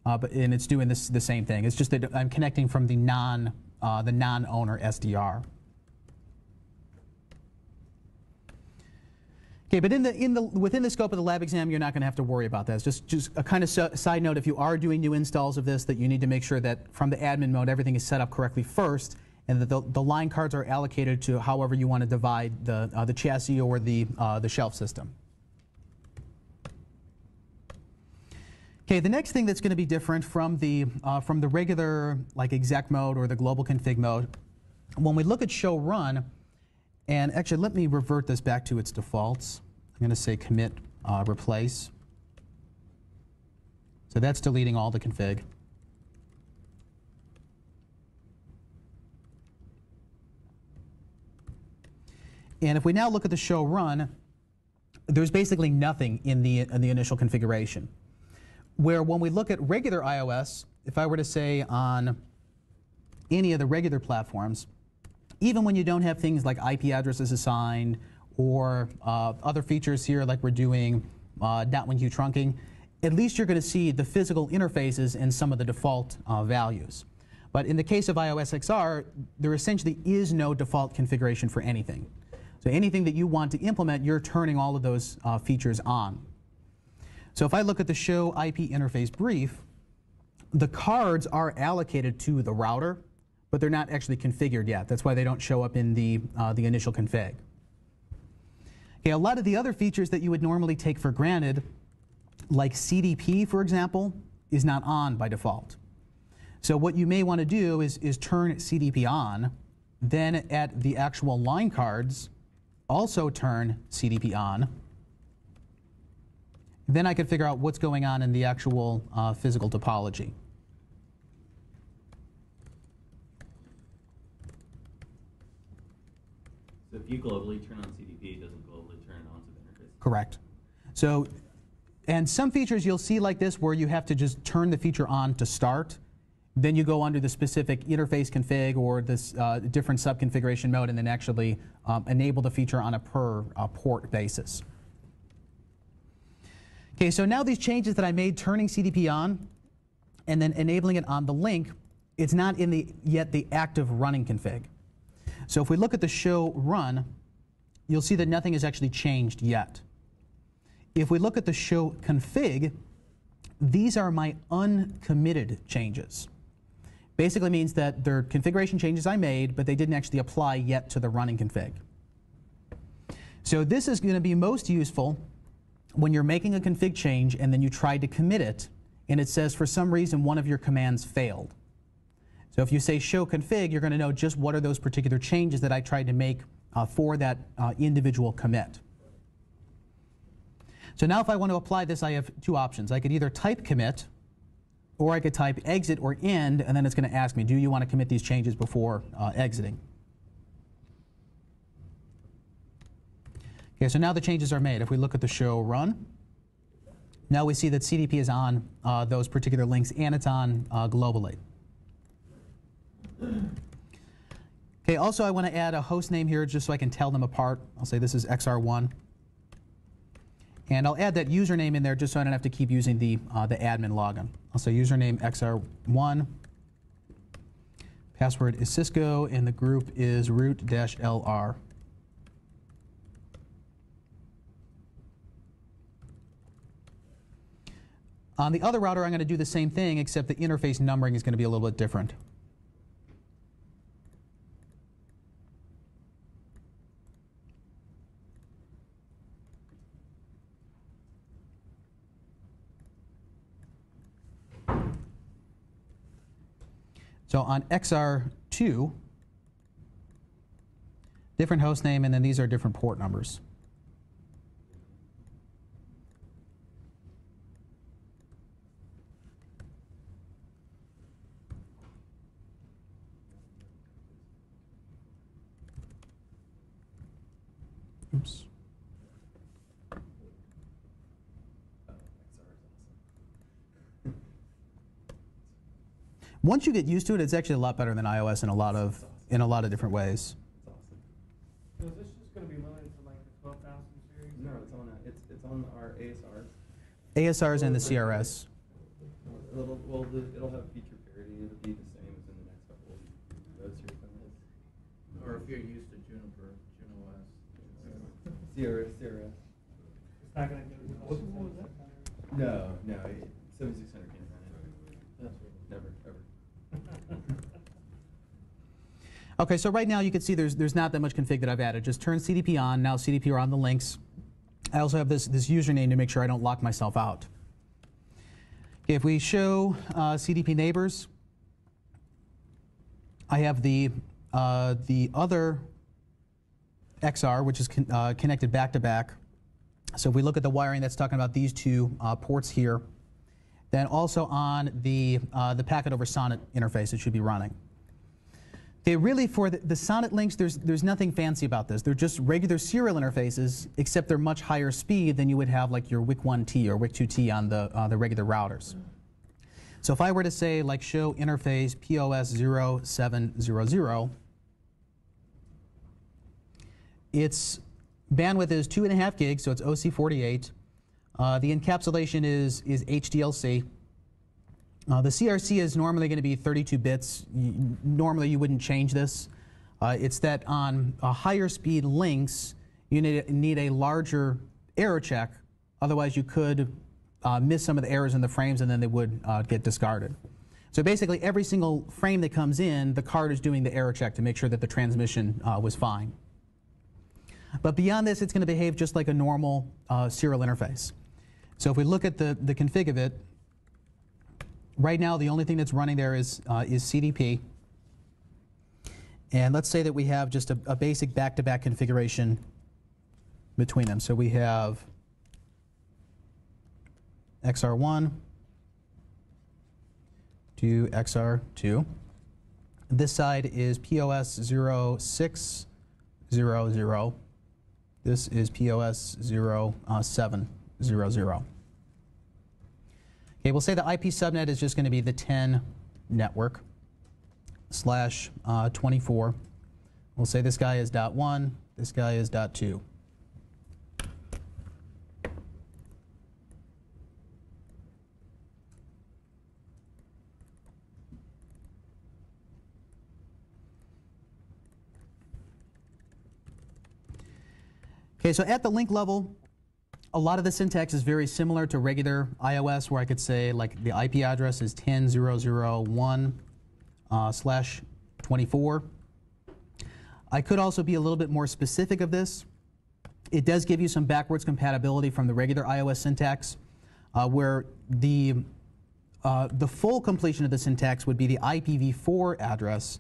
and it's doing the same thing. It's just that I'm connecting from the non-owner SDR. Okay, but within the scope of the lab exam, you're not going to have to worry about that. It's just a kind of side note. If you are doing new installs of this, that you need to make sure that from the admin mode, everything is set up correctly first, and that the line cards are allocated to however you want to divide the chassis or the shelf system. Okay, the next thing that's going to be different from the regular like exec mode or the global config mode, when we look at show run, and actually let me revert this back to its defaults. I'm going to say commit replace. So that's deleting all the config. And if we now look at the show run, there's basically nothing in the initial configuration. Where when we look at regular iOS, if I were to say on any of the regular platforms, even when you don't have things like IP addresses assigned or other features here like we're doing .1Q trunking, at least you're going to see the physical interfaces and some of the default values. But in the case of iOS XR, there essentially is no default configuration for anything. So anything that you want to implement, you're turning all of those features on. So if I look at the show IP interface brief, the cards are allocated to the router, but they're not actually configured yet. That's why they don't show up in the initial config. Okay, a lot of the other features that you would normally take for granted, like CDP, for example, is not on by default. So what you may want to do is turn CDP on, then at the actual line cards, also turn CDP on. Then I could figure out what's going on in the actual physical topology. So if you globally turn on CDP, it doesn't globally turn it onto the interface? Correct. So, and some features you'll see like this where you have to just turn the feature on to start. Then you go under the specific interface config or this different sub-configuration mode and then actually enable the feature on a per port basis. Okay, so now these changes that I made, turning CDP on and then enabling it on the link, it's not in yet the active running config. So if we look at the show run, you'll see that nothing has actually changed yet. If we look at the show config, these are my uncommitted changes. Basically means that they're configuration changes I made, but they didn't actually apply yet to the running config. So this is going to be most useful when you're making a config change and then you try to commit it, and it says for some reason one of your commands failed. So if you say show config, you're going to know just what are those particular changes that I tried to make for that individual commit. So now if I want to apply this, I have two options. I could either type commit, or I could type exit or end, and then it's going to ask me, do you want to commit these changes before exiting? Okay, so now the changes are made. If we look at the show run, now we see that CDP is on those particular links and it's on globally. Okay, also I want to add a host name here just so I can tell them apart. I'll say this is XR1. And I'll add that username in there just so I don't have to keep using the admin login. I'll say username XR1, password is Cisco, and the group is root-LR. On the other router, I'm going to do the same thing, except the interface numbering is going to be a little bit different. So on XR2, different host name, and then these are different port numbers. Oops. Once you get used to it, it's actually a lot better than iOS in a lot of different ways. So is this just going to be limited to like the 12,000 series? No, it's on our ASRs. ASRs and the CRS. It'll have feature parity. It'll be the same as in the next couple of nodes here. Or if you're used to Juniper, JunoOS. CRS. It's not going to go to the 7600? No, 7600 can't run it. Never, ever. Okay, so right now you can see there's not that much config that I've added. Just turn CDP on. Now CDP are on the links. I also have this username to make sure I don't lock myself out. Okay, if we show CDP neighbors, I have the other XR, which is connected back to back. So if we look at the wiring, that's talking about these two ports here. Then also on the packet over SONET interface, it should be running. Okay, really for the SONET links, there's nothing fancy about this. They're just regular serial interfaces, except they're much higher speed than you would have like your WIC1T or WIC2T on the regular routers. So if I were to say like show interface POS 0700, its bandwidth is 2.5 gigs, so it's OC48. The encapsulation is HDLC. The CRC is normally going to be 32 bits. Normally you wouldn't change this. It's that on higher speed links, you need a larger error check. Otherwise you could miss some of the errors in the frames and then they would get discarded. So basically every single frame that comes in, the card is doing the error check to make sure that the transmission was fine. But beyond this, it's going to behave just like a normal serial interface. So if we look at the config of it, right now the only thing that's running there is CDP. And let's say that we have just a basic back-to-back configuration between them. So we have XR1 to XR2. This side is POS 0600. This is POS 0700. Okay, we'll say the IP subnet is just going to be the 10 network /24. We'll say this guy is .1, this guy is .2. Okay, so at the link level, a lot of the syntax is very similar to regular iOS, where I could say like the IP address is 10.0.0.1/24. I could also be a little bit more specific of this. It does give you some backwards compatibility from the regular iOS syntax, where the full completion of the syntax would be the IPv4 address.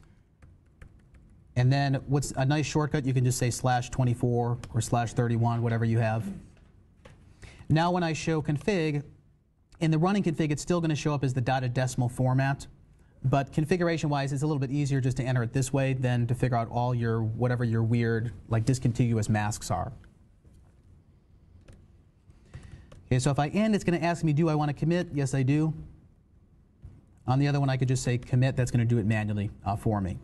And then what's a nice shortcut, you can just say /24 or /31, whatever you have. Now when I show config, in the running config, it's still going to show up as the dotted decimal format. But configuration-wise, it's a little bit easier just to enter it this way than to figure out all your, whatever your weird, like discontiguous masks are. Okay, so if I end, it's going to ask me, do I want to commit? Yes, I do. On the other one, I could just say commit. That's going to do it manually for me.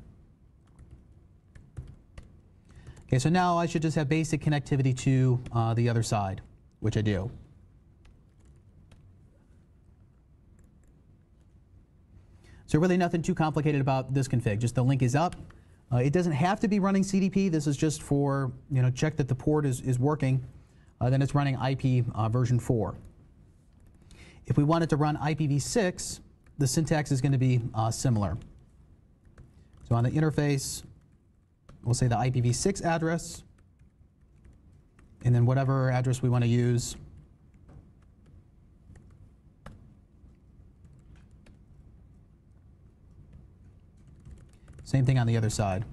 Okay, so now I should just have basic connectivity to the other side. which I do. So really nothing too complicated about this config, just the link is up. It doesn't have to be running CDP. This is just for, check that the port is working. Then it's running IP version 4. If we want it to run IPv6, the syntax is going to be similar. So on the interface, we'll say the IPv6 address, and then whatever address we want to use. Same thing on the other side.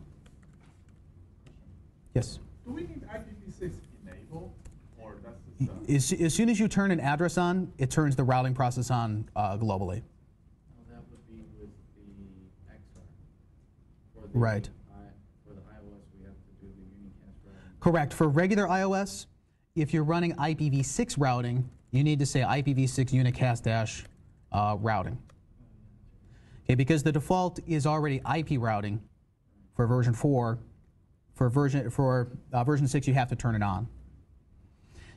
Yes? Do we need IPv6 enable, or that's just, As soon as you turn an address on, it turns the routing process on globally. Well, that would be with the XR. For the, Right. For the iOS, we have to do the unicast routing. Correct. For regular iOS, if you're running IPv6 routing, you need to say IPv6 unicast routing. Okay, because the default is already IP routing for version 4. For version 6, you have to turn it on.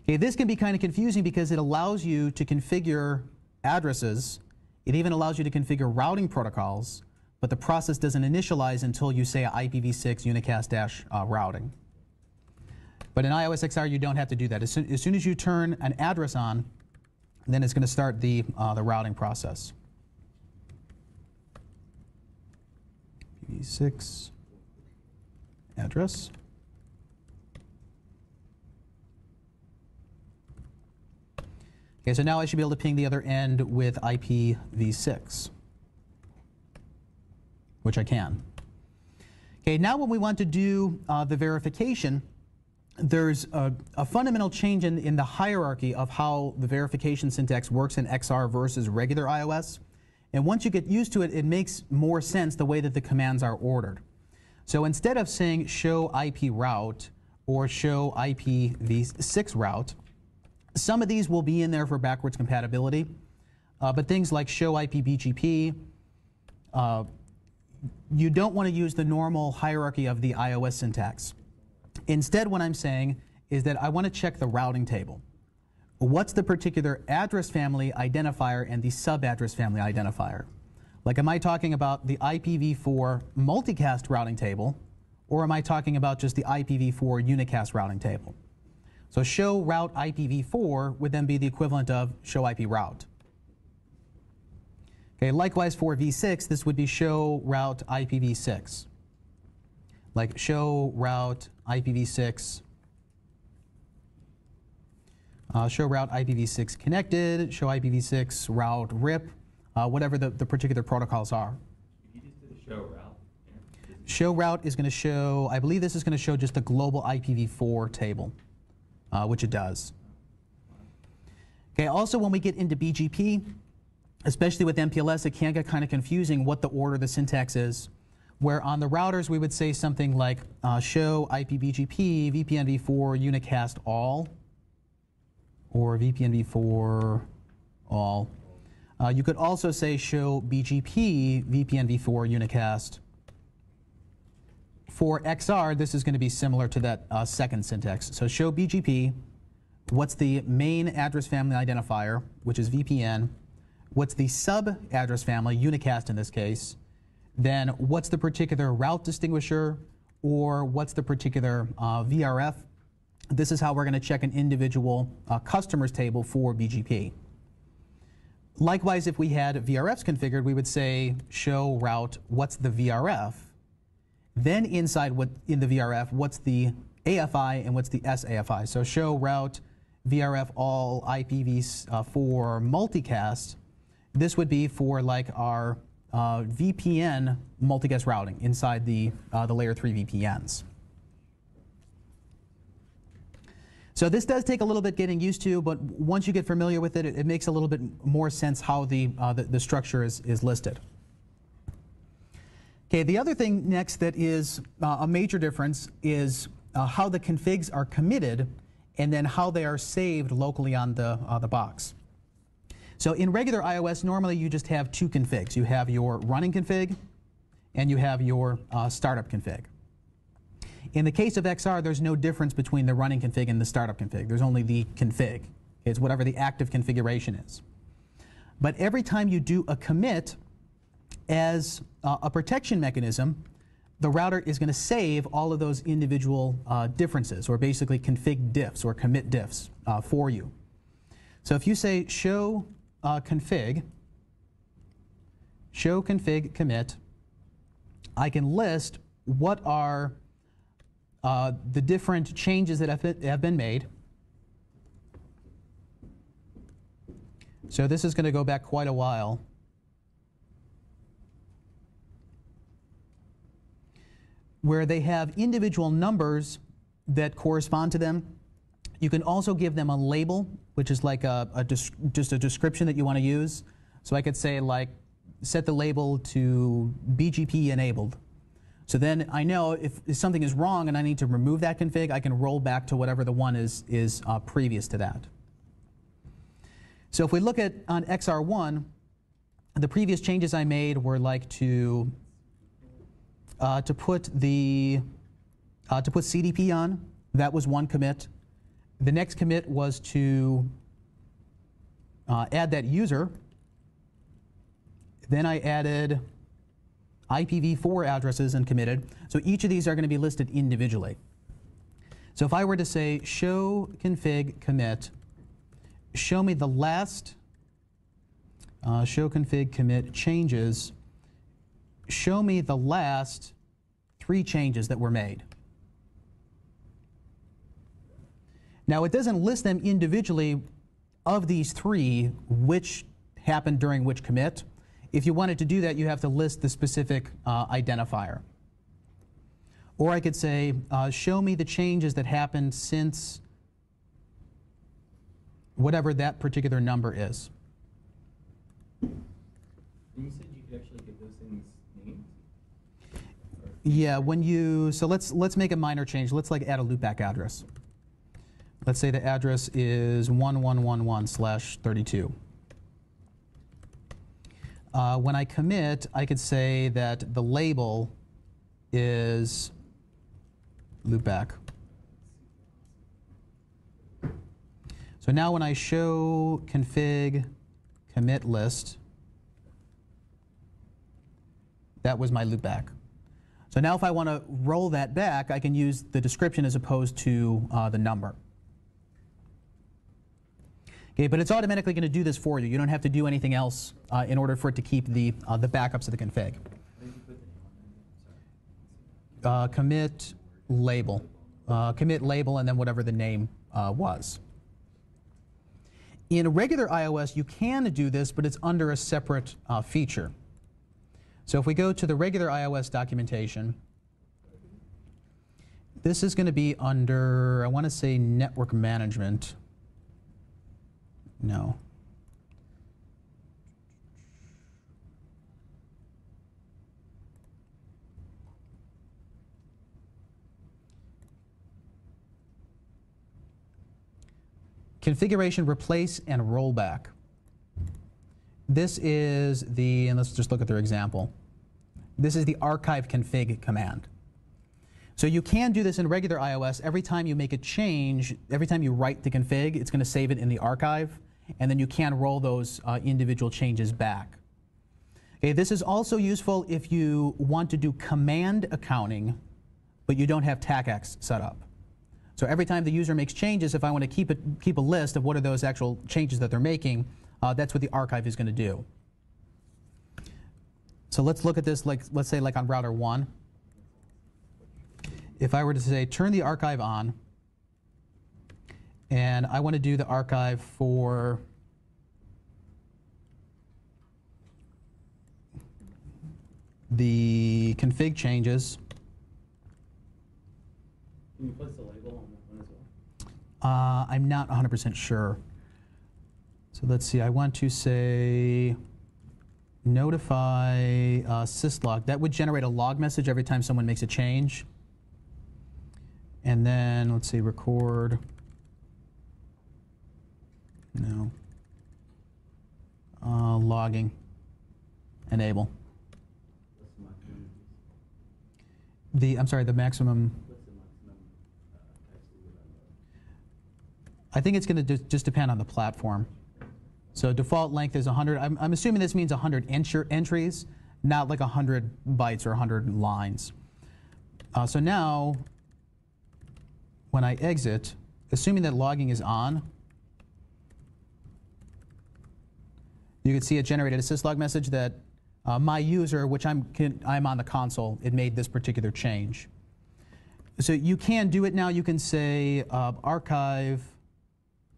Okay, this can be kind of confusing because it allows you to configure addresses. It even allows you to configure routing protocols, but the process doesn't initialize until you say IPv6 unicast routing. But in iOS XR, you don't have to do that. As soon as you turn an address on, then it's going to start the routing process. IPv6 address. Okay, so now I should be able to ping the other end with IPv6, which I can. Okay, now when we want to do the verification, there's a fundamental change in the hierarchy of how the verification syntax works in XR versus regular iOS. And once you get used to it, it makes more sense the way that the commands are ordered. So instead of saying show IP route or show IPv6 route, some of these will be in there for backwards compatibility. But things like show IPBGP, you don't want to use the normal hierarchy of the iOS syntax. Instead, what I'm saying is that I want to check the routing table. What's the particular address family identifier and the sub-address family identifier? Like, am I talking about the IPv4 multicast routing table, or am I talking about just the IPv4 unicast routing table? So show route IPv4 would then be the equivalent of show IP route. Okay, likewise for v6, this would be show route IPv6. Like show route IPv6, show route IPv6 connected, show IPv6 route RIP, whatever the particular protocols are. You just did a show route. Show route is going to show, I believe this is going to show just the global IPv4 table, which it does. Okay, also when we get into BGP, especially with MPLS, it can get kind of confusing what the order of the syntax is. Where on the routers we would say something like show IPBGP, VPNv4, unicast all, or VPNv4 all. You could also say show BGP, VPNv4, unicast. For XR, this is going to be similar to that second syntax. So show BGP, what's the main address family identifier, which is VPN, what's the sub-address family, unicast in this case, then what's the particular route distinguisher, or what's the particular VRF. This is how we're going to check an individual customers table for BGP. Likewise, if we had VRFs configured, we would say show route, what's the VRF, then inside in the VRF, what's the AFI and what's the SAFI. So show route VRF all IPv4 multicast. This would be for like our VPN multicast routing inside the layer 3 VPNs. So this does take a little bit getting used to, but once you get familiar with it, it makes a little bit more sense how the structure is listed. Okay, the other thing next that is a major difference is how the configs are committed and then how they are saved locally on the box. So in regular iOS, normally you just have two configs. You have your running config and you have your startup config. In the case of XR, there's no difference between the running config and the startup config. There's only the config. It's whatever the active configuration is. But every time you do a commit as a protection mechanism, the router is going to save all of those individual differences, or basically config diffs or commit diffs for you. So if you say show config commit, I can list what are the different changes that have been made. So this is going to go back quite a while. Where they have individual numbers that correspond to them. You can also give them a label, which is like just a description that you want to use. So I could say, like, set the label to BGP enabled. So then I know if something is wrong and I need to remove that config, I can roll back to whatever the one is previous to that. So if we look at on XR1, the previous changes I made were like to put CDP on. That was one commit. The next commit was to add that user. Then I added IPv4 addresses and committed. So each of these are going to be listed individually. So if I were to say show config commit, show me the last show config commit changes, show me the last 3 changes that were made. Now it doesn't list them individually of these 3 which happened during which commit. If you wanted to do that, you have to list the specific identifier. Or I could say, show me the changes that happened since whatever that particular number is. You said you could actually give those things names? Yeah, when you, so let's make a minor change. Let's like add a loopback address. Let's say the address is 1111/32. When I commit, I could say that the label is loopback. So now when I show config commit list, that was my loopback. So now if I want to roll that back, I can use the description as opposed to the number. Okay, but it's automatically going to do this for you. You don't have to do anything else in order for it to keep the backups of the config. Commit label. Commit label and then whatever the name was. In regular iOS, you can do this, but it's under a separate feature. So if we go to the regular iOS documentation, this is going to be under, I want to say, network management. No. Configuration, replace, and rollback. This is the, and let's just look at their example. This is the archive config command. So you can do this in regular iOS. Every time you make a change, every time you write the config, it's going to save it in the archive, and then you can roll those individual changes back. Okay, this is also useful if you want to do command accounting, but you don't have TACACS set up. So every time the user makes changes, if I want to keep a list of what are those actual changes that they're making, that's what the archive is going to do. So let's look at this, like, let's say like on router 1. If I were to say turn the archive on, and I want to do the archive for the config changes. Can you place the label on that one as well? I'm not 100% sure. So let's see, I want to say notify syslog. That would generate a log message every time someone makes a change. And then, let's see, record. No. Logging. Enable. I'm sorry, the maximum. I think it's going to just depend on the platform. So default length is 100. I'm assuming this means 100 entries, not like 100 bytes or 100 lines. So now, when I exit, assuming that logging is on, you can see it generated a syslog message that my user, which I'm on the console, it made this particular change. So you can do it now. You can say archive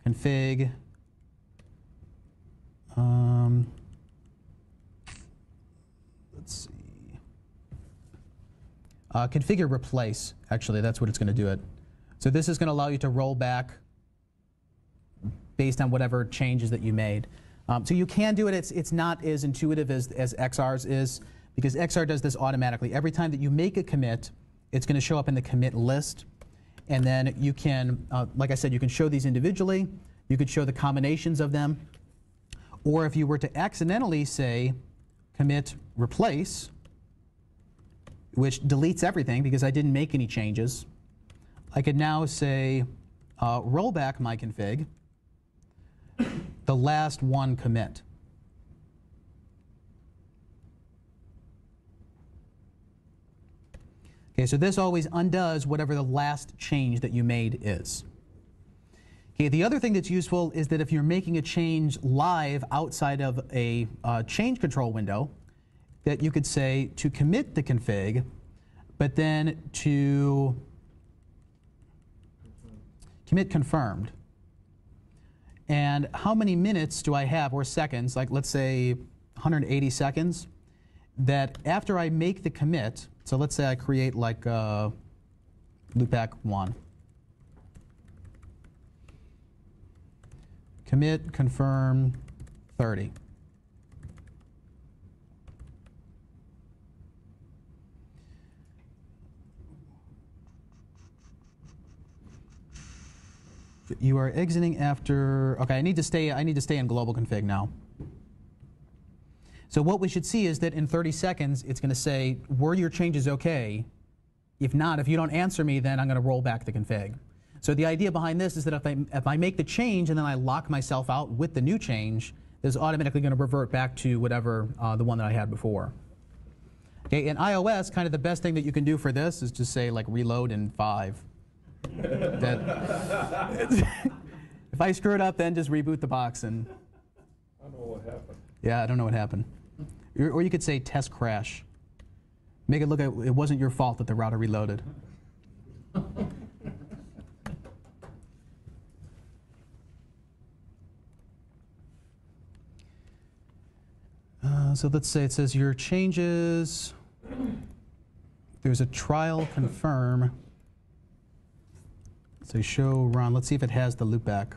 config let's see. Configure replace, actually, that's what it's going to do it. So this is going to allow you to roll back based on whatever changes that you made. So you can do it. It's not as intuitive as XR's is, because XR does this automatically. Every time that you make a commit, it's going to show up in the commit list. And then you can, like I said, you can show these individually. You could show the combinations of them. Or if you were to accidentally say commit replace, which deletes everything because I didn't make any changes, I could now say roll back my config, the last one commit. Okay, so this always undoes whatever the last change that you made is. Okay, the other thing that's useful is that if you're making a change live outside of a change control window, that you could say to commit the config, but then to commit confirmed. And how many minutes do I have, or seconds, like let's say 180 seconds, that after I make the commit, so let's say I create like loopback 1. Commit, confirm, 30. You are exiting after, okay, I need to stay in global config now. So what we should see is that in 30 seconds, it's going to say, were your changes okay? If not, if you don't answer me, then I'm going to roll back the config. So the idea behind this is that if I make the change and then I lock myself out with the new change, it's automatically going to revert back to whatever the one that I had before. Okay, in iOS, kind of the best thing that you can do for this is just say like reload in 5. If I screw it up, then just reboot the box and. I don't know what happened. Yeah, I don't know what happened. Or you could say test crash. Make it look like it wasn't your fault that the router reloaded. So let's say it says your changes. There's a trial confirm. So show run. Let's see if it has the loopback.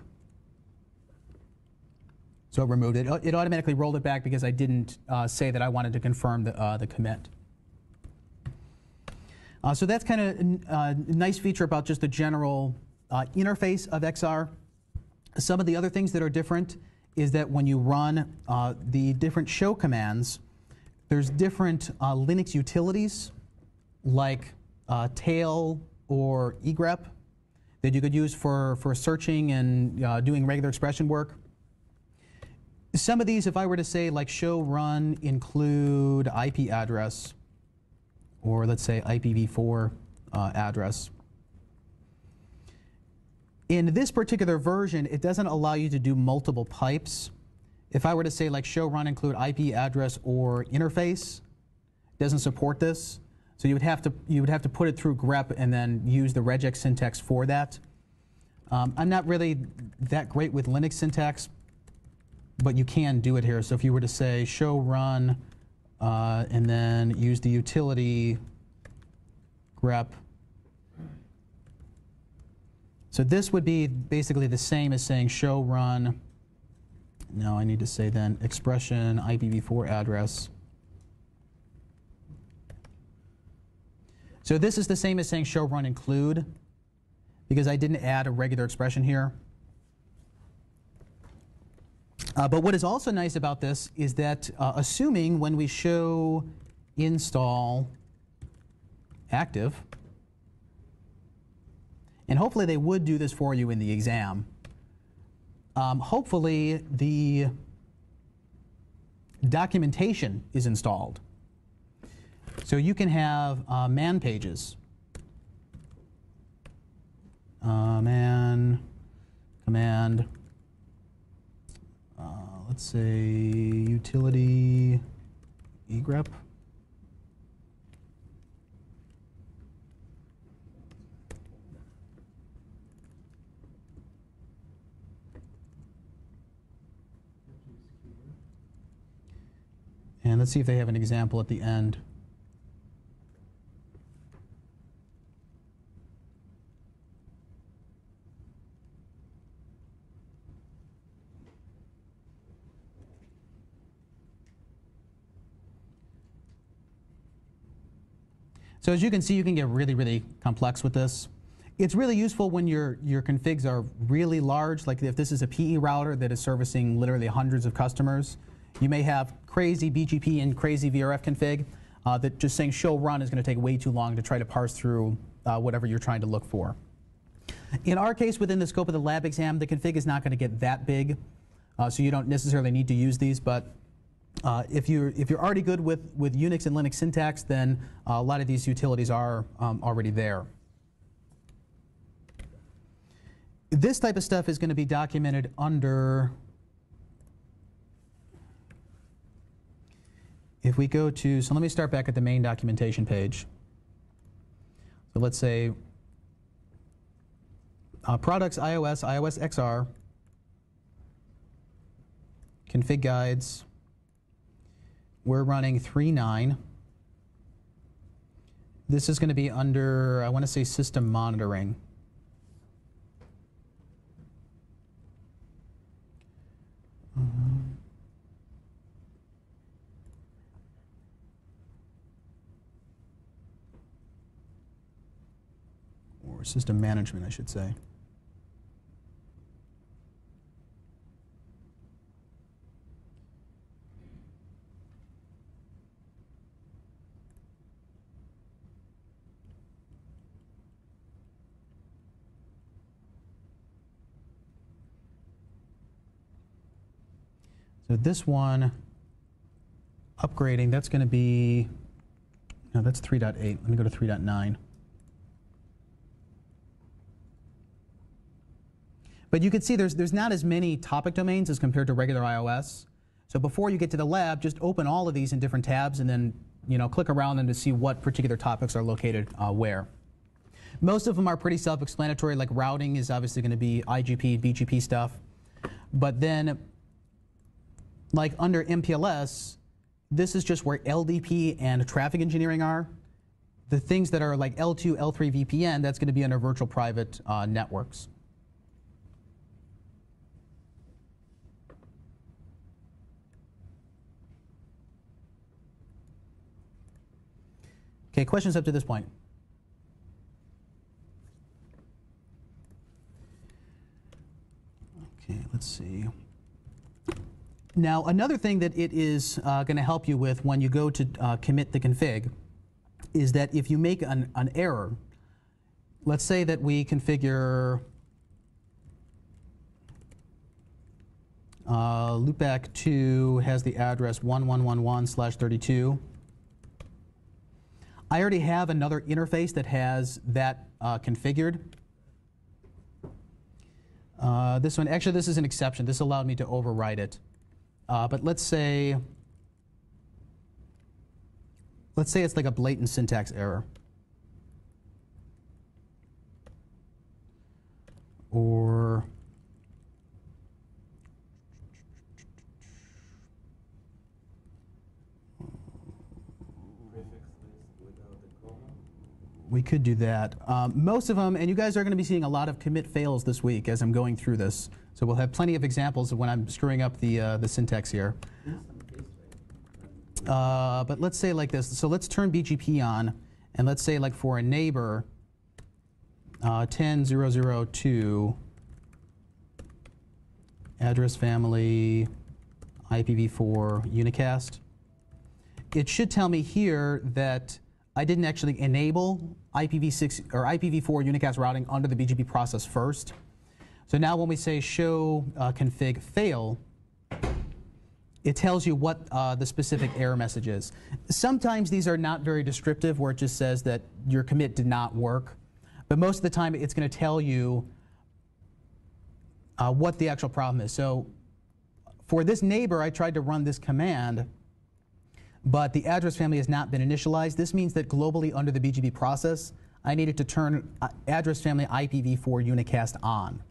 So it removed it. It automatically rolled it back because I didn't say that I wanted to confirm the commit. So that's kind of a nice feature about just the general interface of XR. Some of the other things that are different is that when you run the different show commands, there's different Linux utilities like tail or egrep that you could use for searching and doing regular expression work. Some of these, if I were to say like show run include IP address, or let's say IPv4 address. In this particular version, it doesn't allow you to do multiple pipes. If I were to say like show run include IP address or interface, it doesn't support this. So you would have to put it through grep and then use the regex syntax for that. I'm not really that great with Linux syntax, but you can do it here. So if you were to say show run and then use the utility grep. So this would be basically the same as saying show run. No, I need to say then expression IPv4 address. So this is the same as saying show run include, because I didn't add a regular expression here. But what is also nice about this is that assuming when we show install active, and hopefully they would do this for you in the exam, hopefully the documentation is installed. So you can have man pages. Man command, let's say utility egrep. And let's see if they have an example at the end. So as you can see, you can get really, really complex with this. It's really useful when your configs are really large, like if this is a PE router that is servicing literally hundreds of customers. You may have crazy BGP and crazy VRF config that just saying show run is going to take way too long to try to parse through whatever you're trying to look for. In our case, within the scope of the lab exam, the config is not going to get that big, so you don't necessarily need to use these, but if you're already good with Unix and Linux syntax, then a lot of these utilities are already there. This type of stuff is going to be documented under, if we go to, so let me start back at the main documentation page. So let's say products iOS, iOS XR, config guides. We're running 3.9. This is going to be under, I want to say, system monitoring. Or system management, I should say. So this one, upgrading, that's going to be, no, that's 3.8. Let me go to 3.9. But you can see there's not as many topic domains as compared to regular iOS. So before you get to the lab, just open all of these in different tabs and then click around them to see what particular topics are located where. Most of them are pretty self-explanatory, like routing is obviously going to be IGP, BGP stuff. But then, like under MPLS, this is just where LDP and traffic engineering are. The things that are like L2, L3 VPN, that's going to be under virtual private networks. Okay, questions up to this point? Okay, let's see. Now, another thing that it is going to help you with when you go to commit the config is that if you make an error, let's say that we configure loopback 2 has the address 1111/32. I already have another interface that has that configured. This one, actually, this is an exception. This allowed me to override it. But let's say it's like a blatant syntax error. Or we could do that. Most of them, and you guys are going to be seeing a lot of commit fails this week as I'm going through this. So we'll have plenty of examples of when I'm screwing up the syntax here. But let's say like this. So let's turn BGP on, and let's say like for a neighbor, 10.0.0.2, address family, IPv4 unicast. It should tell me here that I didn't actually enable IPv6 or IPv4 unicast routing under the BGP process first. So now when we say show config fail, it tells you what the specific error message is. Sometimes these are not very descriptive, where it just says that your commit did not work. But most of the time, it's going to tell you what the actual problem is. So for this neighbor, I tried to run this command, but the address family has not been initialized. This means that globally under the BGP process, I needed to turn address family IPv4 unicast on.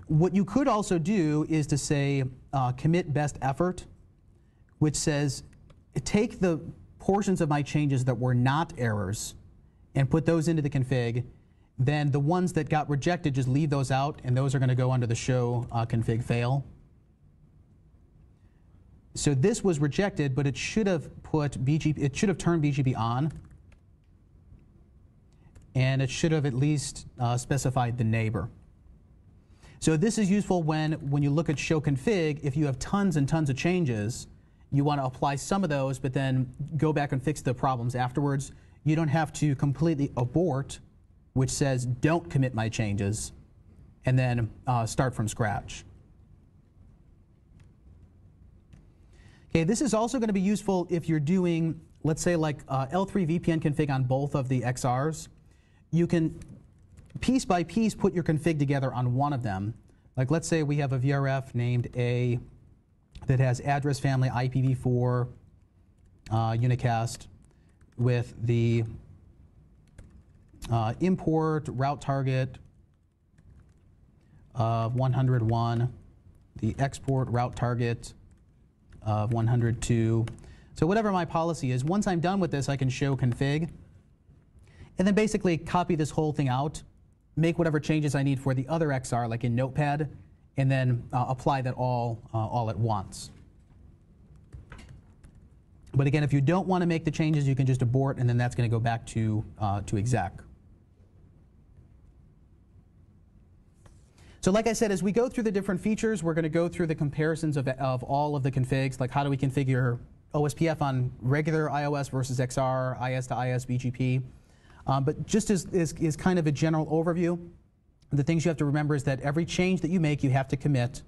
What you could also do is to say commit best effort, which says take the portions of my changes that were not errors and put those into the config. Then the ones that got rejected, just leave those out, and those are going to go under the show config fail. So this was rejected, but it should have put BGP, it should have turned BGP on, and it should have at least specified the neighbor. So this is useful when you look at show config. If you have tons and tons of changes, you want to apply some of those, but then go back and fix the problems afterwards. You don't have to completely abort, which says don't commit my changes, and then start from scratch. Okay, this is also going to be useful if you're doing, let's say, like L3 VPN config on both of the XRs. You can piece by piece put your config together on one of them. Like let's say we have a VRF named A that has address family IPv4 unicast with the import route target of 101, the export route target of 102. So whatever my policy is, once I'm done with this, I can show config, and then basically copy this whole thing out, make whatever changes I need for the other XR, like in Notepad, and then apply that all at once. But again, if you don't want to make the changes, you can just abort, and then that's going to go back to exec. So like I said, as we go through the different features, we're going to go through the comparisons of all of the configs, like how do we configure OSPF on regular iOS versus XR, IS to IS, BGP. But just as kind of a general overview, the things you have to remember is that every change that you make, you have to commit.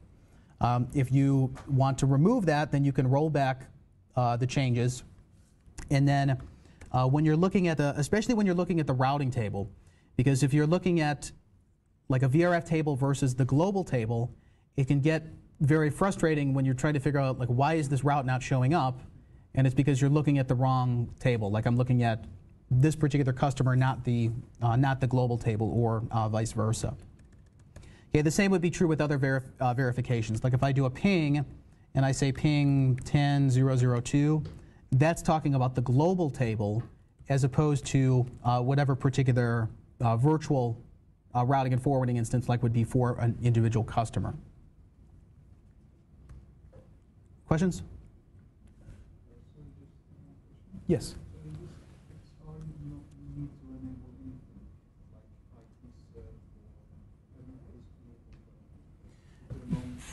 If you want to remove that, then you can roll back the changes. And then when you're looking at especially when you're looking at the routing table, because if you're looking at like a VRF table versus the global table, it can get very frustrating when you're trying to figure out, like, why is this route not showing up? And it's because you're looking at the wrong table. Like I'm looking at this particular customer, not the global table, or vice versa. Okay, the same would be true with other verifications. Like if I do a ping and I say ping 10.0.0.2, that's talking about the global table as opposed to whatever particular virtual routing and forwarding instance like would be for an individual customer. Questions? Yes.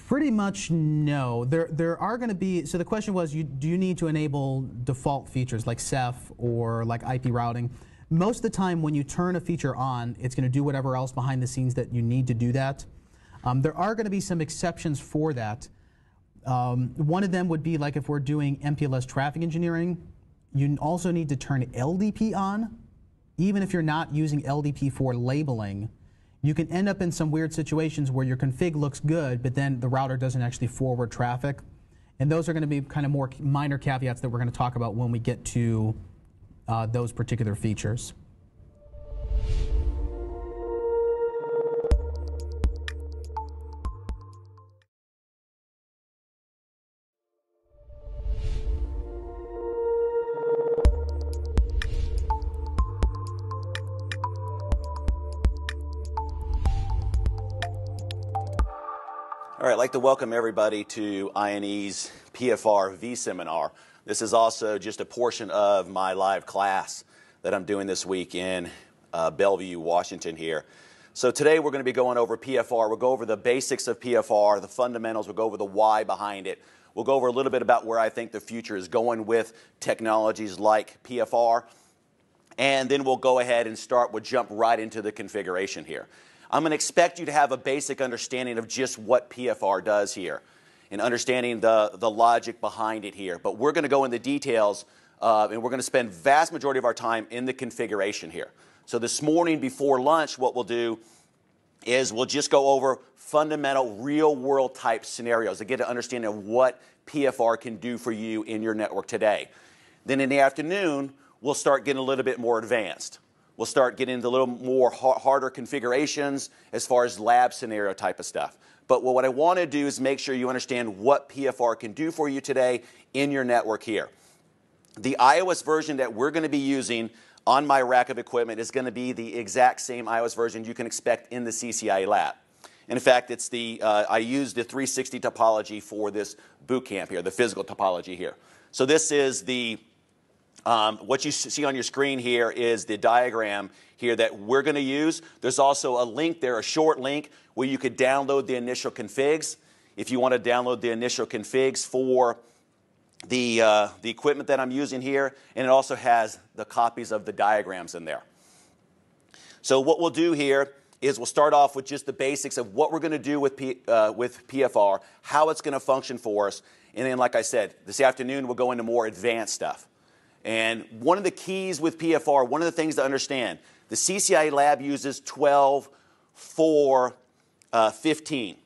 Pretty much no. There are going to be, so the question was, do you need to enable default features like Ceph or like IP routing? Most of the time when you turn a feature on, it's going to do whatever else behind the scenes that you need to do that. There are going to be some exceptions for that. One of them would be like if we're doing MPLS traffic engineering, you also need to turn LDP on. Even if you're not using LDP for labeling, you can end up in some weird situations where your config looks good, but then the router doesn't actually forward traffic. And those are going to be kind of more minor caveats that we're going to talk about when we get to those particular features. All right, I'd like to welcome everybody to INE's PFR V seminar. This is also just a portion of my live class that I'm doing this week in Bellevue, Washington here. So today we're going to be going over PFR. We'll go over the basics of PFR, the fundamentals. We'll go over the why behind it. We'll go over a little bit about where I think the future is going with technologies like PFR. And then we'll go ahead and we'll jump right into the configuration here. I'm going to expect you to have a basic understanding of just what PFR does here and understanding the logic behind it here. But we're going to go into details and we're going to spend vast majority of our time in the configuration here. So this morning before lunch, what we'll do is we'll just go over fundamental real-world type scenarios to get an understanding of what PFR can do for you in your network today. Then in the afternoon, we'll start getting a little bit more advanced. We'll start getting into a little more harder configurations as far as lab scenario type of stuff. But what I want to do is make sure you understand what PFR can do for you today in your network here. The iOS version that we're going to be using on my rack of equipment is going to be the exact same iOS version you can expect in the CCIE lab. And in fact, it's I used the 360 topology for this boot camp here, the physical topology here. So this is the what you see on your screen here is the diagram here that we're going to use. There's also a link there, a short link, where you could download the initial configs. If you want to download the initial configs for the equipment that I'm using here, and it also has the copies of the diagrams in there. So what we'll do here is we'll start off with just the basics of what we're going to do with PFR, how it's going to function for us, and then, like I said, this afternoon we'll go into more advanced stuff. And one of the keys with PFR, one of the things to understand, the CCIE lab uses 12.4.15.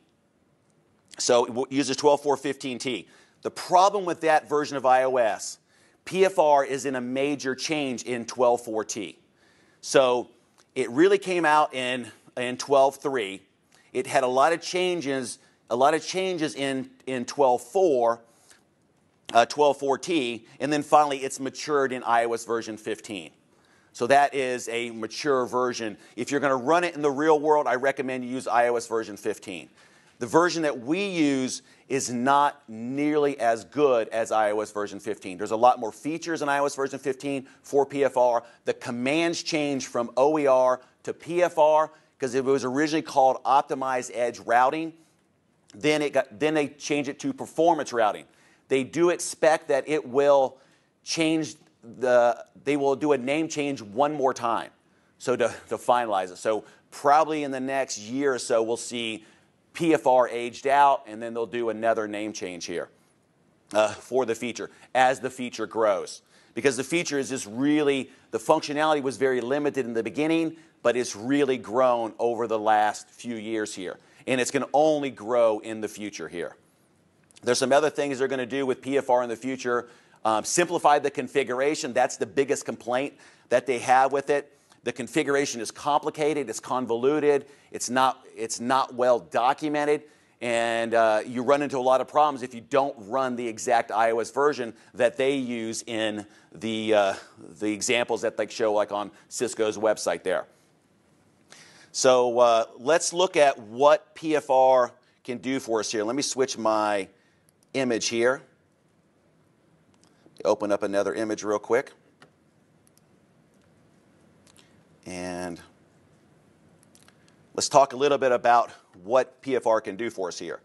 So it uses 12.4.15t. The problem with that version of iOS, PFR is in a major change in 12.4t. So it really came out in 12.3. It had a lot of changes in 12.4. 12.4t, and then finally it's matured in iOS version 15. So that is a mature version. If you're going to run it in the real world, I recommend you use iOS version 15. The version that we use is not nearly as good as iOS version 15. There's a lot more features in iOS version 15 for PFR. The commands change from OER to PFR because it was originally called Optimized Edge Routing. Then they changed it to Performance Routing. They do expect that it will change they will do a name change one more time, so to finalize it. So probably in the next year or so, we'll see PFR aged out, and then they'll do another name change here for the feature as the feature grows. Because the feature is just really, the functionality was very limited in the beginning, but it's really grown over the last few years here. And it's going to only grow in the future here. There's some other things they're going to do with PFR in the future. Simplify the configuration. That's the biggest complaint that they have with it. The configuration is complicated. It's convoluted. It's not well documented. And you run into a lot of problems if you don't run the exact iOS version that they use in the examples that they show, like on Cisco's website there. So let's look at what PFR can do for us here. Let me switch my image here. Open up another image real quick. And let's talk a little bit about what PFR can do for us here.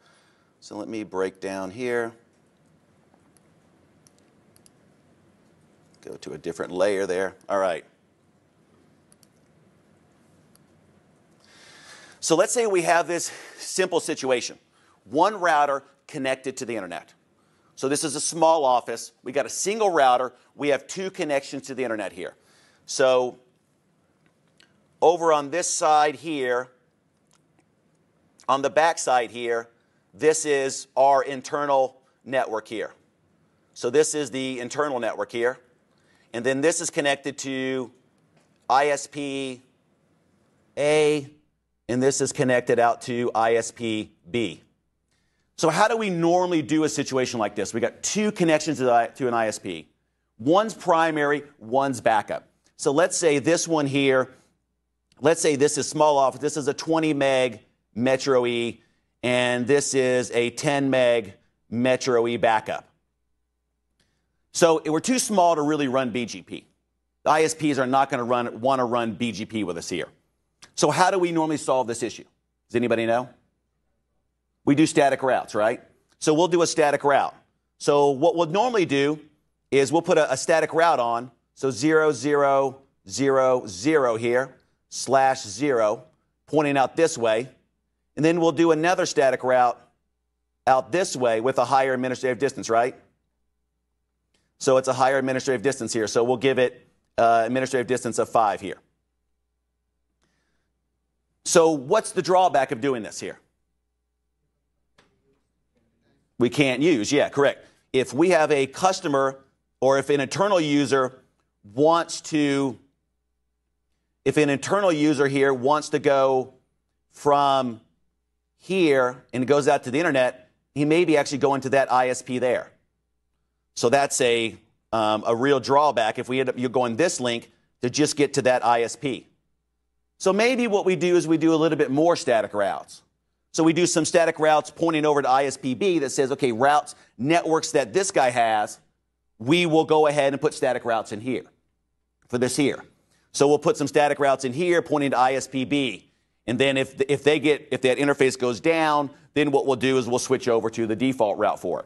So let me break down here. Go to a different layer there. All right. So let's say we have this simple situation. One router connected to the internet. So this is a small office. We got a single router. We have two connections to the internet here. So over on this side here, on the back side here, this is our internal network here. So this is the internal network here. And then this is connected to ISP A, and this is connected out to ISP B. So how do we normally do a situation like this? We got two connections to an ISP. One's primary, one's backup. So let's say this one here, let's say this is small office. This is a 20 meg Metro E, and this is a 10 meg Metro E backup. So we're too small to really run BGP. The ISPs are not going to want to run BGP with us here. So how do we normally solve this issue? Does anybody know? We do static routes, right? So we'll do a static route. So what we'll normally do is we'll put a static route on. So 0, 0, 0, 0 here, /0, pointing out this way. And then we'll do another static route out this way with a higher administrative distance, right? So it's a higher administrative distance here. So we'll give it administrative distance of 5 here. So what's the drawback of doing this here? We can't use, yeah, correct. If we have a customer or if an internal user wants to, if an internal user here wants to go from here and goes out to the internet, he may be actually going to that ISP there. So that's a real drawback if we end up going this link to just get to that ISP. So maybe what we do is we do a little bit more static routes. So we do some static routes pointing over to ISPB that says, okay, routes, networks that this guy has, we will go ahead and put static routes in here for this here. So we'll put some static routes in here pointing to ISPB. And then if that interface goes down, then what we'll do is we'll switch over to the default route for it.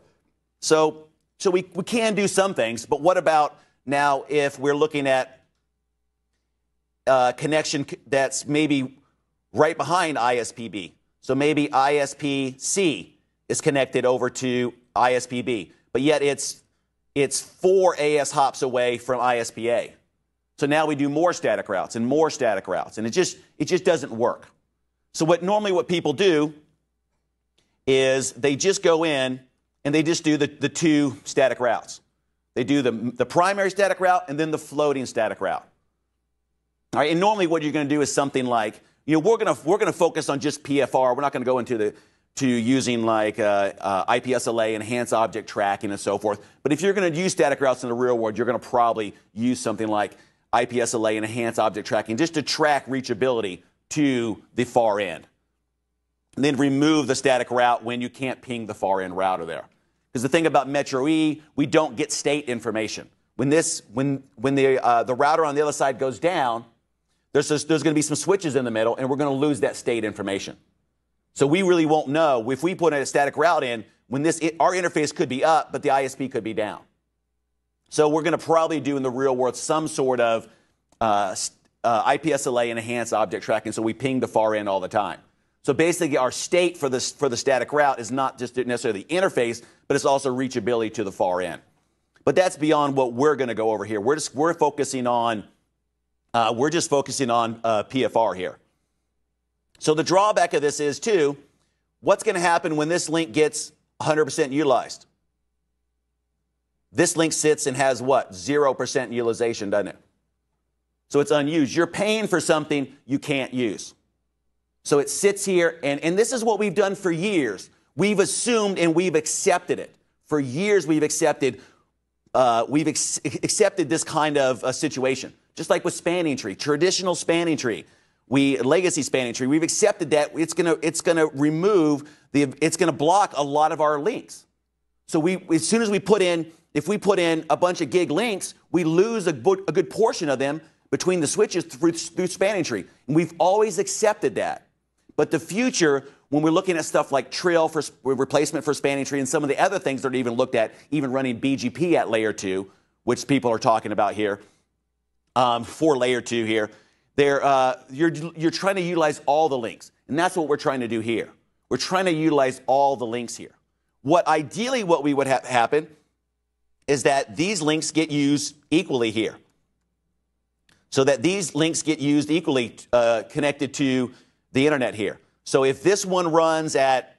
So we can do some things, but what about now if we're looking at connection that's maybe right behind ISPB? So maybe ISP-C is connected over to ISPB, but yet it's 4 AS hops away from ISPA. So now we do more static routes, and it just doesn't work. So normally what people do is they just go in and they just do the 2 static routes. They do the primary static route and then the floating static route. All right, and normally what you're going to do is something like, we're going to focus on just PFR. We're not going to go into using like IPSLA, enhanced object tracking, and so forth. But if you're going to use static routes in the real world, you're going to probably use something like IPSLA and enhanced object tracking just to track reachability to the far end. And then remove the static route when you can't ping the far end router there. Because the thing about Metro E, we don't get state information. When the router on the other side goes down, there's going to be some switches in the middle, and we're going to lose that state information. So we really won't know if we put a static route in when our interface could be up, but the ISP could be down. So we're going to probably do in the real world some sort of IPSLA and enhanced object tracking, so we ping the far end all the time. So basically, our state for the static route is not just necessarily the interface, but it's also reachability to the far end. But that's beyond what we're going to go over here. We're just focusing on PFR here. So the drawback of this is too, what's going to happen when this link gets 100% utilized? This link sits and has what? 0% utilization, doesn't it? So it's unused. You're paying for something you can't use. So it sits here, and this is what we've done for years. We've assumed and we've accepted it. For years we've accepted this kind of situation. Just like with spanning tree, traditional spanning tree, legacy spanning tree, we've accepted that it's gonna block a lot of our links. So as soon as if we put in a bunch of gig links, we lose a good portion of them between the switches through spanning tree. And we've always accepted that. But the future, when we're looking at stuff like Trill for replacement for spanning tree and some of the other things that are even looked at, even running BGP at layer 2, which people are talking about here, for layer 2 here, you're trying to utilize all the links. And that's what we're trying to do here. We're trying to utilize all the links here. Ideally what we would have happen is that these links get used equally here. So that these links get used equally connected to the internet here. So if this one runs at,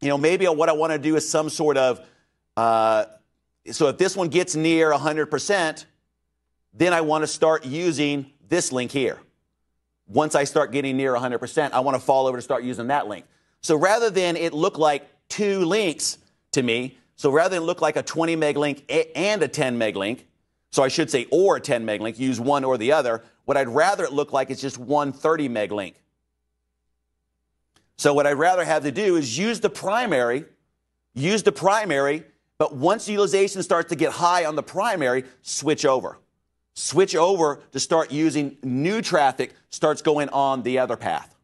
maybe what I want to do is some sort of, so if this one gets near 100%, then I want to start using this link here. Once I start getting near 100%, I want to fall over to start using that link. So rather than it look like 2 links to me, so rather than look like a 20 meg link and a 10 meg link, so I should say or a 10 meg link, use one or the other, what I'd rather it look like is just one 30 meg link. So what I'd rather have to do is use the primary, but once utilization starts to get high on the primary, switch over. Switch over to start using new traffic starts going on the other path.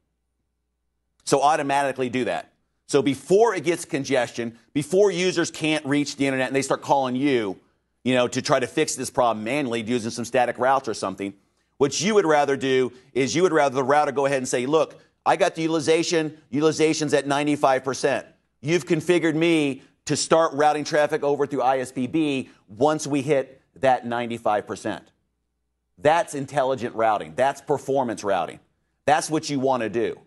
So automatically do that. So before it gets congestion, before users can't reach the internet and they start calling you, to try to fix this problem manually using some static routes or something, what you would rather do is you would rather the router go ahead and say, look, I got the utilization's at 95%. You've configured me to start routing traffic over through ISPB once we hit that 95%. That's intelligent routing. That's performance routing. That's what you want to do.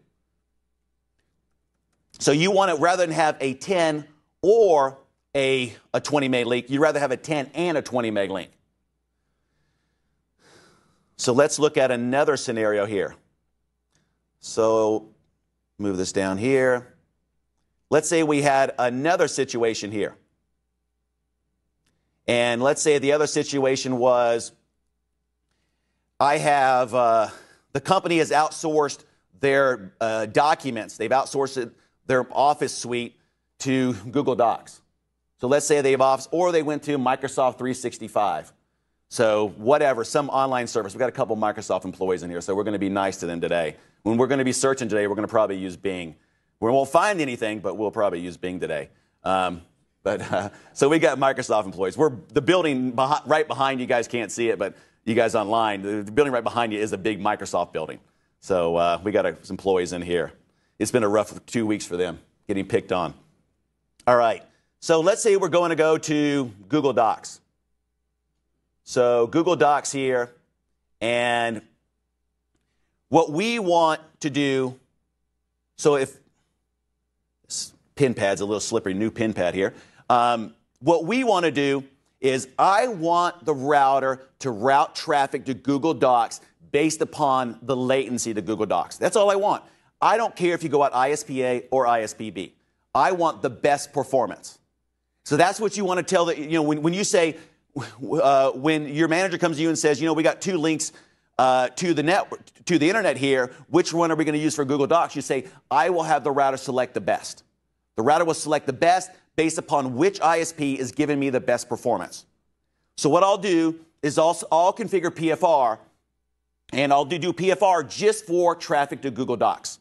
So you want to, rather than have a 10 or a 20 meg link, you'd rather have a 10 and a 20 meg link. So let's look at another scenario here. So move this down here. Let's say we had another situation here. And let's say the other situation was I have, the company has outsourced their documents. They've outsourced their Office suite to Google Docs. So let's say they've or they went to Microsoft 365. So whatever, some online service. We've got a couple Microsoft employees in here, so we're going to be nice to them today. When we're going to be searching today, we're going to probably use Bing. We won't find anything, but we'll probably use Bing today. So we got Microsoft employees. We're the building right behind you guys can't see it, but you guys online, the building right behind you is a big Microsoft building. So we got some employees in here. It's been a rough 2 weeks for them, getting picked on. All right. So let's say we're going to go to Google Docs. So Google Docs here, and what we want to do, so if this pin pad's a little slippery, new pin pad here. What we want to do is I want the router to route traffic to Google Docs based upon the latency to Google Docs. That's all I want. I don't care if you go out ISPA or ISPB. I want the best performance. So that's what you want to tell when you say, when your manager comes to you and says, we got 2 links to the internet here, which one are we going to use for Google Docs? You say, I will have the router select the best. The router will select the best based upon which ISP is giving me the best performance. So what I'll do is I'll configure PFR, and I'll do PFR just for traffic to Google Docs.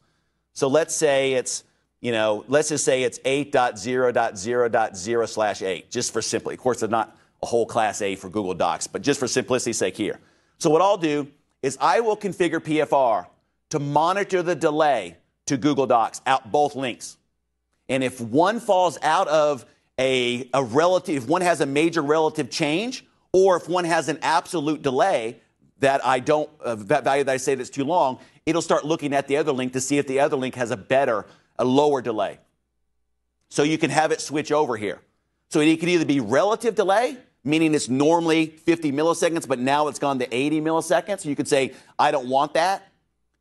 So let's say it's, let's just say it's 8.0.0.0/8, just for simply. Of course, there's not a whole class A for Google Docs, but just for simplicity's sake here. So what I'll do is I will configure PFR to monitor the delay to Google Docs out both links. And if one falls out of a relative, if one has a major relative change, or if one has an absolute delay that that value that I say that's too long, it'll start looking at the other link to see if the other link has a lower delay. So you can have it switch over here. So it can either be relative delay, meaning it's normally 50 milliseconds, but now it's gone to 80 milliseconds. You could say, I don't want that.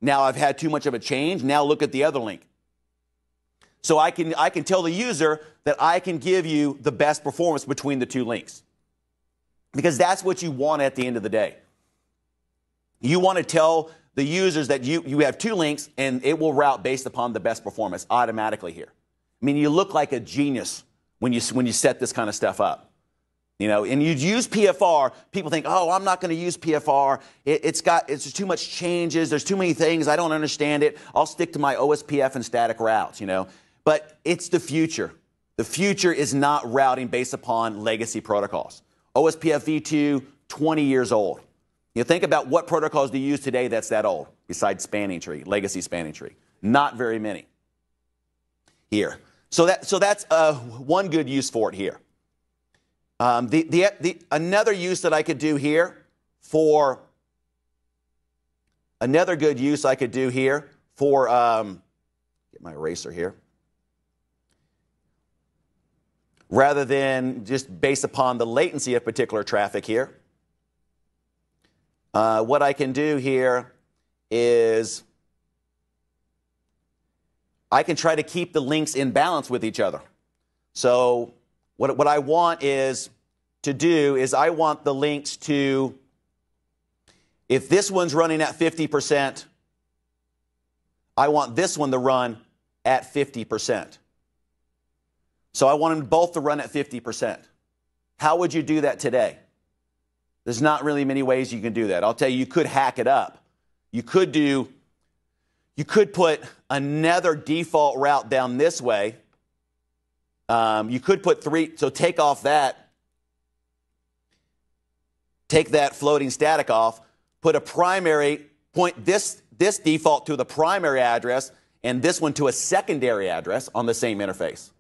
Now I've had too much of a change. Now look at the other link. So I can tell the user that I can give you the best performance between the 2 links. Because that's what you want at the end of the day. You want to tell the users that you have 2 links and it will route based upon the best performance automatically here. I mean, you look like a genius when you set this kind of stuff up. And you use PFR, people think, oh, I'm not going to use PFR. It's too much changes. There's too many things. I don't understand it. I'll stick to my OSPF and static routes, But it's the future. The future is not routing based upon legacy protocols. OSPF v2, 20 years old. You think about what protocols do you use today that's that old, besides spanning tree, legacy spanning tree. Not very many here. So that's one good use for it here. Another use that I could do here for another good use I could do here for get my eraser here. Rather than just based upon the latency of particular traffic here, what I can do here is I can try to keep the links in balance with each other. So what I want to do is I want the links to, if this one's running at 50%, I want this one to run at 50%. So I want them both to run at 50%. How would you do that today? There's not really many ways you can do that. I'll tell you, you could hack it up. You could put another default route down this way You could put 3, so take off that, take that floating static off, put a primary, point this default to the primary address and this one to a secondary address on the same interface.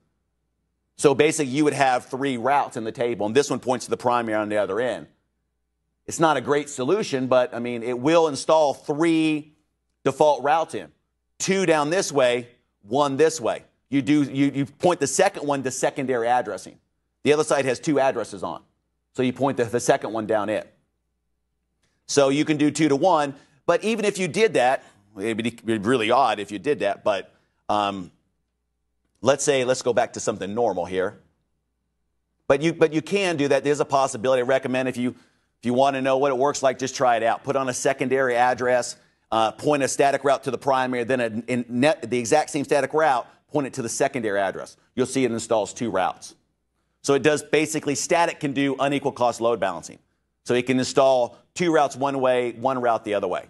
So basically you would have 3 routes in the table, and this one points to the primary on the other end. It's not a great solution, but I mean, it will install 3 default routes in. 2 down this way, 1 this way. You point the second one to secondary addressing. The other side has 2 addresses on. So you point the second one down it. So you can do 2 to 1, but even if you did that, it'd be really odd if you did that, but let's go back to something normal here. But you can do that. There's a possibility. I recommend if you want to know what it works like, just try it out. Put on a secondary address, point a static route to the primary, then the exact same static route, point it to the secondary address. You'll see it installs 2 routes. So it does basically, static can do unequal cost load balancing. So it can install 2 routes one way, 1 route the other way.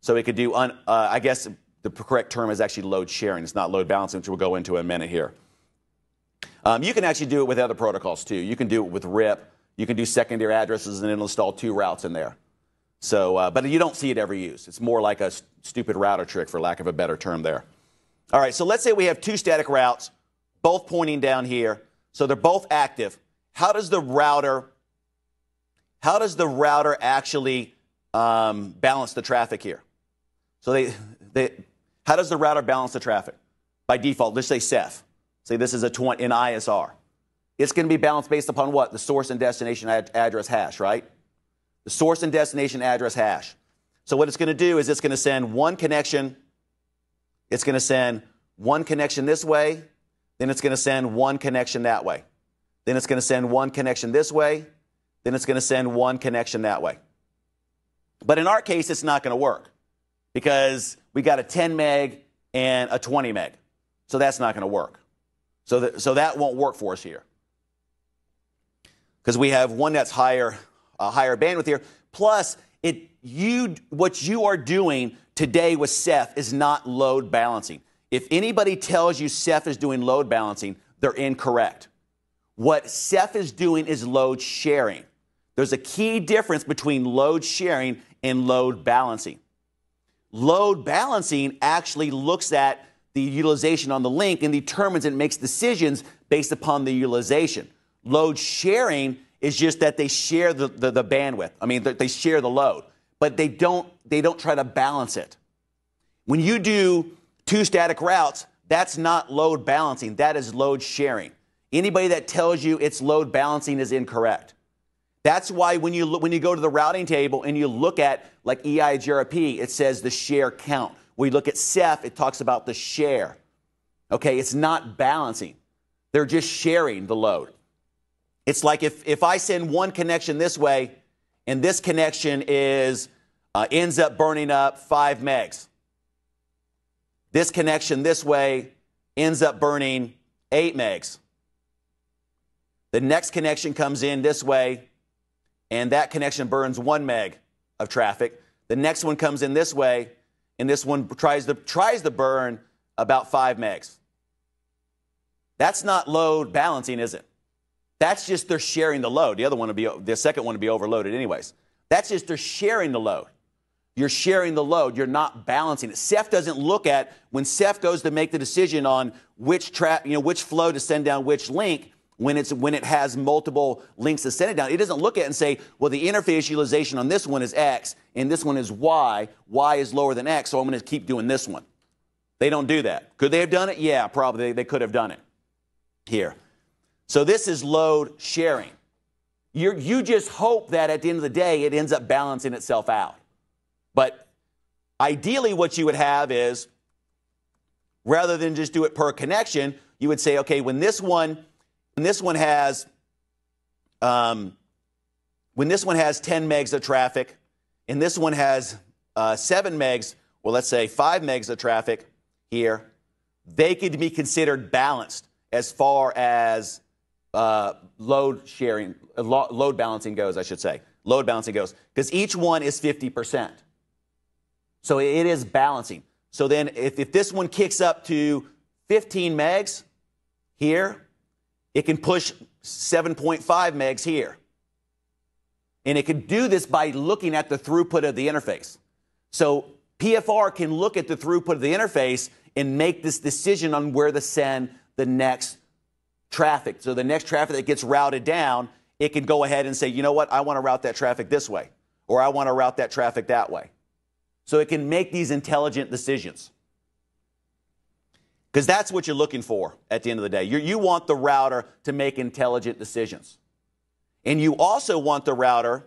So it could do, I guess the correct term is actually load sharing. It's not load balancing, which we'll go into in a minute here. You can actually do it with other protocols too. You can do it with RIP. You can do secondary addresses and it'll install 2 routes in there. So, but you don't see it ever used. It's more like a stupid router trick, for lack of a better term there. All right, so let's say we have 2 static routes, both pointing down here. So they're both active. How does the router actually balance the traffic here? So how does the router balance the traffic? By default, let's say Ceph. Say this is an ISR. It's going to be balanced based upon what? The source and destination address hash, right? The source and destination address hash. So what it's going to do is it's going to send one connection. It's going to send one connection this way. Then it's going to send one connection that way. Then it's going to send one connection this way. Then it's going to send one connection that way. But in our case, it's not going to work because we got a 10 meg and a 20 meg. So that's not going to work. So that won't work for us here because we have one that's higher bandwidth here. Plus, what you are doing today with Ceph is not load balancing. If anybody tells you Ceph is doing load balancing, they're incorrect. What Ceph is doing is load sharing. There's a key difference between load sharing and load balancing. Load balancing actually looks at the utilization on the link and determines and makes decisions based upon the utilization. Load sharing is just that they share the bandwidth. I mean, they share the load, but they don't try to balance it. When you do 2 static routes, that's not load balancing. That is load sharing. Anybody that tells you it's load balancing is incorrect. That's why when you go to the routing table and you look at like EIGRP, it says the share count. When you look at Ceph, it talks about the share. Okay, it's not balancing. They're just sharing the load. It's like if I send one connection this way and this connection ends up burning up 5 megs. This connection this way ends up burning 8 megs. The next connection comes in this way, and that connection burns 1 meg of traffic. The next one comes in this way, and this one tries to burn about 5 megs. That's not load balancing, is it? That's just they're sharing the load. The second one would be overloaded anyways. That's just they're sharing the load. You're sharing the load. You're not balancing it. Ceph doesn't look at when Ceph goes to make the decision on which flow to send down which link. When it has multiple links to send it down, it doesn't look at it and say, well, the interface utilization on this one is X and this one is Y. Y is lower than X, so I'm going to keep doing this one. They don't do that. Could they have done it? Yeah, probably they could have done it here. So this is load sharing. You just hope that at the end of the day it ends up balancing itself out. But ideally what you would have is, rather than just do it per connection, you would say, okay, when this one has 10 megs of traffic, and this one has 7 megs, well, let's say 5 megs of traffic here, they could be considered balanced as far as load balancing goes, I should say. Load balancing goes, because each one is 50%. So it is balancing. So then if this one kicks up to 15 megs here, It can push 7.5 megs here. And it can do this by looking at the throughput of the interface. So PFR can look at the throughput of the interface and make this decision on where to send the next traffic. So the next traffic that gets routed down, it can go ahead and say, you know what, I want to route that traffic this way, or I want to route that traffic that way. So it can make these intelligent decisions. Because that's what you're looking for at the end of the day. You want the router to make intelligent decisions. And you also want the router,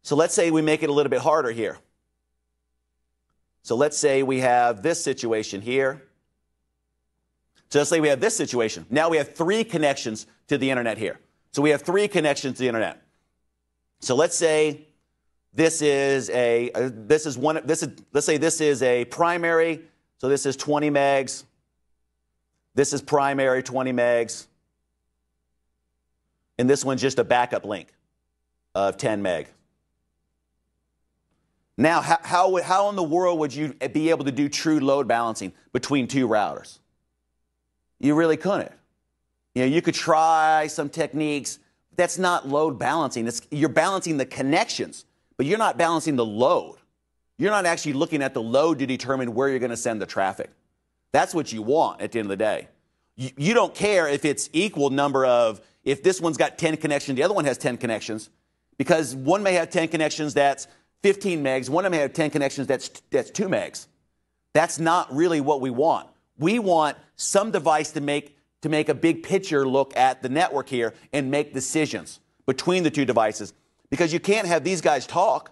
so let's say we make it a little bit harder here. So let's say we have this situation here. So let's say we have this situation. Now we have 3 connections to the internet here. So we have 3 connections to the internet. So let's say this is let's say this is a primary. So this is 20 megs. This is primary 20 megs. And this one's just a backup link of 10 meg. Now, how in the world would you be able to do true load balancing between 2 routers? You really couldn't. You know, you could try some techniques. That's not load balancing. You're balancing the connections, but you're not balancing the load. You're not actually looking at the load to determine where you're going to send the traffic. That's what you want at the end of the day. You don't care if it's equal number of, if this one's got 10 connections, the other one has 10 connections, because one may have 10 connections that's 15 megs, one may have 10 connections that's 2 megs. That's not really what we want. We want some device to make a big picture look at the network here and make decisions between the 2 devices, because you can't have these guys talk.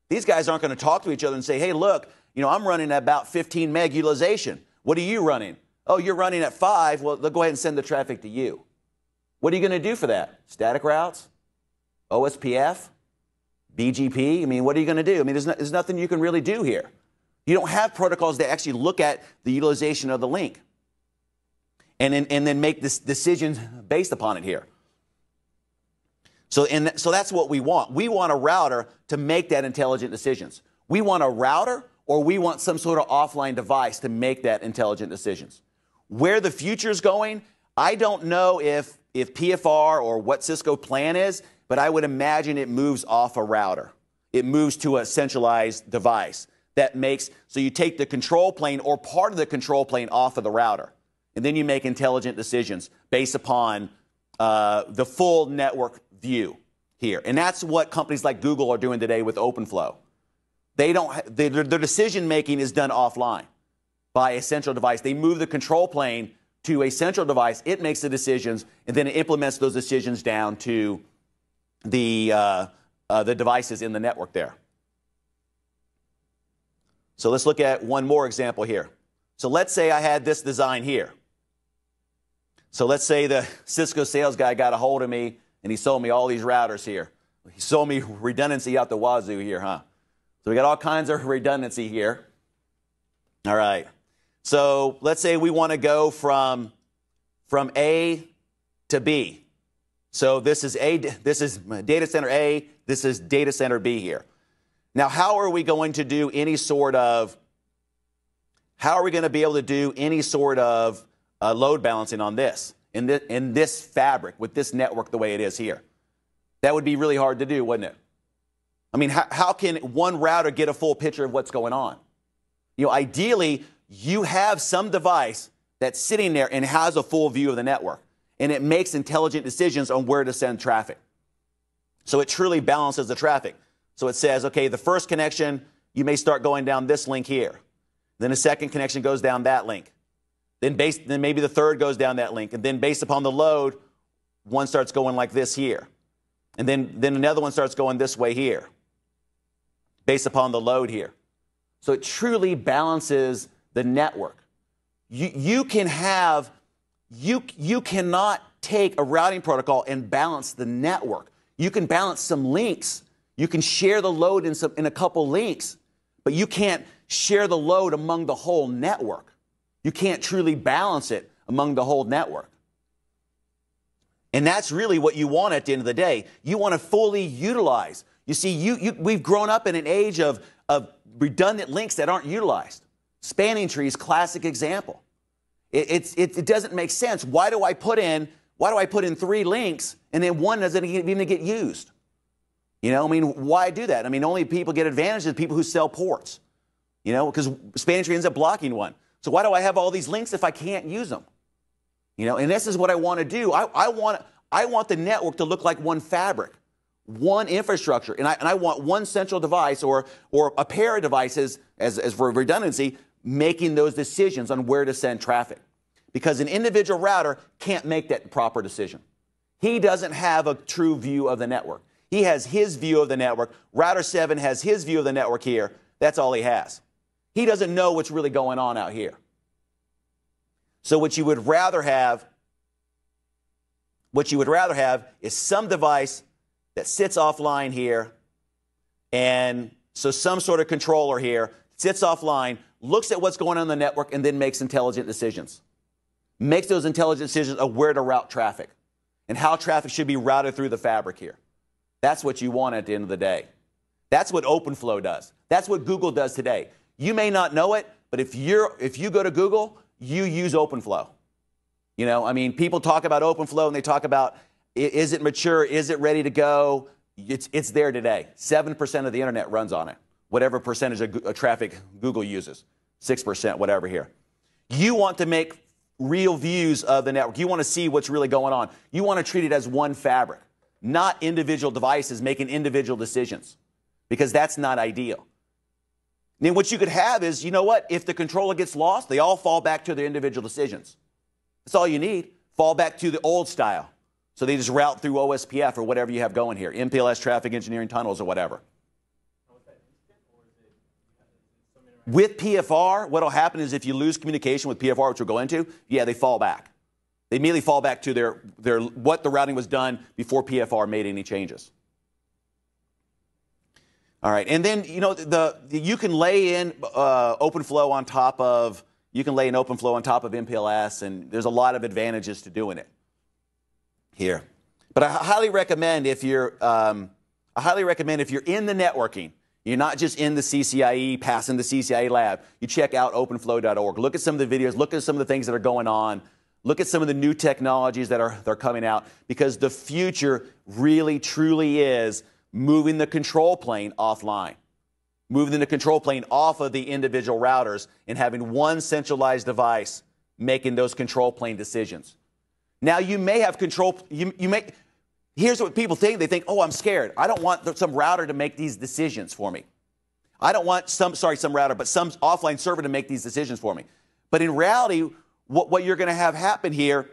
These guys aren't going to talk to each other and say, hey, look, you know, I'm running at about 15 meg utilization. What are you running? Oh, you're running at 5. Well, they'll go ahead and send the traffic to you. What are you going to do for that? Static routes? OSPF? BGP? I mean, what are you going to do? I mean, there's nothing you can really do here. You don't have protocols that actually look at the utilization of the link and then make this decision based upon it here. So that's what we want. We want a router to make that intelligent decisions. We want a router, or we want some sort of offline device to make that intelligent decisions. Where the future is going, I don't know if PFR or what Cisco plan is, but I would imagine it moves off a router. It moves to a centralized device that makes, so you take the control plane or part of the control plane off of the router, and then you make intelligent decisions based upon the full network view here. And that's what companies like Google are doing today with OpenFlow. Their decision making is done offline by a central device. They move the control plane to a central device. It makes the decisions, and then it implements those decisions down to the devices in the network there. So let's look at one more example here. So let's say I had this design here. So let's say the Cisco sales guy got a hold of me and he sold me all these routers here. He sold me redundancy out the wazoo here, huh? So we got all kinds of redundancy here. All right. So let's say we want to go from A to B. So this is data center A, this is data center B here. Now, how are we going to do any sort of, how are we going to be able to do any sort of load balancing on this, in this fabric, with this network the way it is here? That would be really hard to do, wouldn't it? I mean, how can one router get a full picture of what's going on? You know, ideally, you have some device that's sitting there and has a full view of the network, and it makes intelligent decisions on where to send traffic. So it truly balances the traffic. So it says, okay, the first connection, you may start going down this link here. Then a second connection goes down that link. Then maybe the third goes down that link. And then based upon the load, one starts going like this here. And then another one starts going this way here, based upon the load here. So it truly balances the network. You cannot take a routing protocol and balance the network. You can balance some links. You can share the load in a couple links, but you can't share the load among the whole network. You can't truly balance it among the whole network. And that's really what you want at the end of the day. You want to fully utilize. You see, we've grown up in an age of redundant links that aren't utilized. Spanning trees, classic example. It doesn't make sense. Why do I put in 3 links and then one doesn't even get used? You know, I mean, why do that? I mean, only people get advantage of people who sell ports. You know, because Spanish ends up blocking one. So why do I have all these links if I can't use them? You know, and this is what I want to do. I want the network to look like one fabric, one infrastructure, and I want one central device or a pair of devices, as for redundancy, making those decisions on where to send traffic. Because an individual router can't make that proper decision. He doesn't have a true view of the network. He has his view of the network. Router 7 has his view of the network here. That's all he has. He doesn't know what's really going on out here. So what you would rather have is some device that sits offline here, and so some sort of controller here sits offline, looks at what's going on in the network, and then makes intelligent decisions. Makes those intelligent decisions of where to route traffic and how traffic should be routed through the fabric here. That's what you want at the end of the day. That's what OpenFlow does. That's what Google does today. You may not know it, but if you go to Google, you use OpenFlow. You know, I mean, people talk about OpenFlow and they talk about, is it mature? Is it ready to go? It's there today. 7% of the internet runs on it. Whatever percentage of traffic Google uses. 6%, whatever here. You want to make real views of the network. You want to see what's really going on. You want to treat it as one fabric, not individual devices making individual decisions, because that's not ideal. Then what you could have is, you know what, if the controller gets lost, they all fall back to their individual decisions. That's all you need. Fall back to the old style. So they just route through OSPF or whatever you have going here, MPLS traffic engineering tunnels or whatever. With PFR, what will happen is if you lose communication with PFR, which we'll go into, yeah, they fall back. They immediately fall back to their what the routing was done before PFR made any changes. All right, and then you know you can lay in OpenFlow on top of MPLS, and there's a lot of advantages to doing it here. But I highly recommend if you're in the networking, you're not just in the CCIE, passing the CCIE lab. You check out openflow.org. Look at some of the videos. Look at some of the things that are going on. Look at some of the new technologies that are coming out, because the future really, truly is moving the control plane offline, moving the control plane off of the individual routers and having one centralized device making those control plane decisions. Now, you may have control, here's what people think. They think, oh, I'm scared. I don't want some router to make these decisions for me. I don't want some router, but some offline server to make these decisions for me. But in reality, what you're going to have happen here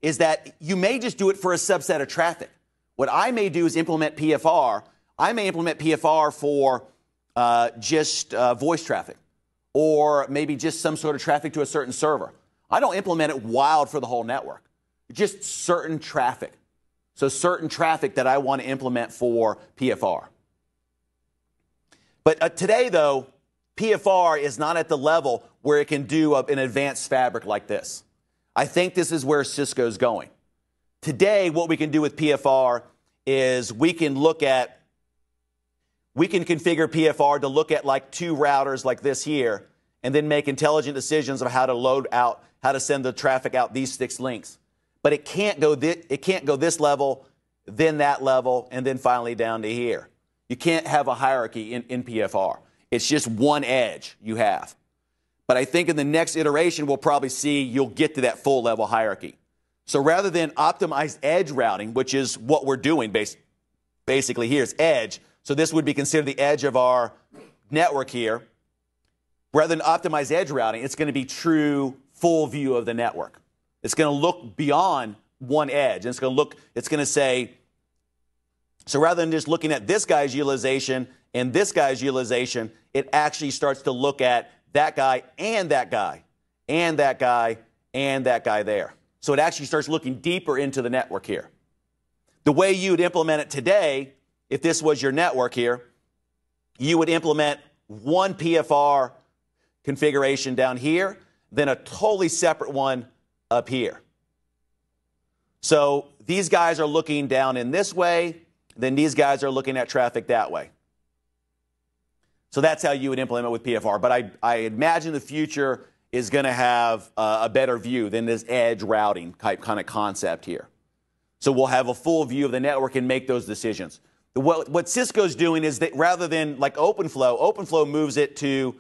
is that you may just do it for a subset of traffic. What I may do is implement PFR. I may implement PFR for just voice traffic, or maybe just some sort of traffic to a certain server. I don't implement it wild for the whole network. Just certain traffic. So certain traffic that I want to implement for PFR. But today, though, PFR is not at the level where it can do an advanced fabric like this. I think this is where Cisco's going. Today, what we can do with PFR is we can configure PFR to look at like 2 routers like this here, and then make intelligent decisions of how to load out, how to send the traffic out these 6 links. But it can't go this level, then that level, and then finally down to here. You can't have a hierarchy in PFR. It's just one edge you have. But I think in the next iteration, we'll probably see you'll get to that full level hierarchy. So rather than optimized edge routing, which is what we're doing basically here is edge. So this would be considered the edge of our network here. Rather than optimized edge routing, it's going to be true full view of the network. It's going to look beyond one edge. And it's going to say, so rather than just looking at this guy's utilization and this guy's utilization, it actually starts to look at that guy and that guy and that guy and that guy there. So it actually starts looking deeper into the network here. The way you would implement it today, if this was your network here, you would implement one PFR configuration down here, then a totally separate one up here. So these guys are looking down in this way, then these guys are looking at traffic that way. So that's how you would implement with PFR. But I imagine the future is going to have a better view than this edge routing type kind of concept here. So we'll have a full view of the network and make those decisions. What Cisco's doing is that rather than like OpenFlow moves it to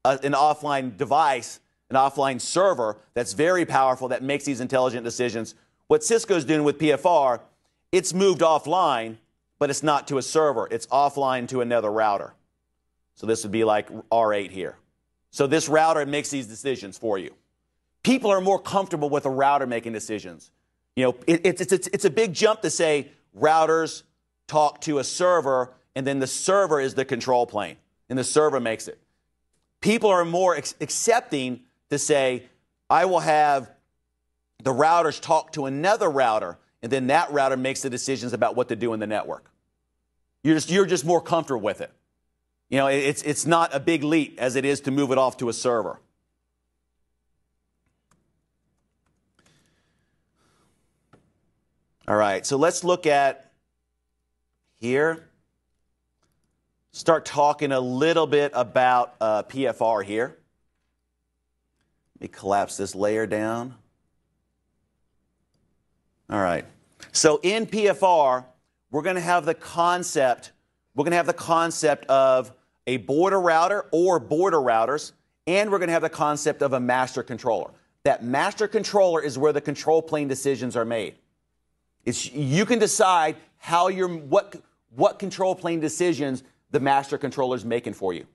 an offline device, an offline server that's very powerful that makes these intelligent decisions. What Cisco's doing with PFR, it's moved offline, but it's not to a server. It's offline to another router. So this would be like R8 here. So this router makes these decisions for you. People are more comfortable with a router making decisions. You know, it's a big jump to say routers talk to a server, and then the server is the control plane, and the server makes it. People are more accepting to say, I will have the routers talk to another router, and then that router makes the decisions about what to do in the network. You're just more comfortable with it. You know, it's not a big leap as it is to move it off to a server. All right, so let's look at here. Start talking a little bit about PFR here. Let me collapse this layer down. All right. So in PFR, we're going to have the concept. We're going to have the concept of a border router or border routers, and we're going to have the concept of a master controller. That master controller is where the control plane decisions are made. You can decide how what control plane decisions the master controller is making for you,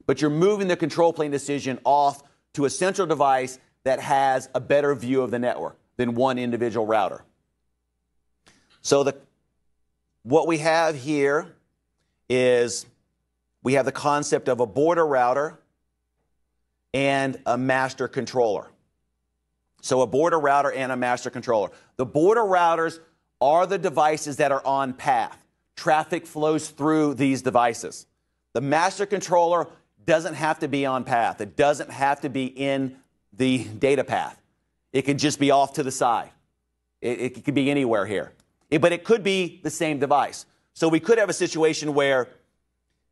but you're moving the control plane decision off to a central device that has a better view of the network than one individual router. So what we have here is we have the concept of a border router and a master controller. So a border router and a master controller. The border routers are the devices that are on path. Traffic flows through these devices. The master controller doesn't have to be on path. It doesn't have to be in the data path. It can just be off to the side. It could be anywhere here. But it could be the same device. So we could have a situation where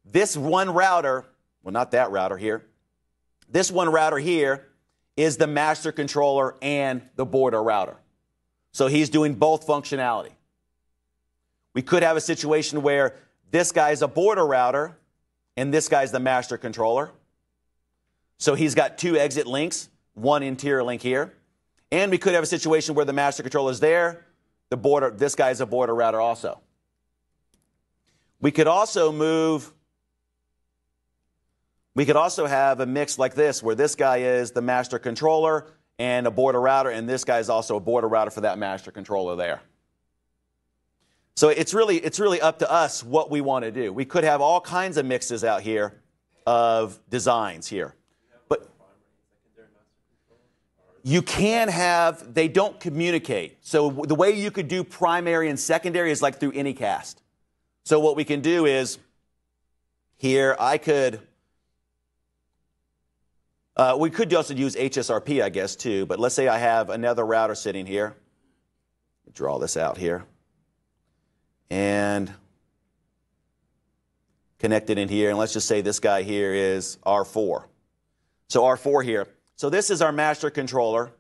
this one router, well, not that router here, this one router here is the master controller and the border router. So he's doing both functionality. We could have a situation where this guy's a border router and this guy's the master controller. So he's got two exit links, one interior link here. And we could have a situation where the master controller is there, this guy's a border router also. We could also have a mix like this, where this guy is the master controller and a border router, and this guy is also a border router for that master controller there. So it's really up to us what we want to do. We could have all kinds of mixes out here of designs here. But you can have, they don't communicate. So the way you could do primary and secondary is like through Anycast. So what we can do is here we could also use HSRP, I guess, too. But let's say I have another router sitting here. Draw this out here. And connect it in here. And let's just say this guy here is R4. So R4 here. So this is our master controller.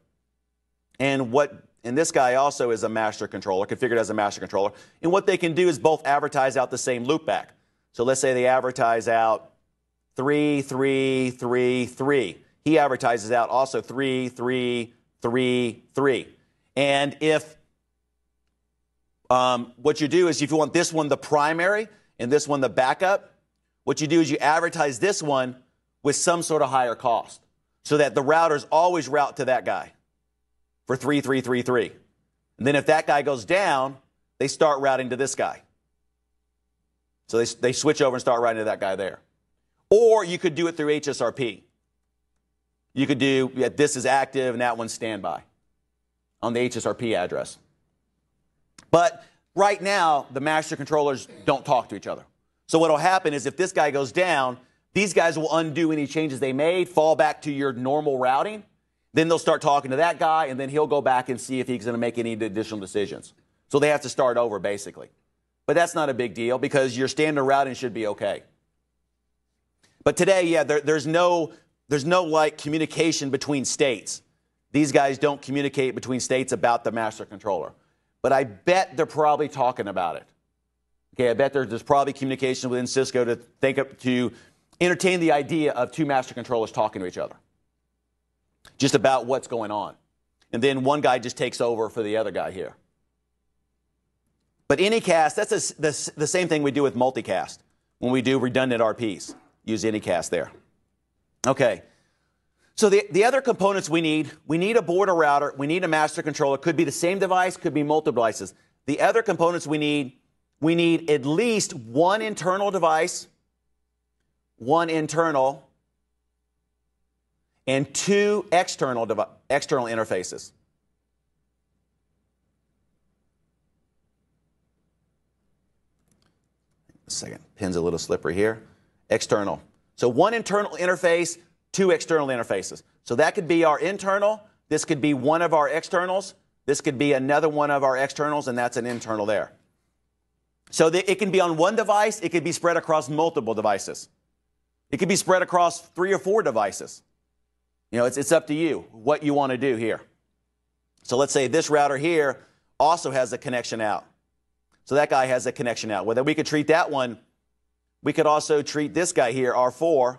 And this guy also is a master controller, configured as a master controller. And what they can do is both advertise out the same loopback. So let's say they advertise out 3, 3, 3, 3. He advertises out also 3, 3, 3, 3. And if what you do is if you want this one the primary and this one the backup, what you do is you advertise this one with some sort of higher cost so that the routers always route to that guy for 3, 3, 3, 3. And then if that guy goes down, they start routing to this guy. So they switch over and start routing to that guy there. Or you could do it through HSRP. You could do, this is active and that one's standby on the HSRP address. But right now, the master controllers don't talk to each other. So what will happen is if this guy goes down, these guys will undo any changes they made, fall back to your normal routing. Then they'll start talking to that guy, and then he'll go back and see if he's going to make any additional decisions. So they have to start over, basically. But that's not a big deal because your standard routing should be okay. But today, yeah, there's no like communication between states. These guys don't communicate between states about the master controller. But I bet they're probably talking about it. Okay, I bet there's probably communication within Cisco to entertain the idea of two master controllers talking to each other, just about what's going on. And then one guy just takes over for the other guy here. But Anycast, that's the same thing we do with multicast when we do redundant RPs. Use Anycast there. Okay. So the other components we need a board or router, we need a master controller. Could be the same device, could be multiple devices. The other components we need at least one internal device, one internal, and two external interfaces. A second, pin's a little slippery here. External. So one internal interface, two external interfaces. So that could be our internal. This could be one of our externals. This could be another one of our externals, and that's an internal there. So it can be on one device. It could be spread across multiple devices. It could be spread across 3 or 4 devices. You know, it's up to you what you want to do here. So let's say this router here also has a connection out. So that guy has a connection out. Whether we could treat that one, we could also treat this guy here, R4.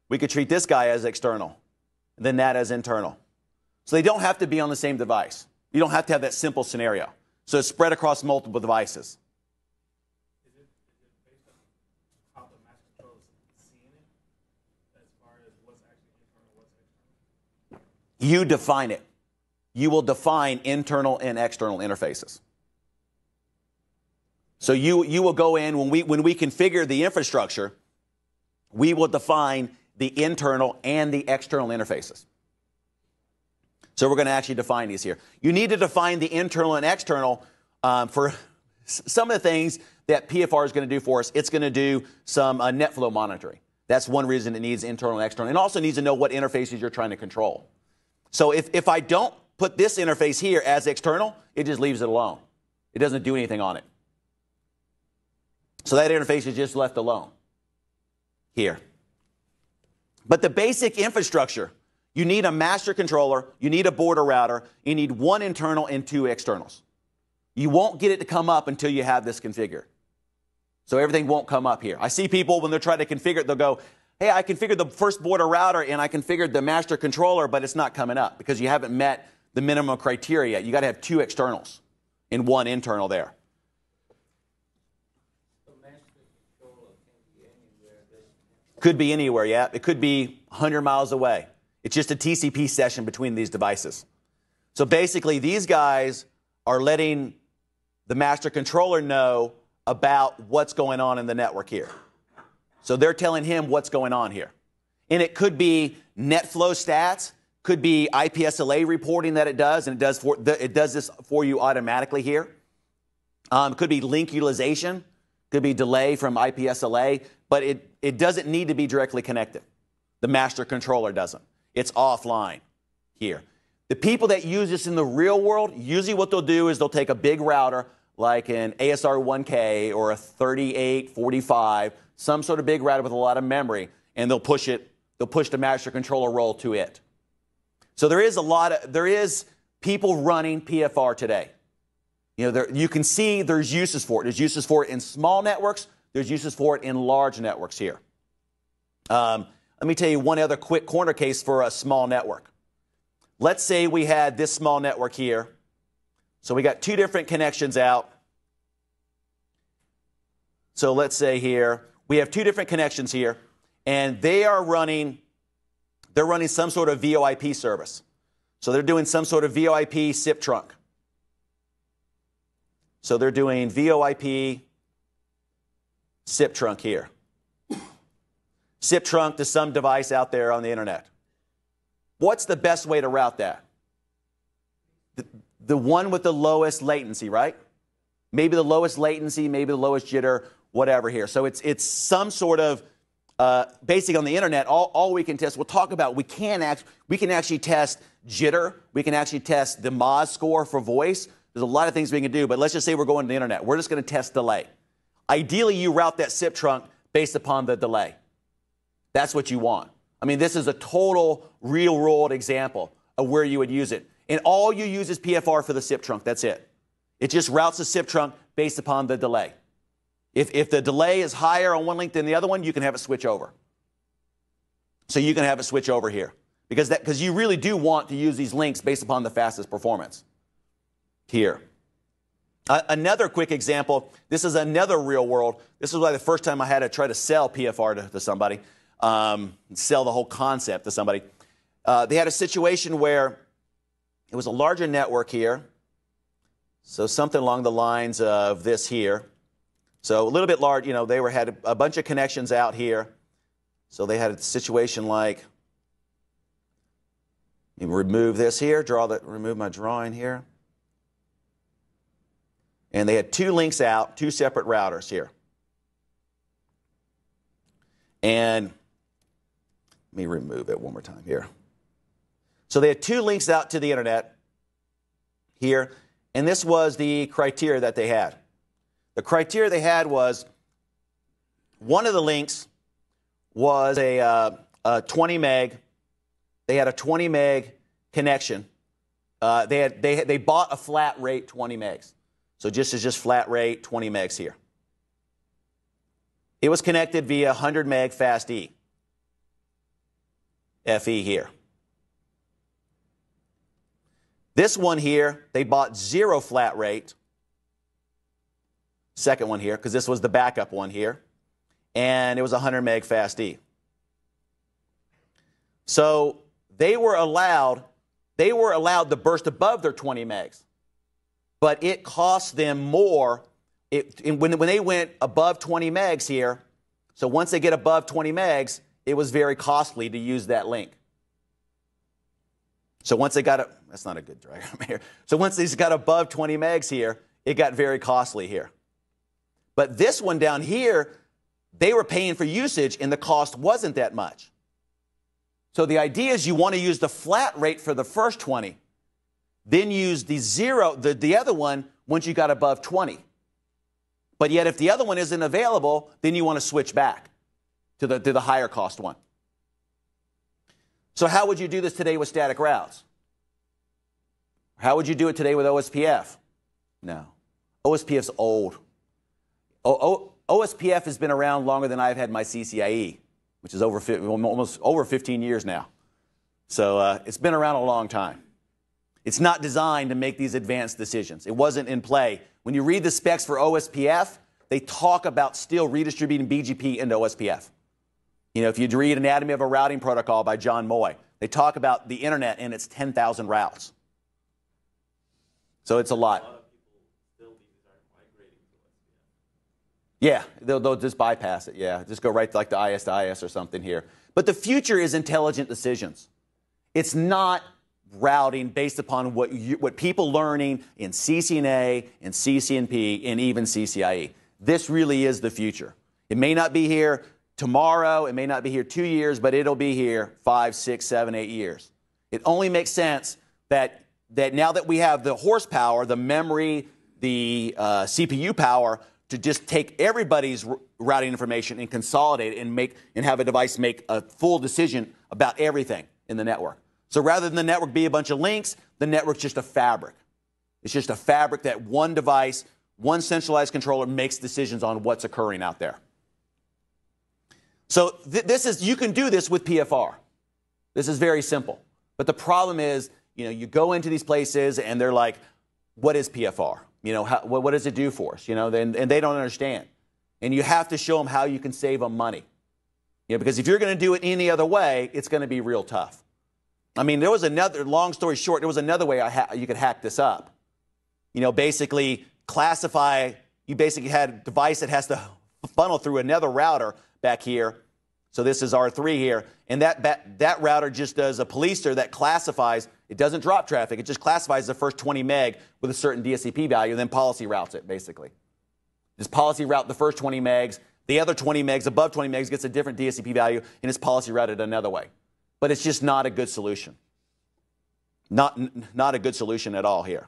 We could treat this guy as external, then that as internal. So they don't have to be on the same device. You don't have to have that simple scenario. So it's spread across multiple devices. Is it based on how the master controller is seeing it, as far as what's actually internal, what's external? You define it. You will define internal and external interfaces. So you will go in, when we configure the infrastructure, we will define the internal and the external interfaces. So we're going to actually define these here. You need to define the internal and external for some of the things that PFR is going to do for us. It's going to do some net flow monitoring. That's one reason it needs internal and external. And also needs to know what interfaces you're trying to control. So if I don't put this interface here as external, it just leaves it alone. It doesn't do anything on it. So that interface is just left alone here. But the basic infrastructure, you need a master controller, you need a board or router, you need one internal and two externals. You won't get it to come up until you have this configured. So everything won't come up here. I see people when they're trying to configure it, they'll go, hey, I configured the first board or router and I configured the master controller, but it's not coming up because you haven't met the minimum criteria yet. You got to have two externals and one internal there. Could be anywhere, yeah. It could be 100 miles away. It's just a TCP session between these devices. So basically, these guys are letting the master controller know about what's going on in the network here. So they're telling him what's going on here. And it could be net flow stats, could be IPSLA reporting that it does, and it does this for you automatically here. It could be link utilization, could be delay from IPSLA, but it doesn't need to be directly connected. The master controller doesn't. It's offline here. The people that use this in the real world, usually what they'll do is they'll take a big router like an ASR1K or a 3845, some sort of big router with a lot of memory, and they'll push the master controller role to it. So there is people running PFR today. You know, you can see there's uses for it. There's uses for it in small networks. There's uses for it in large networks here. Let me tell you one other quick corner case for a small network. Let's say we had this small network here. So we got two different connections out. So let's say here, we have two different connections here, and they're running some sort of VoIP service. So they're doing some sort of VoIP SIP trunk. So they're doing VoIP SIP trunk here. SIP trunk to some device out there on the internet. What's the best way to route that? The one with the lowest latency, right? Maybe the lowest latency, maybe the lowest jitter, whatever here. So it's some sort of, basically on the internet, all we can test, we'll talk about, we can actually test jitter. We can actually test the Moz score for voice. There's a lot of things we can do, but let's just say we're going to the internet. We're just going to test delay. Ideally, you route that SIP trunk based upon the delay. That's what you want. I mean, this is a total real-world example of where you would use it. And all you use is PFR for the SIP trunk. That's it. It just routes the SIP trunk based upon the delay. If the delay is higher on one link than the other one, you can have it switch over. So you can have it switch over here. Because you really do want to use these links based upon the fastest performance. Here. Another quick example. This is another real world. This is why the first time I had to try to sell PFR to somebody, sell the whole concept to somebody. They had a situation where it was a larger network here. So something along the lines of this here. So a little bit large, you know, they had a bunch of connections out here. So they had a situation like, let me remove this here, remove my drawing here. And they had two links out, two separate routers here. And let me remove it one more time here. So they had two links out to the internet here, and this was the criteria that they had. The criteria they had was one of the links was a 20 meg. They had a 20 meg connection. They bought a flat rate 20 megs. So just flat rate 20 megs here. It was connected via 100 meg fast E. FE here. This one here, they bought 0 flat rate. Second one here, because this was the backup one here. And it was 100 meg fast E. So they were allowed to burst above their 20 megs. But it cost them more when they went above 20 megs here. So once they get above 20 megs, it was very costly to use that link. So once they got that's not a good diagram here. So once they got above 20 megs here, it got very costly here. But this one down here, they were paying for usage and the cost wasn't that much. So the idea is you want to use the flat rate for the first 20. Then use the other one once you got above 20. But yet if the other one isn't available, then you want to switch back to the higher cost one. So how would you do this today with static routes? How would you do it today with OSPF? No. OSPF's old. OSPF has been around longer than I've had my CCIE, which is almost over 15 years now. So it's been around a long time. It's not designed to make these advanced decisions. It wasn't in play. When you read the specs for OSPF, they talk about still redistributing BGP into OSPF. You know, if you read Anatomy of a Routing Protocol by John Moy, they talk about the internet and its 10,000 routes. So it's a lot. Yeah, they'll just bypass it. Yeah, just go right to like the IS to IS or something here. But the future is intelligent decisions. It's not routing based upon what people learning in CCNA and CCNP and even CCIE. This really is the future. It may not be here tomorrow, it may not be here 2 years, but it'll be here 5, 6, 7, 8 years. It only makes sense that now that we have the horsepower, the memory, the CPU power to just take everybody's routing information and consolidate it and have a device make a full decision about everything in the network. So rather than the network be a bunch of links, the network's just a fabric. It's just a fabric that one device, one centralized controller makes decisions on what's occurring out there. So you can do this with PFR. This is very simple. But the problem is, you know, you go into these places and they're like, what is PFR? You know, what does it do for us? You know, and they don't understand. And you have to show them how you can save them money. You know, because if you're going to do it any other way, it's going to be real tough. I mean, there was another, long story short, there was another way you could hack this up. You know, basically you basically had a device that has to funnel through another router back here. So this is R3 here. And that router just does a policer that classifies, it doesn't drop traffic, it just classifies the first 20 meg with a certain DSCP value, and then policy routes it, basically. Just policy route the first 20 megs, the other 20 megs, above 20 megs gets a different DSCP value, and it's policy routed another way. But it's just not a good solution. Not a good solution at all here.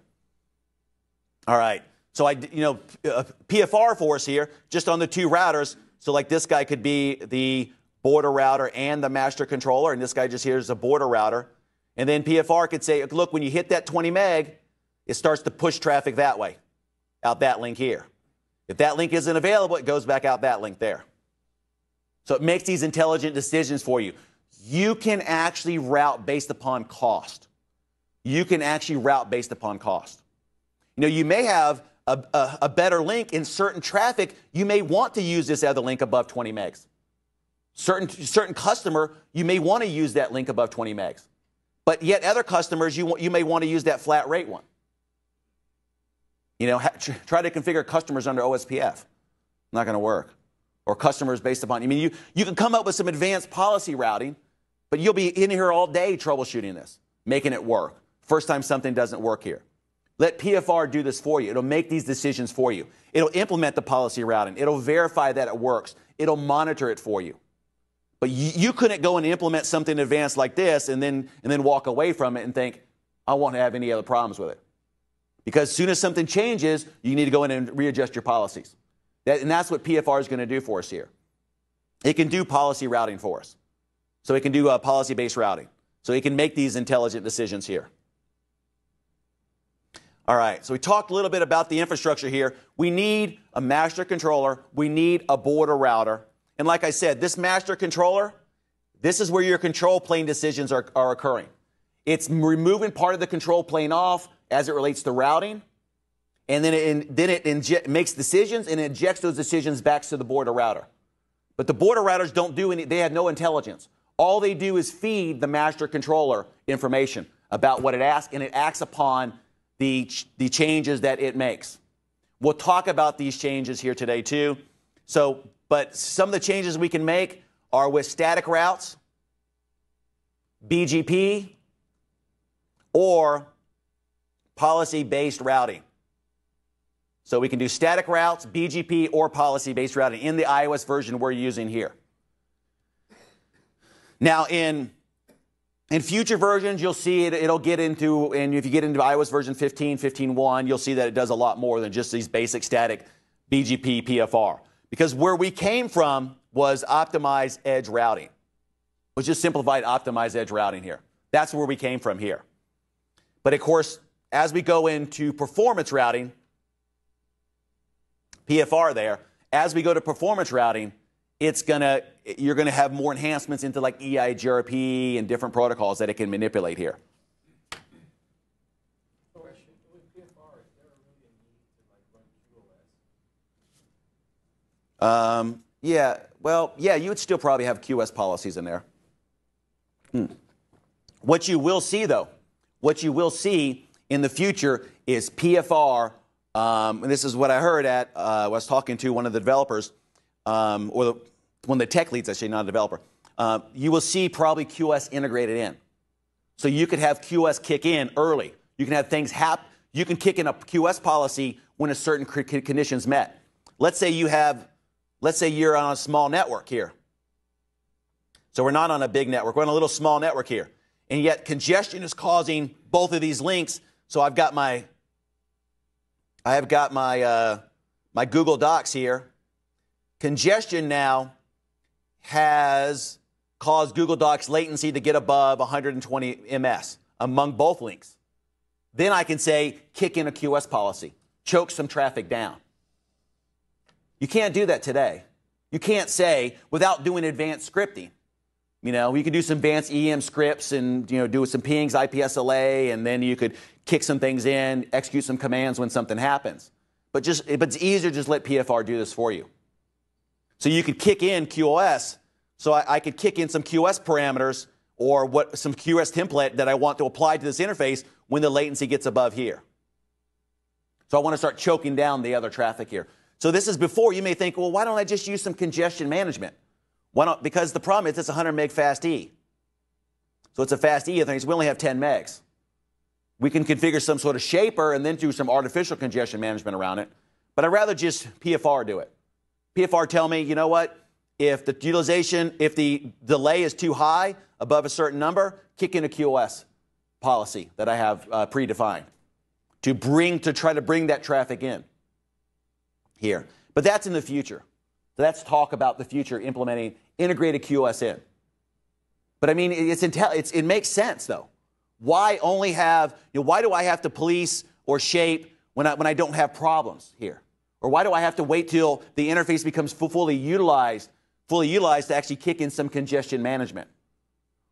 All right. So PFR for us here, just on the two routers. So like this guy could be the border router and the master controller, and this guy just here is a border router. And then PFR could say, look, when you hit that 20 meg, it starts to push traffic that way, out that link here. If that link isn't available, it goes back out that link there. So it makes these intelligent decisions for you. You can actually route based upon cost. You can actually route based upon cost. You know, you may have a better link in certain traffic. You may want to use this other link above 20 megs. Certain customer, you may want to use that link above 20 megs. But yet other customers, you may want to use that flat rate one. You know, try to configure customers under OSPF. Not going to work. Or customers based upon, I mean, you can come up with some advanced policy routing, but you'll be in here all day troubleshooting this, making it work. First time something doesn't work here. Let PFR do this for you. It'll make these decisions for you. It'll implement the policy routing. It'll verify that it works. It'll monitor it for you. But you couldn't go and implement something advanced like this and then walk away from it and think, I won't have any other problems with it. Because as soon as something changes, you need to go in and readjust your policies. And that's what PFR is going to do for us here. It can do policy routing for us. So it can do policy-based routing. So it can make these intelligent decisions here. All right, so we talked a little bit about the infrastructure here. We need a master controller. We need a border router. And like I said, this master controller, this is where your control plane decisions are occurring. It's removing part of the control plane off as it relates to routing, and then it makes decisions and it injects those decisions back to the border router. But the border routers don't do any, they have no intelligence. All they do is feed the master controller information about what it asks, and it acts upon the changes that it makes. We'll talk about these changes here today too. But some of the changes we can make are with static routes, BGP, or policy-based routing. So we can do static routes, BGP, or policy-based routing in the iOS version we're using here. Now, in future versions, you'll see it'll get into, and if you get into iOS version 15, 15.1, you'll see that it does a lot more than just these basic static BGP, PFR. Because where we came from was optimized edge routing. It was just simplified optimized edge routing here. That's where we came from here. But of course, as we go into performance routing, PFR there, as we go to performance routing, you're gonna have more enhancements into like EIGRP and different protocols that it can manipulate here. Yeah, you would still probably have QS policies in there. What you will see, though, what you will see in the future is PFR, and this is what I heard I was talking to one of the developers, one of the tech leads, actually, not a developer. You will see probably QS integrated in. So you could have QS kick in early. You can have things happen. You can kick in a QS policy when a certain condition's met. Let's say you're on a small network here. So we're not on a big network. We're on a little small network here. And yet congestion is causing both of these links. So I've got my Google Docs here. Congestion now has caused Google Docs latency to get above 120 ms among both links. Then I can say, kick in a QS policy, choke some traffic down. You can't do that today. You can't say, without doing advanced scripting. You know, you could do some advanced EM scripts and, do some pings, IPSLA, and then you could kick some things in, execute some commands when something happens. But it's easier to just let PFR do this for you. So you could kick in QoS. So I could kick in some QoS parameters or some QoS template that I want to apply to this interface when the latency gets above here. So I want to start choking down the other traffic here. So this is before. You may think, well, why don't I just use some congestion management? Because the problem is it's 100 meg fast E. So it's a fast E thing. So we only have 10 megs. We can configure some sort of shaper and then do some artificial congestion management around it. But I'd rather just PFR do it. PFR tell me, you know what? If the delay is too high, above a certain number, kick in a QoS policy that I have predefined to try to bring that traffic in here. But that's in the future. So that's talk about the future implementing integrated QoS in. But I mean, it makes sense though. Why only have, why do I have to police or shape when I don't have problems here? Or why do I have to wait till the interface becomes fully utilized to actually kick in some congestion management?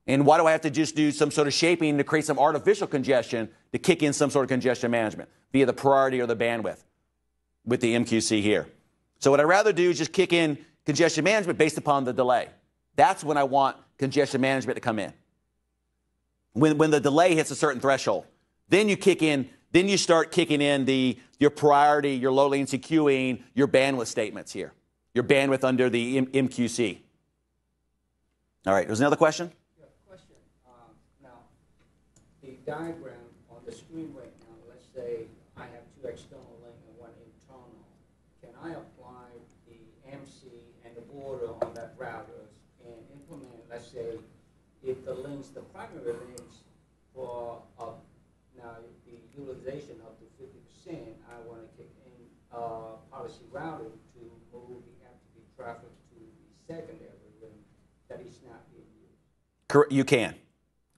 And why do I have to just do some sort of shaping to create some artificial congestion to kick in some sort of congestion management via the priority or the bandwidth with the MQC here? So what I'd rather do is just kick in congestion management based upon the delay. That's when I want congestion management to come in. When the delay hits a certain threshold, then you start kicking in your priority, your low latency queuing, your bandwidth statements here, your bandwidth under the MQC. All right, there's another question? Yeah, question. Now, the diagram on the screen right now, let's say I have two external links and one internal. Can I apply the MC and the border on that routers and implement, let's say, if the links, the primary links for now the utilization up to 50%, I want to kick in policy routing to move the FTP traffic to the secondary link that is not being used. Correct. You can.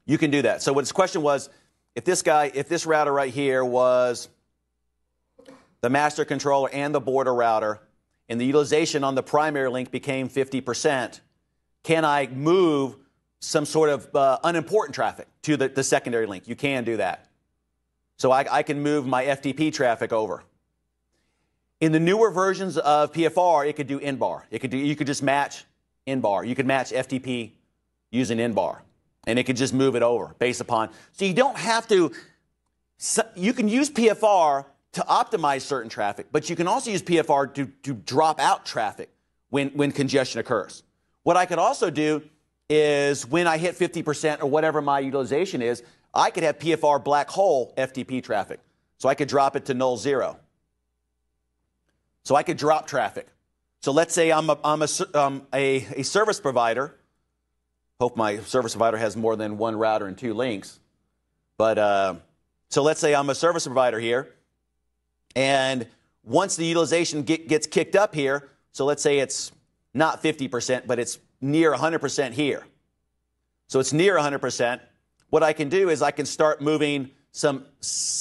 You can do that. So what his question was, if this router right here was the master controller and the border router, and the utilization on the primary link became 50%, can I move some sort of unimportant traffic to the secondary link? You can do that. So I can move my FTP traffic over. In the newer versions of PFR, it could do in-bar. You could just match in-bar. You could match FTP using in-bar. And it could just move it over based upon. So you don't have to, you can use PFR to optimize certain traffic, but you can also use PFR to drop out traffic when congestion occurs. What I could also do is when I hit 50% or whatever my utilization is, I could have PFR black hole FTP traffic. So I could drop it to null zero. So I could drop traffic. So let's say I'm a service provider. Hope my service provider has more than one router and two links. But so let's say I'm a service provider here. And once the utilization gets kicked up here, so let's say it's not 50%, but it's near 100% here. So it's near 100%. What I can do is I can start moving some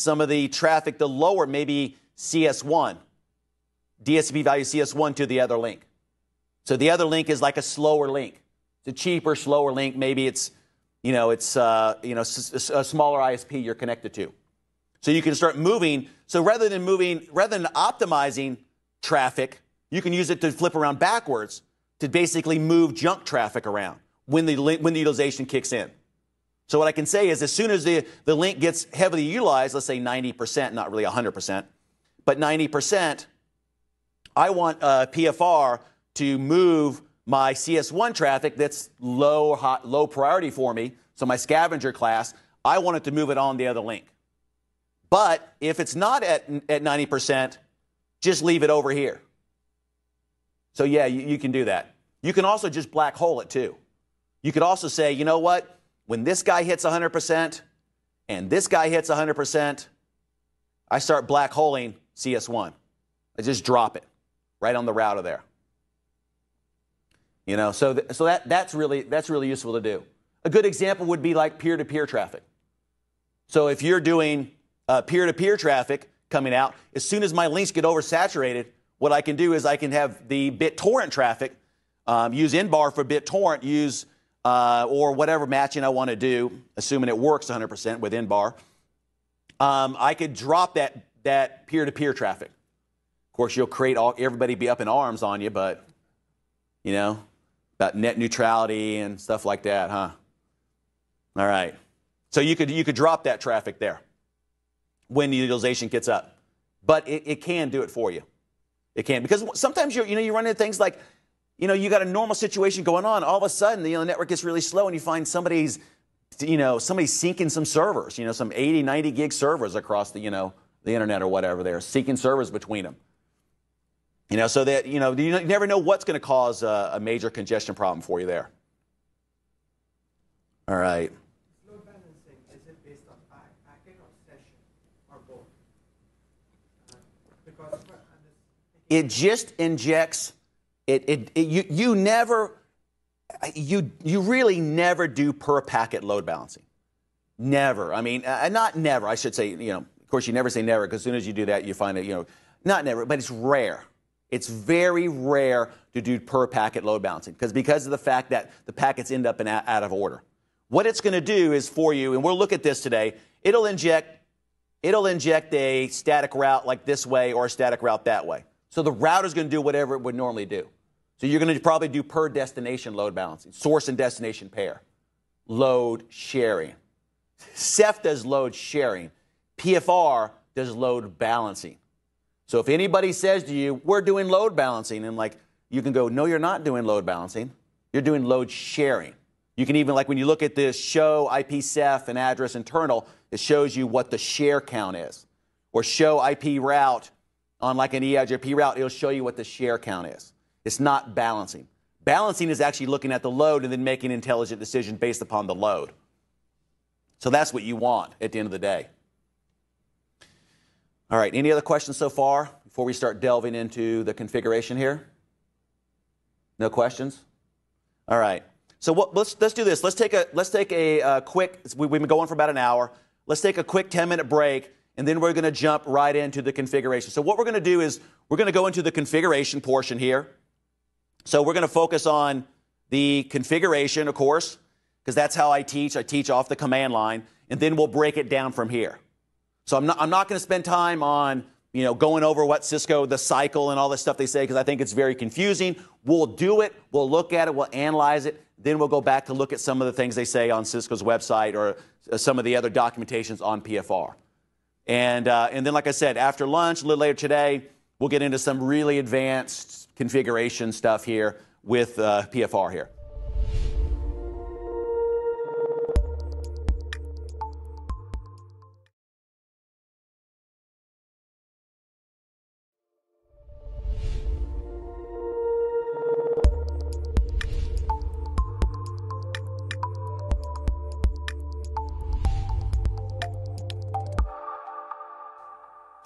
of the traffic, the lower, maybe CS1, DSCP value CS1 to the other link. So the other link is like a slower link. It's a cheaper, slower link. Maybe it's, a smaller ISP you're connected to. So you can start moving. So rather than optimizing traffic, you can use it to flip around backwards to basically move junk traffic around when the utilization kicks in. So what I can say is as soon as the link gets heavily utilized, let's say 90%, not really 100%, but 90%, I want PFR to move my CS1 traffic that's low priority for me, so my scavenger class, I want it to move it on the other link. But if it's not at 90%, just leave it over here. So yeah, you can do that. You can also just black hole it too. You could also say, you know what? When this guy hits 100% and this guy hits 100%, I start black holing CS1. I just drop it right on the router there. So that's really useful to do. A good example would be like peer-to-peer traffic. So if you're doing peer-to-peer traffic coming out, as soon as my links get oversaturated, what I can do is I can have the BitTorrent traffic, use in-bar for BitTorrent, use or whatever matching I want to do, assuming it works 100% with in-bar. I could drop that peer-to-peer traffic. Of course, you'll create everybody be up in arms on you, but about net neutrality and stuff like that, huh? All right. So you could drop that traffic there when the utilization gets up, but it can do it for you. It can, because sometimes you run into things like, you got a normal situation going on. All of a sudden, the network gets really slow, and you find somebody's syncing some servers. Some 80, 90 gig servers across the internet or whatever. They're syncing servers between them. So that you never know what's going to cause a major congestion problem for you there. All right. Load balancing, is it based on packet or session or both? Because it just injects You never, you really never do per packet load balancing. Never. I mean, not never. I should say, of course, you never say never, because as soon as you do that, you find it, not never, but it's rare. It's very rare to do per packet load balancing because of the fact that the packets end up out of order. What it's going to do is for you, and we'll look at this today, it'll inject a static route like this way or a static route that way. So the router's going to do whatever it would normally do. So you're going to probably do per destination load balancing, source and destination pair, load sharing. Ceph does load sharing. PFR does load balancing. So if anybody says to you, we're doing load balancing, and you can go, no, you're not doing load balancing. You're doing load sharing. You can even, when you look at this show IP Ceph and address internal, it shows you what the share count is. Or show IP route on an EIGRP route, it'll show you what the share count is. It's not balancing. Balancing is actually looking at the load and then making an intelligent decision based upon the load. So that's what you want at the end of the day. All right, any other questions so far before we start delving into the configuration here? No questions? All right. So let's do this. Let's take a quick. We've been going for about an hour. Let's take a quick 10-minute break, and then we're going to jump right into the configuration. So what we're going to do is we're going to go into the configuration portion here. So we're going to focus on the configuration, of course, because that's how I teach. I teach off the command line, and then we'll break it down from here. So I'm not going to spend time on going over what Cisco, the cycle and all this stuff they say, because I think it's very confusing. We'll do it. We'll look at it. We'll analyze it. Then we'll go back to look at some of the things they say on Cisco's website or some of the other documentations on PFR. And then, like I said, after lunch, a little later today, we'll get into some really advanced configuration stuff here with PFR here.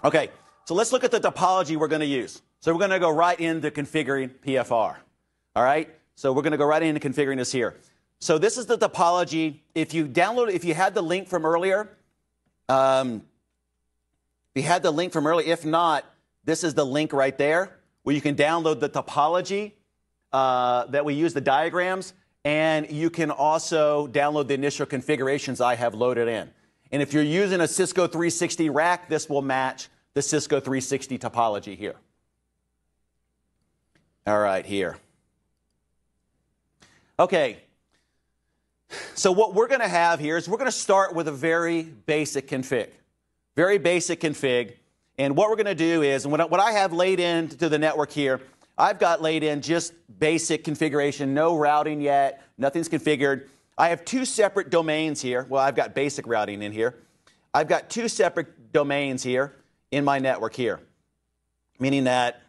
Okay, so let's look at the topology we're going to use. So we're going to go right into configuring PFR. All right, so we're going to go right into configuring this here. So this is the topology. If you had the link from earlier, if not, this is the link right there where you can download the topology that we use, the diagrams, and you can also download the initial configurations I have loaded in. And if you're using a Cisco 360 rack, this will match the Cisco 360 topology here. All right, here. Okay. So what we're going to have here is we're going to start with a very basic config. Very basic config. And what we're going to do is, and what I have laid into the network here, I've got laid in just basic configuration, no routing yet, nothing's configured. I have two separate domains here. Well, I've got basic routing in here. I've got two separate domains here in my network here, meaning that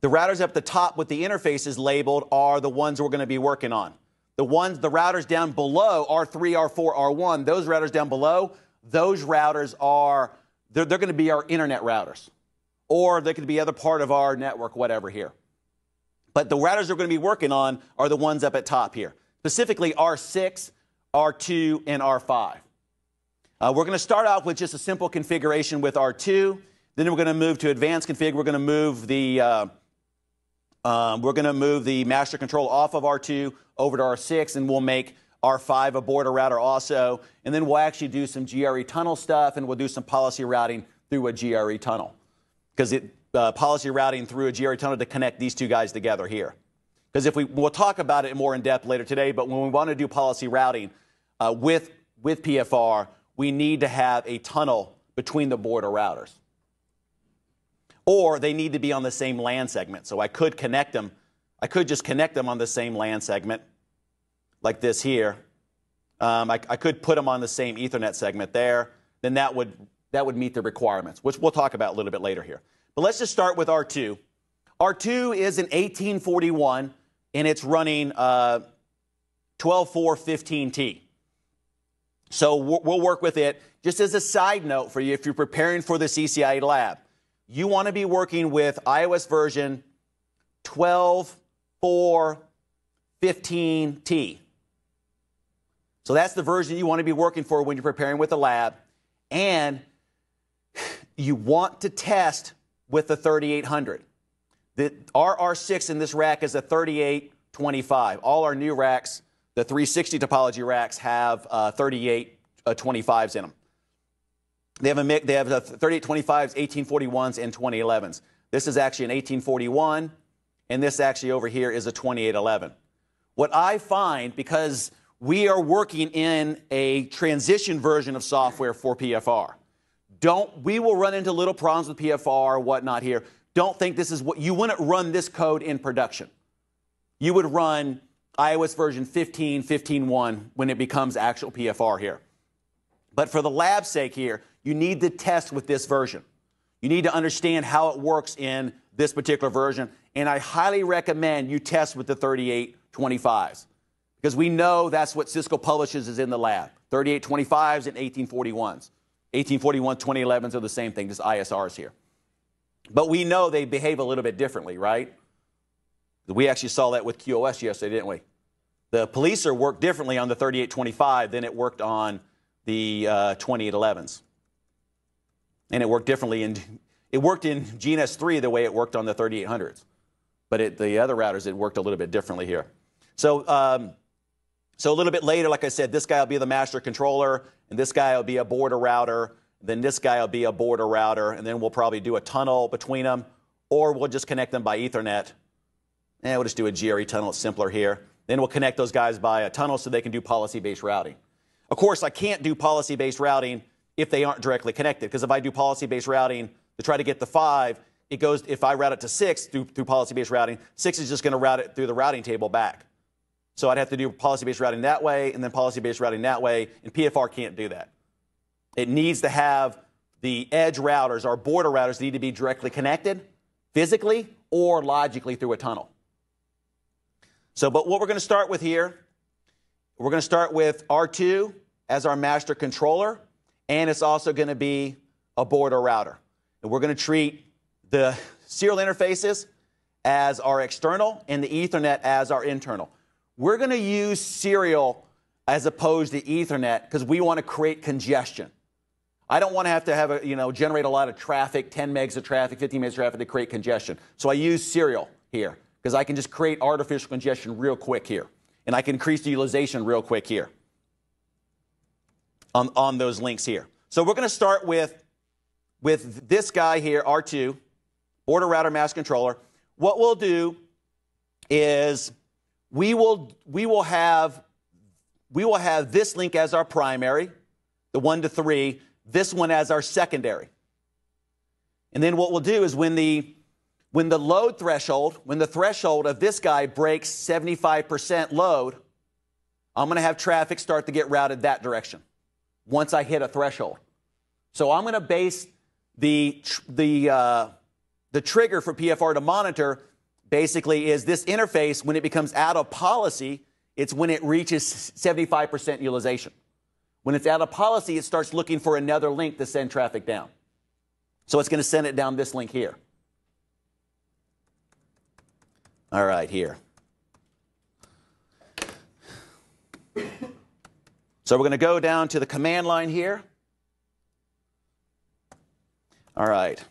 the routers up the top with the interfaces labeled are the ones we're going to be working on. The routers down below, R3, R4, R1, those routers down below, those routers are, they're going to be our internet routers. Or they could be other part of our network, whatever here. But the routers we're going to be working on are the ones up at top here, specifically R6, R2, and R5. We're going to start out with just a simple configuration with R2. Then we're going to move to advanced config. We're going to move the master control off of R2 over to R6, and we'll make R5 a border router also. And then we'll actually do some GRE tunnel stuff, and we'll do some policy routing through a GRE tunnel, because policy routing through a GRE tunnel to connect these two guys together here. Because we'll talk about it more in depth later today, but when we want to do policy routing with PFR, we need to have a tunnel between the border routers. Or they need to be on the same LAN segment. So I could connect them. I could just connect them on the same LAN segment, like this here. I could put them on the same Ethernet segment there. Then that would meet the requirements, which we'll talk about a little bit later here. But let's just start with R2. R2 is an 1841, and it's running 12.4.15T. So we'll work with it. Just as a side note for you, if you're preparing for the CCIE lab, you want to be working with iOS version 12.4.15T. So that's the version you want to be working for when you're preparing with the lab. And you want to test with the 3800. The RR6 in this rack is a 3825. All our new racks, the 360 topology racks, have 3825s in them. They have 3825s, 1841s, and 2011s. This is actually an 1841, and this actually over here is a 2811. What I find, because we are working in a transition version of software for PFR, we will run into little problems with PFR or whatnot here. Don't think this is what, you wouldn't run this code in production. You would run iOS version 15, 15.1 when it becomes actual PFR here. But for the lab's sake here, you need to test with this version. You need to understand how it works in this particular version. And I highly recommend you test with the 3825s, because we know that's what Cisco publishes is in the lab. 3825s and 1841s. 1841, 2011s are the same thing, just ISRs here. But we know they behave a little bit differently, right? We actually saw that with QoS yesterday, didn't we? The policer worked differently on the 3825 than it worked on the 2811s. And it worked differently in GNS3 the way it worked on the 3800s. But the other routers, it worked a little bit differently here. So a little bit later, like I said, this guy will be the master controller, and this guy will be a border router, then this guy will be a border router, and then we'll probably do a tunnel between them, or we'll just connect them by Ethernet. And we'll just do a GRE tunnel, it's simpler here. Then we'll connect those guys by a tunnel so they can do policy-based routing. Of course, I can't do policy-based routing if they aren't directly connected, because if I do policy-based routing to try to get the 5, it goes, if I route it to 6 through policy-based routing, 6 is just going to route it through the routing table back. So I'd have to do policy-based routing that way and then policy-based routing that way, and PFR can't do that. It needs to have the edge routers, our border routers, need to be directly connected physically or logically through a tunnel. So, but what we're going to start with here, we're going to start with R2 as our master controller, and it's also going to be a border router. And we're going to treat the serial interfaces as our external and the Ethernet as our internal. We're going to use serial as opposed to Ethernet because we want to create congestion. I don't want to have generate a lot of traffic, 10 megs of traffic, 15 megs of traffic to create congestion. So I use serial here because I can just create artificial congestion real quick here. And I can increase the utilization real quick here on those links here. So we're going to start with this guy here, R2, border router master controller. What we'll do is we will have this link as our primary, the 1 to 3, this one as our secondary. And then what we'll do is when the load threshold, when the threshold of this guy breaks 75% load, I'm going to have traffic start to get routed that direction once I hit a threshold. So I'm going to base the trigger for PFR to monitor basically is this interface. When it becomes out of policy, it's when it reaches 75% utilization. When it's out of policy, it starts looking for another link to send traffic down. So it's going to send it down this link here. All right, here. So we're going to go down to the command line here. All right.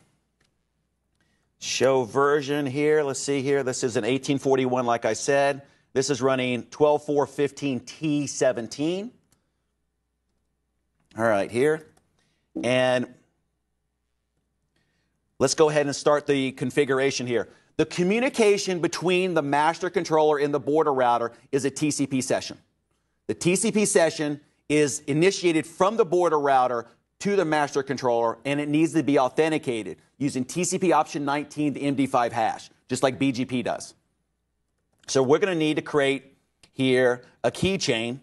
Show version here. Let's see here. This is an 1841, like I said. This is running 12.4.15T17. All right, here. And let's go ahead and start the configuration here. The communication between the master controller and the border router is a TCP session. The TCP session is initiated from the border router to the master controller, and it needs to be authenticated using TCP option 19, the MD5 hash, just like BGP does. So we're going to need to create here a keychain.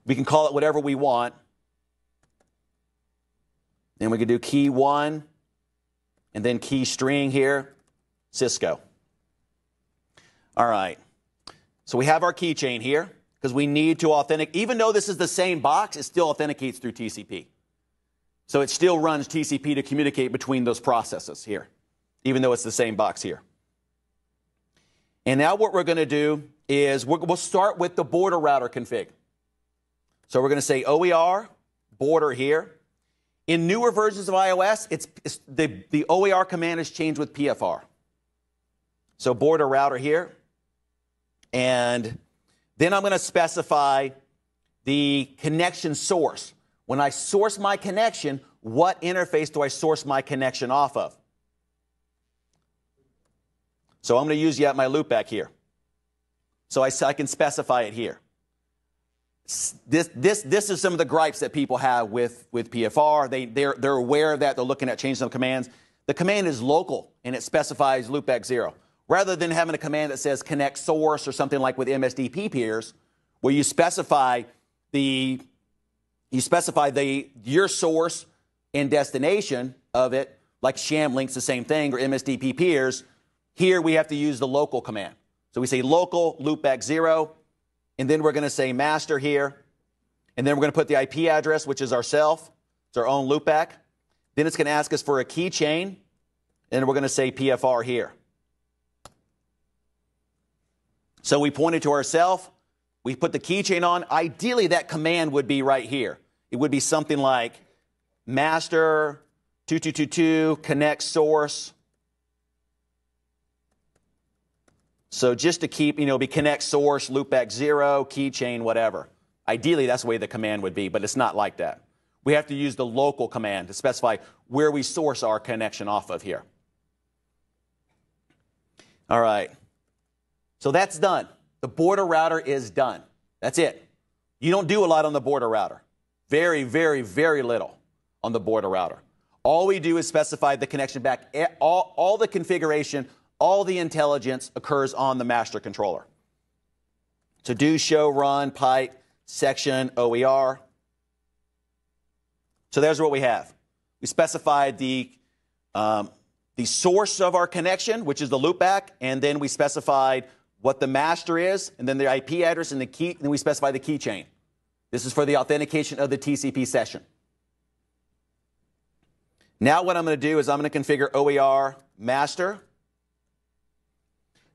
We can call it whatever we want. Then we can do key 1 and then key string here, Cisco. All right. So we have our keychain here because we need to authenticate. Even though this is the same box, it still authenticates through TCP. So it still runs TCP to communicate between those processes here, even though it's the same box here. And now what we're going to do is we'll start with the border router config. So we're going to say OER, border here. In newer versions of iOS, the OER command is changed with PFR. So border router here. And then I'm going to specify the connection source. When I source my connection, what interface do I source my connection off of? So I'm going to use yet my loopback here. So I can specify it here. This is some of the gripes that people have with PFR. They're aware of that. They're looking at changing some commands. The command is local, and it specifies loopback 0. Rather than having a command that says connect source or something like with MSDP peers, where you specify your source and destination of it, like sham links, the same thing, or MSDP peers. Here we have to use the local command. So we say local loopback 0, and then we're going to say master here, and then we're going to put the IP address, which is ourself. It's our own loopback. Then it's going to ask us for a keychain, and we're going to say PFR here. So we pointed to ourself. We put the keychain on. Ideally, that command would be right here. It would be something like master 2222 connect source. So just to keep, be connect source, loopback 0, keychain, whatever. Ideally, that's the way the command would be, but it's not like that. We have to use the local command to specify where we source our connection off of here. All right. So that's done. The border router is done. That's it. You don't do a lot on the border router. Very, very, very little on the border router. All we do is specify the connection back. All the configuration, all the intelligence occurs on the master controller. So do, show, run, pipe, section, OER. So there's what we have. We specified the source of our connection, which is the loopback, and then we specified what the master is, and then the IP address and the key, and then we specify the keychain. This is for the authentication of the TCP session. Now what I'm going to do is I'm going to configure OER master.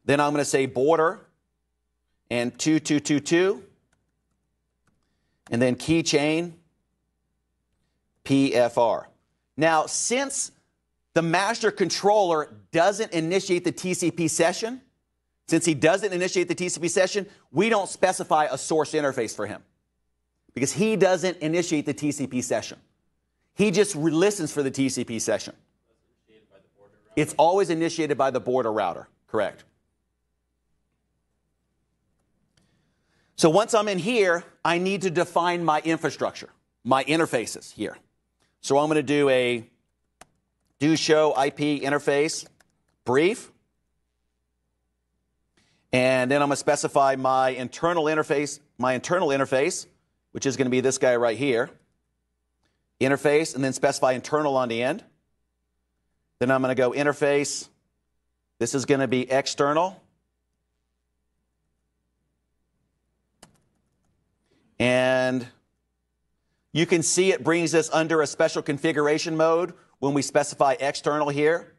Then I'm going to say border and 2222, and then keychain PFR. Now, since the master controller doesn't initiate the TCP session, we don't specify a source interface for him because he doesn't initiate the TCP session. He just listens for the TCP session. It's always initiated by the border router, correct. So once I'm in here, I need to define my infrastructure, my interfaces here. So I'm going to do a do show IP interface brief. And then I'm going to specify my internal interface, which is going to be this guy right here. Interface, and then specify internal on the end. Then I'm going to go interface. This is going to be external. And you can see it brings us under a special configuration mode when we specify external here.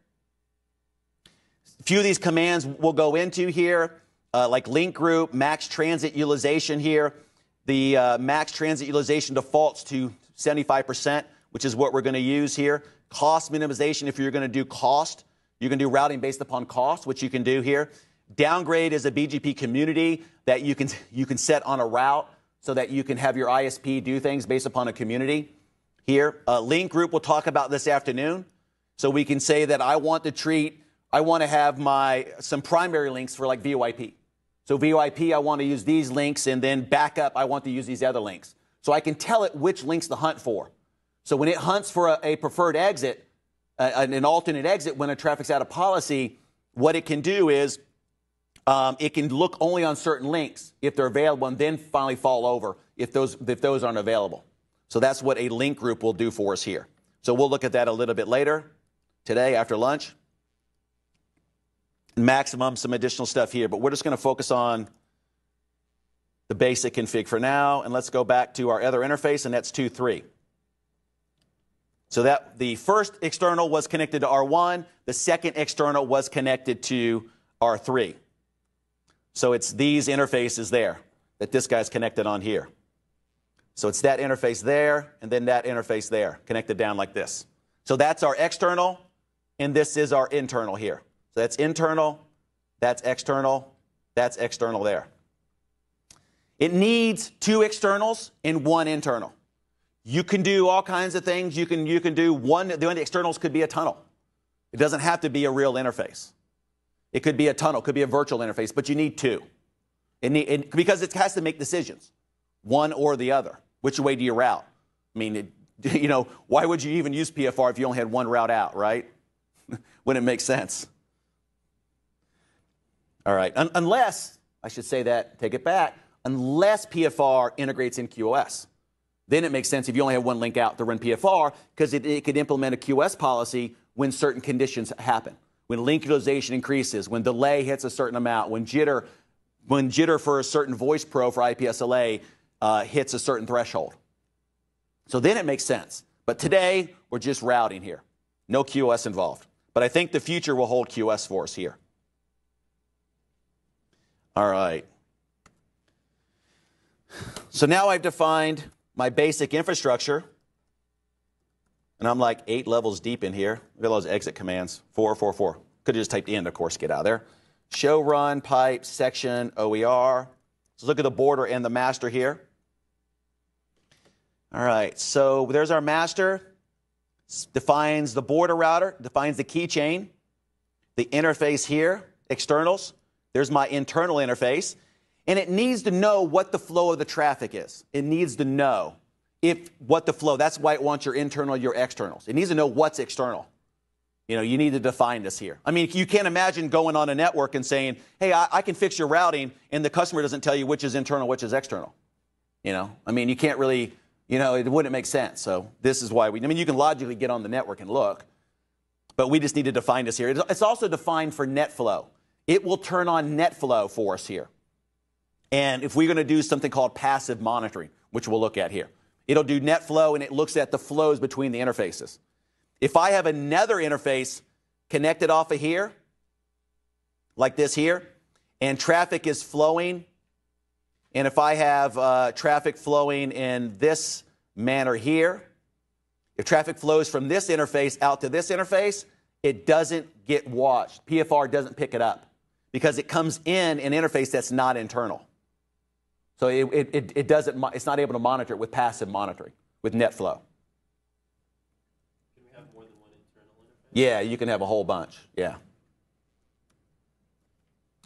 A few of these commands we'll go into here, like link group, max transit utilization here. The max transit utilization defaults to 75%, which is what we're going to use here. Cost minimization, if you're going to do cost, you can do routing based upon cost, which you can do here. Downgrade is a BGP community that you can set on a route so that you can have your ISP do things based upon a community here. Link group, we'll talk about this afternoon. So we can say that I want to have some primary links for like VoIP. So VoIP, I want to use these links, and then backup, I want to use these other links. So I can tell it which links to hunt for. So when it hunts for a preferred exit, an alternate exit when a traffic's out of policy, what it can do is it can look only on certain links if they're available, and then finally fall over if those aren't available. So that's what a link group will do for us here. So we'll look at that a little bit later today after lunch. Maximum, some additional stuff here, but we're just going to focus on the basic config for now, and let's go back to our other interface, and that's 2.3. So that the first external was connected to R1, the second external was connected to R3. So it's these interfaces there that this guy's connected on here. So it's that interface there, and then that interface there, connected down like this. So that's our external, and this is our internal here. So that's internal, that's external there. It needs 2 externals and 1 internal. You can do all kinds of things. You can do one of the externals could be a tunnel. It doesn't have to be a real interface. It could be a tunnel, could be a virtual interface, but you need 2. Because it has to make decisions, one or the other. Which way do you route? I mean, why would you even use PFR if you only had one route out, right? Wouldn't make sense. All right, unless, I should say that, take it back, unless PFR integrates in QoS. Then it makes sense if you only have one link out to run PFR, because it could implement a QoS policy when certain conditions happen. When link utilization increases, when delay hits a certain amount, when jitter for a certain voice pro for IPSLA hits a certain threshold. So then it makes sense. But today, we're just routing here. No QoS involved. But I think the future will hold QoS for us here. All right. So now I've defined my basic infrastructure. And I'm like 8 levels deep in here. Look at those exit commands. 4, 4, 4. Could have just typed in, of course, get out of there. Show, run, pipe, section, OER. So look at the border and the master here. All right, so there's our master. Defines the border router, defines the keychain, the interface here, externals. There's my internal interface. And it needs to know what the flow of the traffic is. It needs to know what the flow, that's why it wants your internal, your externals. It needs to know what's external. You need to define this here. I mean, you can't imagine going on a network and saying, hey, I can fix your routing, and the customer doesn't tell you which is internal, which is external. I mean, you can't really, it wouldn't make sense. So this is why you can logically get on the network and look, but we just need to define this here. It's also defined for net flow. It will turn on net flow for us here. And if we're going to do something called passive monitoring, which we'll look at here, it'll do net flow, and it looks at the flows between the interfaces. If I have another interface connected off of here, like this here, and traffic is flowing, and if I have traffic flowing in this manner here, if traffic flows from this interface out to this interface, it doesn't get watched. PFR doesn't pick it up because it comes in an interface that's not internal. So it's not able to monitor it with passive monitoring, with net flow. Can we have more than one internal interface? Yeah, you can have a whole bunch. Yeah.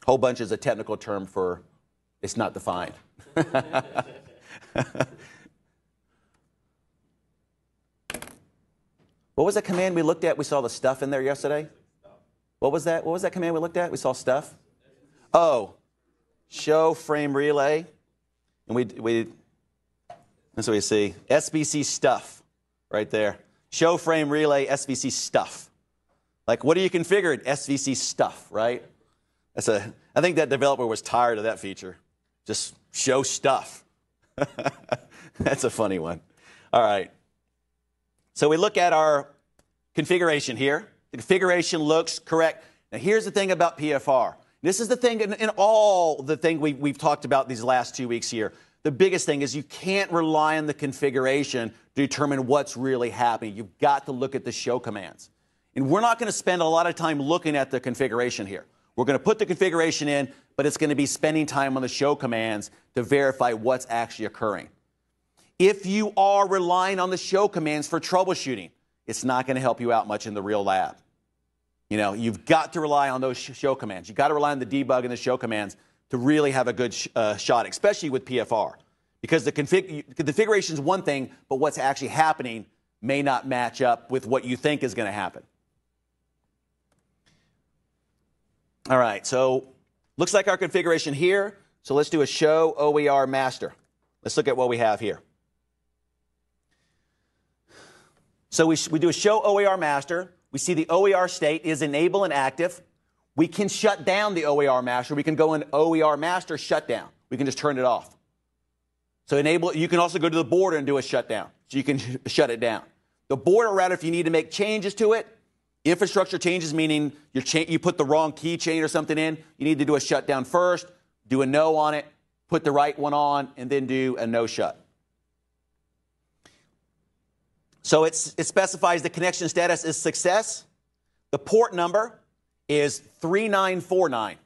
Whole bunch is a technical term for it's not defined. What was that command we looked at? We saw the stuff in there yesterday. What was that? What was that command we looked at? We saw stuff. Oh, show frame relay. And that's what we see. SVC stuff right there. Show frame relay SVC stuff. Like, what are you configuring? SVC stuff, right? I think that developer was tired of that feature. Just show stuff. That's a funny one. All right. So we look at our configuration here. The configuration looks correct. Now, here's the thing about PFR. This is the thing in all the thing we've talked about these last 2 weeks here. The biggest thing is you can't rely on the configuration to determine what's really happening. You've got to look at the show commands. And we're not going to spend a lot of time looking at the configuration here. We're going to put the configuration in, but it's going to be spending time on the show commands to verify what's actually occurring. If you are relying on the show commands for troubleshooting, it's not going to help you out much in the real lab. You've got to rely on those show commands. You've got to rely on the debug and the show commands to really have a good shot, especially with PFR. Because the configuration is one thing, but what's actually happening may not match up with what you think is going to happen. All right, so looks like our configuration here. So let's do a show OER master. Let's look at what we have here. So we do a show OER master. We see the OER state is enable and active. We can shut down the OER master. We can go in OER master shutdown. We can just turn it off. So enable. You can also go to the border and do a shutdown. So you can shut it down. The border router, if you need to make changes to it, infrastructure changes, meaning you put the wrong keychain or something in, you need to do a shutdown first, do a no on it, put the right one on, and then do a no shut. So it specifies the connection status is success. The port number is 3949.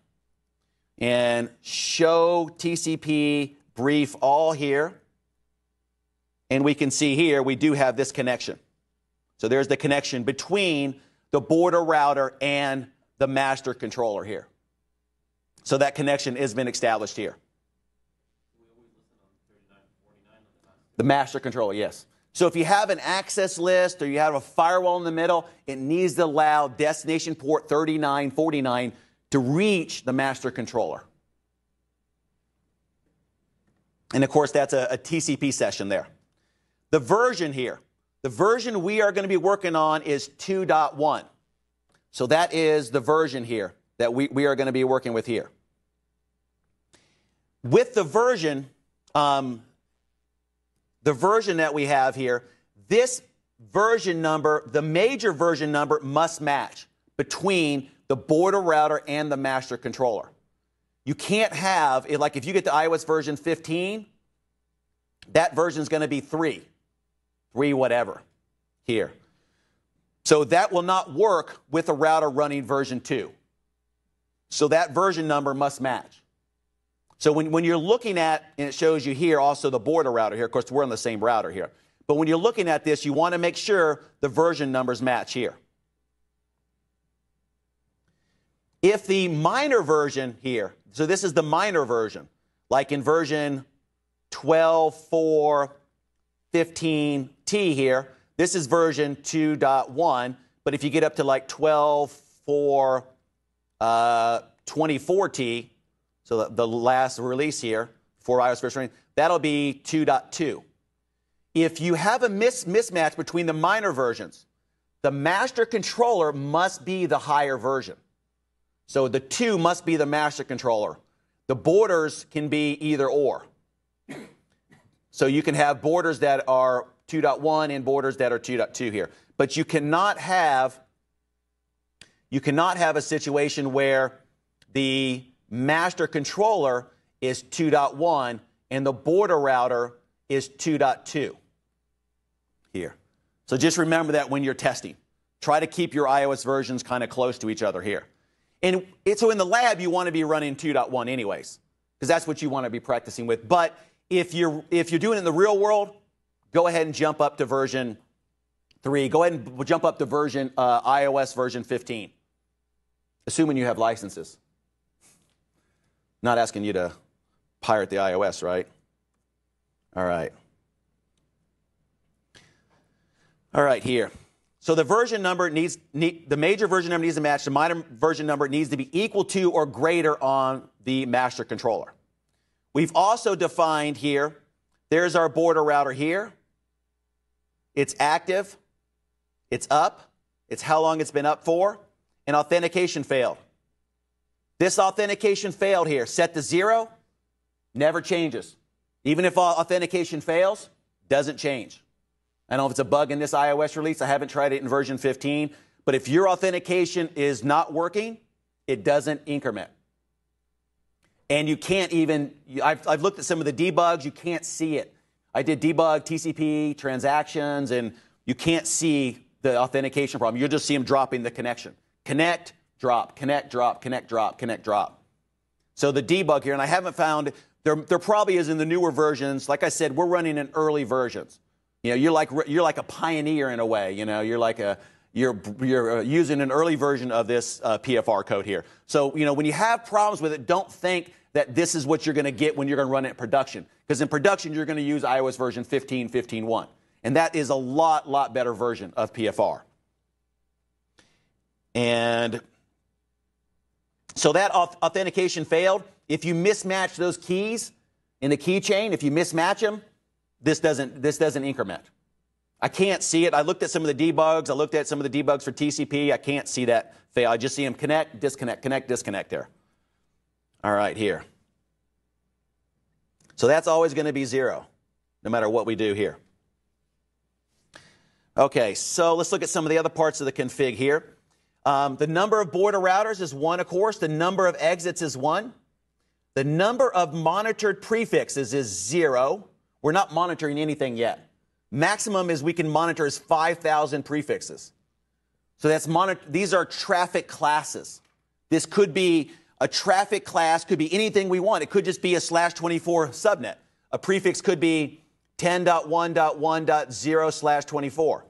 And show TCP brief all here. And we can see here we do have this connection. So there's the connection between the border router and the master controller here. So that connection has been established here. The master controller, yes. So if you have an access list or you have a firewall in the middle, it needs to allow destination port 3949 to reach the master controller. And of course, that's a TCP session there. The version here, the version we are going to be working on is 2.1. So that is the version here that we are going to be working with here. With the version that we have here, this version number, the major version number, must match between the border router and the master controller. You can't have, like if you get the iOS version 15, that version is going to be 3 whatever here. So that will not work with a router running version 2. So that version number must match. So when you're looking at, and it shows you here also the border router here, of course we're on the same router here, but when you're looking at this, you want to make sure the version numbers match here. If the minor version here, so this is the minor version, like in version 12.4.15T here, this is version 2.1, but if you get up to like 12.4.24T, so the last release here for iOS version, that'll be 2.2. If you have a mismatch between the minor versions, the master controller must be the higher version. So the 2 must be the master controller. The borders can be either or. So you can have borders that are 2.1 and borders that are 2.2 here. But you cannot have a situation where the master controller is 2.1 and the border router is 2.2 here. So just remember that when you're testing. Try to keep your iOS versions kind of close to each other here. And so in the lab, you want to be running 2.1 anyways, because that's what you want to be practicing with. But if you're doing it in the real world, go ahead and jump up to version 3. Go ahead and jump up to version iOS version 15, assuming you have licenses. Not asking you to pirate the iOS, right? All right. All right, here. So the version number the major version number needs to match. The minor version number needs to be equal to or greater on the master controller. We've also defined here, there's our border router here. It's active. It's up. It's how long it's been up for. And authentication failed. This authentication failed here. Set to 0, never changes. Even if authentication fails, doesn't change. I don't know if it's a bug in this iOS release. I haven't tried it in version 15. But if your authentication is not working, it doesn't increment. And you can't even, I've looked at some of the debugs, you can't see it. I did debug TCP transactions, and you can't see the authentication problem. You'll just see them dropping the connection. Connect, drop, connect, drop, connect, drop, connect, drop. So the debug here, and I haven't found, there probably is in the newer versions. Like I said, we're running in early versions. You know, you're like a pioneer in a way. You know, you're using an early version of this PFR code here. So, you know, when you have problems with it, don't think that this is what you're going to get when you're going to run it in production. Because in production, you're going to use iOS version 15, 15.1. And that is a lot better version of PFR. And so that authentication failed. If you mismatch those keys in the keychain, if you mismatch them, this doesn't increment. I can't see it. I looked at some of the debugs. I looked at some of the debugs for TCP. I can't see that fail. I just see them connect, disconnect there. All right, here. So that's always going to be 0, no matter what we do here. Okay, so let's look at some of the other parts of the config here. The number of border routers is 1, of course. The number of exits is 1. The number of monitored prefixes is 0. We're not monitoring anything yet. Maximum is we can monitor is 5,000 prefixes. So that's these are traffic classes. This could be a traffic class, could be anything we want. It could just be a /24 subnet. A prefix could be 10.1.1.0/24.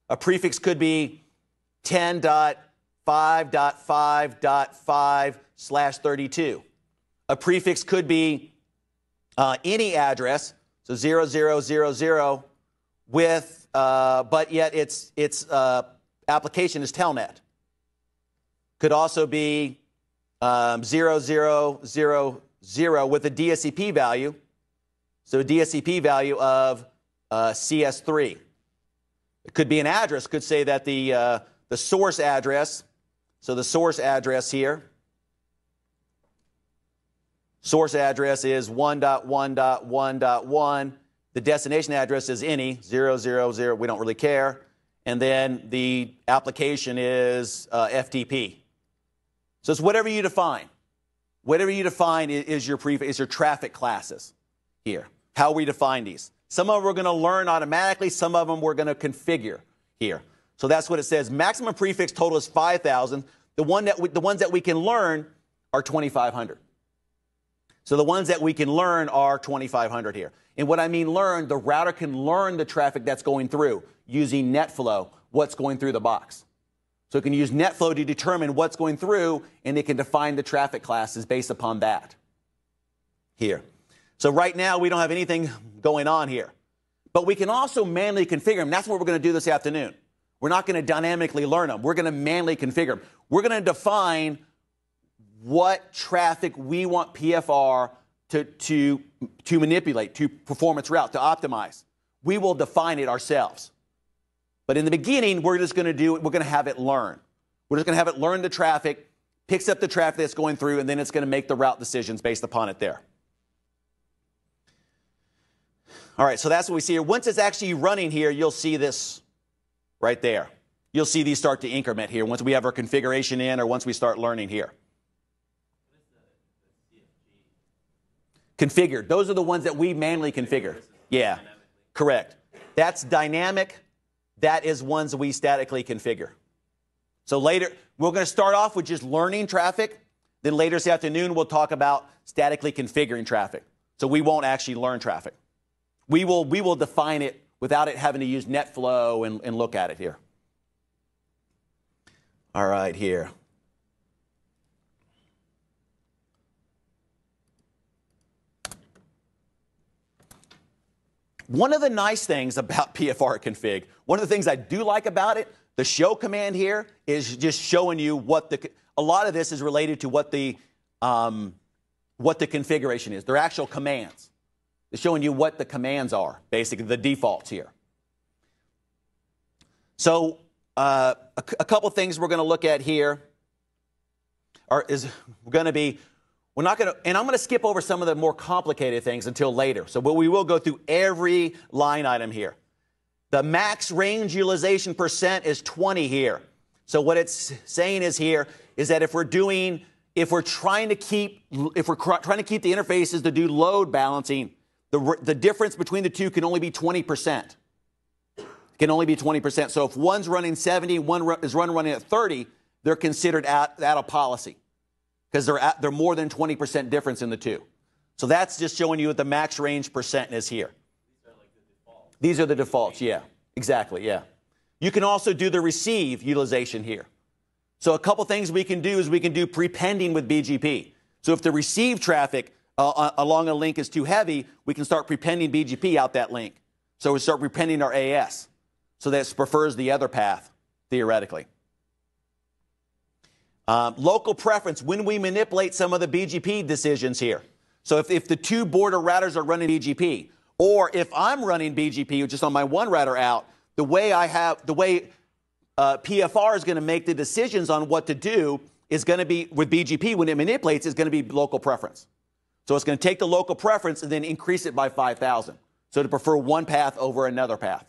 A prefix could be 10.5.5.5/32. A prefix could be any address, so 0000 with, but yet its application is telnet. Could also be 0000 with a DSCP value, so a DSCP value of CS3. It could be an address. Could say that the source address, so the source address here, source address is 1.1.1.1. The destination address is any 000. We don't really care. And then the application is FTP. So it's whatever you define. Whatever you define is your traffic classes here. How we define these. Some of them we're going to learn automatically. Some of them we're going to configure here. So that's what it says. Maximum prefix total is 5,000. The ones that we can learn are 2,500. So the ones that we can learn are 2,500 here. And what I mean learn, the router can learn the traffic that's going through using NetFlow, what's going through the box. So it can use NetFlow to determine what's going through, and it can define the traffic classes based upon that here. So right now, we don't have anything going on here. But we can also manually configure them. That's what we're going to do this afternoon. We're not going to dynamically learn them. We're going to manually configure them. We're going to define what traffic we want PFR to manipulate, to perform its route, to optimize. We will define it ourselves. But in the beginning, we're just going to do it. We're going to have it learn. We're just going to have it learn the traffic, picks up the traffic that's going through, and then it's going to make the route decisions based upon it there. All right, so that's what we see here. Once it's actually running here, you'll see this right there. You'll see these start to increment here once we have our configuration in or once we start learning here. Configured. Those are the ones that we manually configure. Yeah, correct. That's dynamic. That is ones we statically configure. So later, we're going to start off with just learning traffic. Then later this afternoon, we'll talk about statically configuring traffic. So we won't actually learn traffic. We will define it without it having to use NetFlow and look at it here. All right, here. One of the nice things about PFR config, one of the things I do like about it, the show command here is just showing you what a lot of this is related to what the configuration is. They're actual commands. It's showing you what the commands are, basically the defaults here. So a couple things we're going to look at here is going to be, we're not going to, and I'm going to skip over some of the more complicated things until later. So, but we will go through every line item here. The max range utilization percent is 20 here. So what it's saying is here is that if we're trying to keep the interfaces to do load balancing, the difference between the two can only be 20%. Can only be 20%. So if one's running 70, one is running at 30, they're considered out of policy because they're more than 20% difference in the two. So that's just showing you what the max range percent is here. These are the defaults, yeah. Exactly, yeah. You can also do the receive utilization here. So a couple things we can do is we can do prepending with BGP. So if the receive traffic along a link is too heavy, we can start prepending BGP out that link. So we start prepending our AS. So that prefers the other path, theoretically. Local preference, when we manipulate some of the BGP decisions here. So if the two border routers are running BGP, or if I'm running BGP just on my one router out, the way PFR is going to make the decisions on what to do is going to be, with BGP, when it manipulates, is going to be local preference. So it's going to take the local preference and then increase it by 5,000. So to prefer one path over another path.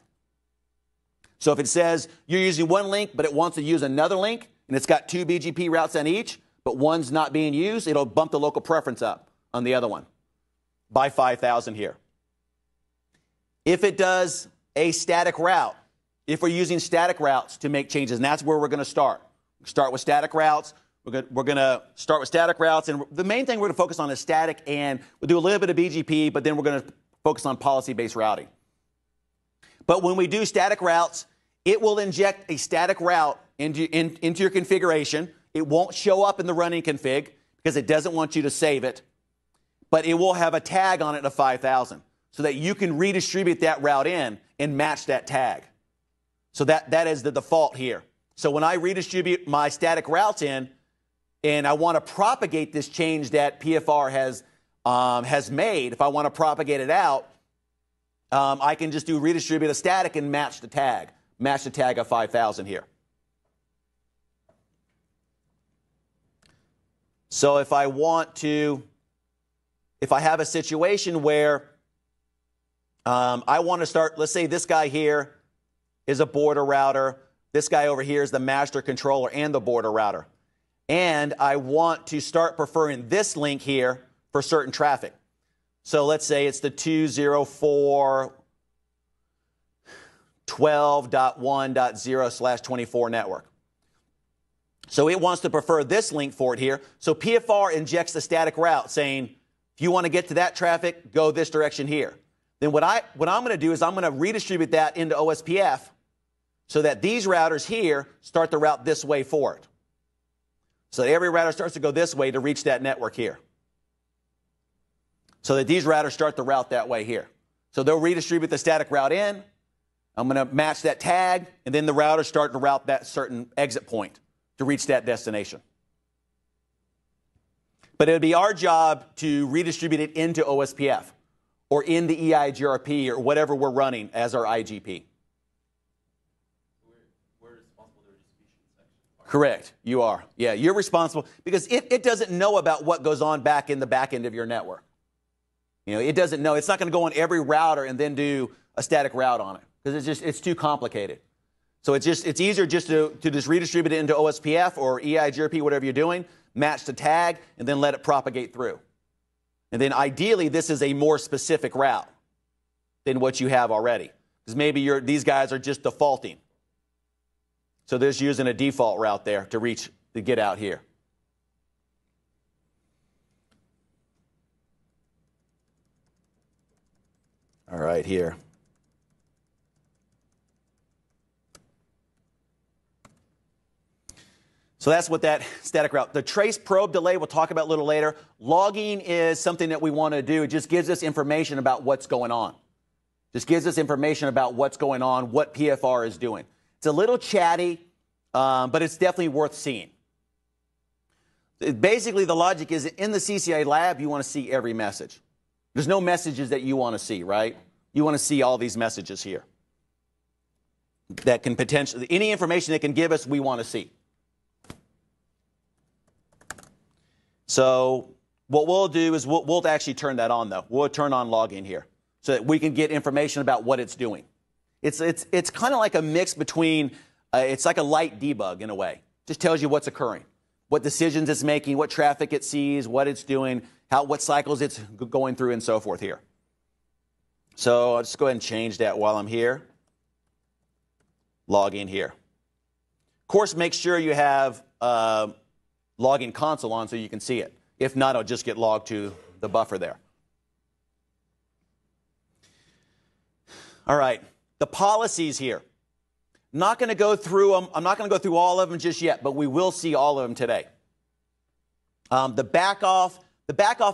So if it says you're using one link, but it wants to use another link, and it's got 2 BGP routes on each, but one's not being used, it'll bump the local preference up on the other one by 5,000 here. If it does a static route, if we're using static routes to make changes, and that's where we're going to start. Start with static routes. We're going to start with static routes, and the main thing we're going to focus on is static, and we'll do a little bit of BGP, but then we're going to focus on policy-based routing. But when we do static routes, it will inject a static route into your configuration. It won't show up in the running config because it doesn't want you to save it, but it will have a tag on it of 5,000 so that you can redistribute that route in and match that tag. So that is the default here. So when I redistribute my static routes in, and I want to propagate this change that PFR has made, if I want to propagate it out, I can just do redistribute a static and match the tag of 5,000 here. So if I have a situation where I want to start, let's say this guy here is a border router, this guy over here is the master controller and the border router, and I want to start preferring this link here for certain traffic. So let's say it's the 204.12.1.0/24 network. So it wants to prefer this link for it here. So PFR injects a static route saying, if you want to get to that traffic, go this direction here. Then what I'm going to do is I'm going to redistribute that into OSPF so that these routers here start the route this way for it. So that every router starts to go this way to reach that network here. So that these routers start the route that way here. So they'll redistribute the static route in. I'm going to match that tag, and then the routers start to route that certain exit point to reach that destination. But it would be our job to redistribute it into OSPF or in the EIGRP or whatever we're running as our IGP. We're responsible for the distribution section. Correct. You are. Yeah, you're responsible because it doesn't know about what goes on back in the back end of your network. You know, it doesn't know. It's not going to go on every router and then do a static route on it because it's too complicated. So it's easier just to just redistribute it into OSPF or EIGRP, whatever you're doing, match the tag, and then let it propagate through. And then ideally, this is a more specific route than what you have already. Because maybe these guys are just defaulting. So they're just using a default route there to get out here. All right, here. So that's what that static route. The trace probe delay we'll talk about a little later. Logging is something that we want to do. It just gives us information about what's going on. Just gives us information about what's going on, what PFR is doing. It's a little chatty, but it's definitely worth seeing. Basically, the logic is in the CCI lab, you want to see every message. There's no messages that you want to see, right? You want to see all these messages here. That can potentially, any information they can give us, we want to see. So what we'll do is we'll actually turn that on, though. We'll turn on logging here so that we can get information about what it's doing. It's kind of like a mix between, it's like a light debug in a way. Just tells you what's occurring, what decisions it's making, what traffic it sees, what it's doing, what cycles it's going through, and so forth here. So I'll just go ahead and change that while I'm here. Log in here. Of course, make sure you have login console on so you can see it. If not, it'll just get logged to the buffer there. All right, the policies here. Not going to go through them. I'm not going to go through all of them just yet, but we will see all of them today. The back off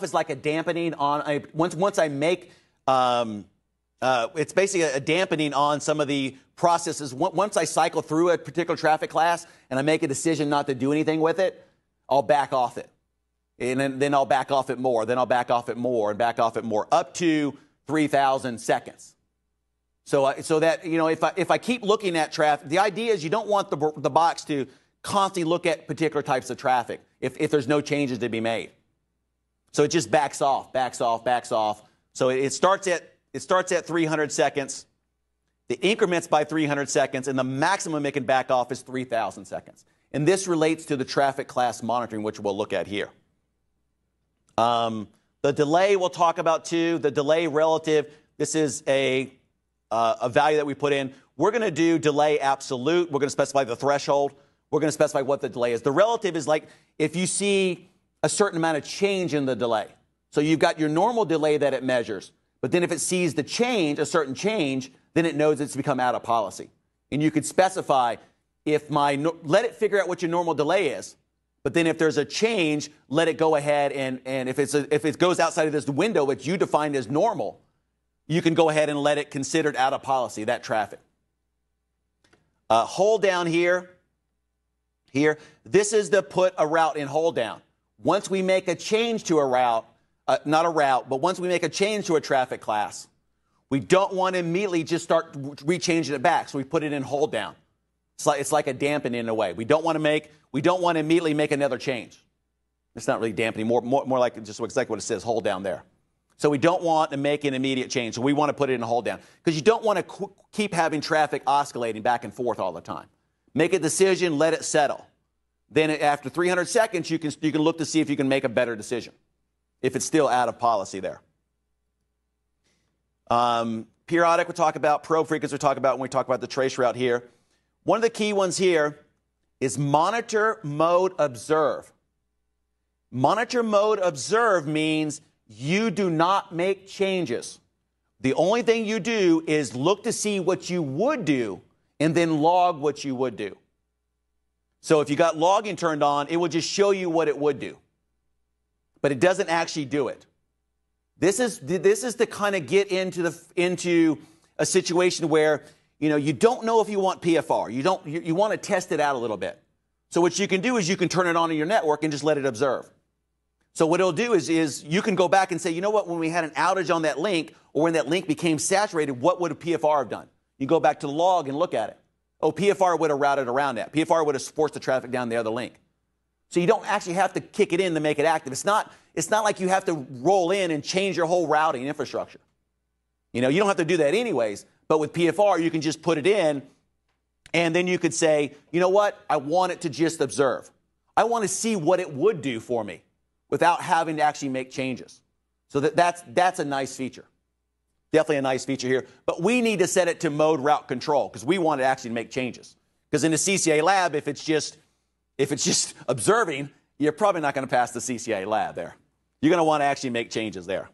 is like a dampening on once I make it's basically a dampening on some of the processes. Once I cycle through a particular traffic class and I make a decision not to do anything with it, I'll back off it. And then I'll back off it more. Then I'll back off it more and back off it more, up to 3,000 seconds. So that, you know, if I keep looking at traffic, the idea is you don't want the box to constantly look at particular types of traffic if there's no changes to be made. So it just backs off, backs off, backs off. So it starts at 300 seconds, the increments by 300 seconds, and the maximum it can back off is 3,000 seconds. And this relates to the traffic class monitoring, which we'll look at here. The delay we'll talk about too. The delay relative, this is a value that we put in. We're going to do delay absolute. We're going to specify the threshold. We're going to specify what the delay is. The relative is like if you see a certain amount of change in the delay. So you've got your normal delay that it measures, but then if it sees the change, a certain change, then it knows it's become out of policy. And you could specify if let it figure out what your normal delay is, but then if there's a change, let it go ahead and if it goes outside of this window which you defined as normal, you can go ahead and let it considered out of policy, that traffic. Hold down here. This is the put a route in hold down. Once we make a change to a route, not a route, but once we make a change to a traffic class, we don't want to immediately just start rechanging it back. So we put it in hold down. It's like a dampening in a way. We don't want to immediately make another change. It's not really dampening, more like just exactly what it says, hold down there. So we don't want to make an immediate change. So we want to put it in hold down because you don't want to keep having traffic oscillating back and forth all the time. Make a decision, let it settle. Then after 300 seconds, you can look to see if you can make a better decision, if it's still out of policy there. Periodic, we'll talk about. Probe frequency, we'll talk about when we talk about the trace route here. One of the key ones here is monitor mode observe. Monitor mode observe means you do not make changes. The only thing you do is look to see what you would do and then log what you would do. So if you got logging turned on, it will just show you what it would do. But it doesn't actually do it. This is to kind of get into a situation where you don't know if you want PFR. You want to test it out a little bit. So what you can do is you can turn it on in your network and just let it observe. So what it'll do is you can go back and say, you know what, when we had an outage on that link or when that link became saturated, what would a PFR have done? You go back to the log and look at it. Oh, PFR would have routed around that. PFR would have forced the traffic down the other link. So you don't actually have to kick it in to make it active. It's not like you have to roll in and change your whole routing infrastructure. You don't have to do that anyways. But with PFR, you can just put it in, and then you could say, you know what? I want it to just observe. I want to see what it would do for me without having to actually make changes. So that's a nice feature. Definitely a nice feature here. But we need to set it to mode route control because we want to actually make changes. Because in the CCA lab, if it's just observing, you're probably not going to pass the CCA lab there. You're going to want to actually make changes there.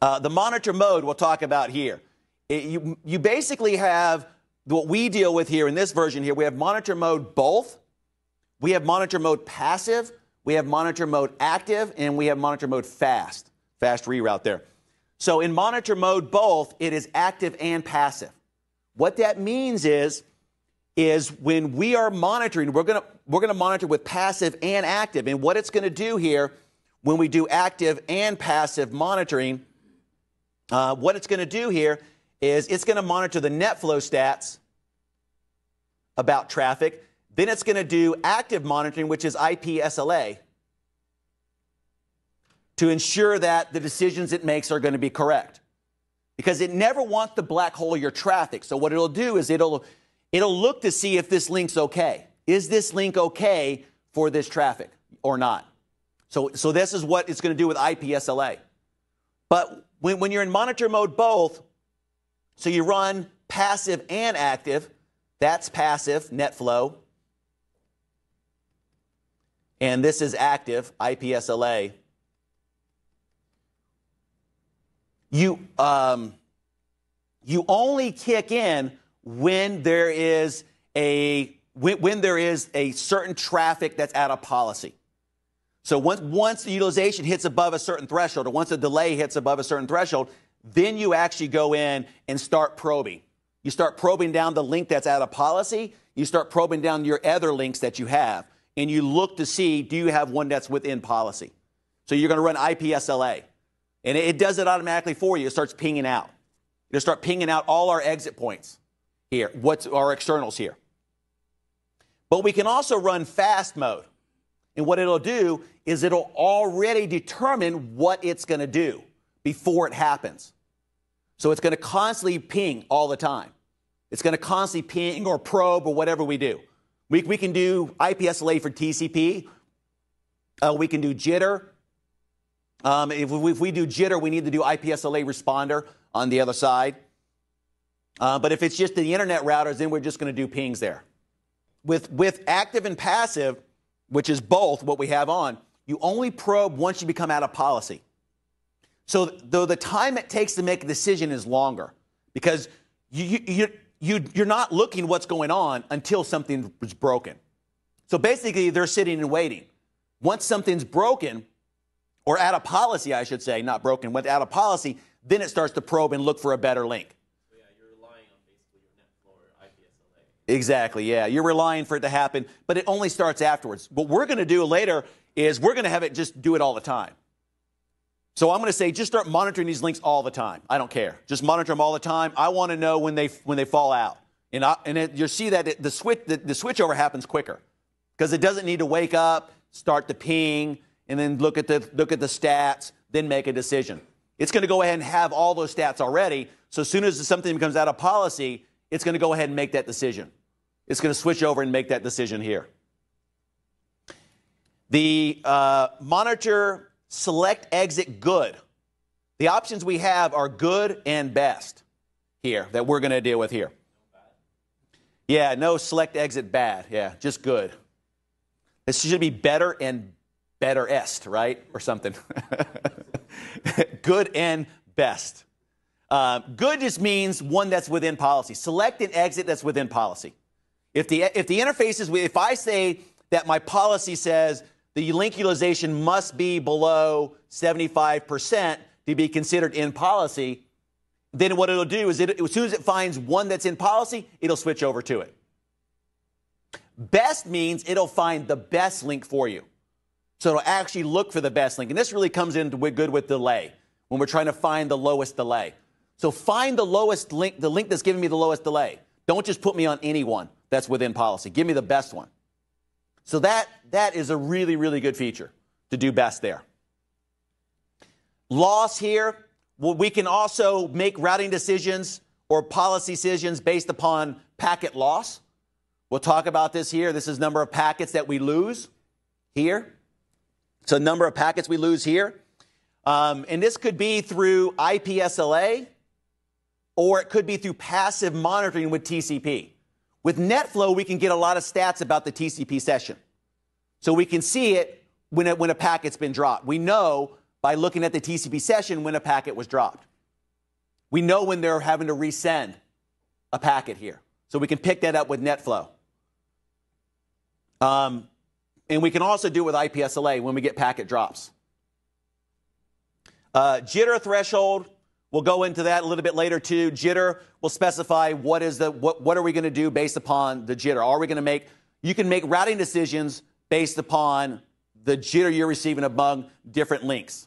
The monitor mode we'll talk about here. You basically have what we deal with here in this version here. We have monitor mode both. We have monitor mode passive. We have monitor mode active. And we have monitor mode fast. Fast reroute there. So in monitor mode both, it is active and passive. What that means is when we are monitoring, we're going to monitor with passive and active. And what it's going to do here when we do active and passive monitoring, what it's going to do here is it's going to monitor the net flow stats about traffic. Then it's going to do active monitoring, which is IP SLA, to ensure that the decisions it makes are going to be correct. Because it never wants to black hole your traffic. So what it'll do is it'll look to see if this link's okay. Is this link okay for this traffic or not? So this is what it's going to do with IP SLA. But when you're in monitor mode both, so you run passive and active, that's passive, net flow. And this is active, IP SLA. You only kick in when there is a certain traffic that's out of policy. So once the utilization hits above a certain threshold, or once the delay hits above a certain threshold, then you actually go in and start probing. You start probing down the link that's out of policy. You start probing down your other links that you have, and you look to see, do you have one that's within policy? So you're going to run IP SLA. And it does it automatically for you. It starts pinging out. It'll start pinging out all our exit points here, what's our externals here. But we can also run fast mode. And what it'll do is it'll already determine what it's going to do before it happens. So it's going to constantly ping all the time. It's going to constantly ping or probe or whatever we do. We can do IPSLA for TCP. We can do jitter. If we do jitter, we need to do IPSLA responder on the other side. But if it's just the internet routers, then we're just going to do pings there. With active and passive, which is both what we have on, you only probe once you become out of policy. So though the time it takes to make a decision is longer, because you're not looking what's going on until something is broken. So basically, they're sitting and waiting. Once something's broken, or out of policy, I should say, not broken, went out of policy, then it starts to probe and look for a better link. So yeah, you're relying on basically your NetFlow or IPSLA. Exactly, yeah. You're relying for it to happen, but it only starts afterwards. What we're going to do later is we're going to have it just do it all the time. So I'm going to say just start monitoring these links all the time. I don't care. Just monitor them all the time. I want to know when they fall out. And you'll see that the switchover happens quicker because it doesn't need to wake up, start the ping, and then look at the stats, then make a decision. It's going to go ahead and have all those stats already. So as soon as something becomes out of policy, it's going to go ahead and make that decision. It's going to switch over and make that decision here. The monitor select exit good. The options we have are good and best here that we're going to deal with here. Yeah, no select exit bad. Yeah, just good. This should be better and betterest, right? Or something. Good and best. Good just means one that's within policy. Select and exit that's within policy. If the interface is, if I say that my policy says the link utilization must be below 75% to be considered in policy, then what it'll do is as soon as it finds one that's in policy, it'll switch over to it. Best means it'll find the best link for you. So it'll actually look for the best link. And this really comes into good with delay when we're trying to find the lowest delay. So find the lowest link, the link that's giving me the lowest delay. Don't just put me on any one that's within policy. Give me the best one. So that is a really, really good feature to do best there. Loss here, well, we can also make routing decisions or policy decisions based upon packet loss. We'll talk about this here. This is number of packets that we lose here. So number of packets we lose here. And this could be through IPSLA, or it could be through passive monitoring with TCP. With NetFlow, we can get a lot of stats about the TCP session. So we can see it when a packet's been dropped. We know by looking at the TCP session when a packet was dropped. We know when they're having to resend a packet here. So we can pick that up with NetFlow. And we can also do it with IPSLA when we get packet drops. Jitter threshold, we'll go into that a little bit later too. Jitter will specify what are we going to do based upon the jitter. Are we going to make, you can make routing decisions based upon the jitter you're receiving among different links.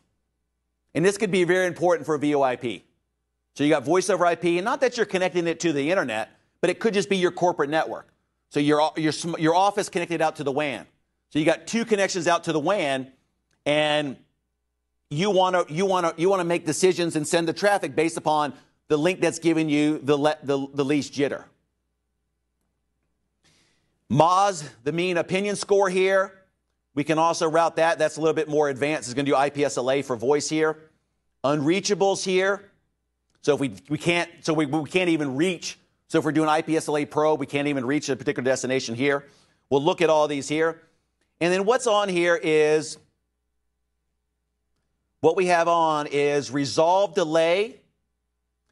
And this could be very important for VoIP. So you got voice over IP, and not that you're connecting it to the internet, but it could just be your corporate network. So your office connected out to the WAN. So you got two connections out to the WAN, and you want to make decisions and send the traffic based upon the link that's giving you the least jitter. MOS, the mean opinion score here, we can also route that. That's a little bit more advanced. It's going to do IPSLA for voice here. Unreachables here. So if we can't even reach. So if we're doing IPSLA probe, we can't even reach a particular destination here. We'll look at all these here. And then what's on here is, what we have on is resolve delay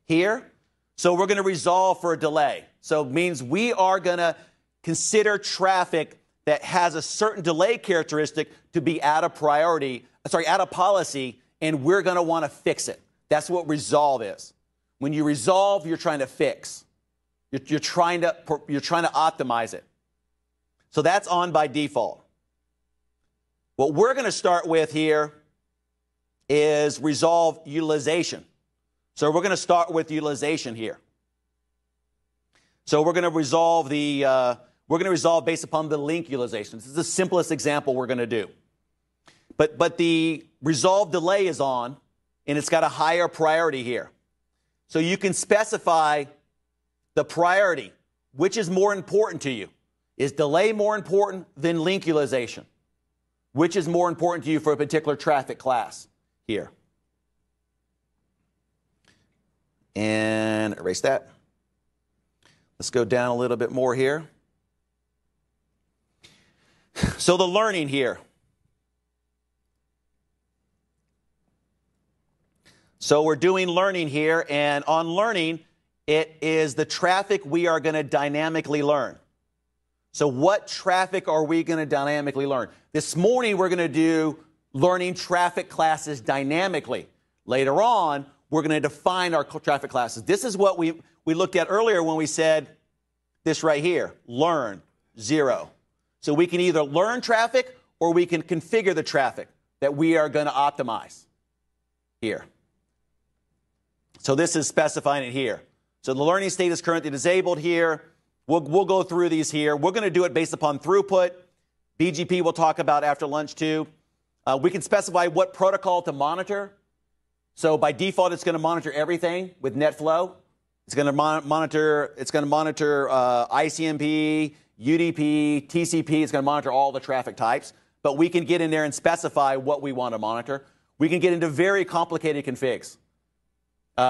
here. So we're going to resolve for a delay. So it means we are going to consider traffic that has a certain delay characteristic to be out of policy, and we're going to want to fix it. That's what resolve is. When you resolve, you're trying to fix. You're trying to optimize it. So that's on by default. What we're going to start with here is resolve utilization. So we're going to start with utilization here. So we're going to resolve based upon the link utilization. This is the simplest example we're going to do. But the resolve delay is on, and it's got a higher priority here. So you can specify the priority. Which is more important to you? Is delay more important than link utilization? Which is more important to you for a particular traffic class here? And erase that. Let's go down a little bit more here. So the learning here. So we're doing learning here, and on learning, it is the traffic we are going to dynamically learn. So what traffic are we going to dynamically learn? This morning, we're going to do learning traffic classes dynamically. Later on, we're going to define our traffic classes. This is what we looked at earlier when we said this right here, learn, 0. So we can either learn traffic or we can configure the traffic that we are going to optimize here. So this is specifying it here. So the learning state is currently disabled here. We'll go through these here. We're going to do it based upon throughput. BGP we'll talk about after lunch too. We can specify what protocol to monitor. So by default, it's going to monitor everything with NetFlow. It's going to monitor ICMP, UDP, TCP. It's going to monitor all the traffic types. But we can get in there and specify what we want to monitor. We can get into very complicated configs.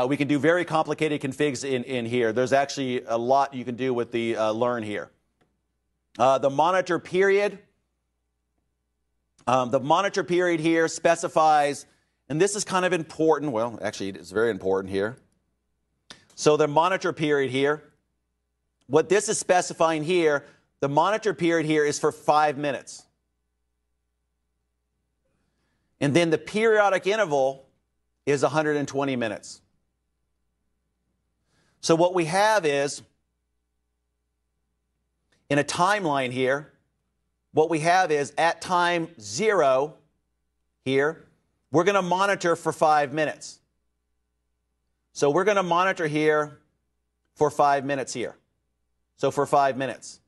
We can do very complicated configs in here. There's actually a lot you can do with the learn here. The monitor period. The monitor period here specifies, and this is kind of important. Well, actually, it's very important here. So the monitor period here, what this is specifying here, the monitor period here is for 5 minutes. And then the periodic interval is 120 minutes. So what we have is, in a timeline here, what we have is at time 0 here, we're going to monitor for 5 minutes. So we're going to monitor here for 5 minutes here. So for 5 minutes.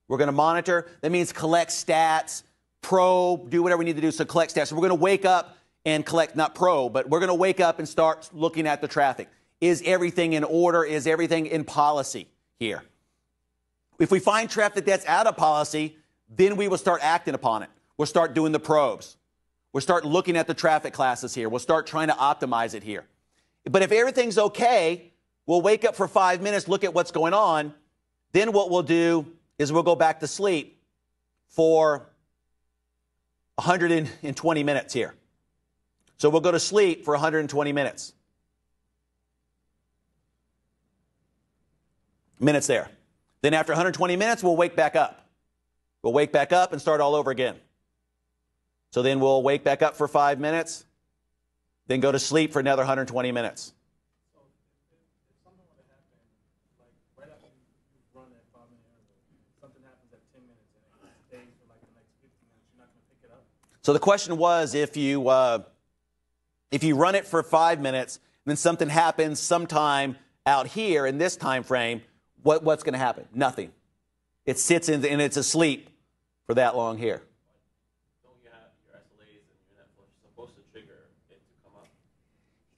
We're going to monitor. That means collect stats, probe, do whatever we need to do. So collect stats. So we're going to wake up and collect, not probe, but we're going to wake up and start looking at the traffic. Is everything in order? Is everything in policy here? If we find traffic that's out of policy, then we will start acting upon it. We'll start doing the probes. We'll start looking at the traffic classes here. We'll start trying to optimize it here. But if everything's okay, we'll wake up for 5 minutes, look at what's going on. Then what we'll do is we'll go back to sleep for 120 minutes here. So we'll go to sleep for 120 minutes. Minutes there. Then after 120 minutes, we'll wake back up. We'll wake back up and start all over again. So then we'll wake back up for 5 minutes, then go to sleep for another 120 minutes. So if something were to happen, like right after you run that 5-minute interval, something happens at 10 minutes and it stays for like the next 15 minutes, you're not going to pick it up? So the question was, if you run it for 5 minutes, and then something happens sometime out here in this time frame, what's going to happen? Nothing. It sits in and it's asleep for that long here. Don't you have your SLAs and your network supposed to trigger it to come up?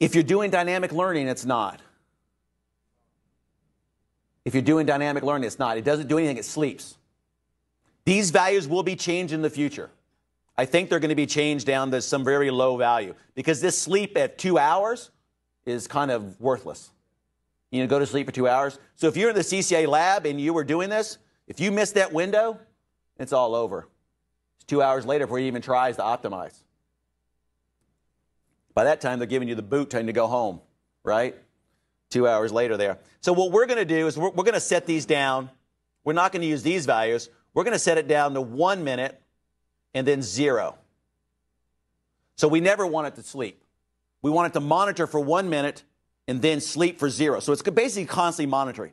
If you're doing dynamic learning, it's not. If you're doing dynamic learning, it's not. It doesn't do anything. It sleeps. These values will be changed in the future. I think they're going to be changed down to some very low value because this sleep at 2 hours is kind of worthless. You know, go to sleep for 2 hours. So if you're in the CCA lab and you were doing this, if you missed that window, it's all over. It's 2 hours later before he even tries to optimize. By that time, they're giving you the boot time to go home, right? 2 hours later there. So what we're going to do is we're going to set these down. We're not going to use these values. We're going to set it down to 1 minute and then 0. So we never want it to sleep. We want it to monitor for 1 minute and then sleep for 0. So it's basically constantly monitoring.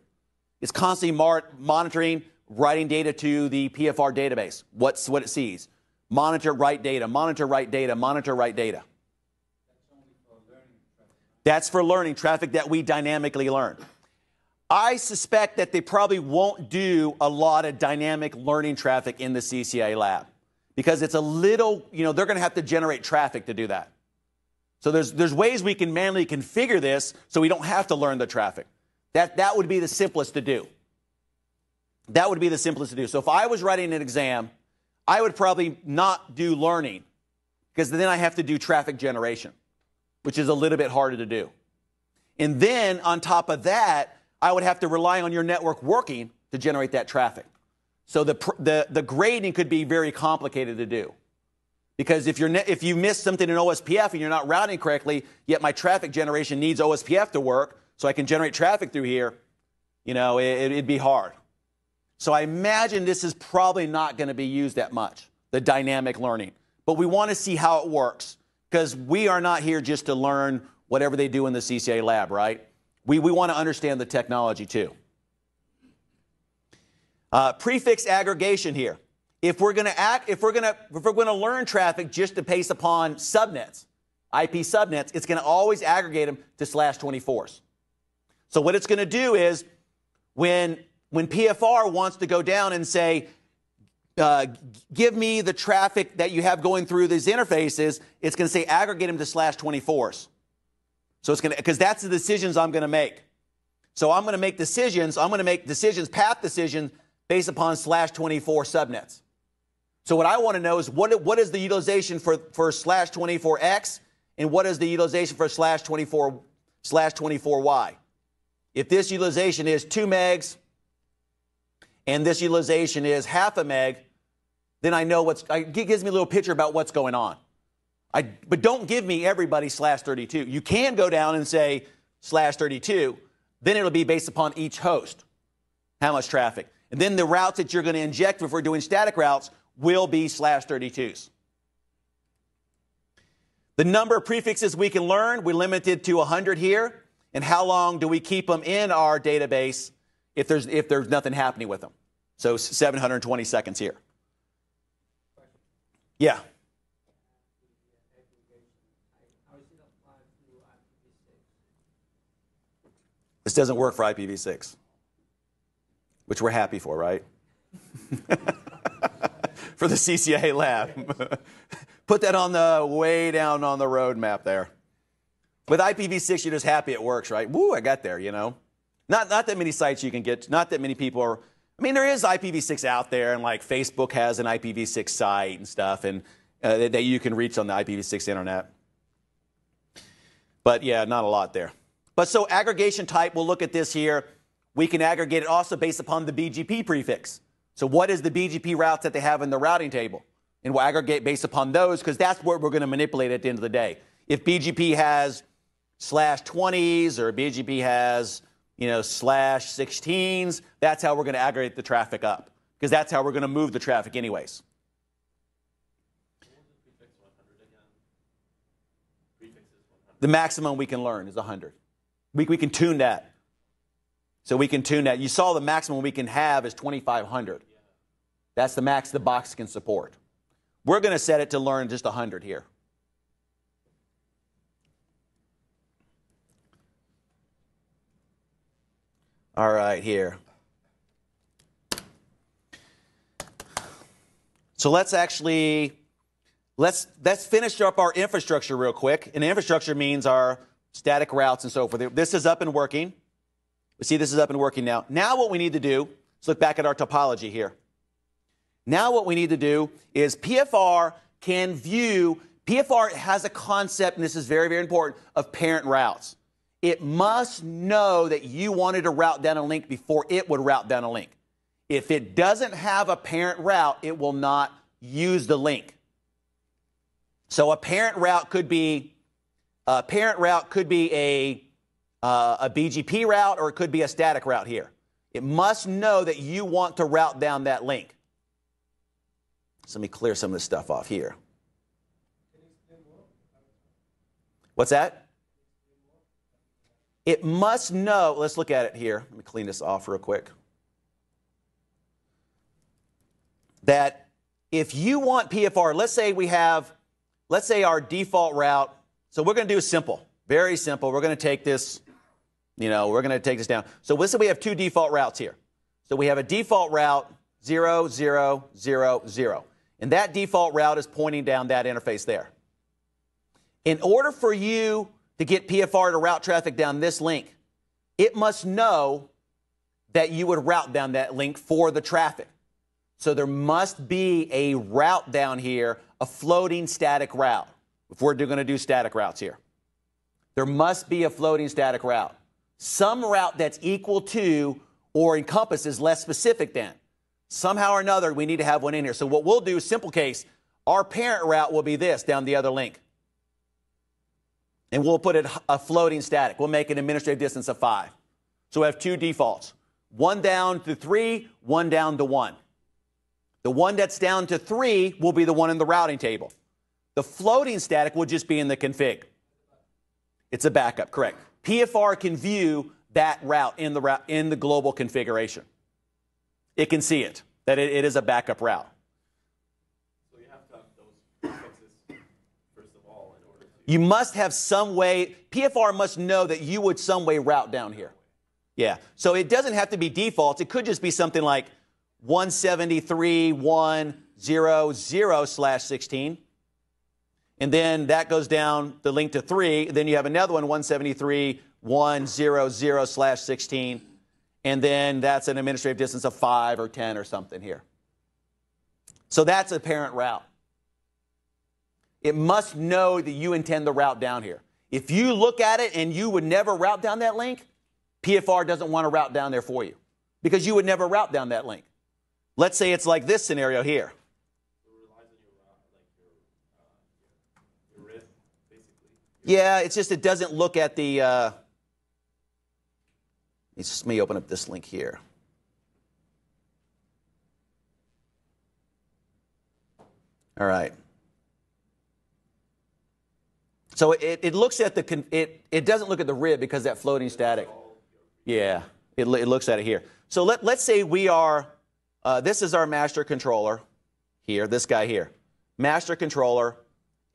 It's constantly monitoring, writing data to the PFR database. What it sees. Monitor, write data, monitor, write data, monitor, write data. That's for learning traffic that we dynamically learn. I suspect that they probably won't do a lot of dynamic learning traffic in the CCA lab because it's a little, they're going to have to generate traffic to do that. So there's ways we can manually configure this so we don't have to learn the traffic. That would be the simplest to do. That would be the simplest to do. So if I was writing an exam, I would probably not do learning, because then I have to do traffic generation, which is a little bit harder to do. And then on top of that, I would have to rely on your network working to generate that traffic. So the grading could be very complicated to do. Because if you miss something in OSPF and you're not routing correctly, yet my traffic generation needs OSPF to work so I can generate traffic through here, it'd be hard. So I imagine this is probably not going to be used that much, the dynamic learning. But we want to see how it works, because we are not here just to learn whatever they do in the CCA lab, right? We want to understand the technology too. Prefix aggregation here. If we're going to learn traffic just based upon subnets, IP subnets, it's going to always aggregate them to /24s. So what it's going to do is when PFR wants to go down and say, give me the traffic that you have going through these interfaces, it's going to say aggregate them to /24s. So it's going to, because that's the decisions I'm going to make. So I'm going to make decisions. I'm going to make decisions, path decisions, based upon /24 subnets. So what I want to know is what is the utilization for /24x, and what is the utilization for /24y. If this utilization is 2 megs and this utilization is half a meg, then I know it gives me a little picture about what's going on. But don't give me everybody /32. You can go down and say /32. Then it'll be based upon each host, how much traffic. And then the routes that you're going to inject if we're doing static routes will be /32s. The number of prefixes we can learn, we limited to 100 here. And how long do we keep them in our database if there's nothing happening with them? So 720 seconds here. Yeah. This doesn't work for IPv6, which we're happy for, right? For the CCA lab. Put that on the way down on the roadmap there. With IPv6, you're just happy it works, right? Woo, I got there, Not that many sites you can get, not that many people are. I mean, there is IPv6 out there, and like Facebook has an IPv6 site and stuff, and that you can reach on the IPv6 internet. But yeah, not a lot there. But so aggregation type, we'll look at this here. We can aggregate it also based upon the BGP prefix. So what is the BGP routes that they have in the routing table? And we'll aggregate based upon those, because that's what we're going to manipulate at the end of the day. If BGP has /20s or BGP has, /16s, that's how we're going to aggregate the traffic up, because that's how we're going to move the traffic anyways. The maximum we can learn is 100. We can tune that. So we can tune that. You saw the maximum we can have is 2,500. That's the max the box can support. We're going to set it to learn just 100 here. All right, here. So let's finish up our infrastructure real quick. And infrastructure means our static routes and so forth. This is up and working. We see this is up and working now. Now what we need to do, let's look back at our topology here. Now what we need to do is PFR has a concept, and this is very, very important, of parent routes. It must know that you wanted to route down a link before it would route down a link. If it doesn't have a parent route, it will not use the link. So a parent route could be a BGP route, or it could be a static route here. It must know that you want to route down that link. So let me clear some of this stuff off here. What's that? It must know, let's look at it here. Let me clean this off real quick. That if you want PFR, let's say our default route, so we're going to do simple, very simple. We're going to take this, we're going to take this down. So let's say we have two default routes here. So we have a default route 0, 0, 0, 0. And that default route is pointing down that interface there. In order for you to get PFR to route traffic down this link, it must know that you would route down that link for the traffic. So there must be a route down here, a floating static route, if we're going to do static routes here. There must be a floating static route. Some route that's equal to or encompasses less specific than. Somehow or another, we need to have one in here. So what we'll do, simple case, our parent route will be this down the other link. And we'll put it a floating static. We'll make an administrative distance of 5. So we have 2 defaults. One down to 3, one down to 1. The one that's down to 3 will be the one in the routing table. The floating static will just be in the config. It's a backup, correct. PFR can view that route in the global configuration. It can see it, that it is a backup route. So you have to have those fixes first of all in order to... You must have some way, PFR must know that you would some way route down here. Yeah, so it doesn't have to be defaults. It could just be something like 173.100/16. And then that goes down the link to 3. Then you have another one, 173.100/16. And then that's an administrative distance of 5 or 10 or something here. So that's a parent route. It must know that you intend the route down here. If you look at it and you would never route down that link, PFR doesn't want to route down there for you because you would never route down that link. Let's say it's like this scenario here. So it relies on your route, like your RIF, basically. Yeah, it's just it doesn't look at the... let me open up this link here. All right. So it looks at the... It doesn't look at the RIB because that floating static. Yeah, it looks at it here. So let's say we are... this is our master controller here, this guy here. Master controller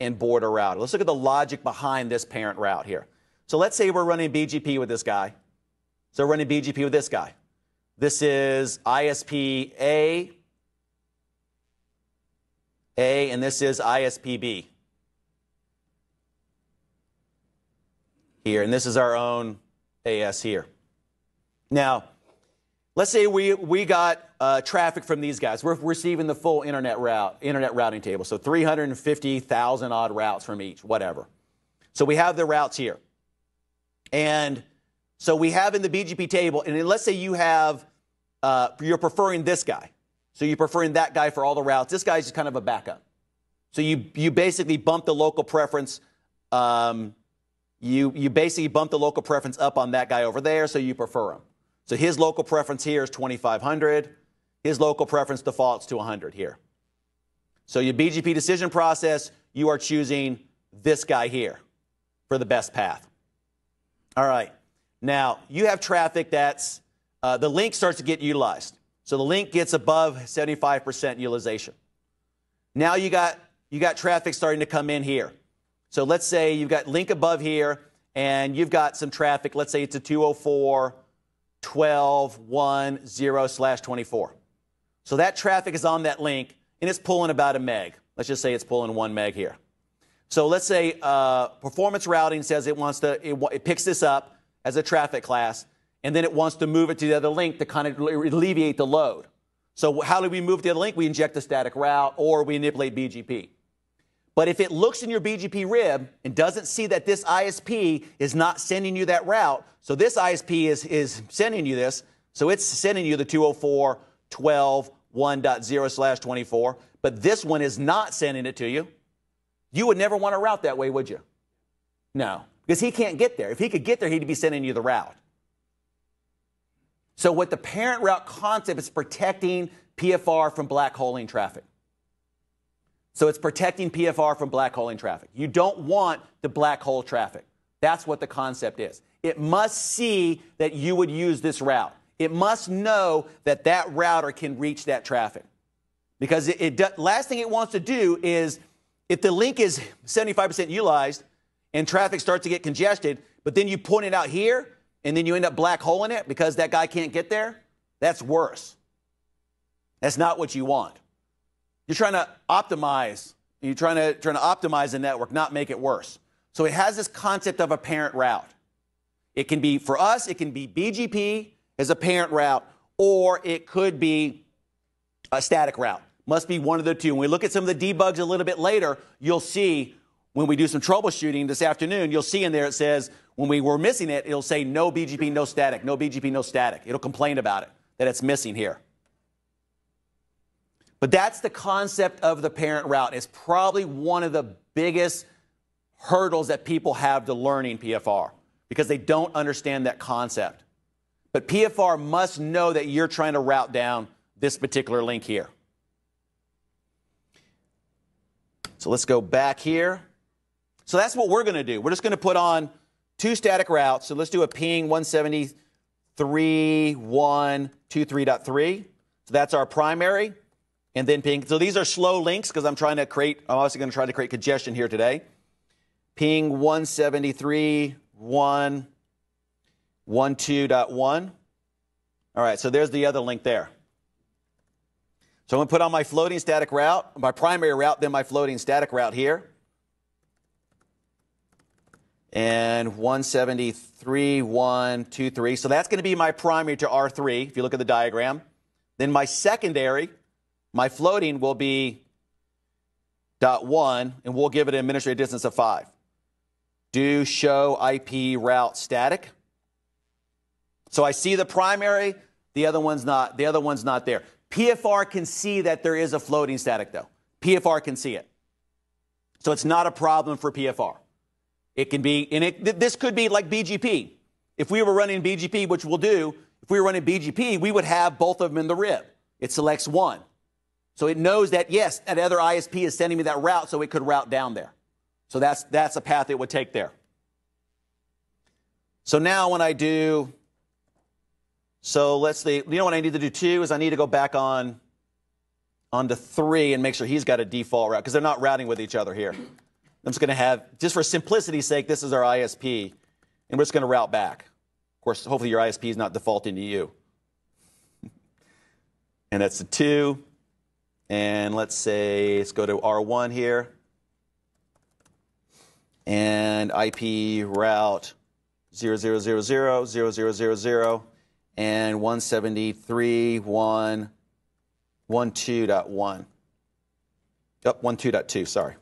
and border router. Let's look at the logic behind this parent route here. So let's say we're running BGP with this guy. So we're running BGP with this guy. This is ISP A, and this is ISP B. Here, and this is our own AS here. Now, let's say we got traffic from these guys. We're receiving the full internet routing table. So 350,000 odd routes from each, whatever. So we have the routes here. And so we have in the BGP table, and then let's say you have, you're preferring this guy. So you're preferring that guy for all the routes. This guy's just kind of a backup. So you basically bump the local preference, you basically bump the local preference up on that guy over there, so you prefer him. So his local preference here is 2,500. His local preference defaults to 100 here. So your BGP decision process, you are choosing this guy here for the best path. All right. Now, you have traffic that's, the link starts to get utilized. So the link gets above 75% utilization. Now you got traffic starting to come in here. So let's say you've got link above here, and you've got some traffic. Let's say it's a 204.12.10/24. So that traffic is on that link, and it's pulling about a meg. Let's just say it's pulling 1 meg here. So let's say performance routing says it picks this up as a traffic class, and then it wants to move it to the other link to kind of alleviate the load. So how do we move to the other link? We inject a static route, or we manipulate BGP. But if it looks in your BGP rib and doesn't see that this ISP is not sending you that route, so this ISP is sending you this, so it's sending you the 204.12.1.0/24, but this one is not sending it to you, you would never want to route that way, would you? No, because he can't get there. If he could get there, he'd be sending you the route. So what the parent route concept is protecting PFR from black holing traffic. So it's protecting PFR from black holing traffic. You don't want the black hole traffic. That's what the concept is. It must see that you would use this route. It must know that that router can reach that traffic. Because last thing it wants to do is, if the link is 75% utilized and traffic starts to get congested, but then you point it out here and then you end up black holing it because that guy can't get there, that's worse. That's not what you want. You're trying to optimize. You're trying to optimize the network, not make it worse. So it has this concept of a parent route. It can be, for us, it can be BGP as a parent route, or it could be a static route. Must be one of the two. When we look at some of the debugs a little bit later, you'll see when we do some troubleshooting this afternoon, you'll see in there it says, when we were missing it, it'll say no BGP, no static, no BGP, no static. It'll complain about it, that it's missing here. But that's the concept of the parent route. It's probably one of the biggest hurdles that people have to learning PFR because they don't understand that concept. But PFR must know that you're trying to route down this particular link here. So let's go back here. So that's what we're going to do. We're just going to put on 2 static routes. So let's do a ping 173.123.3. So that's our primary. And then ping. So these are slow links because I'm also going to try to create congestion here today. Ping 173.112.1. All right, so there's the other link there. So I'm going to put on my floating static route, my primary route, then my floating static route here. And 173.123. So that's going to be my primary to R3, if you look at the diagram. Then my secondary, my floating will be .1, and we'll give it an administrative distance of 5. Do show IP route static. So I see the primary, the other one's not there. PFR can see that there is a floating static, though. PFR can see it. So it's not a problem for PFR. It can be, and this could be like BGP. If we were running BGP, which we'll do, if we were running BGP, we would have both of them in the rib. It selects one. So it knows that, yes, that other ISP is sending me that route, so it could route down there. So that's a path it would take there. So now when I do, so let's see, you know what I need to do too is I need to go back onto 3 and make sure he's got a default route because they're not routing with each other here. I'm just going to have, just for simplicity's sake, this is our ISP, and we're just going to route back. Of course, hopefully your ISP is not defaulting to you. And that's the 2. And let's go to R1 here. And IP route 0000, and 173.112.1. Yep, 12.2, sorry.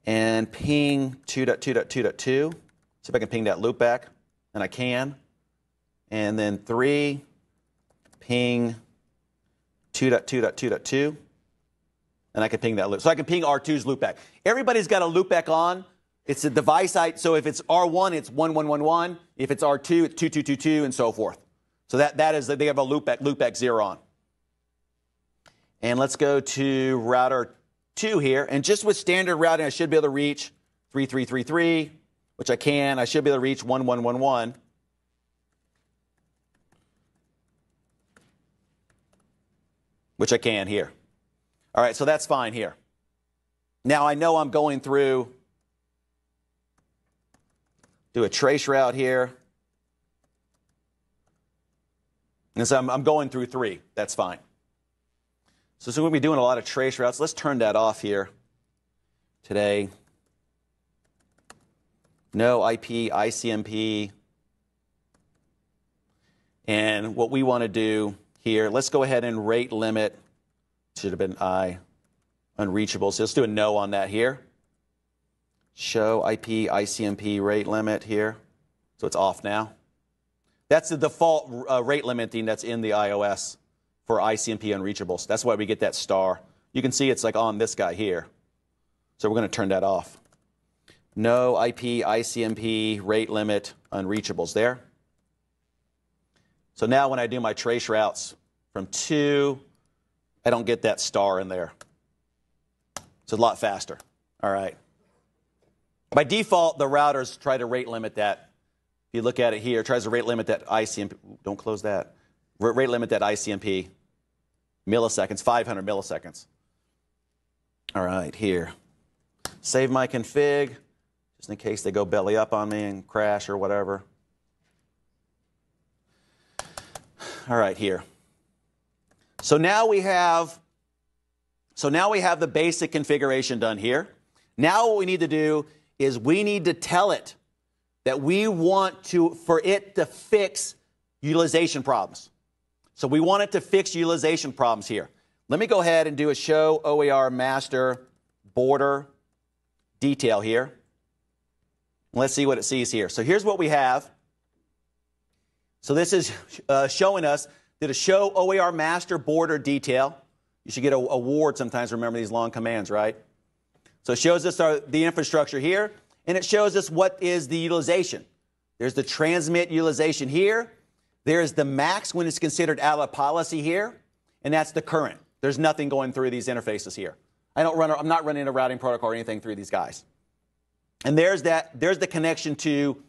And ping 2.2.2.2. See if I can ping that loop back. And I can. And then 3, ping 2.2.2.2. And I can ping that loop. So I can ping R2's loopback. Everybody's got a loopback on. It's a device so if it's R1, it's 1111. If it's R2, it's 2222, and so forth. So that is, they have a loopback 0 on. And let's go to router 2 here. And just with standard routing, I should be able to reach 3333, which I can. I should be able to reach 1111. Which I can here. All right, so that's fine here. Now I know I'm going through, do a trace route here. And so I'm going through 3. That's fine. So we're going to be doing a lot of trace routes. Let's turn that off here today. No IP, ICMP. And what we want to do here, let's go ahead and rate limit. Should have been I, unreachable. So let's do a no on that here. Show IP, ICMP rate limit here. So it's off now. That's the default rate limiting that's in the iOS for ICMP unreachables. That's why we get that star. You can see it's like on this guy here. So we're going to turn that off. No IP, ICMP rate limit unreachables there. So now when I do my trace routes from 2, I don't get that star in there. It's a lot faster. All right. By default, the routers try to rate limit that. If you look at it here, it tries to rate limit that ICMP. Don't close that. Rate limit that ICMP. Milliseconds, 500 milliseconds. All right, here. Save my config, just in case they go belly up on me and crash or whatever. All right, here. So now we have the basic configuration done here. Now what we need to do is we need to tell it that we want for it to fix utilization problems. So we want it to fix utilization problems here. Let me go ahead and do a show OER master border detail here. Let's see what it sees here. So here's what we have. So this is showing us that a show OER master border detail. You should get an award sometimes, remember these long commands, right? So it shows us the infrastructure here, and it shows us what is the utilization. There's the transmit utilization here. There's the max when it's considered out of policy here, and that's the current. There's nothing going through these interfaces here. I'm not running a routing protocol or anything through these guys. And there's the connection to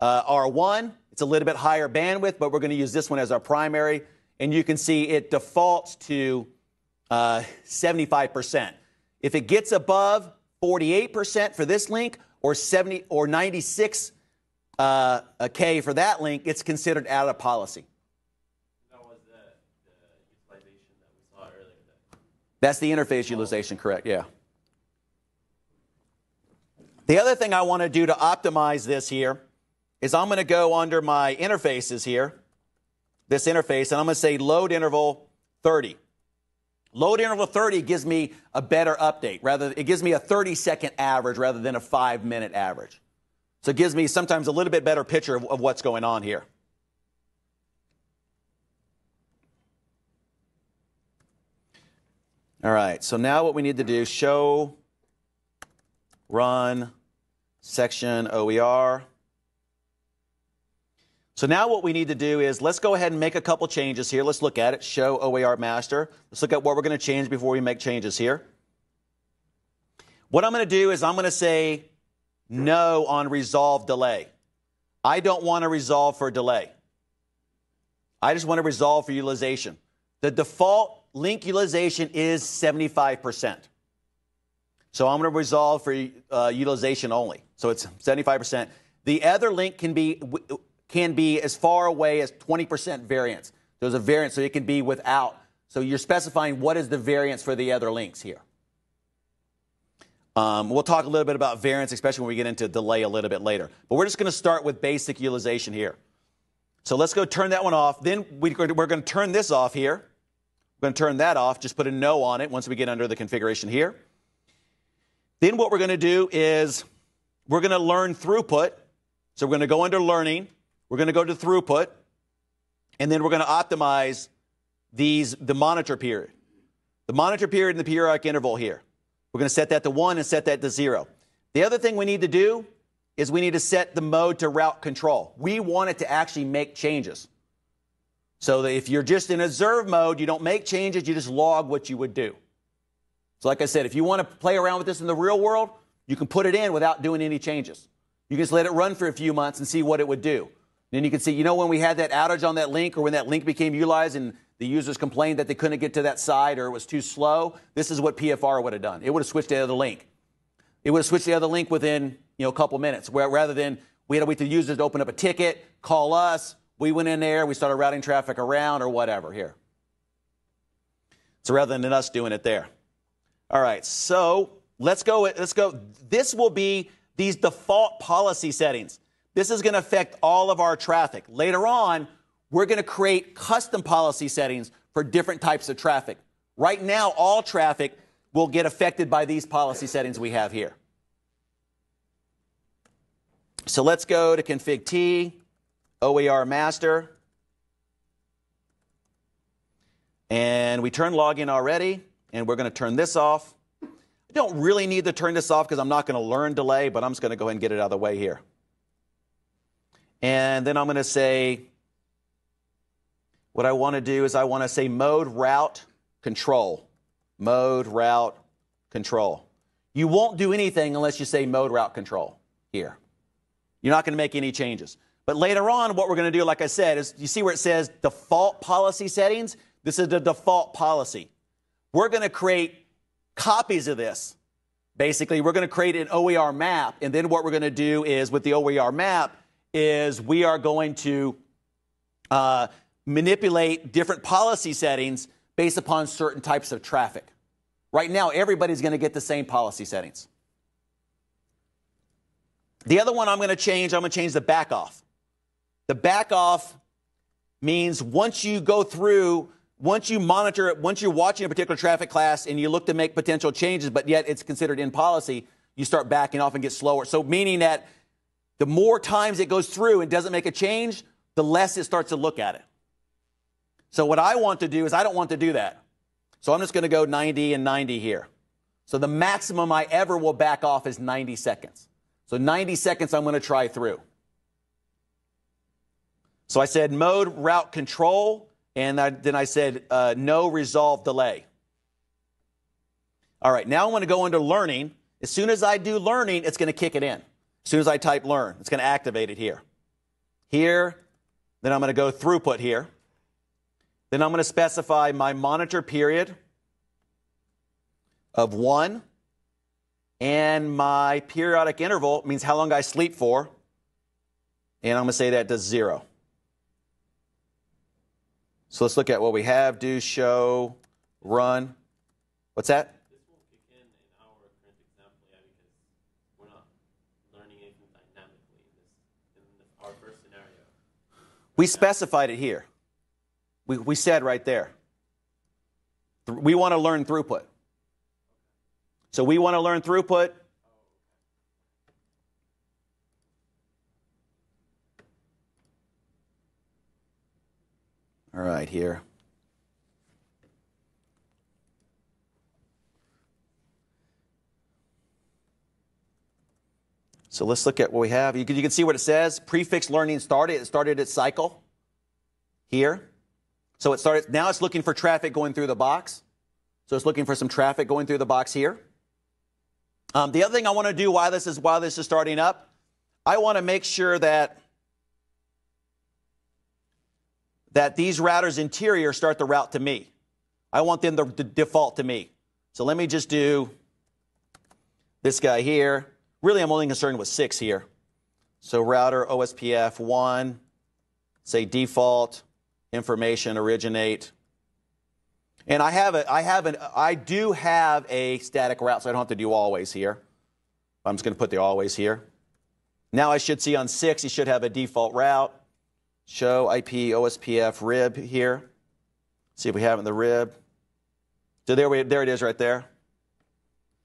R1. It's a little bit higher bandwidth, but we're going to use this one as our primary. And you can see it defaults to 75%. If it gets above 48% for this link or 70 or 96 K for that link, it's considered out of policy. That was the utilization that we saw earlier. That's the interface utilization, correct? Yeah. The other thing I want to do to optimize this here is I'm going to go under my interfaces here, this interface, and I'm going to say load interval 30. Load interval 30 gives me a better update. It gives me a 30-second average rather than a 5-minute average. So it gives me sometimes a little bit better picture of what's going on here. All right, so now what we need to do, show, run, section OER. So now what we need to do is let's go ahead and make a couple changes here. Let's look at it, show OER master. Let's look at what we're going to change before we make changes here. What I'm going to do is I'm going to say no on resolve delay. I don't want to resolve for delay. I just want to resolve for utilization. The default link utilization is 75%. So I'm going to resolve for utilization only. So it's 75%. The other link can be as far away as 20% variance. There's a variance, so it can be without. So you're specifying what is the variance for the other links here. We'll talk a little bit about variance, especially when we get into delay a little bit later. But we're just going to start with basic utilization here. So let's go turn that one off. Then we're going to turn this off here. We're going to turn that off. Just put a no on it once we get under the configuration here. Then what we're going to do is we're going to learn throughput. So we're going to go under learning. We're going to go to throughput. And then we're going to optimize the monitor period. The monitor period and the periodic interval here. We're going to set that to 1 and set that to 0. The other thing we need to do is we need to set the mode to route control. We want it to actually make changes. So that if you're just in observe mode, you don't make changes, you just log what you would do. So like I said, if you want to play around with this in the real world, you can put it in without doing any changes. You can just let it run for a few months and see what it would do. Then you can see, when we had that outage on that link or when that link became utilized and the users complained that they couldn't get to that site or it was too slow, this is what PFR would have done. It would have switched to the other link. It would have switched to the other link within a couple minutes, rather than we had to wait for the users to open up a ticket, call us, we went in there, we started routing traffic around or whatever here. So rather than us doing it there. All right, so let's go. This will be these default policy settings. This is going to affect all of our traffic. Later on, we're going to create custom policy settings for different types of traffic. Right now, all traffic will get affected by these policy settings we have here. So let's go to config T, OER master. And we turned login already, and we're going to turn this off. I don't really need to turn this off because I'm not going to learn delay, but I'm just going to go ahead and get it out of the way here. And then I'm going to say, what I want to do is I want to say mode route control. Mode route control. You won't do anything unless you say mode route control here. You're not going to make any changes. But later on, what we're going to do, like I said, is you see where it says default policy settings? This is the default policy. We're going to create copies of this. Basically, we're going to create an OER map. And then what we're going to do is with the OER map is we are going to manipulate different policy settings based upon certain types of traffic. Right now, everybody's going to get the same policy settings. The other one I'm going to change the back off. The back off means once you go through, once you monitor it, once you're watching a particular traffic class and you look to make potential changes, but yet it's considered in policy, you start backing off and get slower. So meaning that the more times it goes through and doesn't make a change, the less it starts to look at it. So what I want to do is I don't want to do that. So I'm just going to go 90 and 90 here. So the maximum I ever will back off is 90 seconds. So 90 seconds I'm going to try through. So I said mode route control, and then I said no resolve delay. All right, now I'm going to go into learning. As soon as I do learning, it's going to kick it in. As soon as I type learn, it's going to activate it here. Here, then I'm going to go throughput here. Then I'm going to specify my monitor period of 1. And my periodic interval means how long I sleep for. And I'm going to say that does 0. So let's look at what we have. Do, show, run. What's that? This won't kick in our current example yet because we're not learning anything dynamically in our first scenario. We specified it here. We said right there. We want to learn throughput. So we want to learn throughput. All right, here. So let's look at what we have. You can see what it says. Prefix learning started. It started its cycle here. So it started. Now it's looking for traffic going through the box. So it's looking for some traffic going through the box here. The other thing I want to do while this is starting up, I want to make sure that these routers interior start the route to me. I want them to default to me. So let me just do this guy here. Really, I'm only concerned with 6 here. So router OSPF 1, say default, information originate. And I do have a static route, so I don't have to do always here. I'm just going to put the always here. Now I should see on 6, you should have a default route. Show IP OSPF rib here. See if we have it in the rib. So there it is right there.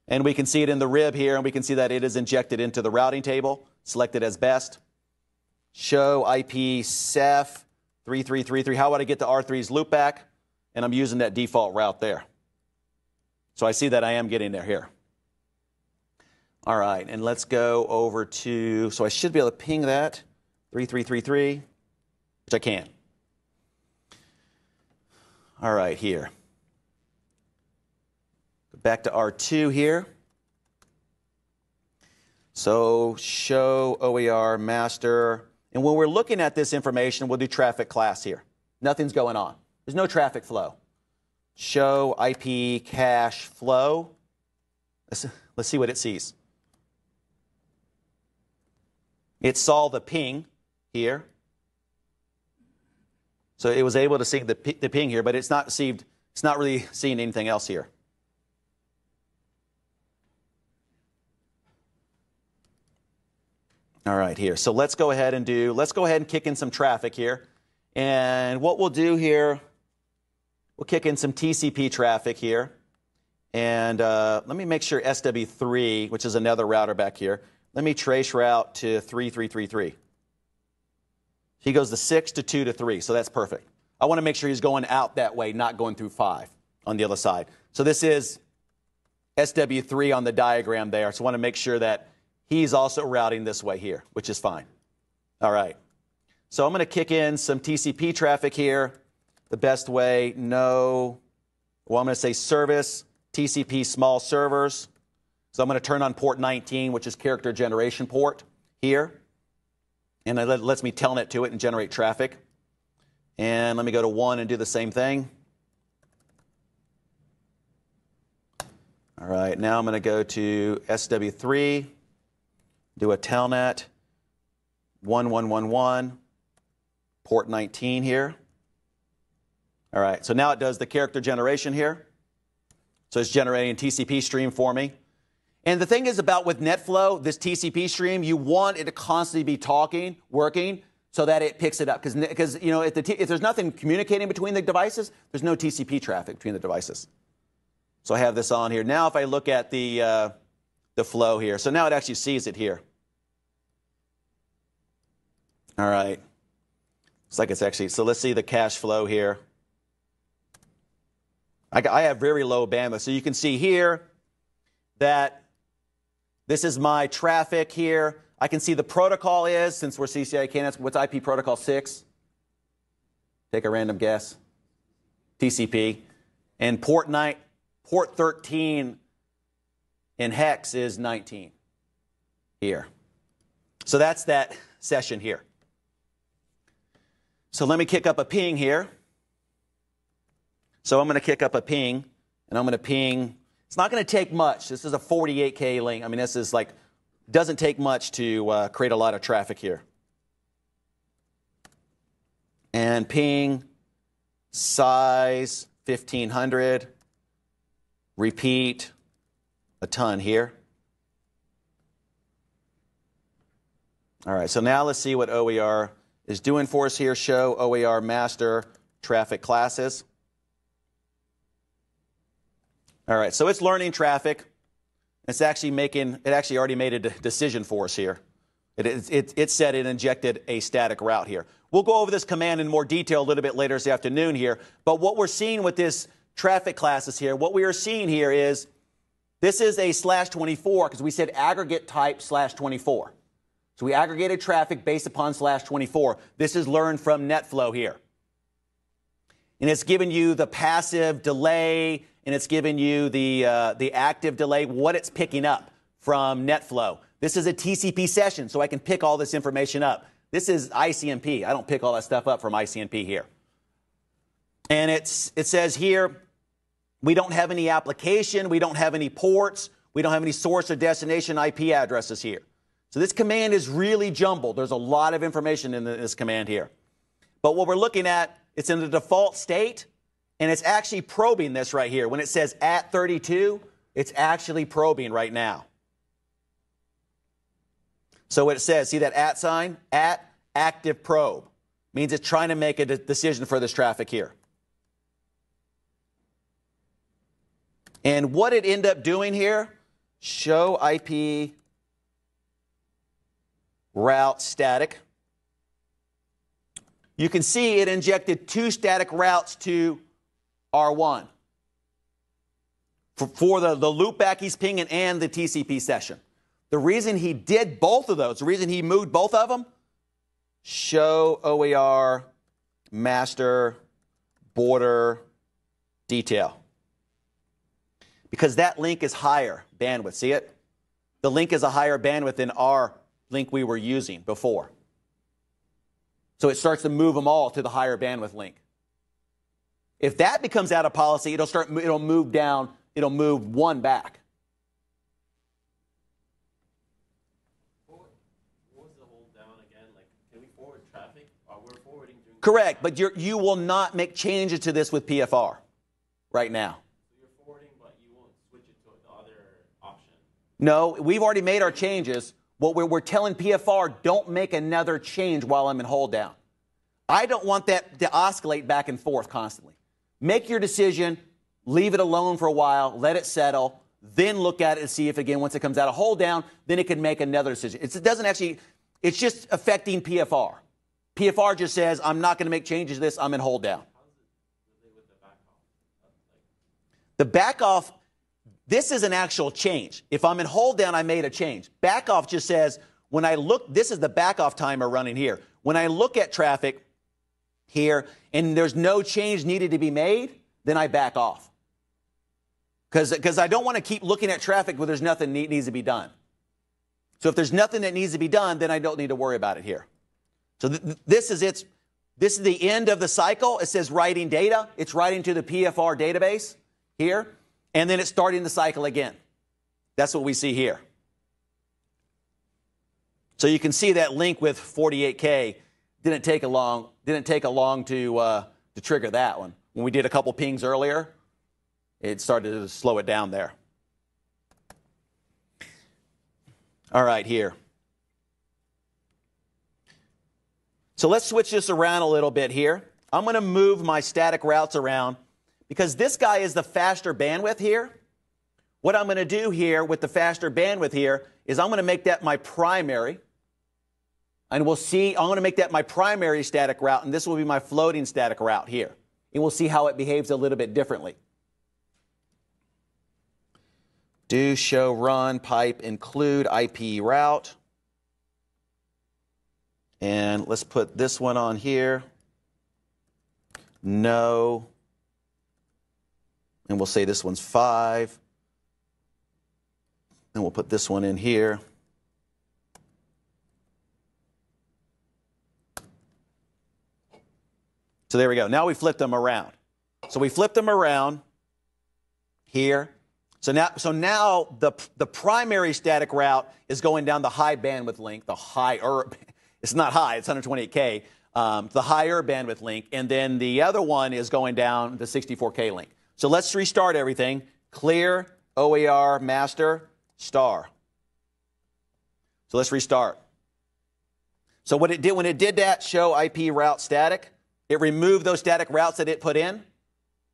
And we can see it in the rib here, and we can see that it is injected into the routing table, selected as best. Show IP Ceph 3333. How would I get to R3's loopback? And I'm using that default route there. So I see that I am getting there here. All right, and let's go over to, so I should be able to ping that, 3333, which I can. All right, here. Go back to R2 here. So show OER master. And when we're looking at this information, we'll do traffic class here. Nothing's going on. There's no traffic flow. Show IP cache flow. Let's see what it sees. It saw the ping here. So it was able to see the ping here, but it's not really seeing anything else here. All right, here. So let's go ahead and kick in some traffic here. And what we'll do here, we'll kick in some TCP traffic here. And let me make sure SW3, which is another router back here, let me trace route to 3333. He goes to 6 to 2 to 3, so that's perfect. I want to make sure he's going out that way, not going through 5 on the other side. So this is SW3 on the diagram there, so I want to make sure that he's also routing this way here, which is fine. All right. So I'm going to kick in some TCP traffic here. The best way, I'm going to say service, TCP small servers. So I'm going to turn on port 19, which is character generation port here. And it lets me telnet to it and generate traffic. And let me go to 1 and do the same thing. All right, now I'm going to go to SW3, do a telnet, 1111, port 19 here. All right, so now it does the character generation here. So it's generating TCP stream for me. And the thing is about with NetFlow, this TCP stream, you want it to constantly be talking, working, so that it picks it up. Because you know, if there's nothing communicating between the devices, there's no TCP traffic between the devices. So I have this on here. Now if I look at the flow here, so now it actually sees it here. All right. Looks like it's actually, so let's see the cache flow here. I have very low bandwidth. So you can see here that this is my traffic here. I can see the protocol is, since we're CCIK, what's IP protocol 6? Take a random guess. TCP. And port 13 in hex is 19 here. So that's that session here. So let me kick up a ping here. So I'm going to kick up a ping, and I'm going to ping. It's not going to take much. This is a 48K link. I mean, this is like, doesn't take much to create a lot of traffic here. And ping, size 1500, repeat a ton here. All right, so now let's see what OER is doing for us here. Show OER master traffic classes. All right, so it's learning traffic. It's actually already made a decision for us here. It said it injected a static route here. We'll go over this command in more detail a little bit later this afternoon here. But what we're seeing with this traffic classes here, what we are seeing here is this is a /24 because we said aggregate type /24. So we aggregated traffic based upon /24. This is learned from NetFlow here. And it's given you the passive delay, and it's given you the active delay, what it's picking up from NetFlow. This is a TCP session, so I can pick all this information up. This is ICMP. I don't pick all that stuff up from ICMP here. And it says here, we don't have any application, we don't have any ports, we don't have any source or destination IP addresses here. So this command is really jumbled. There's a lot of information in this command here. But what we're looking at, it's in the default state, and it's actually probing this right here. When it says at 32, it's actually probing right now. So what it says, see that at sign? At active probe. Means it's trying to make a decision for this traffic here. And what it ended up doing here, show IP route static. You can see it injected 2 static routes to R1 for the loopback he's pinging and the TCP session. The reason he did both of those, the reason he moved both of them, show OER master border detail. Because that link is higher bandwidth. See it? The link is a higher bandwidth than our link we were using before. So it starts to move them all to the higher bandwidth link. If that becomes out of policy, it'll move down, it'll move one back. What was the hold down again? Like, can we forward traffic? We're forwarding during Correct, but you will not make changes to this with PFR right now. So you're forwarding, but you won't switch it to the other option. No, we've already made our changes. What we're telling PFR, don't make another change while I'm in hold down. I don't want that to oscillate back and forth constantly. Make your decision, leave it alone for a while, let it settle, then look at it and see if again, once it comes out of hold down, then it can make another decision. It doesn't actually, it's just affecting PFR. PFR just says, I'm not going to make changes to this, I'm in hold down. How does it relate with the back off? The back off, this is an actual change. If I'm in hold down, I made a change. Back off just says, when I look, this is the back off timer running here. When I look at traffic here and there's no change needed to be made, then I back off. Because I don't want to keep looking at traffic where there's nothing that needs to be done. So if there's nothing that needs to be done, then I don't need to worry about it here. So this is the end of the cycle. It says writing data. It's writing to the PFR database here. And then it's starting the cycle again. That's what we see here. So you can see that link with 48K didn't take long to trigger that one. When we did a couple pings earlier, it started to slow it down there. All right, here. So let's switch this around a little bit here. I'm going to move my static routes around because this guy is the faster bandwidth here. What I'm going to do here with the faster bandwidth here is I'm going to make that my primary. And we'll see, I'm going to make that my primary static route, and this will be my floating static route here. And we'll see how it behaves a little bit differently. Do, show, run, pipe, include, IP route. And let's put this one on here. No. And we'll say this one's 5. And we'll put this one in here. So there we go. Now we flipped them around. So we flipped them around here. So now the primary static route is going down the high bandwidth link, the higher, it's not high, it's 128K, the higher bandwidth link, and then the other one is going down the 64K link. So let's restart everything. Clear, OER, master, star. So let's restart. So what it did when it did that, show IP route static, it removed those static routes that it put in.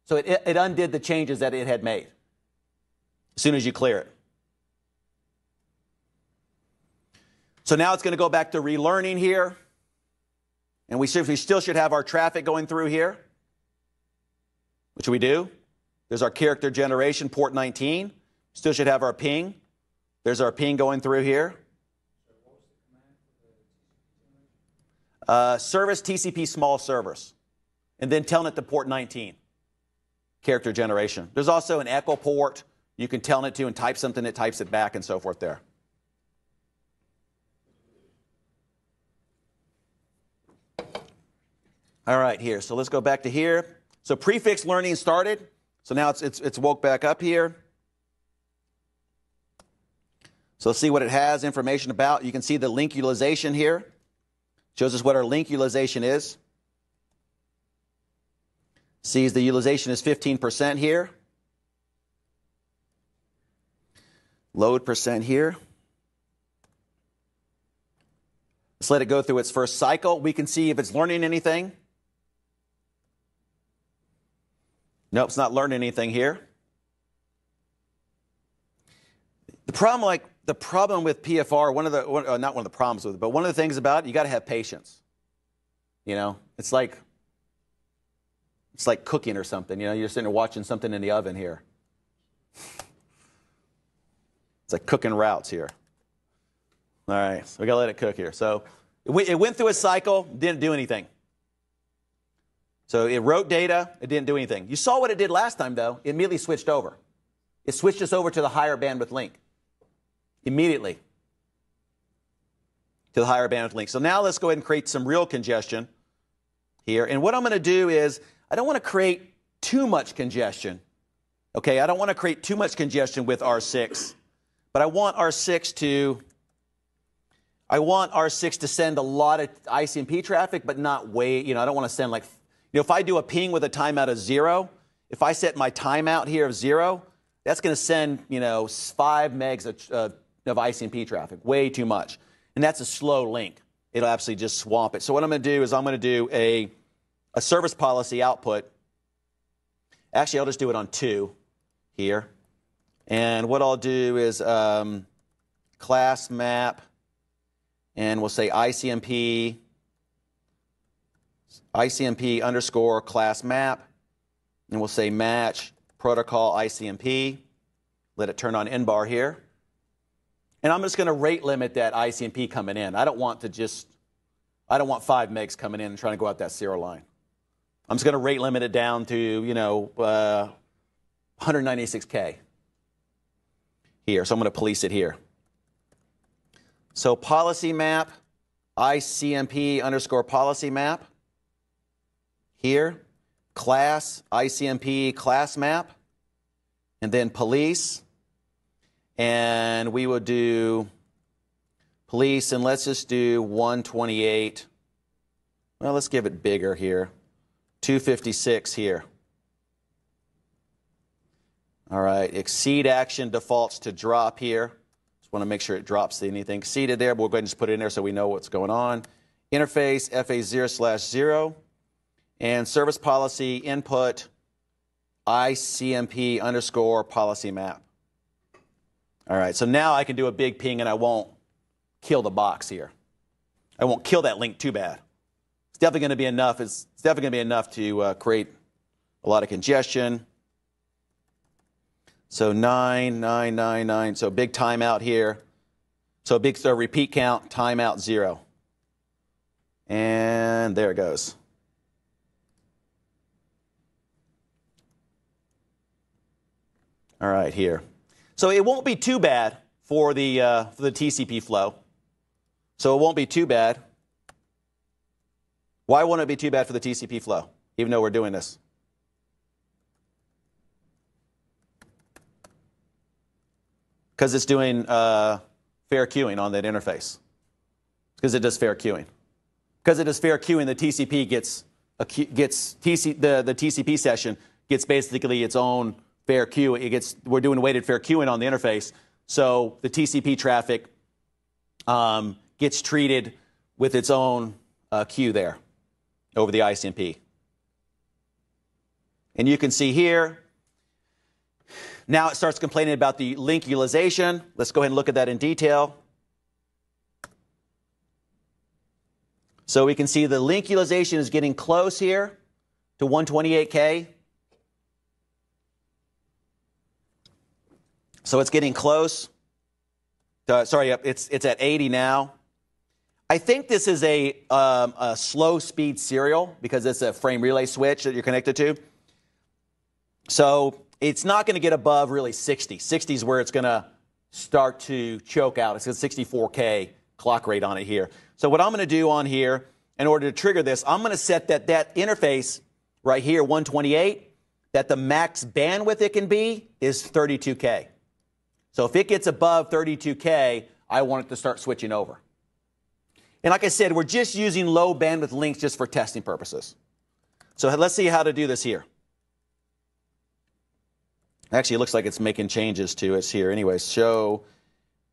So it undid the changes that it had made as soon as you clear it. So now it's going to go back to relearning here. And we still should have our traffic going through here, which we do. There's our character generation, port 19. Still should have our ping. There's our ping going through here. Service TCP small servers. And then telnet to port 19. Character generation. There's also an echo port you can telnet to and type something, it types it back and so forth there. All right, here. So let's go back to here. So prefix learning started. So now it's woke back up here. So let's see what it has information about. You can see the link utilization here. Shows us what our link utilization is. Sees the utilization is 15% here. Load percent here. Let's let it go through its first cycle. We can see if it's learning anything. Nope, it's not learning anything here. The problem with PFR, not one of the problems with it, but one of the things about it, you got to have patience. You know, it's like cooking or something. You know, you're sitting there watching something in the oven here. It's like cooking routes here. All right, so we got to let it cook here. So it went through a cycle, didn't do anything. So it wrote data, it didn't do anything. You saw what it did last time, though. It immediately switched over. It switched us over to the higher bandwidth link. Immediately to the higher bandwidth link. So now let's go ahead and create some real congestion here. And what I'm going to do is, I don't want to create too much congestion. Okay, I don't want to create too much congestion with R6. But I want R6 to send a lot of ICMP traffic, but not way, I don't want to send if I do a ping with a timeout of 0, if I set my timeout here of 0, that's going to send, 5 megs of ICMP traffic, way too much. And that's a slow link. It'll absolutely just swamp it. So what I'm going to do is I'm going to do a service policy output. Actually, I'll just do it on 2 here. And what I'll do is class map, and we'll say ICMP underscore class map, and we'll say match protocol ICMP. Let it turn on NBAR here. And I'm just going to rate limit that ICMP coming in. I don't want 5 megs coming in and trying to go out that 0 line. I'm just going to rate limit it down to, 196K here. So I'm going to police it here. So policy map, ICMP underscore policy map. Here, class, ICMP class map. And then police. And we would do police, and let's just do 128. Well, let's give it bigger here. 256 here. All right, exceed action defaults to drop here. Just want to make sure it drops anything seeded there, but we'll go ahead and just put it in there so we know what's going on. Interface FA0/0 and service policy input ICMP underscore policy map. All right, so now I can do a big ping and I won't kill the box here. I won't kill that link too bad. It's definitely going to be enough. It's definitely going to be enough to create a lot of congestion. So 9, so big timeout here. So a big repeat count, timeout 0. And there it goes. All right, here. So it won't be too bad for the TCP flow. So it won't be too bad. Why won't it be too bad for the TCP flow, even though we're doing this? Because it's doing fair queuing on that interface. Because it does fair queuing. Because it does fair queuing, the TCP the TCP session gets basically its own fair queue. We're doing weighted fair queuing on the interface, so the TCP traffic gets treated with its own queue there over the ICMP. And you can see here, now it starts complaining about the link utilization. Let's go ahead and look at that in detail. So we can see the link utilization is getting close here to 128K. So it's getting close. It's at 80 now. I think this is a slow speed serial because it's a frame relay switch that you're connected to. So it's not going to get above really 60. 60 is where it's going to start to choke out. It's a 64K clock rate on it here. So what I'm going to do on here, in order to trigger this, I'm going to set that interface right here, 128, that the max bandwidth it can be is 32K. So if it gets above 32K, I want it to start switching over. And like I said, we're just using low bandwidth links just for testing purposes. So let's see how to do this here. Actually, it looks like it's making changes to us here. Anyway, show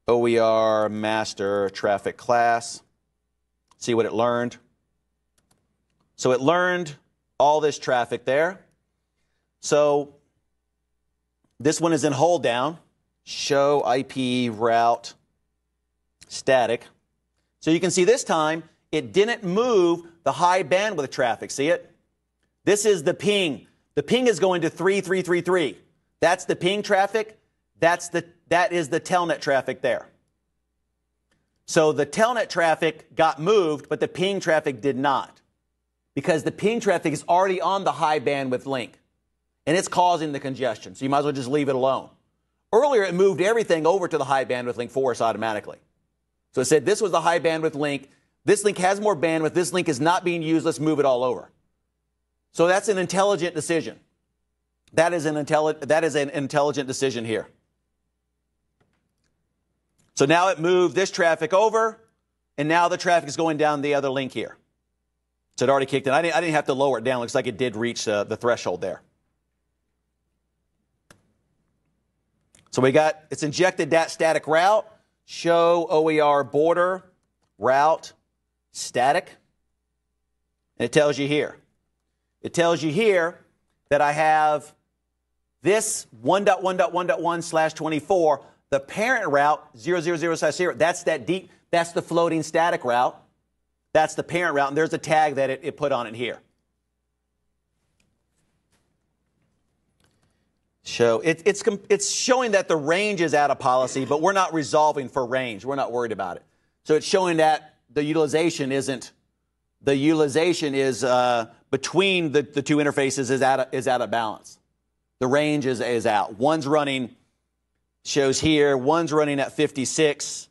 OER master traffic class. See what it learned. So it learned all this traffic there. So this one is in hold down. Show IP route static. So you can see this time it didn't move the high bandwidth traffic. See it? This is the ping. The ping is going to 3333. That's the ping traffic. That is the telnet traffic there. So the telnet traffic got moved, but the ping traffic did not, because the ping traffic is already on the high bandwidth link, and it's causing the congestion. So you might as well just leave it alone. Earlier, it moved everything over to the high bandwidth link for us automatically. So it said this was the high bandwidth link. This link has more bandwidth. This link is not being used. Let's move it all over. So that's an intelligent decision. That is an intelligent decision here. So now it moved this traffic over, and now the traffic is going down the other link here. So it already kicked in. I didn't have to lower it down. Looks like it did reach the threshold there. So it's injected that static route, show OER border route static, and it tells you here. It tells you here that I have this 1.1.1.1/24, the parent route 000/0. That's that's the floating static route. That's the parent route, and there's a tag that it put on it here. So it's showing that the range is out of policy, but we're not resolving for range. We're not worried about it. So it's showing that the utilization is between the two interfaces is out of balance. The range is out. One's running, shows here, one's running at 56,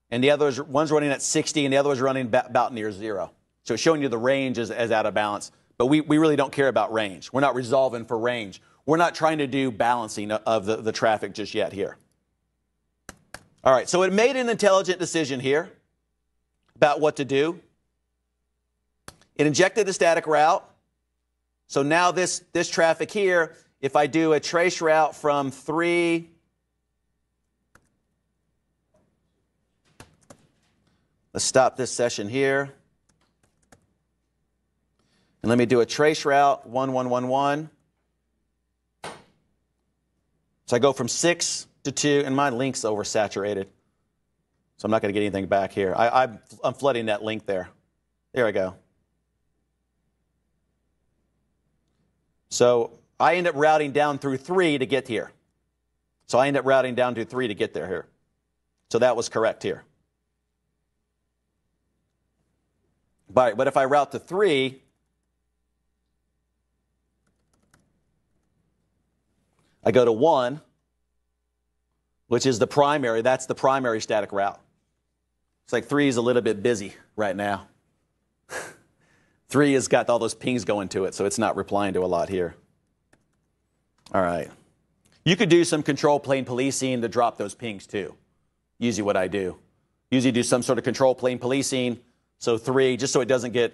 and one's running at 60, and the other one's running about near 0. So it's showing you the range is out of balance. But we really don't care about range. We're not resolving for range. We're not trying to do balancing of the traffic just yet here. All right, so it made an intelligent decision here about what to do. It injected the static route. So now this traffic here, if I do a trace route from 3 Let's stop this session here. And let me do a trace route, 1111. So I go from 6 to 2, and my link's oversaturated. So I'm not going to get anything back here. I'm flooding that link there. There I go. So I end up routing down through 3 to get here. So I end up routing down to 3 to get there here. So that was correct here. But if I route to 3, I go to 1, which is the primary. That's the primary static route. It's like 3 is a little bit busy right now. 3 has got all those pings going to it, so it's not replying to a lot here. All right. You could do some control plane policing to drop those pings too. Usually what I do. Usually do some sort of control plane policing. So 3, just so it doesn't get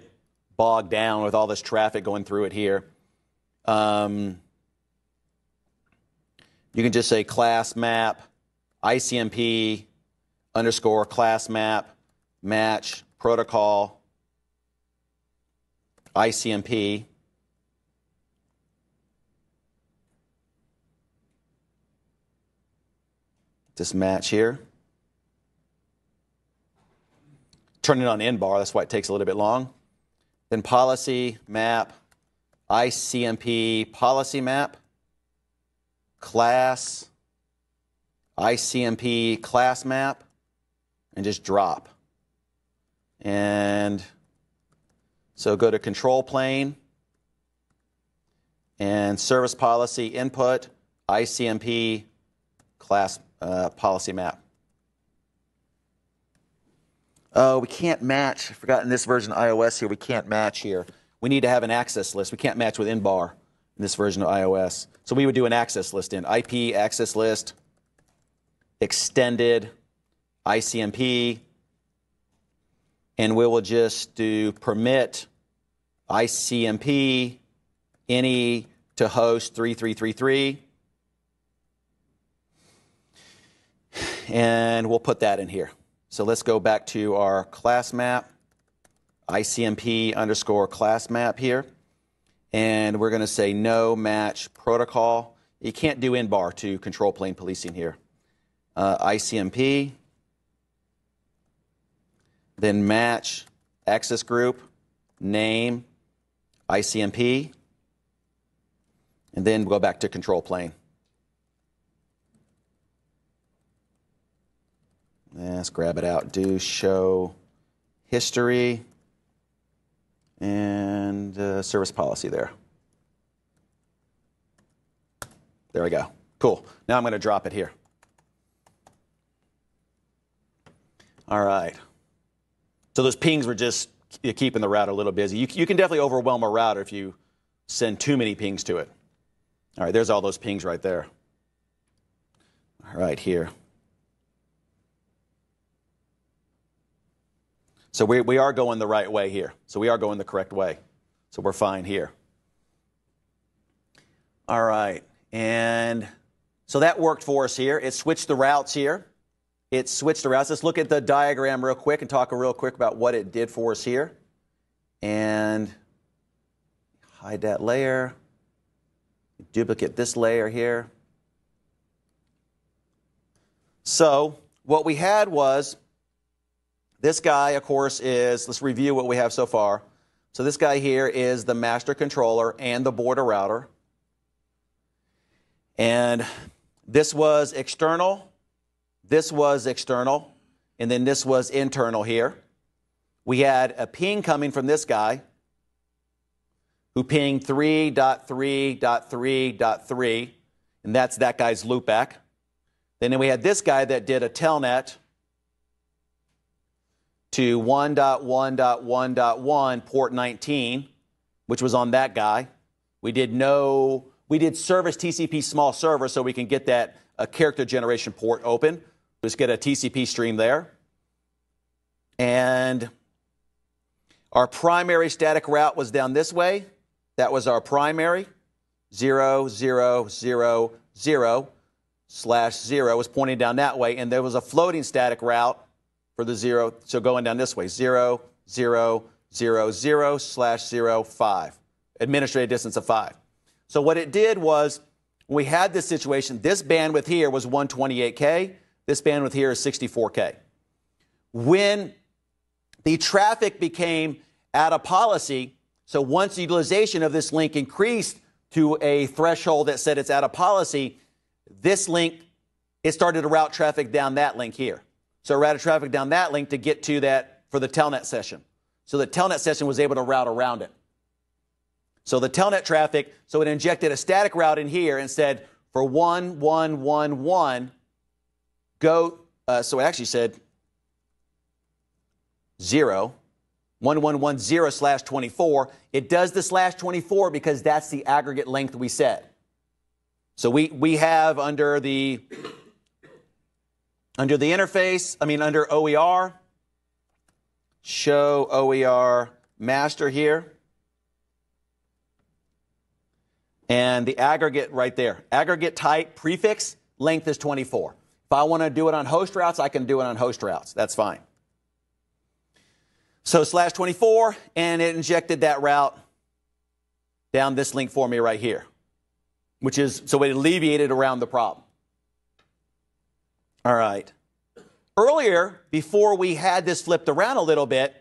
bogged down with all this traffic going through it here. You can just say class map, ICMP, underscore class map, match, protocol, ICMP. This match here. Turn it on N bar, that's why it takes a little bit long. Then policy, map, ICMP, policy map, class, ICMP, class map, and just drop. And so go to control plane and service policy input, ICMP, class policy map. Oh, we can't match. I forgot in this version of iOS here, we can't match here. We need to have an access list. We can't match with InBar in this version of iOS. So we would do an access list in IP access list, extended ICMP, and we will just do permit ICMP any to host 3333. And we'll put that in here. So let's go back to our class map, ICMP underscore class map here. And we're going to say no match protocol. You can't do InBar to control plane policing here. ICMP, then match access group, name, ICMP, and then go back to control plane. Let's grab it out. Do show history and service policy there. There we go. Cool. Now I'm going to drop it here. All right. So those pings were just keeping the router a little busy. You can definitely overwhelm a router if you send too many pings to it. All right, there's all those pings right there. All right, here. So we are going the right way here. So we are going the correct way. So we're fine here. All right. And so that worked for us here. It switched the routes here. It switched the routes. Let's look at the diagram real quick and talk real quick about what it did for us here. And hide that layer. Duplicate this layer here. So what we had was this guy, of course, is, let's review what we have so far. So this guy here is the master controller and the border router. And this was external, and then this was internal here. We had a ping coming from this guy who pinged 3.3.3.3, and that's that guy's loopback. Then we had this guy that did a telnet to 1.1.1.1 port 19, which was on that guy. We did service TCP small server so we can get that character generation port open. Just get a TCP stream there. And our primary static route was down this way. That was our primary. 0, 0, 0, 0 /0 was pointing down that way. And there was a floating static route for the 0. So going down this way, 0, 0, 0, 0, slash 0, 5. Administrative distance of 5. So what it did was, when we had this situation, this bandwidth here was 128K. This bandwidth here is 64K. When the traffic became out of policy, so once the utilization of this link increased to a threshold that said it's out of policy, this link, it started to route traffic down that link here. So it routed traffic down that link to get to that for the telnet session. So the telnet session was able to route around it. So the telnet traffic, so it injected a static route in here and said for 1111 go, so it actually said 0, 1110 slash 24. It does the slash 24 because that's the aggregate length we said. So we have under the interface, under OER, show OER master here. And the aggregate right there, aggregate type prefix length is 24. If I want to do it on host routes, I can do it on host routes. That's fine. So slash 24, and it injected that route down this link for me right here, which is, so it alleviated around the problem. All right. Earlier, before we had this flipped around a little bit,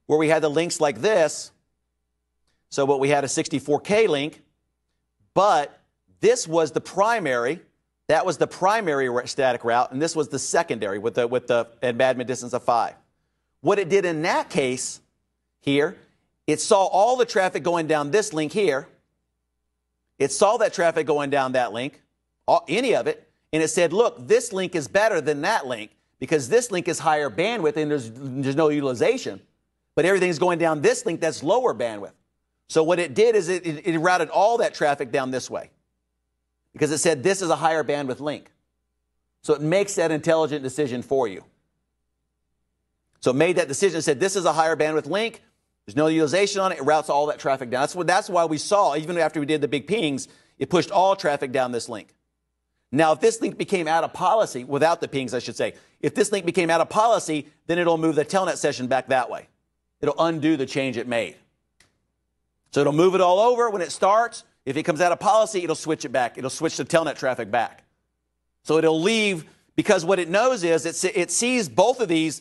where we had the links like this, so what we had a 64K link, but this was the primary, that was the primary static route, and this was the secondary with the admin distance of 5. What it did in that case here, it saw all the traffic going down this link here. It saw that traffic going down that link, any of it, and it said, look, this link is better than that link because this link is higher bandwidth and there's no utilization. But everything's going down this link that's lower bandwidth. So what it did is it routed all that traffic down this way because it said this is a higher bandwidth link. So it makes that intelligent decision for you. So it made that decision, said this is a higher bandwidth link. There's no utilization on it. It routes all that traffic down. That's why we saw, even after we did the big pings, it pushed all traffic down this link. Now, if this link became out of policy, without the pings, I should say, if this link became out of policy, then it'll move the telnet session back that way. It'll undo the change it made. So it'll move it all over when it starts. If it comes out of policy, it'll switch it back. It'll switch the telnet traffic back. So it'll leave, because what it knows is it sees both of these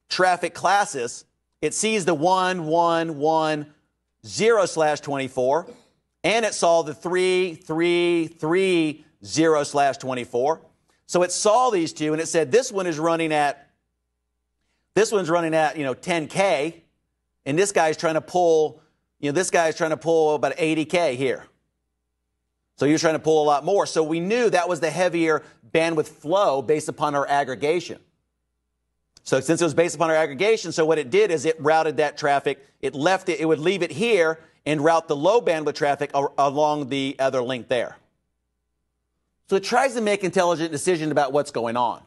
traffic classes. It sees the 1110 slash 24, and it saw the 3330 slash 24. So it saw these two, and it said this one is running at, 10K, and this guy's trying to pull, this guy's trying to pull about 80K here. So you're trying to pull a lot more. So we knew that was the heavier bandwidth flow based upon our aggregation. So since it was based upon our aggregation, so what it did is it routed that traffic. It left it, it would leave it here and route the low bandwidth traffic along the other link there. So it tries to make intelligent decisions about what's going on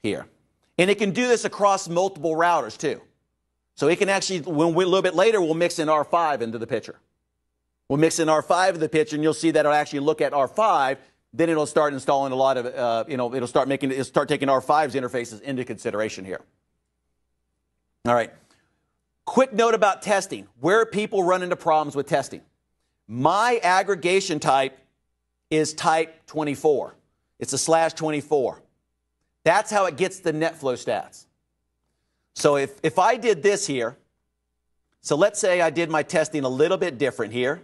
here. And it can do this across multiple routers too. So it can actually, a little bit later, we'll mix in R5 into the picture. We'll mix in R5 into the picture, and you'll see that it'll actually look at R5. Then it'll start installing a lot of, it'll start taking R5's interfaces into consideration here. All right. Quick note about testing. Where people run into problems with testing. My aggregation type is type 24. It's a slash 24. That's how it gets the net flow stats. So if I did this here, so let's say I did my testing a little bit different here.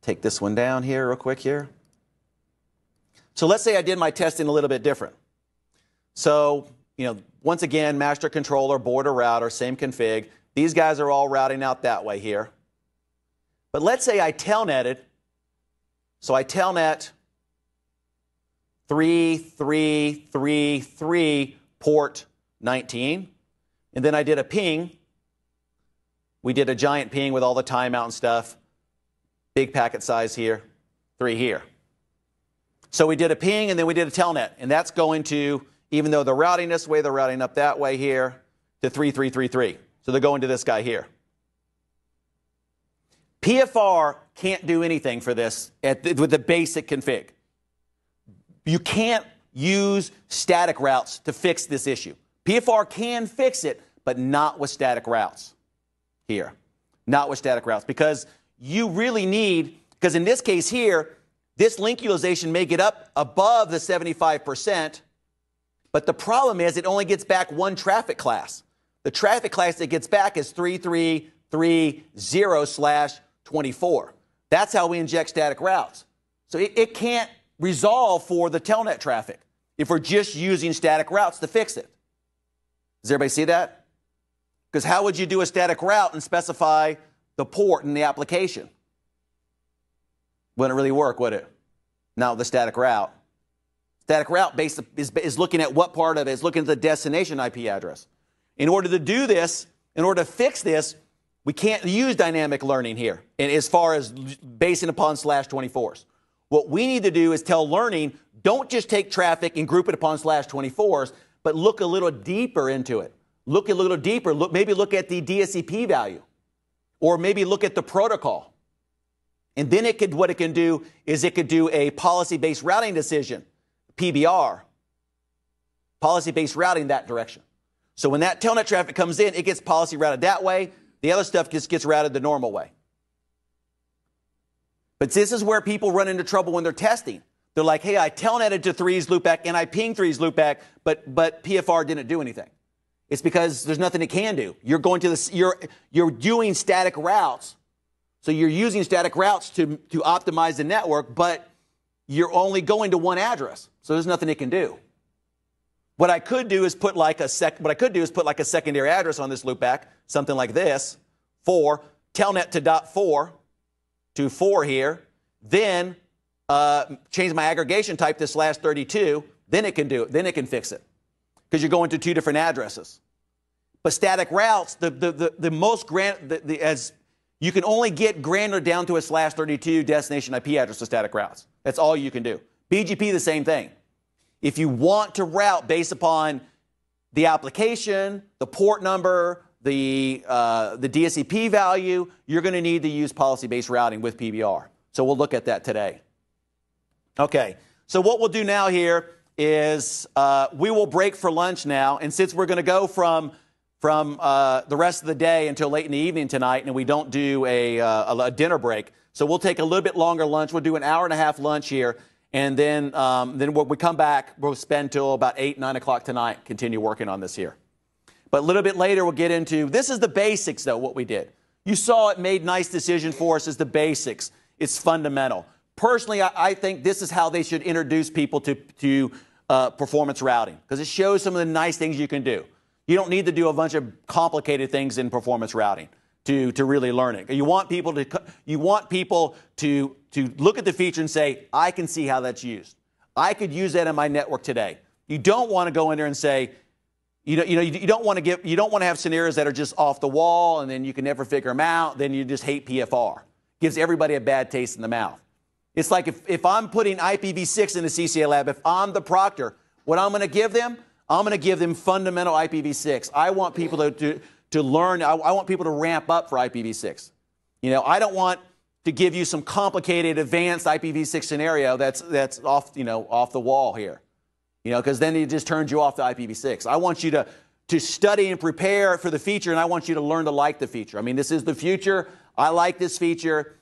Take this one down here real quick here. So let's say I did my testing a little bit different. So, once again, master controller, border router, same config. These guys are all routing out that way here. But let's say I telnetted. So I telnet 3333 port 19. And then I did a ping. We did a giant ping with all the timeout and stuff. Big packet size here, 3 here. So we did a ping and then we did a telnet. And that's going to, even though they're routing this way, they're routing up that way here to 3333. So they're going to this guy here. PFR can't do anything for this with the basic config. You can't use static routes to fix this issue. PFR can fix it, but not with static routes here. Not with static routes, because you really need, because in this case here, this link utilization may get up above the 75%, but the problem is it only gets back one traffic class. The traffic class that gets back is 3330/24. That's how we inject static routes. So it can't resolve for the telnet traffic if we're just using static routes to fix it. Does everybody see that? Because how would you do a static route and specify the port in the application? Wouldn't really work, would it? Now the static route. Static route is looking at what part of it? It's looking at the destination IP address. In order to do this, in order to fix this, we can't use dynamic learning here, and as far as basing upon /24s. What we need to do is tell learning, don't just take traffic and group it upon /24s, but look a little deeper into it. Look a little deeper. Maybe look at the DSCP value, or maybe look at the protocol. And then what it can do is it could do a policy-based routing decision, PBR, policy-based routing that direction. So when that telnet traffic comes in, it gets policy routed that way. The other stuff just gets routed the normal way. But this is where people run into trouble when they're testing. They're like, hey, I telnetted to 3's loopback and I pinged 3's loopback, but PFR didn't do anything. It's because there's nothing it can do. You're going to this, you're doing static routes. So you're using static routes to optimize the network, but you're only going to one address. So there's nothing it can do. What I could do is put like a secondary address on this loopback, something like this, for telnet to .4 to 4 here, then change my aggregation type to /32, then it can do it, then it can fix it, because you're going to two different addresses. But static routes, as you can only get granular down to a /32 destination IP address with static routes. That's all you can do. BGP, the same thing. If you want to route based upon the application, the port number, the DSCP value, you're going to need to use policy-based routing with PBR. So we'll look at that today. Okay, so what we'll do now here is we will break for lunch now, and since we're going to go from the rest of the day until late in the evening tonight, and we don't do a dinner break, so we'll take a little bit longer lunch. We'll do an hour-and-a-half lunch here, and then when we come back, we'll spend till about 8, 9 o'clock tonight, continue working on this here. But a little bit later, we'll get into, this is the basics, though, what we did. You saw it made nice decision for us as the basics. It's fundamental. Personally, I think this is how they should introduce people to performance routing, because it shows some of the nice things you can do. You don't need to do a bunch of complicated things in performance routing to really learn it. You want people to look at the feature and say, I can see how that's used. I could use that in my network today. You don't want to go in there and say, you don't want to have scenarios that are just off the wall and then you can never figure them out. Then you just hate PFR. Gives everybody a bad taste in the mouth. It's like if I'm putting IPv6 in the CCA lab, if I'm the proctor, what I'm going to give them, I'm going to give them fundamental IPv6. I want people to learn. I want people to ramp up for IPv6. I don't want to give you some complicated, advanced IPv6 scenario that's off the wall here, because then it just turns you off to IPv6. I want you to study and prepare for the feature, and I want you to learn to like the feature. I mean, this is the future. I like this feature.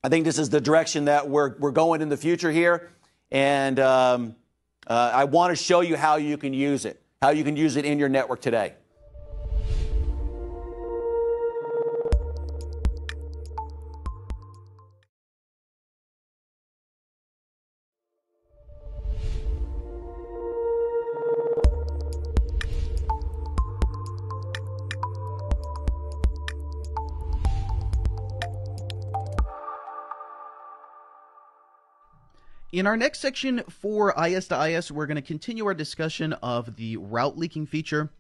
I think this is the direction that we're going in the future here, and I want to show you how you can use it, in your network today. In our next section for IS to IS, we're going to continue our discussion of the route leaking feature,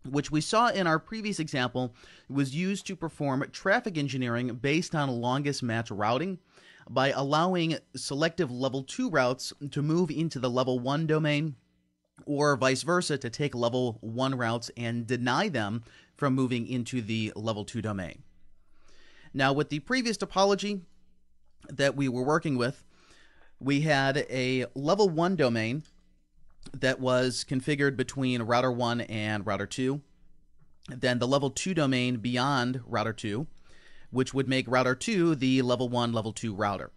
which we saw in our previous example was used to perform traffic engineering based on longest match routing by allowing selective level 2 routes to move into the level 1 domain, or vice versa, to take level 1 routes and deny them from moving into the level 2 domain. Now, with the previous topology that we were working with, we had a level 1 domain that was configured between router 1 and router 2. Then the level 2 domain beyond router 2, which would make router 2 the level 1, level 2 router,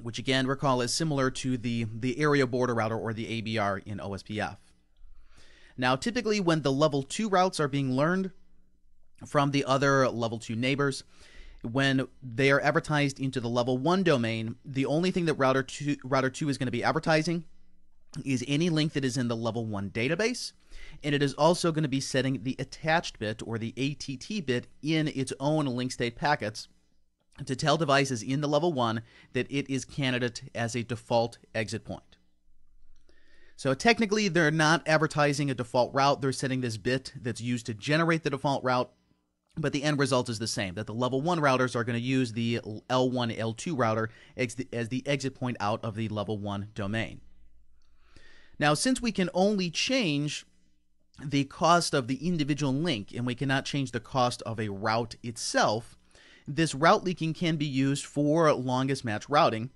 which again, recall, is similar to the area border router or the ABR in OSPF. Now, typically when the level 2 routes are being learned from the other level 2 neighbors, when they are advertised into the level 1 domain, the only thing that router 2 is going to be advertising is any link that is in the level 1 database, and it is also going to be setting the attached bit or the ATT bit in its own link state packets to tell devices in the level 1 that it is candidate as a default exit point. So technically, they're not advertising a default route. They're setting this bit that's used to generate the default route, but the end result is the same, that the level 1 routers are going to use the L1, L2 router as the exit point out of the level 1 domain. Now, since we can only change the cost of the individual link and we cannot change the cost of a route itself, this route leaking can be used for longest match routing,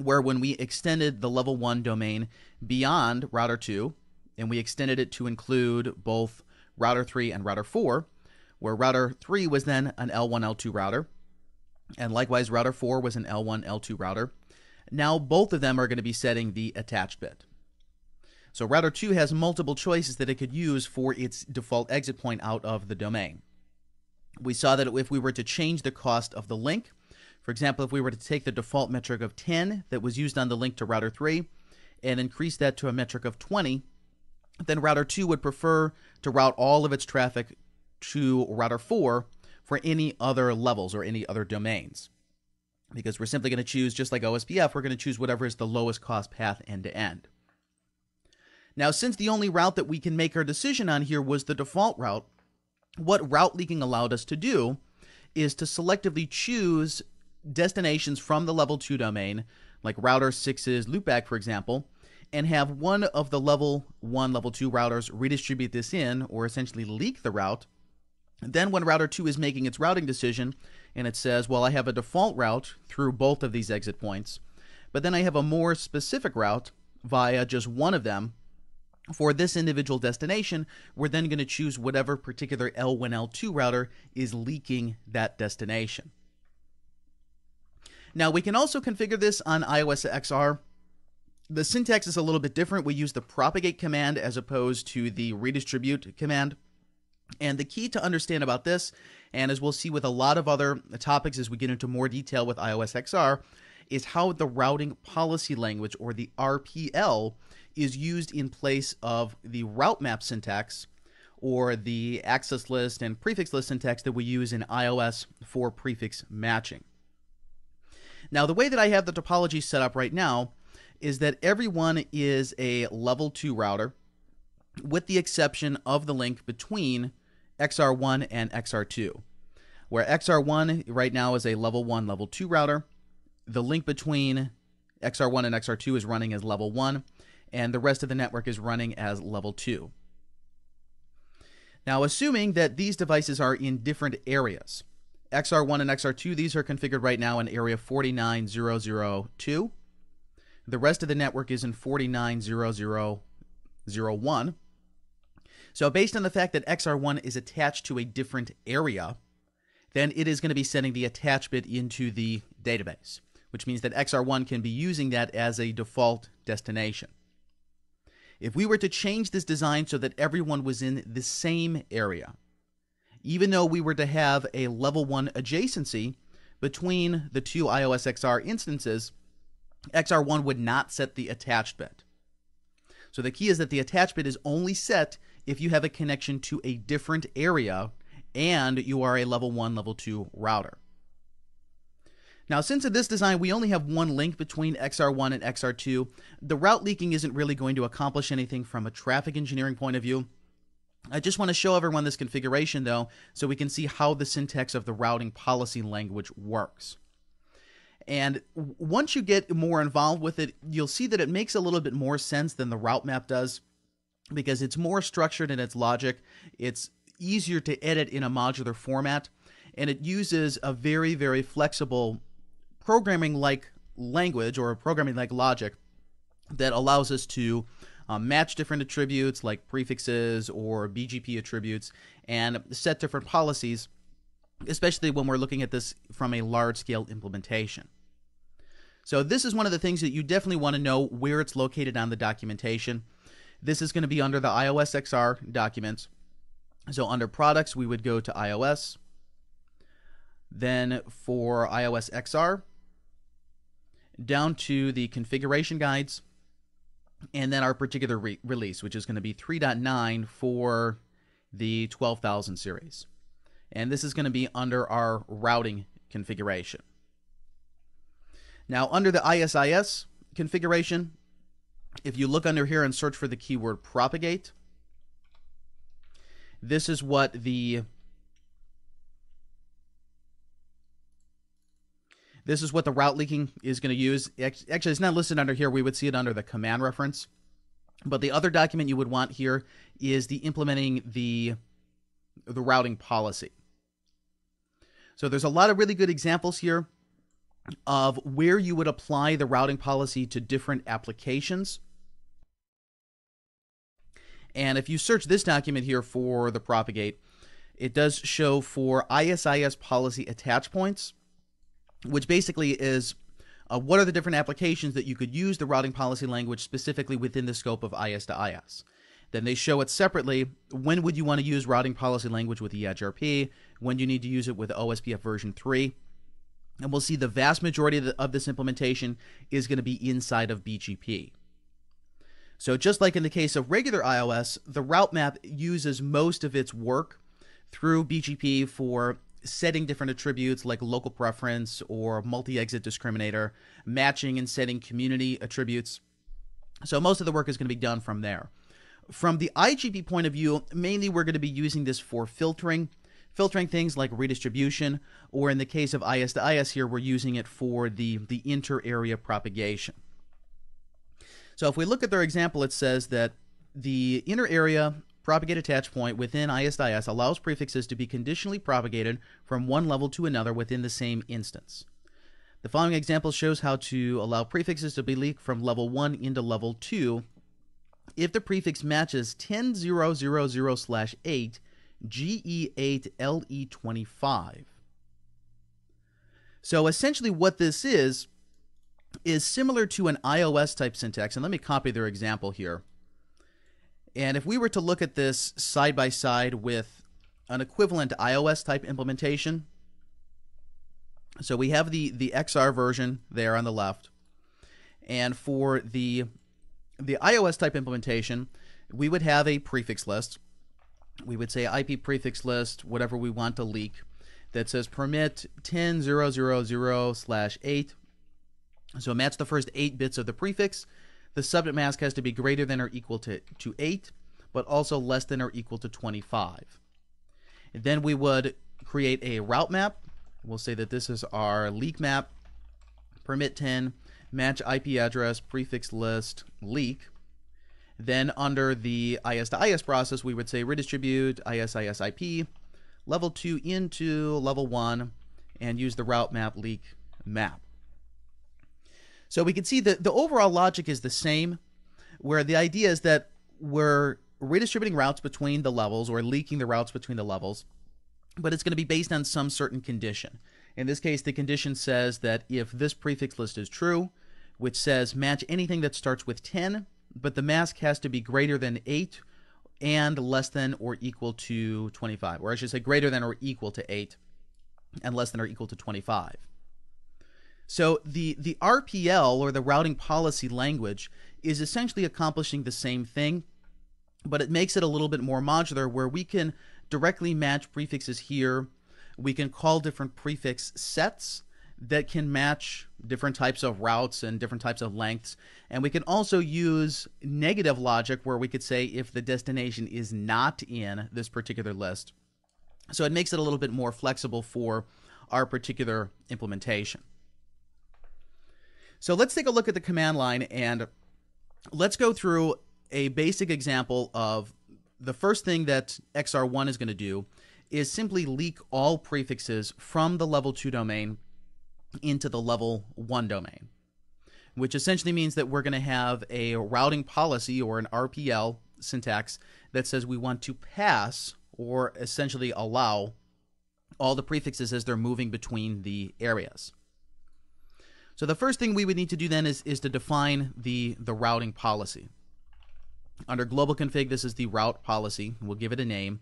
where when we extended the level 1 domain beyond router 2, and we extended it to include both router 3 and router 4, where router 3 was then an L1, L2 router, and likewise router 4 was an L1, L2 router. Now both of them are going to be setting the attached bit. So router 2 has multiple choices that it could use for its default exit point out of the domain. We saw that if we were to change the cost of the link, for example, if we were to take the default metric of 10 that was used on the link to router 3 and increase that to a metric of 20, then router 2 would prefer to route all of its traffic to router 4 for any other levels or any other domains. Because we're simply going to choose, just like OSPF, we're going to choose whatever is the lowest cost path end to end. Now, since the only route that we can make our decision on here was the default route, what route leaking allowed us to do is to selectively choose destinations from the level 2 domain, like router 6's loopback, for example, and have one of the level 1, level 2 routers redistribute this in, or essentially leak the route. Then when router 2 is making its routing decision, and it says, well, I have a default route through both of these exit points, but then I have a more specific route via just one of them for this individual destination, we're then going to choose whatever particular L1, L2 router is leaking that destination. Now, we can also configure this on iOS XR. The syntax is a little bit different. We use the propagate command as opposed to the redistribute command. And the key to understand about this, and as we'll see with a lot of other topics as we get into more detail with iOS XR, is how the routing policy language, or the RPL, is used in place of the route map syntax or the access list and prefix list syntax that we use in iOS for prefix matching. Now, the way that I have the topology set up right now is that everyone is a level 2 router, with the exception of the link between XR1 and XR2, where XR1 right now is a level 1, level 2 router. The link between XR1 and XR2 is running as level 1, and the rest of the network is running as level 2. Now, assuming that these devices are in different areas, XR1 and XR2, these are configured right now in area 49002. The rest of the network is in 490001. So based on the fact that XR1 is attached to a different area, then it is going to be sending the attached bit into the database, which means that XR1 can be using that as a default destination. If we were to change this design so that everyone was in the same area, even though we were to have a level 1 adjacency between the two iOS XR instances, XR1 would not set the attached bit. So the key is that the attached bit is only set if you have a connection to a different area and you are a level 1, level 2 router. Now, since in this design we only have one link between XR1 and XR2, the route leaking isn't really going to accomplish anything from a traffic engineering point of view. I just want to show everyone this configuration, though, so we can see how the syntax of the routing policy language works. And once you get more involved with it, you'll see that it makes a little bit more sense than the route map does, because it's more structured in its logic. It's easier to edit in a modular format, and it uses a very, very flexible programming-like language or a programming like logic that allows us to match different attributes like prefixes or BGP attributes and set different policies, especially when we're looking at this from a large-scale implementation. So this is one of the things that you definitely want to know where it's located on the documentation. This is going to be under the iOS XR documents. So under products, we would go to iOS. Then for iOS XR, down to the configuration guides, and then our particular release, which is going to be 3.9 for the 12,000 series. And this is going to be under our routing configuration. Now, under the ISIS configuration, if you look under here and search for the keyword propagate, this is what the route leaking is going to use. Actually, it's not listed under here. We would see it under the command reference. But the other document you would want here is the implementing the routing policy. So there's a lot of really good examples here of where you would apply the routing policy to different applications. And if you search this document here for the propagate, it does show for ISIS policy attach points, which basically is what are the different applications that you could use the routing policy language specifically within the scope of IS to IS. Then they show it separately. When would you want to use routing policy language with the EdgeRP? When you need to use it with OSPF version 3. And we'll see the vast majority of this implementation is going to be inside of BGP. So just like in the case of regular iOS, the route map uses most of its work through BGP for setting different attributes like local preference or multi-exit discriminator, matching and setting community attributes. So most of the work is going to be done from there. From the IGP point of view, mainly we're going to be using this for filtering things like redistribution, or in the case of IS to IS here, we're using it for the inter-area propagation. So if we look at their example, it says that the inter-area propagate attach point within IS to IS allows prefixes to be conditionally propagated from one level to another within the same instance. The following example shows how to allow prefixes to be leaked from level 1 into level 2 if the prefix matches 10.0.0.0/8 GE8LE25. So essentially what this is similar to an iOS type syntax, and let me copy their example here. And if we were to look at this side by side with an equivalent iOS type implementation, so we have the XR version there on the left, and for the iOS type implementation, we would have a prefix list. We would say IP prefix list, whatever we want to leak, that says permit 10.0.0.0/8. So match the first 8 bits of the prefix. The subnet mask has to be greater than or equal to 8, but also less than or equal to 25. And then we would create a route map. We'll say that this is our leak map, permit 10, match IP address, prefix list, leak. Then under the IS to IS process, we would say redistribute ISIS IP, level 2 into level 1, and use the route map leak map. So we can see that the overall logic is the same, where the idea is that we're redistributing routes between the levels or leaking the routes between the levels, but it's going to be based on some certain condition. In this case, the condition says that if this prefix list is true, which says match anything that starts with 10, but the mask has to be greater than 8 and less than or equal to 25, or I should say greater than or equal to 8 and less than or equal to 25. So the RPL, or the routing policy language, is essentially accomplishing the same thing, but it makes it a little bit more modular, where we can directly match prefixes here. We can call different prefix sets that can match different types of routes and different types of lengths. And we can also use negative logic, where we could say if the destination is not in this particular list. So it makes it a little bit more flexible for our particular implementation. So let's take a look at the command line, and let's go through a basic example of the first thing that XR1 is going to do is simply leak all prefixes from the level 2 domain into the level 1 domain. which essentially means that we're going to have a routing policy or an RPL syntax that says we want to pass or essentially allow all the prefixes as they're moving between the areas. So the first thing we would need to do then is to define the routing policy. Under global config, this is the route policy. We'll give it a name.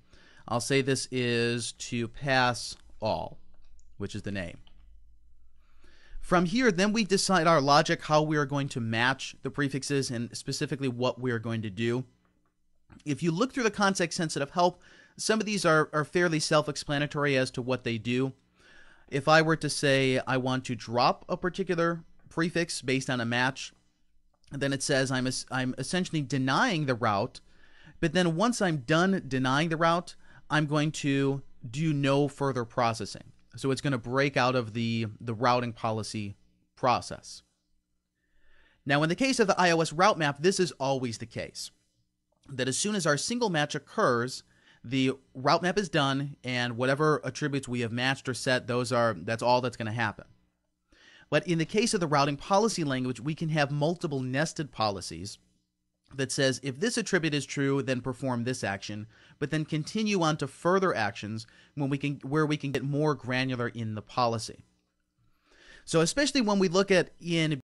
I'll say this is to pass all, which is the name. From here, then we decide our logic, how we are going to match the prefixes and specifically what we are going to do. If you look through the context-sensitive help, some of these are fairly self-explanatory as to what they do. If I were to say I want to drop a particular prefix based on a match, then it says I'm essentially denying the route, but then once I'm done denying the route, I'm going to do no further processing. So it's going to break out of the routing policy process. Now, in the case of the iOS route map, this is always the case, that as soon as our single match occurs, the route map is done, and whatever attributes we have matched or set, that's all that's going to happen. But in the case of the routing policy language, we can have multiple nested policies that says if this attribute is true, then perform this action, but then continue on to further actions where we can get more granular in the policy. So especially when we look at in